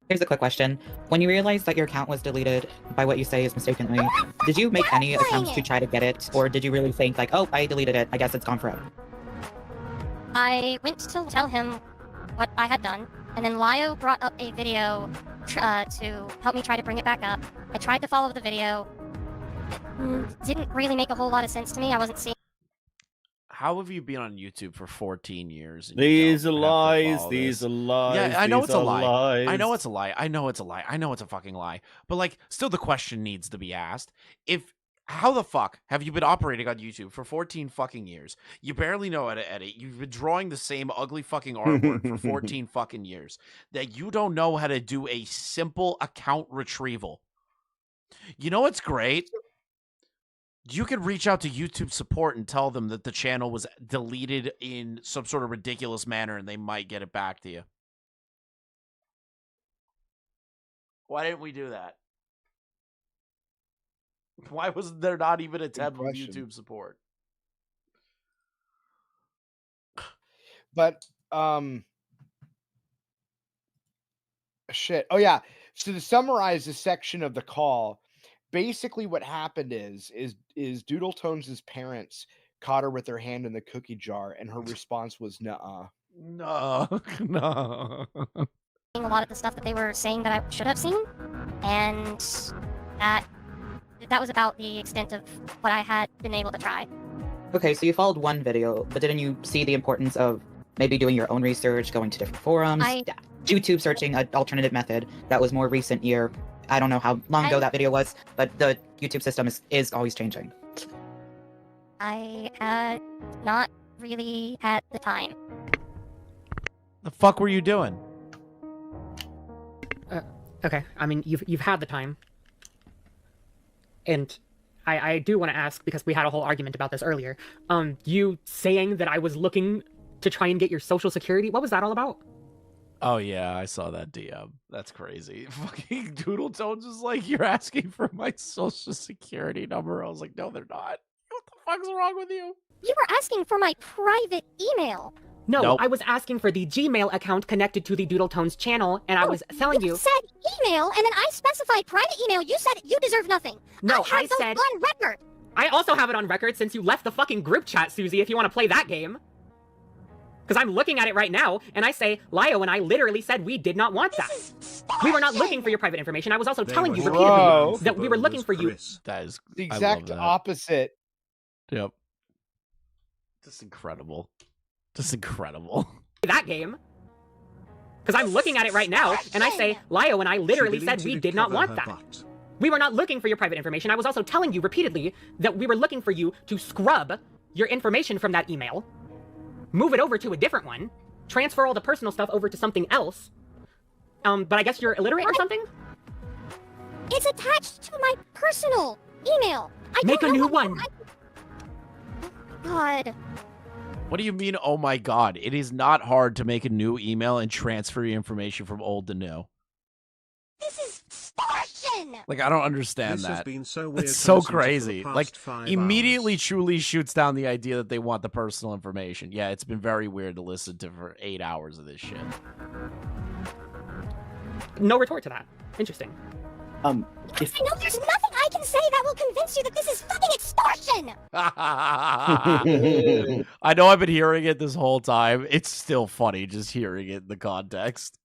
Here's a quick question. When you realized that your account was deleted by what you say is mistakenly, did you make any attempts to try to get it, or did you really think oh, I deleted it, I guess it's gone forever? I went to tell him what I had done, and then Lio brought up a video to help me try to bring it back up. I tried to follow the video. It didn't really make a whole lot of sense to me. I wasn't seeing. How have you been on YouTube for 14 years? And these are lies. These are lies. Yeah, I know these it's a lie. lies. I know it's a lie. I know it's a lie. I know it's a fucking lie. But still the question needs to be asked. How the fuck have you been operating on YouTube for 14 fucking years? You barely know how to edit. You've been drawing the same ugly fucking artwork for 14 fucking years. That you don't know how to do a simple account retrieval. You know what's great? You could reach out to YouTube support and tell them that the channel was deleted in some sort of ridiculous manner, and they might get it back to you. Why didn't we do that? Why was there not even a tab with YouTube support? But shit. Oh yeah. So to summarize this section of the call, basically what happened is Doodletones' parents caught her with her hand in the cookie jar, and her response was nuh-uh. No, no. A lot of the stuff that they were saying that I should have seen, and that was about the extent of what I had been able to try. Okay, so you followed one video, but didn't you see the importance of maybe doing your own research, going to different forums, YouTube searching an alternative method that was more recent year? I don't know how long ago that video was, but the YouTube system is always changing. I had not really had the time. The fuck were you doing? Okay, I mean, you've had the time. And I do want to ask, because we had a whole argument about this earlier, you saying that I was looking to try and get your social security, what was that all about? Oh yeah, I saw that DM. That's crazy. Fucking Doodletones is like, you're asking for my social security number. I was like, no, they're not. What the fuck's wrong with you? You were asking for my private email. No, Nope. I was asking for the Gmail account connected to the Doodletones channel, and I was telling you... You said email, and then I specified private email. You said you deserve nothing. No, I have said... on record. I also have it on record since you left the fucking group chat, Susie, if you want to play that game. Because I'm looking at it right now, and I say, Lio and I literally said we did not want that. We were not looking for your private information. I was also telling you repeatedly that we were looking for you... That is the exact opposite. Yep. Just incredible. Just incredible. That game. Because I'm looking at it right now, and I say, Lio and I literally said we did not want that. We were not looking for your private information. I was also telling you repeatedly that we were looking for you to scrub your information from that email, move it over to a different one, transfer all the personal stuff over to something else. But I guess you're illiterate or something? It's attached to my personal email. Make a new one. God. What do you mean, oh my god? It is not hard to make a new email and transfer your information from old to new. This is extortion! Like, I don't understand This that. has been so weird It's to so listen to for the crazy. past Like, 5 immediately Truly shoots down the idea that they want the personal information. Yeah, it's been very weird to listen to for 8 hours of this shit. No retort to that. Interesting. I know there's nothing I can say that will convince you that this is fucking extortion! I know I've been hearing it this whole time. It's still funny just hearing it in the context.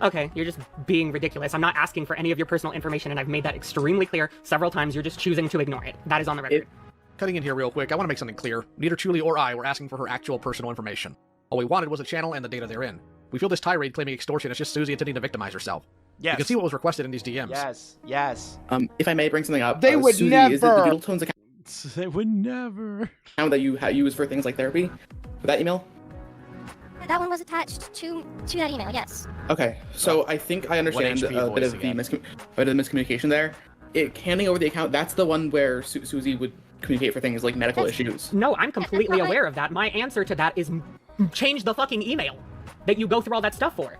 Okay, you're just being ridiculous. I'm not asking for any of your personal information, and I've made that extremely clear several times. You're just choosing to ignore it. That is on the record. Cutting in here real quick, I want to make something clear. Neither Truly or I were asking for her actual personal information. All we wanted was a channel and the data therein. We feel this tirade claiming extortion is just Susie attempting to victimize herself. Yes. You can see what was requested in these DMs. Yes, yes. If I may bring something up, They would Susie, never. Is it the Doodletones account They would never. that you use for things like therapy? For that email? That one was attached to that email, yes. Okay, so I think I understand HP a bit voice of again. the miscommunication there. Handing over the account, that's the one where Susie would communicate for things like medical issues. No, I'm completely aware of that. My answer to that is change the fucking email that you go through all that stuff for.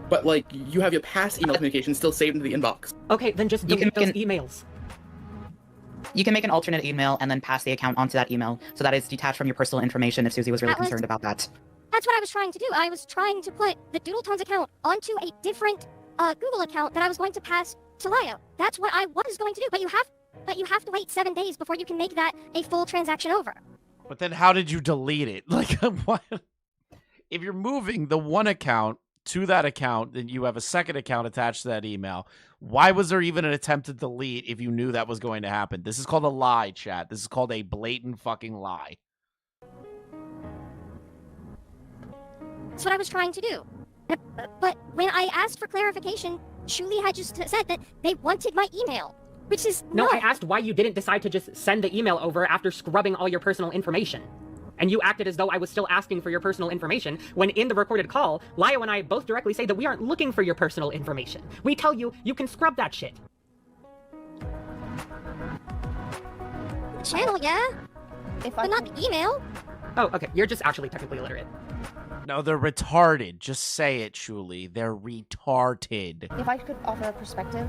But, like, you have your past email communication still saved into the inbox. Okay, then just delete those emails. You can make an alternate email and then pass the account onto that email, so that it's detached from your personal information if Susie was really concerned about that. That's what I was trying to do. I was trying to put the Doodletones account onto a different Google account that I was going to pass to Lio. That's what I was going to do. But you have to wait 7 days before you can make that a full transaction over. But then how did you delete it? Like, what? If you're moving the one account to that account, then you have a second account attached to that email. Why was there even an attempt to delete if you knew that was going to happen? This is called a lie, chat. This is called a blatant fucking lie. That's what I was trying to do. But when I asked for clarification, Shuli had just said that they wanted my email, which is No, I asked why you didn't decide to just send the email over after scrubbing all your personal information. And you acted as though I was still asking for your personal information, when in the recorded call, Lio and I both directly say that we aren't looking for your personal information. We tell you, you can scrub that shit. Channel, yeah? But not the email. Oh, okay. You're just actually technically illiterate. No, they're retarded. Just say it, Julie. They're retarded. If I could offer a perspective,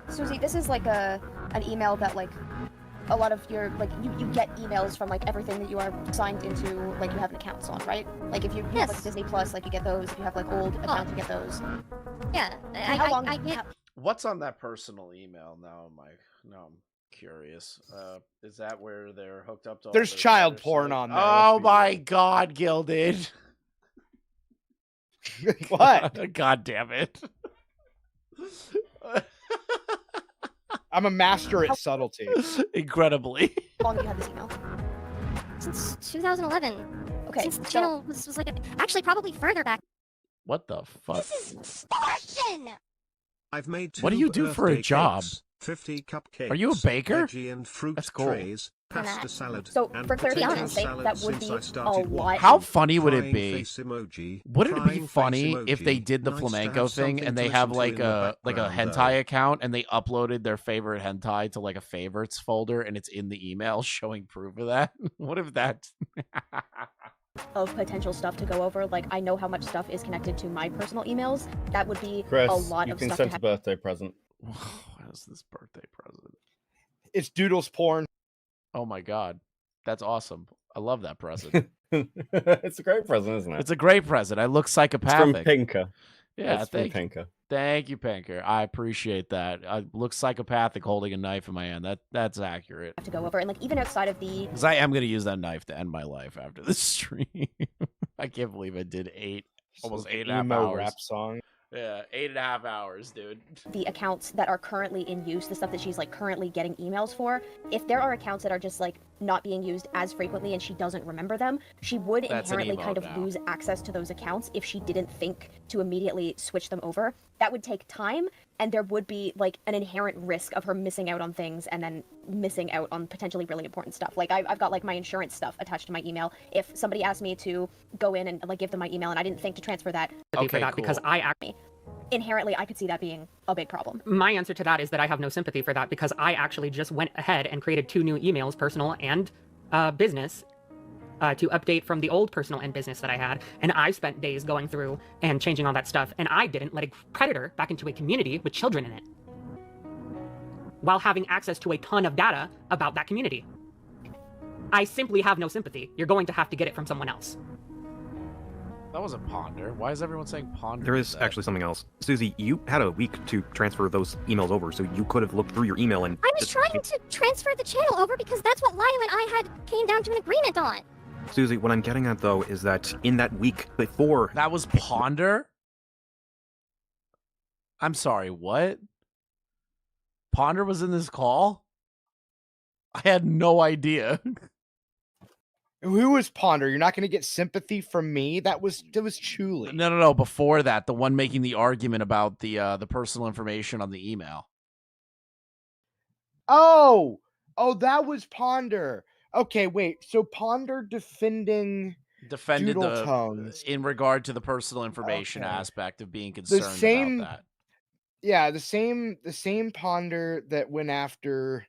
Susie, this is like an email that like a lot of your like you get emails from like everything that you are signed into, like you have an accounts on, right? Like if you have like Disney Plus, like you get those. If you have like old accounts, you get those. Yeah. How long? I get. What's on that personal email now, Mike? No, I'm curious. Is that where they're hooked up to? All There's their child other porn shit? on there. Oh my God, Gilded. What? God damn it. I'm a master at subtlety. Incredibly. How long have you had this email? Since 2011. Okay. Since the channel was like actually probably further back. What the fuck? This is extortion. I've made What do you do for a birthday job? cakes, 50 cupcakes. Are you a baker? Veggie and fruit That's cool. trays, pasta salad, So and for potato clarity's sake, salad that would since be I a started lot. watching. How funny would it Crying be? face emoji, Wouldn't it be crying face funny if they emoji. did the Nice to flamenco have thing something and to they have listen to like in the a background, hentai though. account and they uploaded their favorite hentai to like a favorites folder and it's in the email showing proof of that? What if that? Of potential stuff to go over, like I know how much stuff is connected to my personal emails. That would be Chris, a lot you of can stuff send to a have. birthday present. What is this birthday present? It's Doodles porn. Oh my God, that's awesome! I love that present. It's a great present, isn't it? It's a great present. I look It's from psychopathic. Pinker. Yeah, It's from thank you. Pinker. Thank you, Pinker. I appreciate that. I look psychopathic holding a knife in my hand. That's accurate. To go over, and like even outside of the Because I am going to use that knife to end my life after this stream. I can't believe I did almost 8.5 emo hours. rap song. Yeah, 8.5 hours, dude. the accounts that are currently in use, the stuff that she's like currently getting emails for, if there are accounts that are just like not being used as frequently and she doesn't remember them, she would That's an inherently kind of emote now. lose access to those accounts if she didn't think to immediately switch them over. That would take time, and there would be like an inherent risk of her missing out on things and then missing out on potentially really important stuff. Like I've got like my insurance stuff attached to my email. If somebody asked me to go in and like give them my email and I didn't think to transfer that, For that because inherently I could see that being a big problem. My answer to that is that I have no sympathy for that because I actually just went ahead and created 2 new emails, personal and business, to update from the old personal and business that I had. And I spent days going through and changing all that stuff. And I didn't let a predator back into a community with children in it, while having access to a ton of data about that community. I simply have no sympathy. You're going to have to get it from someone else. That wasn't Ponder. Why is everyone saying Ponder? There is actually something else. Susie, you had a week to transfer those emails over, so you could have looked through your email and... I was trying to transfer the channel over because that's what Lyle and I had came down to an agreement on. Susie, what I'm getting at, though, is that in that week before... That was Ponder? I'm sorry, what? Ponder was in this call? I had no idea. Who was Ponder? You're not going to get sympathy from me. That was Chuli. No. Before that, the one making the argument about the personal information on the email. Oh, that was Ponder. Okay, wait. So Ponder defended Doodletones in regard to the personal information aspect of being the concerned same. about that. Yeah, the same Ponder that went after.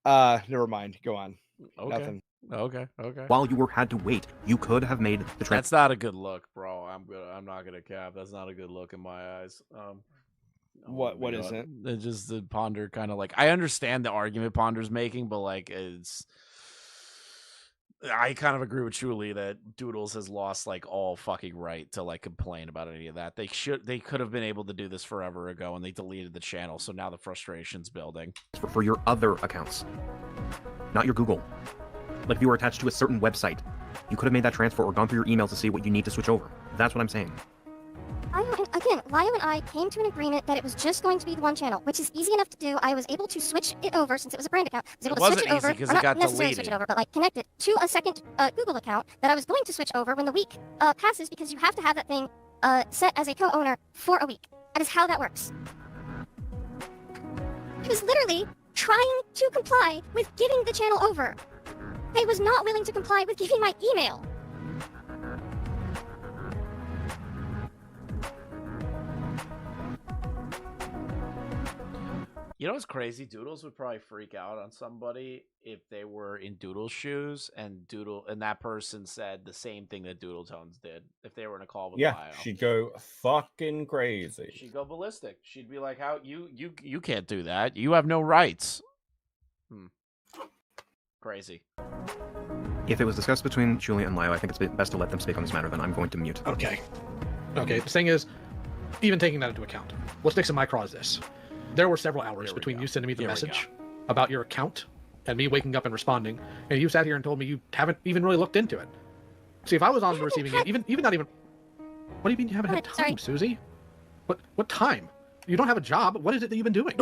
Never mind. Go on. Okay. Nothing. Okay. While you had to wait, you could have made the transfer. That's not a good look, bro. I'm not gonna cap. That's not a good look in my eyes. What is it? It's just the Ponder kind of like, I understand the argument Ponder's making, but like I kind of agree with Julie that Doodles has lost like all fucking right to like complain about any of that. They could have been able to do this forever ago, and they deleted the channel, so now the frustration's building. For your other accounts, not your Google. Like if you were attached to a certain website, you could have made that transfer or gone through your email to see what you need to switch over. That's what I'm saying. Again, Lyle and I came to an agreement that it was just going to be the one channel, which is easy enough to do. I was able to switch it over since it was a brand account. I was able to switch it over, because or it not got necessarily switch it deleted. over, but like connect it to a second Google account that I was going to switch over when the week passes, because you have to have that thing set as a co-owner for a week. That is how that works. I was literally trying to comply with giving the channel over. I was not willing to comply with giving my email. You know what's crazy? Doodles would probably freak out on somebody if they were in Doodle's shoes and that person said the same thing that Doodletones did if they were in a call with Yeah, Lyle. she'd go fucking crazy. She'd go ballistic. She'd be like, "How you can't do that. You have no rights." Crazy. If it was discussed between Julia and Lyle, I think it's best to let them speak on this matter. Then I'm going to mute. Okay. Okay. The thing is, even taking that into account, what sticks in my craw is this: there were several hours between you sending me the message about your account and me waking up and responding, and you sat here and told me you haven't even really looked into it. See, if I was on the receiving end, even not even. What do you mean you haven't had time, Susie? What time? You don't have a job. What is it that you've been doing?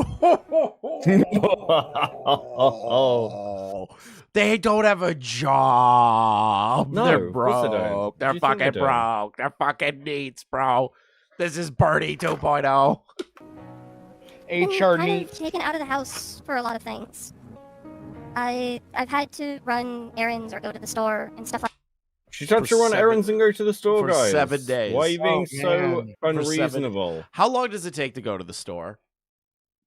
They don't have a job. No, They're of course they don't. broke. Do They're you think they fucking don't? broke. They're fucking neats, bro. This is Birdie 2.0. HR kind needs of taken out of the house for a lot of things. I've had to run errands or go to the store and stuff like. She's had to run errands and go to the store, for guys. 7 days. Why are you being so For 7 unreasonable? How long does it take to go to the store?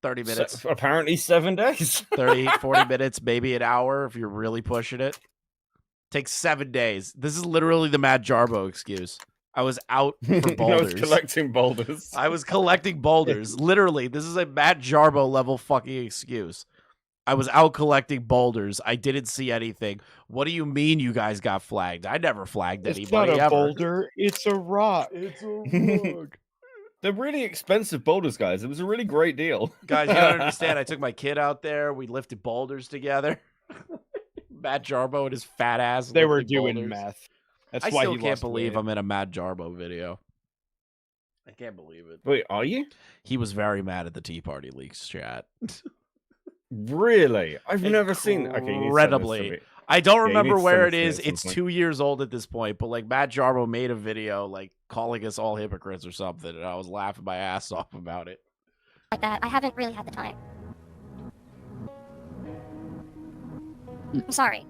30 minutes. Apparently 7 days. 30, 40 minutes, maybe an hour if you're really pushing it. Takes 7 days. This is literally the Matt Jarbo excuse. I was out for boulders. I was collecting boulders. I was collecting boulders. Literally, this is a Matt Jarbo level fucking excuse. I was out collecting boulders. I didn't see anything. What do you mean you guys got flagged? I never flagged It's anybody not a ever. boulder. It's a rock. It's a rock. They're really expensive boulders, guys. It was a really great deal. Guys, you don't understand. I took my kid out there. We lifted boulders together. Matt Jarbo and his fat ass. They were lifting doing boulders. meth. That's I why still he can't lost believe weight. I'm in a Matt Jarbo video. I can't believe it. Wait, are you? He was very mad at the Tea Party leaks chat. Really? I've never seen. Okay, you need to send this to Incredibly. me. I don't Yeah, you need remember to where send it this is. to me at It's some point. 2 years old at this point, but like Matt Jarbo made a video like calling us all hypocrites or something, and I was laughing my ass off about it. Like that. I haven't really had the time. I'm sorry.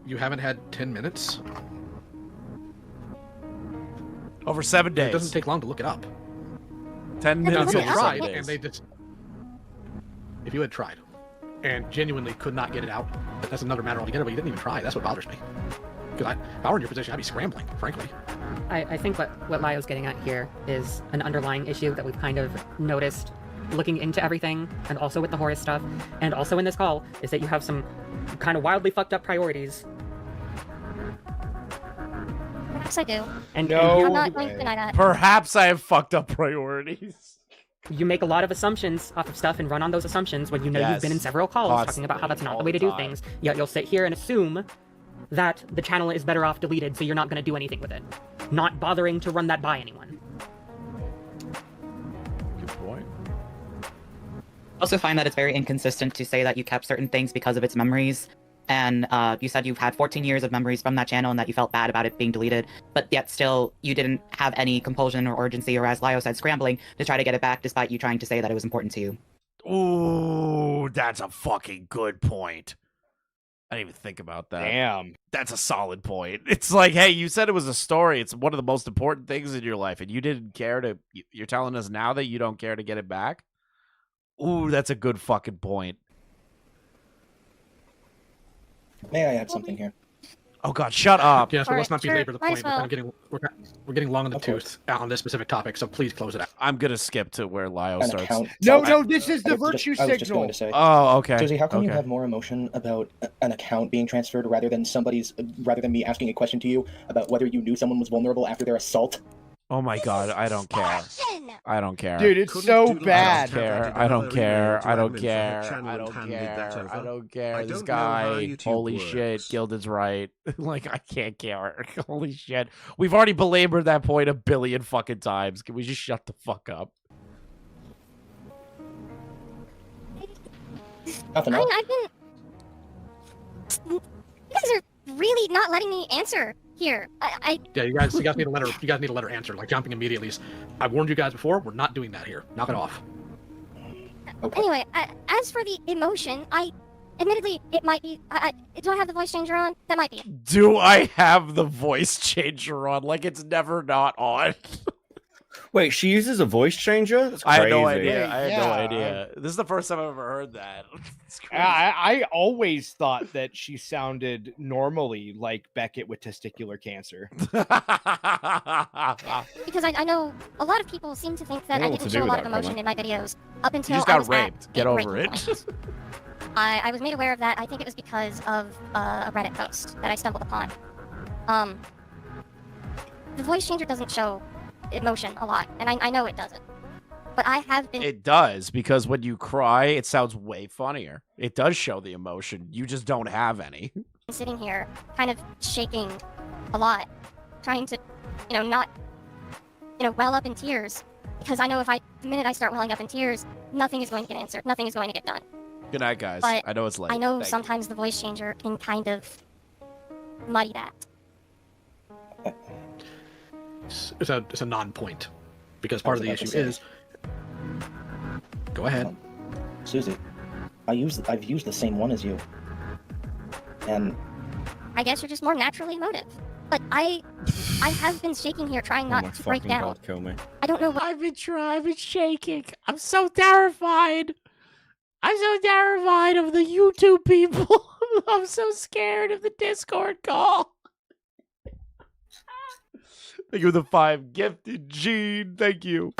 You haven't had 10 minutes? Over 7 days. It doesn't take long to look it up. 10 Now, minutes if you over had 7 tried, days. and they just... If you had tried, and genuinely could not get it out, that's another matter altogether, but you didn't even try. That's what bothers me. Because if I were in your position, I'd be scrambling, frankly. I think what Lio's getting at here is an underlying issue that we've kind of noticed looking into everything, and also with the Horus stuff, and also in this call, is that you have some kind of wildly fucked up priorities. Perhaps I do. And I'm not going to deny that. Perhaps I have fucked up priorities. you make a lot of assumptions off of stuff and run on those assumptions when you know you've been in Yes. several calls talking about how that's not the way to do things. Yet you'll sit here and assume that the channel is better off deleted, so you're not going to do anything with it. Not bothering to run that by anyone. Good point. I also find that it's very inconsistent to say that you kept certain things because of its memories. And you said you've had 14 years of memories from that channel and that you felt bad about it being deleted, but yet still you didn't have any compulsion or urgency, or as Lio said, scrambling to try to get it back despite you trying to say that it was important to you. Ooh, that's a fucking good point. I didn't even think about that. Damn. That's a solid point. It's like, hey, you said it was a story. It's one of the most important things in your life, and you didn't care to... You're telling us now that you don't care to get it back? Ooh, that's a good fucking point. May I add something here? Oh God, shut up. Yes, but let's not belabor the might point. as well. We're getting long in the tooth on this specific topic, so please close it out. I'm gonna skip to where Lio An starts. account. No, this is the I was virtue just going signal. to say. Oh, okay. Josie, how come you Okay. have more emotion about an account being transferred rather than me asking a question to you about whether you knew someone was vulnerable after their assault? Oh my God, I don't care. I don't care. Dude, it's so bad. I don't care. I don't admin care. for her I channel don't and handed care. that I over? don't care. I This don't know how guy. YouTube Holy works. shit. Gilded's right. Like, I can't care. Holy shit. We've already belabored that point a billion fucking times. Can we just shut the fuck up? Nothing I else. mean, I've been. You guys are really not letting me answer here. Yeah, you guys need a letter. You guys need a letter answer, like jumping immediately. I warned you guys before. We're not doing that here. Knock it off. Anyway, as for the emotion, admittedly, it might be. Do I have the voice changer on? That might be. Do I have the voice changer on? Like, it's never not on. Wait, she uses a voice changer? That's I crazy. had no idea. Yeah, I had no yeah, idea. This is the first time I've ever heard that. It's crazy. I always thought that she sounded normally like Beckett with testicular cancer. Because I know a lot of people seem to think that I didn't show a lot of emotion in my videos up until You just I got was raped. at Get a over breaking it. point. I was made aware of that. I think it was because of a Reddit post that I stumbled upon. The voice changer doesn't show emotion a lot, and I know it doesn't. But I have been. It does, because when you cry, it sounds way funnier. It does show the emotion. You just don't have any. Sitting here, kind of shaking a lot, trying to, not, well up in tears, because I know the minute I start welling up in tears, nothing is going to get answered, nothing is going to get done. Good night, guys. But I know it's late. I know Thank sometimes the voice changer can kind of muddy that. It's a non-point, because part of the issue is. Go ahead, Susie. I've used the same one as you, and I guess you're just more naturally emotive. But I have been shaking here, trying not to break down. God, kill me. I don't know what. I've been shaking. I'm so terrified. I'm so terrified of the YouTube people. I'm so scared of the Discord call. Thank you for the 5 gifted, Gene. Thank you.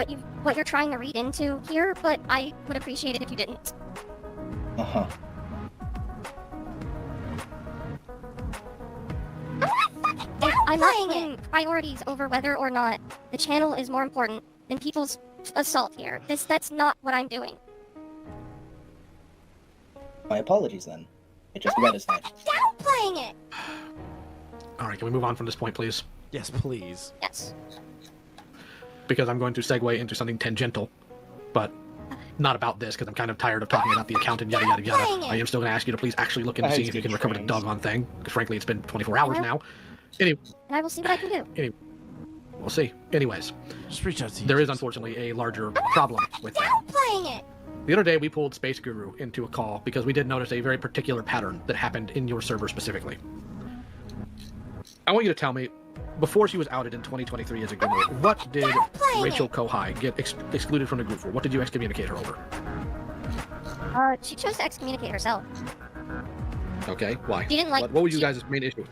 What you're trying to read into here, but I would appreciate it if you didn't. Uh-huh. I'm not putting priorities over whether or not the channel is more important than people's assault here. That's not what I'm doing. My apologies then. It just read as that. Downplaying it! all right, can we move on from this point, please? Yes, please. Yes. Because I'm going to segue into something tangential, but not about this, because I'm kind of tired of talking about the account and yada yada yada. I am still going to ask you to please actually look into seeing if you can recover the doggone thing, because frankly it's been 24 hours now. Anyway, and I will see what I can do. Anyway, we'll see. Anyways, just reach out to you. There is unfortunately a larger problem with that. Downplaying it! The other day we pulled Space Guru into a call because we did notice a very particular pattern that happened in your server specifically. I want you to tell me, before she was outed in 2023 as a Guru, what did Rachel Kohai get excluded from the group for? What did you excommunicate her over? She chose to excommunicate herself. Okay, why? She didn't like- What was you guys' main issue?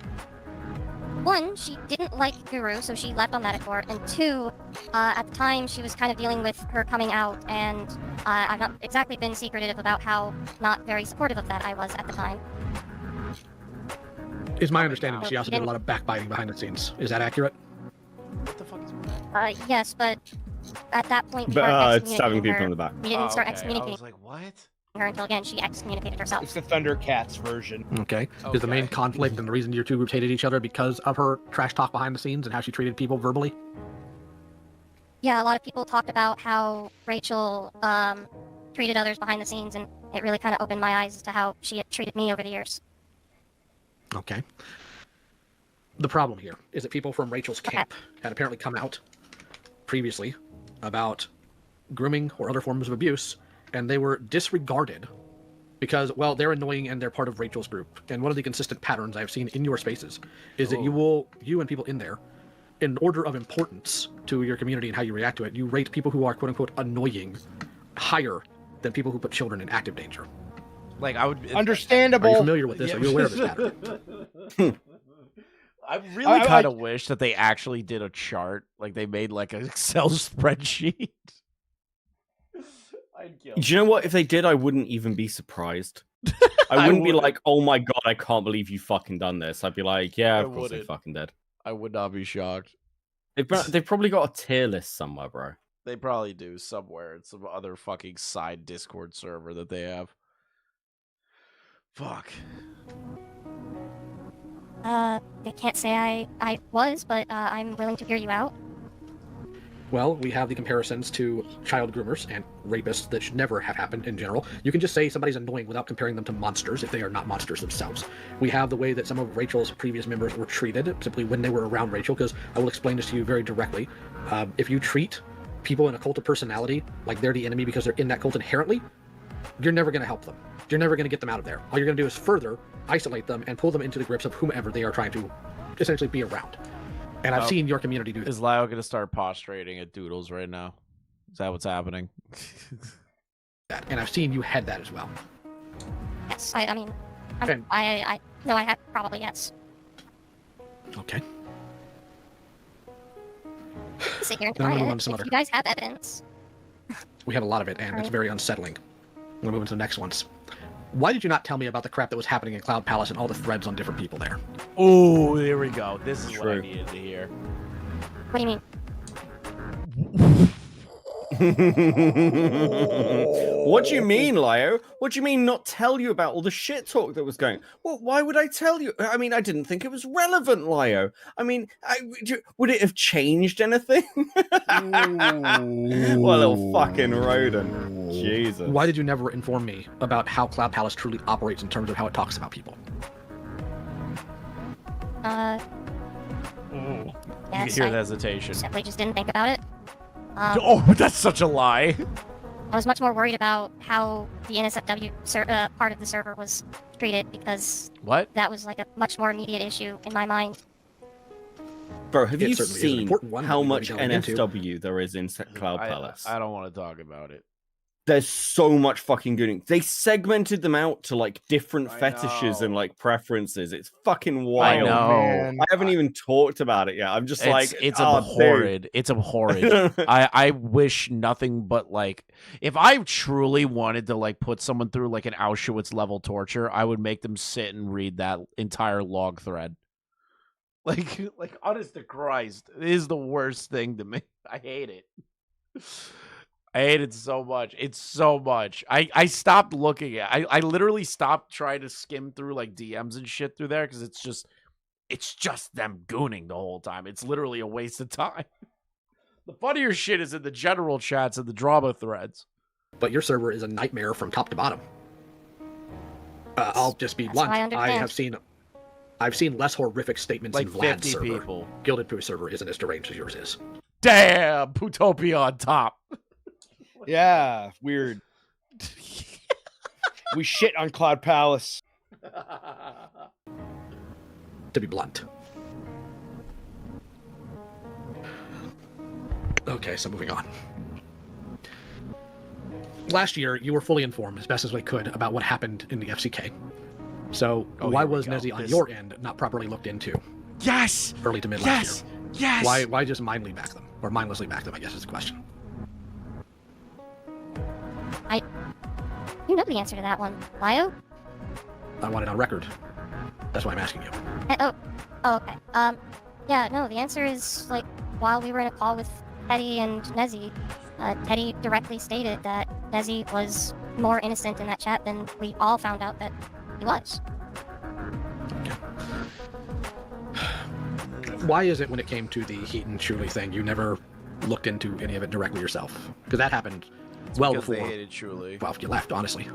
One, she didn't like Guru, so she left on that accord. And two, at the time, she was kind of dealing with her coming out, and I've not exactly been secretive about how not very supportive of that I was at the time. It's my understanding that she also did a lot of backbiting behind the scenes. Is that accurate? What the fuck is Yes, but at that point, we But, weren't stabbing excommunicating people her. in the back. We didn't start I excommunicating was like, what? her until, again, she excommunicated herself. It's the Thundercats version. Okay. Is the main conflict and the reason your two groups hated each other because of her trash talk behind the scenes and how she treated people verbally? Yeah, a lot of people talked about how Rachel treated others behind the scenes, and it really kind of opened my eyes as to how she had treated me over the years. Okay. The problem here is that people from Rachel's camp had apparently come out previously about grooming or other forms of abuse, and they were disregarded because, well, they're annoying and they're part of Rachel's group. And one of the consistent patterns I've seen in your spaces is that you and people in there, in order of importance to your community and how you react to it, you rate people who are quote-unquote annoying higher than people who put children in active danger. Like, I would... Understandable. Are you familiar with this? Are you aware of this pattern? I really kind of wish that they actually did a chart. Like, they made, like, an Excel spreadsheet. Do you know what? If they did, I wouldn't even be surprised. I wouldn't be like, oh my god, I can't believe you fucking done this. I'd be like, yeah, of course they fucking did. I would not be shocked. They've probably got a tier list somewhere, bro. They probably do somewhere. It's some other fucking side Discord server that they have. Fuck. I can't say I was, but I'm willing to hear you out. Well, we have the comparisons to child groomers and rapists that should never have happened in general. You can just say somebody's annoying without comparing them to monsters if they are not monsters themselves. We have the way that some of Rachel's previous members were treated, simply when they were around Rachel, because I will explain this to you very directly. If you treat people in a cult of personality like they're the enemy because they're in that cult inherently, you're never going to help them. You're never going to get them out of there. All you're going to do is further isolate them and pull them into the grips of whomever they are trying to essentially be around. And I've seen your community do this. Is Lyle gonna start prostrating at Doodles right now? Is that what's happening? And I've seen you head that as well. Yes, I mean, I have probably yes. Okay. Sit here and Then I'm try gonna move it. on to some If other. you guys have evidence, We have a lot of it, and it's very unsettling. I'm gonna move into the next ones. Why did you not tell me about the crap that was happening in Cloud Palace and all the threads on different people there? Oh, there we go. This is what I needed to hear. what do you mean? What do you mean, Lio? What do you mean not tell you about all the shit talk that was going? Well, why would I tell you? I mean, I didn't think it was relevant, Lio. I mean, would it have changed anything? What a little fucking rodent. Jesus. Why did you never inform me about how Cloud Palace truly operates in terms of how it talks about people? You Yes, hear I the hesitation. simply just didn't think about it. Oh, that's such a lie. I was much more worried about how the NSFW part of the server was treated because What? that was like a much more immediate issue in my mind. Bro, have It you certainly is an seen important one that how we much might be going into. NSW there is in Cloud Palace? I don't want to talk about it. There's so much fucking gooning. They segmented them out to like different fetishes and like preferences. It's fucking wild. I know. I haven't even talked about it yet. I'm just like, it's oh, abhorrent. dude. It's abhorrent. I wish nothing but like, if I truly wanted to like put someone through like an Auschwitz level torture, I would make them sit and read that entire log thread. Like honest to Christ, it is the worst thing to me. I hate it. I hate it so much. It's so much. I stopped looking at. I literally stopped trying to skim through like DMs and shit through there because it's just them gooning the whole time. It's literally a waste of time. The funnier shit is in the general chats and the drama threads. But your server is a nightmare from top to bottom. I'll just be blunt. I understand. I've seen less horrific statements Like in Vlad's 50 server. people. Gilded Poo server isn't as deranged as yours is. Damn, Pootopia on top. Yeah, weird. We shit on Cloud Palace. To be blunt. Okay, so moving on. Last year, you were fully informed as best as we could about what happened in the FCK. So why was Nezzy on your end not properly looked into? Yes! Early to mid last year. Yes! Why just mindlessly back them? Or mindlessly back them, I guess is the question. You know the answer to that one, Lio? I want it on record. That's why I'm asking you. Okay. Yeah, no, the answer is, like, while we were in a call with Teddy and Nezzy, Teddy directly stated that Nezzy was more innocent in that chat than we all found out that he was. Why is it when it came to the Heat and Chuli thing, you never looked into any of it directly yourself? Because that happened well because before. they hated Chuli. Well, you left, honestly.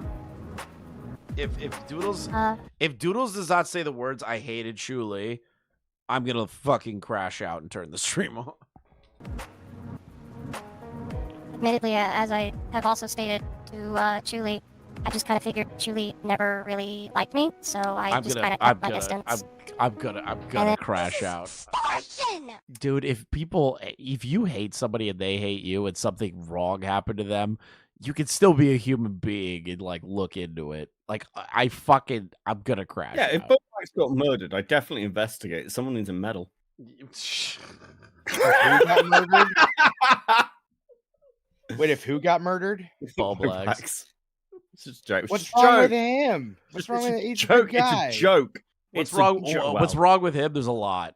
If Doodles does not say the words "I hated Chuli," I'm gonna fucking crash out and turn the stream off. Admittedly, as I have also stated to Chuli, I just kind of figured Chuli never really liked me, so I just kind of kept my distance. I'm gonna crash out. Dude, if you hate somebody and they hate you and something wrong happened to them, you can still be a human being and like look into it. Like I'm gonna crash. Yeah, out. if Bob Wax got murdered, I'd definitely investigate. Someone needs a medal. Who got murdered? Wait, if who got murdered? Bob Wax. It's just a joke. What's wrong with him? What's wrong with It's a joke. It's a joke. What's wrong? What's wrong with him? There's a lot.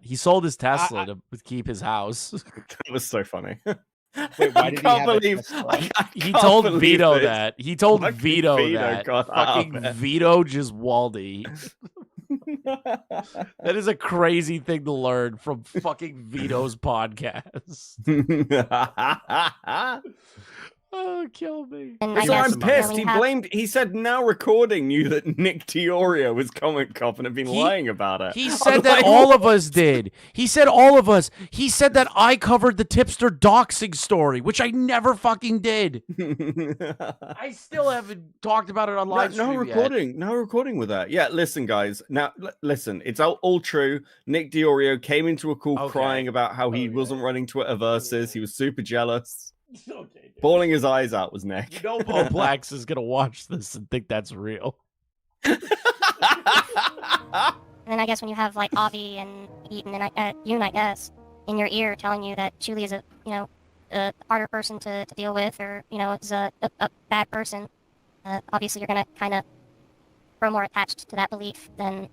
He sold his Tesla to keep his house. That was so funny. Wait, why did he have a Tesla? He told Vito that. He told Vito that. Fucking Vito Giswaldi. That is a crazy thing to learn from fucking Vito's podcast. Oh, kill me. And So I'm pissed. He said now recording knew that Nick Diorio was Comment Cop and had been lying about it. He said that all of us did. He said all of us. He said that I covered the tipster doxing story, which I never fucking did. I still haven't talked about it on live stream yet. No recording with that. Yeah, listen, guys. Now, listen. It's all true. Nick Diorio came into a call crying about how he wasn't running Twitter Versus. He was super jealous. Okay, bawling his eyes out was Nick. You know Bo Blacks is gonna watch this and think that's real. And then I guess when you have like Avi and Eaton and Yoon, I guess, in your ear telling you that Julie is a harder person to deal with, or is a bad person, obviously you're gonna kind of grow more attached to that belief than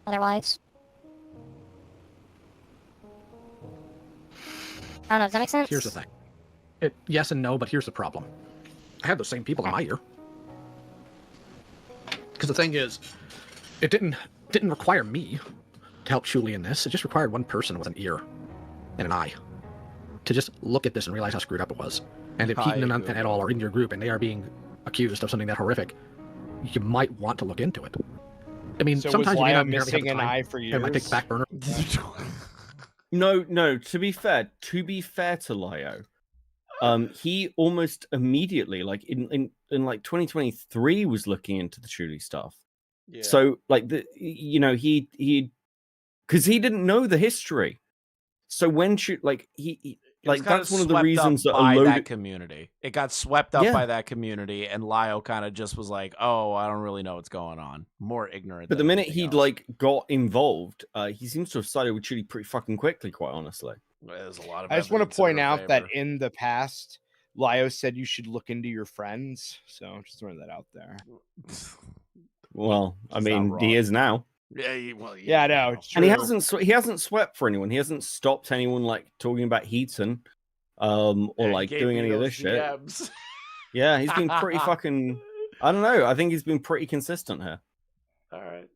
otherwise. I don't know. Does that make sense? Here's the thing. Yes and no, but here's the problem. I have the same people in my ear. Because the thing is, it didn't require me to help Shuli in this. It just required one person with an ear and an eye to just look at this and realize how screwed up it was. And if Keaton and et al. Are in your group and they are being accused of something that horrific, you might want to look into it. I mean, So sometimes was you may Lyle not inherently have missing the an time. eye for It might take years? back burner. No. To be fair to Lyo, he almost immediately, like in like 2023, was looking into the Truly stuff. Yeah. So like he because he didn't know the history. So when that's one of the reasons that by a load that community. It got swept up Yeah. by that community, and Lyle kind of just was like, "Oh, I don't really know what's going on." More ignorant. But the than minute anything he'd else. like got involved, he seems to have sided with Truly pretty fucking quickly, quite honestly. There's a lot of. I just want evidence to in point her out that favor. in the past, Lio said you should look into your friends. So just throwing that out there. Well, I He's not mean, he wrong. is now. Yeah, Yeah, I know. It's And he true. hasn't swept for anyone. He hasn't stopped anyone like talking about Heaton, or Yeah, he like gave doing me any of those this shit. DMs. Yeah, he's been pretty fucking. I don't know. I think he's been pretty consistent here. All right.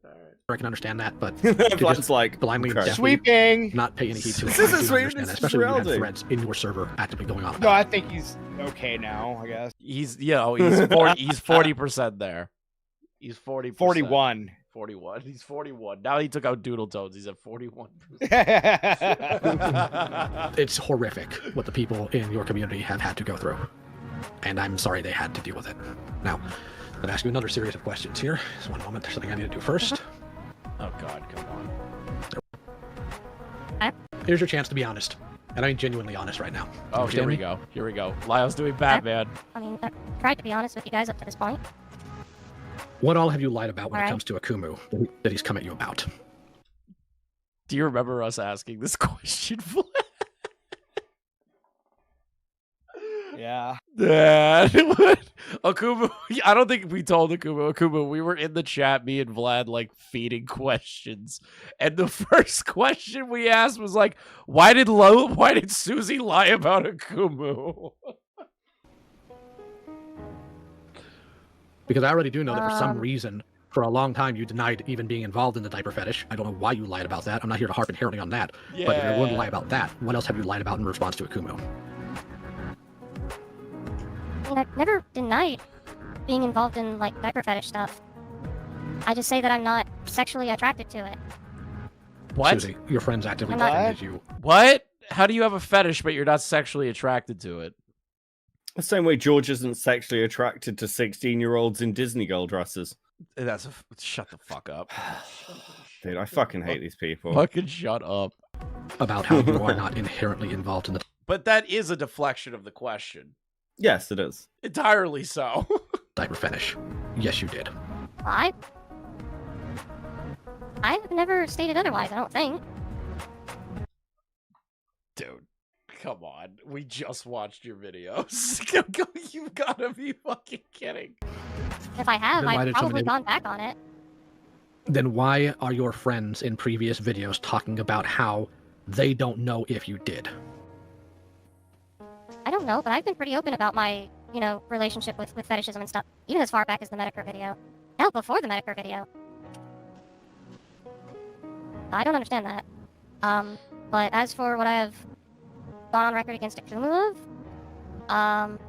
I can understand that, but Vlad's to just like, blindly okay. Sweeping. not pay any heed to it. This I isn't do sweeping, understand this that, is especially when you have reality. threads in your server actively going on. No, I think he's okay now. I guess He's 40% there. He's 40%. 41. 41. He's 41. Now he took out Doodletones. He's at 41%. It's horrific what the people in your community have had to go through, and I'm sorry they had to deal with it. Now, I'm going to ask you another series of questions here. Just one moment. There's something I need to do first. Oh God, come on. Here's your chance to be honest, and I mean genuinely honest right now. Oh, Understand here we me? go. Here we go. Lyle's doing Batman. I mean, I tried to be honest with you guys up to this point. What all have you lied about when it Alright. comes to Akumu that he's come at you about? Do you remember us asking this question? Yeah. Yeah. Akumu, I don't think we told Akumu, we were in the chat, me and Vlad, like, feeding questions. And the first question we asked was like, why did Susie lie about Akumu? Because I already do know that for some reason, for a long time, you denied even being involved in the diaper fetish. I don't know why you lied about that. I'm not here to harp inherently on that. But if you're going to lie about that, what else have you lied about in response to Akumu? I mean, I've never denied being involved in, like, diaper fetish stuff. I just say that I'm not sexually attracted to it. What? Susie, your friends actively I'm not- defended you. What? How do you have a fetish, but you're not sexually attracted to it? The same way George isn't sexually attracted to 16-year-olds in Disney girl dresses. Shut the fuck up. Dude, I fucking hate these people. Fucking shut up. About how you are not inherently involved in the But that is a deflection of the question. Yes, it is. Entirely so. diaper fetish. Yes, you did. I've never stated otherwise, I don't think. Dude, come on. We just watched your videos. You've got to be fucking kidding. If I have, Then why I've did probably somebody- gone back on it. Then why are your friends in previous videos talking about how they don't know if you did? I don't know, but I've been pretty open about my, relationship with fetishism and stuff, even as far back as the Metokur video. Hell, before the Metokur video. I don't understand that. But as for what I have gone on record against Akumu of,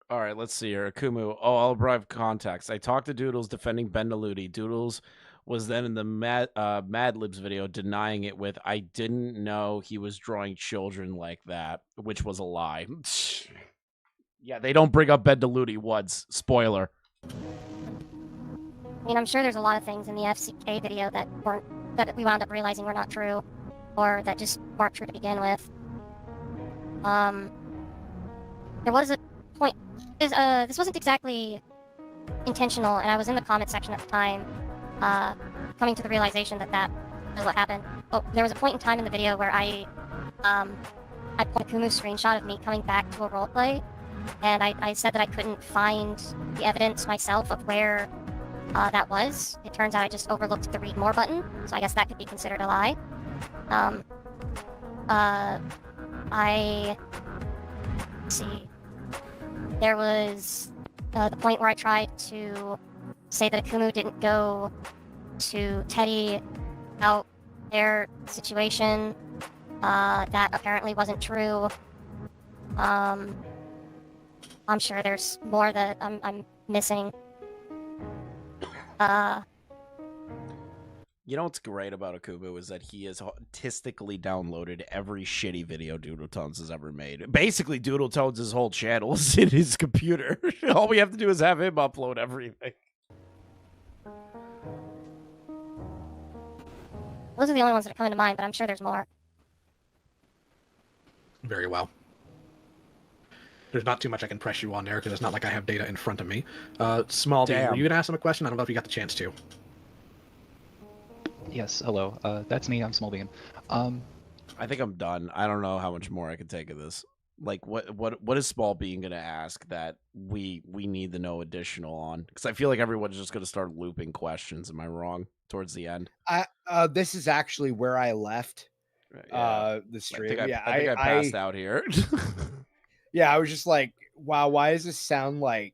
All right, let's see here. Akumu. Oh, I'll provide context. I talked to Doodles defending Bendaluti. Doodles was then in the Mad Libs video denying it with, I didn't know he was drawing children like that, which was a lie. Yeah, they don't bring up Bendaluti once. Spoiler. I mean, I'm sure there's a lot of things in the FCK video that we wound up realizing were not true, or that just weren't true to begin with. There was a point. This wasn't exactly intentional, and I was in the comment section at the time, coming to the realization that that is what happened. Oh, there was a point in time in the video where I pulled Akumu's screenshot of me coming back to a roleplay, and I said that I couldn't find the evidence myself of where that was. It turns out I just overlooked the read more button, so I guess that could be considered a lie. Let's see. There was the point where I tried to say that Akumu didn't go to Teddy about their situation. That apparently wasn't true. I'm sure there's more that I'm missing. You know what's great about Akumu is that he has artistically downloaded every shitty video Doodletones has ever made. Basically, Doodletones' whole channel is in his computer. All we have to do is have him upload everything. Those are the only ones that are coming to mind, but I'm sure there's more. Very well. There's not too much I can press you on there because it's not like I have data in front of me. Small D, were you going to ask him a question? I don't know if you got the chance to. Yes, hello. That's me. I'm Smallbean. I think I'm done. I don't know how much more I can take of this. Like, what is Smallbean going to ask that we need to know additional on? Because I feel like everyone's just going to start looping questions. Am I wrong? Towards the end. This is actually where I left the stream. I think I passed out here. Yeah, I was just like, wow, why does this sound like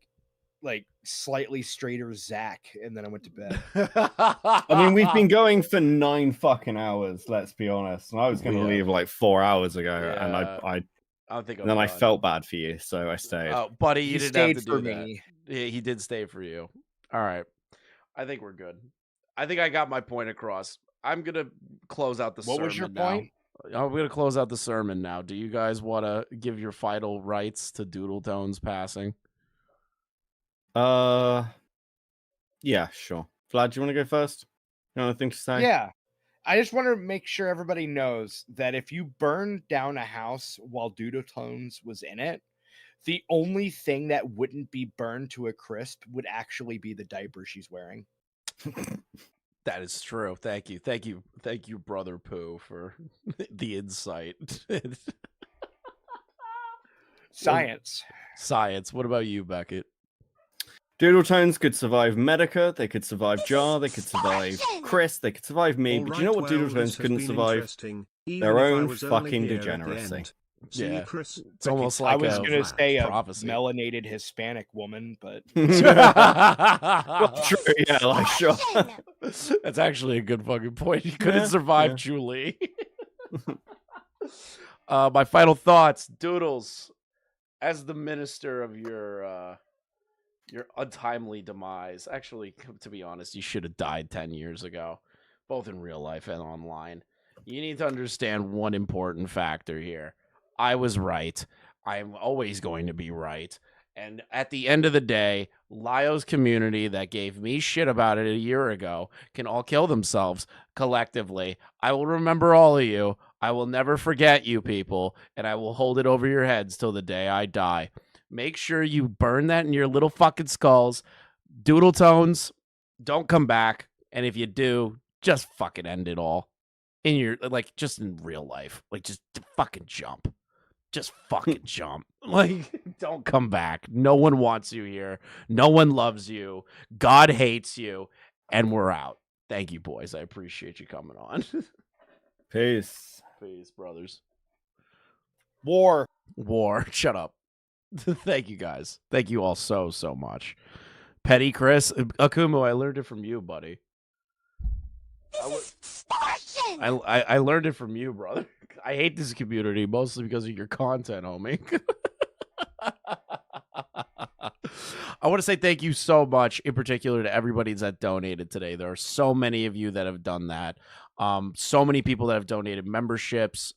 slightly straighter Zach? And then I went to bed. I mean, we've been going for 9 fucking hours, let's be honest. And I was going to leave like 4 hours ago, and I don't think. I felt bad for you, so I stayed. Oh, buddy, you didn't have to do that. me. Yeah, he did stay for you. All right, I think we're good. I think I got my point across. I'm gonna close out the sermon. What was your now. point? I'm gonna close out the sermon now. Do you guys want to give your final rights to Doodletones passing? Yeah, sure. Vlad, do you want to go first? You know anything to say? Yeah. I just want to make sure everybody knows that if you burn down a house while Doodletones was in it, the only thing that wouldn't be burned to a crisp would actually be the diaper she's wearing. That is true. Thank you. Thank you, Brother Pooh, for the insight. Science. What about you, Beckett? Doodletones could survive Medica, they could survive Jar, they could survive Chris, they could survive me, but you know what Doodletones couldn't survive? Their own fucking degeneracy. Yeah, it's almost like I was going to say prophecy. A melanated Hispanic woman, but well, true, yeah, like sure. That's actually a good fucking point. You couldn't survive Julie. My final thoughts, Doodles, as the minister of your untimely demise. Actually, to be honest, you should have died 10 years ago, both in real life and online. You need to understand one important factor here. I was right. I'm always going to be right. And at the end of the day, Lio's community that gave me shit about it a year ago can all kill themselves collectively. I will remember all of you. I will never forget you people, and I will hold it over your heads till the day I die. Make sure you burn that in your little fucking skulls. Doodletones, don't come back. And if you do, just fucking end it all. In your, like, just in real life. Like, just fucking jump. Just fucking jump. Like, don't come back. No one wants you here. No one loves you. God hates you. And we're out. Thank you, boys. I appreciate you coming on. Peace. Peace, brothers. War. Shut up. Thank you, guys. Thank you all so much. Petty Chris. Akumu, I learned it from you, buddy. I learned it from you, brother. I hate this community mostly because of your content, homie. I want to say thank you so much, in particular to everybody that donated today. There are so many of you that have done that. So many people that have donated memberships.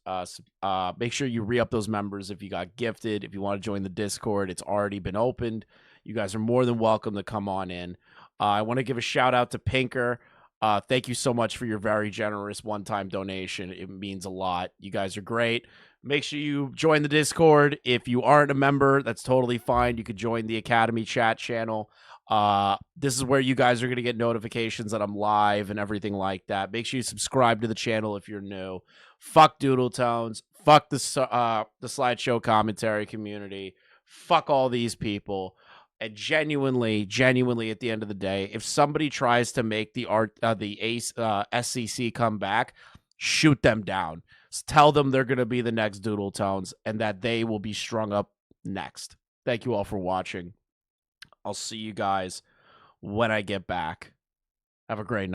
Make sure you re-up those members if you got gifted. If you want to join the Discord, it's already been opened. You guys are more than welcome to come on in. I want to give a shout out to Pinker. Thank you so much for your very generous one-time donation. It means a lot. You guys are great. Make sure you join the Discord. If you aren't a member, that's totally fine. You could join the Academy chat channel. This is where you guys are going to get notifications that I'm live and everything like that. Make sure you subscribe to the channel if you're new. Fuck Doodletones. Fuck the slideshow commentary community. Fuck all these people. And genuinely, at the end of the day, if somebody tries to make the SCC come back, shoot them down. Tell them they're going to be the next Doodletones and that they will be strung up next. Thank you all for watching. I'll see you guys when I get back. Have a great night.